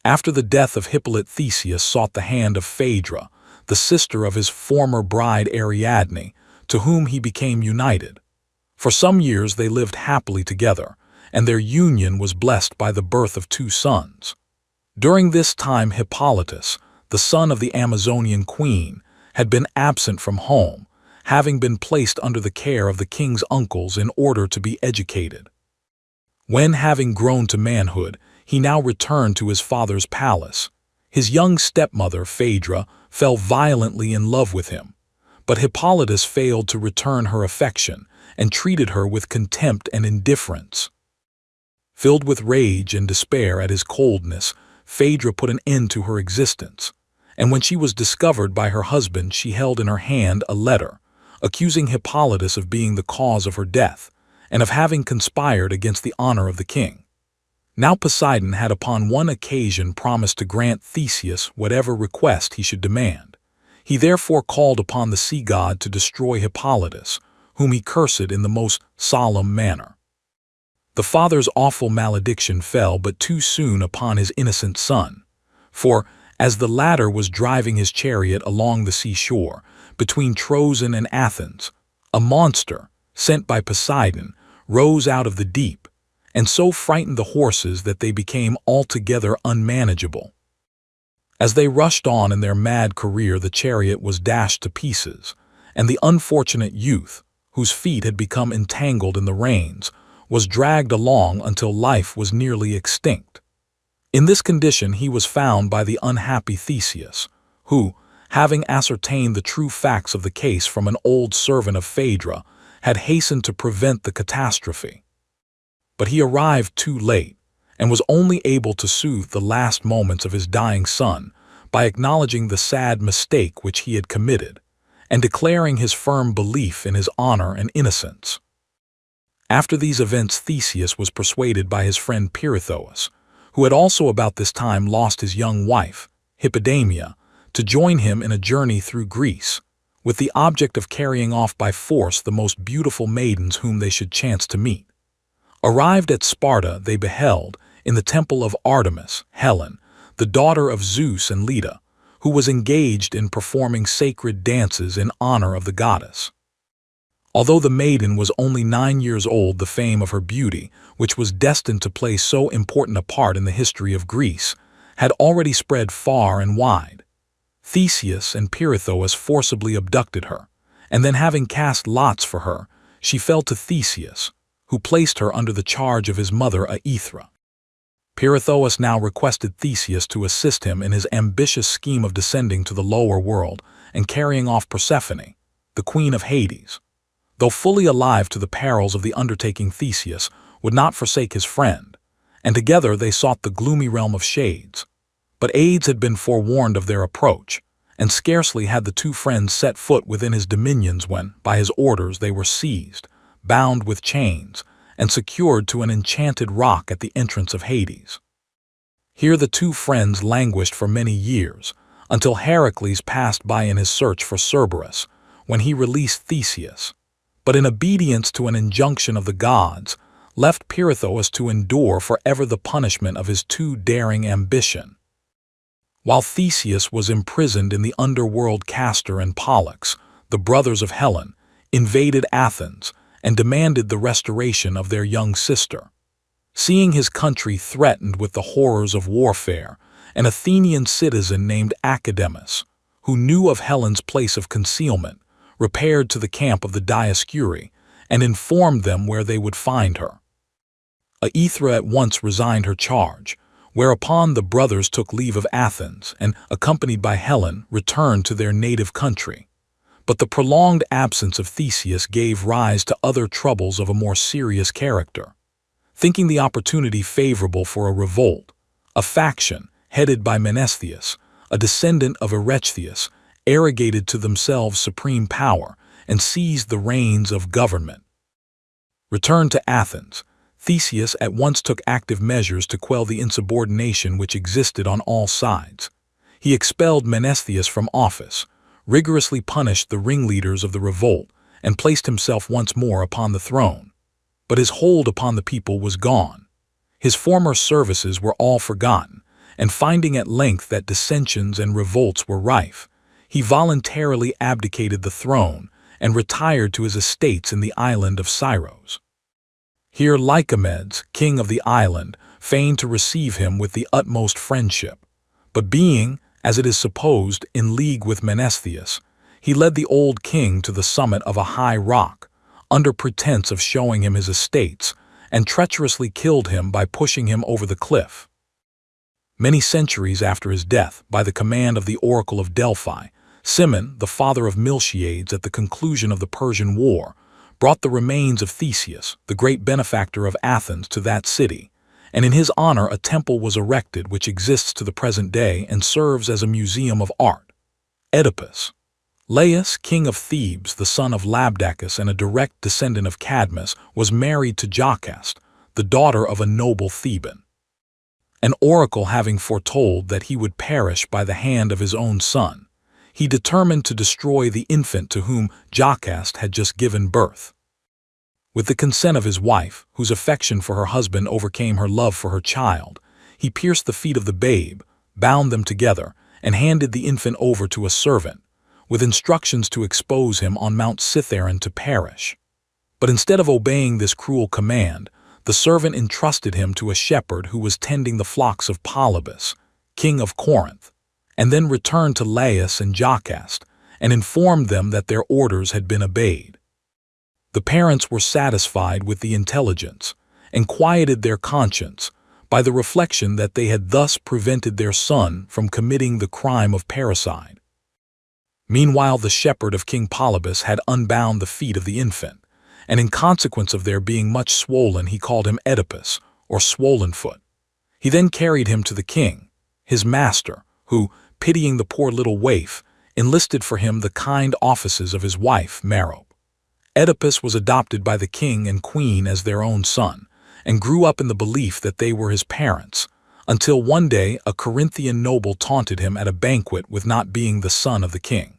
After the death of Hippolyte, Theseus sought the hand of Phaedra, the sister of his former bride Ariadne, to whom he became united. For some years they lived happily together, and their union was blessed by the birth of 2 sons. During this time Hippolytus, the son of the Amazonian queen, had been absent from home, having been placed under the care of the king's uncles in order to be educated. When, having grown to manhood, he now returned to his father's palace, his young stepmother, Phaedra, fell violently in love with him, but Hippolytus failed to return her affection and treated her with contempt and indifference. Filled with rage and despair at his coldness, Phaedra put an end to her existence, and when she was discovered by her husband, she held in her hand a letter, accusing Hippolytus of being the cause of her death, and of having conspired against the honor of the king. Now Poseidon had upon one occasion promised to grant Theseus whatever request he should demand. He therefore called upon the sea god to destroy Hippolytus, whom he cursed in the most solemn manner. The father's awful malediction fell but too soon upon his innocent son, for, as the latter was driving his chariot along the seashore, between Troezen and Athens, a monster, sent by Poseidon, rose out of the deep, and so frightened the horses that they became altogether unmanageable. As they rushed on in their mad career, the chariot was dashed to pieces, and the unfortunate youth, whose feet had become entangled in the reins, was dragged along until life was nearly extinct. In this condition he was found by the unhappy Theseus, who, having ascertained the true facts of the case from an old servant of Phaedra, had hastened to prevent the catastrophe. But he arrived too late, and was only able to soothe the last moments of his dying son by acknowledging the sad mistake which he had committed, and declaring his firm belief in his honor and innocence. After these events, Theseus was persuaded by his friend Pirithous, who had also about this time lost his young wife, Hippodamia, to join him in a journey through Greece, with the object of carrying off by force the most beautiful maidens whom they should chance to meet. Arrived at Sparta, they beheld, in the temple of Artemis, Helen, the daughter of Zeus and Leda, who was engaged in performing sacred dances in honor of the goddess. Although the maiden was only 9 years old, the fame of her beauty, which was destined to play so important a part in the history of Greece, had already spread far and wide. Theseus and Pirithous forcibly abducted her, and then having cast lots for her, she fell to Theseus, who placed her under the charge of his mother Aethra. Pirithous now requested Theseus to assist him in his ambitious scheme of descending to the lower world and carrying off Persephone, the queen of Hades. Though fully alive to the perils of the undertaking, Theseus would not forsake his friend, and together they sought the gloomy realm of Shades. But Aides had been forewarned of their approach, and scarcely had the two friends set foot within his dominions when, by his orders, they were seized, bound with chains, and secured to an enchanted rock at the entrance of Hades. Here the two friends languished for many years, until Heracles passed by in his search for Cerberus, when he released Theseus, but in obedience to an injunction of the gods, left Pirithous to endure forever the punishment of his too daring ambition. While Theseus was imprisoned in the underworld, Castor and Pollux, the brothers of Helen, invaded Athens and demanded the restoration of their young sister. Seeing his country threatened with the horrors of warfare, an Athenian citizen named Academus, who knew of Helen's place of concealment, repaired to the camp of the Dioscuri and informed them where they would find her. Aethra at once resigned her charge, whereupon the brothers took leave of Athens and, accompanied by Helen, returned to their native country. But the prolonged absence of Theseus gave rise to other troubles of a more serious character. Thinking the opportunity favorable for a revolt, a faction, headed by Menestheus, a descendant of Erechtheus, arrogated to themselves supreme power and seized the reins of government. Returned to Athens, Theseus at once took active measures to quell the insubordination which existed on all sides. He expelled Menestheus from office, rigorously punished the ringleaders of the revolt, and placed himself once more upon the throne. But his hold upon the people was gone. His former services were all forgotten, and finding at length that dissensions and revolts were rife, he voluntarily abdicated the throne and retired to his estates in the island of Scyros. Here Lycomedes, king of the island, feigned to receive him with the utmost friendship, but being, as it is supposed, in league with Menestheus, he led the old king to the summit of a high rock, under pretense of showing him his estates, and treacherously killed him by pushing him over the cliff. Many centuries after his death, by the command of the oracle of Delphi, Cimon, the father of Miltiades at the conclusion of the Persian War, brought the remains of Theseus, the great benefactor of Athens, to that city, and in his honor a temple was erected which exists to the present day and serves as a museum of art. Oedipus. Laius, king of Thebes, the son of Labdacus and a direct descendant of Cadmus, was married to Jocaste, the daughter of a noble Theban. An oracle having foretold that he would perish by the hand of his own son, he determined to destroy the infant to whom Jocaste had just given birth. With the consent of his wife, whose affection for her husband overcame her love for her child, he pierced the feet of the babe, bound them together, and handed the infant over to a servant, with instructions to expose him on Mount Cithaeron to perish. But instead of obeying this cruel command, the servant entrusted him to a shepherd who was tending the flocks of Polybus, king of Corinth, and then returned to Laius and Jocaste and informed them that their orders had been obeyed. The parents were satisfied with the intelligence and quieted their conscience by the reflection that they had thus prevented their son from committing the crime of parricide. Meanwhile, the shepherd of King Polybus had unbound the feet of the infant, and in consequence of their being much swollen, he called him Oedipus, or swollen foot. He then carried him to the king, his master, who, pitying the poor little waif, enlisted for him the kind offices of his wife, Merope. Oedipus was adopted by the king and queen as their own son, and grew up in the belief that they were his parents, until one day a Corinthian noble taunted him at a banquet with not being the son of the king.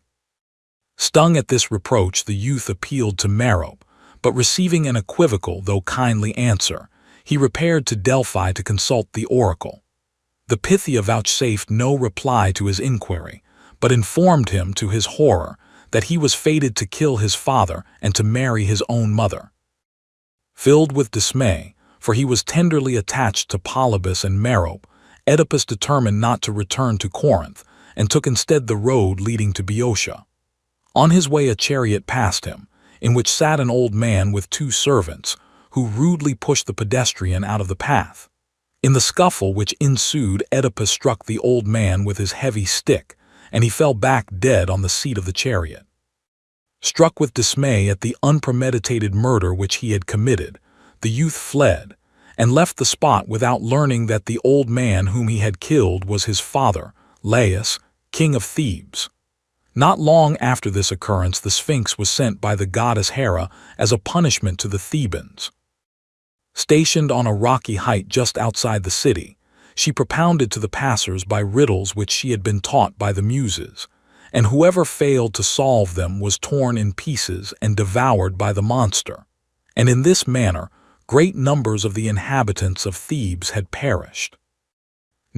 Stung at this reproach, the youth appealed to Merope, but receiving an equivocal though kindly answer, he repaired to Delphi to consult the oracle. The Pythia vouchsafed no reply to his inquiry, but informed him, to his horror, that he was fated to kill his father and to marry his own mother. Filled with dismay, for he was tenderly attached to Polybus and Merope, Oedipus determined not to return to Corinth and took instead the road leading to Boeotia. On his way a chariot passed him, in which sat an old man with 2 servants, who rudely pushed the pedestrian out of the path. In the scuffle which ensued, Oedipus struck the old man with his heavy stick, and he fell back dead on the seat of the chariot. Struck with dismay at the unpremeditated murder which he had committed, the youth fled, and left the spot without learning that the old man whom he had killed was his father, Laius, king of Thebes. Not long after this occurrence, the Sphinx was sent by the goddess Hera as a punishment to the Thebans. Stationed on a rocky height just outside the city, she propounded to the passers-by riddles which she had been taught by the Muses, and whoever failed to solve them was torn in pieces and devoured by the monster. And in this manner, great numbers of the inhabitants of Thebes had perished.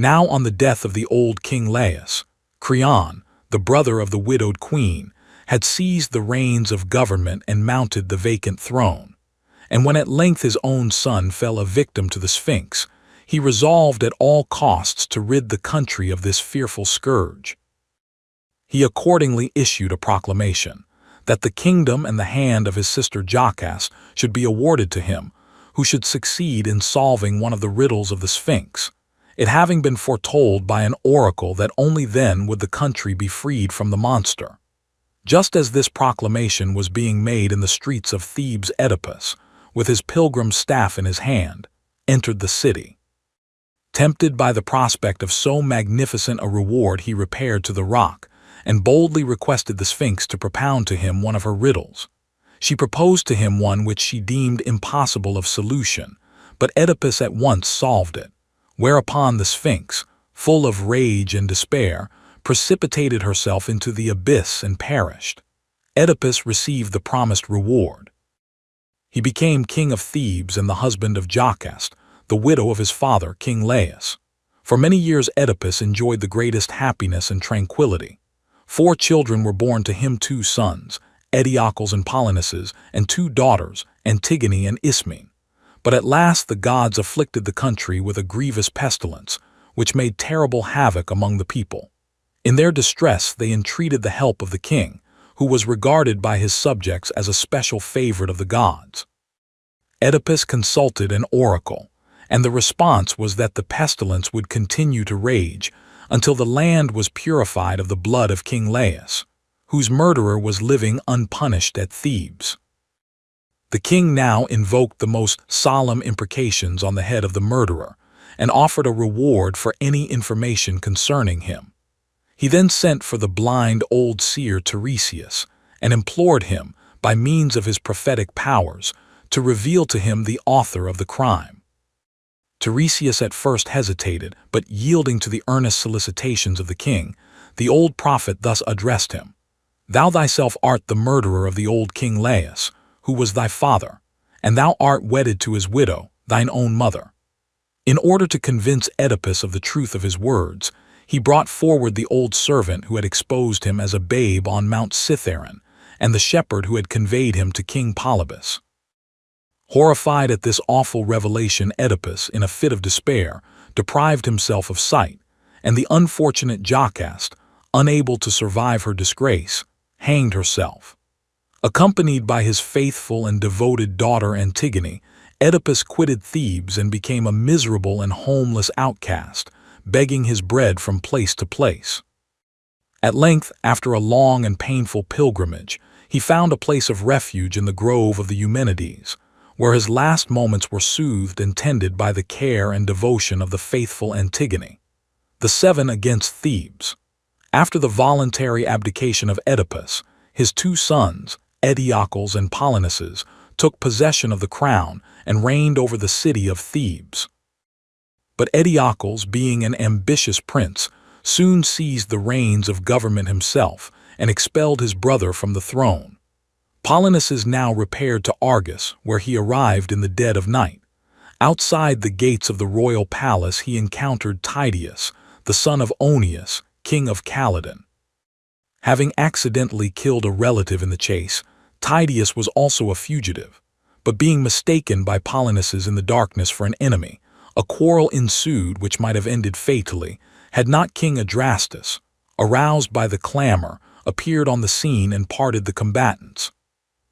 Now on the death of the old King Laius, Creon, the brother of the widowed queen, had seized the reins of government and mounted the vacant throne. And when at length his own son fell a victim to the Sphinx, he resolved at all costs to rid the country of this fearful scourge. He accordingly issued a proclamation that the kingdom and the hand of his sister Jocaste should be awarded to him, who should succeed in solving one of the riddles of the Sphinx, it having been foretold by an oracle that only then would the country be freed from the monster. Just as this proclamation was being made in the streets of Thebes, Oedipus, with his pilgrim's staff in his hand, entered the city. Tempted by the prospect of so magnificent a reward, he repaired to the rock and boldly requested the Sphinx to propound to him one of her riddles. She proposed to him one which she deemed impossible of solution, but Oedipus at once solved it, whereupon the Sphinx, full of rage and despair, precipitated herself into the abyss and perished. Oedipus received the promised reward. He became king of Thebes and the husband of Jocaste, the widow of his father, King Laius. For many years Oedipus enjoyed the greatest happiness and tranquility. 4 children were born to him, 2 sons, Eteocles and Polynices, and 2 daughters, Antigone and Ismene. But at last the gods afflicted the country with a grievous pestilence, which made terrible havoc among the people. In their distress they entreated the help of the king, who was regarded by his subjects as a special favorite of the gods. Oedipus consulted an oracle, and the response was that the pestilence would continue to rage until the land was purified of the blood of King Laius, whose murderer was living unpunished at Thebes. The king now invoked the most solemn imprecations on the head of the murderer and offered a reward for any information concerning him. He then sent for the blind old seer Tiresias and implored him, by means of his prophetic powers, to reveal to him the author of the crime. Tiresias at first hesitated, but yielding to the earnest solicitations of the king, the old prophet thus addressed him: "Thou thyself art the murderer of the old King Laius, who was thy father, and thou art wedded to his widow, thine own mother." In order to convince Oedipus of the truth of his words, he brought forward the old servant who had exposed him as a babe on Mount Cithaeron, and the shepherd who had conveyed him to King Polybus. Horrified at this awful revelation, Oedipus, in a fit of despair, deprived himself of sight, and the unfortunate Jocaste, unable to survive her disgrace, hanged herself. Accompanied by his faithful and devoted daughter Antigone, Oedipus quitted Thebes and became a miserable and homeless outcast, begging his bread from place to place. At length, after a long and painful pilgrimage, he found a place of refuge in the grove of the Eumenides, where his last moments were soothed and tended by the care and devotion of the faithful Antigone. The 7 against Thebes. After the voluntary abdication of Oedipus, his 2 sons, Eteocles and Polynices, took possession of the crown and reigned over the city of Thebes. But Eteocles, being an ambitious prince, soon seized the reins of government himself and expelled his brother from the throne. Polynices now repaired to Argos, where he arrived in the dead of night. Outside the gates of the royal palace he encountered Tydeus, the son of Onius, king of Calydon. Having accidentally killed a relative in the chase, Tydeus was also a fugitive, but being mistaken by Polynices in the darkness for an enemy, a quarrel ensued which might have ended fatally, had not King Adrastus, aroused by the clamor, appeared on the scene and parted the combatants.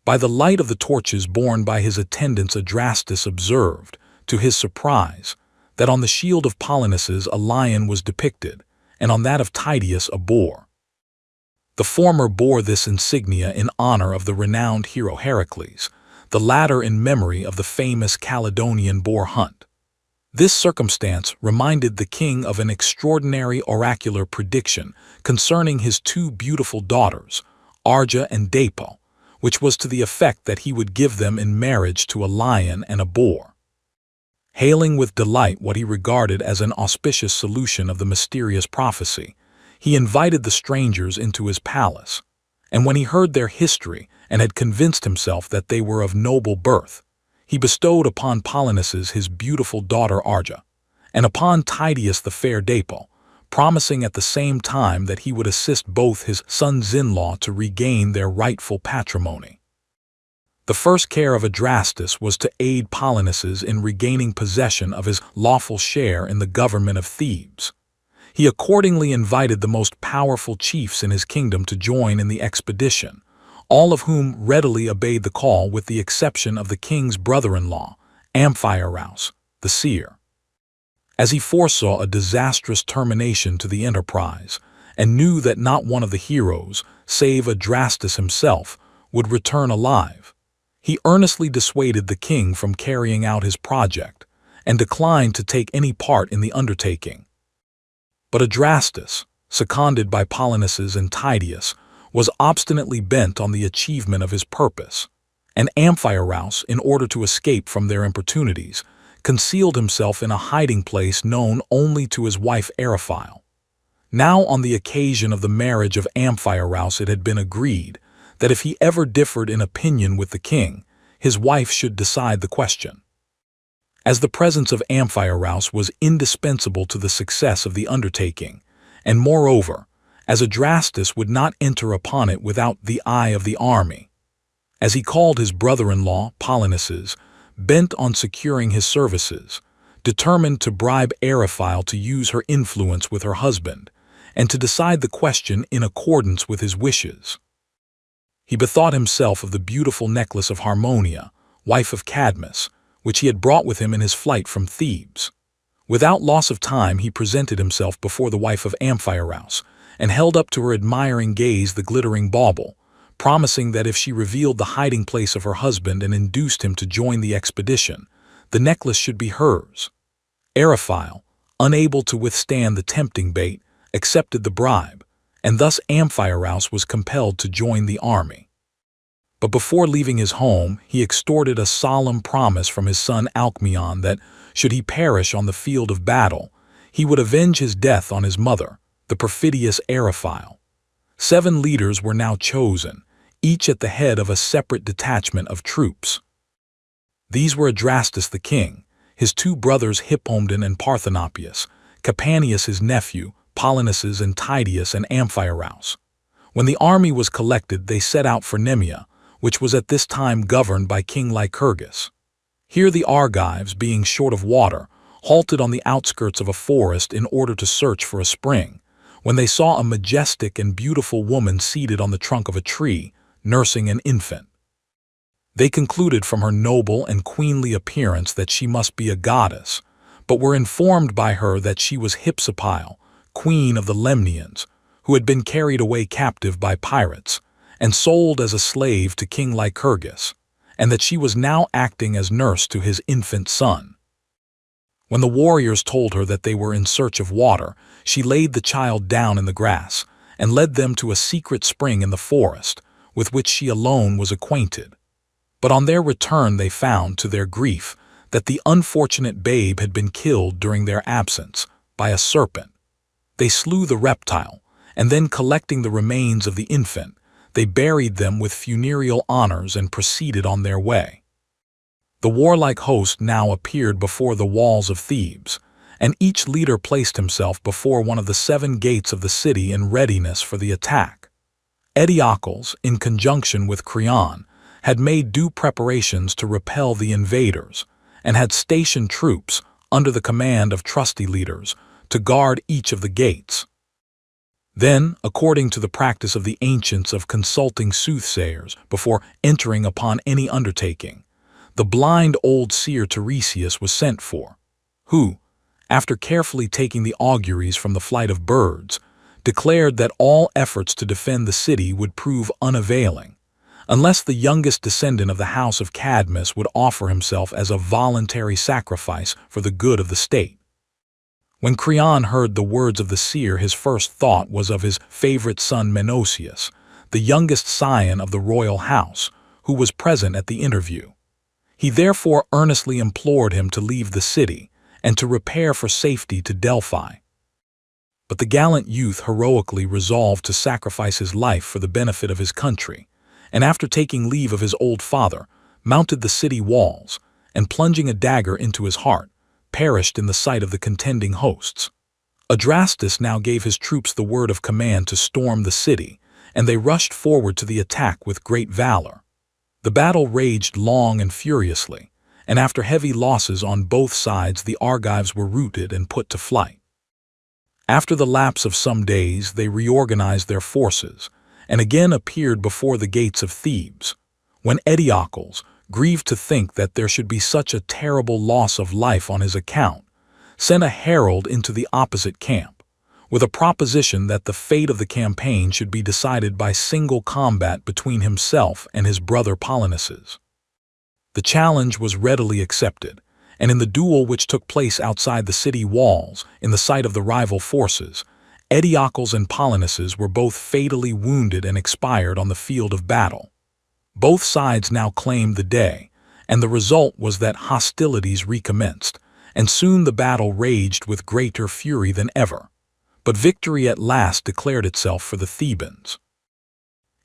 By the light of the torches borne by his attendants, Adrastus observed, to his surprise, that on the shield of Polynices a lion was depicted, and on that of Tydeus a boar. The former bore this insignia in honor of the renowned hero Heracles, the latter in memory of the famous Caledonian boar hunt. This circumstance reminded the king of an extraordinary oracular prediction concerning his 2 beautiful daughters, Argia and Dapo, which was to the effect that he would give them in marriage to a lion and a boar. Hailing with delight what he regarded as an auspicious solution of the mysterious prophecy, he invited the strangers into his palace, and when he heard their history and had convinced himself that they were of noble birth, he bestowed upon Polynices his beautiful daughter Argia, and upon Tydeus the fair Dapol, promising at the same time that he would assist both his sons-in-law to regain their rightful patrimony. The first care of Adrastus was to aid Polynices in regaining possession of his lawful share in the government of Thebes. He accordingly invited the most powerful chiefs in his kingdom to join in the expedition, all of whom readily obeyed the call with the exception of the king's brother-in-law, Amphiaraus, the seer. As he foresaw a disastrous termination to the enterprise, and knew that not one of the heroes, save Adrastus himself, would return alive, he earnestly dissuaded the king from carrying out his project, and declined to take any part in the undertaking. But Adrastus, seconded by Polynices and Tydeus, was obstinately bent on the achievement of his purpose, and Amphiaraus, in order to escape from their importunities, concealed himself in a hiding place known only to his wife Eriphyle. Now on the occasion of the marriage of Amphiaraus it had been agreed that if he ever differed in opinion with the king, his wife should decide the question. As the presence of Amphiaraus was indispensable to the success of the undertaking, and moreover, as Adrastus would not enter upon it without the eye of the army, as he called his brother-in-law, Polynices, bent on securing his services, determined to bribe Eriphyle to use her influence with her husband, and to decide the question in accordance with his wishes. He bethought himself of the beautiful necklace of Harmonia, wife of Cadmus, which he had brought with him in his flight from Thebes. Without loss of time he presented himself before the wife of Amphiaraus, and held up to her admiring gaze the glittering bauble, promising that if she revealed the hiding place of her husband and induced him to join the expedition, the necklace should be hers. Eriphyle, unable to withstand the tempting bait, accepted the bribe, and thus Amphiaraus was compelled to join the army. But before leaving his home, he extorted a solemn promise from his son Alcmaeon that, should he perish on the field of battle, he would avenge his death on his mother, the perfidious Eriphyle. 7 leaders were now chosen, each at the head of a separate detachment of troops. These were Adrastus the king, his 2 brothers Hippomedon and Parthenopaeus, Capaneus his nephew, Polynices and Tydeus and Amphiaraus. When the army was collected, they set out for Nemea, which was at this time governed by King Lycurgus. Here the Argives, being short of water, halted on the outskirts of a forest in order to search for a spring, when they saw a majestic and beautiful woman seated on the trunk of a tree, nursing an infant. They concluded from her noble and queenly appearance that she must be a goddess, but were informed by her that she was Hypsipyle, queen of the Lemnians, who had been carried away captive by pirates, and sold as a slave to King Lycurgus, and that she was now acting as nurse to his infant son. When the warriors told her that they were in search of water, she laid the child down in the grass, and led them to a secret spring in the forest, with which she alone was acquainted. But on their return they found, to their grief, that the unfortunate babe had been killed during their absence by a serpent. They slew the reptile, and then collecting the remains of the infant, they buried them with funereal honors and proceeded on their way. The warlike host now appeared before the walls of Thebes, and each leader placed himself before one of the 7 gates of the city in readiness for the attack. Eteocles, in conjunction with Creon, had made due preparations to repel the invaders, and had stationed troops, under the command of trusty leaders, to guard each of the gates. Then, according to the practice of the ancients of consulting soothsayers before entering upon any undertaking, the blind old seer Tiresias was sent for, who, after carefully taking the auguries from the flight of birds, declared that all efforts to defend the city would prove unavailing, unless the youngest descendant of the house of Cadmus would offer himself as a voluntary sacrifice for the good of the state. When Creon heard the words of the seer, his first thought was of his favorite son Menocius, the youngest scion of the royal house, who was present at the interview. He therefore earnestly implored him to leave the city and to repair for safety to Delphi. But the gallant youth heroically resolved to sacrifice his life for the benefit of his country, and after taking leave of his old father, mounted the city walls, and plunging a dagger into his heart, perished in the sight of the contending hosts. Adrastus now gave his troops the word of command to storm the city, and they rushed forward to the attack with great valor. The battle raged long and furiously, and after heavy losses on both sides the Argives were routed and put to flight. After the lapse of some days they reorganized their forces, and again appeared before the gates of Thebes, when Eteocles, grieved to think that there should be such a terrible loss of life on his account, sent a herald into the opposite camp, with a proposition that the fate of the campaign should be decided by single combat between himself and his brother Polynices. The challenge was readily accepted, and in the duel which took place outside the city walls, in the sight of the rival forces, Eteocles and Polynices were both fatally wounded and expired on the field of battle. Both sides now claimed the day, and the result was that hostilities recommenced, and soon the battle raged with greater fury than ever. But victory at last declared itself for the Thebans.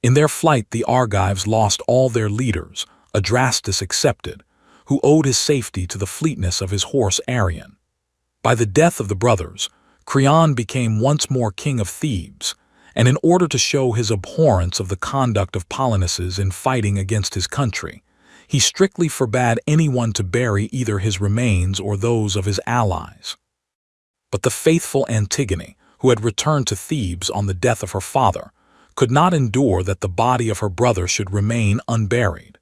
In their flight the Argives lost all their leaders, Adrastus excepted, who owed his safety to the fleetness of his horse Arion. By the death of the brothers, Creon became once more king of Thebes, and in order to show his abhorrence of the conduct of Polynices in fighting against his country, he strictly forbade anyone to bury either his remains or those of his allies. But the faithful Antigone, who had returned to Thebes on the death of her father, could not endure that the body of her brother should remain unburied.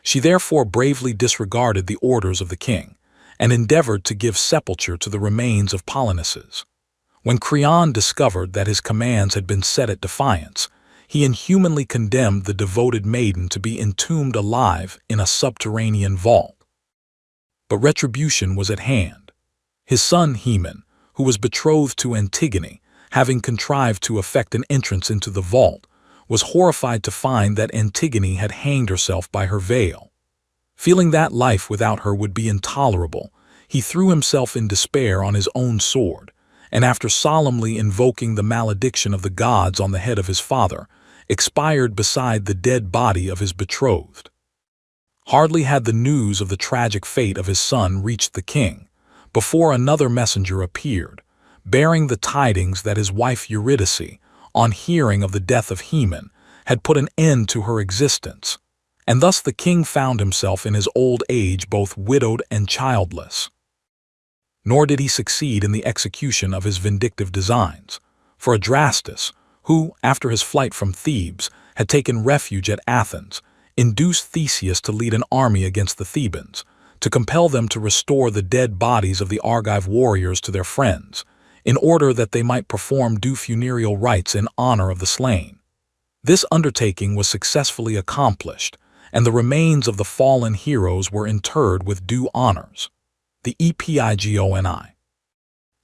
She therefore bravely disregarded the orders of the king, and endeavored to give sepulture to the remains of Polynices. When Creon discovered that his commands had been set at defiance, he inhumanly condemned the devoted maiden to be entombed alive in a subterranean vault. But retribution was at hand. His son Haemon, who was betrothed to Antigone, having contrived to effect an entrance into the vault, was horrified to find that Antigone had hanged herself by her veil. Feeling that life without her would be intolerable, he threw himself in despair on his own sword, and after solemnly invoking the malediction of the gods on the head of his father, expired beside the dead body of his betrothed. Hardly had the news of the tragic fate of his son reached the king, before another messenger appeared, bearing the tidings that his wife Eurydice, on hearing of the death of Haemon, had put an end to her existence, and thus the king found himself in his old age both widowed and childless. Nor did he succeed in the execution of his vindictive designs, for Adrastus, who, after his flight from Thebes, had taken refuge at Athens, induced Theseus to lead an army against the Thebans, to compel them to restore the dead bodies of the Argive warriors to their friends, in order that they might perform due funereal rites in honor of the slain. This undertaking was successfully accomplished, and the remains of the fallen heroes were interred with due honors. The Epigoni.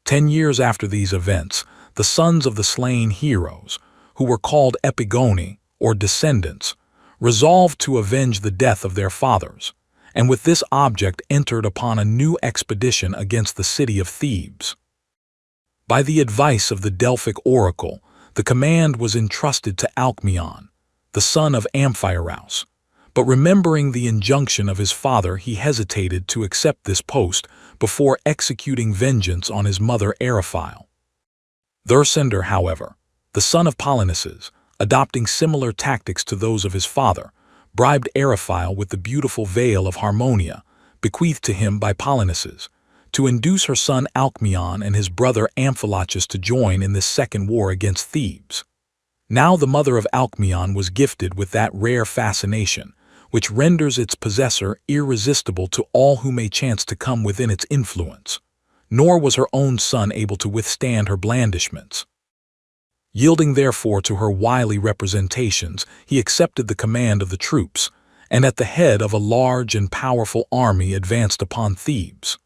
10 years after these events, the sons of the slain heroes, who were called Epigoni, or descendants, resolved to avenge the death of their fathers, and with this object entered upon a new expedition against the city of Thebes. By the advice of the Delphic oracle, the command was entrusted to Alcmaeon, the son of Amphiaraus, but remembering the injunction of his father he hesitated to accept this post before executing vengeance on his mother Eriphyle. Thersander, however, the son of Polynices, adopting similar tactics to those of his father, bribed Eriphyle with the beautiful veil of Harmonia, bequeathed to him by Polynices, to induce her son Alcmaeon and his brother Amphilochus to join in this second war against Thebes. Now the mother of Alcmaeon was gifted with that rare fascination, which renders its possessor irresistible to all who may chance to come within its influence, nor was her own son able to withstand her blandishments. Yielding therefore to her wily representations, he accepted the command of the troops, and at the head of a large and powerful army advanced upon Thebes.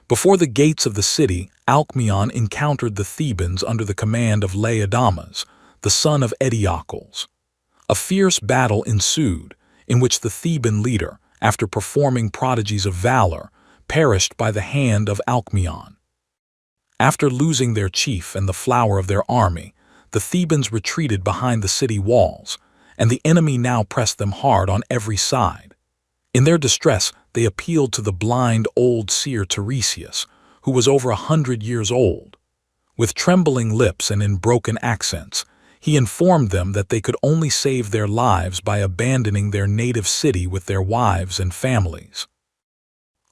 Before the gates of the city, Alcmaeon encountered the Thebans under the command of Laodamas, the son of Eteocles. A fierce battle ensued, in which the Theban leader, after performing prodigies of valor, perished by the hand of Alcmaeon. After losing their chief and the flower of their army, the Thebans retreated behind the city walls, and the enemy now pressed them hard on every side. In their distress, they appealed to the blind old seer Tiresias, who was over 100 years old. With trembling lips and in broken accents, he informed them that they could only save their lives by abandoning their native city with their wives and families.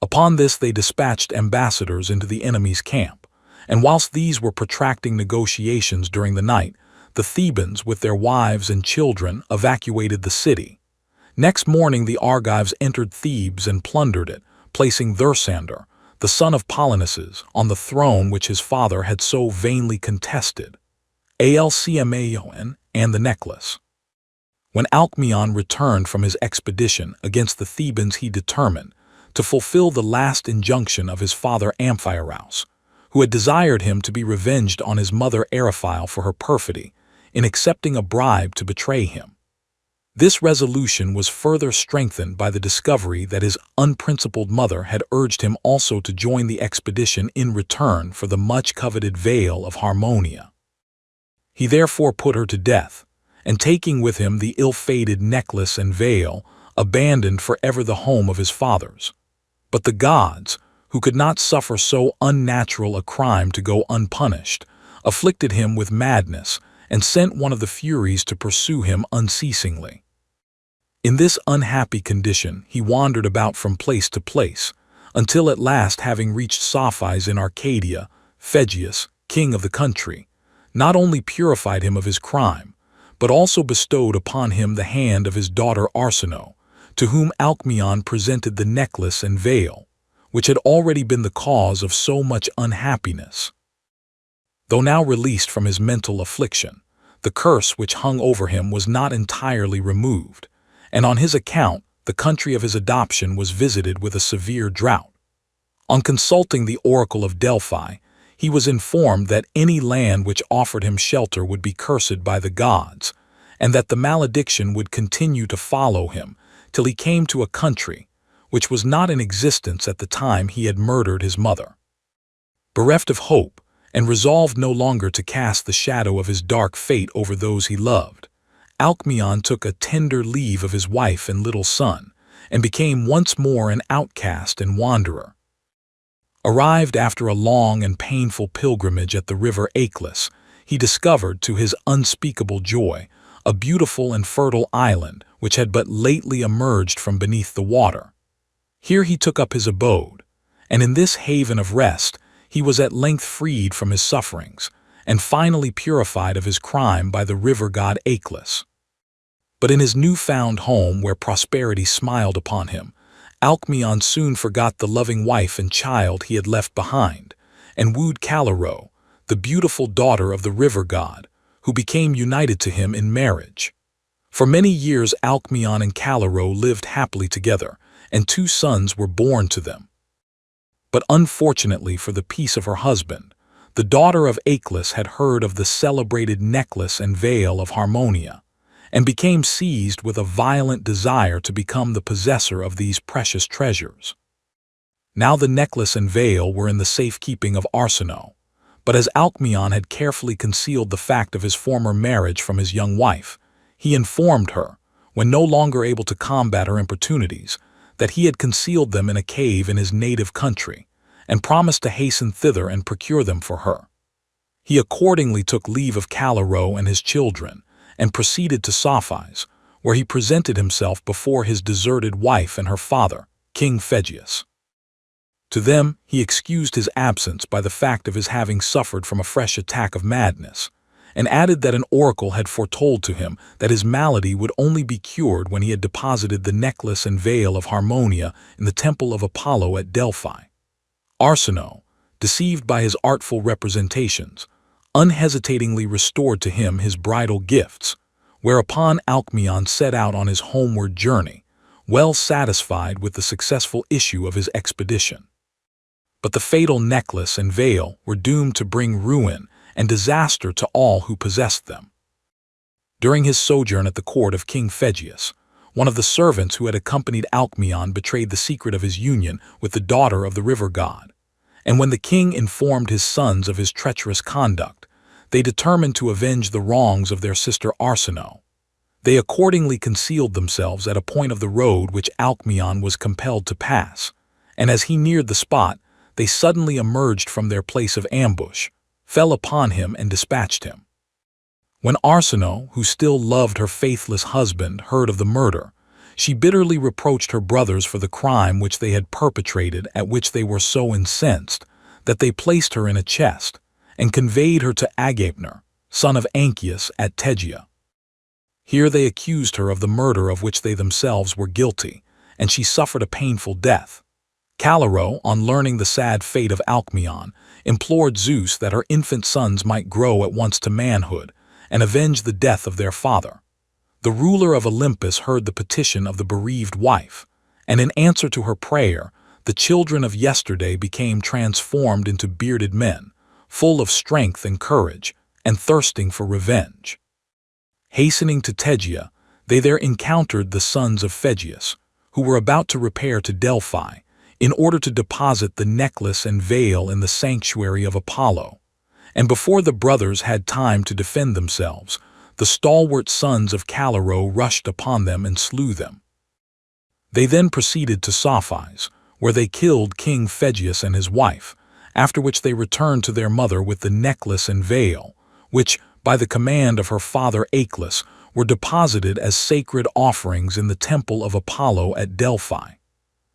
Upon this they dispatched ambassadors into the enemy's camp, and whilst these were protracting negotiations during the night, the Thebans, with their wives and children, evacuated the city. Next morning the Argives entered Thebes and plundered it, placing Thersander, the son of Polynices, on the throne which his father had so vainly contested, Alcmaeon, and the necklace. When Alcmaeon returned from his expedition against the Thebans, he determined to fulfill the last injunction of his father Amphiaraus, who had desired him to be revenged on his mother Eriphyle for her perfidy in accepting a bribe to betray him. This resolution was further strengthened by the discovery that his unprincipled mother had urged him also to join the expedition in return for the much-coveted veil of Harmonia. He therefore put her to death, and taking with him the ill-fated necklace and veil, abandoned forever the home of his fathers. But the gods, who could not suffer so unnatural a crime to go unpunished, afflicted him with madness and sent one of the Furies to pursue him unceasingly. In this unhappy condition he wandered about from place to place, until at last, having reached Sapphires in Arcadia, Phegeus, king of the country, not only purified him of his crime, but also bestowed upon him the hand of his daughter Arsinoe, to whom Alcmaeon presented the necklace and veil, which had already been the cause of so much unhappiness. Though now released from his mental affliction, the curse which hung over him was not entirely removed, and on his account the country of his adoption was visited with a severe drought. On consulting the oracle of Delphi, he was informed that any land which offered him shelter would be cursed by the gods, and that the malediction would continue to follow him till he came to a country which was not in existence at the time he had murdered his mother. Bereft of hope, and resolved no longer to cast the shadow of his dark fate over those he loved, Alcmaeon took a tender leave of his wife and little son, and became once more an outcast and wanderer. Arrived after a long and painful pilgrimage at the river Achelous, he discovered, to his unspeakable joy, a beautiful and fertile island which had but lately emerged from beneath the water. Here he took up his abode, and in this haven of rest he was at length freed from his sufferings, and finally purified of his crime by the river god Achelous. But in his new-found home, where prosperity smiled upon him, Alcmaeon soon forgot the loving wife and child he had left behind, and wooed Calirrhoe, the beautiful daughter of the river god, who became united to him in marriage. For many years Alcmaeon and Calirrhoe lived happily together, and 2 sons were born to them. But unfortunately for the peace of her husband, the daughter of Achelous had heard of the celebrated necklace and veil of Harmonia, and became seized with a violent desire to become the possessor of these precious treasures. Now the necklace and veil were in the safekeeping of Arsinoe, but as Alcmaeon had carefully concealed the fact of his former marriage from his young wife, he informed her, when no longer able to combat her importunities, that he had concealed them in a cave in his native country, and promised to hasten thither and procure them for her. He accordingly took leave of Calirrhoe and his children, and proceeded to Sapphires, where he presented himself before his deserted wife and her father, King Phegeus. To them he excused his absence by the fact of his having suffered from a fresh attack of madness, and added that an oracle had foretold to him that his malady would only be cured when he had deposited the necklace and veil of Harmonia in the temple of Apollo at Delphi. Arsinoe, deceived by his artful representations, unhesitatingly restored to him his bridal gifts, whereupon Alcmaeon set out on his homeward journey, well satisfied with the successful issue of his expedition. But the fatal necklace and veil were doomed to bring ruin and disaster to all who possessed them. During his sojourn at the court of King Phegeus, one of the servants who had accompanied Alcmaeon betrayed the secret of his union with the daughter of the river god, and when the king informed his sons of his treacherous conduct, they determined to avenge the wrongs of their sister Arsinoe. They accordingly concealed themselves at a point of the road which Alcmaeon was compelled to pass, and as he neared the spot, they suddenly emerged from their place of ambush, fell upon him and dispatched him. When Arsinoe, who still loved her faithless husband, heard of the murder, she bitterly reproached her brothers for the crime which they had perpetrated, at which they were so incensed that they placed her in a chest and conveyed her to Agapner, son of Anchius, at Tegea. Here they accused her of the murder of which they themselves were guilty, and she suffered a painful death. Calirrhoe, on learning the sad fate of Alcmaeon, implored Zeus that her infant sons might grow at once to manhood and avenge the death of their father. The ruler of Olympus heard the petition of the bereaved wife, and in answer to her prayer, the children of yesterday became transformed into bearded men, full of strength and courage, and thirsting for revenge. Hastening to Tegea, they there encountered the sons of Phegeus, who were about to repair to Delphi in order to deposit the necklace and veil in the sanctuary of Apollo. And before the brothers had time to defend themselves, the stalwart sons of Calirrhoe rushed upon them and slew them. They then proceeded to Sophies, where they killed King Phegeus and his wife, after which they returned to their mother with the necklace and veil, which, by the command of her father Achelous, were deposited as sacred offerings in the temple of Apollo at Delphi.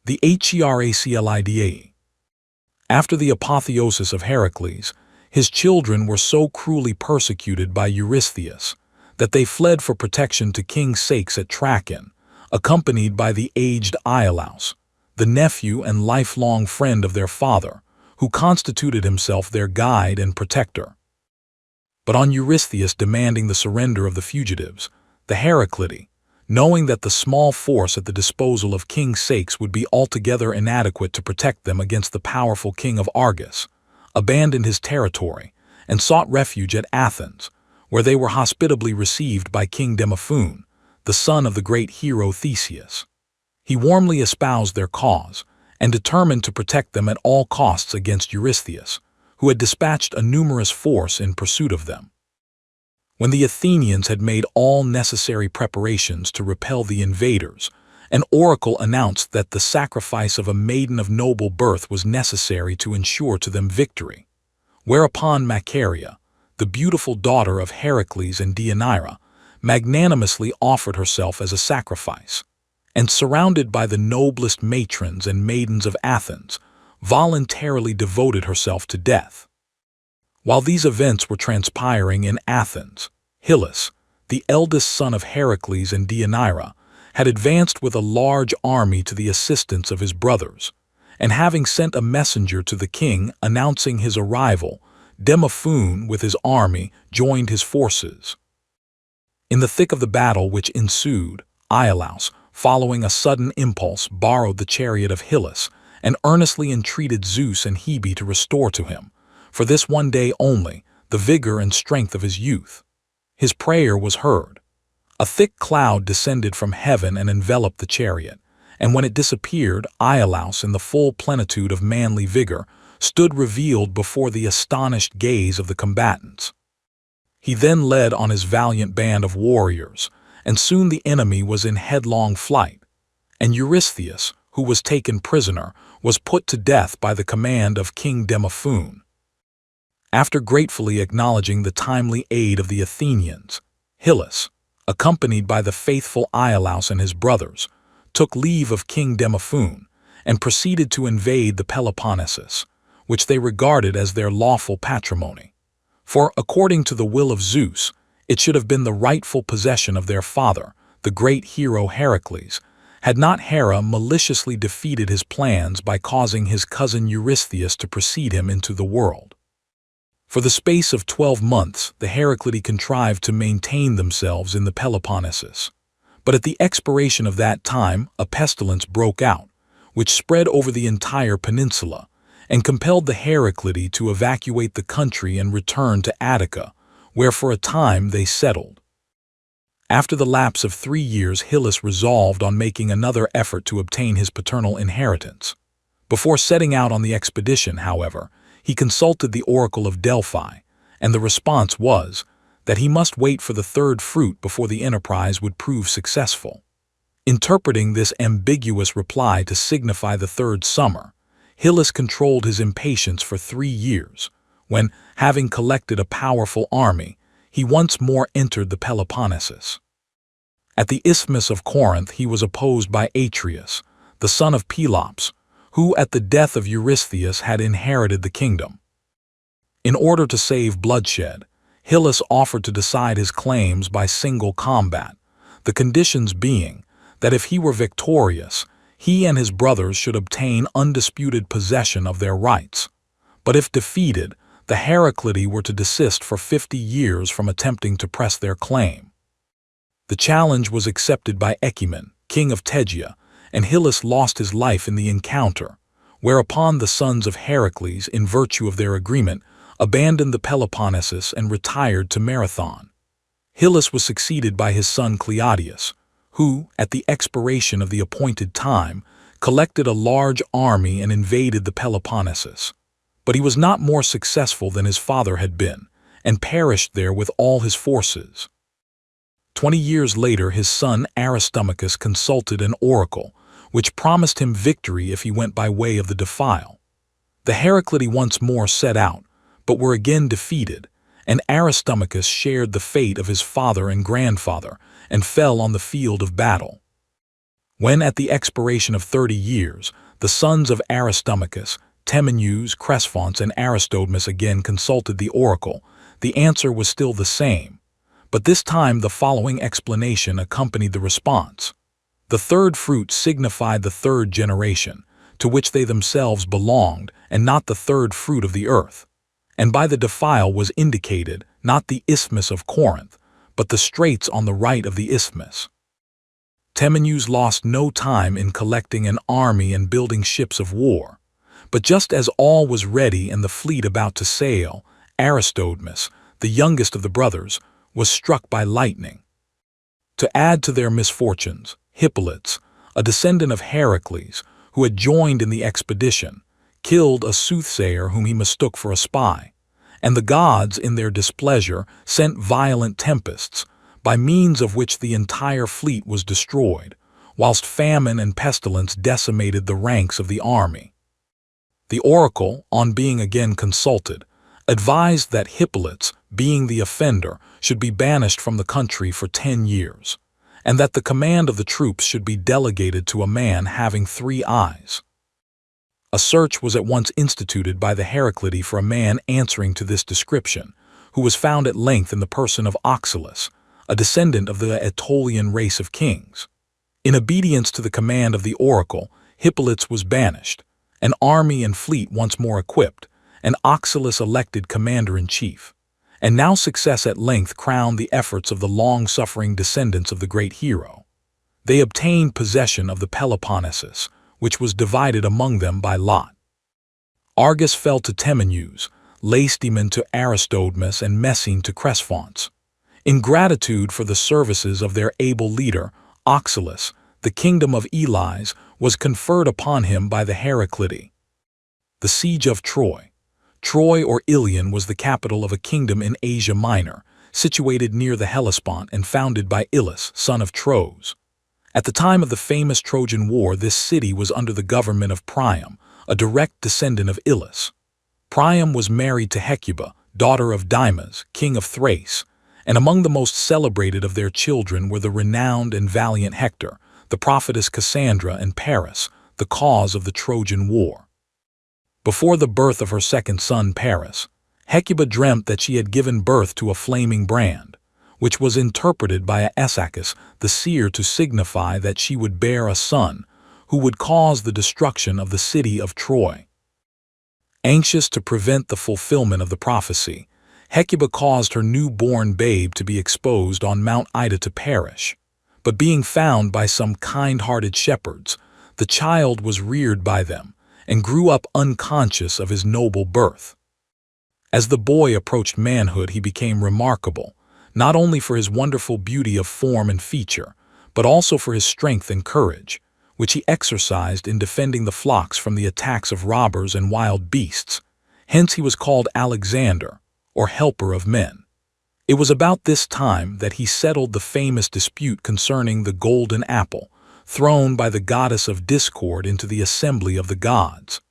The Heraclida. After the apotheosis of Heracles, his children were so cruelly persecuted by Eurystheus that they fled for protection to King Ceyx at Trachine, accompanied by the aged Iolaus, the nephew and lifelong friend of their father, who constituted himself their guide and protector. But on Eurystheus demanding the surrender of the fugitives, the Heraclidae, knowing that the small force at the disposal of King Ceyx would be altogether inadequate to protect them against the powerful king of Argos, abandoned his territory and sought refuge at Athens, where they were hospitably received by King Demophoon, the son of the great hero Theseus. He warmly espoused their cause and determined to protect them at all costs against Eurystheus, who had dispatched a numerous force in pursuit of them. When the Athenians had made all necessary preparations to repel the invaders, an oracle announced that the sacrifice of a maiden of noble birth was necessary to ensure to them victory, whereupon Macaria, the beautiful daughter of Heracles and Deianira, magnanimously offered herself as a sacrifice, and surrounded by the noblest matrons and maidens of Athens, voluntarily devoted herself to death. While these events were transpiring in Athens, Hyllus, the eldest son of Heracles and Deianira, had advanced with a large army to the assistance of his brothers, and having sent a messenger to the king announcing his arrival, Demophoon with his army joined his forces. In the thick of the battle which ensued, Iolaus, following a sudden impulse, borrowed the chariot of Hyllus and earnestly entreated Zeus and Hebe to restore to him, for this one day only, the vigor and strength of his youth. His prayer was heard. A thick cloud descended from heaven and enveloped the chariot, and when it disappeared, Iolaus, in the full plenitude of manly vigor, stood revealed before the astonished gaze of the combatants. He then led on his valiant band of warriors, and soon the enemy was in headlong flight, and Eurystheus, who was taken prisoner, was put to death by the command of King Demophoon. After gratefully acknowledging the timely aid of the Athenians, Hyllus, accompanied by the faithful Iolaus and his brothers, took leave of King Demophoon and proceeded to invade the Peloponnesus, which they regarded as their lawful patrimony. For, according to the will of Zeus, it should have been the rightful possession of their father, the great hero Heracles, had not Hera maliciously defeated his plans by causing his cousin Eurystheus to precede him into the world. For the space of 12 months, the Heraclidae contrived to maintain themselves in the Peloponnesus. But at the expiration of that time, a pestilence broke out, which spread over the entire peninsula, and compelled the Heraclidae to evacuate the country and return to Attica, where for a time they settled. After the lapse of 3 years, Hyllus resolved on making another effort to obtain his paternal inheritance. Before setting out on the expedition, however, he consulted the oracle of Delphi, and the response was that he must wait for the third fruit before the enterprise would prove successful. Interpreting this ambiguous reply to signify the third summer, Hyllus controlled his impatience for 3 years, when, having collected a powerful army, he once more entered the Peloponnesus. At the Isthmus of Corinth he was opposed by Atreus, the son of Pelops, who at the death of Eurystheus had inherited the kingdom. In order to save bloodshed, Hyllus offered to decide his claims by single combat, the conditions being that if he were victorious, he and his brothers should obtain undisputed possession of their rights, but if defeated, the Heraclidae were to desist for 50 years from attempting to press their claim. The challenge was accepted by Ecumene, king of Tegea, and Hyllus lost his life in the encounter, whereupon the sons of Heracles, in virtue of their agreement, abandoned the Peloponnesus and retired to Marathon. Hyllus was succeeded by his son Cleodius, who, at the expiration of the appointed time, collected a large army and invaded the Peloponnesus. But he was not more successful than his father had been, and perished there with all his forces. 20 years later his son Aristomachus consulted an oracle, which promised him victory if he went by way of the defile. The Heraclidae once more set out, but were again defeated, and Aristomachus shared the fate of his father and grandfather, and fell on the field of battle. When at the expiration of 30 years, the sons of Aristomachus, Temenus, Cresphontes, and Aristodmus again consulted the oracle, the answer was still the same, but this time the following explanation accompanied the response. The third fruit signified the third generation, to which they themselves belonged, and not the third fruit of the earth. And by the defile was indicated not the Isthmus of Corinth, but the straits on the right of the isthmus. Temenus lost no time in collecting an army and building ships of war, but just as all was ready and the fleet about to sail, Aristodmus, the youngest of the brothers, was struck by lightning. To add to their misfortunes, Hippolytes, a descendant of Heracles, who had joined in the expedition, killed a soothsayer whom he mistook for a spy, and the gods, in their displeasure, sent violent tempests, by means of which the entire fleet was destroyed, whilst famine and pestilence decimated the ranks of the army. The oracle, on being again consulted, advised that Hippolytes, being the offender, should be banished from the country for 10 years, and that the command of the troops should be delegated to a man having 3 eyes. A search was at once instituted by the Heraclidae for a man answering to this description, who was found at length in the person of Oxylus, a descendant of the Aetolian race of kings. In obedience to the command of the oracle, Hippolytes was banished, an army and fleet once more equipped, and Oxylus elected commander-in-chief. And now success at length crowned the efforts of the long-suffering descendants of the great hero. They obtained possession of the Peloponnesus, which was divided among them by lot. Argus fell to Temenus, Lacedaemon to Aristodmus, and Messene to Cresphontes. In gratitude for the services of their able leader, Oxylus, the kingdom of Elis was conferred upon him by the Heraclidae. The siege of Troy. Troy or Ilion was the capital of a kingdom in Asia Minor, situated near the Hellespont and founded by Ilus, son of Tros. At the time of the famous Trojan War, this city was under the government of Priam, a direct descendant of Ilus. Priam was married to Hecuba, daughter of Dymas, king of Thrace, and among the most celebrated of their children were the renowned and valiant Hector, the prophetess Cassandra, and Paris, the cause of the Trojan War. Before the birth of her second son, Paris, Hecuba dreamt that she had given birth to a flaming brand, which was interpreted by Aesacus, the seer, to signify that she would bear a son who would cause the destruction of the city of Troy. Anxious to prevent the fulfillment of the prophecy, Hecuba caused her newborn babe to be exposed on Mount Ida to perish. But being found by some kind-hearted shepherds, the child was reared by them and grew up unconscious of his noble birth. As the boy approached manhood, he became remarkable, not only for his wonderful beauty of form and feature, but also for his strength and courage, which he exercised in defending the flocks from the attacks of robbers and wild beasts. Hence he was called Alexander, or helper of men. It was about this time that he settled the famous dispute concerning the golden apple, thrown by the goddess of discord into the assembly of the gods.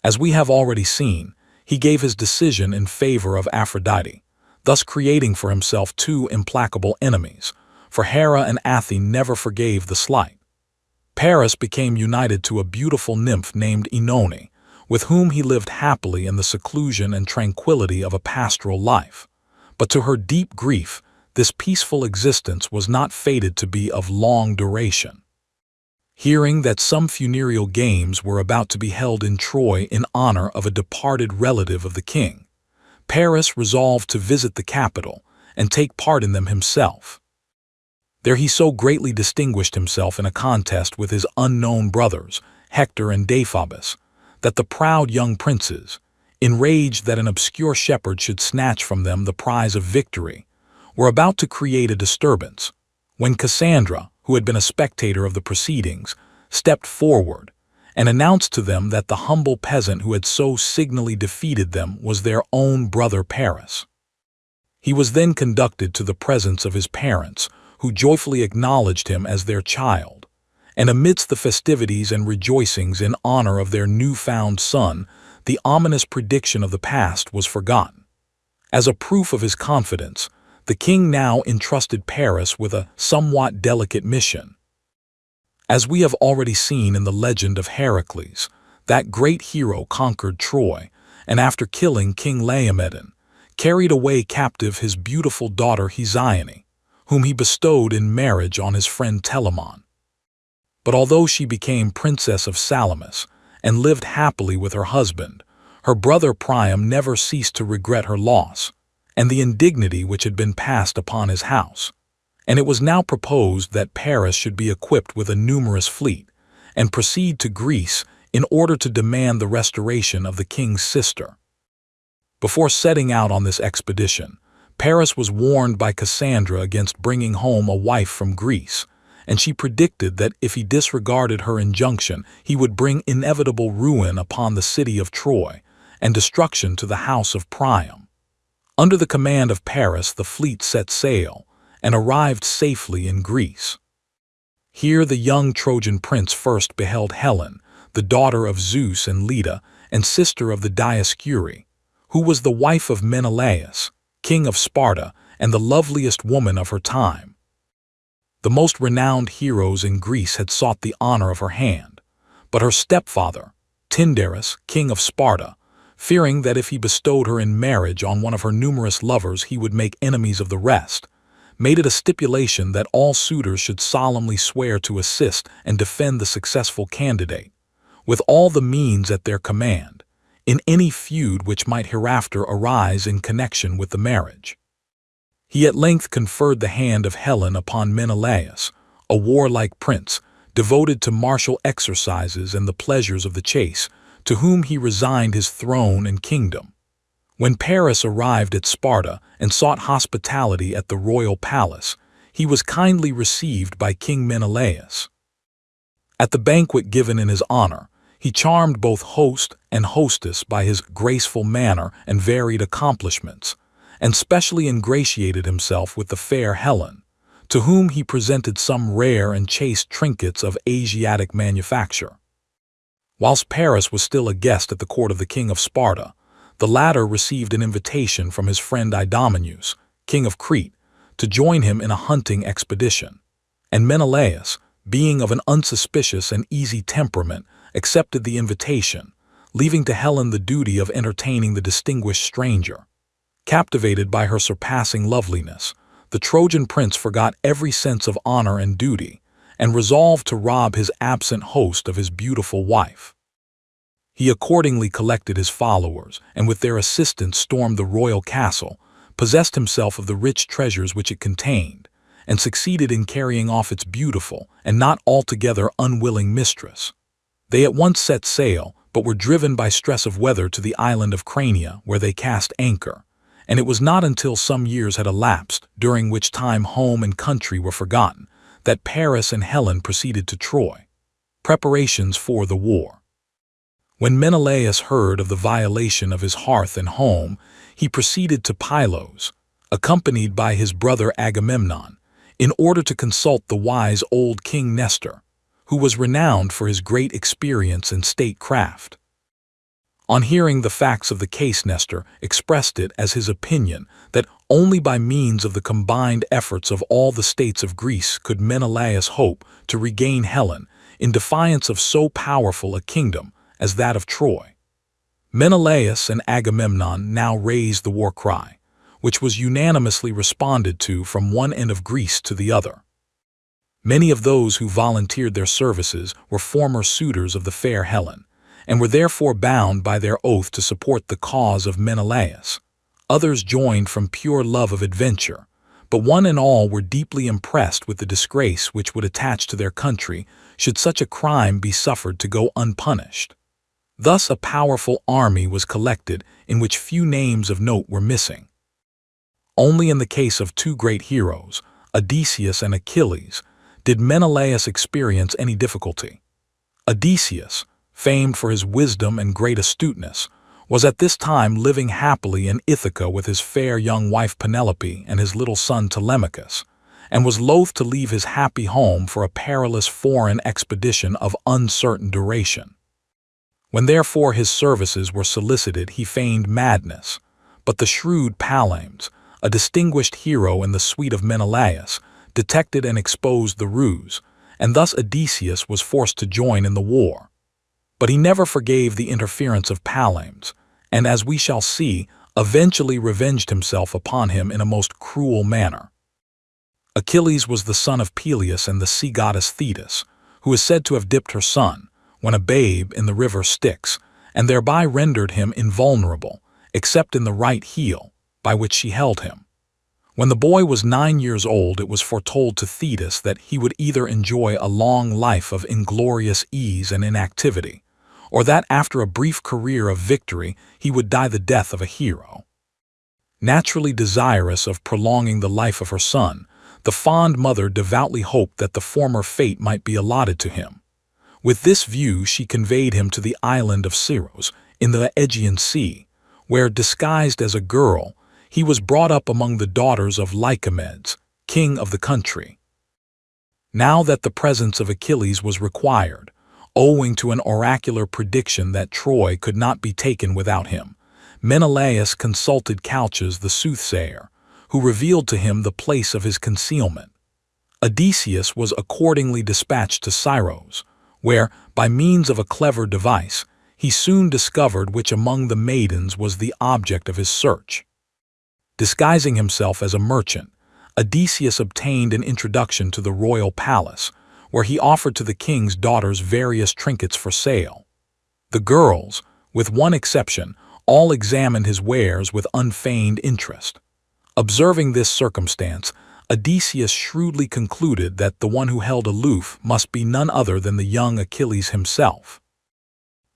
As we have already seen, he gave his decision in favor of Aphrodite, thus creating for himself two implacable enemies, for Hera and Athene never forgave the slight. Paris became united to a beautiful nymph named Oenone, with whom he lived happily in the seclusion and tranquility of a pastoral life. But to her deep grief, this peaceful existence was not fated to be of long duration. Hearing that some funereal games were about to be held in Troy in honor of a departed relative of the king, Paris resolved to visit the capital and take part in them himself. There he so greatly distinguished himself in a contest with his unknown brothers, Hector and Deiphobus, that the proud young princes, enraged that an obscure shepherd should snatch from them the prize of victory, were about to create a disturbance, when Cassandra, who had been a spectator of the proceedings, stepped forward and announced to them that the humble peasant who had so signally defeated them was their own brother Paris. He was then conducted to the presence of his parents, who joyfully acknowledged him as their child, and amidst the festivities and rejoicings in honor of their newfound son, the ominous prediction of the past was forgotten. As a proof of his confidence, the king now entrusted Paris with a somewhat delicate mission. As we have already seen in the legend of Heracles, that great hero conquered Troy, and after killing King Laomedon, carried away captive his beautiful daughter Hesione, whom he bestowed in marriage on his friend Telamon. But although she became Princess of Salamis and lived happily with her husband, her brother Priam never ceased to regret her loss and the indignity which had been passed upon his house, and it was now proposed that Paris should be equipped with a numerous fleet and proceed to Greece in order to demand the restoration of the king's sister. Before setting out on this expedition, Paris was warned by Cassandra against bringing home a wife from Greece, and she predicted that if he disregarded her injunction, he would bring inevitable ruin upon the city of Troy and destruction to the house of Priam. Under the command of Paris, the fleet set sail and arrived safely in Greece. Here the young Trojan prince first beheld Helen, the daughter of Zeus and Leda, and sister of the Dioscuri, who was the wife of Menelaus, king of Sparta, and the loveliest woman of her time. The most renowned heroes in Greece had sought the honor of her hand, but her stepfather, Tyndarus, king of Sparta, fearing that if he bestowed her in marriage on one of her numerous lovers he would make enemies of the rest, made it a stipulation that all suitors should solemnly swear to assist and defend the successful candidate, with all the means at their command, in any feud which might hereafter arise in connection with the marriage. He at length conferred the hand of Helen upon Menelaus, a warlike prince, devoted to martial exercises and the pleasures of the chase, to whom he resigned his throne and kingdom. When Paris arrived at Sparta and sought hospitality at the royal palace, he was kindly received by King Menelaus. At the banquet given in his honor, he charmed both host and hostess by his graceful manner and varied accomplishments, and specially ingratiated himself with the fair Helen, to whom he presented some rare and chaste trinkets of Asiatic manufacture. Whilst Paris was still a guest at the court of the king of Sparta, the latter received an invitation from his friend Idomeneus, king of Crete, to join him in a hunting expedition, and Menelaus, being of an unsuspicious and easy temperament, accepted the invitation, leaving to Helen the duty of entertaining the distinguished stranger. Captivated by her surpassing loveliness, the Trojan prince forgot every sense of honor and duty, and resolved to rob his absent host of his beautiful wife. He accordingly collected his followers, and with their assistance stormed the royal castle, possessed himself of the rich treasures which it contained, and succeeded in carrying off its beautiful and not altogether unwilling mistress. They at once set sail, but were driven by stress of weather to the island of Crania, where they cast anchor, and it was not until some years had elapsed, during which time home and country were forgotten, that Paris and Helen proceeded to Troy. Preparations for the war. When Menelaus heard of the violation of his hearth and home, he proceeded to Pylos, accompanied by his brother Agamemnon, in order to consult the wise old King Nestor, who was renowned for his great experience in statecraft. On hearing the facts of the case, Nestor expressed it as his opinion that only by means of the combined efforts of all the states of Greece could Menelaus hope to regain Helen in defiance of so powerful a kingdom as that of Troy. Menelaus and Agamemnon now raised the war cry, which was unanimously responded to from one end of Greece to the other. Many of those who volunteered their services were former suitors of the fair Helen, and were therefore bound by their oath to support the cause of Menelaus. Others joined from pure love of adventure, but one and all were deeply impressed with the disgrace which would attach to their country should such a crime be suffered to go unpunished. Thus a powerful army was collected in which few names of note were missing. Only in the case of two great heroes, Odysseus and Achilles, did Menelaus experience any difficulty. Odysseus, famed for his wisdom and great astuteness, was at this time living happily in Ithaca with his fair young wife Penelope and his little son Telemachus, and was loath to leave his happy home for a perilous foreign expedition of uncertain duration. When therefore his services were solicited, he feigned madness, but the shrewd Palames, a distinguished hero in the suite of Menelaus, detected and exposed the ruse, and thus Odysseus was forced to join in the war. But he never forgave the interference of Palames, and as we shall see, eventually revenged himself upon him in a most cruel manner. Achilles was the son of Peleus and the sea goddess Thetis, who is said to have dipped her son, when a babe, in the river Styx, and thereby rendered him invulnerable, except in the right heel, by which she held him. When the boy was 9 years old, it was foretold to Thetis that he would either enjoy a long life of inglorious ease and inactivity, or that after a brief career of victory he would die the death of a hero. Naturally desirous of prolonging the life of her son, the fond mother devoutly hoped that the former fate might be allotted to him. With this view she conveyed him to the island of Scyros in the Aegean Sea, where, disguised as a girl, he was brought up among the daughters of Lycomedes, king of the country. Now that the presence of Achilles was required, owing to an oracular prediction that Troy could not be taken without him, Menelaus consulted Calchas the soothsayer, who revealed to him the place of his concealment. Odysseus was accordingly dispatched to Scyros, where, by means of a clever device, he soon discovered which among the maidens was the object of his search. Disguising himself as a merchant, Odysseus obtained an introduction to the royal palace, where he offered to the king's daughters various trinkets for sale. The girls, with one exception, all examined his wares with unfeigned interest. Observing this circumstance, Odysseus shrewdly concluded that the one who held aloof must be none other than the young Achilles himself.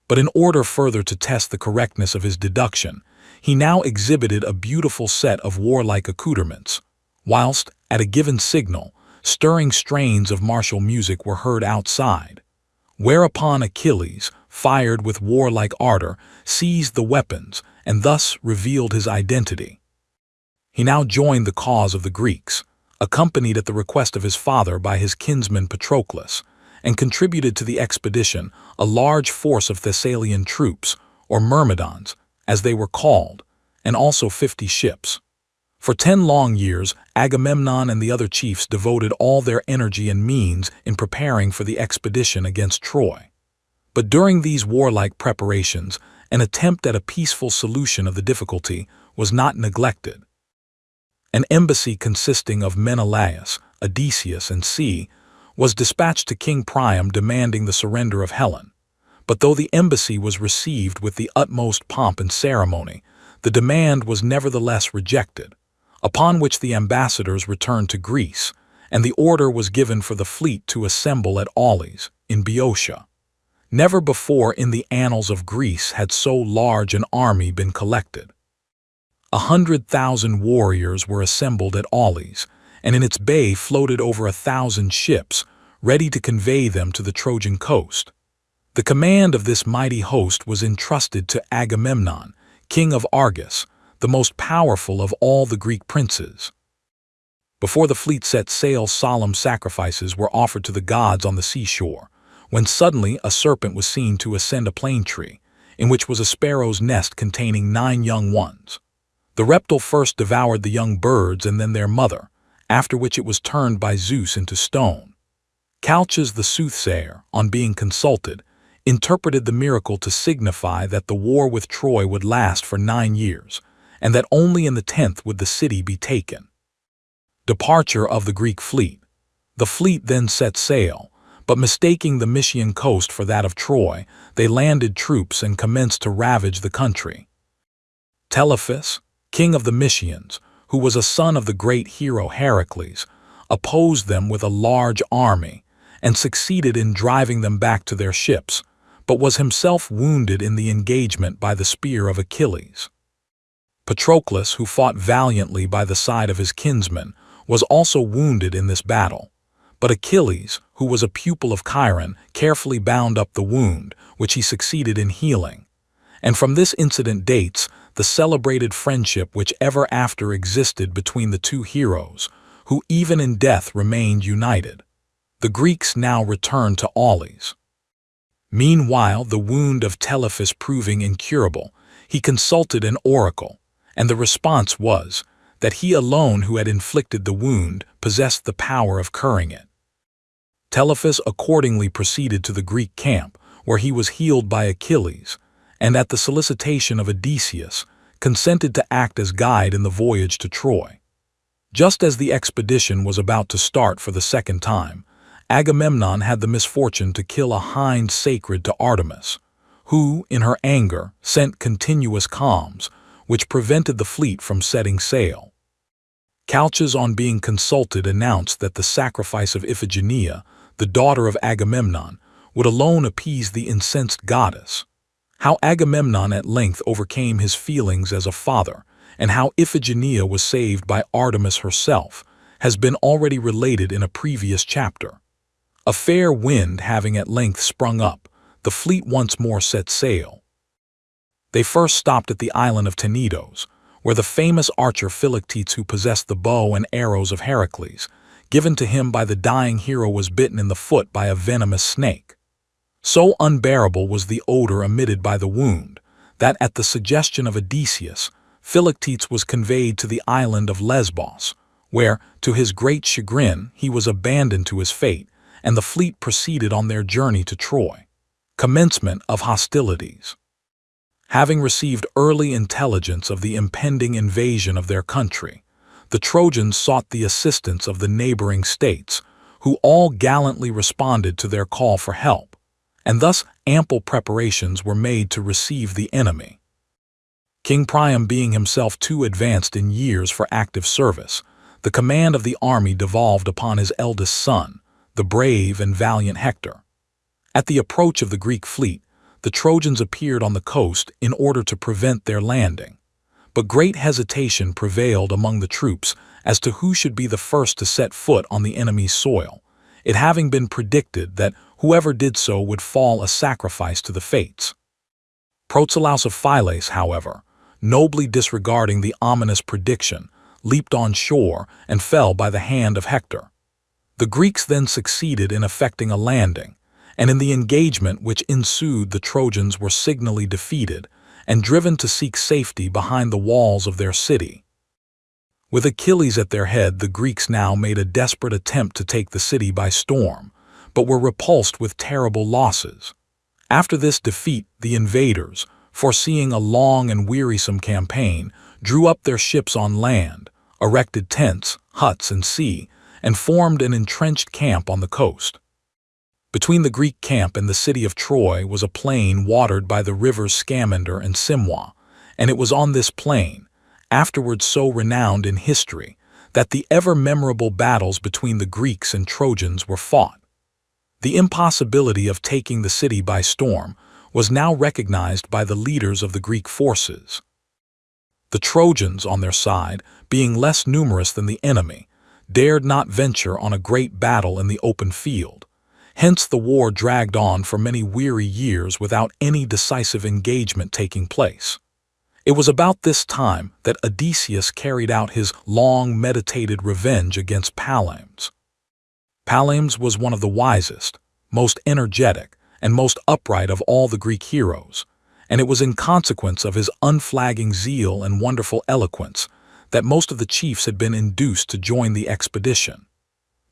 But in order further to test the correctness of his deduction, he now exhibited a beautiful set of warlike accoutrements, whilst, at a given signal, stirring strains of martial music were heard outside, whereupon Achilles, fired with warlike ardor, seized the weapons and thus revealed his identity. He now joined the cause of the Greeks, accompanied at the request of his father by his kinsman Patroclus, and contributed to the expedition a large force of Thessalian troops, or Myrmidons, as they were called, and also 50 ships. For 10 long years, Agamemnon and the other chiefs devoted all their energy and means in preparing for the expedition against Troy. But during these warlike preparations, an attempt at a peaceful solution of the difficulty was not neglected. An embassy consisting of Menelaus, Odysseus, and Sea was dispatched to King Priam demanding the surrender of Helen. But though the embassy was received with the utmost pomp and ceremony, the demand was nevertheless rejected, upon which the ambassadors returned to Greece, and the order was given for the fleet to assemble at Aulis, in Boeotia. Never before in the annals of Greece had so large an army been collected. 100,000 warriors were assembled at Aulis, and in its bay floated over 1,000 ships, ready to convey them to the Trojan coast. The command of this mighty host was entrusted to Agamemnon, king of Argos, the most powerful of all the Greek princes. Before the fleet set sail, solemn sacrifices were offered to the gods on the seashore, when suddenly a serpent was seen to ascend a plane tree, in which was a sparrow's nest containing 9 young ones. The reptile first devoured the young birds and then their mother, after which it was turned by Zeus into stone. Calchas the soothsayer, on being consulted, interpreted the miracle to signify that the war with Troy would last for 9 years, and that only in the 10th would the city be taken. Departure of the Greek fleet. The fleet then set sail, but mistaking the Mysian coast for that of Troy, they landed troops and commenced to ravage the country. Telephus, king of the Mysians, who was a son of the great hero Heracles, opposed them with a large army and succeeded in driving them back to their ships, but was himself wounded in the engagement by the spear of Achilles. Patroclus, who fought valiantly by the side of his kinsmen, was also wounded in this battle, but Achilles, who was a pupil of Chiron, carefully bound up the wound, which he succeeded in healing. And from this incident dates the celebrated friendship which ever after existed between the two heroes, who even in death remained united. The Greeks now returned to Aulis. Meanwhile, the wound of Telephus proving incurable, he consulted an oracle, and the response was that he alone who had inflicted the wound possessed the power of curing it. Telephus accordingly proceeded to the Greek camp, where he was healed by Achilles, and at the solicitation of Odysseus, consented to act as guide in the voyage to Troy. Just as the expedition was about to start for the second time, Agamemnon had the misfortune to kill a hind sacred to Artemis, who, in her anger, sent continuous calms, which prevented the fleet from setting sail. Calchas, on being consulted, announced that the sacrifice of Iphigenia, the daughter of Agamemnon, would alone appease the incensed goddess. How Agamemnon at length overcame his feelings as a father, and how Iphigenia was saved by Artemis herself, has been already related in a previous chapter. A fair wind having at length sprung up, the fleet once more set sail. They first stopped at the island of Tenedos, where the famous archer Philoctetes, who possessed the bow and arrows of Heracles, given to him by the dying hero, was bitten in the foot by a venomous snake. So unbearable was the odor emitted by the wound, that at the suggestion of Odysseus, Philoctetes was conveyed to the island of Lesbos, where, to his great chagrin, he was abandoned to his fate, and the fleet proceeded on their journey to Troy. Commencement of hostilities. Having received early intelligence of the impending invasion of their country, the Trojans sought the assistance of the neighboring states, who all gallantly responded to their call for help, and thus ample preparations were made to receive the enemy. King Priam being himself too advanced in years for active service, the command of the army devolved upon his eldest son, the brave and valiant Hector. At the approach of the Greek fleet, the Trojans appeared on the coast in order to prevent their landing. But great hesitation prevailed among the troops as to who should be the first to set foot on the enemy's soil, it having been predicted that whoever did so would fall a sacrifice to the fates. Protelaus of Phylace, however, nobly disregarding the ominous prediction, leaped on shore and fell by the hand of Hector. The Greeks then succeeded in effecting a landing, and in the engagement which ensued the Trojans were signally defeated and driven to seek safety behind the walls of their city. With Achilles at their head, the Greeks now made a desperate attempt to take the city by storm, but were repulsed with terrible losses. After this defeat, the invaders, foreseeing a long and wearisome campaign, drew up their ships on land, erected tents, huts, and sea, and formed an entrenched camp on the coast. Between the Greek camp and the city of Troy was a plain watered by the rivers Scamander and Simwa, and it was on this plain, afterwards so renowned in history, that the ever-memorable battles between the Greeks and Trojans were fought. The impossibility of taking the city by storm was now recognized by the leaders of the Greek forces. The Trojans, on their side, being less numerous than the enemy, dared not venture on a great battle in the open field. Hence the war dragged on for many weary years without any decisive engagement taking place. It was about this time that Odysseus carried out his long-meditated revenge against Palames. Palames was one of the wisest, most energetic, and most upright of all the Greek heroes, and it was in consequence of his unflagging zeal and wonderful eloquence that most of the chiefs had been induced to join the expedition.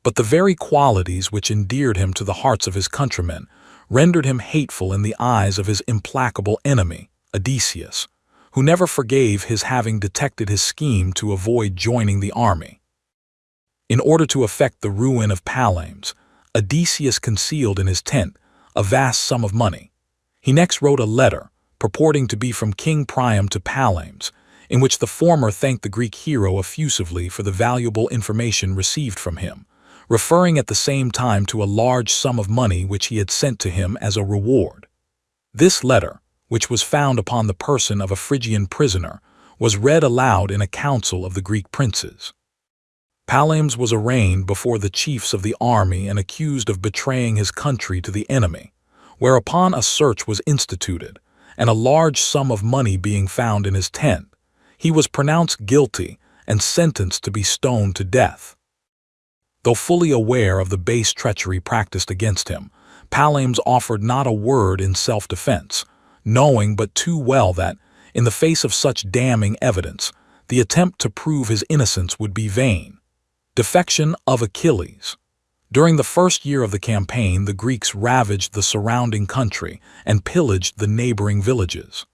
But the very qualities which endeared him to the hearts of his countrymen rendered him hateful in the eyes of his implacable enemy, Odysseus, who never forgave his having detected his scheme to avoid joining the army. In order to effect the ruin of Palames, Odysseus concealed in his tent a vast sum of money. He next wrote a letter, purporting to be from King Priam to Palames, in which the former thanked the Greek hero effusively for the valuable information received from him, referring at the same time to a large sum of money which he had sent to him as a reward. This letter, which was found upon the person of a Phrygian prisoner, was read aloud in a council of the Greek princes. Palames was arraigned before the chiefs of the army and accused of betraying his country to the enemy, whereupon a search was instituted, and a large sum of money being found in his tent, he was pronounced guilty and sentenced to be stoned to death. Though fully aware of the base treachery practiced against him, Palames offered not a word in self-defense, knowing but too well that, in the face of such damning evidence, the attempt to prove his innocence would be vain. Defection of Achilles. During the first year of the campaign, the Greeks ravaged the surrounding country and pillaged the neighboring villages.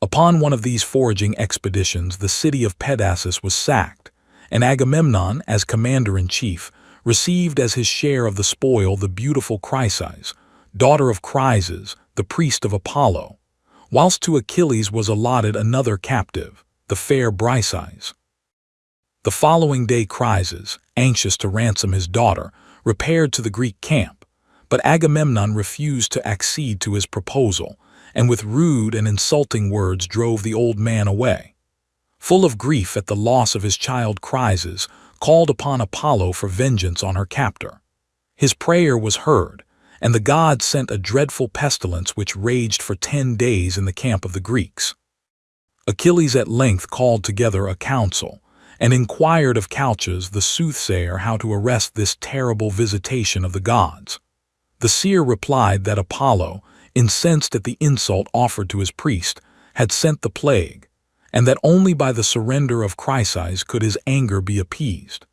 Upon one of these foraging expeditions, the city of Pedasus was sacked, and Agamemnon, as commander-in-chief, received as his share of the spoil the beautiful Chryses, daughter of Chryses, the priest of Apollo, whilst to Achilles was allotted another captive, the fair Briseis. The following day Chryses, anxious to ransom his daughter, repaired to the Greek camp, but Agamemnon refused to accede to his proposal, and with rude and insulting words drove the old man away. Full of grief at the loss of his child, Chryses called upon Apollo for vengeance on her captor. His prayer was heard, and the god sent a dreadful pestilence which raged for 10 days in the camp of the Greeks. Achilles at length called together a council, and inquired of Calchas the soothsayer how to arrest this terrible visitation of the gods. The seer replied that Apollo, incensed at the insult offered to his priest, had sent the plague, and that only by the surrender of Chryses could his anger be appeased.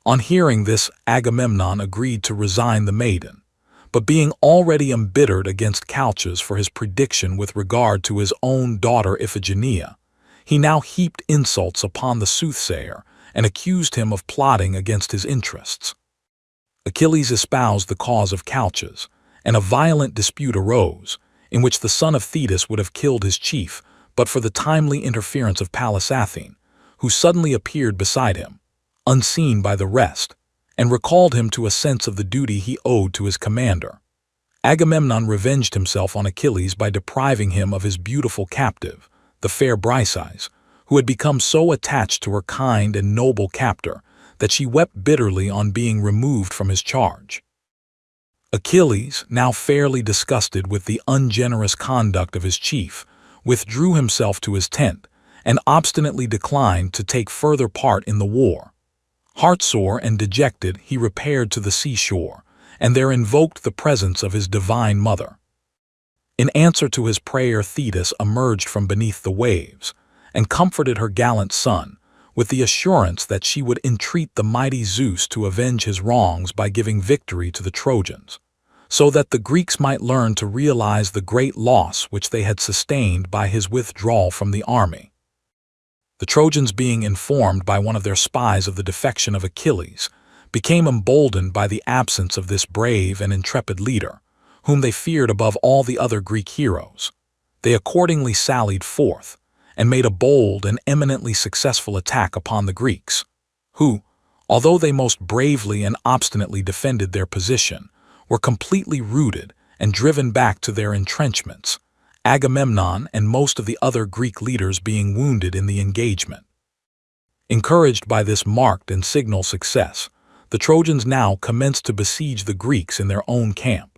On hearing this, Agamemnon agreed to resign the maiden, but being already embittered against Calchas for his prediction with regard to his own daughter Iphigenia, he now heaped insults upon the soothsayer and accused him of plotting against his interests. Achilles espoused the cause of Calchas, and a violent dispute arose, in which the son of Thetis would have killed his chief, but for the timely interference of Pallas Athene, who suddenly appeared beside him, unseen by the rest, and recalled him to a sense of the duty he owed to his commander. Agamemnon revenged himself on Achilles by depriving him of his beautiful captive, the fair Briseis, who had become so attached to her kind and noble captor that she wept bitterly on being removed from his charge. Achilles, now fairly disgusted with the ungenerous conduct of his chief, withdrew himself to his tent and obstinately declined to take further part in the war. Heartsore and dejected, he repaired to the seashore, and there invoked the presence of his divine mother. In answer to his prayer, Thetis emerged from beneath the waves and comforted her gallant son with the assurance that she would entreat the mighty Zeus to avenge his wrongs by giving victory to the Trojans, so that the Greeks might learn to realize the great loss which they had sustained by his withdrawal from the army. The Trojans, being informed by one of their spies of the defection of Achilles, became emboldened by the absence of this brave and intrepid leader, whom they feared above all the other Greek heroes. They accordingly sallied forth, and made a bold and eminently successful attack upon the Greeks, who, although they most bravely and obstinately defended their position, were completely routed and driven back to their entrenchments, Agamemnon and most of the other Greek leaders being wounded in the engagement. Encouraged by this marked and signal success, the Trojans now commenced to besiege the Greeks in their own camp.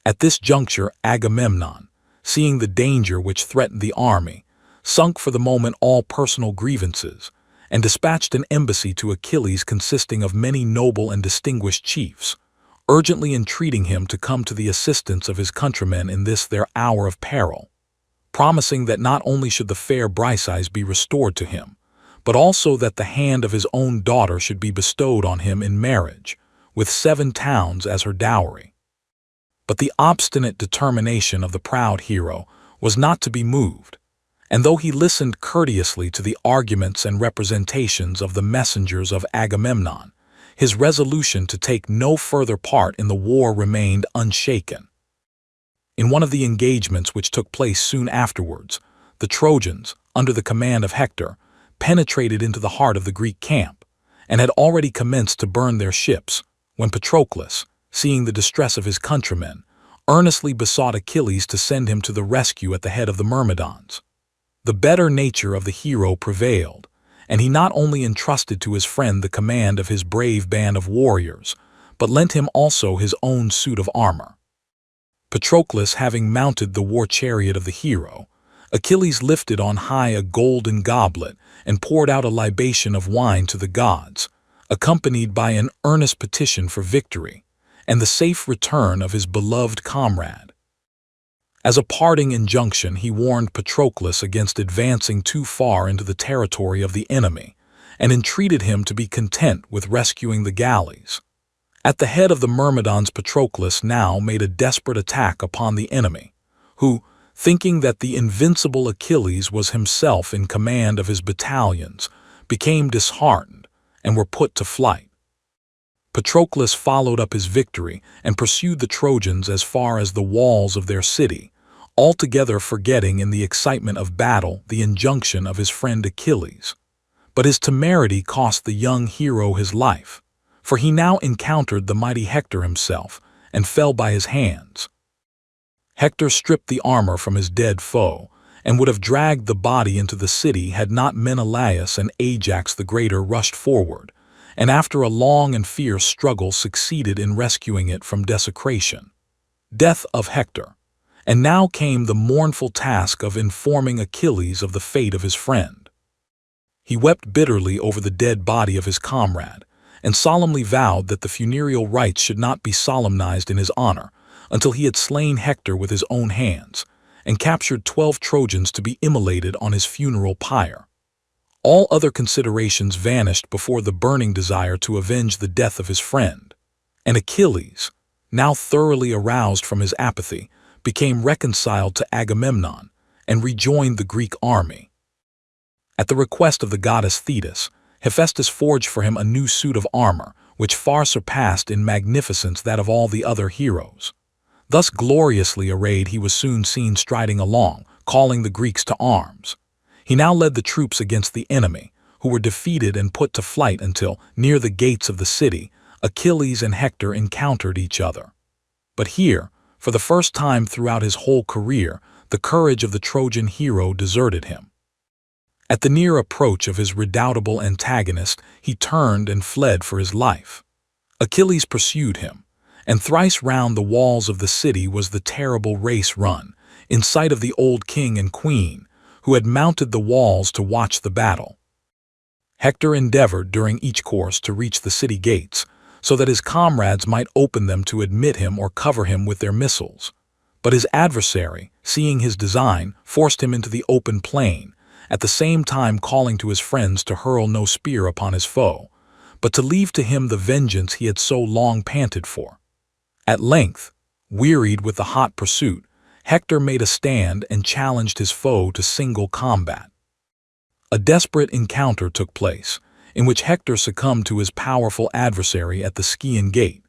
At this juncture, Agamemnon, seeing the danger which threatened the army, sunk for the moment all personal grievances, and dispatched an embassy to Achilles consisting of many noble and distinguished chiefs, urgently entreating him to come to the assistance of his countrymen in this their hour of peril, promising that not only should the fair Briseis be restored to him, but also that the hand of his own daughter should be bestowed on him in marriage, with 7 towns as her dowry. But the obstinate determination of the proud hero was not to be moved, and though he listened courteously to the arguments and representations of the messengers of Agamemnon, his resolution to take no further part in the war remained unshaken. In one of the engagements which took place soon afterwards, the Trojans, under the command of Hector, penetrated into the heart of the Greek camp, and had already commenced to burn their ships, when Patroclus, seeing the distress of his countrymen, earnestly besought Achilles to send him to the rescue at the head of the Myrmidons. The better nature of the hero prevailed, and he not only entrusted to his friend the command of his brave band of warriors, but lent him also his own suit of armor. Patroclus having mounted the war chariot of the hero, Achilles lifted on high a golden goblet and poured out a libation of wine to the gods, accompanied by an earnest petition for victory and the safe return of his beloved comrade. As a parting injunction, he warned Patroclus against advancing too far into the territory of the enemy and entreated him to be content with rescuing the galleys. At the head of the Myrmidons, Patroclus now made a desperate attack upon the enemy, who, thinking that the invincible Achilles was himself in command of his battalions, became disheartened and were put to flight. Patroclus followed up his victory and pursued the Trojans as far as the walls of their city, altogether forgetting in the excitement of battle the injunction of his friend Achilles. But his temerity cost the young hero his life, for he now encountered the mighty Hector himself and fell by his hands. Hector stripped the armor from his dead foe and would have dragged the body into the city had not Menelaus and Ajax the Greater rushed forward, and after a long and fierce struggle succeeded in rescuing it from desecration. Death of Hector. And now came the mournful task of informing Achilles of the fate of his friend. He wept bitterly over the dead body of his comrade, and solemnly vowed that the funereal rites should not be solemnized in his honor until he had slain Hector with his own hands, and captured 12 Trojans to be immolated on his funeral pyre. All other considerations vanished before the burning desire to avenge the death of his friend, and Achilles, now thoroughly aroused from his apathy, became reconciled to Agamemnon and rejoined the Greek army. At the request of the goddess Thetis, Hephaestus forged for him a new suit of armor, which far surpassed in magnificence that of all the other heroes. Thus gloriously arrayed, he was soon seen striding along, calling the Greeks to arms. He now led the troops against the enemy, who were defeated and put to flight until, near the gates of the city, Achilles and Hector encountered each other. But here, for the first time throughout his whole career, the courage of the Trojan hero deserted him. At the near approach of his redoubtable antagonist, he turned and fled for his life. Achilles pursued him, and thrice round the walls of the city was the terrible race run, in sight of the old king and queen, who had mounted the walls to watch the battle. Hector endeavored during each course to reach the city gates, so that his comrades might open them to admit him or cover him with their missiles. But his adversary, seeing his design, forced him into the open plain, at the same time calling to his friends to hurl no spear upon his foe, but to leave to him the vengeance he had so long panted for. At length, wearied with the hot pursuit, Hector made a stand and challenged his foe to single combat. A desperate encounter took place, in which Hector succumbed to his powerful adversary at the Scaean gate,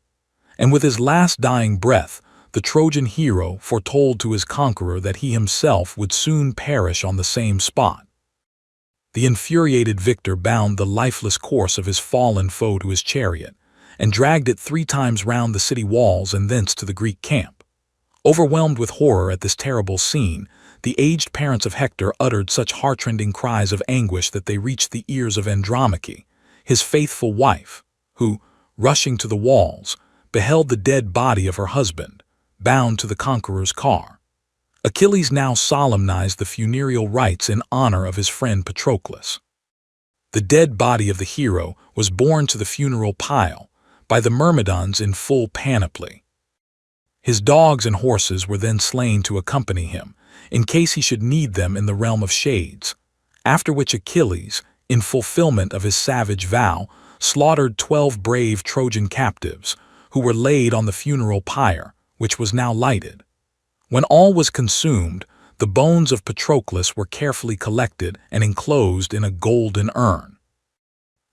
and with his last dying breath, the Trojan hero foretold to his conqueror that he himself would soon perish on the same spot. The infuriated victor bound the lifeless corpse of his fallen foe to his chariot, and dragged it 3 times round the city walls and thence to the Greek camp. Overwhelmed with horror at this terrible scene, the aged parents of Hector uttered such heartrending cries of anguish that they reached the ears of Andromache, his faithful wife, who, rushing to the walls, beheld the dead body of her husband, bound to the conqueror's car. Achilles now solemnized the funereal rites in honor of his friend Patroclus. The dead body of the hero was borne to the funeral pile, by the Myrmidons in full panoply. His dogs and horses were then slain to accompany him, in case he should need them in the realm of shades, after which Achilles, in fulfillment of his savage vow, slaughtered 12 brave Trojan captives, who were laid on the funeral pyre, which was now lighted. When all was consumed, the bones of Patroclus were carefully collected and enclosed in a golden urn.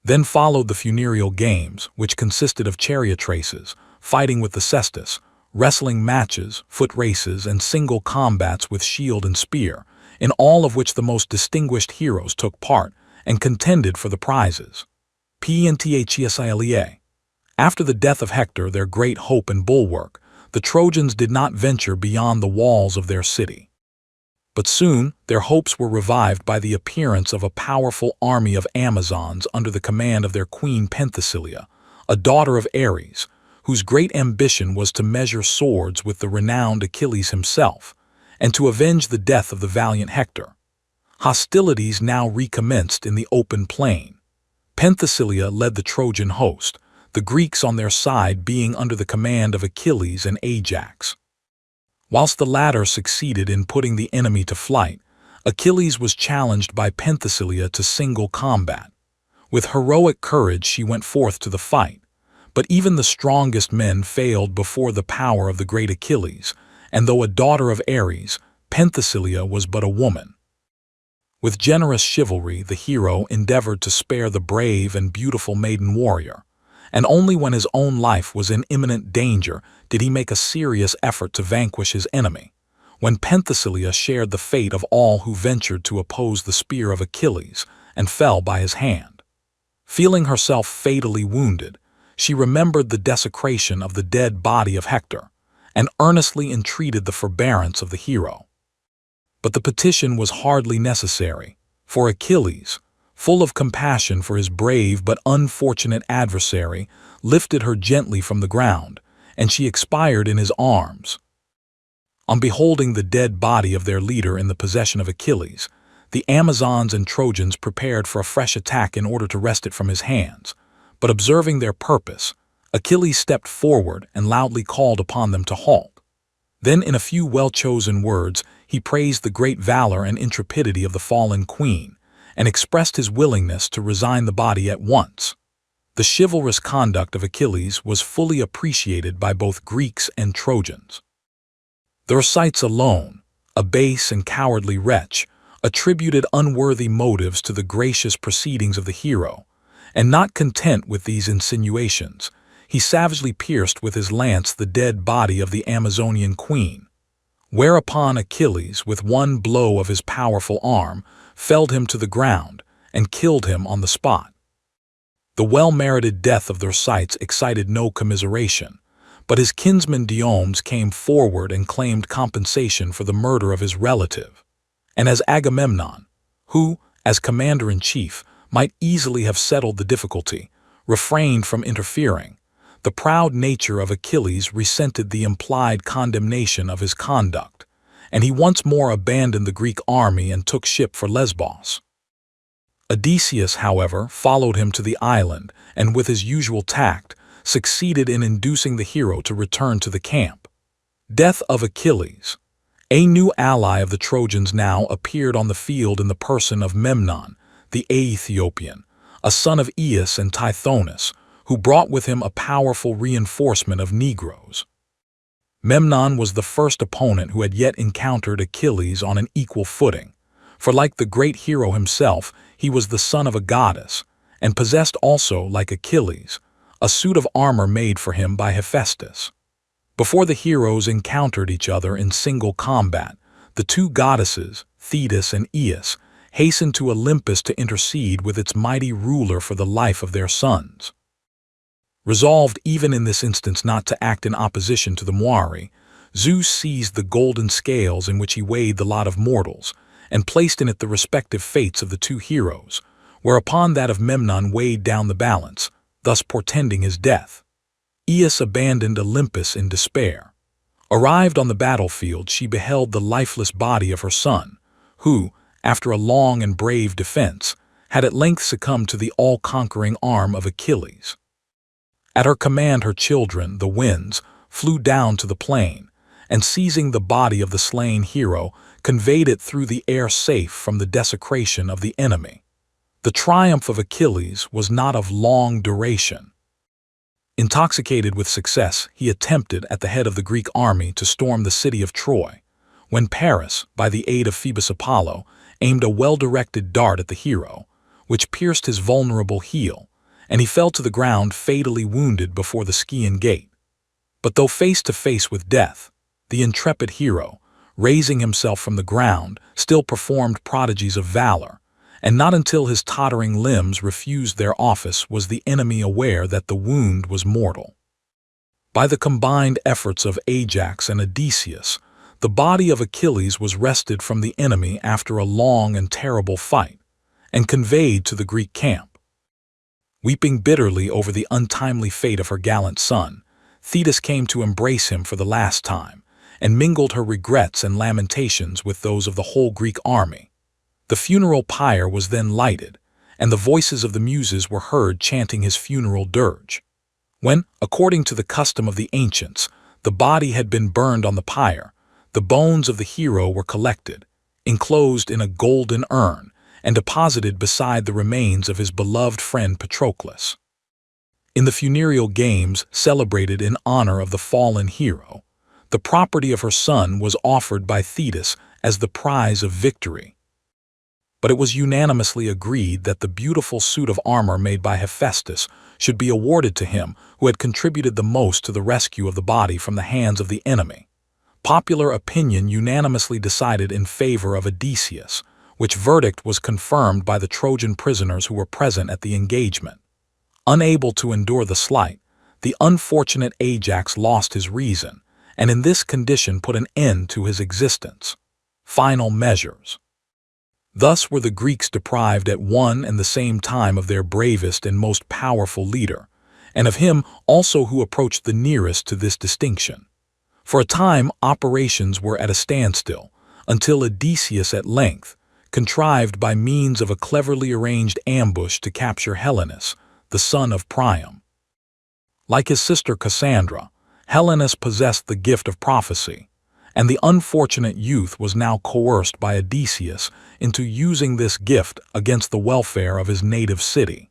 Then followed the funereal games, which consisted of chariot races, fighting with the cestus, wrestling matches, foot races, and single combats with shield and spear, in all of which the most distinguished heroes took part and contended for the prizes. Pnthachisalia. After the death of Hector, their great hope and bulwark, the Trojans did not venture beyond the walls of their city. But soon their hopes were revived by the appearance of a powerful army of Amazons under the command of their queen Penthesilea, a daughter of Ares, whose great ambition was to measure swords with the renowned Achilles himself, and to avenge the death of the valiant Hector. Hostilities now recommenced in the open plain. Penthesilea led the Trojan host, the Greeks on their side being under the command of Achilles and Ajax. Whilst the latter succeeded in putting the enemy to flight, Achilles was challenged by Penthesilea to single combat. With heroic courage she went forth to the fight, but even the strongest men failed before the power of the great Achilles, and though a daughter of Ares, Penthesilea was but a woman. With generous chivalry, the hero endeavored to spare the brave and beautiful maiden warrior, and only when his own life was in imminent danger did he make a serious effort to vanquish his enemy, when Penthesilea shared the fate of all who ventured to oppose the spear of Achilles and fell by his hand. Feeling herself fatally wounded, she remembered the desecration of the dead body of Hector, and earnestly entreated the forbearance of the hero. But the petition was hardly necessary, for Achilles, full of compassion for his brave but unfortunate adversary, lifted her gently from the ground, and she expired in his arms. On beholding the dead body of their leader in the possession of Achilles, the Amazons and Trojans prepared for a fresh attack in order to wrest it from his hands, but observing their purpose, Achilles stepped forward and loudly called upon them to halt. Then, in a few well-chosen words, he praised the great valor and intrepidity of the fallen queen, and expressed his willingness to resign the body at once. The chivalrous conduct of Achilles was fully appreciated by both Greeks and Trojans. Thersites alone, a base and cowardly wretch, attributed unworthy motives to the gracious proceedings of the hero, and not content with these insinuations, he savagely pierced with his lance the dead body of the Amazonian queen, whereupon Achilles, with one blow of his powerful arm, felled him to the ground and killed him on the spot. The well-merited death of Thersites excited no commiseration, but his kinsman Diomedes came forward and claimed compensation for the murder of his relative. And as Agamemnon, who, as commander-in-chief, might easily have settled the difficulty, refrained from interfering, the proud nature of Achilles resented the implied condemnation of his conduct, and he once more abandoned the Greek army and took ship for Lesbos. Odysseus, however, followed him to the island and, with his usual tact, succeeded in inducing the hero to return to the camp. Death of Achilles. A new ally of the Trojans now appeared on the field in the person of Memnon, the Aethiopian, a son of Aeus and Tithonus, who brought with him a powerful reinforcement of Negroes. Memnon was the first opponent who had yet encountered Achilles on an equal footing, for like the great hero himself, he was the son of a goddess, and possessed also, like Achilles, a suit of armor made for him by Hephaestus. Before the heroes encountered each other in single combat, the two goddesses, Thetis and Aeus, hastened to Olympus to intercede with its mighty ruler for the life of their sons. Resolved even in this instance not to act in opposition to the Moirai, Zeus seized the golden scales in which he weighed the lot of mortals, and placed in it the respective fates of the two heroes, whereupon that of Memnon weighed down the balance, thus portending his death. Aeus abandoned Olympus in despair. Arrived on the battlefield, she beheld the lifeless body of her son, who, after a long and brave defense, had at length succumbed to the all-conquering arm of Achilles. At her command her children, the winds, flew down to the plain, and seizing the body of the slain hero, conveyed it through the air safe from the desecration of the enemy. The triumph of Achilles was not of long duration. Intoxicated with success, he attempted, at the head of the Greek army, to storm the city of Troy, when Paris, by the aid of Phoebus Apollo, aimed a well-directed dart at the hero, which pierced his vulnerable heel, and he fell to the ground fatally wounded before the Scaean gate. But though face to face with death, the intrepid hero, raising himself from the ground, still performed prodigies of valor, and not until his tottering limbs refused their office was the enemy aware that the wound was mortal. By the combined efforts of Ajax and Odysseus, the body of Achilles was wrested from the enemy after a long and terrible fight, and conveyed to the Greek camp. Weeping bitterly over the untimely fate of her gallant son, Thetis came to embrace him for the last time, and mingled her regrets and lamentations with those of the whole Greek army. The funeral pyre was then lighted, and the voices of the Muses were heard chanting his funeral dirge. When, according to the custom of the ancients, the body had been burned on the pyre, the bones of the hero were collected, enclosed in a golden urn, and deposited beside the remains of his beloved friend Patroclus. In the funereal games celebrated in honor of the fallen hero, the property of her son was offered by Thetis as the prize of victory. But it was unanimously agreed that the beautiful suit of armor made by Hephaestus should be awarded to him who had contributed the most to the rescue of the body from the hands of the enemy. Popular opinion unanimously decided in favor of Odysseus, which verdict was confirmed by the Trojan prisoners who were present at the engagement. Unable to endure the slight, the unfortunate Ajax lost his reason, and in this condition put an end to his existence. Final measures. Thus were the Greeks deprived at one and the same time of their bravest and most powerful leader, and of him also who approached the nearest to this distinction. For a time operations were at a standstill, until Odysseus at length contrived by means of a cleverly arranged ambush to capture Helenus, the son of Priam. Like his sister Cassandra, Helenus possessed the gift of prophecy, and the unfortunate youth was now coerced by Odysseus into using this gift against the welfare of his native city.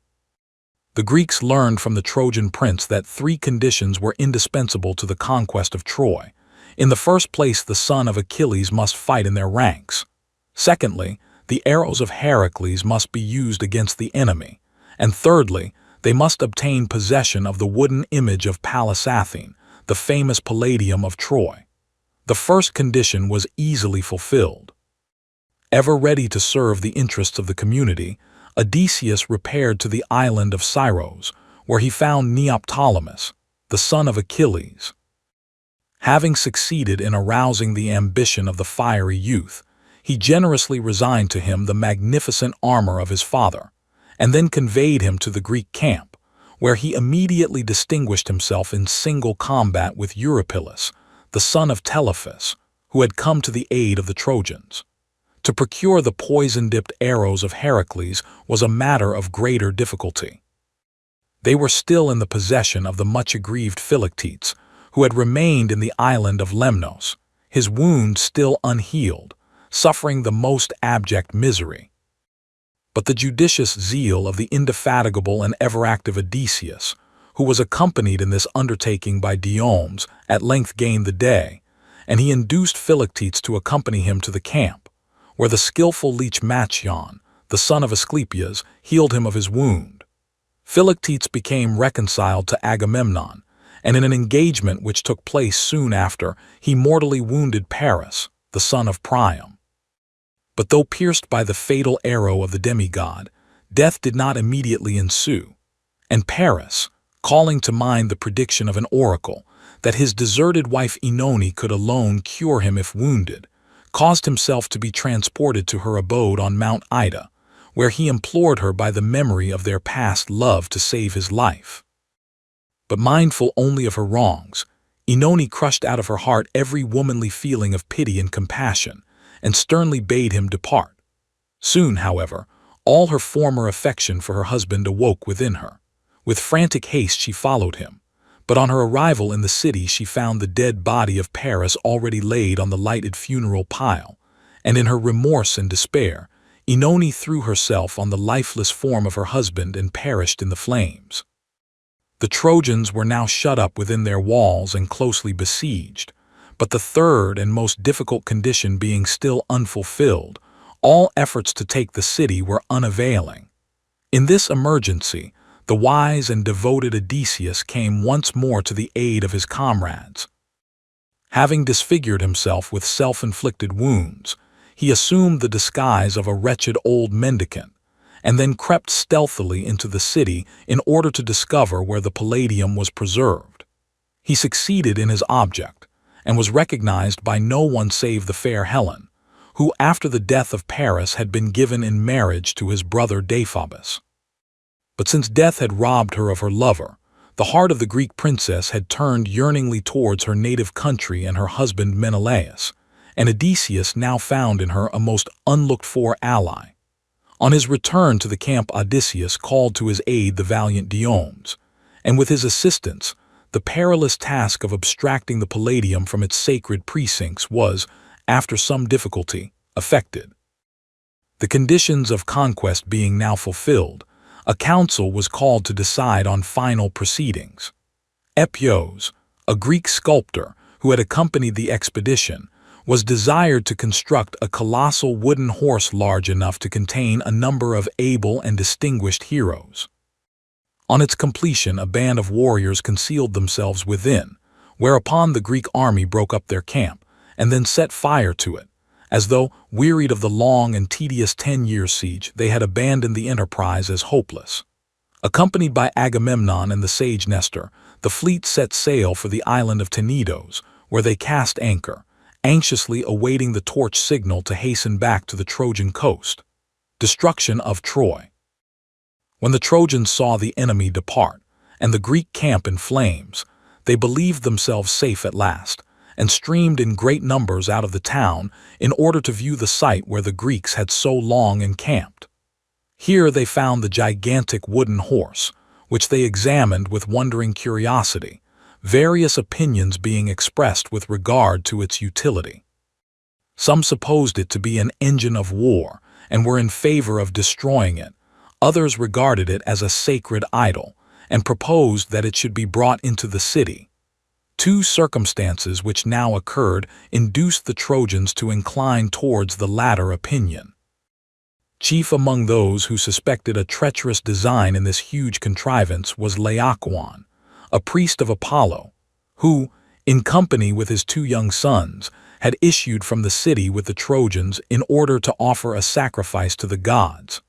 The Greeks learned from the Trojan prince that 3 conditions were indispensable to the conquest of Troy. In the first place, the son of Achilles must fight in their ranks. Secondly, the arrows of Heracles must be used against the enemy. And thirdly, they must obtain possession of the wooden image of Pallas Athene, the famous Palladium of Troy. The first condition was easily fulfilled. Ever ready to serve the interests of the community, Odysseus repaired to the island of Scyros, where he found Neoptolemus, the son of Achilles. Having succeeded in arousing the ambition of the fiery youth, he generously resigned to him the magnificent armor of his father, and then conveyed him to the Greek camp, where he immediately distinguished himself in single combat with Eurypylus, the son of Telephus, who had come to the aid of the Trojans. To procure the poison-dipped arrows of Heracles was a matter of greater difficulty. They were still in the possession of the much-aggrieved Philoctetes, who had remained in the island of Lemnos, his wound still unhealed, suffering the most abject misery. But the judicious zeal of the indefatigable and ever-active Odysseus, who was accompanied in this undertaking by Diomedes, at length gained the day, and he induced Philoctetes to accompany him to the camp, where the skillful leech Machaon, the son of Asclepius, healed him of his wound. Philoctetes became reconciled to Agamemnon, and in an engagement which took place soon after, he mortally wounded Paris, the son of Priam. But though pierced by the fatal arrow of the demigod, death did not immediately ensue, and Paris, calling to mind the prediction of an oracle that his deserted wife Oenone could alone cure him if wounded, caused himself to be transported to her abode on Mount Ida, where he implored her by the memory of their past love to save his life. But mindful only of her wrongs, Oenone crushed out of her heart every womanly feeling of pity and compassion, and sternly bade him depart. Soon, however, all her former affection for her husband awoke within her, With frantic haste she followed him, but on her arrival in the city she found the dead body of Paris already laid on the lighted funeral pile, and in her remorse and despair, Oenone threw herself on the lifeless form of her husband and perished in the flames. The Trojans were now shut up within their walls and closely besieged, but the third and most difficult condition being still unfulfilled, all efforts to take the city were unavailing. In this emergency, the wise and devoted Odysseus came once more to the aid of his comrades. Having disfigured himself with self-inflicted wounds, he assumed the disguise of a wretched old mendicant, and then crept stealthily into the city in order to discover where the palladium was preserved. He succeeded in his object, and was recognized by no one save the fair Helen, who after the death of Paris had been given in marriage to his brother Deiphobus. But since death had robbed her of her lover, the heart of the Greek princess had turned yearningly towards her native country and her husband Menelaus, and Odysseus now found in her a most unlooked-for ally. On his return to the camp, Odysseus called to his aid the valiant Diomes, and with his assistance, the perilous task of abstracting the palladium from its sacred precincts was, after some difficulty, effected. The conditions of conquest being now fulfilled, a council was called to decide on final proceedings. Epios, a Greek sculptor who had accompanied the expedition, was desired to construct a colossal wooden horse large enough to contain a number of able and distinguished heroes. On its completion, a band of warriors concealed themselves within, whereupon the Greek army broke up their camp and then set fire to it, as though, wearied of the long and tedious 10-year siege, they had abandoned the enterprise as hopeless. Accompanied by Agamemnon and the sage Nestor, the fleet set sail for the island of Tenedos, where they cast anchor, anxiously awaiting the torch signal to hasten back to the Trojan coast. Destruction of Troy. When the Trojans saw the enemy depart, and the Greek camp in flames, they believed themselves safe at last, and streamed in great numbers out of the town in order to view the site where the Greeks had so long encamped. Here they found the gigantic wooden horse, which they examined with wondering curiosity, various opinions being expressed with regard to its utility. Some supposed it to be an engine of war and were in favor of destroying it. Others regarded it as a sacred idol and proposed that it should be brought into the city. Two circumstances which now occurred induced the Trojans to incline towards the latter opinion. Chief among those who suspected a treacherous design in this huge contrivance was Laocoon, a priest of Apollo, who, in company with his 2 young sons, had issued from the city with the Trojans in order to offer a sacrifice to the gods.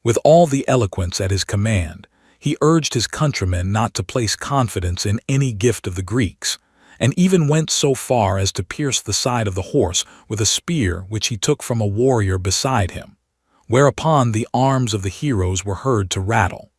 With all the eloquence at his command, he urged his countrymen not to place confidence in any gift of the Greeks, and even went so far as to pierce the side of the horse with a spear which he took from a warrior beside him, whereupon the arms of the heroes were heard to rattle.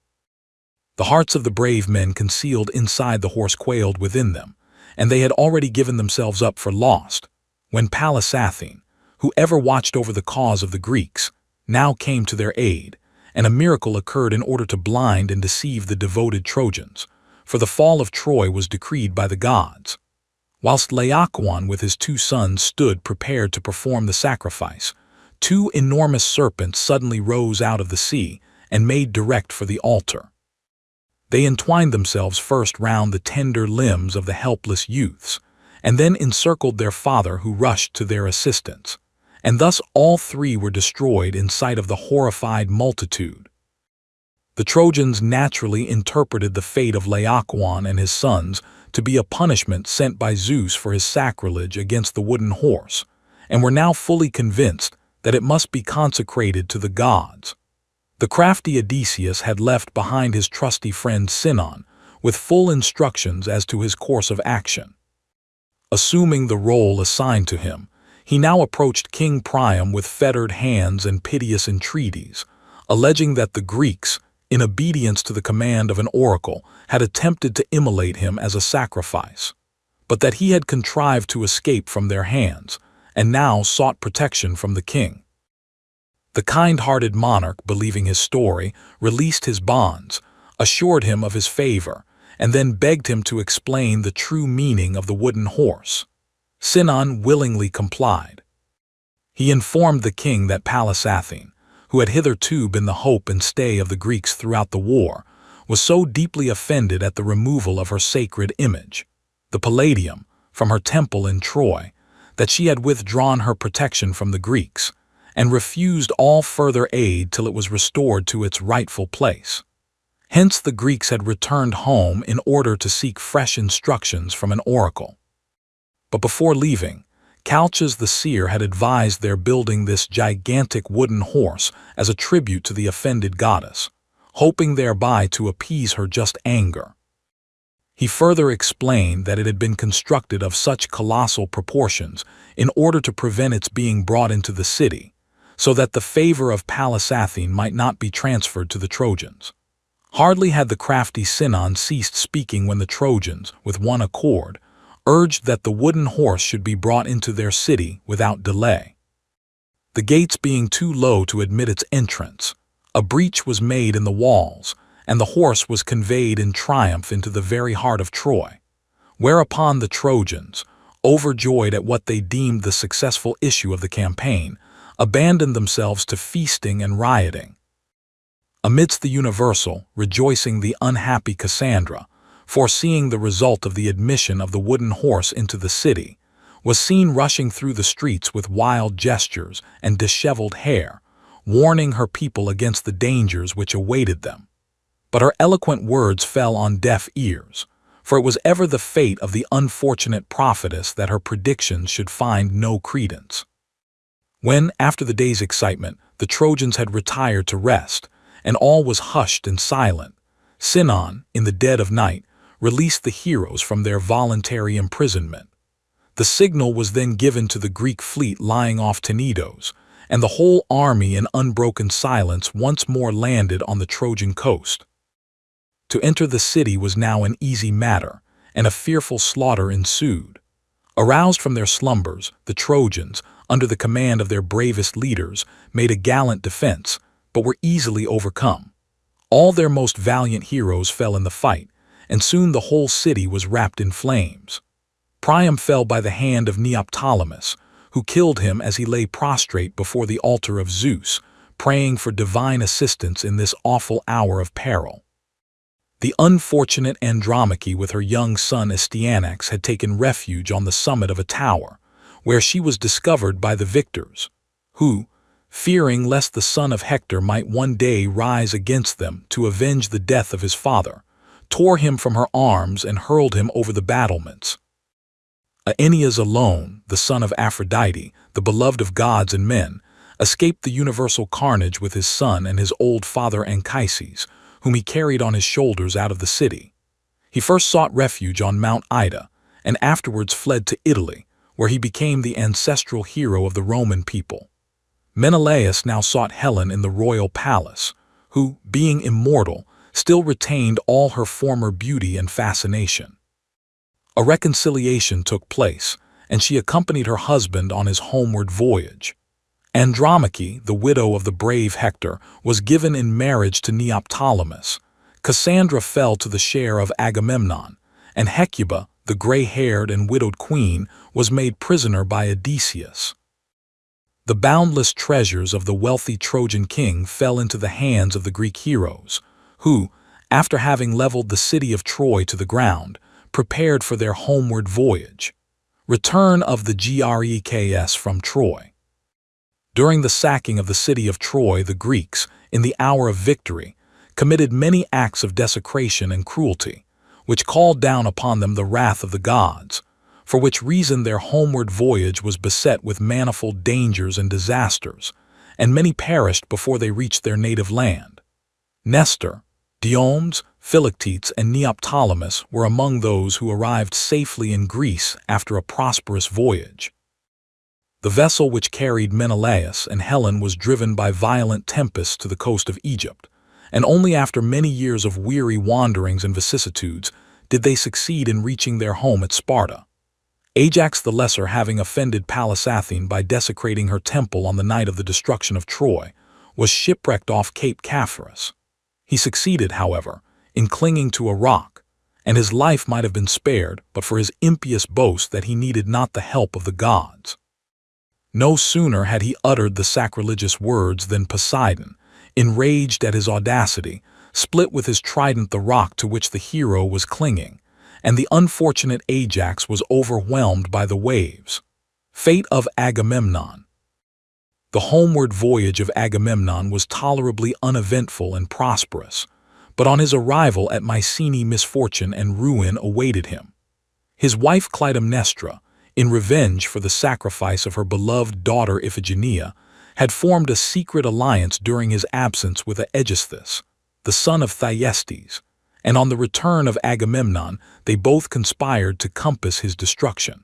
The hearts of the brave men concealed inside the horse quailed within them, and they had already given themselves up for lost, when Pallas Athene, who ever watched over the cause of the Greeks, now came to their aid, and a miracle occurred in order to blind and deceive the devoted Trojans, for the fall of Troy was decreed by the gods. Whilst Laocoon with his 2 sons stood prepared to perform the sacrifice, 2 enormous serpents suddenly rose out of the sea and made direct for the altar. They entwined themselves first round the tender limbs of the helpless youths, and then encircled their father, who rushed to their assistance, and thus all 3 were destroyed in sight of the horrified multitude. The Trojans naturally interpreted the fate of Laocoon and his sons to be a punishment sent by Zeus for his sacrilege against the wooden horse, and were now fully convinced that it must be consecrated to the gods. The crafty Odysseus had left behind his trusty friend Sinon, with full instructions as to his course of action. Assuming the role assigned to him, he now approached King Priam with fettered hands and piteous entreaties, alleging that the Greeks, in obedience to the command of an oracle, had attempted to immolate him as a sacrifice, but that he had contrived to escape from their hands, and now sought protection from the king. The kind-hearted monarch, believing his story, released his bonds, assured him of his favor, and then begged him to explain the true meaning of the wooden horse. Sinon willingly complied. He informed the king that Pallas Athene, who had hitherto been the hope and stay of the Greeks throughout the war, was so deeply offended at the removal of her sacred image, the Palladium, from her temple in Troy, that she had withdrawn her protection from the Greeks, and refused all further aid till it was restored to its rightful place. Hence the Greeks had returned home in order to seek fresh instructions from an oracle. But before leaving, Calchas the seer had advised their building this gigantic wooden horse as a tribute to the offended goddess, hoping thereby to appease her just anger. He further explained that it had been constructed of such colossal proportions in order to prevent its being brought into the city, so that the favor of Pallas Athene might not be transferred to the Trojans. Hardly had the crafty Sinon ceased speaking when the Trojans, with one accord, urged that the wooden horse should be brought into their city without delay. The gates being too low to admit its entrance, a breach was made in the walls, and the horse was conveyed in triumph into the very heart of Troy, whereupon the Trojans, overjoyed at what they deemed the successful issue of the campaign, abandoned themselves to feasting and rioting. Amidst the universal rejoicing, the unhappy Cassandra, foreseeing the result of the admission of the wooden horse into the city, was seen rushing through the streets with wild gestures and disheveled hair, warning her people against the dangers which awaited them. But her eloquent words fell on deaf ears, for it was ever the fate of the unfortunate prophetess that her predictions should find no credence. When, after the day's excitement, the Trojans had retired to rest, and all was hushed and silent, Sinon, in the dead of night, released the heroes from their voluntary imprisonment. The signal was then given to the Greek fleet lying off Tenedos, and the whole army in unbroken silence once more landed on the Trojan coast. To enter the city was now an easy matter, and a fearful slaughter ensued. Aroused from their slumbers, the Trojans, under the command of their bravest leaders, made a gallant defense, but were easily overcome. All their most valiant heroes fell in the fight, and soon the whole city was wrapped in flames. Priam fell by the hand of Neoptolemus, who killed him as he lay prostrate before the altar of Zeus, praying for divine assistance in this awful hour of peril. The unfortunate Andromache with her young son Astyanax had taken refuge on the summit of a tower, where she was discovered by the victors, who, fearing lest the son of Hector might one day rise against them to avenge the death of his father, tore him from her arms and hurled him over the battlements. Aeneas alone, the son of Aphrodite, the beloved of gods and men, escaped the universal carnage with his son and his old father Anchises, whom he carried on his shoulders out of the city. He first sought refuge on Mount Ida, and afterwards fled to Italy, where he became the ancestral hero of the Roman people. Menelaus now sought Helen in the royal palace, who, being immortal, still retained all her former beauty and fascination. A reconciliation took place, and she accompanied her husband on his homeward voyage. Andromache, the widow of the brave Hector, was given in marriage to Neoptolemus. Cassandra fell to the share of Agamemnon, and Hecuba, the gray-haired and widowed queen, was made prisoner by Odysseus. The boundless treasures of the wealthy Trojan king fell into the hands of the Greek heroes, who, after having leveled the city of Troy to the ground, prepared for their homeward voyage. Return of the Greeks from Troy. During the sacking of the city of Troy, the Greeks, in the hour of victory, committed many acts of desecration and cruelty, which called down upon them the wrath of the gods, for which reason their homeward voyage was beset with manifold dangers and disasters, and many perished before they reached their native land. Nestor, Diomedes, Philoctetes, and Neoptolemus were among those who arrived safely in Greece after a prosperous voyage. The vessel which carried Menelaus and Helen was driven by violent tempests to the coast of Egypt, and only after many years of weary wanderings and vicissitudes did they succeed in reaching their home at Sparta. Ajax the Lesser, having offended Pallas Athene by desecrating her temple on the night of the destruction of Troy, was shipwrecked off Cape Capharis. He succeeded, however, in clinging to a rock, and his life might have been spared but for his impious boast that he needed not the help of the gods. No sooner had he uttered the sacrilegious words than Poseidon, enraged at his audacity, split with his trident the rock to which the hero was clinging, and the unfortunate Ajax was overwhelmed by the waves. Fate of Agamemnon. The homeward voyage of Agamemnon was tolerably uneventful and prosperous, but on his arrival at Mycenae misfortune and ruin awaited him. His wife Clytemnestra, in revenge for the sacrifice of her beloved daughter Iphigenia, had formed a secret alliance during his absence with Aegisthus, the son of Thyestes, and on the return of Agamemnon they both conspired to compass his destruction.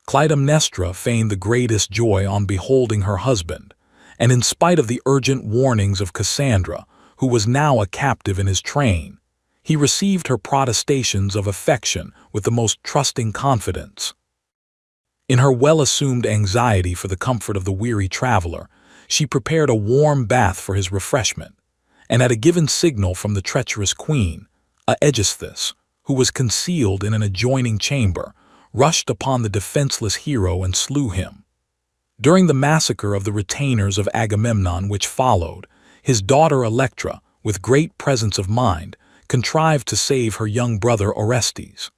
Clytemnestra feigned the greatest joy on beholding her husband, and in spite of the urgent warnings of Cassandra, who was now a captive in his train, he received her protestations of affection with the most trusting confidence. In her well-assumed anxiety for the comfort of the weary traveler, she prepared a warm bath for his refreshment, and at a given signal from the treacherous queen, Aegisthus, who was concealed in an adjoining chamber, rushed upon the defenseless hero and slew him. During the massacre of the retainers of Agamemnon which followed, his daughter Electra, with great presence of mind, contrived to save her young brother Orestes.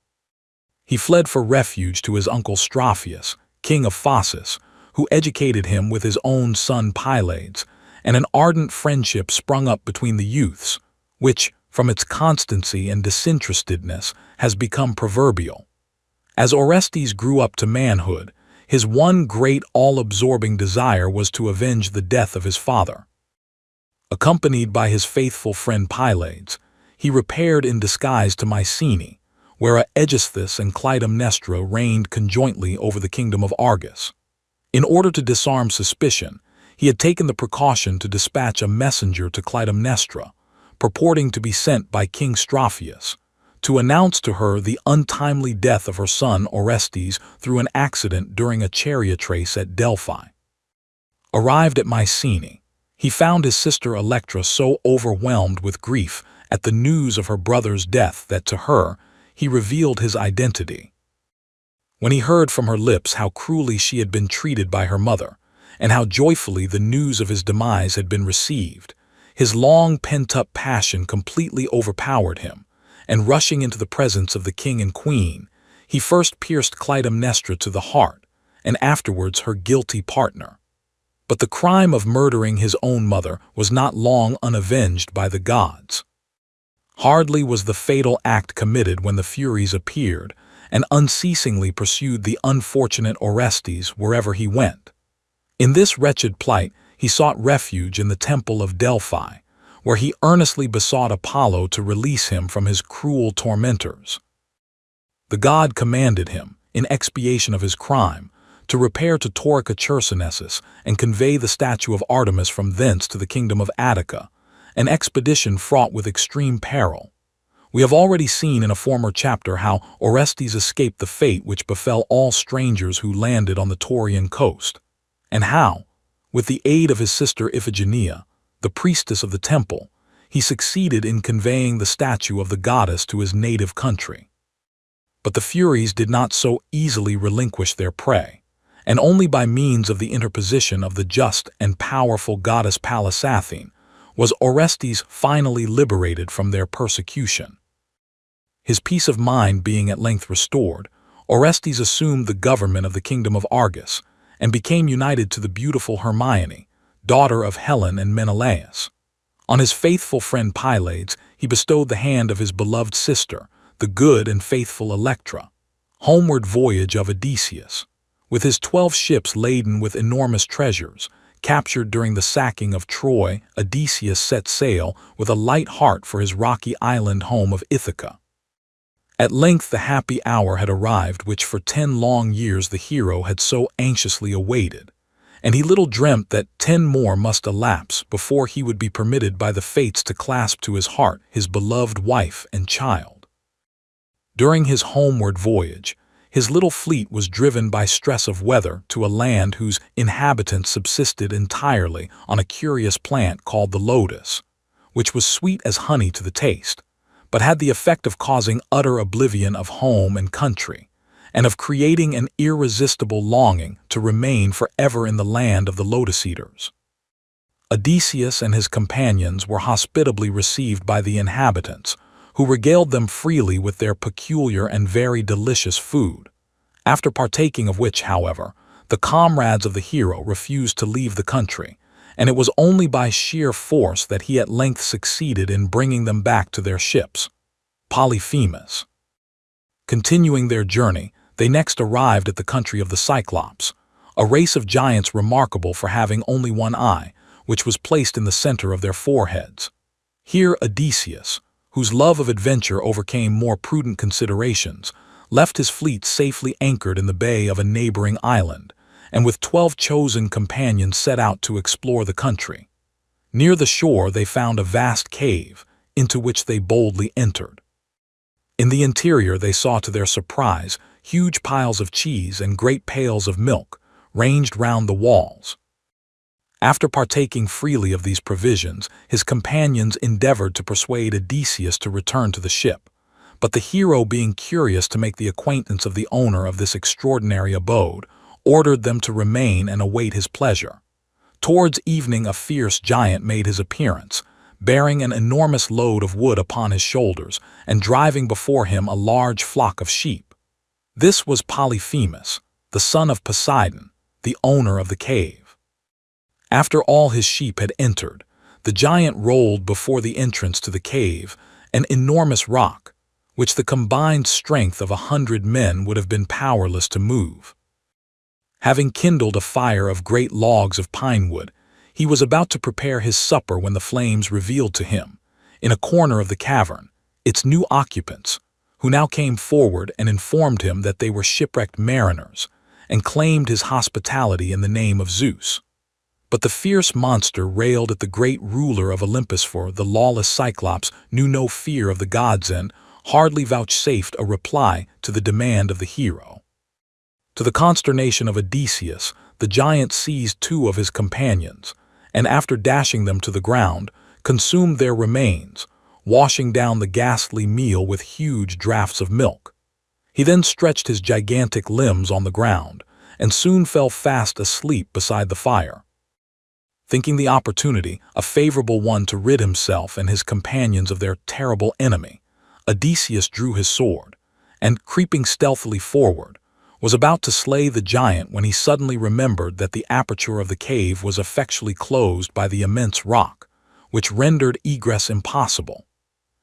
He fled for refuge to his uncle Strophius, king of Phocis, who educated him with his own son Pylades, and an ardent friendship sprung up between the youths, which, from its constancy and disinterestedness, has become proverbial. As Orestes grew up to manhood, his one great all-absorbing desire was to avenge the death of his father. Accompanied by his faithful friend Pylades, he repaired in disguise to Mycenae, where Aegisthus and Clytemnestra reigned conjointly over the kingdom of Argos. In order to disarm suspicion, he had taken the precaution to dispatch a messenger to Clytemnestra, purporting to be sent by King Strophius, to announce to her the untimely death of her son Orestes through an accident during a chariot race at Delphi. Arrived at Mycenae, he found his sister Electra so overwhelmed with grief at the news of her brother's death that to her he revealed his identity. When he heard from her lips how cruelly she had been treated by her mother, and how joyfully the news of his demise had been received, his long pent-up passion completely overpowered him, and rushing into the presence of the king and queen, he first pierced Clytemnestra to the heart, and afterwards her guilty partner. But the crime of murdering his own mother was not long unavenged by the gods. Hardly was the fatal act committed when the Furies appeared and unceasingly pursued the unfortunate Orestes wherever he went. In this wretched plight he sought refuge in the temple of Delphi, where he earnestly besought Apollo to release him from his cruel tormentors. The god commanded him, in expiation of his crime, to repair to Taurica Chersonesus and convey the statue of Artemis from thence to the kingdom of Attica, an expedition fraught with extreme peril. We have already seen in a former chapter how Orestes escaped the fate which befell all strangers who landed on the Taurian coast, and how, with the aid of his sister Iphigenia, the priestess of the temple, he succeeded in conveying the statue of the goddess to his native country. But the Furies did not so easily relinquish their prey, and only by means of the interposition of the just and powerful goddess Pallas Athene was Orestes finally liberated from their persecution. His peace of mind being at length restored, Orestes assumed the government of the kingdom of Argos and became united to the beautiful Hermione, daughter of Helen and Menelaus. On his faithful friend Pylades he bestowed the hand of his beloved sister, the good and faithful Electra. Homeward voyage of Odysseus. With his 12 ships laden with enormous treasures, captured during the sacking of Troy, Odysseus set sail with a light heart for his rocky island home of Ithaca. At length the happy hour had arrived which for 10 long years the hero had so anxiously awaited, and he little dreamt that 10 more must elapse before he would be permitted by the fates to clasp to his heart his beloved wife and child. During his homeward voyage, his little fleet was driven by stress of weather to a land whose inhabitants subsisted entirely on a curious plant called the lotus, which was sweet as honey to the taste, but had the effect of causing utter oblivion of home and country, and of creating an irresistible longing to remain forever in the land of the Lotus Eaters. Odysseus and his companions were hospitably received by the inhabitants, who regaled them freely with their peculiar and very delicious food, after partaking of which, however, the comrades of the hero refused to leave the country, and it was only by sheer force that he at length succeeded in bringing them back to their ships. Polyphemus. Continuing their journey, they next arrived at the country of the Cyclops, a race of giants remarkable for having only one eye, which was placed in the center of their foreheads. Here Odysseus, whose love of adventure overcame more prudent considerations, left his fleet safely anchored in the bay of a neighboring island, and with 12 chosen companions set out to explore the country. Near the shore they found a vast cave, into which they boldly entered. In the interior they saw to their surprise huge piles of cheese and great pails of milk, ranged round the walls. After partaking freely of these provisions, his companions endeavored to persuade Odysseus to return to the ship, but the hero, being curious to make the acquaintance of the owner of this extraordinary abode, ordered them to remain and await his pleasure. Towards evening a fierce giant made his appearance, bearing an enormous load of wood upon his shoulders and driving before him a large flock of sheep. This was Polyphemus, the son of Poseidon, the owner of the cave. After all his sheep had entered, the giant rolled before the entrance to the cave an enormous rock, which the combined strength of 100 men would have been powerless to move. Having kindled a fire of great logs of pine wood, he was about to prepare his supper when the flames revealed to him, in a corner of the cavern, its new occupants, who now came forward and informed him that they were shipwrecked mariners, and claimed his hospitality in the name of Zeus. But the fierce monster railed at the great ruler of Olympus, for the lawless Cyclops knew no fear of the gods and hardly vouchsafed a reply to the demand of the hero. To the consternation of Odysseus, the giant seized 2 of his companions, and after dashing them to the ground, consumed their remains, washing down the ghastly meal with huge draughts of milk. He then stretched his gigantic limbs on the ground, and soon fell fast asleep beside the fire. Thinking the opportunity a favorable one to rid himself and his companions of their terrible enemy, Odysseus drew his sword, and, creeping stealthily forward, was about to slay the giant when he suddenly remembered that the aperture of the cave was effectually closed by the immense rock, which rendered egress impossible.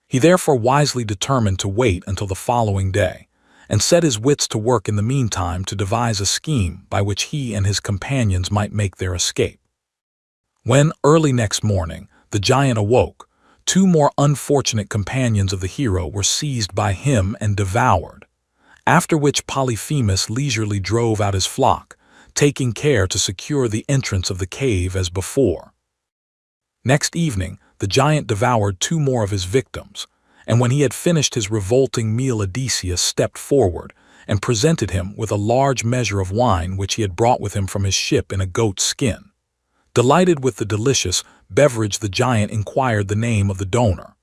He therefore wisely determined to wait until the following day, and set his wits to work in the meantime to devise a scheme by which he and his companions might make their escape. When, early next morning, the giant awoke, 2 more unfortunate companions of the hero were seized by him and devoured, after which Polyphemus leisurely drove out his flock, taking care to secure the entrance of the cave as before. Next evening, the giant devoured 2 more of his victims, and when he had finished his revolting meal, Odysseus stepped forward and presented him with a large measure of wine which he had brought with him from his ship in a goat's skin. Delighted with the delicious beverage, the giant inquired the name of the donor.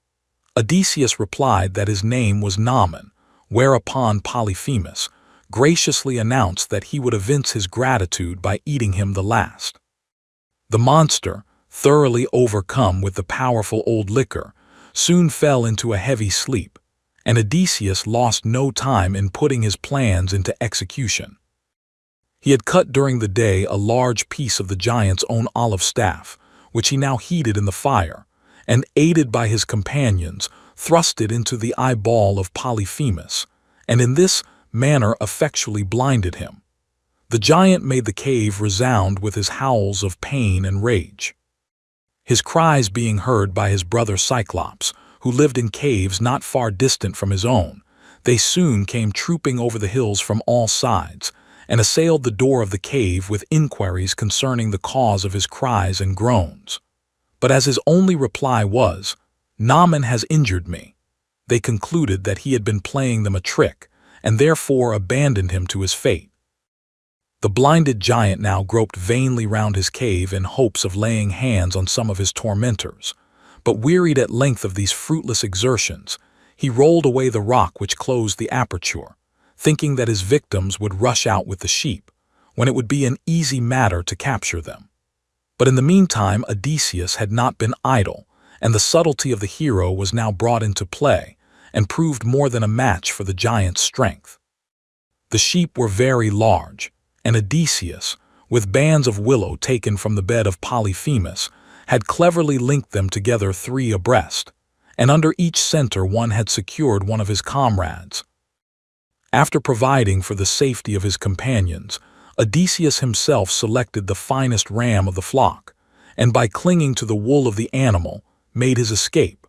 Odysseus replied that his name was Naaman, whereupon Polyphemus graciously announced that he would evince his gratitude by eating him the last. The monster, thoroughly overcome with the powerful old liquor, soon fell into a heavy sleep, and Odysseus lost no time in putting his plans into execution. He had cut during the day a large piece of the giant's own olive staff, which he now heated in the fire, and, aided by his companions, thrust it into the eyeball of Polyphemus, and in this manner effectually blinded him. The giant made the cave resound with his howls of pain and rage. His cries being heard by his brother Cyclops, who lived in caves not far distant from his own, they soon came trooping over the hills from all sides, and assailed the door of the cave with inquiries concerning the cause of his cries and groans. But as his only reply was, "Naaman has injured me," they concluded that he had been playing them a trick, and therefore abandoned him to his fate. The blinded giant now groped vainly round his cave in hopes of laying hands on some of his tormentors, but wearied at length of these fruitless exertions, he rolled away the rock which closed the aperture, thinking that his victims would rush out with the sheep, when it would be an easy matter to capture them. But in the meantime, Odysseus had not been idle, and the subtlety of the hero was now brought into play and proved more than a match for the giant's strength. The sheep were very large, and Odysseus, with bands of willow taken from the bed of Polyphemus, had cleverly linked them together 3 abreast, and under each center one had secured one of his comrades. After providing for the safety of his companions, Odysseus himself selected the finest ram of the flock, and by clinging to the wool of the animal, made his escape.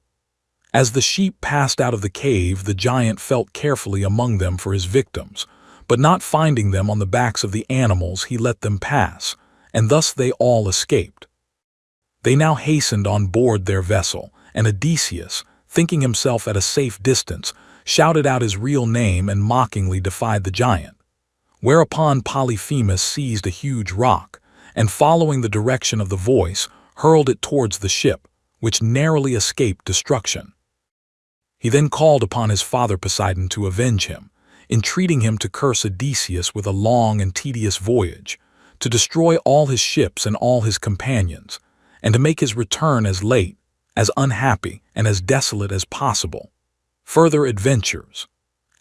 As the sheep passed out of the cave, the giant felt carefully among them for his victims, but not finding them on the backs of the animals, he let them pass, and thus they all escaped. They now hastened on board their vessel, and Odysseus, thinking himself at a safe distance, shouted out his real name and mockingly defied the giant. Whereupon Polyphemus seized a huge rock, and following the direction of the voice, hurled it towards the ship, which narrowly escaped destruction. He then called upon his father Poseidon to avenge him, entreating him to curse Odysseus with a long and tedious voyage, to destroy all his ships and all his companions, and to make his return as late, as unhappy, and as desolate as possible. Further adventures.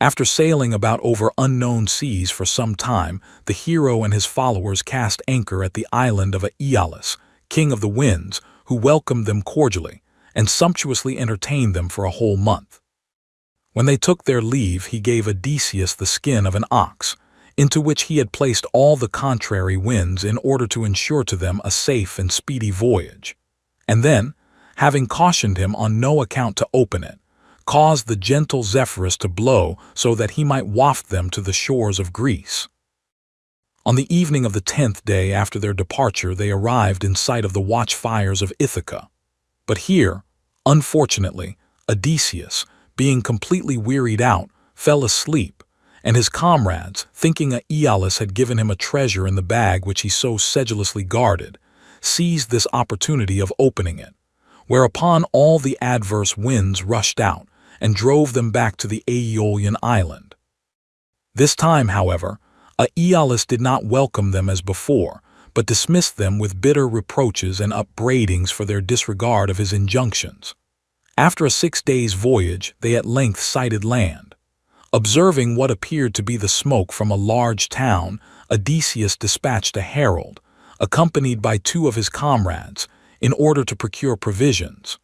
After sailing about over unknown seas for some time, the hero and his followers cast anchor at the island of Aeolus, king of the winds, who welcomed them cordially and sumptuously entertained them for a whole month. When they took their leave, he gave Odysseus the skin of an ox, into which he had placed all the contrary winds in order to ensure to them a safe and speedy voyage, and then, having cautioned him on no account to open it, caused the gentle Zephyrus to blow so that he might waft them to the shores of Greece. On the evening of the 10th day after their departure, they arrived in sight of the watchfires of Ithaca. But here, unfortunately, Odysseus, being completely wearied out, fell asleep, and his comrades, thinking Aeolus had given him a treasure in the bag which he so sedulously guarded, seized this opportunity of opening it, whereupon all the adverse winds rushed out and drove them back to the Aeolian island. This time, however, Aeolus did not welcome them as before, but dismissed them with bitter reproaches and upbraidings for their disregard of his injunctions. After a 6 days' voyage, they at length sighted land. Observing what appeared to be the smoke from a large town, Odysseus dispatched a herald, accompanied by 2 of his comrades, in order to procure provisions.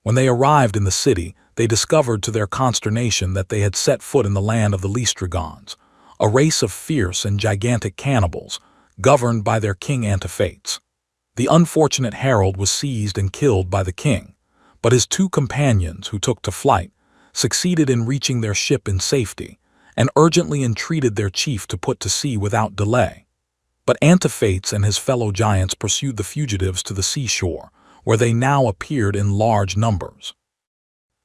When they arrived in the city, they discovered to their consternation that they had set foot in the land of the Laestrygons, a race of fierce and gigantic cannibals, governed by their king Antiphates. The unfortunate herald was seized and killed by the king, but his 2 companions, who took to flight, succeeded in reaching their ship in safety, and urgently entreated their chief to put to sea without delay. But Antiphates and his fellow giants pursued the fugitives to the seashore, where they now appeared in large numbers.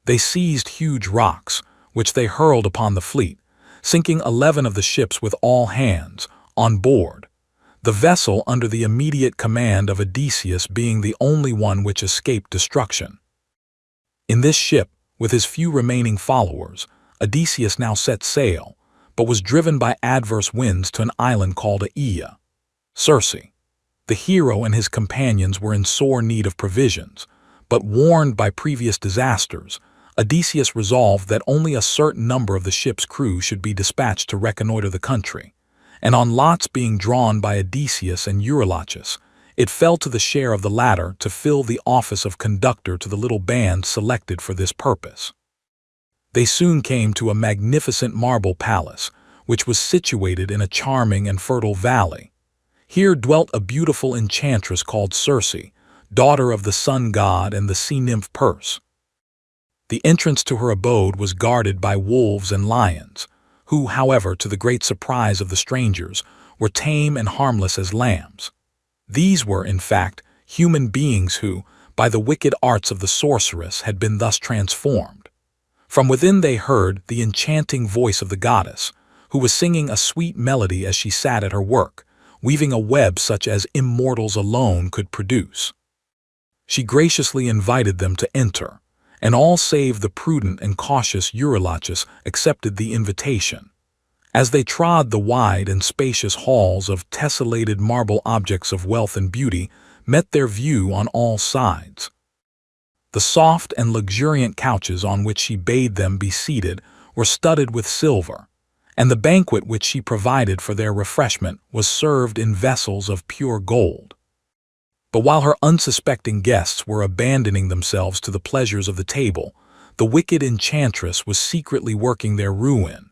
They seized huge rocks, which they hurled upon the fleet, sinking 11 of the ships with all hands on board, the vessel under the immediate command of Odysseus being the only one which escaped destruction. In this ship, with his few remaining followers, Odysseus now set sail, but was driven by adverse winds to an island called Aea. Circe. The hero and his companions were in sore need of provisions, but warned by previous disasters, Odysseus resolved that only a certain number of the ship's crew should be dispatched to reconnoiter the country, and on lots being drawn by Odysseus and Eurylochus, it fell to the share of the latter to fill the office of conductor to the little band selected for this purpose. They soon came to a magnificent marble palace, which was situated in a charming and fertile valley. Here dwelt a beautiful enchantress called Circe, daughter of the sun god and the sea nymph Perse. The entrance to her abode was guarded by wolves and lions, who, however, to the great surprise of the strangers, were tame and harmless as lambs. These were, in fact, human beings who, by the wicked arts of the sorceress, had been thus transformed. From within they heard the enchanting voice of the goddess, who was singing a sweet melody as she sat at her work, weaving a web such as immortals alone could produce. She graciously invited them to enter, and all save the prudent and cautious Eurylochus accepted the invitation. As they trod the wide and spacious halls of tessellated marble, objects of wealth and beauty met their view on all sides. The soft and luxuriant couches on which she bade them be seated were studded with silver, and the banquet which she provided for their refreshment was served in vessels of pure gold. But while her unsuspecting guests were abandoning themselves to the pleasures of the table, the wicked enchantress was secretly working their ruin.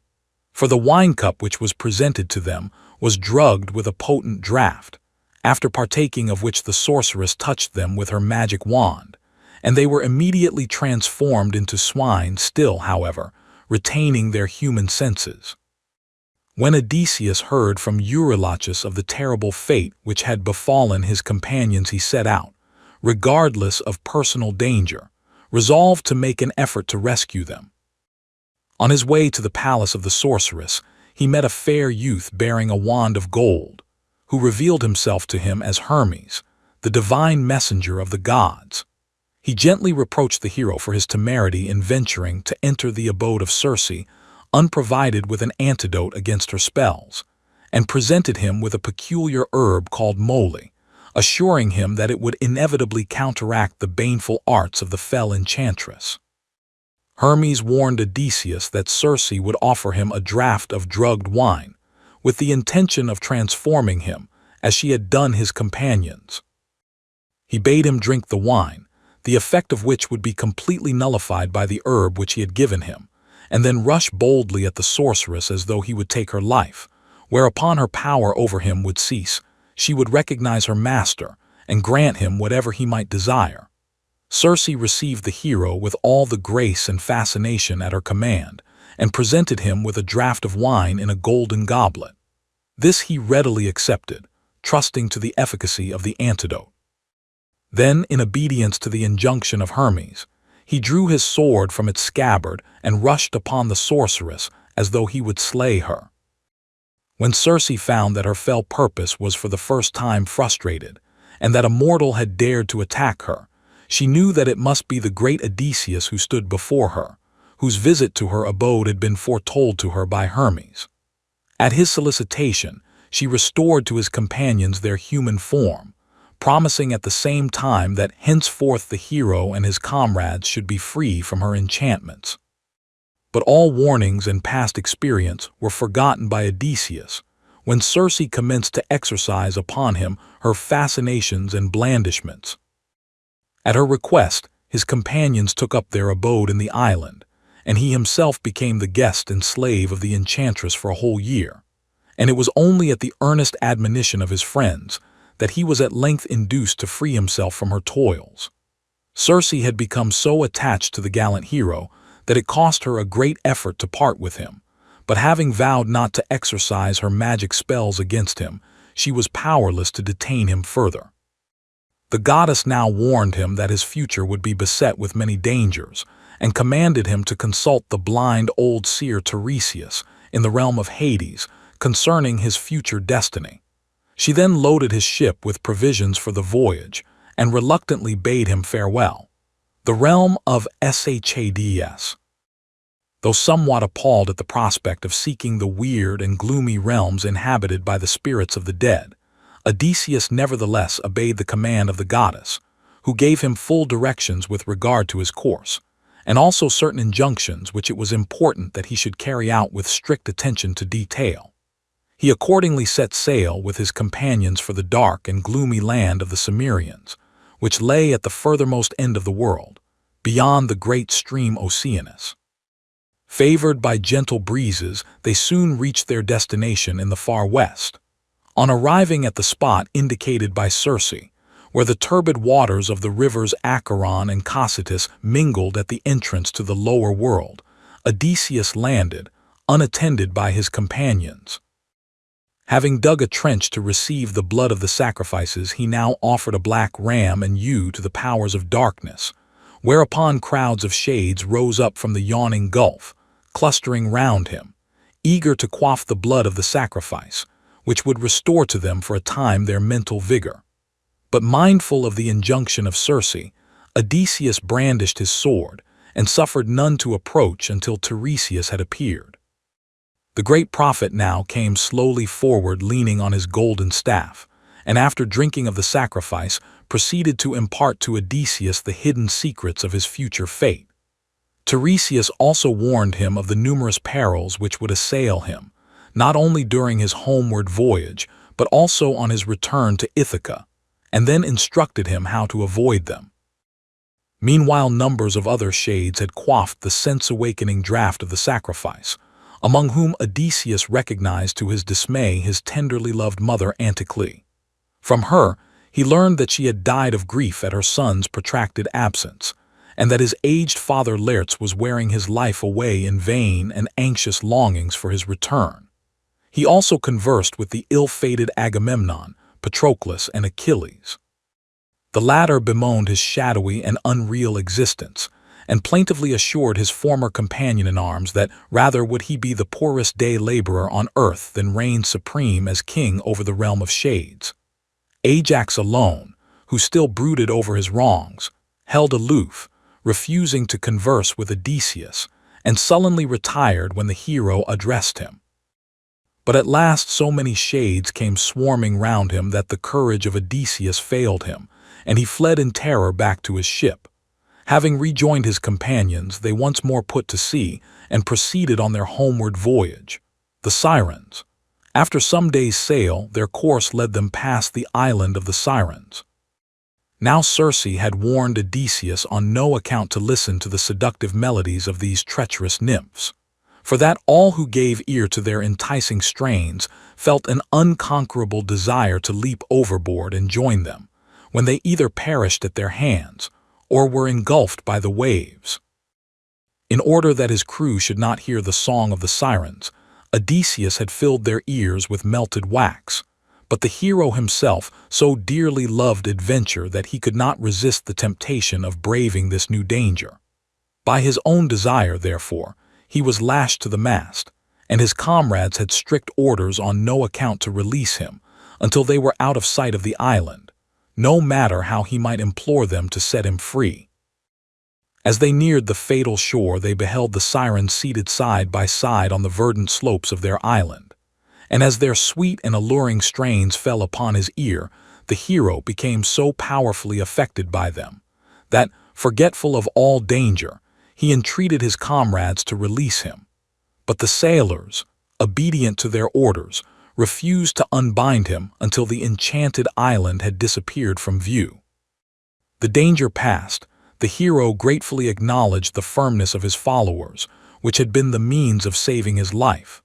For the wine cup which was presented to them was drugged with a potent draught, after partaking of which the sorceress touched them with her magic wand, and they were immediately transformed into swine, still, however, retaining their human senses. When Odysseus heard from Eurylochus of the terrible fate which had befallen his companions, he set out, regardless of personal danger, resolved to make an effort to rescue them. On his way to the palace of the sorceress, he met a fair youth bearing a wand of gold, who revealed himself to him as Hermes, the divine messenger of the gods. He gently reproached the hero for his temerity in venturing to enter the abode of Circe, unprovided with an antidote against her spells, and presented him with a peculiar herb called moly, assuring him that it would inevitably counteract the baneful arts of the fell enchantress. Hermes warned Odysseus that Circe would offer him a draught of drugged wine, with the intention of transforming him, as she had done his companions. He bade him drink the wine, the effect of which would be completely nullified by the herb which he had given him, and then rush boldly at the sorceress as though he would take her life, whereupon her power over him would cease. She would recognize her master and grant him whatever he might desire. Circe received the hero with all the grace and fascination at her command, and presented him with a draught of wine in a golden goblet. This he readily accepted, trusting to the efficacy of the antidote. Then, in obedience to the injunction of Hermes, he drew his sword from its scabbard and rushed upon the sorceress as though he would slay her. When Circe found that her fell purpose was for the first time frustrated, and that a mortal had dared to attack her, she knew that it must be the great Odysseus who stood before her, whose visit to her abode had been foretold to her by Hermes. At his solicitation, she restored to his companions their human form, promising at the same time that henceforth the hero and his comrades should be free from her enchantments. But all warnings and past experience were forgotten by Odysseus when Circe commenced to exercise upon him her fascinations and blandishments. At her request, his companions took up their abode in the island, and he himself became the guest and slave of the enchantress for a whole year, and it was only at the earnest admonition of his friends that he was at length induced to free himself from her toils. Circe had become so attached to the gallant hero that it cost her a great effort to part with him, but having vowed not to exercise her magic spells against him, she was powerless to detain him further. The goddess now warned him that his future would be beset with many dangers, and commanded him to consult the blind old seer Tiresias in the realm of Hades concerning his future destiny. She then loaded his ship with provisions for the voyage and reluctantly bade him farewell. The realm of Shades. Though somewhat appalled at the prospect of seeking the weird and gloomy realms inhabited by the spirits of the dead, Odysseus nevertheless obeyed the command of the goddess, who gave him full directions with regard to his course, and also certain injunctions which it was important that he should carry out with strict attention to detail. He accordingly set sail with his companions for the dark and gloomy land of the Cimmerians, which lay at the furthermost end of the world, beyond the great stream Oceanus. Favored by gentle breezes, they soon reached their destination in the far west. On arriving at the spot indicated by Circe, where the turbid waters of the rivers Acheron and Cocytus mingled at the entrance to the lower world, Odysseus landed, unattended by his companions. Having dug a trench to receive the blood of the sacrifices, he now offered a black ram and ewe to the powers of darkness, whereupon crowds of shades rose up from the yawning gulf, clustering round him, eager to quaff the blood of the sacrifice, which would restore to them for a time their mental vigor. But mindful of the injunction of Circe, Odysseus brandished his sword and suffered none to approach until Tiresias had appeared. The great prophet now came slowly forward leaning on his golden staff, and after drinking of the sacrifice, proceeded to impart to Odysseus the hidden secrets of his future fate. Tiresias also warned him of the numerous perils which would assail him, not only during his homeward voyage, but also on his return to Ithaca, and then instructed him how to avoid them. Meanwhile, numbers of other shades had quaffed the sense-awakening draught of the sacrifice, among whom Odysseus recognized to his dismay his tenderly loved mother Anticle. From her, he learned that she had died of grief at her son's protracted absence, and that his aged father Laertes was wearing his life away in vain and anxious longings for his return. He also conversed with the ill-fated Agamemnon, Patroclus, and Achilles. The latter bemoaned his shadowy and unreal existence, and plaintively assured his former companion in arms that rather would he be the poorest day laborer on earth than reign supreme as king over the realm of shades. Ajax alone, who still brooded over his wrongs, held aloof, refusing to converse with Odysseus, and sullenly retired when the hero addressed him. But at last so many shades came swarming round him that the courage of Odysseus failed him, and he fled in terror back to his ship. Having rejoined his companions, they once more put to sea and proceeded on their homeward voyage. The Sirens. After some days' sail, their course led them past the island of the Sirens. Now Circe had warned Odysseus on no account to listen to the seductive melodies of these treacherous nymphs, for that all who gave ear to their enticing strains felt an unconquerable desire to leap overboard and join them, when they either perished at their hands or were engulfed by the waves. In order that his crew should not hear the song of the Sirens, Odysseus had filled their ears with melted wax, but the hero himself so dearly loved adventure that he could not resist the temptation of braving this new danger. By his own desire, therefore, he was lashed to the mast, and his comrades had strict orders on no account to release him until they were out of sight of the island, no matter how he might implore them to set him free. As they neared the fatal shore, they beheld the Sirens seated side by side on the verdant slopes of their island, and as their sweet and alluring strains fell upon his ear, the hero became so powerfully affected by them that, forgetful of all danger, he entreated his comrades to release him. But the sailors, obedient to their orders, refused to unbind him until the enchanted island had disappeared from view. The danger past, the hero gratefully acknowledged the firmness of his followers, which had been the means of saving his life.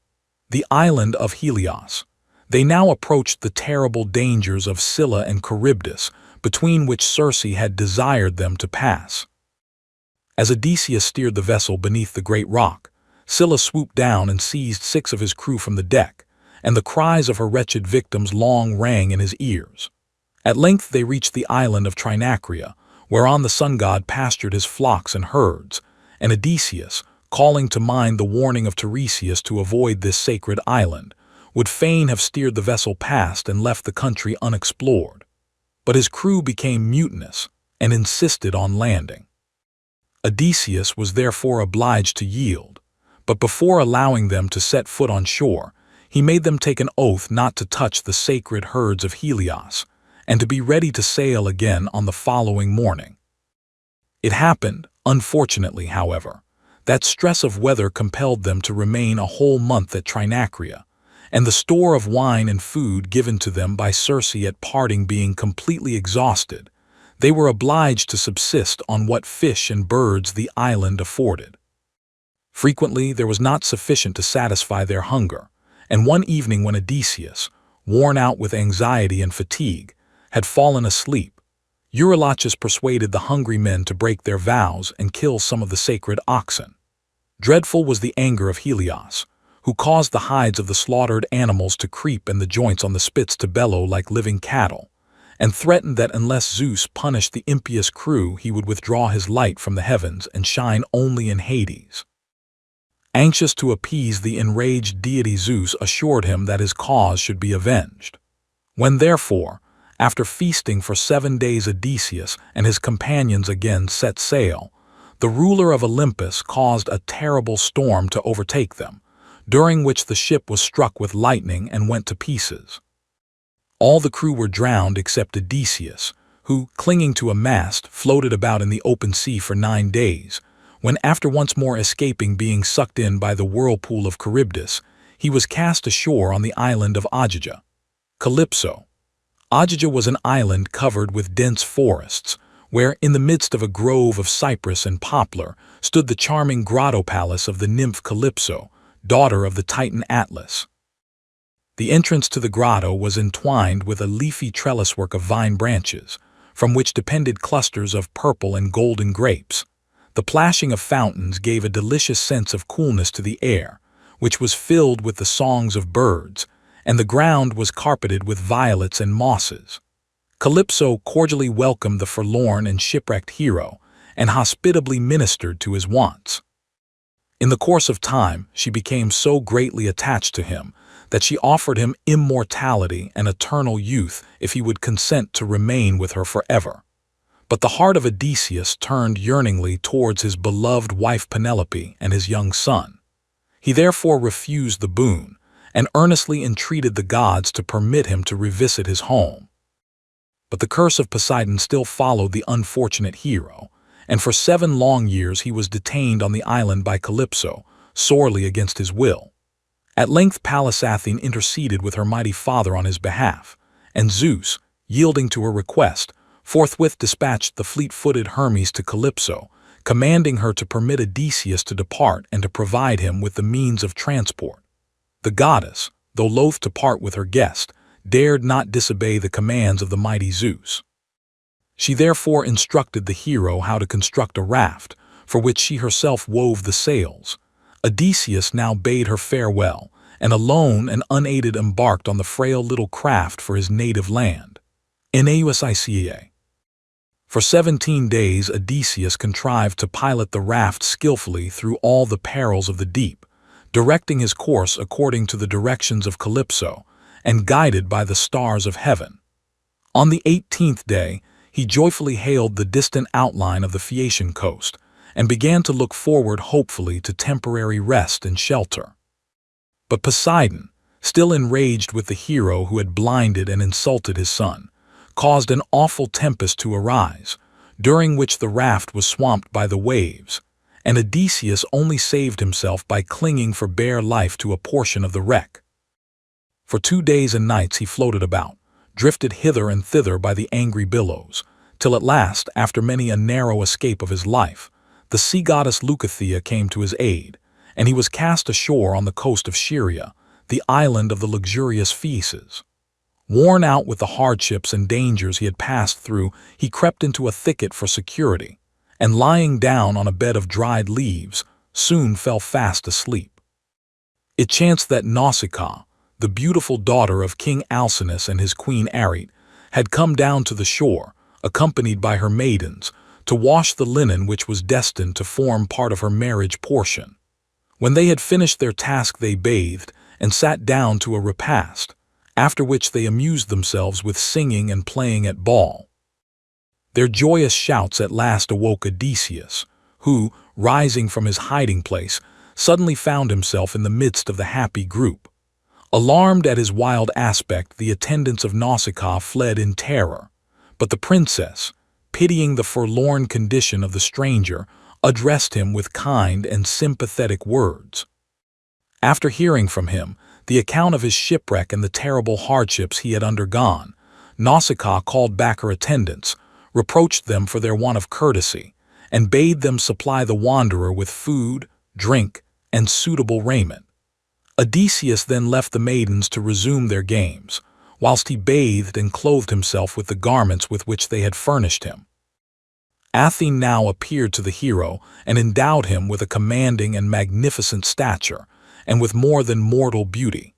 The island of Helios. They now approached the terrible dangers of Scylla and Charybdis, between which Circe had desired them to pass. As Odysseus steered the vessel beneath the great rock, Scylla swooped down and seized 6 of his crew from the deck, and the cries of her wretched victims long rang in his ears. At length they reached the island of Trinacria, whereon the sun god pastured his flocks and herds, and Odysseus, calling to mind the warning of Tiresias to avoid this sacred island, would fain have steered the vessel past and left the country unexplored. But his crew became mutinous and insisted on landing. Odysseus was therefore obliged to yield, but before allowing them to set foot on shore, he made them take an oath not to touch the sacred herds of Helios, and to be ready to sail again on the following morning. It happened, unfortunately, however, that stress of weather compelled them to remain a whole month at Trinacria, and the store of wine and food given to them by Circe at parting being completely exhausted, they were obliged to subsist on what fish and birds the island afforded. Frequently there was not sufficient to satisfy their hunger, and one evening when Odysseus, worn out with anxiety and fatigue, had fallen asleep, Eurylochus persuaded the hungry men to break their vows and kill some of the sacred oxen. Dreadful was the anger of Helios, who caused the hides of the slaughtered animals to creep and the joints on the spits to bellow like living cattle, and threatened that unless Zeus punished the impious crew, he would withdraw his light from the heavens and shine only in Hades. Anxious to appease the enraged deity, Zeus assured him that his cause should be avenged. When therefore, after feasting for 7 days, Odysseus and his companions again set sail, the ruler of Olympus caused a terrible storm to overtake them, during which the ship was struck with lightning and went to pieces. All the crew were drowned except Odysseus, who, clinging to a mast, floated about in the open sea for 9 days, when after once more escaping being sucked in by the whirlpool of Charybdis, he was cast ashore on the island of Aegina. Calypso. Aegina was an island covered with dense forests, where, in the midst of a grove of cypress and poplar, stood the charming grotto palace of the nymph Calypso, daughter of the Titan Atlas. The entrance to the grotto was entwined with a leafy trelliswork of vine branches, from which depended clusters of purple and golden grapes. The plashing of fountains gave a delicious sense of coolness to the air, which was filled with the songs of birds, and the ground was carpeted with violets and mosses. Calypso cordially welcomed the forlorn and shipwrecked hero, and hospitably ministered to his wants. In the course of time, she became so greatly attached to him that she offered him immortality and eternal youth if he would consent to remain with her forever. But the heart of Odysseus turned yearningly towards his beloved wife Penelope and his young son. He therefore refused the boon, and earnestly entreated the gods to permit him to revisit his home. But the curse of Poseidon still followed the unfortunate hero, and for 7 long years he was detained on the island by Calypso, sorely against his will. At length Pallas Athene interceded with her mighty father on his behalf, and Zeus, yielding to her request, forthwith dispatched the fleet-footed Hermes to Calypso, commanding her to permit Odysseus to depart and to provide him with the means of transport. The goddess, though loath to part with her guest, dared not disobey the commands of the mighty Zeus. She therefore instructed the hero how to construct a raft, for which she herself wove the sails. Odysseus now bade her farewell, and alone and unaided embarked on the frail little craft for his native land. Nausicae. For 17 days Odysseus contrived to pilot the raft skillfully through all the perils of the deep, directing his course according to the directions of Calypso, and guided by the stars of heaven. On the 18th day, he joyfully hailed the distant outline of the Phaeacian coast, and began to look forward hopefully to temporary rest and shelter. But Poseidon, still enraged with the hero who had blinded and insulted his son, caused an awful tempest to arise, during which the raft was swamped by the waves, and Odysseus only saved himself by clinging for bare life to a portion of the wreck. For 2 days and nights he floated about, drifted hither and thither by the angry billows, till at last, after many a narrow escape of his life, the sea goddess Leucothea came to his aid, and he was cast ashore on the coast of Scheria, the island of the luxurious Phaeaces. Worn out with the hardships and dangers he had passed through, he crept into a thicket for security, and lying down on a bed of dried leaves, soon fell fast asleep. It chanced that Nausicaa, the beautiful daughter of King Alcinous and his queen Arete, had come down to the shore, accompanied by her maidens, to wash the linen which was destined to form part of her marriage portion. When they had finished their task they bathed, and sat down to a repast, after which they amused themselves with singing and playing at ball. Their joyous shouts at last awoke Odysseus, who, rising from his hiding place, suddenly found himself in the midst of the happy group. Alarmed at his wild aspect, the attendants of Nausicaa fled in terror, but the princess, pitying the forlorn condition of the stranger, addressed him with kind and sympathetic words. After hearing from him the account of his shipwreck and the terrible hardships he had undergone, Nausicaa called back her attendants, reproached them for their want of courtesy, and bade them supply the wanderer with food, drink, and suitable raiment. Odysseus then left the maidens to resume their games, whilst he bathed and clothed himself with the garments with which they had furnished him. Athene now appeared to the hero and endowed him with a commanding and magnificent stature, and with more than mortal beauty.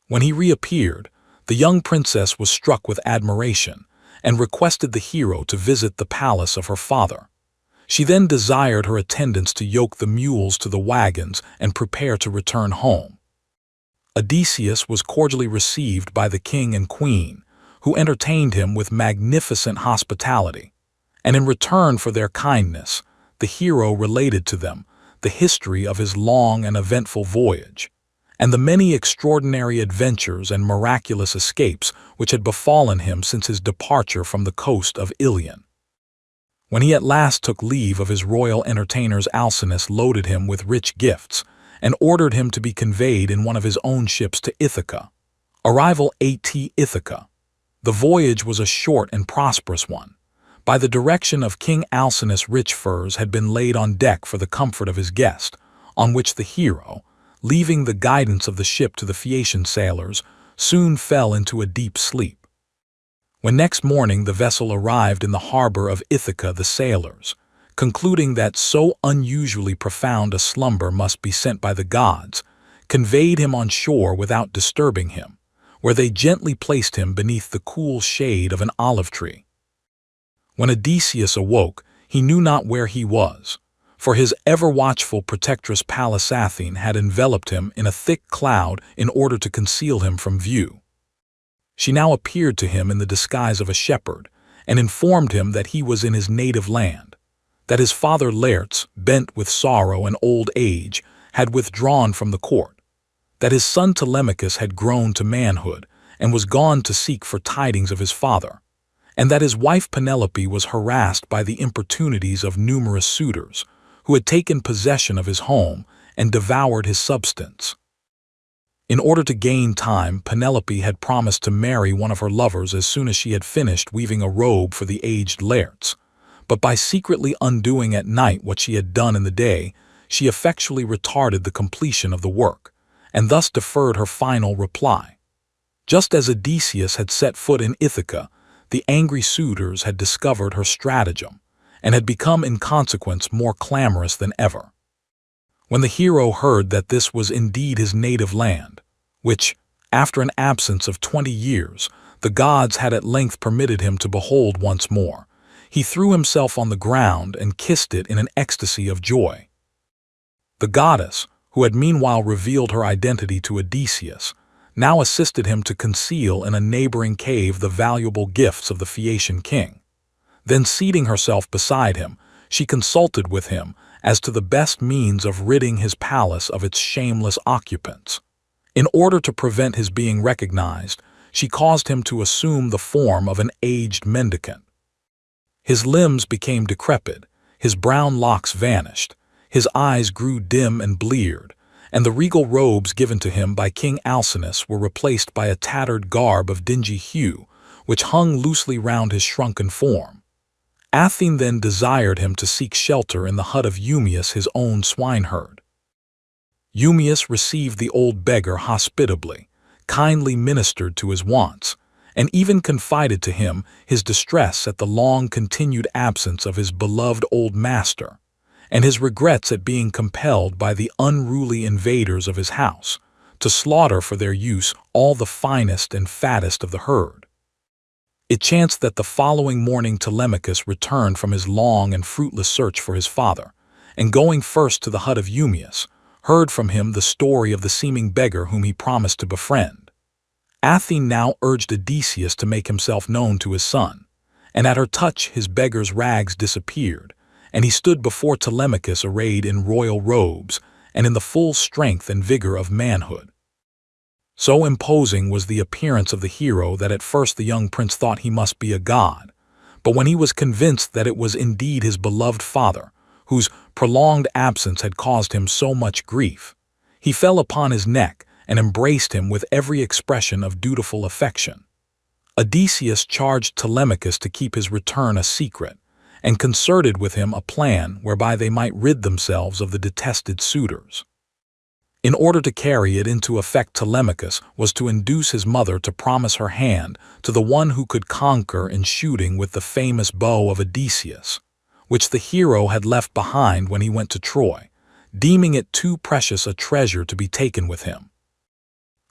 When he reappeared, the young princess was struck with admiration, and requested the hero to visit the palace of her father. She then desired her attendants to yoke the mules to the wagons and prepare to return home. Odysseus was cordially received by the king and queen, who entertained him with magnificent hospitality, and in return for their kindness, the hero related to them the history of his long and eventful voyage, and the many extraordinary adventures and miraculous escapes which had befallen him since his departure from the coast of Ilion. When he at last took leave of his royal entertainers, Alcinous loaded him with rich gifts and ordered him to be conveyed in one of his own ships to Ithaca. Arrival at Ithaca. The voyage was a short and prosperous one. By the direction of King Alcinous, rich furs had been laid on deck for the comfort of his guest, on which the hero, leaving the guidance of the ship to the Phaeacian sailors, soon fell into a deep sleep. When next morning the vessel arrived in the harbor of Ithaca, the sailors, concluding that so unusually profound a slumber must be sent by the gods, conveyed him on shore without disturbing him, where they gently placed him beneath the cool shade of an olive tree. When Odysseus awoke, he knew not where he was, for his ever-watchful protectress Pallas Athene had enveloped him in a thick cloud in order to conceal him from view. She now appeared to him in the disguise of a shepherd, and informed him that he was in his native land, that his father Laertes, bent with sorrow and old age, had withdrawn from the court, that his son Telemachus had grown to manhood and was gone to seek for tidings of his father, and that his wife Penelope was harassed by the importunities of numerous suitors, who had taken possession of his home and devoured his substance. In order to gain time, Penelope had promised to marry one of her lovers as soon as she had finished weaving a robe for the aged Laertes, but by secretly undoing at night what she had done in the day, she effectually retarded the completion of the work, and thus deferred her final reply. Just as Odysseus had set foot in Ithaca, the angry suitors had discovered her stratagem, and had become in consequence more clamorous than ever. When the hero heard that this was indeed his native land, which, after an absence of 20 years, the gods had at length permitted him to behold once more, he threw himself on the ground and kissed it in an ecstasy of joy. The goddess, who had meanwhile revealed her identity to Odysseus, now assisted him to conceal in a neighboring cave the valuable gifts of the Phaeacian king. Then, seating herself beside him, she consulted with him as to the best means of ridding his palace of its shameless occupants. In order to prevent his being recognized, she caused him to assume the form of an aged mendicant. His limbs became decrepit, his brown locks vanished, his eyes grew dim and bleared, and the regal robes given to him by King Alcinous were replaced by a tattered garb of dingy hue, which hung loosely round his shrunken form. Athene then desired him to seek shelter in the hut of Eumaeus, his own swineherd. Eumaeus received the old beggar hospitably, kindly ministered to his wants, and even confided to him his distress at the long-continued absence of his beloved old master, and his regrets at being compelled by the unruly invaders of his house to slaughter for their use all the finest and fattest of the herd. It chanced that the following morning Telemachus returned from his long and fruitless search for his father, and going first to the hut of Eumaeus, heard from him the story of the seeming beggar whom he promised to befriend. Athene now urged Odysseus to make himself known to his son, and at her touch his beggar's rags disappeared, and he stood before Telemachus arrayed in royal robes and in the full strength and vigor of manhood. So imposing was the appearance of the hero that at first the young prince thought he must be a god, but when he was convinced that it was indeed his beloved father, whose prolonged absence had caused him so much grief, he fell upon his neck and embraced him with every expression of dutiful affection. Odysseus charged Telemachus to keep his return a secret, and concerted with him a plan whereby they might rid themselves of the detested suitors. In order to carry it into effect, Telemachus was to induce his mother to promise her hand to the one who could conquer in shooting with the famous bow of Odysseus, which the hero had left behind when he went to Troy, deeming it too precious a treasure to be taken with him.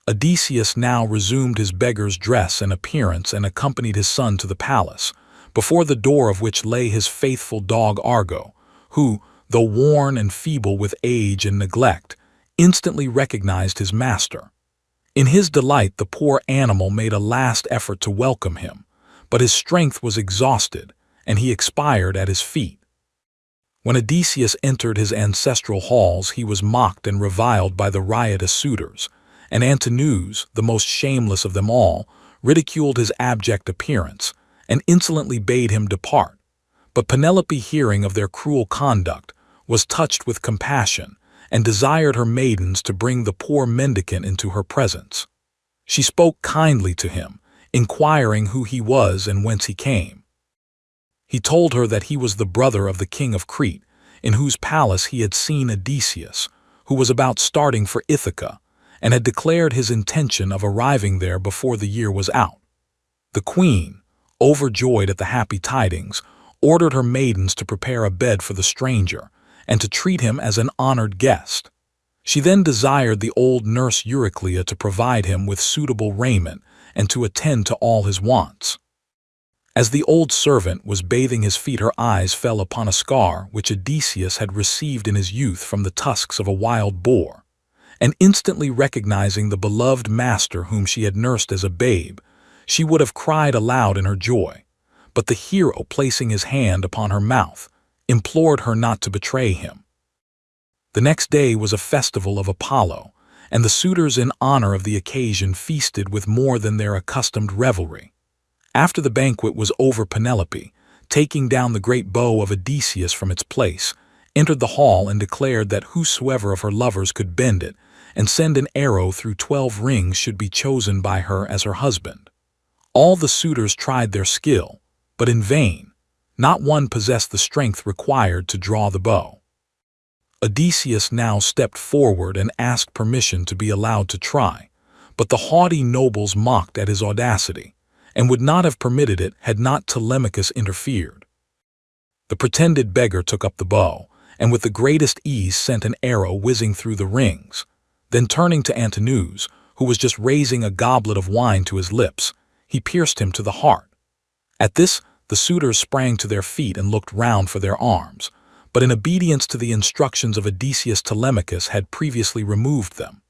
Odysseus now resumed his beggar's dress and appearance and accompanied his son to the palace, before the door of which lay his faithful dog Argo, who, though worn and feeble with age and neglect, instantly recognized his master. In his delight, the poor animal made a last effort to welcome him, but his strength was exhausted, and he expired at his feet. When Odysseus entered his ancestral halls, he was mocked and reviled by the riotous suitors, and Antinous, the most shameless of them all, ridiculed his abject appearance and insolently bade him depart. But Penelope, hearing of their cruel conduct, was touched with compassion and desired her maidens to bring the poor mendicant into her presence. She spoke kindly to him, inquiring who he was and whence he came. He told her that he was the brother of the king of Crete, in whose palace he had seen Odysseus, who was about starting for Ithaca, and had declared his intention of arriving there before the year was out. The queen, overjoyed at the happy tidings, ordered her maidens to prepare a bed for the stranger and to treat him as an honored guest. She then desired the old nurse Euryclea to provide him with suitable raiment and to attend to all his wants. As the old servant was bathing his feet, her eyes fell upon a scar which Odysseus had received in his youth from the tusks of a wild boar, and instantly recognizing the beloved master whom she had nursed as a babe, she would have cried aloud in her joy. But the hero, placing his hand upon her mouth, implored her not to betray him. The next day was a festival of Apollo, and the suitors in honor of the occasion feasted with more than their accustomed revelry. After the banquet was over, Penelope, taking down the great bow of Odysseus from its place, entered the hall and declared that whosoever of her lovers could bend it and send an arrow through 12 rings should be chosen by her as her husband. All the suitors tried their skill, but in vain. Not one possessed the strength required to draw the bow. Odysseus now stepped forward and asked permission to be allowed to try, but the haughty nobles mocked at his audacity, and would not have permitted it had not Telemachus interfered. The pretended beggar took up the bow, and with the greatest ease sent an arrow whizzing through the rings. Then turning to Antinous, who was just raising a goblet of wine to his lips, he pierced him to the heart. At this, the suitors sprang to their feet and looked round for their arms, but in obedience to the instructions of Odysseus, Telemachus had previously removed them.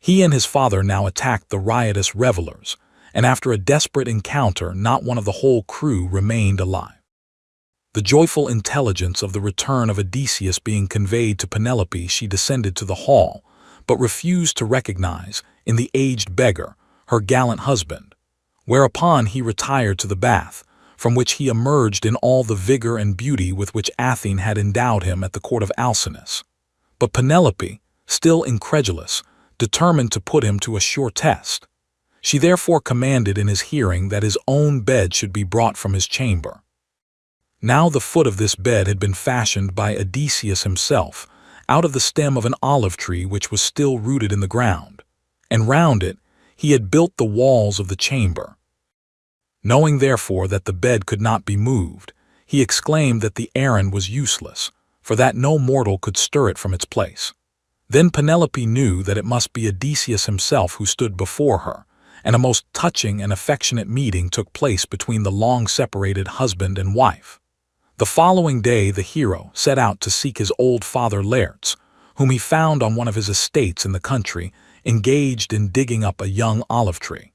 He and his father now attacked the riotous revelers, and after a desperate encounter, not one of the whole crew remained alive. The joyful intelligence of the return of Odysseus being conveyed to Penelope, she descended to the hall, but refused to recognize, in the aged beggar, her gallant husband, whereupon he retired to the bath, from which he emerged in all the vigor and beauty with which Athene had endowed him at the court of Alcinous. But Penelope, still incredulous, determined to put him to a sure test. She therefore commanded in his hearing that his own bed should be brought from his chamber. Now the foot of this bed had been fashioned by Odysseus himself, out of the stem of an olive tree which was still rooted in the ground, and round it he had built the walls of the chamber. Knowing therefore that the bed could not be moved, he exclaimed that the errand was useless, for that no mortal could stir it from its place. Then Penelope knew that it must be Odysseus himself who stood before her, and a most touching and affectionate meeting took place between the long-separated husband and wife. The following day the hero set out to seek his old father Laertes, whom he found on one of his estates in the country, engaged in digging up a young olive tree.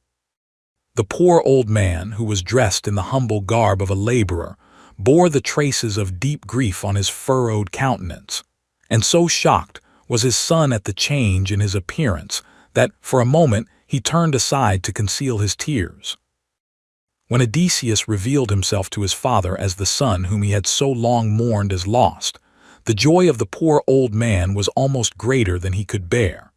The poor old man, who was dressed in the humble garb of a laborer, bore the traces of deep grief on his furrowed countenance, and so shocked was his son at the change in his appearance that, for a moment, he turned aside to conceal his tears. When Odysseus revealed himself to his father as the son whom he had so long mourned as lost, the joy of the poor old man was almost greater than he could bear.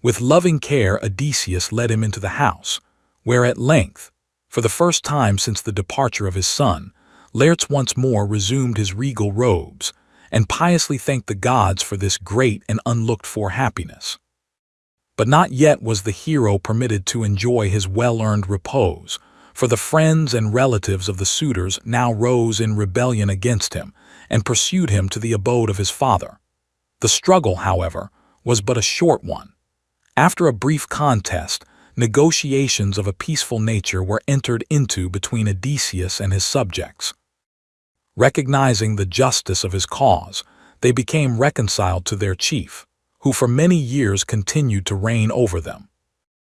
With loving care Odysseus led him into the house, where at length, for the first time since the departure of his son, Laertes once more resumed his regal robes, and piously thanked the gods for this great and unlooked-for happiness. But not yet was the hero permitted to enjoy his well-earned repose, for the friends and relatives of the suitors now rose in rebellion against him and pursued him to the abode of his father. The struggle, however, was but a short one. After a brief contest, negotiations of a peaceful nature were entered into between Odysseus and his subjects. Recognizing the justice of his cause, they became reconciled to their chief, who for many years continued to reign over them.